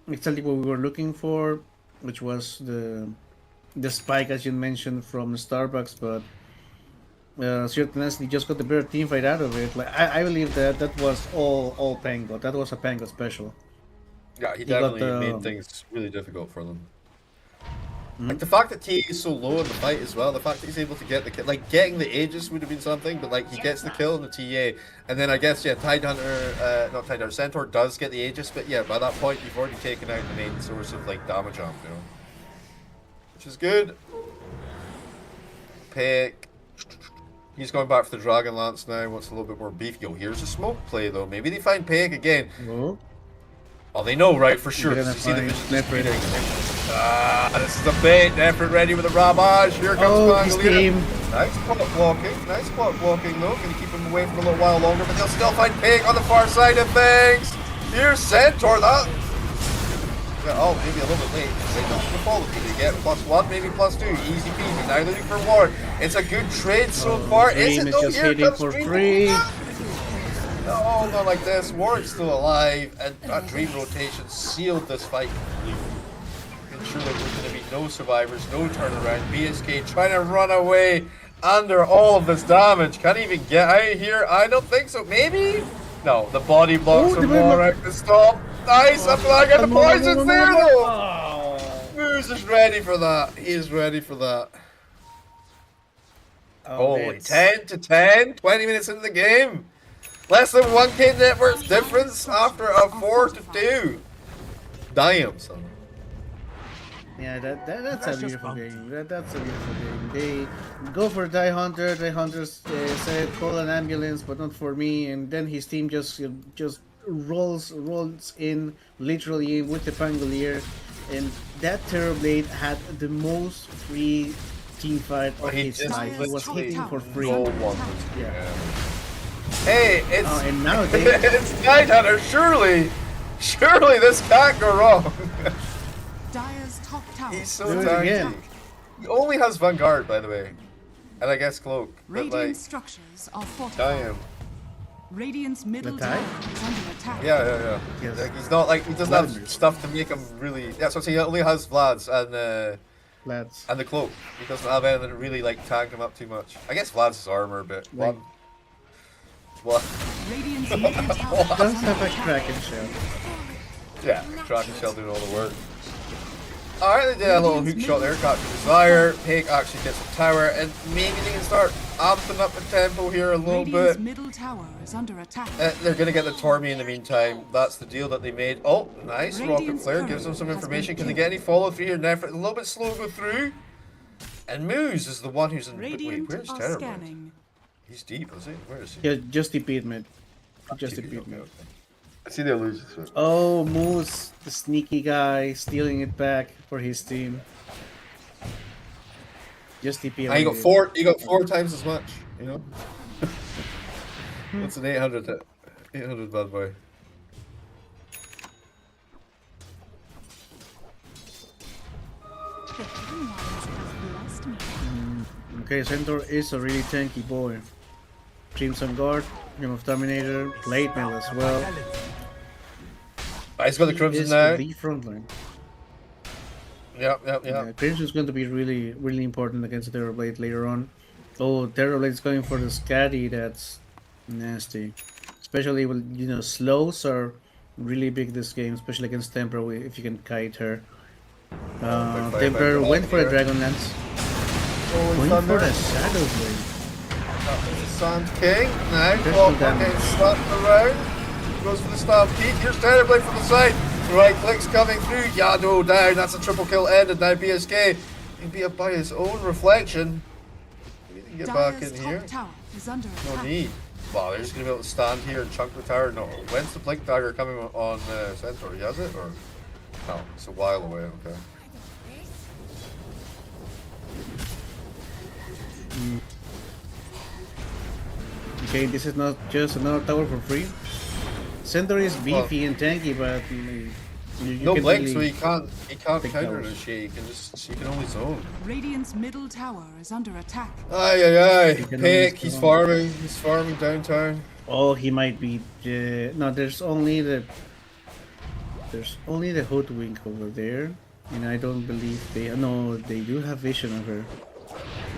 exactly what we were looking for, which was the spike as you mentioned from Starbucks, but certainly just got the better team fight out of it. Like I believe that was all Pango. That was a Pango special.
Yeah, he
got
definitely
the-
made things really difficult for them. Like the fact that TA is so low in the fight as well, the fact that he's able to get the kill, like getting the Aegis would have been something, but like he gets the kill in the TA, and then I guess not Tidehunter, Centaur does get the Aegis, but yeah, by that point you've already taken out the main source of like damage on, you know, which is good. Pick. He's going back for the Dragon Lance now. Wants a little bit more beef. Yo, here's a smoke play though. Maybe they find Peg again.
Oh,
Oh, they know, right? For sure.
They're
You
gonna
see the
find
vision
Nefrit.
this is a bait. Nefrit ready with a Ravage. Here comes
Oh, his
Pangolier.
team.
Nice block blocking. Nice block blocking though. Gonna keep him away for a little while longer, but they'll still find Pig on the far side of things. Here's Centaur. That. Oh, maybe a little bit late. They don't follow. They get +1, maybe +2. Easy peasy. Now looking for more. It's a good trade so far. Is
Dream
it
is
though?
just
Here
hitting
comes
for
Dream.
free.
No, not like this. Warwick's still alive, and that Dream rotation sealed this fight completely. Ensure that there's going to be no survivors, no turnaround. BSK trying to run away under all of this damage. Can't even get out here. I don't think so. Maybe? No, the body blocks from Warwick to stop. Nice, I'm glad I got the poisons there though. Moose is ready for that. He is ready for that. Holy, 10 to 10, 20 minutes into the game. Less than 1k net worth difference after a 4 to 2. Damn, son.
Yeah, that's a beautiful game. That's a beautiful game. They go for Tidehunter. Tidehunter said call an ambulance, but not for me. And then his team just rolls in literally in with the Pangolier, and that Terrorblade had the most free team fight of
He
his
just
life. He was
literally
hitting for free.
no one.
Yeah.
Hey, it's
Oh, and now they
it's Tidehunter. Surely this can't go wrong.
Dire's top tower.
He's so
Do it
tanky.
again.
He only has Vanguard, by the way, and I guess Cloak. But
Radiant
like,
structures are fortified.
damn.
Radiant's middle
The
tower
tide?
is under attack.
Yeah.
Yes.
Like, he's not like he doesn't
Vladimir.
have stuff to make him really. That's what I'm saying. He only has Vlad's
lads.
and the Cloak. He doesn't have anything that really like tank him up too much. I guess Vlad's his armor, but
Right.
what?
Radiant's middle tower
Does
is
have
under
a
attack.
Kraken shell.
Yeah, Kraken Shell doing all the work. Alright, they did a little hook shot there, got Desire. Pig actually gets a tower, and maybe they can start amping up the tempo here a little
Radiant's
bit.
middle tower is under attack.
They're gonna get the Tormy in the meantime. That's the deal that they made. Oh, nice. Rocket
Radiant's
Flare
turret
gives them some
has
information.
been
Can they get any follow through here? Never, a little bit slow to go through. And Moose is the one who's in. Wait,
Radiant
where's
are
Terror?
scanning.
He's deep, is he? Where is he?
Yeah, just defeat me. Just
Okay,
defeat me.
okay. I see the illusions.
Oh, Moose, the sneaky guy, stealing it back for his team. Just TP.
And you got four times as much, you know? That's an 800 bad boy.
The hidden ones have blessed me.
Okay, Centaur is a really tanky boy. Crimson Guard, Gem of Terminator, Blade Mail as well.
He's got the
He
Crimson
is
now.
the front line.
Yeah.
Crimson is going to be really important against the Terrorblade later on. Oh, Terrorblade is going for the Scatty. That's nasty. Especially when slows are really big this game, especially against Templar if you can kite her. Templar went for a Dragonlance. Going for a Shadow Blade.
Sand King. Now,
Crystal
Clock
damage.
getting slapped around. Goes for the Stampede. Here's Terrorblade from the side. Right clicks coming through. Yado down. That's a triple kill ended. Now BSK can be up by his own reflection. We can get back
Dire's
in
top
here.
tower is under
No
attack.
need. Wow, they're just going to be able to stand here and chunk the tower. No. When's the Blink Dagger coming on Centaur? He has it? Or no, it's a while away. Okay.
Okay, this is not just another tower for free. Centaur is beefy and tanky, but you
No
can
blink,
really
so he can't
take
counter
towers.
the shit. He can only zone.
Radiant's middle tower is under attack.
Aye.
can
Pick,
always
he's
zone.
farming downtown.
Oh, he might be. No, there's only the hoodwink over there, and I don't believe they. No, they do have vision of her.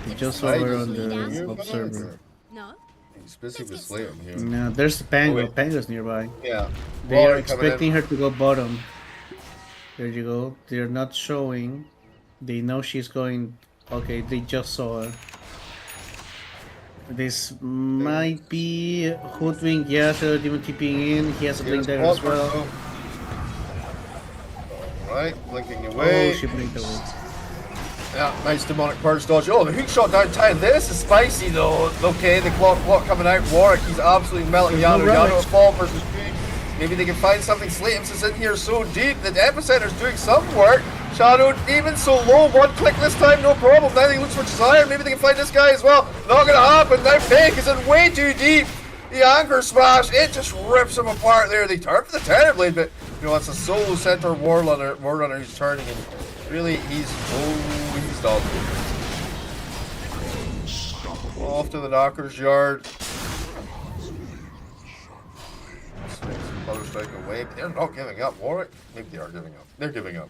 They just saw her on the observer.
No?
He's busy with Slayton here.
No, there's Pango.
Oh, wait.
Pango's nearby.
Yeah.
They are
Rory coming
expecting
in.
her to go bottom. There you go. They're not showing. They know she's going. Okay, they just saw her. This might be hoodwink. Yeah, so Demon TPing in. He has a blink
Here's
there as
Walker,
well.
so- Alright, blinking away.
Oh, she blinked away.
Yeah, nice demonic purge dodge. Oh, the hook shot downtown. This is spicy though. Okay, the clock coming out. Warwick, he's absolutely melting
There's no
Yano. Yano
relics.
at fall versus Q. Maybe they can find something. Slayton's is in here so deep. The epicenter's doing some work. Shadow even so low. One click this time, no problem. Now he looks for Desire. Maybe they can find this guy as well. Not gonna happen. Now Fake is in way too deep. The anchor smash, it just rips him apart there. They turn for the Terrorblade, but it's a solo center Warrunner who's turning, and really he's done. Off to the knocker's yard. Color strike away, but they're not giving up. Warwick, maybe they are giving up. They're giving up.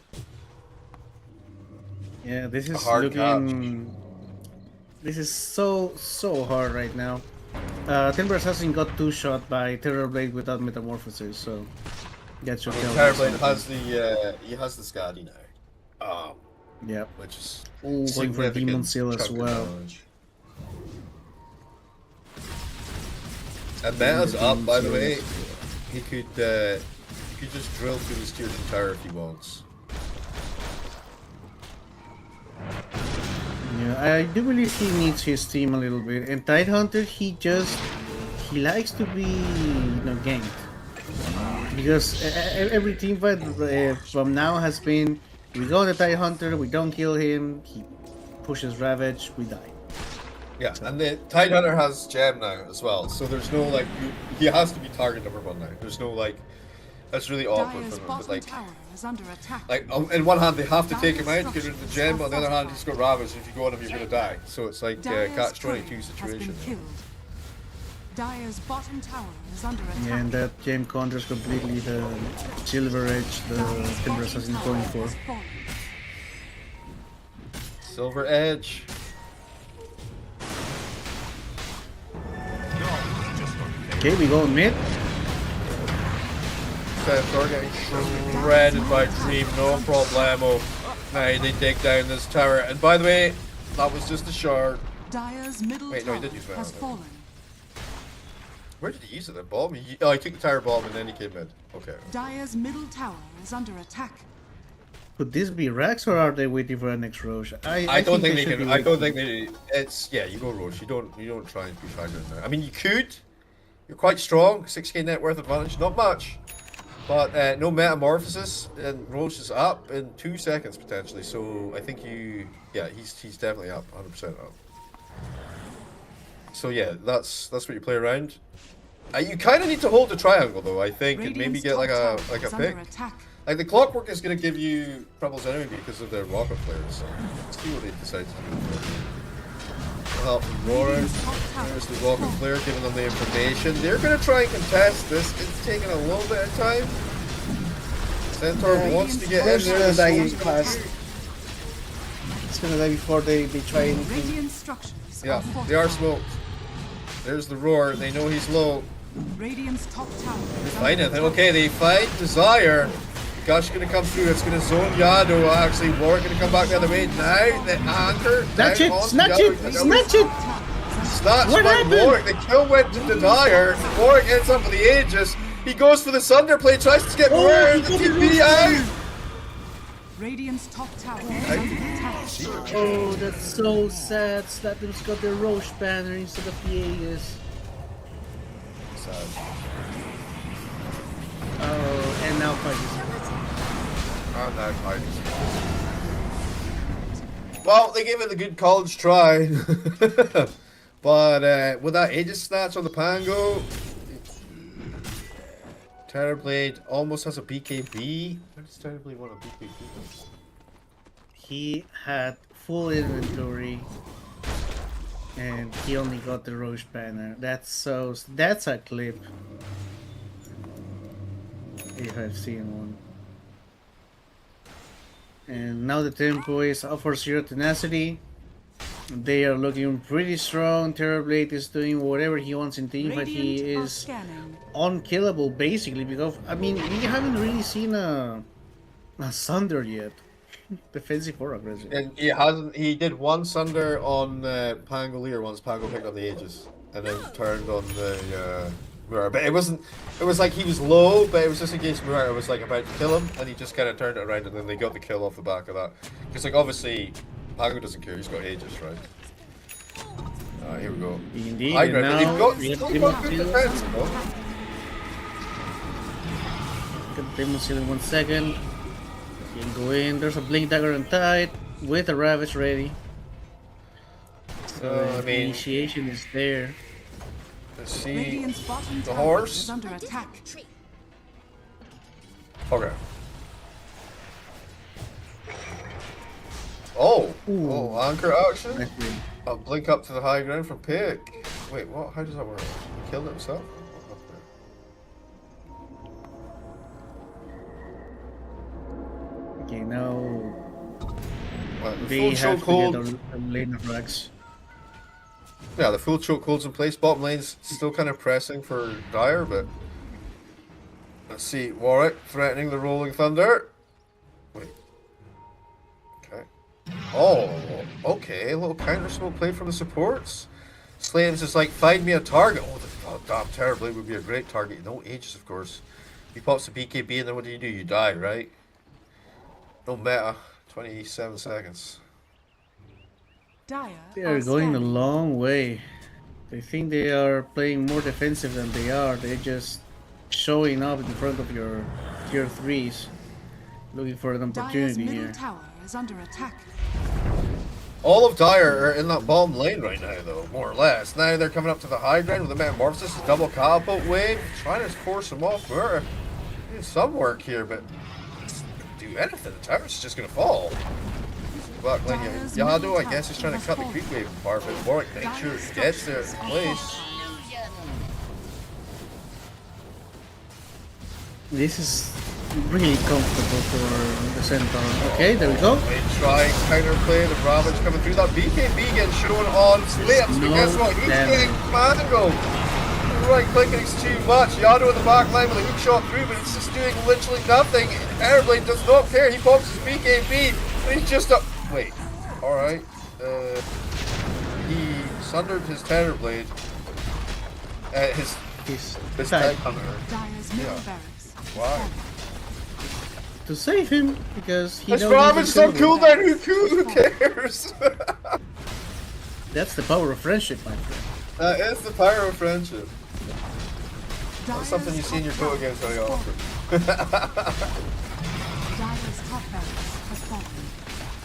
Yeah, this is
hard
looking. This is so hard right now. Timber Assassin got 2 shot by Terrorblade without Metamorphosis, so that should tell us
Terrorblade
something.
has the Scadi now.
Yep.
Which is
Ooh, going for Demon Seal as
chunk of
well.
damage. And meta's up, by the way. He could just drill through his tier 2 tower if he wants.
Yeah, I do believe he needs his team a little bit. And Tidehunter, he likes to be ganked. Because every team fight from now has been, we go to Tidehunter, we don't kill him, pushes Ravage, we die.
Yeah, and the Tidehunter has Gem now as well, so there's no like he has to be target number 1 now. There's no like that's really awkward
Dire's
for them. But
bottom
like
tower is under attack.
in one hand they have to take him out to get rid of the Gem, but on the other hand he's got Ravage, and if you go on him you're gonna die. So it's like
Dire's
catch-22
turret
situation.
has been killed. Dire's bottom tower is under attack.
Yeah, and that gem counters completely the Silver Edge, the
Dire's
Silver
bottom
Assassin
tower
going for.
has fallen.
Silver Edge.
Okay, we go mid.
Centaur getting shredded by Dream, no problemo. Now they dig down this tower, and by the way, that was just a shard.
Dire's middle
Wait, no, he
tower
did use that,
has
okay.
fallen.
Where did he use it? The bomb? He took the tower bomb and then he came in. Okay.
Dire's middle tower is under attack.
Could this be Rax or are they waiting for a next Roche?
I don't think they
should
can.
be
I don't
waiting.
think they. It's yeah. You go Roche. You don't try and push higher in there. I mean, you could. You're quite strong. 6k net worth advantage. Not much. But no metamorphosis, and Roche is up in 2 seconds potentially. So I think you. Yeah, he's definitely up. 100% up. So yeah, that's what you play around. You kind of need to hold the triangle though, I think, and maybe
Radiant's
get like a
top tower is
pick.
under attack.
Like the clockwork is going to give you troubles anyway because of their rocket players. So let's see what they decide to do. Help from Roaring. There's the rocket player giving them the information. They're going to try and contest this. It's taking a little bit of time. Centaur wants to get in there.
It's gonna die fast. It's gonna die before they try and.
Radiant structures
Yeah,
are
they are
fortified.
smoked. There's the roar. They know he's low.
Radiant's top tower is
Find
under
it.
attack.
Okay, they fight Desire. Gush gonna come through. It's gonna zone Yado. Actually, Warwick gonna come back the other way. Now the anchor.
Snatch
down
it!
onto
Snatch
Yado.
it! Snatch it!
Snatched
What
by
happened?
Warwick. The kill went to Desire. Warwick ends up with the Aegis. He goes for the Sunder play. Tries to get
Oh,
more.
he
The
got the
TP
Roche
out.
Radiant's top tower is under attack.
Oh, that's so sad. Slapping's got the Roche banner instead of the Aegis.
Sad.
Oh, and now fight
And now fighting. Well, they gave it a good college try. But with that Aegis snatch on the Pango, Terrorblade almost has a BKB. Where does Terrorblade want a BKB?
He had full inventory, and he only got the Roche banner. That's a clip. If I've seen one. And now the tempo is up for Zero Tenacity. They are looking pretty strong. Terrorblade is doing whatever he wants in team, but he
Radiant are
is
scanning.
unkillable basically because I mean we haven't really seen a Sunder yet. Defensive or aggressive.
And he hasn't. He did one Sunder on Pangolier once Pango picked up the Aegis, and then turned on the Mirror. But it wasn't. It was like he was low, but it was just in case Mirror was like about to kill him, and he just kind of turned it around, and then they got the kill off the back of that. Because like obviously, Pango doesn't care. He's got Aegis, right? Here we go.
Indeed.
High
And
ground.
now
They've
we have
still got good
Demon
defense,
Seal.
though.
Get Demon Seal in 1 second. He can go in. There's a Blink Dagger on tight with a Ravage ready. So
I mean,
initiation is there.
let's see.
Radiant's bottom
The
tower
horse?
is under attack.
Okay. Oh,
Ooh.
oh, anchor action.
Nice win.
A blink up to the high ground from Pick. Wait, what? How does that work? He killed himself? What happened
Okay, now
there? Well, the
they
full
have to
chokehold.
get a lane of Rax.
Yeah, the full chokehold's in place. Bottom lane's still kind of pressing for Dire, but let's see. Warwick threatening the Rolling Thunder. Wait. Okay. Oh, okay. A little counter smoke play from the supports. Slaves is like, find me a target. Oh, damn, terribly would be a great target. No Aegis, of course. He pops the BKB, and then what do? You die, right? No meta. 27 seconds.
Dire
They are
are
going a
scanning.
long way. They think they are playing more defensive than they are. They're just showing up in front of your tier 3s. Looking for an
Dire's
opportunity
middle
here.
tower is under attack.
All of Dire are in that bottom lane right now, though, more or less. Now they're coming up to the high ground with the Metamorphosis, the double catapult wave, trying to force them off. We're doing some work here, but do anything. The tower's just going to fall. Back lane here. Yado, I guess, is trying to cut the creep wave apart, but Warwick Nature gets there in place.
This is really comfortable for the centaur. Okay, there we go.
They try counterplay, the Ravage coming through. That BKB getting shown on Slaves, but guess what? He's getting mangled. Right clicking is too much. Yado in the back line with a hook shot through, but it's just doing literally nothing. Airblade does not care. He pops his BKB, but he's just up. Wait, alright. He sundered his Terrorblade. His Tag Hunter. Yeah. Why?
To save him, because he
knows Ravage on cooldown, who cares?
That's the power of friendship, my friend.
That is the power of friendship. That's something you see in your Dota games very often.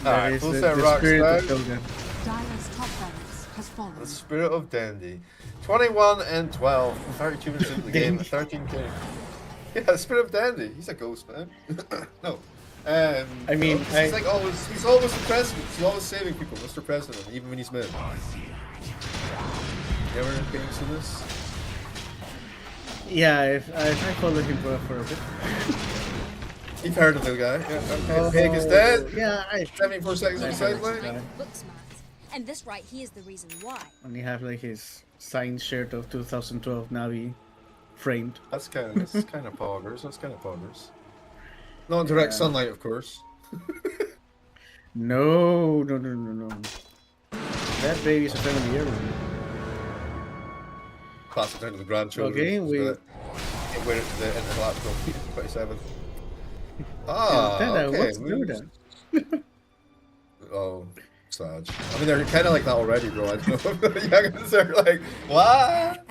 Alright, full set rocks down. The spirit of Dandy. 21 and 12. 32 minutes into the game. 13 kills. Yeah, the spirit of Dandy. He's a ghost, man. No.
I mean,
he's like always. He's always the president. He's always saving people, Mr. President, even when he's mid. You ever experienced this?
Yeah, I followed him for a bit.
You've heard of the guy. Yeah, Pig is dead.
Yeah,
74 seconds on the sideline.
Book smart. And this right here is the reason why.
And you have like his signed shirt of 2012 Navi framed.
That's kind of poggers. That's kind of poggers. Not in direct sunlight, of course.
No. That baby's a family heirloom.
Pass it down to the grandchildren.
Okay, we
wear it to the end of the lap 27. Okay.
What's Dota?
Oh, sad. I mean, they're kind of like that already, bro. I don't know. Youngins are like, what?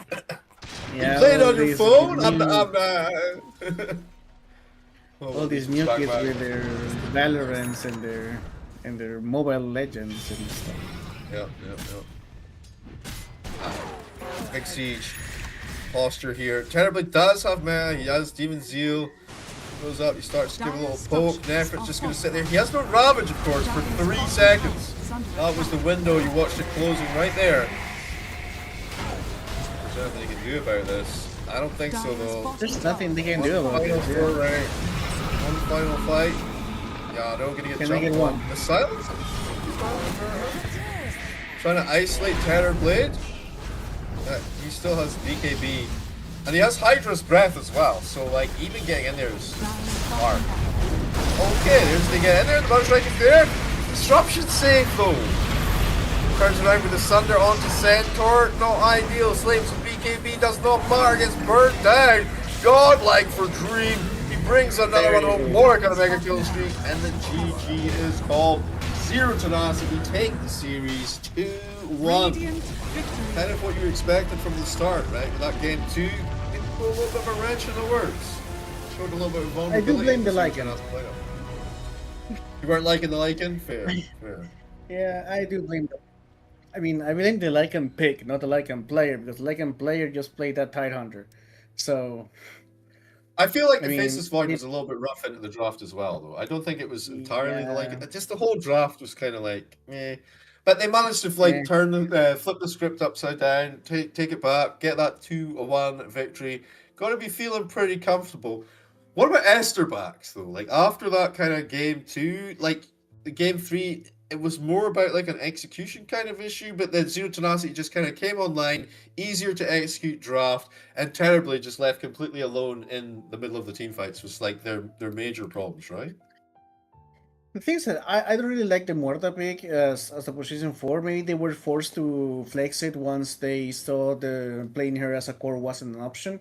Yeah,
you play it on your phone? I'm not.
All these new kids with their Valorants and their Mobile Legends and stuff.
Yep. Big Siege. Posture here. Terribly does have mana. He has Demon Zeal. Goes up, he starts to give a little poke. Nefrit's just going to sit there. He has no Ravage, of course, for 3 seconds. That was the window. You watched it closing right there. There's nothing you can do about this. I don't think so, though.
There's nothing they can do about this.
One final fight. Yeah, they're going to get jumped on. The silence? Trying to isolate Terrorblade. He still has BKB. And he has Hydra's Breath as well, so like even getting in there is hard. Okay, there's the get in there, the bounce right there. Disruption safe though. Turns around with the Sunder onto Centaur. Not ideal. Slaves with BKB does not matter, gets burned down. Godlike for Dream. He brings another one home. Warwick on a mega kill streak, and the GG is called. Zero Tenacity take the series 2-1. Kind of what you expected from the start, right? With that game 2, it put a little bit of a wrench in the works. Showed a little bit of vulnerability.
I do blame the Lycan.
You weren't liking the Lycan? Fair.
Yeah, I do blame them. I mean, I blame the Lycan pick, not the Lycan player, because Lycan player just played that Tidehunter. So...
I feel like the Faceless Void was a little bit rough into the draft as well, though. I don't think it was entirely the Lycan. Just the whole draft was kind of like, meh. But they managed to flip the script upside down, take it back, get that 2-1 victory. Got to be feeling pretty comfortable. What about Esterbacks though? Like after that kind of game 2, like the game 3, it was more about like an execution kind of issue. But then Zero Tenacity just kind of came online, easier to execute draft, and Terribly just left completely alone in the middle of the team fights was like their major problems, right?
The thing is that I don't really like the Muerta pick as a position 4. Maybe they were forced to flex it once they saw the playing her as a core wasn't an option.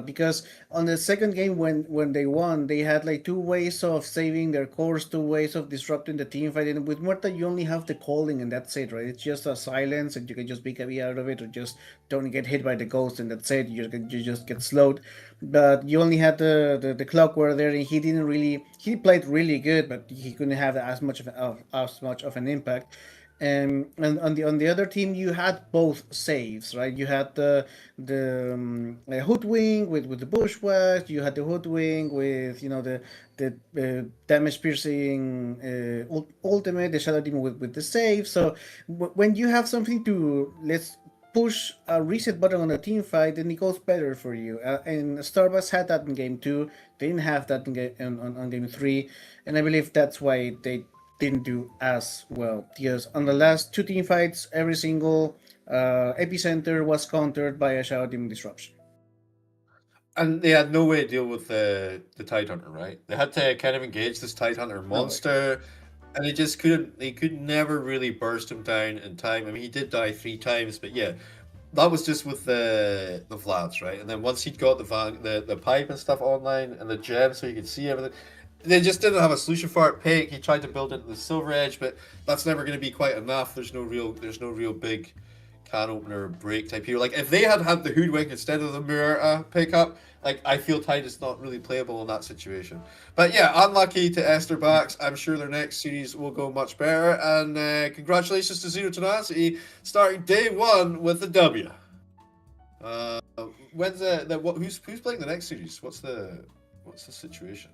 Because on the second game when they won, they had like 2 ways of saving their cores, 2 ways of disrupting the team fight. And with Muerta, you only have the calling and that's it, right? It's just a silence and you can just BKB out of it or just don't get hit by the ghost and that's it. You just get slowed. But you only had the Clockwork there and he played really good, but he couldn't have as much of an impact. And on the other team, you had both saves, right? You had the Hoodwink with the Bushwhack. You had the Hoodwink with the damage piercing ultimate, the Shadow Demon with the save. So when you have something to let's push a reset button on a team fight, then it goes better for you. And Starbucks had that in game 2. They didn't have that on game 3, and I believe that's why they didn't do as well, because on the last 2 team fights, every single epicenter was countered by a Shadow Demon disruption.
And they had no way to deal with the Tidehunter, right? They had to kind of engage this Tidehunter monster, and they just couldn't. They could never really burst him down in time. I mean, he did die 3 times, but yeah, that was just with the Vlads, right? And then once he'd got the pipe and stuff online and the gem, so you could see everything, they just didn't have a solution for it. Pick. He tried to build into the Silver Edge, but that's never going to be quite enough. There's no real big can opener break type hero. Like if they had the Hoodwink instead of the Murata pickup, like I feel Tide is not really playable in that situation. But yeah, unlucky to Esther Backs. I'm sure their next series will go much better. And congratulations to Zero Tenacity starting day 1 with the W. When's who's playing the next series? What's the situation?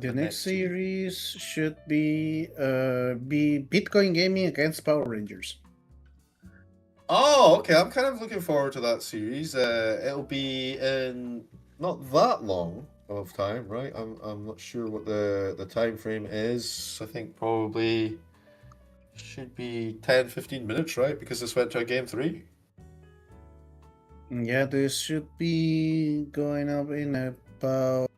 The next series should be Bitcoin Gaming against Power Rangers.
Oh, okay. I'm kind of looking forward to that series. It'll be in not that long of time, right? I'm not sure what the time frame is. I think probably should be 10-15 minutes, right? Because this went to a game 3.
Yeah, this should be going up in about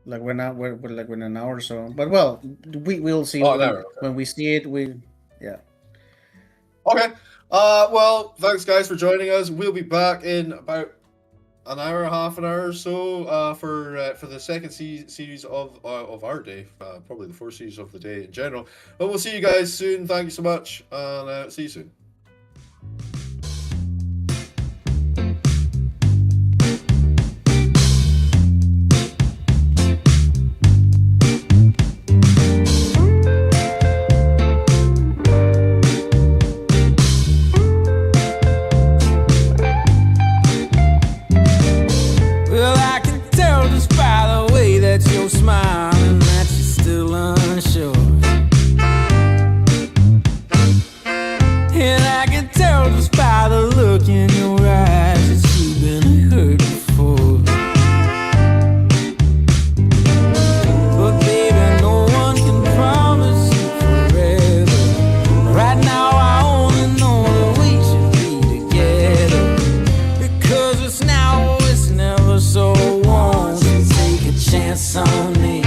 like an hour or so. But well, we will see when we see it. Yeah.
Okay. Well, thanks guys for joining us. We'll be back in about an hour, half an hour or so for the second series of our day, probably the 4th series of the day in general. But we'll see you guys soon. Thank you so much, and see you soon.
Smiling that you're still unsure, and I can tell just by the look in your eyes that you've been hurt before. But baby, no one can promise you forever. Right now I only know that we should be together, because it's now or it's never. So won't you take a chance on me?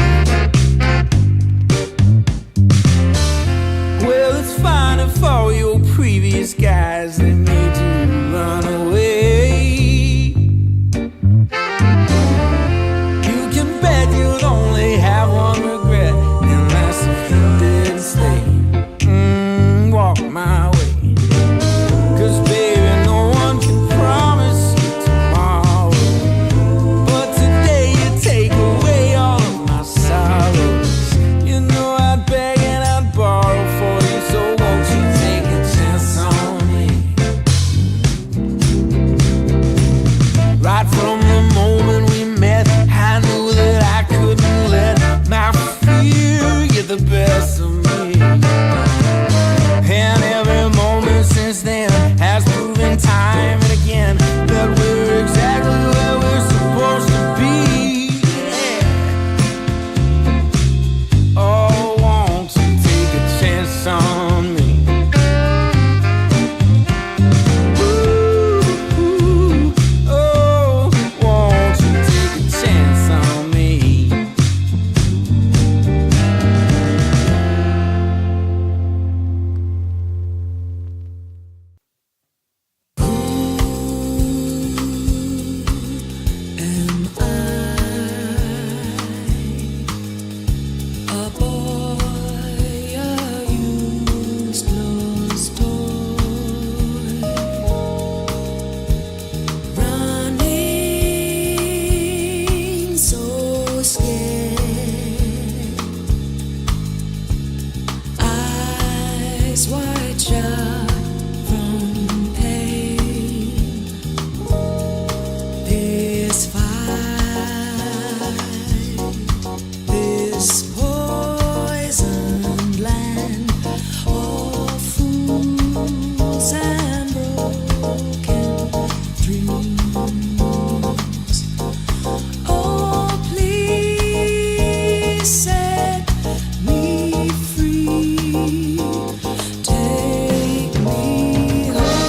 Well, it's fine if all your previous guys, they made you run away. shut from pain. This fight, this poisoned land of fools and broken dreams. Oh, please set me free. Take me home.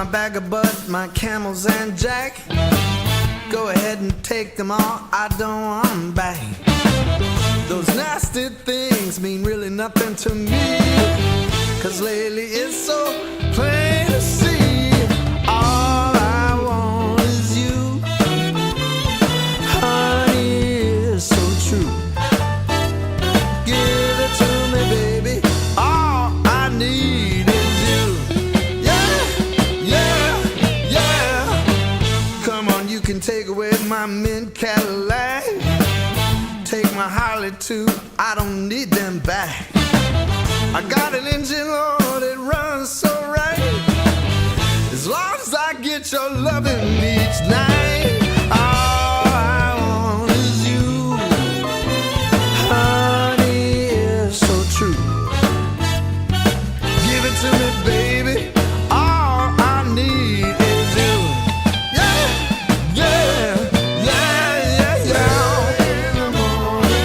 my Bagabud, my Camels and Jack. Go ahead and take them all, I don't want them back. Those nasty things mean really nothing to me, 'cause lately it's so plain to see. All I want is you, honey, it's so true. Give it to me, baby, all I need is you. Yeah, yeah, yeah. Come on, you can take away my mint Cadillac, take my Harley too, I don't need them back. I got an engine, Lord, it runs so right. As long as I get your loving each night, all I want is you, honey, it's so true. Give it to me, baby, all I need is you. Yeah, yeah, yeah, yeah, yeah.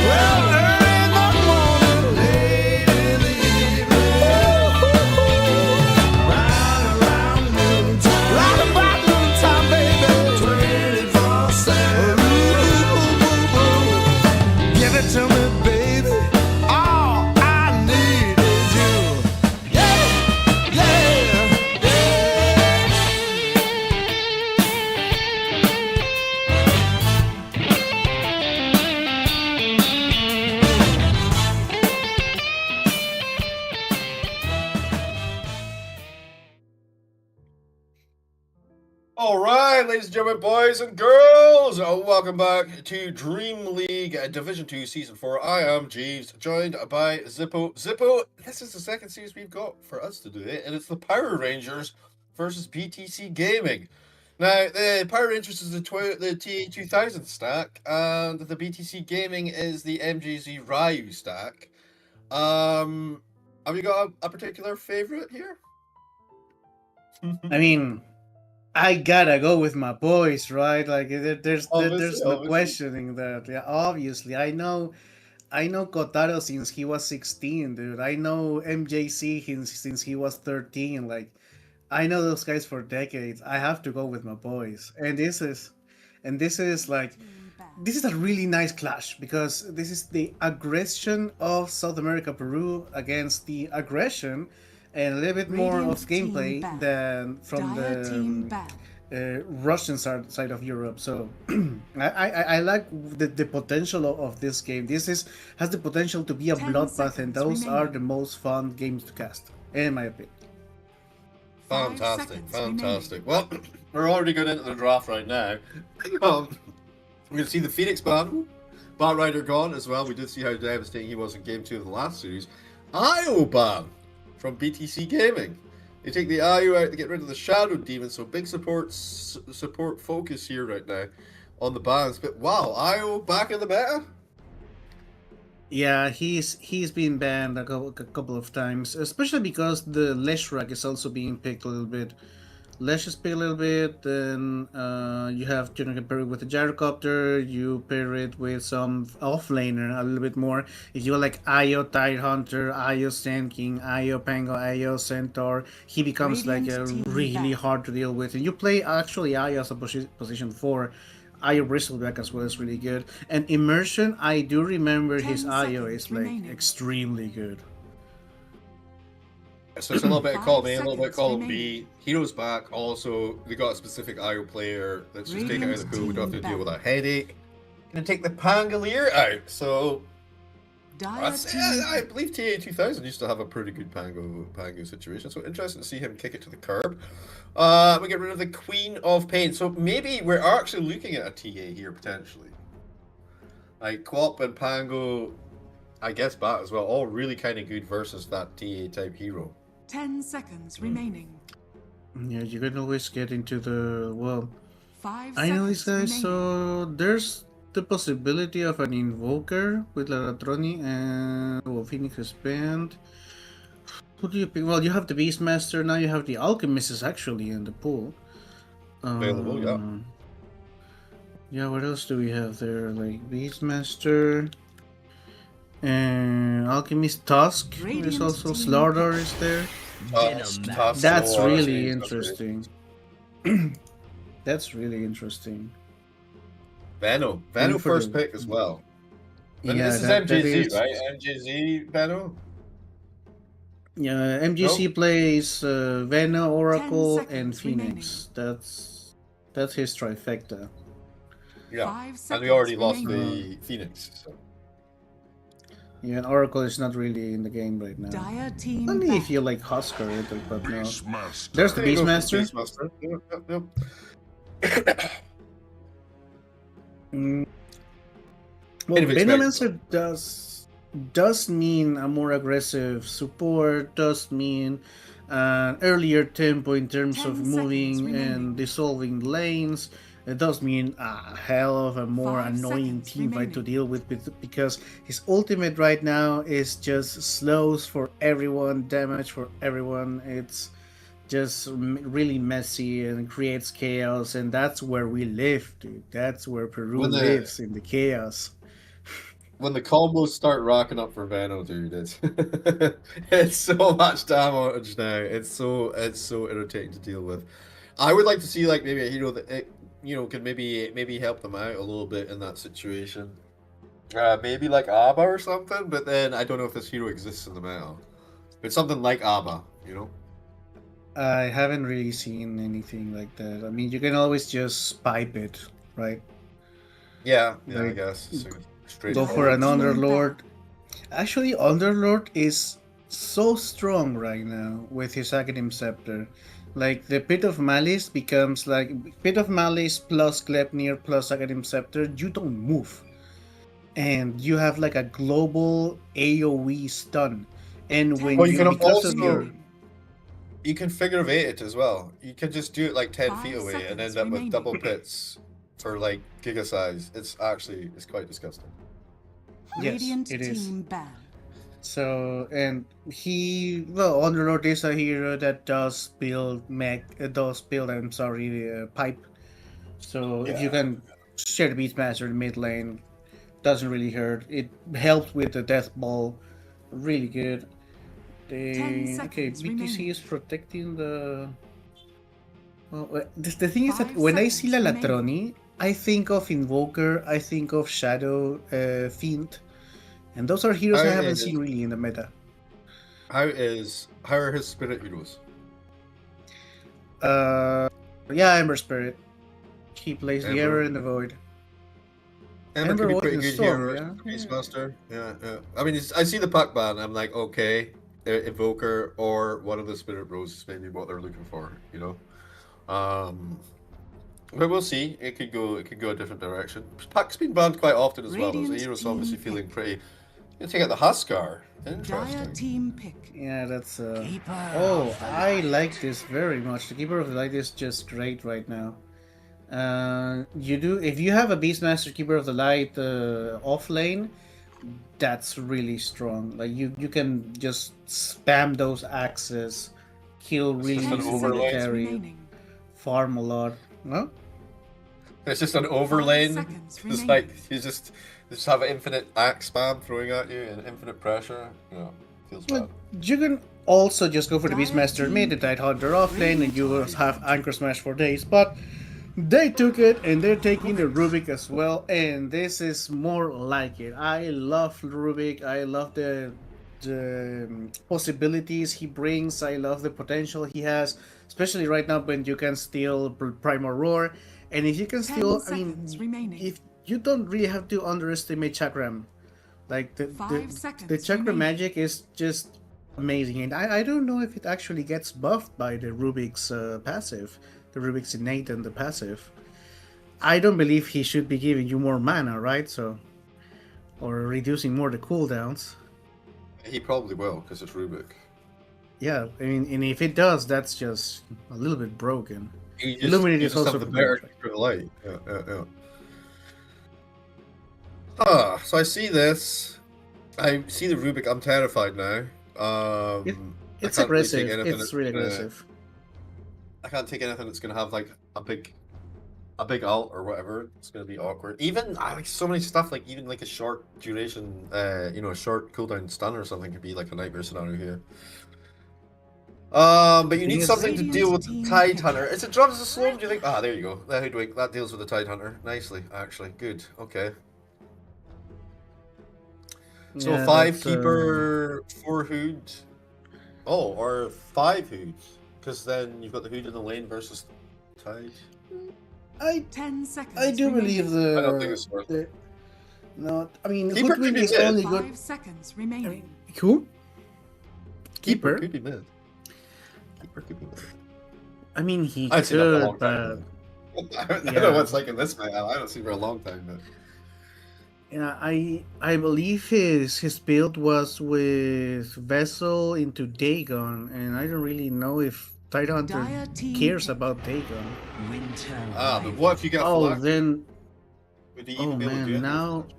Well, early in the morning, late in the evening, right around noontime, right about noontime, baby, 24/7. Give it to me, baby, all I need is you. Yeah, yeah, yeah.
All right, ladies and gentlemen, boys and girls, welcome back to Dream League Division 2 Season 4. I am Jeeves, joined by Zippo. Zippo, this is the second series we've got for us today, and it's the Power Rangers versus BTC Gaming. Now, the Power Rangers is the TA2000 stack, and the BTC Gaming is the MJZ Ryu stack. Have you got a particular favorite here?
I mean, I gotta go with my boys, right? Like there's no
Obviously.
questioning that. Yeah, obviously, I know Kotaro since he was 16, dude. I know MJC since he was 13. Like, I know those guys for decades. I have to go with my boys, and this is like, this is a really nice clash because this is the aggression of South America, Peru against the aggression and a little bit more of
Radiant's team
gameplay
back.
than from
Dire team
the
back.
Russian side of Europe. So I like the potential of this game. This has the potential to be a
10
bloodbath, and
seconds
those are
remaining.
the most fun games to cast, in my opinion.
5
Fantastic,
seconds
fantastic. Well, we're already going into the draft right now. We're going to see the Phoenix ban, Bat Rider gone as well. We did see how devastating he was in Game 2 of the last series. IO ban from BTC Gaming. They take the IO out to get rid of the Shadow Demon, so big support focus here right now on the bans. But wow, IO back in the meta?
Yeah, he's been banned a couple of times, especially because the Leshrac is also being picked a little bit. Lesh is picked a little bit, then you have to pair it with the gyrocopter, you pair it with some offlaner a little bit more. If you like Io Tidehunter, Io Sand King, Io Pango, Io Centaur, he becomes
Radiant's
like
team
really
back.
hard to deal with. And you play actually Io as a position 4. Io Bristleback as well is really good. And Immersion, I do remember
10
his Io
seconds
is like
remaining.
extremely good.
So it's a little bit of
5
column A, a little bit of
seconds
column
remaining.
B. Heroes back. Also, they got a specific IO player that's just taken out of the
Radiant's
pool. We don't have to
team
deal with a
back.
headache. Gonna take the Pangolier out. So
Dire team
I believe TA2000 used to have a pretty good Pango situation. So interesting to see him kick it to the curb. We get rid of the Queen of Pain. So maybe we're actually looking at a TA here potentially. Like Quop and Pango, I guess Bat as well, all really kind of good versus that TA type hero.
10 seconds remaining.
Yeah, you can always get into the, well,
5
I know these
seconds
guys,
remaining.
so there's the possibility of an Invoker with Laratroni and, well, Phoenix is banned. Who do you pick? Well, you have the Beastmaster, now you have the Alchemist is actually in the pool.
Available, yeah.
Yeah, what else do we have there? Like Beastmaster and Alchemist Tusk. There's
Radiant
also
team
Slardar is there.
Tusk,
That's
Solaris,
really
that's great.
interesting. That's really interesting.
Vano
And for
first
the
pick as well. And
yeah,
this is
that
MJZ,
is
right? MJZ Vano?
yeah. MGC
No?
plays Vena, Oracle, and
seconds remaining.
Phoenix. That's his trifecta.
Yeah.
5
And
seconds
we already lost
remaining.
the Phoenix. So.
Yeah, and Oracle is not really in the game right now.
Dire team
Only
back.
if you like Husker it, but no.
Beastmaster.
There's the
There you go for
Beastmaster.
Beastmaster. Yep.
Mm, well,
Kind of
Venomancer does mean a more aggressive support, does mean an earlier tempo in terms
10
of
seconds
moving
remaining.
and dissolving lanes. It does mean a hell of a more
5
annoying
seconds
team fight to
remaining.
deal with because his ultimate right now is just slows for everyone, damage for everyone. It's just really messy and creates chaos, and that's where we live, dude. That's where Peru
When the-
lives, in the chaos.
When the combos start rocking up for Vano, dude, it's it's so much damage now. It's so irritating to deal with. I would like to see like maybe a hero that could maybe help them out a little bit in that situation. Maybe like Abba or something, but then I don't know if this hero exists in the meta. But something like Abba, you know?
I haven't really seen anything like that. I mean, you can always just pipe it, right?
Yeah, I
Like,
guess. So
Go for an
Straightforward.
Underlord. Actually, Underlord is so strong right now with his Academ Scepter. Like, the Pit of Malice becomes like Pit of Malice plus Gleipnir plus Academ Scepter. You don't move. And you have like a global AoE stun. And when
Well, you
you,
can
because
also
of your
you can figure of eight it as well. You can just do it like 10
5
feet away and
seconds
end up with
remaining.
double pits for like giga size. It's quite disgusting.
yes,
Radiant
it is.
team ban.
So, and Underlord is a hero that does build pipe. So if you
Yeah.
can share the Beastmaster in mid lane, doesn't really hurt. It helps with the death ball, really good.
10
Okay,
seconds
BTC
remaining.
is protecting the. Well, the thing is that
5
when I see La
seconds
Latroni, I think of Invoker, I think of Shadow Fiend, and those are heroes I
How
haven't
is-
seen really in the meta.
How are his spirit heroes?
Yeah, Ember Spirit. He plays the
Ember.
Error in the Void.
Ember
Ember
could be
was
pretty
the
good
storm,
hero.
yeah.
Beastmaster. Yeah. I mean, I see the pack ban. I'm like, okay, Invoker or one of the Spirit Bros is maybe what they're looking for. You know. But we'll see. It could go a different direction. Pack's been banned quite often as well. The
Radiant
hero's
team
obviously
pick.
feeling pretty. You take out the Huskar.
Dire
Interesting.
team pick.
Yeah, that's
Keeper
Oh,
of the
I
Light.
like this very much. The Keeper of the Light is just great right now. If you have a Beastmaster Keeper of the Light off lane, that's really strong. Like you can just spam those axes, kill really
just an
10
easy with the
overlay.
seconds
carry,
remaining.
farm a lot. No?
It's just an overlane.
seconds
It's
remaining.
like you just have an infinite axe spam throwing at you and infinite pressure. Yeah, feels bad.
Well, you can also just go for the
Dire
Beastmaster
team
mid, the Tidehunter off lane, and you will
Radiant
have Anchor Smash for days. But they took it, and they're taking the Rubik as well, and this is more like it. I love Rubik. I love the possibilities he brings. I love the potential he has, especially right now when you can steal Primal Roar, and if you can
10
steal,
seconds remaining.
if you don't really have to underestimate Chakram. Like the
5 seconds
the chakra
remaining.
magic is just amazing, and I don't know if it actually gets buffed by the Rubik's passive, the Rubik's innate and the passive. I don't believe he should be giving you more mana, right? So, or reducing more the cooldowns.
He probably will because it's Rubik.
Yeah, I mean, and if it does, that's just a little bit broken.
You
Illuminate is
just
also
have the
good.
better for the light. Yeah. So I see this. I see the Rubik. I'm terrified now. I
It's
can't really
aggressive.
take anything
It's
that's
really
gonna-
aggressive.
I can't take anything that's gonna have like a big ult or whatever. It's gonna be awkward. Even I like so many stuff. Like even like a short duration, a short cooldown stun or something could be like a nightmare scenario here. But you need
Yes.
something to deal with the
Radiant
Tide
team
Hunter. Is it dropped as a slow? Do you think? Ah, there you go. That hoodwink. That deals with the Tide Hunter nicely. Actually, good. Okay. So
Yeah,
5
that's,
keeper, 4 hood. Oh, or 5 hoods. Because then you've got the hood in the lane versus Tide.
I
10 seconds.
I do
remaining.
believe
I don't think it's worth
the no. I mean,
Keeper could
Hoodwink
be
is
mid.
only
5
good.
seconds remaining.
Who?
Keeper
Keeper?
could be mid. Keeper could be mid.
I mean, he
I've seen that for a
could,
long time.
but
I don't
yeah.
know what's like in this man. I don't see for a long time. But
yeah, I believe his build was with Vessel into Dagon, and I don't really know if Tidehunter
Dire team
cares
pick.
about Dagon.
but what if you get
Oh,
Phylactery?
then
Would he
oh
even be able to do
man,
anything?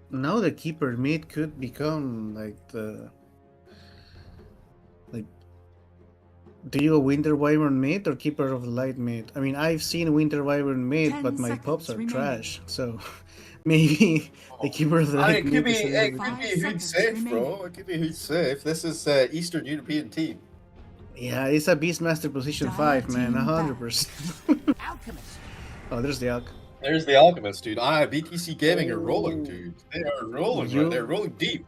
now the keeper mid could become like the like. Do you go Winter Wyvern mid or Keeper of the Light mid? I mean, I've seen Winter Wyvern mid,
10
but my
seconds
pops are
remaining.
trash, so maybe the Keeper of the
I
Light
mean, it could
mid
be
is a
it
little
could
bit...
be
5
who'd
seconds
safe, bro.
remaining.
It could be who'd safe. This is Eastern European team.
Yeah, it's a Beastmaster position
Dire
5, man,
team
100%.
Alchemist.
Oh, there's the Alk.
There's the Alchemist, dude. BTC Gaming are rolling, dude. They are rolling,
You-
right? They're rolling deep.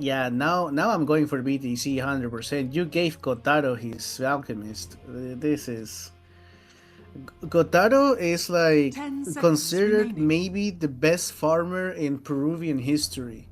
Yeah, now I'm going for BTC 100%. You gave Kotaro his Alchemist. This is... Kotaro is like
10 seconds
considered
remaining.
maybe the best farmer in Peruvian history.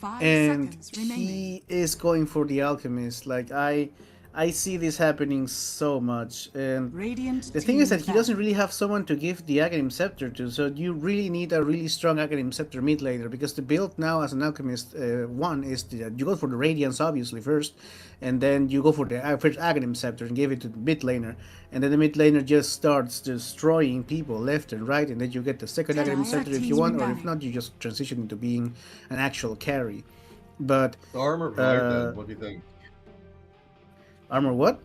5
And
seconds remaining.
he is going for the Alchemist. Like I see this happening so much, and
Radiant
the thing is
team
that he doesn't really have someone to give the Aghanim Scepter to, so you really need a really strong Aghanim Scepter mid laner, because the build now as an Alchemist, one is that you go for the Radiance obviously first, and then you go for the first Aghanim Scepter and give it to the mid laner, and then the mid laner just starts destroying people left and right, and then you get the second Aghanim Scepter if you want, or if not, you just transition into being an actual carry. But
Storm or Void, then? What do you think?
Armor what?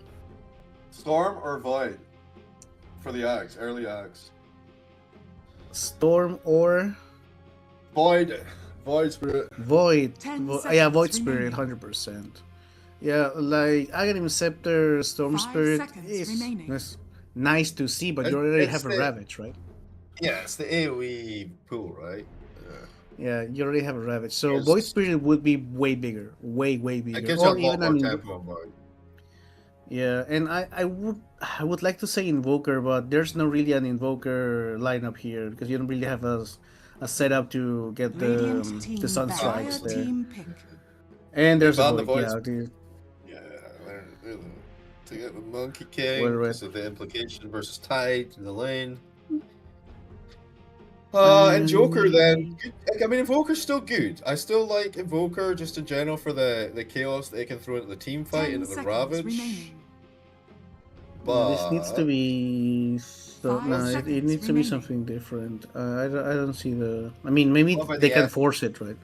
Storm or Void for the Axe, early Axe.
Storm or
Void Spirit.
Void.
10
Yeah, Void
seconds
Spirit,
remaining.
100%. Yeah, like Aghanim Scepter, Storm
5
Spirit
seconds
is
remaining.
nice to see, but you already
It's
have a
the-
Ravage, right?
Yeah, it's the AoE pool, right?
Yeah, you already have a Ravage. So
Yes.
Void Spirit would be way bigger, way
It
bigger.
gives you a
Or
lot
even
more
an
tempo on Void.
yeah, and I would like to say Invoker, but there's no really an Invoker lineup here because you don't really have a setup to get
Radiant team
the Sun
back.
Strikes
Dire
there.
team pick.
And there's a
found the
Void,
Void
yeah.
Yeah, they're to get the Monkey King
Well,
because
right.
of the implication versus Tide in the lane. And Joker then. I mean, Invoker's still good. I still like Invoker just in general for the chaos they can throw into the team fight,
10
into the
seconds
Ravage.
remaining.
But
This needs to be so,
5
no, it
seconds
needs to be
remaining.
something different. I don't see the. I mean, maybe
What about
they
the
can
F?
force it, right?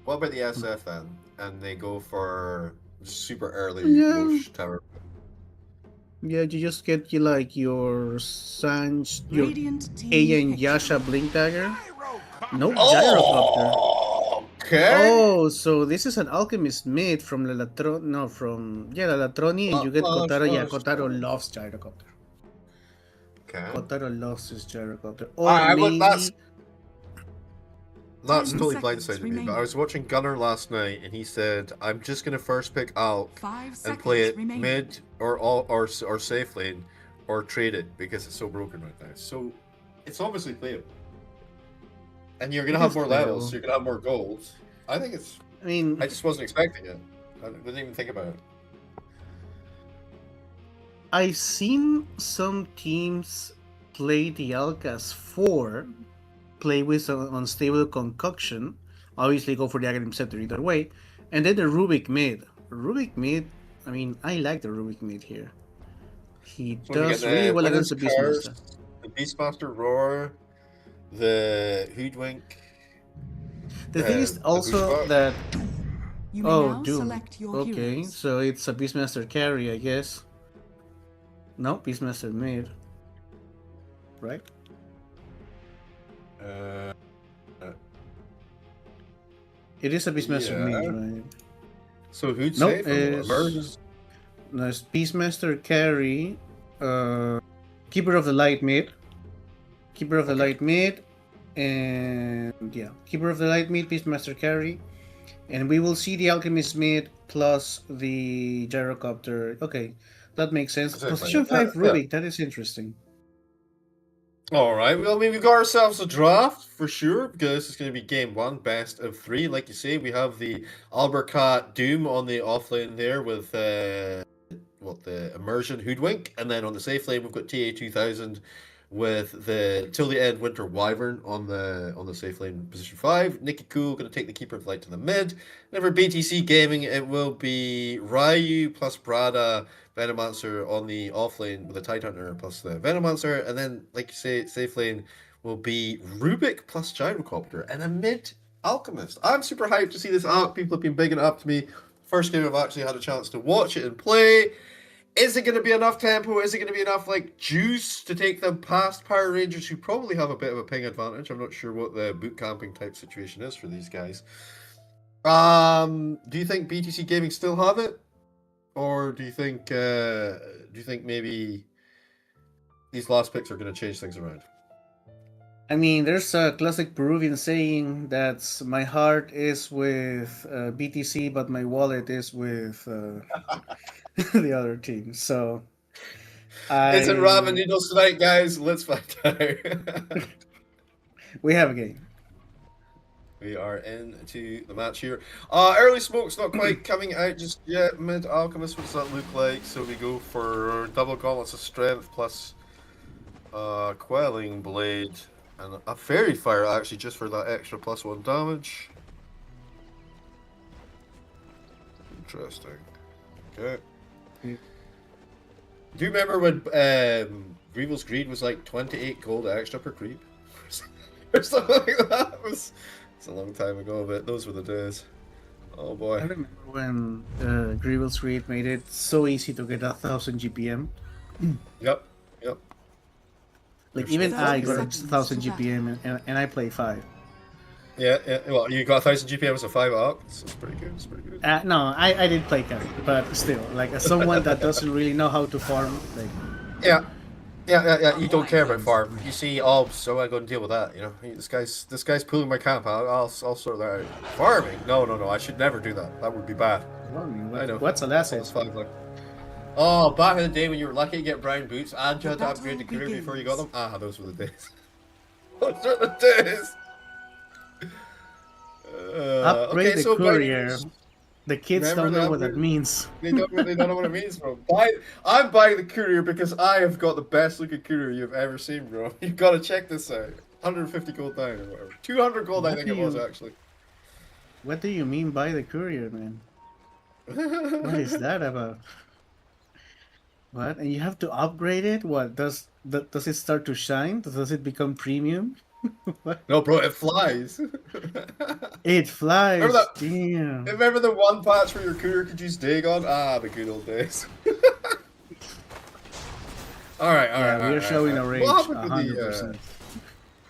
What about the SF then? And they go for super early
Yeah.
Roche Tower.
Yeah, you just get your Sanj, your
Radiant team
Aya and
pick.
Yasha Blink Dagger. No Gyrocopter.
Okay.
Oh, so this is an Alchemist mid from Lalatron. No, from Lalatroni, and you get Kotaro. Yeah, Kotaro loves Gyrocopter.
Okay.
Kotaro loves his Gyrocopter. Or
I would-
maybe.
That's
10
totally
seconds
blindsided me.
remaining.
But I was watching Gunner last night, and he said, "I'm just gonna first pick Alk
5 seconds
and play it
remaining.
mid or safe lane, or trade it because it's so broken right now." So it's obviously playable, and you're gonna
It
have
is
more
playable.
levels. So you're gonna have more goals. I think it's.
I mean,
I just wasn't expecting it. I didn't even think about it.
I've seen some teams play the Alcas 4, play with an unstable concoction, obviously go for the Aghanim Scepter either way, and then the Rubik mid. Rubik mid, I mean, I like the Rubik mid here. He
So you
does
get
really well
Witness
against the Beastmaster.
Curse, the Beastmaster Roar, the Hoodwink.
The thing is
the
also
Bushwhack.
that...
You may
Oh,
now
Doom.
select your
Okay,
heroes.
so it's a Beastmaster carry, I guess. No, Beastmaster mid. Right?
Uh,
It is a Beastmaster
Yeah.
mid, right?
so who'd
Nope,
say
it's- There's Beastmaster carry, Keeper of the Light mid, Keeper of the Light mid, and yeah, Keeper of the Light mid, Beastmaster carry, and we will see the Alchemist mid plus the Gyrocopter. Okay, that makes sense.
Exactly.
Position 5
Yeah.
Rubik, that is interesting.
All right. Well, I mean, we've got ourselves a draft for sure because this is going to be game 1, best of 3. Like you say, we have the Albercat Doom on the offlane there with the Immersion Hoodwink, and then on the safe lane we've got TA2000 with the Till the End Winter Wyvern on the safe lane position 5. Nikki Cool going to take the Keeper of Light to the mid. And for BTC Gaming, it will be Ryu plus Brada Venomancer on the offlane with the Tidehunter plus the Venomancer, and then, like you say, safe lane will be Rubik plus Gyrocopter and a mid Alchemist. I'm super hyped to see this out. People have been bigging it up to me. First game I've actually had a chance to watch it and play. Is it going to be enough tempo? Is it going to be enough like juice to take them past Power Rangers, who probably have a bit of a ping advantage? I'm not sure what the boot camping type situation is for these guys. Do you think BTC Gaming still have it? Or do you think maybe these last picks are going to change things around?
I mean, there's a classic Peruvian saying that my heart is with BTC, but my wallet is with the other team. So,
It's in ramen noodles tonight, guys. Let's find out.
We have a game.
We are into the match here. Early smoke's not quite coming out just yet. Mid Alchemist, what does that look like? So we go for double gauntlets of strength plus quelling blade and a fairy fire actually just for that extra +1 damage. Interesting. Okay. Do you remember when Revel's Greed was like 28 gold extra per creep? Or something like that? It's a long time ago, but those were the days. Oh boy.
I remember when Grievous Greed made it so easy to get 1,000 GPM.
Yep.
Like even I got 1,000 GPM and I play 5.
Yeah. Well, you got 1,000 GPM as a 5 arc. It's pretty good. It's pretty good.
No, I didn't play carry, but still, like as someone that doesn't really know how to farm, like.
Yeah. You don't care about farm. You see, oh, so I go and deal with that. You know, this guy's pulling my camp. I'll sort that out. Farming? No. I should never do that. That would be bad. I know.
What's an asset?
Oh, back in the day when you were lucky to get brown boots and you had to upgrade the courier before you got them. Ah, those were the days. Those were the days.
Upgrade the courier. The kids
Remember
don't know what that means.
They don't know what it means, bro. I'm buying the courier because I have got the best looking courier you've ever seen, bro. You've got to check this out. 150 gold down or whatever. 200 gold, I think it was actually.
What do you mean by the courier, man? What is that about? What? And you have to upgrade it? What? Does it start to shine? Does it become premium?
No, bro, it flies.
It flies.
Remember that?
Damn.
Remember the one patch where your courier could use Dagon? Ah, the good old days. All right.
We're showing a range.
What happened
100%.
with the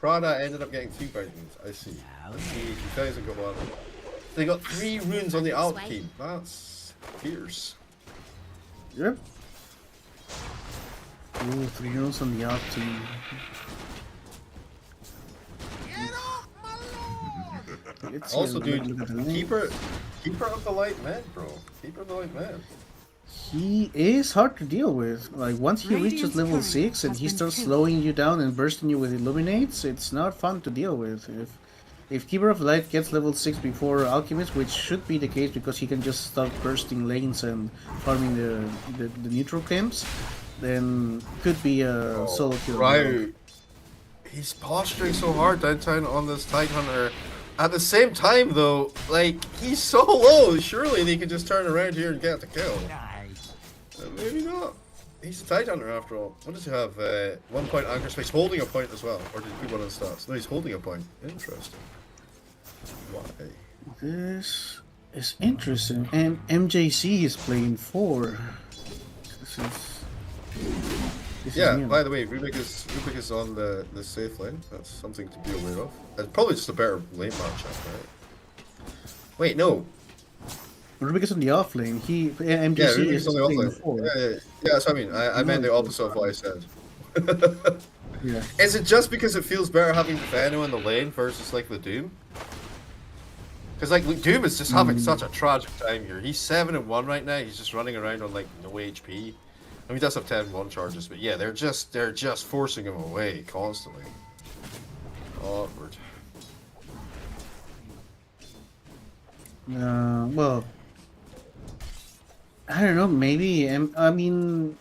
Prada ended up getting 2 Vikings. I see. You guys got one. They got 3 runes on the Alp team. That's fierce.
Yep. Ooh, 3 runes on the Alp team.
Also, dude, keeper of the light man, bro. Keeper of the light man.
He is hard to deal with. Like once he reaches level 6 and he starts slowing you down and bursting you with illuminates, it's not fun to deal with. If Keeper of the Light gets level 6 before Alchemist, which should be the case because he can just start bursting lanes and farming the neutral camps, then could be a solo kill.
Right. He's posturing so hard downtown on this Tidehunter. At the same time, though, like, he's so low, surely they can just turn around here and get the kill. Maybe not. He's a Tidehunter after all. What does he have? 1 point anchor space, holding a point as well. Or did he put one on the stats? No, he's holding a point. Interesting. Why?
This is interesting. And MJC is playing 4. This
yeah,
is new.
by the way, Rubik is on the safe lane. That's something to be aware of. It's probably just a better lane matchup, right? Wait, no.
Rubik is on the off lane.
Yeah,
MGC
Rubik's
is
on the
playing
offlane.
forward.
Yeah, that's what I mean. I meant the opposite of what I said.
Yeah.
Is it just because it feels better having Veno in the lane versus like the Doom? Because like Doom is just having such a tragic time here. He's 7-1 right now. He's just running around on like no HP. I mean, he does have 10-1 charges, but yeah, they're just forcing him away constantly. Awkward.
Well, I don't know. Maybe I mean,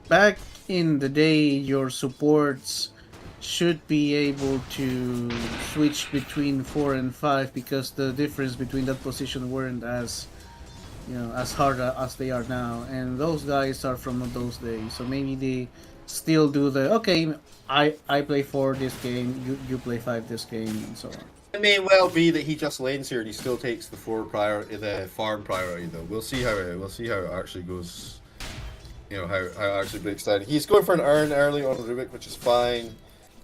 back in the day, your supports should be able to switch between 4 and 5 because the difference between that position weren't as as hard as they are now, and those guys are from those days. So maybe they still do the okay. I play 4 this game, you play 5 this game, and so on.
It may well be that he just lanes here and he still takes the farm priority though. We'll see how it actually goes. How it actually breaks down. He's going for an Urn early on Rubik, which is fine.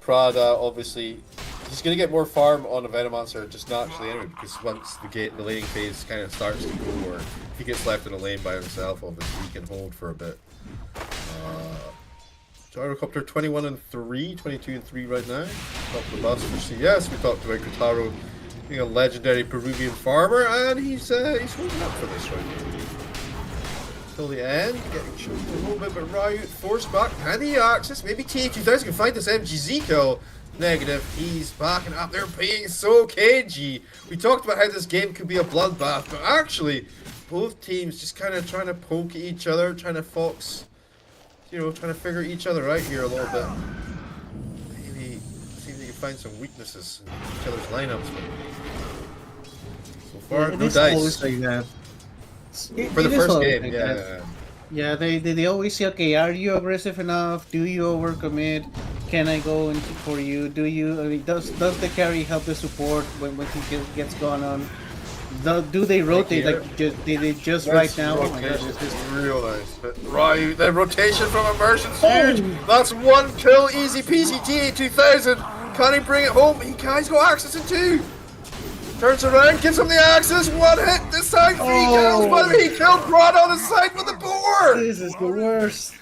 Prada, obviously, he's going to get more farm on a Venomancer just naturally anyway, because once the laning phase kind of starts to go, or if he gets left in a lane by himself, obviously he can hold for a bit. Gyrocopter 21-3, 22-3 right now. Top of the bus for CS. We talked about Kotaro being a legendary Peruvian farmer, and he's holding up for this right now. Till the end, getting choked a little bit, but Riot forced back, and the Axis, maybe TA2000 can find this MGZ kill. Negative, he's backing up, they're being so cagey. We talked about how this game could be a bloodbath, but actually, both teams just kind of trying to poke at each other, trying to fox, trying to figure each other out here a little bit. Maybe see if they can find some weaknesses in each other's lineups, but so far, no dice.
Always like that.
For the first game,
like
yeah.
Yeah, they always say, okay, are you aggressive enough? Do you overcommit? Can I go and kick for you? Do you? I mean, does the carry help the support when he gets gone on? Do they rotate like they just right now? Oh my gosh,
this is real nice. Right, the rotation from Immersion's huge. That's 1 kill, easy peasy. TA2000. Can he bring it home? He can. He's got Axis in 2. Turns around, gives him the Axis, 1 hit, this time 3 kills, but he killed Brad on the side with the board!
This is the worst.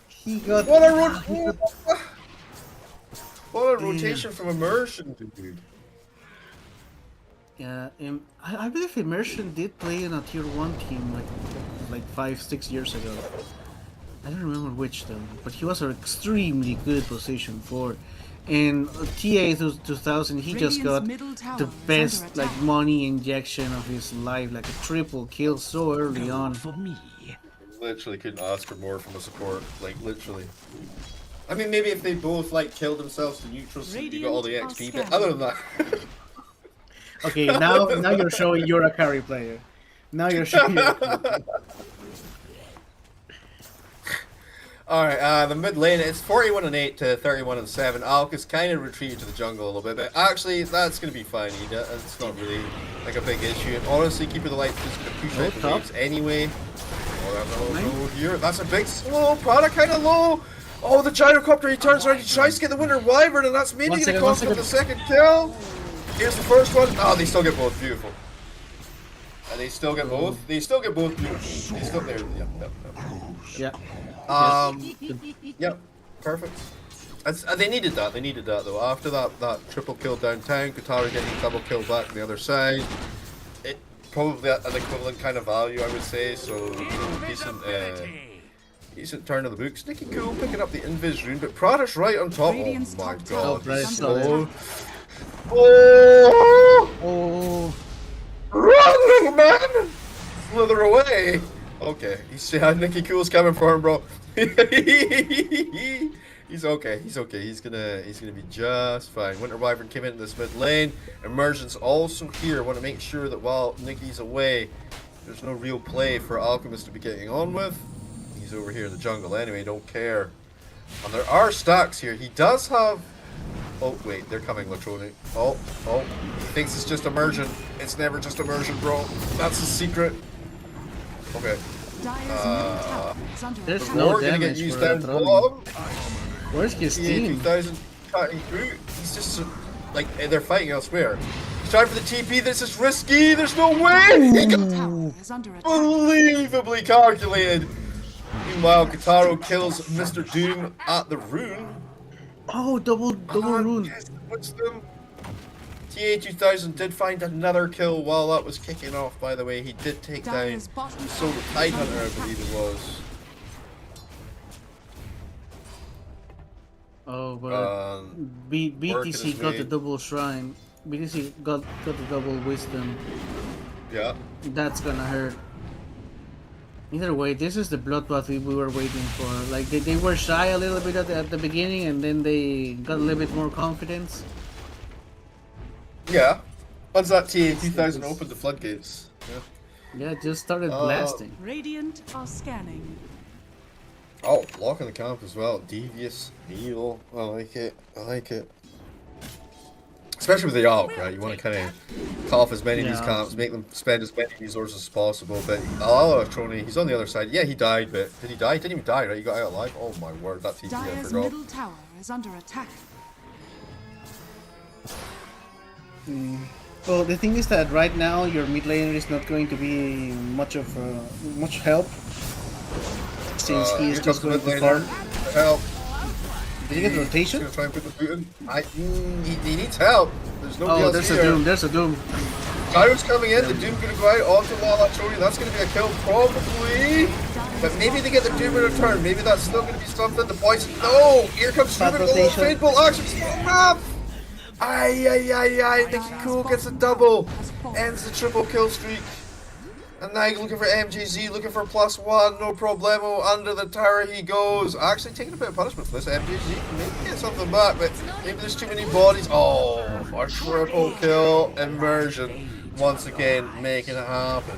He got...
What a rotation from Immersion, dude.
Yeah, I believe Immersion did play in a tier 1 team like 5-6 years ago. I don't remember which though, but he was an extremely good position for. And TA2000, he just got the best like money injection of his life, like a triple kill so early on.
For me.
Literally couldn't ask for more from a support, like literally. I mean, maybe if they both like killed themselves to neutral, so you got all the XP, but other than that.
Okay, now you're showing you're a carry player. Now you're showing you're a carry player.
Alright, the mid lane, it's 41-8 to 31-7. Alka's kind of retreated to the jungle a little bit, but actually, that's going to be fine, Ida. It's not really like a big issue. And honestly, Keeper of the Light is going to push out the waves anyway. Oh, that's a little low here. That's a big slow. Prada kind of low. Oh, the Gyrocopter, he turns around, he tries to get the Winter Wyvern, and that's maybe going to cost him the second kill. Here's the first one. Oh, they still get both. Beautiful. And they still get both. They still get both. Beautiful. They still there.
Yeah.
Yep, perfect. They needed that. They needed that though. After that triple kill downtown, Kotaro getting double kill back on the other side. It probably an equivalent kind of value, I would say. So decent turn of the books. Nicky Cool picking up the Invis rune, but Prada's right on top. Oh my god.
Oh.
Run, little man! Slither away. Okay, Nicky Cool's coming for him, bro. He's okay. He's okay. He's gonna be just fine. Winter Wyvern came into this mid lane. Immersion's also here. Want to make sure that while Nicky's away, there's no real play for Alchemist to be getting on with. He's over here in the jungle anyway. Don't care. And there are stacks here. He does have. Oh wait, they're coming, Latroni. Oh, he thinks it's just immersion. It's never just immersion, bro. That's the secret. Okay.
There's no
gonna get used down
below. Where's his team?
2000 cutting through. He's just like they're fighting elsewhere. He's trying for the TP. This is risky. There's no way. He got
Tower is under attack.
unbelievably calculated. Meanwhile, Kataro kills Mr. Doom at the rune.
Oh, double rune.
Yes, wisdom. TA2000 did find another kill while that was kicking off, by the way. He did take down
Dire's bottom
Soul
tower is
Tidehunter,
under
I
attack.
believe it was.
Oh, but
Working
BTC
his
got
way.
the double shrine. BTC got the double wisdom.
Yeah.
That's gonna hurt. Either way, this is the bloodbath we were waiting for. Like they were shy a little bit at the beginning, and then they got a little bit more confidence.
Yeah. Once that TA2000 opened the floodgates. Yeah.
Yeah, just started blasting.
Radiant are scanning.
Oh, blocking the camp as well. Devious, evil. I like it. I like it. Especially with the ARC, right? You want to kind of cut off as many of these
Yeah.
camps, make them spend as many resources as possible. But Electronic, he's on the other side. Yeah, he died, but did he die? He didn't even die, right? He got out alive. Oh my word, that TP I
Dire's
forgot.
middle tower is under attack.
Well, the thing is that right now your mid laner is not going to be much of much help, since he is
Here
just
comes
going
the mid
to farm.
laner. Help.
Did he get
He's
rotation?
gonna try and put the boot in. He needs help. There's no
Oh,
DLC
there's a
here.
doom. There's a doom.
Gyro's coming in, the Doom gonna go out onto Electronic. That's gonna be a kill, probably. But maybe they get the Doom in return. Maybe that's still gonna be something. The poison. No! Here comes
Bad
Ruben. Oh,
rotation.
faithful action. Enough! Ay. Nicky Cool gets a double. Ends the triple kill streak. And now looking for MJZ, looking for +1, no problemo. Under the tower he goes. Actually taking a bit of punishment for this. MJZ can maybe get something back, but maybe there's too many bodies. Oh, a triple kill. Immersion. Once again, making it happen.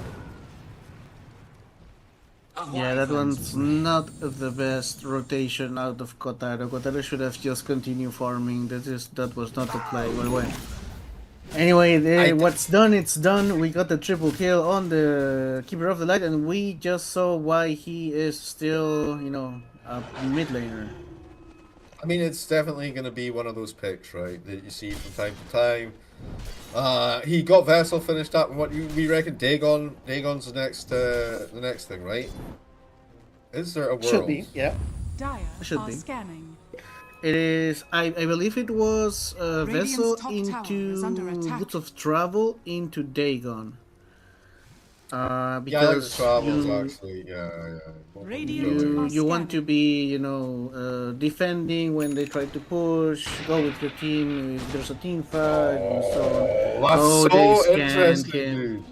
Yeah, that one's not the best rotation out of Kotaro. Kotaro should have just continued farming. That was not the play. Well. Anyway, what's done, it's done. We got the triple kill on the Keeper of the Light, and we just saw why he is still, a mid laner.
I mean, it's definitely going to be one of those picks, right, that you see from time to time. He got Vessel finished up, and we reckon Dagon's the next thing, right? Is there a world?
Should be, yeah.
Dire
Should
are
be.
scanning.
It is. I believe it was
Radiant's
Vessel
top tower is under
into
attack.
Boots of Travel into Dagon.
Yeah, I like the
Because
travels,
you,
actually. Yeah.
Radiant
you want to be, defending when they try to push, go with your team if there's a team fight, and so on.
That's
Oh,
so
they scanned
interesting,
him.
dude.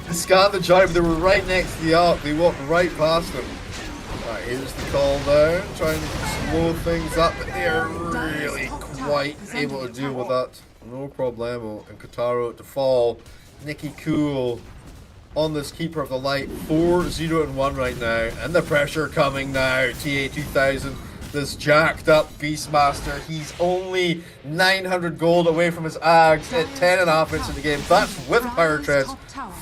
They scanned the giant, they were right next to the arc. They walked right past him. Right, here's the call down, trying to slow things up, but they are really quite able to deal with that. No problemo. And Kataro to fall. Nicky Cool on this Keeper of the Light. 4-0-1 right now. And the pressure coming now. TA2000, this jacked up Beastmaster. He's only 900 gold away from his Ags at 10.5 minutes in the game. That's with Power Treads.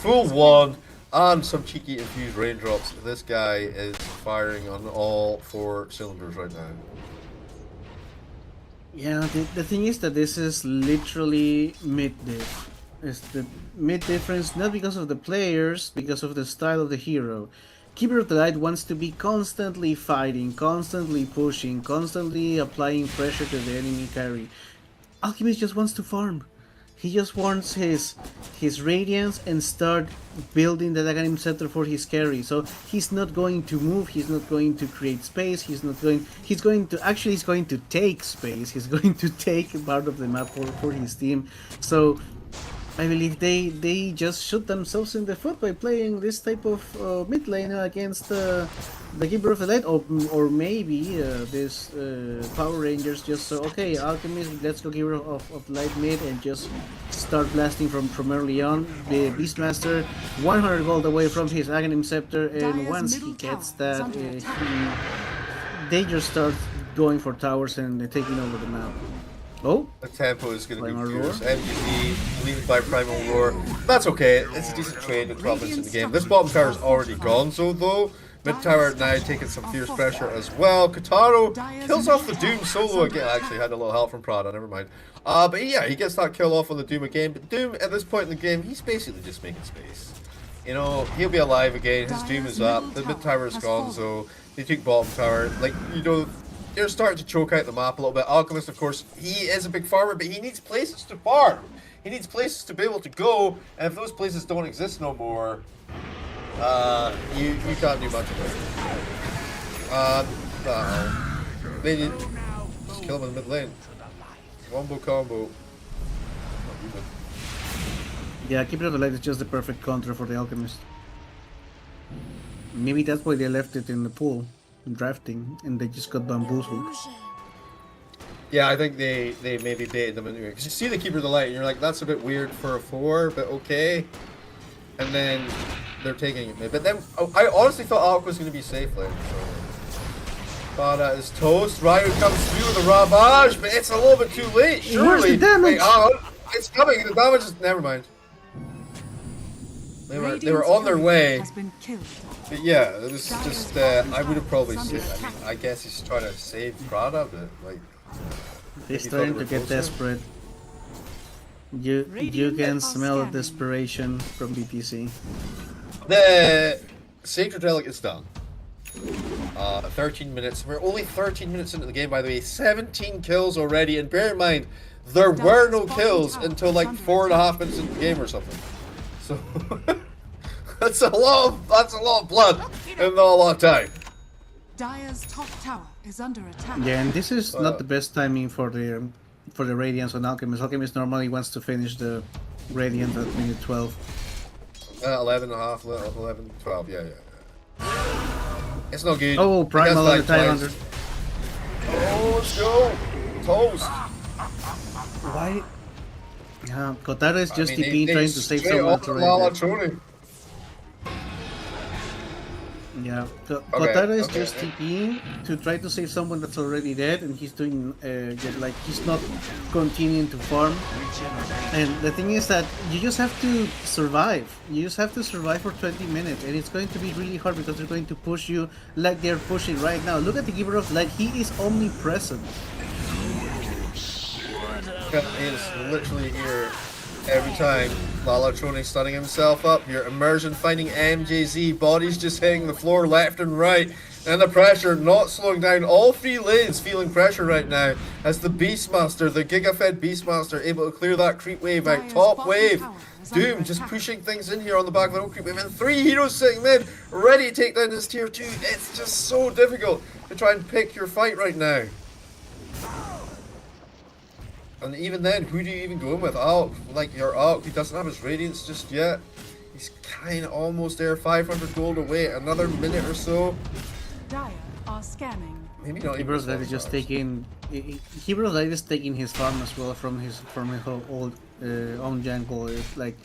Full one. And some cheeky infused raindrops. This guy is firing on all 4 cylinders right now.
Yeah, the thing is that this is literally mid-diff. It's the mid-difference, not because of the players, because of the style of the hero. Keeper of the Light wants to be constantly fighting, constantly pushing, constantly applying pressure to the enemy carry. Alchemist just wants to farm. He just wants his radiance and start building the Daganim Scepter for his carry. So he's not going to move, he's not going to create space, he's going to take space, he's going to take part of the map for his team. So I believe they just shoot themselves in the foot by playing this type of mid laner against the Keeper of the Light, or maybe this Power Rangers just so okay, Alchemist, let's go Keeper of Light mid and just start blasting from early on. The Beastmaster 100 gold away from his Aghanim Scepter, and once he gets that, they just start going for towers and taking over the map. Oh,
the tempo is going to be
Primal
fierce.
Roar.
MGD leading by Primal Roar. That's okay. It's a decent trade at 12 minutes in the game. This bottom tower is already gone, so though Mid tower now taking some fierce pressure as well. Kotaro kills off the Doom solo again. Actually had a little help from Prada, never mind. But yeah, he gets that kill off on the Doom again. But Doom at this point in the game, he's basically just making space. You know, he'll be alive again. His Doom is up. The mid tower is gone, so they took bottom tower. Like, you know, they're starting to choke out the map a little bit. Alchemist, of course, he is a big farmer, but he needs places to farm. He needs places to be able to go, and if those places don't exist no more, you can't do much of it. They need just kill him in the mid lane. Wombo combo.
Yeah, Keeper of the Light is just the perfect counter for the Alchemist. Maybe that's why they left it in the pool, drafting, and they just got bamboozled.
Yeah, I think they maybe baited them into it. Because you see the Keeper of the Light, and you're like, that's a bit weird for a 4, but okay. And then they're taking it. But then, I honestly thought Alk was going to be safe lane. So. Prada is toast. Ryu comes through with a Ravage, but it's a little bit too late, surely.
Where's the damage?
Wait, it's coming. The damage is... Never mind. They were on their way. But yeah, it was just... I would have probably saved... I mean, I guess he's trying to save Prada, but like...
He's starting to get desperate. You can smell the desperation from BTC.
The Sacred Relic is done. 13 minutes. We're only 13 minutes into the game, by the way. 17 kills already, and bear in mind, there were no kills until like 4.5 minutes into the game or something. So that's a lot of blood and not a lot of time.
Dire's top tower is under attack.
Yeah, and this is not the best timing for the Radiance on Alchemist. Alchemist normally wants to finish the Radiant at minute 12.
11.5, 11, 12, yeah. It's not good.
Oh, Primal on the Highlander.
Oh, let's go. Toast.
Why? Yeah, Kotaro is just TP trying to save someone. Yeah, Kotaro is just TPing to try to save someone that's already dead, and he's doing like he's not continuing to farm. And the thing is that you just have to survive. You just have to survive for 20 minutes, and it's going to be really hard because they're going to push you like they're pushing right now. Look at the Keeper of Light; he is omnipresent.
He is literally here every time. Lalatroni stunning himself up here. Immersion finding MJZ. Bodies just hitting the floor left and right. And the pressure not slowing down. All 3 lanes feeling pressure right now. As the Beastmaster, the Giga-fed Beastmaster, able to clear that creep wave out. Top wave. Doom just pushing things in here on the back of the own creep wave. And 3 heroes sitting mid, ready to take down this tier 2. It's just so difficult to try and pick your fight right now. And even then, who do you even go in with? Alk, like your Alk, he doesn't have his Radiance just yet. He's kind of almost there, 500 gold away, another minute or so.
Dire are scanning.
Maybe not even.
Heroes that is just taking. Heroes that is taking his farm as well from his old own jungle. It's like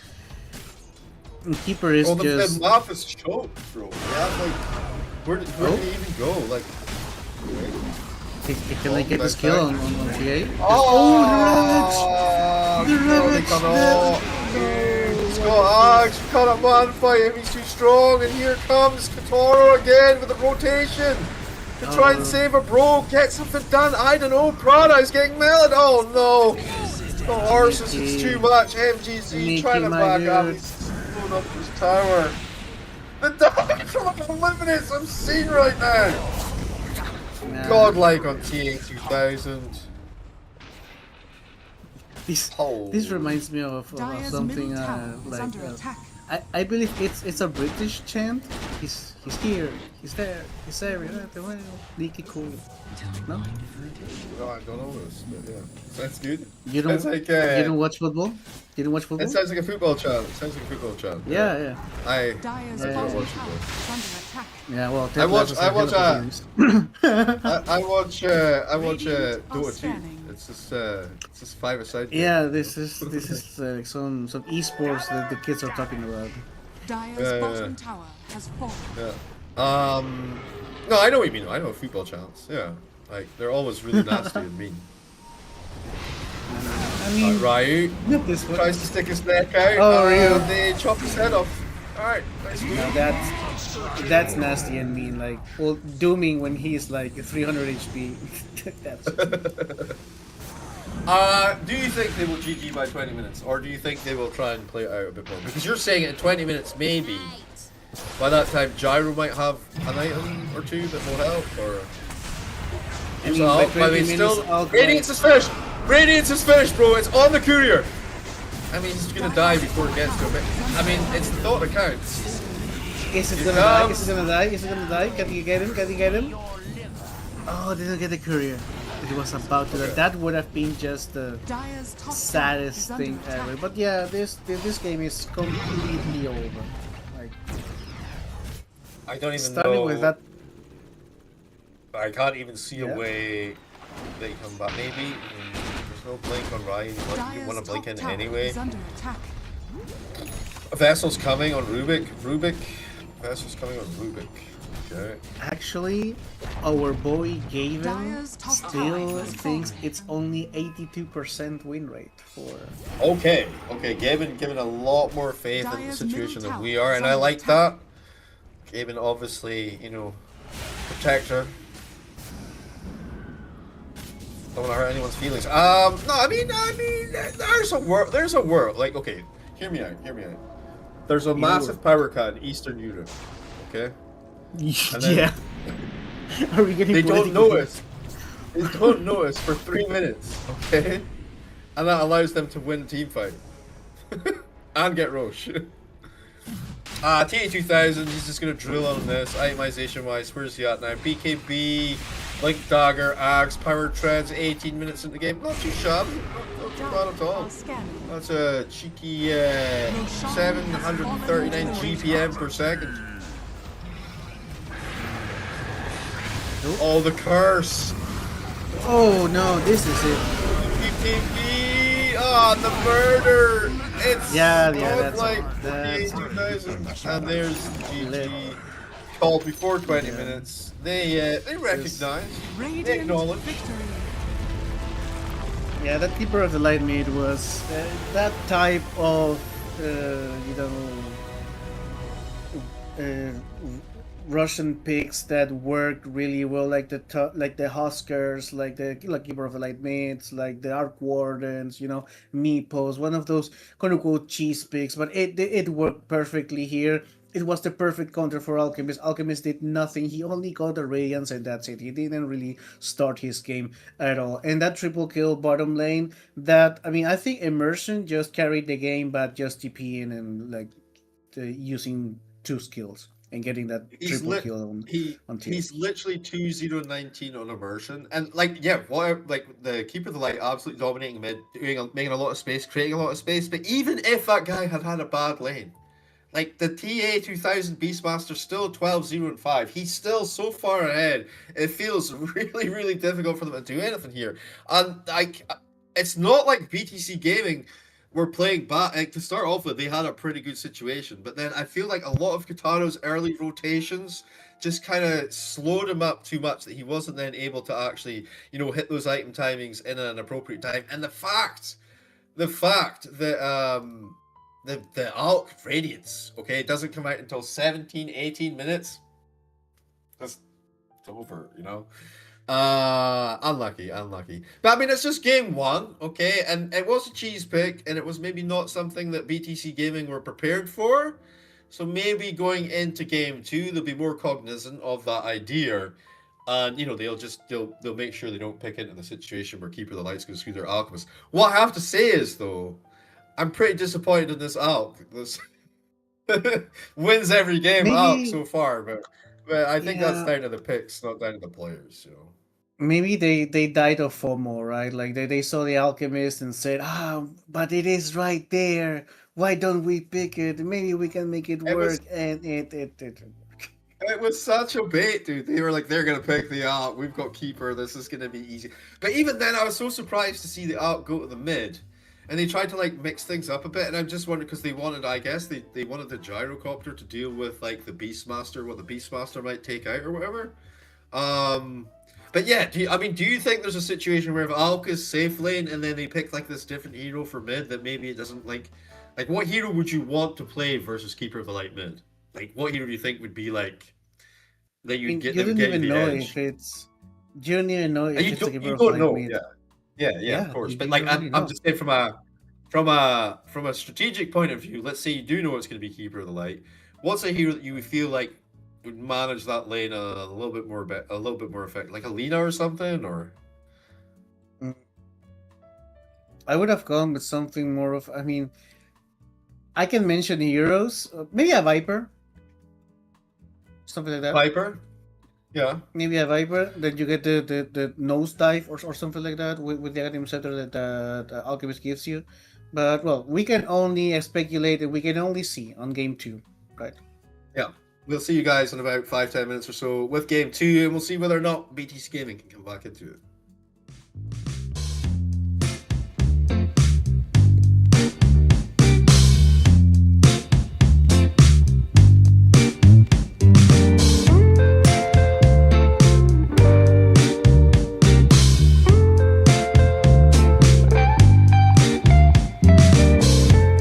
Keeper is just.
The map is choked, bro. Yeah, like where did he even go? Like.
Can I get this kill on TA?
Oh, the Ravage! He's got Axe, we can't man fight him, he's too strong, and here comes Kotaro again with the rotation to try and save a bro, get something done. I don't know, Prada is getting melted. Oh no! The horses, it's too much. MGZ trying to back up, he's blown up his tower. The dog eliminates, I'm seeing right now. Godlike on TA2000.
This reminds me of something like I believe it's a British chant. He's here, he's there, he's everywhere. Leaky cool. No?
No, I don't know this, but yeah. Sounds good.
You don't like, you don't watch football? You don't watch football?
It sounds like a football chant. It sounds like a football chant.
Yeah.
I don't watch football.
Yeah, well,
I watch Dota 2. It's just 5-a-side.
Yeah, this is some esports that the kids are talking about.
Dire's bottom tower has fallen.
Yeah. No, I know what you mean. I know football chants. Yeah, like they're always really nasty and mean.
I mean,
Ryu tries to stick his neck out.
Oh, Ryu.
They chop his head off. All right, nice move.
That's That's nasty and mean. Like, well, dooming when he's like 300 HP. That's.
Do you think they will GG by 20 minutes, or do you think they will try and play it out a bit more? Because you're saying in 20 minutes, maybe by that time Gyro might have an item or two that will help, or.
I mean, by 20 minutes,
Radiance is finished! Radiance is finished, bro! It's on the courier! I mean, he's gonna die before it gets to him. I mean, it's the thought that counts.
Is it gonna die? Is it gonna die? Is it gonna die? Can you get him? Can you get him? Oh, they didn't get the courier. It was about to. That would have been just the saddest thing ever. But yeah, this game is completely over. Like,
I don't even
starting
know.
with that.
I can't even see a way they come back. Maybe there's no blink on Ryan. You want to blink in anyway. Vessel's coming on Rubik. Vessel's coming on Rubik. Okay.
Actually, our boy Gavin still thinks it's only 82% win rate for.
Okay. Gavin giving a lot more faith in the situation than we are, and I like that. Gavin obviously, protector. Don't want to hurt anyone's feelings. No, I mean, there's a world. Like, okay, hear me out. There's a massive power cut in Eastern Europe. Okay.
Yeah. Are we getting?
They don't notice. They don't notice for 3 minutes. Okay. And that allows them to win a team fight and get Roche. TA2000, he's just gonna drill on this. Itemization wise, where's he at now? BKB, Blink Dagger, Axe, Power Treads, 18 minutes into the game. Not too shabby, not too bad at all. That's a cheeky 739 GPM per second. Oh, the curse!
Oh no, this is it.
BKB! The murder! It's
that's
like 2000, and there's GG. Called before 20 minutes. They recognize, they acknowledge.
Yeah, that Keeper of the Light Mid was that type of Russian picks that worked really well, like the Huskers, like the Keeper of the Light Mids, like the Arc Wardens, Meepos, one of those quote unquote cheese picks, but it worked perfectly here. It was the perfect counter for Alchemist. Alchemist did nothing. He only got the Radiance and that's it. He didn't really start his game at all. And that triple kill bottom lane, I think Immersion just carried the game, but just TPing and using 2 skills and getting that triple kill on tier.
He's literally 2-0-19 on Immersion. And the Keeper of the Light absolutely dominating mid, making a lot of space, creating a lot of space. But even if that guy had a bad lane, like the TA2000 Beastmaster still 12-0-5. He's still so far ahead. It feels really, really difficult for them to do anything here. And it's not like BTC Gaming were playing bad. To start off with, they had a pretty good situation. But then I feel like a lot of Kataro's early rotations just kind of slowed him up too much that he wasn't then able to actually, hit those item timings in an appropriate time. And the fact that the Alk Radiance, it doesn't come out until 17-18 minutes. It's over, Unlucky. But I mean, it's just game 1, okay? And it was a cheese pick, and it was maybe not something that BTC Gaming were prepared for. So maybe going into game 2, they'll be more cognizant of that idea. And, they'll make sure they don't pick into the situation where Keeper of the Light's going to screw their Alchemist. What I have to say is, though, I'm pretty disappointed in this Alk. This wins every game Alk so far, but I think that's down to the picks, not down to the players.
Maybe they died of FOMO, right? Like they saw the Alchemist and said, but it is right there. Why don't we pick it? Maybe we can make it work. And it
It was such a bait, dude. They were like, they're going to pick the Alk. We've got Keeper. This is going to be easy. But even then, I was so surprised to see the Alk go to the mid. And they tried to mix things up a bit, and I'm just wondering because they wanted, I guess they wanted the gyrocopter to deal with the Beastmaster, what the Beastmaster might take out or whatever. But yeah, do you think there's a situation where if Alk is safe lane and then they pick this different hero for mid that maybe it doesn't what hero would you want to play versus Keeper of the Light mid? Like, what hero do you think would be like that
I
you'd
mean,
get
you
that would
don't
get you
even
the
know
edge?
if it's. You don't even know if
You
it's a keeper
you
of
don't
like
know.
mid.
Yeah,
Yeah,
of course.
you
But
don't
like,
really
I'm
know.
just saying from a strategic point of view. Let's say you do know it's going to be Keeper of the Light. What's a hero that you feel like would manage that lane a little bit more effective, like a Lina or something, or
Mm. I would have gone with something more of. I mean, I can mention heroes. Maybe a Viper. Something like that.
Viper? Yeah.
Maybe a Viper. Then you get the nosedive or something like that with the item center that Alchemist gives you. But well, we can only speculate and we can only see on game 2, right?
Yeah. We'll see you guys in about 5-10 minutes or so with game 2, and we'll see whether or not BTC Gaming can come back into it.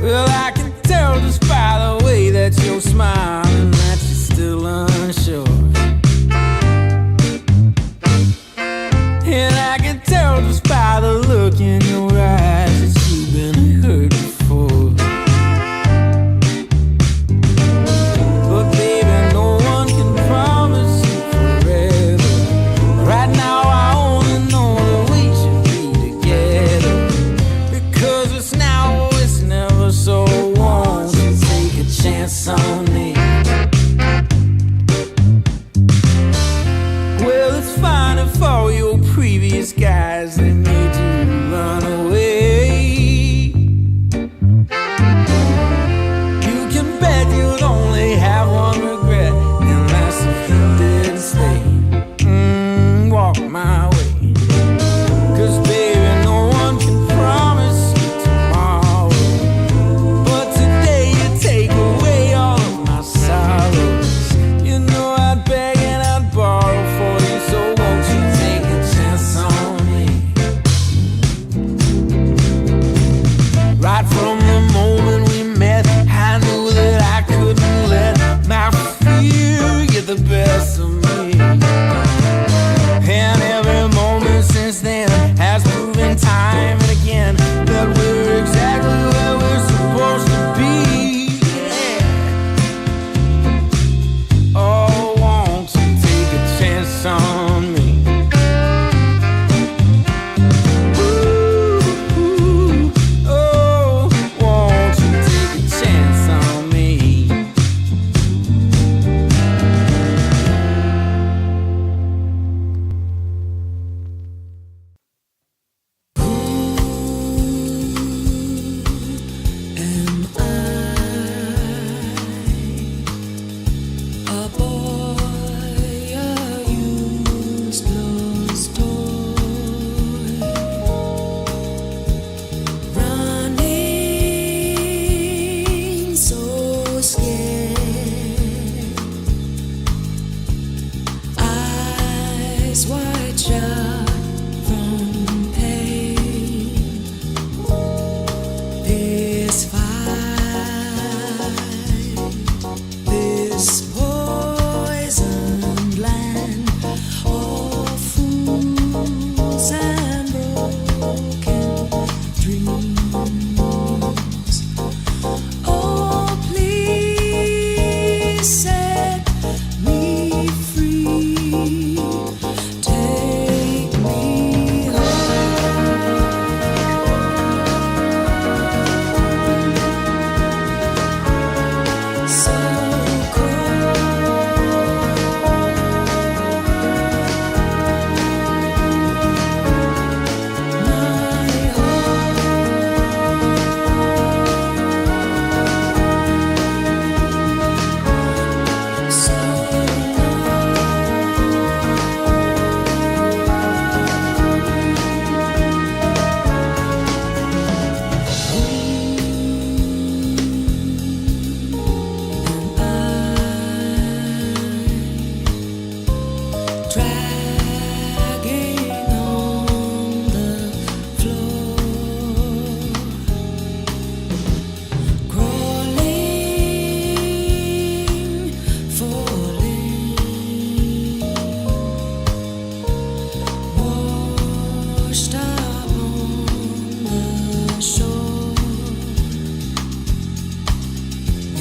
Well, I can tell just by the way that you're smiling that you're still unsure. And I can tell just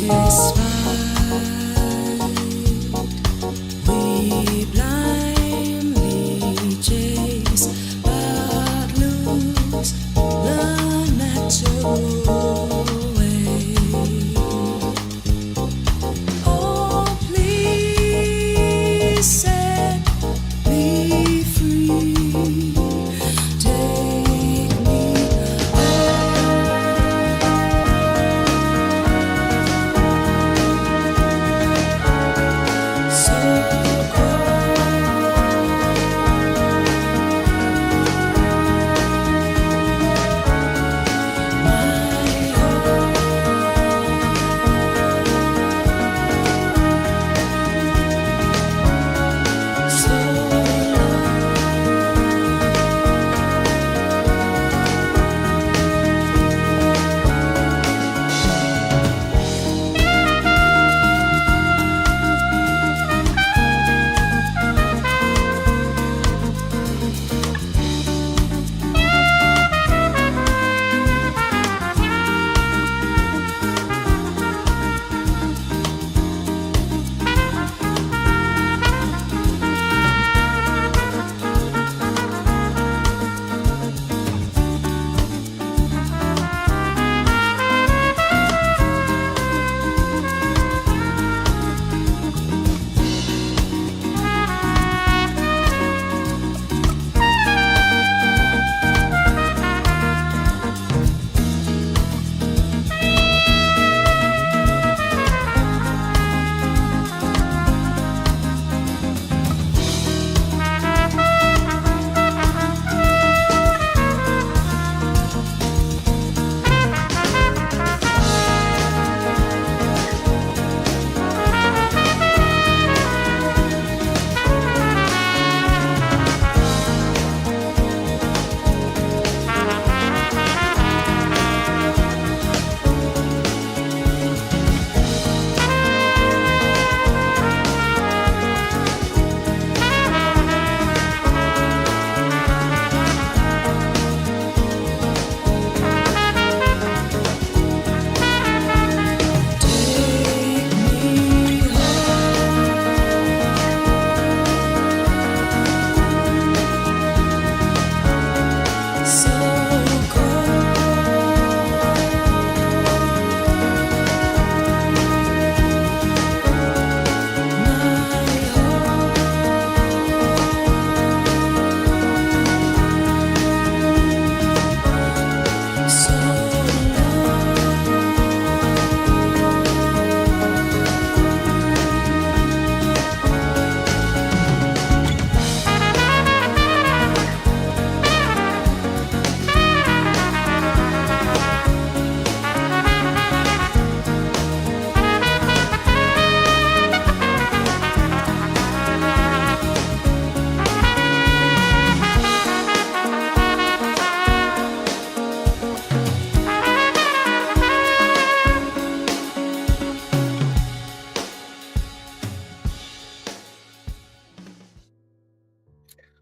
We blindly chase, but lose the natural way. Oh, please set me free. Take me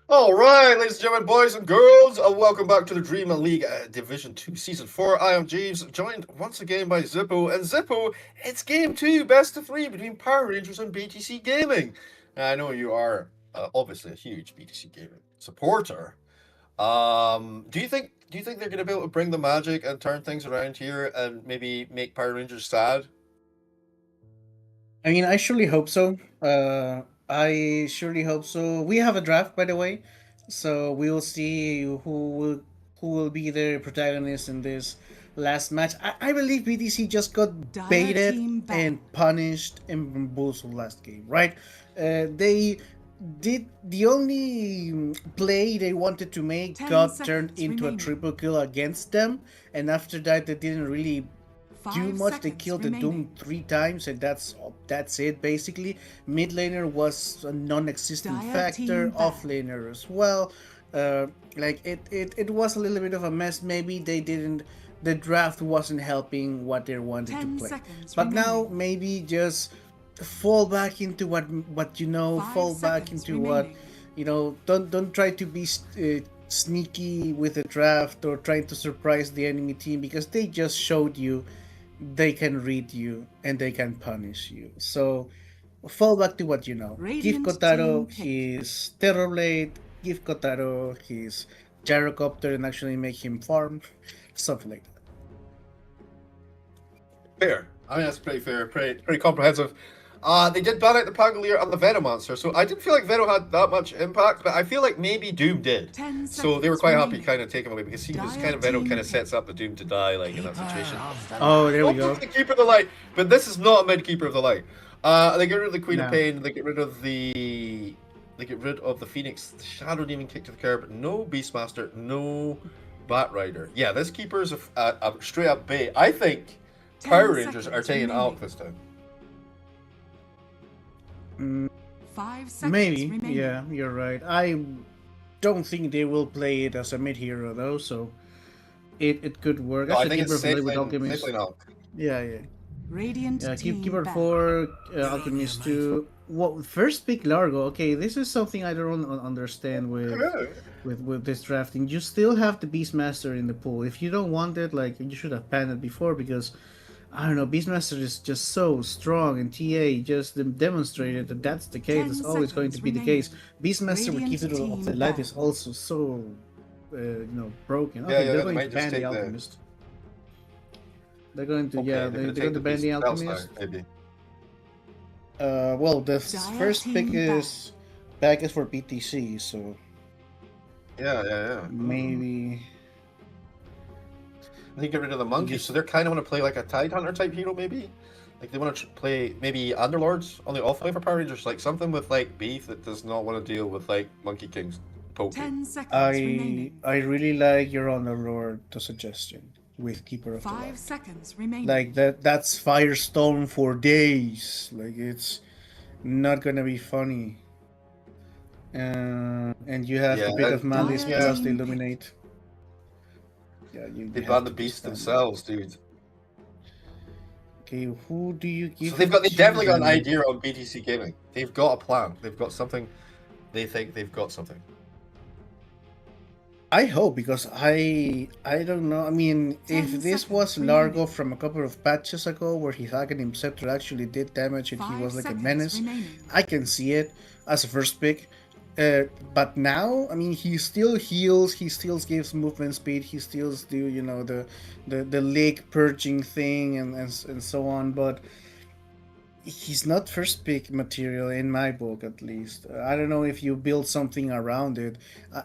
All right, ladies and gentlemen, boys and girls, welcome back to the DreamLeague Division 2 Season 4. I am Jeeves, joined once again by Zippo. And Zippo, it's Game 2, best of 3 between Power Rangers and BTC Gaming. Now, I know you are obviously a huge BTC Gaming supporter. Do you think they're going to be able to bring the magic and turn things around here and maybe make Power Rangers sad?
I mean, I surely hope so. I surely hope so. We have a draft, by the way, so we will see who will be the protagonist in this last match. I believe BTC just got
Dire
baited
team back.
and punished in Bamboozle last game, right? They did the only play they wanted to make
10
got
seconds
turned into
remaining.
a triple kill against them, and after that they didn't really do
5
much. They
seconds
killed the
remaining.
Doom 3 times, and that's it basically. Mid laner was a non-existent
Dire
factor.
team
Off
back.
laner as well. Like it was a little bit of a mess. Maybe they didn't. The draft wasn't helping what they wanted
10
to play.
seconds
But now
remaining.
maybe just fall back into what you know.
5
Fall back
seconds
into what
remaining.
you know. Don't try to be sneaky with the draft or trying to surprise the enemy team, because they just showed you they can read you and they can punish you. So fall back to what you know. Give
Radiant
Kotaro
team pick.
his Terrorblade, give Kotaro his Gyrocopter and actually make him farm. Something like that.
Fair. I mean, that's pretty fair, pretty comprehensive. They did ban out the Pangolier and the Venomancer, so I didn't feel like Venom had that much impact, but I feel like maybe Doom did.
10
So they were
seconds
quite happy
remaining.
kind of taking him away, because he was
Dire
kind of Venom
team
kind of
pick.
sets up the Doom to die, like, in that situation.
Oh, there we
Also
go.
the Keeper of the Light, but this is not a mid-Keeper of the Light. They get rid of the Queen
No.
of Pain, they get rid of the... They get rid of the Phoenix, the Shadow Demon kick to the curb, no Beastmaster, no Batrider. Yeah, this Keeper is a straight-up bait. I think
10
Power Rangers are
seconds
taking
remaining.
Alk this time.
5 seconds
Maybe,
remaining.
yeah, you're right. I don't think they will play it as a mid hero though, so it could work.
No,
As
I
a
think
Keeper
it's
of the Light
safe
with
lane
Alchemist.
Alk.
Yeah, yeah.
Radiant
Yeah,
team
Keeper
back.
4, Alchemist 2. Well, first pick Largo. Okay, this is something I don't understand with this drafting. You still have the Beastmaster in the pool. If you don't want it, like, you should have banned it before, because I don't know, Beastmaster is just so strong, and TA just demonstrated that that's the case.
10
That's always going to be the
seconds
case. Beastmaster with
Radiant
Keeper of
team
the Light
back.
is also so, broken.
Yeah,
Okay,
yeah,
they're
they
going
might
to
just
ban the
take the-
Alchemist. They're going to,
Okay,
yeah,
they're
they're
gonna
going
take
to ban the
Beast Spells now,
Alchemist.
maybe.
Well, the
Dire
first pick
team
is back is for BTC, so
Yeah.
maybe.
They get rid of the monkey, so they're kind of want to play like a Tide Hunter type hero, maybe. Like they want to play maybe Underlords on the offlane for Power Rangers, like something with like beef that does not want to deal with like Monkey King's poking.
10 seconds
I
remaining.
really like your Underlord suggestion with Keeper of the
5
Light.
seconds remaining.
Like that's Firestorm for days. Like it's not gonna be funny. And you have
Yeah,
the bit
and-
of Malice
Yeah.
plus the Illuminate. Yeah,
They
have
ban the
to
beast
stand.
themselves, dude.
Okay, who do you give?
So they definitely got an
to?
idea on BTC Gaming. They've got a plan. They've got something. They think they've got something.
I hope, because I don't know. I mean,
10
if this
seconds
was
remaining.
Largo from a couple of patches ago, where his Aghanim Scepter actually did damage and he
5
was like a
seconds
menace,
remaining.
I can see it as a first pick. But now, I mean, he still heals, he still gives movement speed, he still do the lake purging thing and so on. But he's not first pick material in my book, at least. I don't know if you build something around it.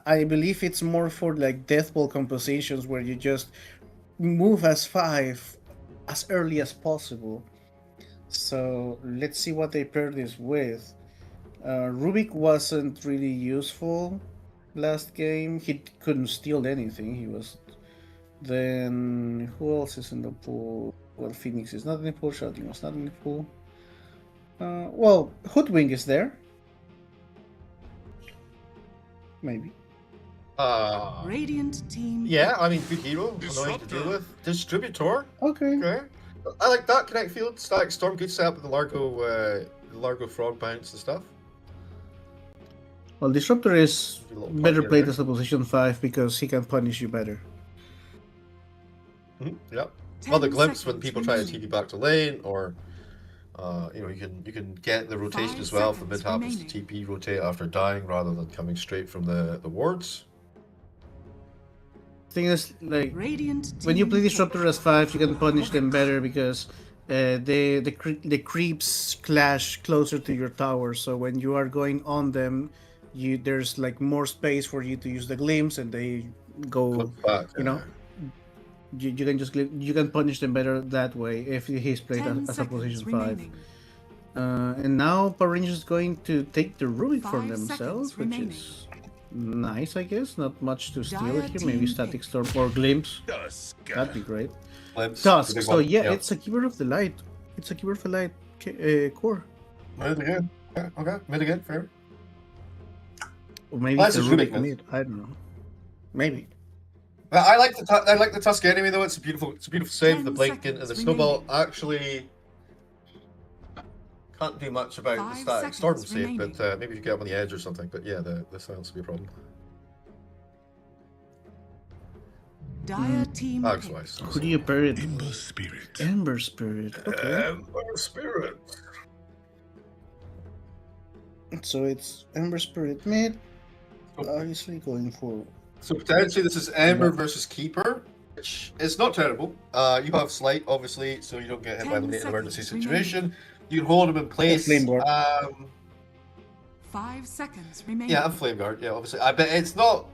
I believe it's more for like death ball compositions, where you just move as 5 as early as possible. So let's see what they pair this with. Rubik wasn't really useful last game. He couldn't steal anything. He was. Then who else is in the pool? Well, Phoenix is not in the pool. Shouting was not in the pool. Well, Hoodwink is there. Maybe.
Radiant team.
Yeah, I mean, good hero, annoying to deal with. Distributor.
Okay.
Okay. I like that. Connect field, static storm, good setup with the Largo frog bounce and stuff.
Well, Disruptor is
Do a little
better
punch
played
there.
as a position 5 because he can punish you better.
Yep.
10
Well, the glimpse when
seconds
people try to
remaining.
TP back to lane, or you can get the rotation
5
as well. If the mid
seconds
happens to
remaining.
TP rotate after dying rather than coming straight from the wards.
Thing is, like,
Radiant
when you
team
play
pick.
Disruptor as 5, you can punish them better because the creeps clash closer to your tower. So when you are going on them, there's like more space for you to use the glimpse, and they go.
Flip back.
You know, you can just you can punish them better that way if he's played
10
as a
seconds
position 5.
remaining.
And now Power Rangers is going to take the Rubik from
5
themselves,
seconds
which
remaining.
is nice, I guess. Not much to steal
Dire
here. Maybe
team
Static
pick.
Storm or Glimpse.
Dusk.
That'd be great.
Glimpse,
Tusk.
the big
So
one.
yeah, it's a Keeper of the Light. It's a Keeper of the Light core.
Mid again. Okay, mid again, fair.
Or maybe
Well,
it's a
that's a
Rubik
Rubik
mid. I don't know. Maybe.
But I like the Tusk enemy though. It's a beautiful save.
10
The blink and the
seconds
snowball
remaining.
actually can't do much about the
5
static storm
seconds
save,
remaining.
but maybe if you get up on the edge or something. But yeah, the silence will be a problem.
Dire team
Axe
pick.
wise.
Who do you pair it
Ember
with?
Spirit.
Ember Spirit. Okay.
Ember Spirit.
So it's Ember Spirit mid. Obviously going for.
So potentially this is Ember versus Keeper, which is not terrible. You have Slight, obviously, so you don't get hit by
10
the emergency
seconds
situation. You can hold him in place.
Flame Guard.
5 seconds remaining.
Yeah, and Flame Guard. Yeah, obviously. I bet it's not.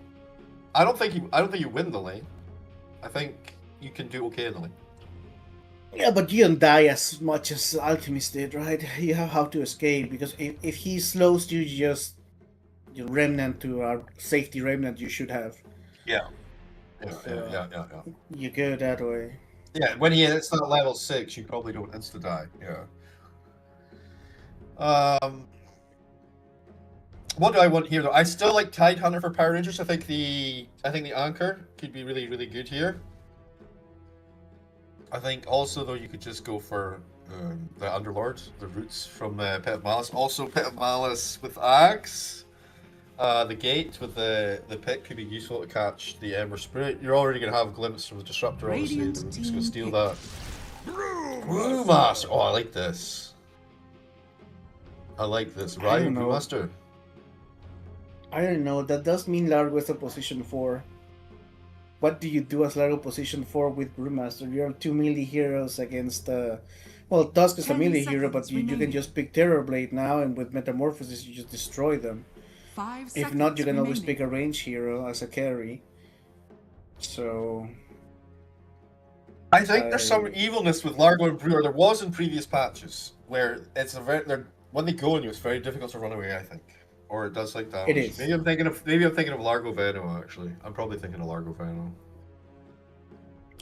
I don't think you win the lane. I think you can do okay in the lane.
Yeah, but you don't die as much as Alchemist did, right? You have how to escape, because if he slows you, you remnant to our safety remnant you should have.
Yeah.
So,
Yeah.
You go that way.
Yeah, when he hits that level 6, you probably don't insta die. Yeah. What do I want here though? I still like Tidehunter for Power Rangers. I think the Anchor could be really, really good here. I think also though you could just go for the Underlord, the Roots from Pit of Malice. Also Pit of Malice with Axe. The Gate with the pick could be useful to catch the Ember Spirit. You're already going to have a glimpse from the Disruptor, obviously.
Radiant
They're just going to steal
team
that. Brewmaster! Oh, I like this. I like this. Right,
don't know.
Brewmaster?
I don't know, that does mean Largo is a position 4. What do you do as Largo position 4 with Brewmaster? You're 2 melee heroes against well, Tusk is a
10
melee hero, but
seconds
you can
remaining.
just pick Terrorblade now, and with Metamorphosis you just destroy them.
5 seconds
If not, you can always
remaining.
pick a range hero as a carry. So
I think there's some evilness with Largo and Brewer. There was in previous patches, where it's when they go on you, it's very difficult to run away, I think. Or it does like that.
It is.
Maybe I'm thinking of Largo Veno, actually. I'm probably thinking of Largo Veno.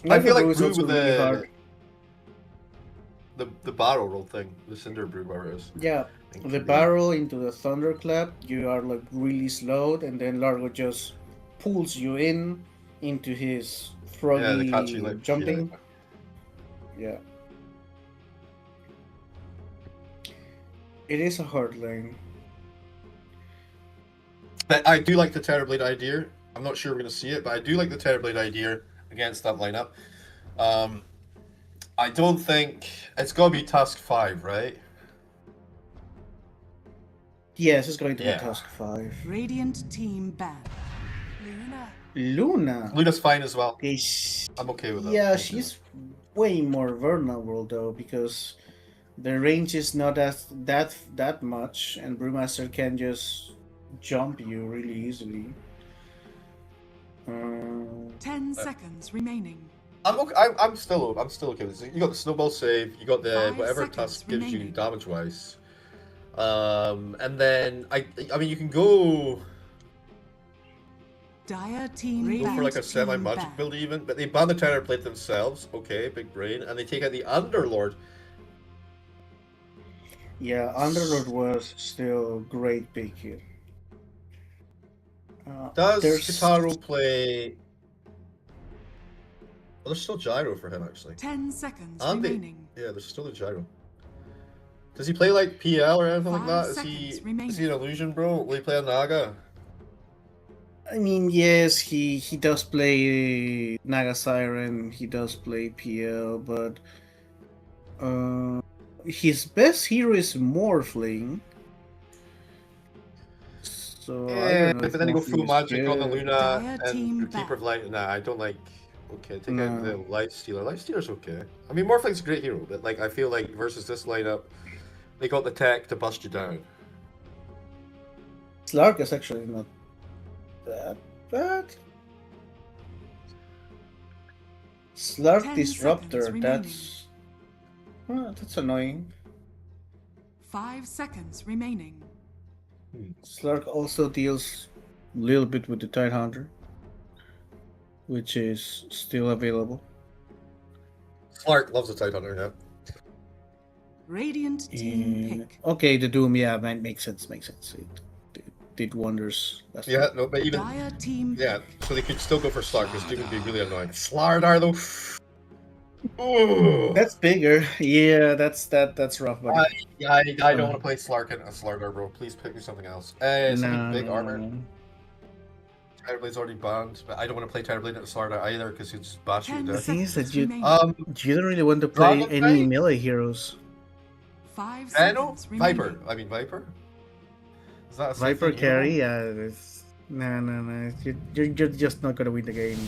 I feel like
Brew is
Brew
also
with
really hard.
the barrel roll thing, the Cinder Brew, whatever it is.
Yeah,
think
the
could be-
barrel into the Thunderclap, you are like really slowed, and then Largo just pulls you into his froggy
Yeah, the catchy like
jumping. Yeah. It is a hard lane.
But I do like the Terrorblade idea. I'm not sure we're going to see it, but I do like the Terrorblade idea against that lineup. I don't think it's got to be Task 5, right?
Yes, it's going to
Yeah.
be Task 5.
Radiant team ban.
Luna.
Luna's fine as well.
Is
I'm okay with that.
yeah,
I'm okay
she's way more vulnerable though, because the range is not that much, and Brewmaster can just jump you really easily.
10 seconds remaining.
I'm okay. I'm still okay with this. You got the snowball save. You got the
5
whatever
seconds
task gives you
remaining.
damage wise. And then I mean you can go
Dire team
for like a
Radiant
semi-magic
team ban.
build even, but they ban the Terrorblade themselves. Okay, big brain, and they take out the Underlord.
Yeah, Underlord was still great pick here.
Does
there's-
Kitaro play? Well, there's still Gyro for him actually.
10 seconds
And
remaining.
yeah, there's still a Gyro. Does he play like PL or anything like
5
that?
seconds
Is he
remaining.
an illusion, bro? Will he play a Naga?
I mean, yes, he does play Naga Siren, he does play PL, but his best hero is Morphling. So I
Yeah,
don't know
but
if
then you go
Morphling
full
is
magic on the
good.
Luna
Dire team
and Keeper
back.
of Light. Nah, I don't like. Okay, take out the
No.
Life Stealer. Life Stealer's okay. I mean, Morphling's a great hero, but like I feel like versus this lineup, they got the tech to bust you down.
Slark is actually not that bad. Slark
10
Disruptor,
seconds
that's annoying.
5 seconds remaining.
Slark also deals a little bit with the Tidehunter, which is still available.
Clark loves the Tidehunter, yeah.
Radiant team pick.
Okay, the Doom, yeah, man, makes sense. It did wonders.
Yeah, no, but even
Dire team
yeah, so they could still go for Slark, because Doom would be really annoying. Slardar though. Oh.
That's bigger. Yeah, that's rough. Buddy.
I don't want to play Slark and a Slardar, bro. Please pick me something else. Something big armor. Terrorblade's already banned, but I don't want to play Terrorblade at the start either because he'll just bash you to
The
death.
thing is that you
Um,
you don't really want to play
Dragon
any
Knight?
melee heroes.
5
Reno?
seconds
Viper.
remaining.
I mean Viper. Is that a safe
Viper
thing you don't
carry,
want?
yeah. No. You're just not gonna win the game.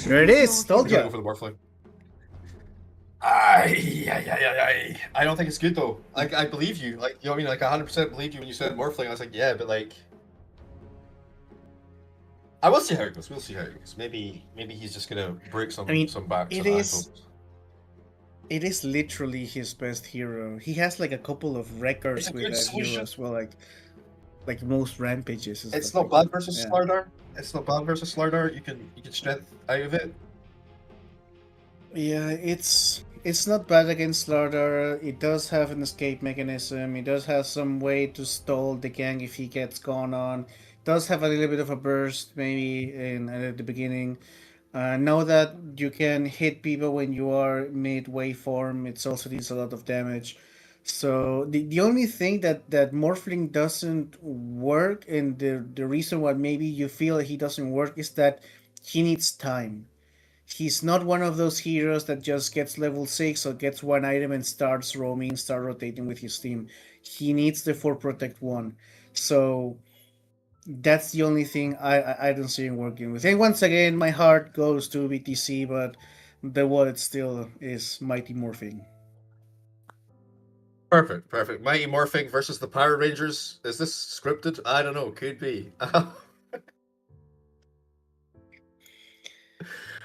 There it is. Told
I'm gonna go
ya.
for the Morphling. I don't think it's good though. Like I believe you. Like you know what I mean? Like 100% believed you when you said Morphling. I was like, yeah, but like I will see how it goes. We'll see how it goes. Maybe he's just gonna break some backs.
it
and
is-
ankles.
It is literally his best hero. He has like a couple of records
It's a
with
good
that
solution.
hero as well, like most rampages. And
It's
stuff
not
like
bad versus
yeah.
Slardar. It's not bad versus Slardar. You can strength out of it.
Yeah, it's not bad against Slardar. It does have an escape mechanism. It does have some way to stall the gang if he gets gone on. It does have a little bit of a burst maybe at the beginning. Know that you can hit people when you are mid waveform. It also deals a lot of damage. So the only thing that Morphling doesn't work, and the reason why maybe you feel he doesn't work is that he needs time. He's not one of those heroes that just gets level 6 or gets one item and starts roaming, start rotating with his team. He needs the 4 Protect 1. So that's the only thing I don't see him working with. And once again, my heart goes to BTC, but the wallet still is Mighty Morphing.
Perfect. Mighty Morphing versus the Power Rangers. Is this scripted? I don't know. Could be.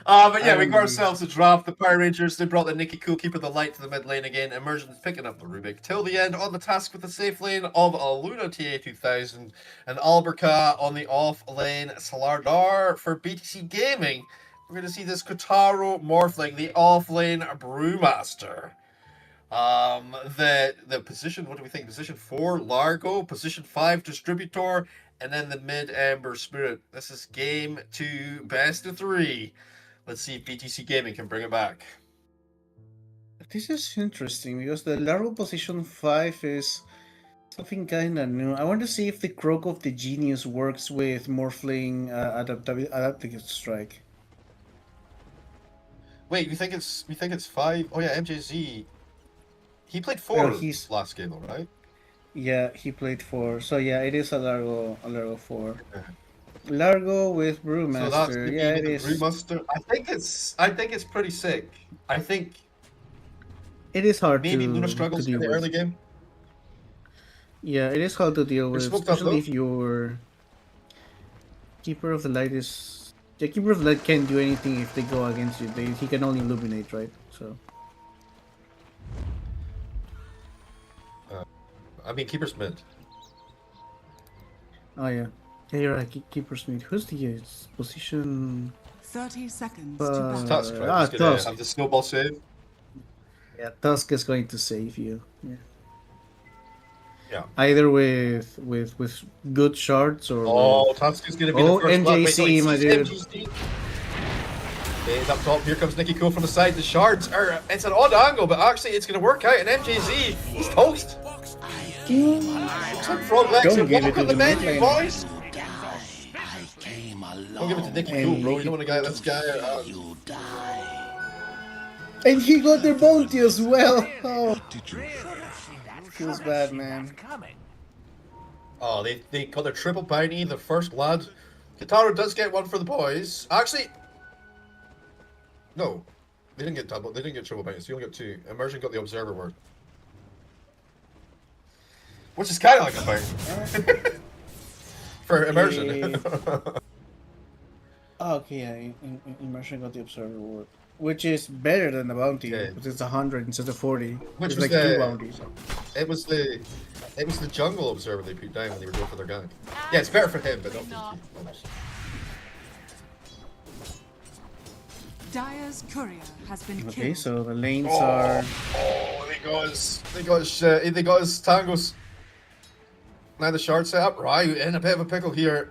But yeah, we got ourselves a draft. The Power Rangers, they brought the Nikki Cool Keeper the Light to the mid lane again. Immersion's picking up the Rubik. Till the end on the task with the safe lane of Luna TA2000 and Alberca on the off lane. Slardar for BTC Gaming. We're going to see this Kotaro Morphling, the off lane Brewmaster. The position, what do we think? Position 4, Largo. Position 5, Distributor. And then the mid Amber Spirit. This is game 2, best of 3. Let's see if BTC Gaming can bring it back.
This is interesting because the Largo position 5 is something kind of new. I want to see if the Croak of the Genius works with Morphling Adaptive Strike.
Wait, we think it's 5? Oh yeah, MJZ. He played 4
Well, he's-
last game, though, right?
Yeah, he played 4. So yeah, it is a Largo 4. Largo with
So that's
Brewmaster.
the
Yeah, it
the
is.
Brewmaster. I think it's pretty sick. I think
It is hard
maybe
to
Luna struggles
to
in
deal
the
with.
early game.
Yeah, it is hard to deal with,
smoked up,
especially
though.
if your Keeper of the Light is. The Keeper of the Light can't do anything if they go against you. He can only illuminate, right? So.
I mean, Keeper's mid.
Oh yeah. Yeah, you're right. Keeper's mid. Who's the position?
30 seconds
Uh,
to
It's
battle.
Tusk, right?
Ah,
He's gonna
Tusk.
have the snowball save.
Yeah, Tusk is going to save you. Yeah.
Yeah.
Either with good shards or.
Oh, Tusk is gonna be the first blood. Wait, no,
MJC,
it's
my dude.
MJC. Okay, he's up top. Here comes Nikki Cool from the side. The shards are. It's an odd angle, but actually it's gonna work out. And MJZ, he's toast. Looks like Frog Legs
Don't
and
give it
walk
to
on the
the
menu,
mid lane.
boys. Don't give it to Nikki Cool, bro. You don't want to guy this guy.
And he got their bounty as well. Oh. Feels bad, man.
Oh, they got their triple bounty, the first blood. Kitaro does get one for the boys. Actually, no, they didn't get double. They didn't get triple bounties. They only got 2. Immersion got the observer word, which is kind of like a bounty for immersion.
Oh, okay, yeah. Immersion got the Observer Ward, which is better than the bounty,
Yeah.
because it's 100 instead of 40.
Which
it's
was
like 2
the-
bounties.
It was the jungle observer they put down when they were going for their gang. Yeah, it's better for him, but not for the team.
Dire's courier has been
Okay,
killed.
so the lanes are.
Oh, they got his tangos. Now the shard set up. Right, in a bit of a pickle here.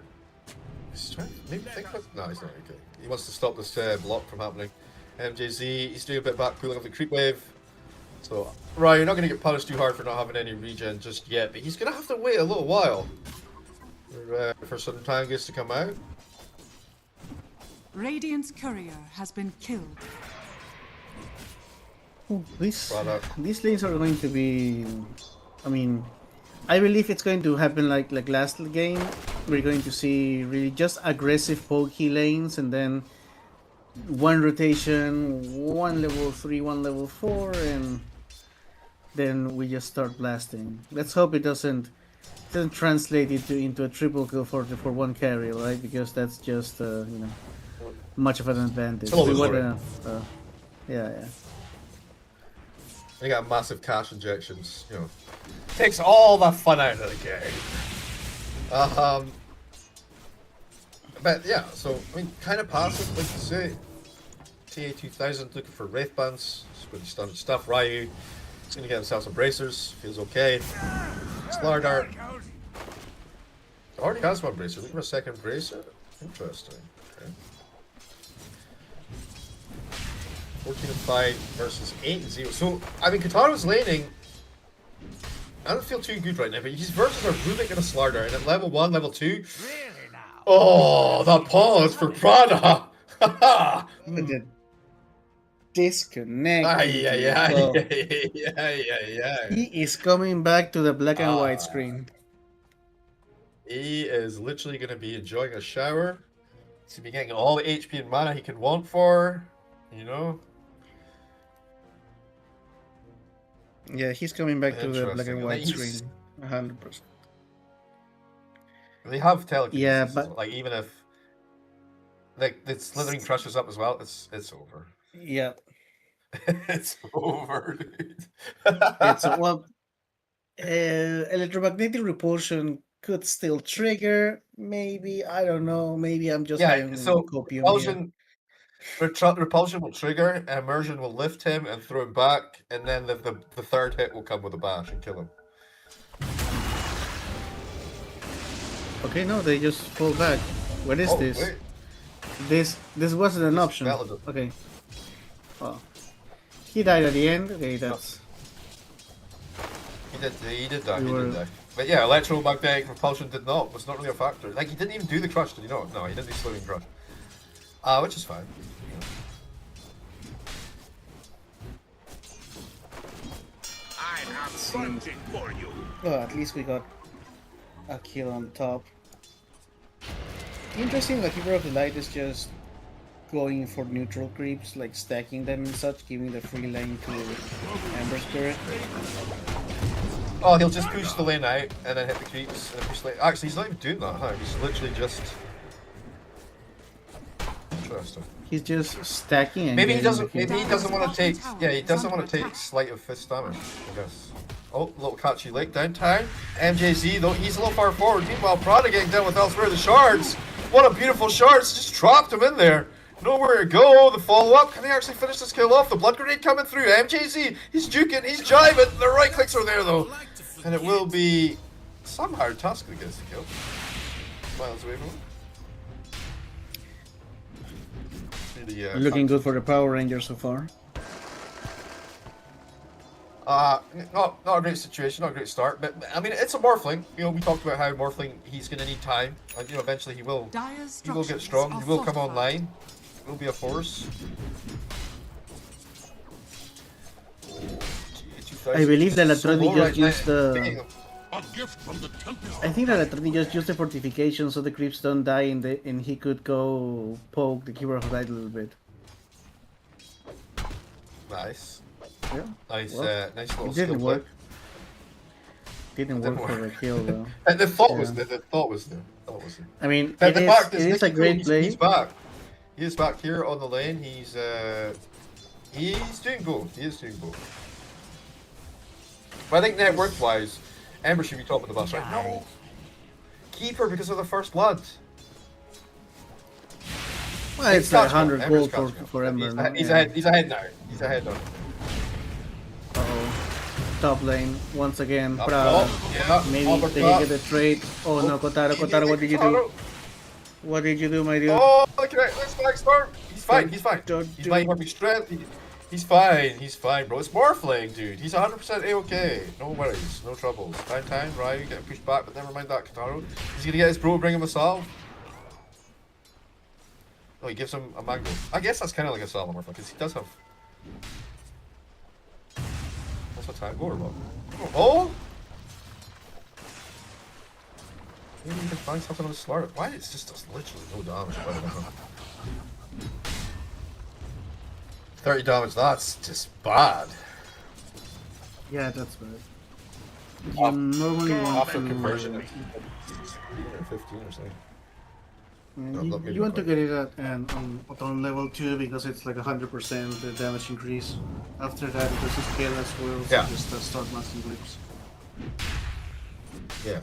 He's trying to maybe think about. No, he's not okay. He wants to stop this block from happening. MJZ, he's doing a bit back pulling of the creep wave. So, right, you're not going to get punished too hard for not having any regen just yet, but he's going to have to wait a little while for some tangos to come out.
Radiant's courier has been killed.
Oh,
Product.
these lanes are going to be. I mean, I believe it's going to happen like last game. We're going to see really just aggressive pokey lanes, and then one rotation, one level 3, one level 4, and then we just start blasting. Let's hope it doesn't translate into a triple kill for one carry, right? Because that's just much of an advantage.
It's a little
We
bit
wanna, yeah.
They got massive cash injections, you know. Takes all the fun out of the game. But yeah, so I mean, kind of passive, like you say. TA2000 looking for Wraith Bands, pretty standard stuff. Ryu, he's gonna get himself some bracers, feels okay. Slardart already has one bracer, looking for a second bracer? Interesting. Okay. 14-5 versus 8-0. So, I mean, Kataro's laning, I don't feel too good right now, but he's versus a Rubik and a Slardart, and at level 1, level 2. Oh, that pause for Prada!
The disconnect.
Yeah.
He is coming back to the black and white screen.
He is literally going to be enjoying a shower. He's going to be getting all the HP and mana he can want for, you know?
Yeah, he's coming back to the black and
Interesting.
white
He's-
screen. 100%.
They have telekinesis.
Yeah, but-
like even if like the slithering crushes up as well, it's over.
Yeah.
It's over, dude.
It's well, electromagnetic repulsion could still trigger. Maybe, I don't know. Maybe I'm just having
so
copium here.
repulsion will trigger, immersion will lift him and throw him back, and then the third hit will come with a bash and kill him.
Okay, no, they just fall back. What is this?
Wait.
This wasn't an option.
Valid.
Okay. Well, he died at the end. Okay, that's.
He did die.
We
He
were-
did die. But yeah, electromagnetic repulsion was not really a factor. Like he didn't even do the crush, did he not? No, he didn't do slowing crush. Which is fine.
I have something for you.
Oh, at least we got a kill on top. Interesting, like Keeper of the Light is just going for neutral creeps, like stacking them and such, giving the free lane to Ember Spirit.
Oh, he'll just push the lane out and then hit the creeps and then push the lane. Actually, he's not even doing that, huh? He's literally just. Interesting.
He's just stacking and
Maybe he
getting
doesn't.
the kill.
Maybe he doesn't want to take. Yeah, he doesn't want to take sleight of fist damage. I guess. Oh, little catchy lick downtown. MJZ though, he's a little far forward. Meanwhile, Prada getting down with elsewhere. The shards. What a beautiful shards! Just dropped him in there. Nowhere to go. The follow up. Can he actually finish this kill off? The blood grenade coming through. MJZ. He's juking. He's jiving. The right clicks are there though, and it will be somehow Tusk that gets the kill. Miles away from him. Really,
Looking good for the Power Ranger so far.
Not a great situation, not a great start, but I mean it's a Morphling. You know, we talked about how Morphling he's gonna need time, and you know eventually he will get strong, he will come online, he will be a force.
I believe that
So
Latroni
low
just
right now.
used the.
A gift from the temple.
I think that Latroni just used the fortification so the creeps don't die and he could go poke the Keeper of the Light a little bit.
Nice.
Yeah.
Nice,
Well,
nice little
it
skill
didn't
play.
work. Didn't work for the kill though.
And the thought was
Yeah.
there. The thought was there. Thought was there.
I mean,
But
it
the
is,
fact
it is a
Nicky
great
Cole,
play.
He's back. He is back here on the lane. He's doing both. He is doing both. But I think net worth wise, Ember should be top of the bus right now. Keeper because of the first blood.
Well, it's like
catchable.
100
Ember's
gold
catchable.
for Ember.
He's,
no?
he's
Yeah.
ahead. He's ahead now. He's ahead now.
Uh-oh. Top lane once again.
Up
Prada.
top. Yeah.
Maybe
Upper
they
top.
can get the trade. Oh no, Kotaro, what did you do? What did you do, my dude?
Oh, look at that. Let's back start. He's fine. He's fine.
Don't
He's
do-
mighty perfect strength. He's fine. He's fine, bro. It's Morphling, dude. He's 100% A-okay. No worries. No troubles. Time. Ryu getting pushed back, but never mind that, Kataro. He's gonna get his bro, bring him a salve. Oh, he gives him a mango. I guess that's kind of like a Salamorph, because he does have... What's a tango or what? Oh! Maybe you can find something on the Slark. Why? It's just does literally no damage. 30 damage, that's just bad.
Yeah, that's bad. You normally want
After
to...
conversion, it's 15 or something.
You want to get it on level 2 because it's like 100% the damage increase. After that, because it's careless, will
Yeah.
just start massing blips.
Yeah.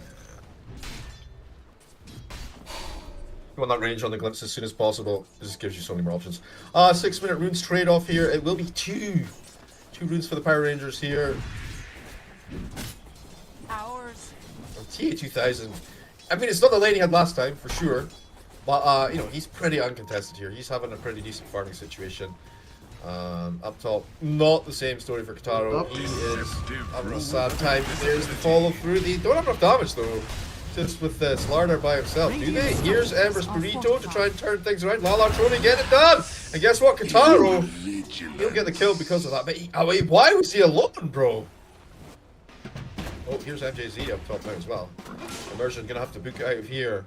You want that range on the glimpse as soon as possible. This gives you so many more options. 6-minute runes trade off here. It will be 2 runes for the Power Rangers here.
Ours.
TA 2000. I mean, it's not the lane he had last time for sure, but you know, he's pretty uncontested here. He's having a pretty decent farming situation. Up top, not the same story for Kataro. He is having a sad time. There's the follow through. They don't have enough damage though. Just with Slardar by himself, do they? Here's Ember's Burrito to try and turn things around. Lala Trony get it done! And guess what? Kataro, he'll get the kill because of that. But wait, why was he alone, bro? Oh, here's MJZ up top now as well. Immersion gonna have to book out of here.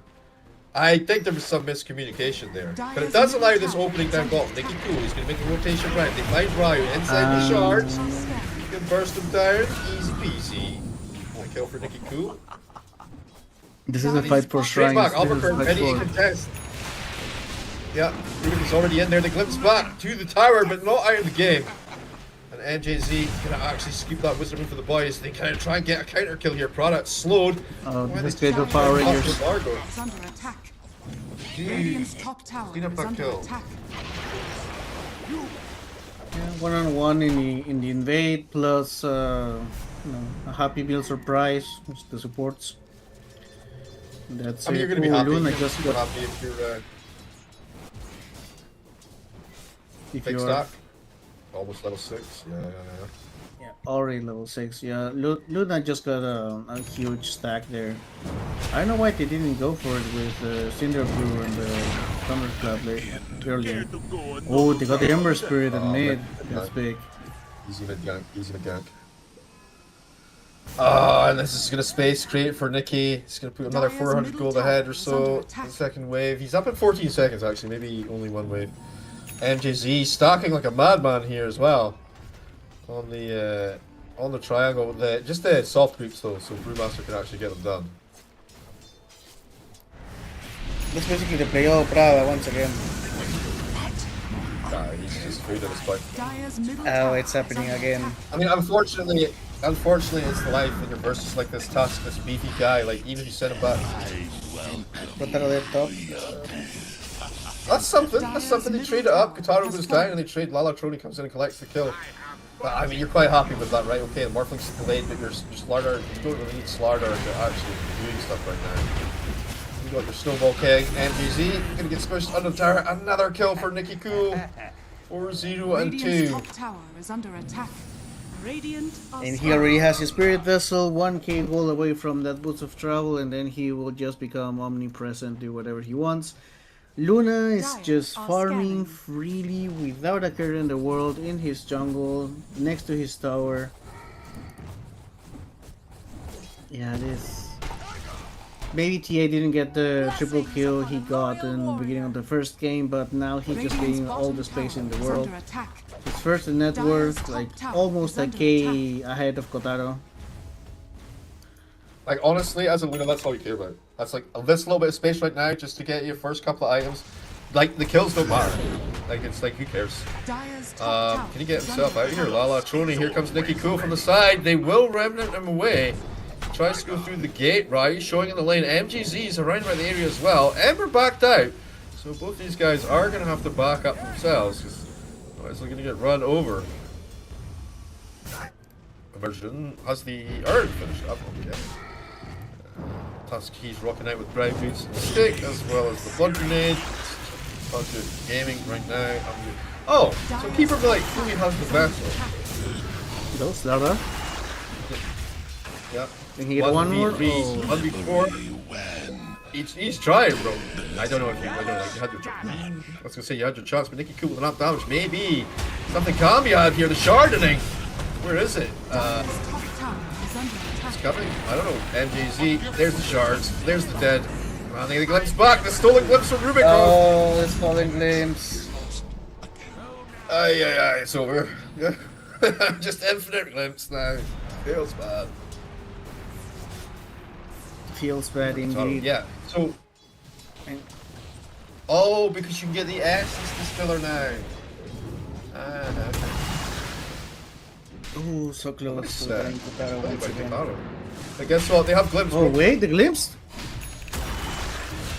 I think there was some miscommunication there. But it does allow this opening down bottom. Nicky Cool, he's gonna make a rotation round. They find Ryu inside the shards. You can burst him down. Easy peasy. One kill for Nicky Cool.
This is a fight for
Straight
shrines.
back, Albuquerque ready to contest. Yeah, Ruben is already in there. The glimpse back to the tower, but not out of the game. And MJZ gonna actually scoop that wisdom in for the boys. They kind of try and get a counter kill here. Product slowed.
This is good Power Rangers.
Is under attack. Radiant's top tower
Clean up
is
that
under
kill.
attack.
Yeah, 1-on-1 in the invade plus you know, a happy meal surprise, which the supports. That's
I mean,
it.
you're gonna be
Ooh,
happy.
Luna
You're
just
gonna be
got
happy if you're
if
big
you are
stack. Almost level 6. Yeah.
already level 6. Yeah, Luna just got a huge stack there. I don't know why they didn't go for it with Cinder Brew and the Thunderclap earlier. Oh, they got the Ember Spirit and mid. That's big.
Easy mid gank. Easy mid gank. Ah, and this is gonna space create for Nikki. He's gonna put another 400 gold ahead or so. In the second wave. He's up in 14 seconds actually. Maybe only one wave. MJZ stacking like a madman here as well. On the triangle. Just the soft creeps though, so Brewmaster can actually get them done.
That's basically the play of Prada once again.
Nah, he's just food at this point.
Oh, it's happening again.
I mean, unfortunately, it's the life when you're versus like this Tusk, this beefy guy. Like even if you send him back,
Protaro dead top.
that's something. That's something. They trade it up. Kataro goes down, and they trade. Lala Trony comes in and collects the kill. But, I mean, you're quite happy with that, right? Okay, the Morphling's delayed, but your Slardar, you don't really need Slardar to actually be doing stuff right now. You got your Snowball King, MGZ, gonna get smushed under the tower. Another kill for Nikki Cool. 4-0 and 2.
Top tower is under attack. Radiant
And he already has his Spirit Vessel, 1k gold away from that Boots of Travel, and then he will just become omnipresent, do whatever he wants. Luna is just farming freely without a care in the world in his jungle, next to his tower. Yeah, this... Maybe TA didn't get the triple kill he got in the beginning of the first game, but now he's just getting all the space in the world. His first in net worth, like almost a K ahead of Kotaro.
Like, honestly, as a Luna, that's all you care about. That's like this little bit of space right now just to get your first couple of items. Like, the kills don't matter. Like, it's like, who cares? Can he get himself out of here? Lala Trony, here comes Nikki Cool from the side. They will remnant him away. Tries to go through the gate, right? Showing in the lane. MGZ's around by the area as well. Ember backed out. So both these guys are going to have to back up themselves, because otherwise they're going to get run over. Immersion has the Urn finished up. Okay. Tusk, he's rocking out with Brown Boots and Stick, as well as the Blood Grenade. Bunch gaming right now. Oh, so Keeper like fully has the vessel.
Those Lara.
Yeah.
Can he get one more?
1v4. He's trying, bro. I don't know if you had your chance. I was gonna say you had your chance, but Nikki cool with enough damage. Maybe something can be had here. The shardening. Where is it? It's coming. I don't know. MJZ. There's the shards. There's the dead. I think the glimpse back. The stolen glimpse from Rubik.
Oh, the stolen glimpse.
Aye, it's over. Just infinite glimpse now. Feels bad.
Feels bad indeed.
Yeah. So. Oh, because you can get the essence distiller now. Okay.
Ooh, so close to getting Kotaro once again.
But guess what? They have glimpse.
Oh wait, the glimpse?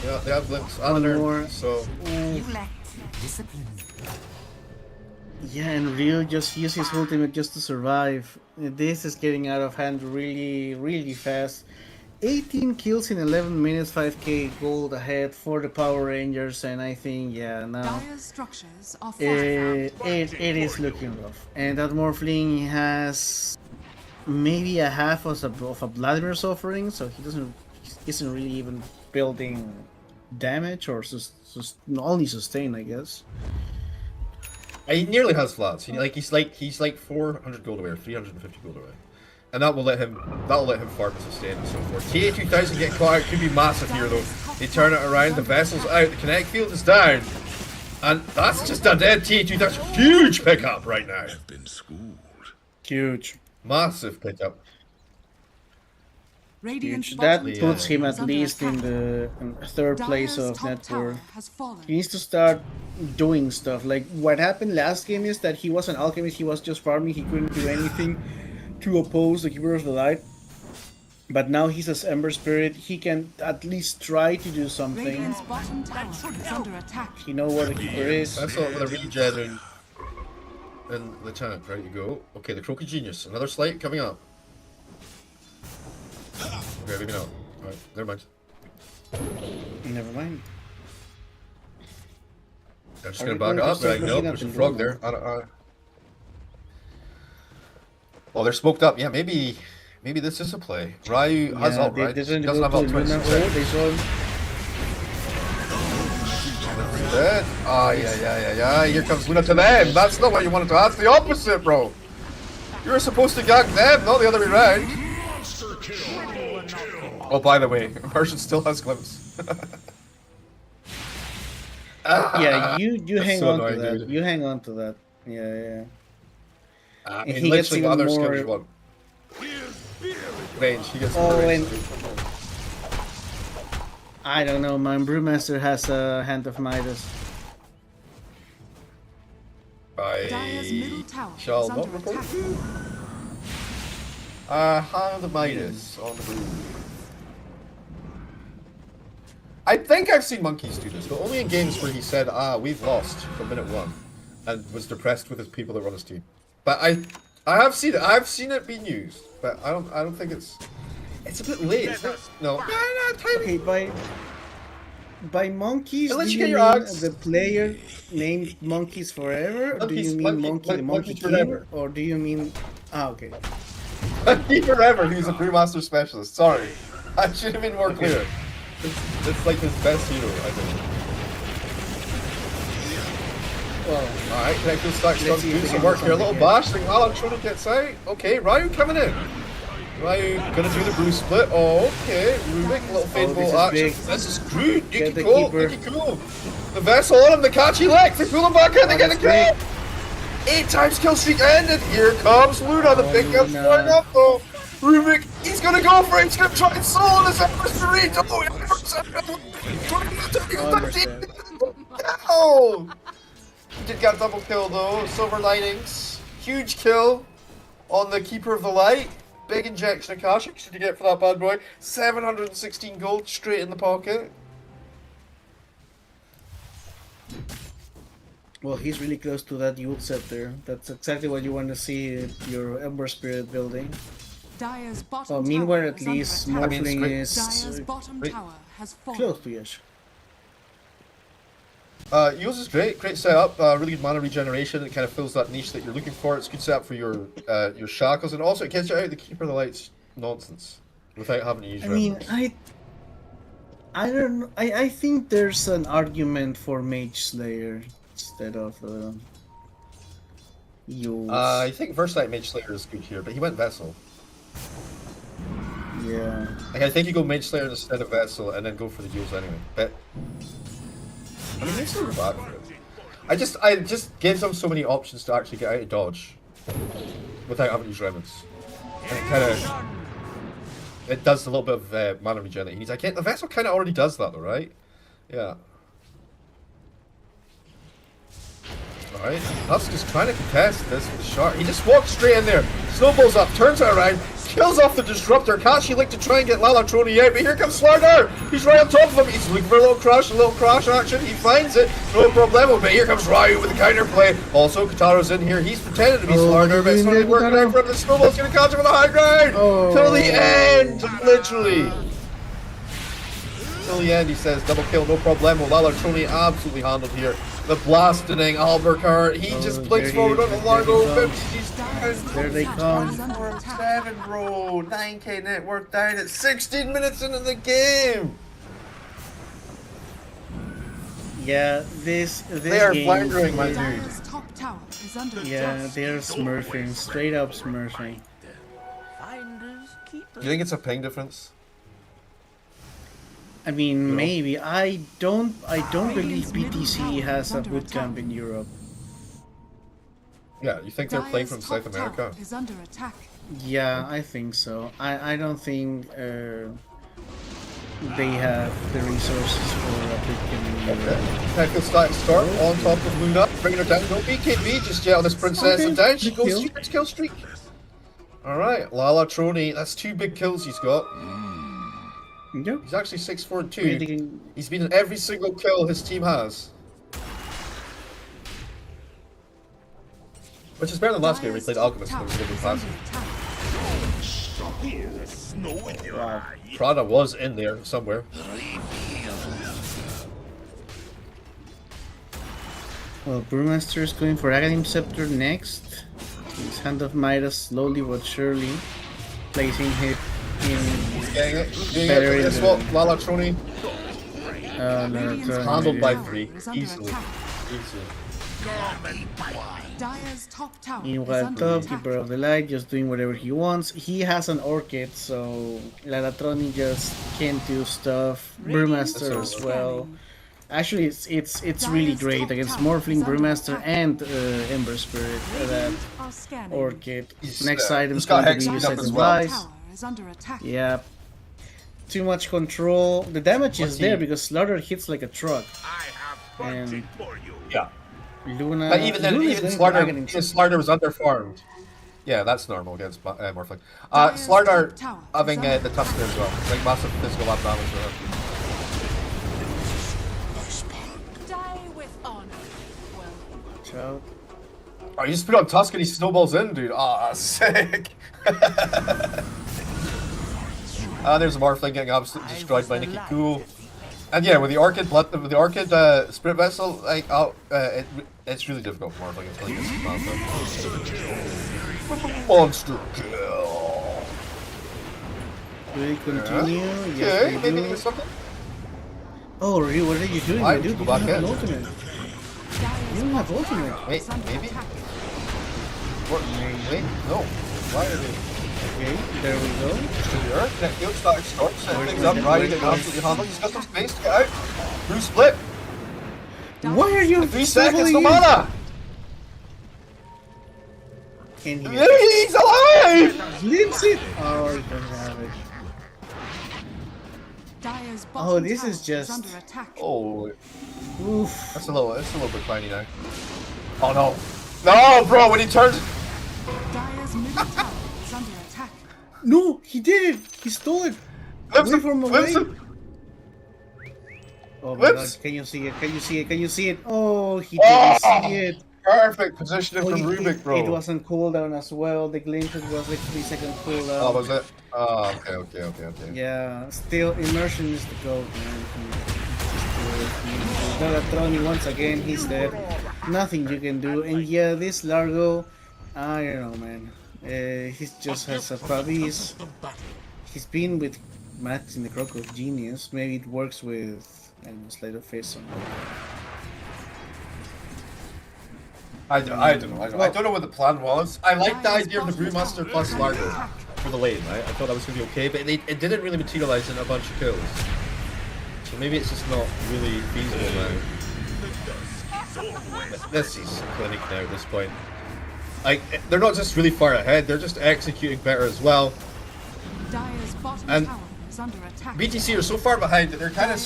Yeah, they have glimpse.
One more.
So.
You lacked discipline.
Yeah, and Ryu just used his ultimate just to survive. This is getting out of hand really, really fast. 18 kills in 11 minutes, 5k gold ahead for the Power Rangers, and I think, yeah, now it is looking rough. And that Morphling has maybe a half of a Vladimir's offering, so he isn't really even building damage or only sustain, I guess.
He nearly has flats. He's like 400 gold away or 350 gold away. And that'll let him farm and sustain and so forth. TA2000 getting caught out could be massive here though. They turn it around, the vessel's out, the kinetic field is down. And that's just a dead TA2000. Huge pickup right now.
I've been schooled.
Huge.
Massive pickup.
Huge. That puts him at least in the third place of net worth. He needs to start doing stuff. Like what happened last game is that he was an alchemist, he was just farming, he couldn't do anything to oppose the Keeper of the Light, but now he's as Ember Spirit. He can at least try to do something. He knows what the Keeper is.
That's all with a regen in the tank. Right, you go. Okay, the Croaky Genius. Another slight coming up. Okay, maybe not. Alright, never mind.
Never mind.
I'm just gonna back up. Right, nope, there's a frog there. Oh, they're smoked up. Yeah, maybe this is a play. Ryu has ult, right? He doesn't have ult 26. Dead. Ah, yeah. Here comes Luna to them. That's not what you wanted to. That's the opposite, bro. You were supposed to gank them, not the other way around. Oh, by the way, Persian still has glimpse.
Yeah, you hang
so
on to
annoying,
that.
dude.
You hang on to that. Yeah.
I
And
mean,
he gets
literally
even
what other
more-
skirmishes want. Range, he gets
Oh,
more range.
and I don't know, man. Brewmaster has a Hand of Midas.
I shall not report. Hand of Midas on the blue. I think I've seen monkeys do this, but only in games where he said, we've lost from minute 1 and was depressed with his people that run his team. But I have seen it. I've seen it being used, but I don't think it's a bit late. Isn't it? No.
Okay, by monkeys,
Unless
do
you
you
get your
mean
axe.
the player named Monkeys Forever? Or do you mean
Monkey
Monkey King?
Forever.
Or do you mean... okay.
Monkey Forever, who's a brewmaster specialist. Sorry, I should have been more clear. It's like his best hero, I think.
Well,
Alright, Connector Stack
let's see if
doing
we
some
can
work
do
here. A little
something
bash, like Alan Schroeder gets out. Okay, Ryu coming in. Ryu gonna do the brew split. Oh, okay. Rubik, little fadeable
this is
action.
big.
This is good.
Get
Yuki
the
cool.
keeper.
Yuki cool. The vessel on him, the catchy leg. They pull him back in, they get the
that's
kill. 8 times kill streak ended. Here comes Luna. The pickup's
Luna.
going up though. Rubik, he's gonna go for it. He's gonna try and solo this adversary. Oh, he did get a double kill though. Silver Linings. Huge kill on the Keeper of the Light. Big injection of cash to get for that bad boy. 716 gold straight in the pocket.
well, he's really close to that Yule Scepter. That's exactly what you want to see your Ember Spirit building. Meanwhile, at least Morphling is close to Yash.
Yours is great setup, really good mana regeneration. It kind of fills that niche that you're looking for. It's good setup for your shackles, and also it gets you out of the Keeper of the Light's nonsense without having to use.
I mean, I don't know. I think there's an argument for Mage Slayer instead of Yules.
I think Versailles Mage Slayer is good here, but he went Vessel.
Yeah.
Like, I think you go Mage Slayer instead of Vessel, and then go for the Yules anyway. But I mean, Mage Slayer bad for it. I just gives him so many options to actually get out of dodge without having to use remnants. And it kind of it does a little bit of mana regen that he needs. I can't. The Vessel kind of already does that, though, right? Yeah. Alright, Husk is trying to contest this with the shot. He just walks straight in there, snowballs up, turns it around, kills off the disruptor. Kashi like to try and get Lalatroni out, but here comes Slardar! He's right on top of him. He's looking for a little crash action. He finds it, no problemo, but here comes Ryu with the counterplay. Also, Kataro's in here. He's pretending to be Slardar, but it's not working out for him. The snowball's gonna catch him on the high ground! Till the end, literally. Till the end, he says, double kill, no problemo. Lalatroni absolutely handled here. The blasting Albercar, he just blinks forward on the Largo.
There they come.
7, bro. 9k net worth down at 16 minutes into the game.
Yeah, this
They are
game.
floundering, my dude.
Dire's top tower is under
Yeah,
attack.
they're smurfing, straight up smurfing.
Do you think it's a ping difference?
I mean,
No.
maybe. I don't believe BTC has a bootcamp in Europe.
Yeah, you think they're playing from
Dire's
South
top
America?
tower is under attack.
Yeah, I think so. I don't think they have the resources for a bootcamp in Europe.
Technical start on top of Luna, bringing her down. No BKB just yet on this princess,
Okay,
and down she
good
goes.
kill.
Huge kill streak. Alright, Lalatroni, that's 2 big kills he's got.
Yep.
He's actually 6-4 and 2.
Really-
He's been in every single kill his team has. Which is better than last game where he played Alchemist and was really fast.
Wow.
Prada was in there somewhere.
Well, Brewmaster is going for Aghanim Scepter next. His Hand of Midas slowly but surely placing him in
Getting it.
better in
Guess
the...
what? Lalatroni
no,
handled by
yeah.
3
Is under
easily.
attack.
Easily.
Dire's top tower is
Meanwhile,
under
Top,
attack.
Keeper of the Light, just doing whatever he wants. He has an Orchid, so Lalatroni just can't do stuff. Brewmaster as well. Actually, it's really great against Morphling, Brewmaster, and Ember Spirit. That
Are scanning.
Orchid.
He's,
Next
uh,
item
he's
is
got
going to be
Hex up
Second
as well.
Slice.
Tower is under attack.
Yeah. Too much control. The damage
What's
is there
he-
because Slaughter hits like a truck.
I have
And
hunted for you.
Yeah.
Luna.
But even then,
Luna's
even
going for Aghanim
Slardar was underfarmed. Yeah, that's normal against Morphling.
Dire's
Slardar
top tower
having
is under
the Tusker as well. Like massive physical damage for him.
Die with honor. Well,
Ciao.
Oh, you just put on Tusk and he snowballs in, dude. Ah, sick. There's a Morphling getting absolutely destroyed by Nikki Cool. And yeah, with the Orchid Spirit Vessel, like, it's really difficult for Morphling. It's really difficult. Monster kill.
Do we continue?
Okay,
Yes, we
maybe
do.
there's something.
Oh, really? What are you doing,
Why
my
would you
dude?
go
You don't
back
have an
in?
ultimate.
Dire's
You don't have
top
ultimate.
tower
Wait,
is under
maybe?
attack.
What? Wait, no. Why are they?
Okay, there we go.
The Earth, that field starts, setting things up, Ryu getting absolutely handled. He's got some space to get out. Blue split.
Why are you
3 seconds, no
snowballing
mana!
in here?
He's alive!
Glimpse it! Oh, you don't have it.
Dire's
Oh,
bottom
this
tower
is just-
under attack.
Oh,
Oof.
that's a little bit tiny now. Oh no. No, bro, when he turns...
Dire's middle tower is under attack.
No, he did it! He stole it!
Flips
Away
him,
from
flips
away.
him.
Oh my
Whoops.
god, can you see it? Can you see it? Can you see it? Oh, he didn't see it.
Perfect positioning
Oh,
from Rubik, bro.
It wasn't cooldown as well. The glimpse was like 3-second cooldown.
Oh, was it? Oh, okay.
Yeah, still immersion is the goal, man. Lalatroni once again, he's dead. Nothing you can do. And yeah, this Largo, I don't know, man. He just has a Favis. He's been with Max in the Croco genius. Maybe it works with Slide of Face.
I don't know. I don't know what the plan was. I like the idea of the Brewmaster plus Largo for the lane, right? I thought that was going to be okay, but it didn't really materialize in a bunch of kills. So maybe it's just not really feasible now. This is clinic now at this point. Like, they're not just really far ahead, they're just executing better as well. And BTC are so far behind that they're kind of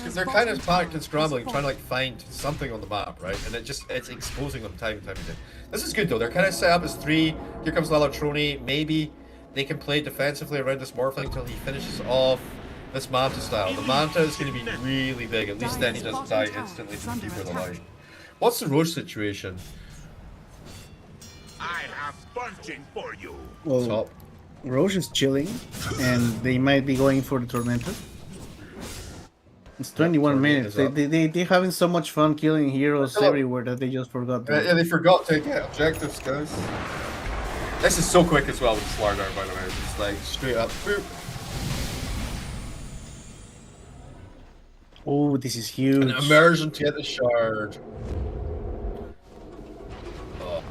panicked and scrambling, trying to like find something on the map, right? And it's exposing them time and time again. This is good though. They're kind of set up as 3. Here comes Lalatroni. Maybe they can play defensively around this Morphling until he finishes off this Manta style. The Manta is going to be really big. At least then he doesn't die instantly to the Keeper of the Light. What's the Roche situation?
I have punching for you.
Well,
Top.
Roche is chilling, and they might be going for the Tormentor. It's 21 minutes. They're having so much fun killing heroes everywhere that they just forgot.
Yeah, they forgot to get objectives, guys. This is so quick as well with the Slardar, by the way. Just like straight up. Boop.
Oh, this is huge.
An immersion to get the shard. Oh.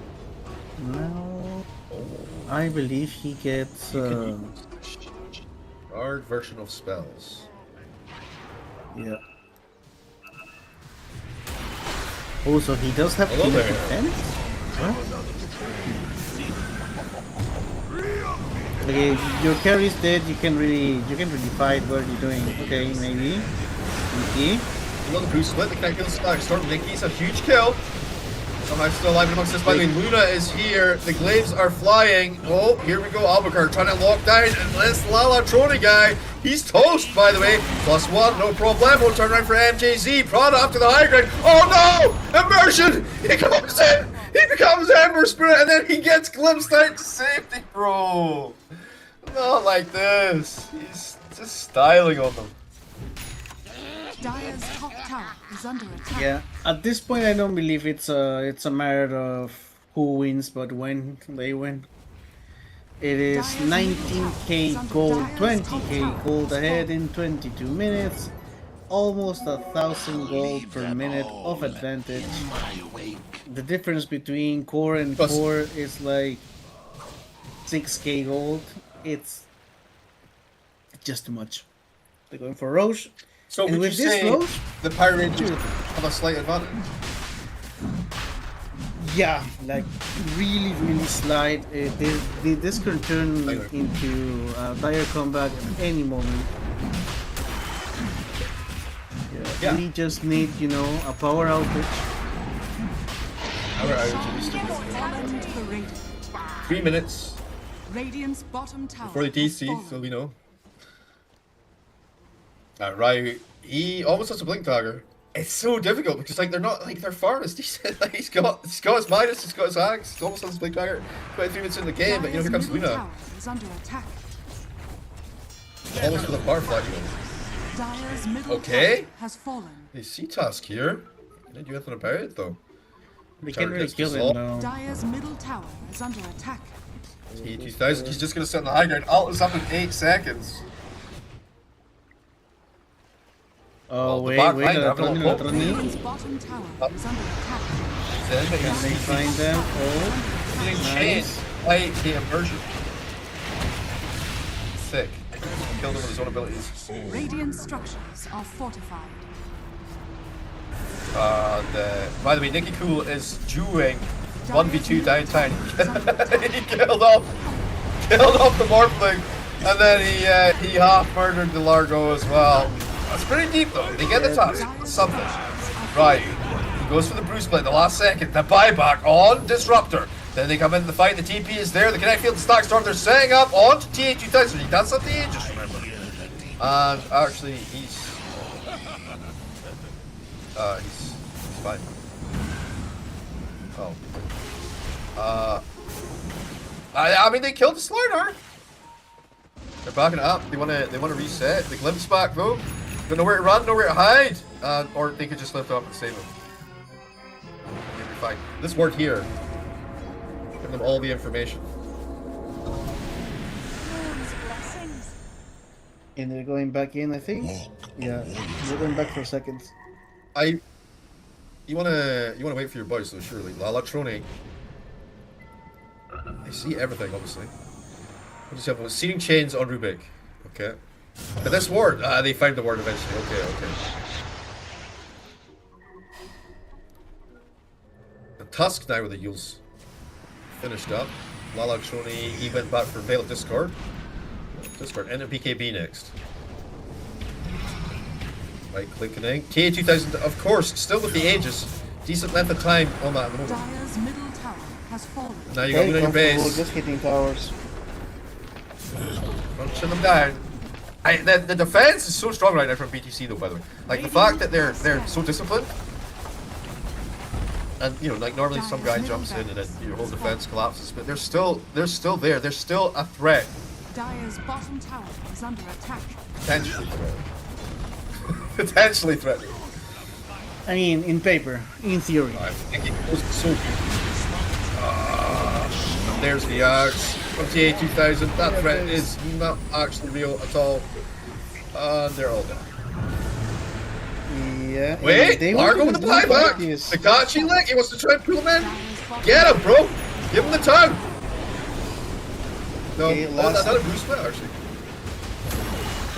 No, I believe he gets.
Shard version of spells.
Yeah. Oh, so he does have
Hello
killer
there.
defense? Huh? Okay, your carry is dead. You can really fight. What are you doing? Okay, maybe. Nikki.
Another boost split. They can't kill the Spark Storm. Nikki's a huge kill. Somehow still alive amongst this. By the way, Luna is here. The glaives are flying. Oh, here we go. Albuquerque trying to lock down. And this Lalatroni guy, he's toast, by the way. +1, no problem. We'll turn around for MJZ. Prada up to the high ground. Oh no! Immersion! He comes in! He becomes Ember Spirit and then he gets glimpsed out to safety, bro. Not like this. He's just styling on them.
Dire's top tower is under attack.
Yeah. At this point, I don't believe it's a matter of who wins, but when they win. It is 19k gold, 20k gold ahead in 22 minutes. Almost 1,000 gold per minute of advantage. The difference between core and core is like 6k gold. It's just too much. They're going for Roche.
So
and
would
with
you
this
say
Roche,
the Power Rangers have a slight advantage?
yeah, like really slight. This could turn into dire combat at any moment. Yeah. We just need, a power outage.
Power outage. 3 minutes
Radiant's bottom tower
before the DC, so we know. Right, he almost has a blink dagger. It's so difficult because they're not they're far as decent. Like he's got his Midas, he's got his axe, he almost has his blink dagger. 23 minutes in the game, but here comes Luna. Almost with a power flag. Okay.
Has fallen.
The C task here. Can I do anything about it though?
We can't really kill him though.
Dire's middle tower is under attack.
T2000, he's just gonna sit on the high ground. Ult is up in 8 seconds.
Oh, wait,
Radiant's bottom tower is under attack.
They find them. Oh, nice.
Play the immersion. Sick. Killed him with his own abilities.
Radiant structures are fortified.
By the way, Nicky Cool is doing 1v2 downtown. He killed off the Morphling, and then he half murdered the Largo as well. That's pretty deep though. They get the task. Something. Right. He goes for the Bruce Split the last second. The buyback on Disruptor. Then they come into the fight. The TP is there. The Connect Field, the Stack Storm. They're setting up on to TA2000. He does something. Just remember. And actually, he's fine. Oh. I mean, they killed the Slardar. They're backing it up. They wanna reset. The Glimpse back though. Got nowhere to run, nowhere to hide. Or they could just lift up and save him. You'll be fine. This word here. Give them all the information.
And they're going back in, I think. Yeah, they're going back for seconds.
You wanna wait for your boys though, surely. La Electronic. I see everything, obviously. What is happening? Seating chains on Rubik. Okay. But this ward, they found the ward eventually. Okay. The Tusk now with the Yules finished up. La Electronic, he went back for Veil of Discord. And then PKB next. Right clicking in. K2000, of course, still with the Aegis. Decent length of time on that at the moment.
Dire's middle tower has fallen.
Now you got Luna in your base.
Just hitting towers.
Punching them down. The defense is so strong right now from BTC though, by the way. Like the fact that they're so disciplined. And you know, like normally some guy jumps in and then your whole defense collapses, but they're still there. They're still a threat.
Dire's bottom tower is under attack.
Potentially threatening. Potentially threatening.
I mean, in paper, in theory.
I think it was so good. There's the axe from TA2000. That threat is not actually real at all. They're all dead.
Yeah.
Wait, Largo with the buyback. Nagachi lick. He wants to try and pull him in. Get him, bro. Give him the tongue. No,
Okay,
not a boost split actually.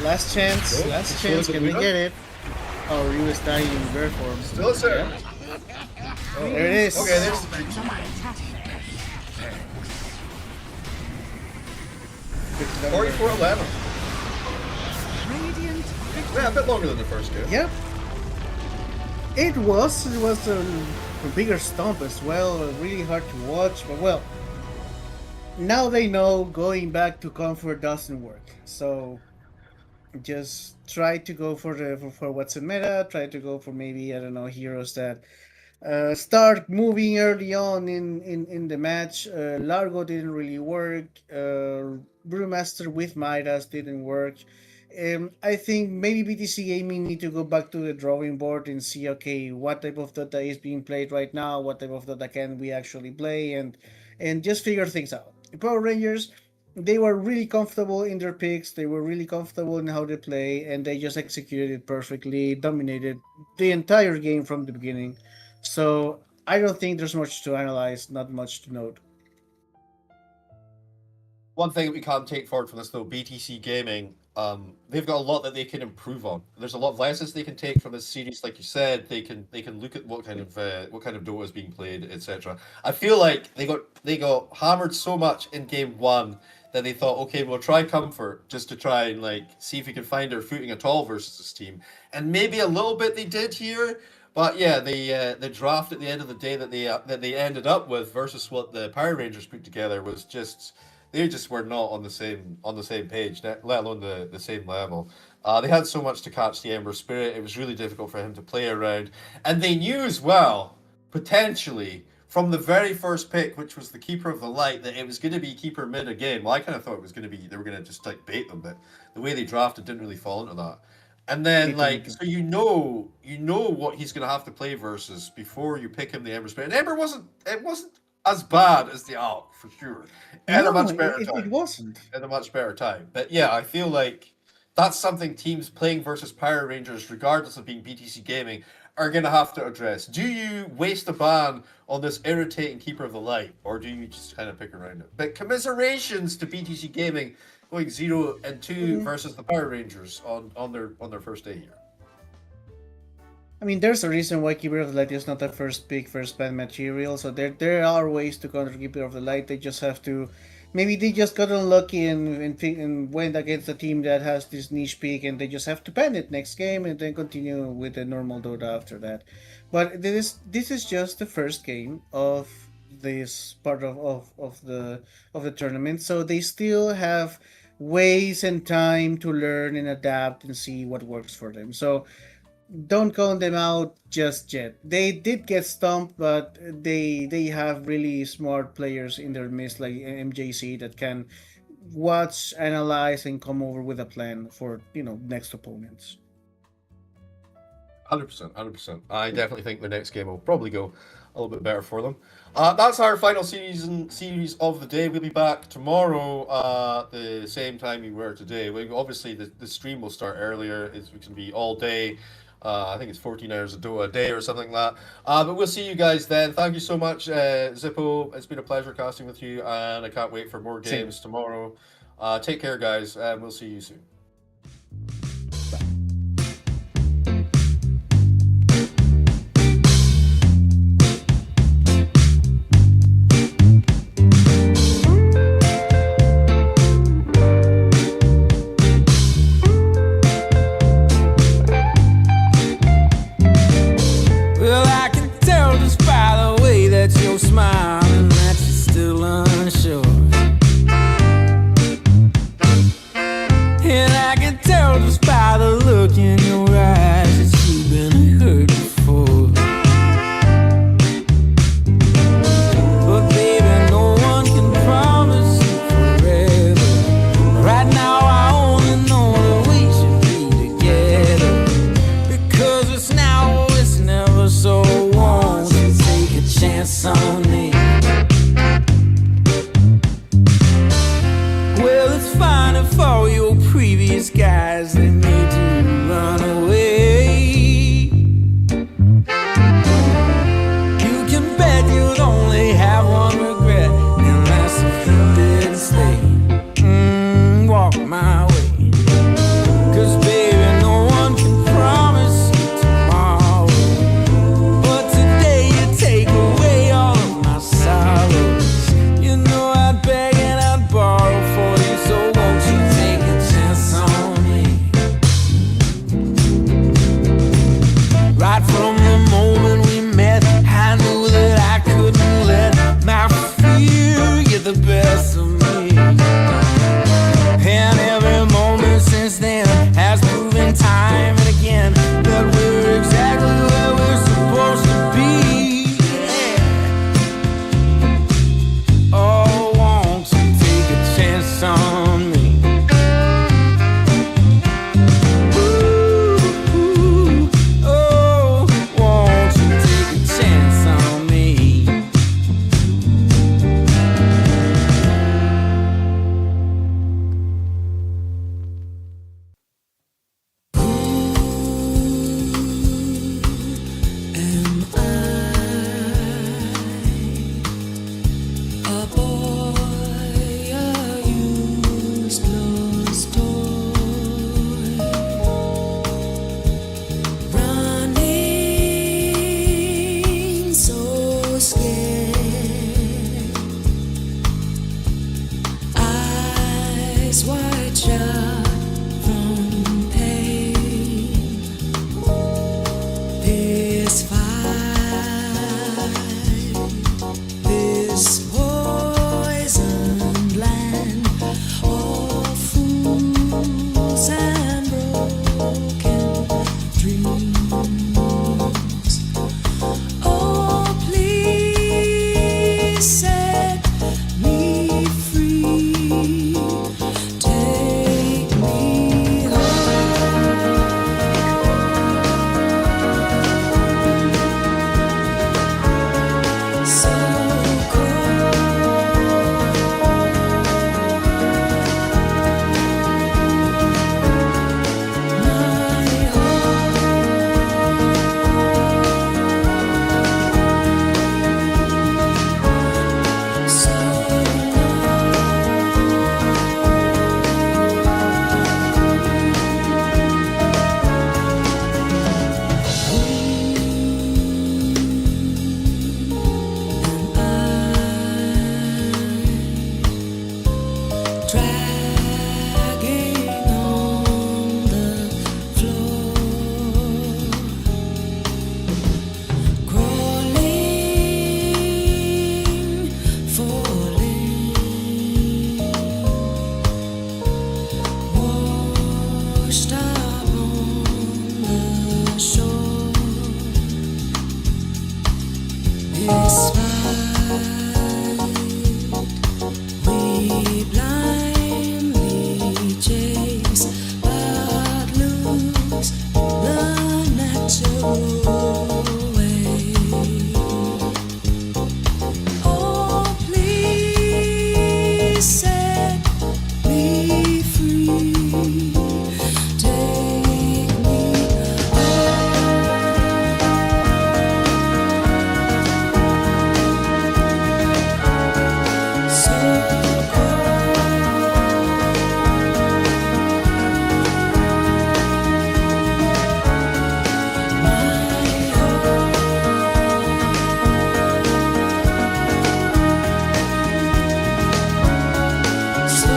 Last chance.
Nope.
Last chance. Can we get it? Oh, Ryu is dying in bear form.
Still a sir.
Oh, there it is.
Okay, there's the breach. 44-11. Yeah, a bit longer than the first game.
Yep. It was a bigger stomp as well. Really hard to watch, but well. Now they know going back to comfort doesn't work. So just try to go for what's in meta. Try to go for maybe, I don't know, heroes that start moving early on in the match. Largo didn't really work. Brewmaster with Midas didn't work. I think maybe BTC Gaming need to go back to the drawing board and see, okay, what type of Dota is being played right now, what type of Dota can we actually play, and just figure things out. Power Rangers, they were really comfortable in their picks, they were really comfortable in how they play, and they just executed it perfectly, dominated the entire game from the beginning. So I don't think there's much to analyze, not much to note.
One thing that we can't take forward from this though, BTC Gaming, they've got a lot that they can improve on. There's a lot of lessons they can take from this series, like you said. They can look at what kind of Dota is being played, etc. I feel like they got hammered so much in game one that they thought, okay, we'll try comfort just to try and like see if we can find our footing at all versus this team. And maybe a little bit they did here, but yeah, the draft at the end of the day that they ended up with versus what the Power Rangers put together was just. They just were not on the same page, let alone the same level. They had so much to catch the Ember Spirit. It was really difficult for him to play around. And they knew as well, potentially, from the very first pick, which was the Keeper of the Light, that it was going to be Keeper mid again. Well, I kind of thought it was going to be, they were going to just like bait them, but the way they drafted didn't really fall into that. And then, like, so you know what he's going to have to play versus before you pick him the Ember Spirit. And Ember wasn't as bad as the Alk, for sure. At a much better time. It
wasn't.
At a much better time. But yeah, I feel like that's something teams playing versus Power Rangers, regardless of being BTC Gaming, are going to have to address. Do you waste a ban on this irritating Keeper of the Light, or do you just kind of pick around it? But commiserations to BTC Gaming going 0-2 versus the Power Rangers on their first day here.
I mean, there's a reason why Keeper of the Light is not the first pick, first ban material. So there are ways to counter Keeper of the Light. They just have to, maybe they just got unlucky and went against a team that has this niche pick, and they just have to ban it next game and then continue with the normal Dota after that. But this is just the first game of this part of the tournament, so they still have ways and time to learn and adapt and see what works for them. So don't count them out just yet. They did get stumped, but they have really smart players in their midst, like MJC, that can watch, analyze, and come over with a plan for next opponents.
100%. I definitely think the next game will probably go a little bit better for them. That's our final series of the day. We'll be back tomorrow the same time we were today. Obviously, the stream will start earlier. It can be all day. I think it's 14 hours a day or something like that. But we'll see you guys then. Thank you so much, Zippo. It's been a pleasure casting with you, and I can't wait for more games tomorrow. Take care, guys, and we'll see you soon.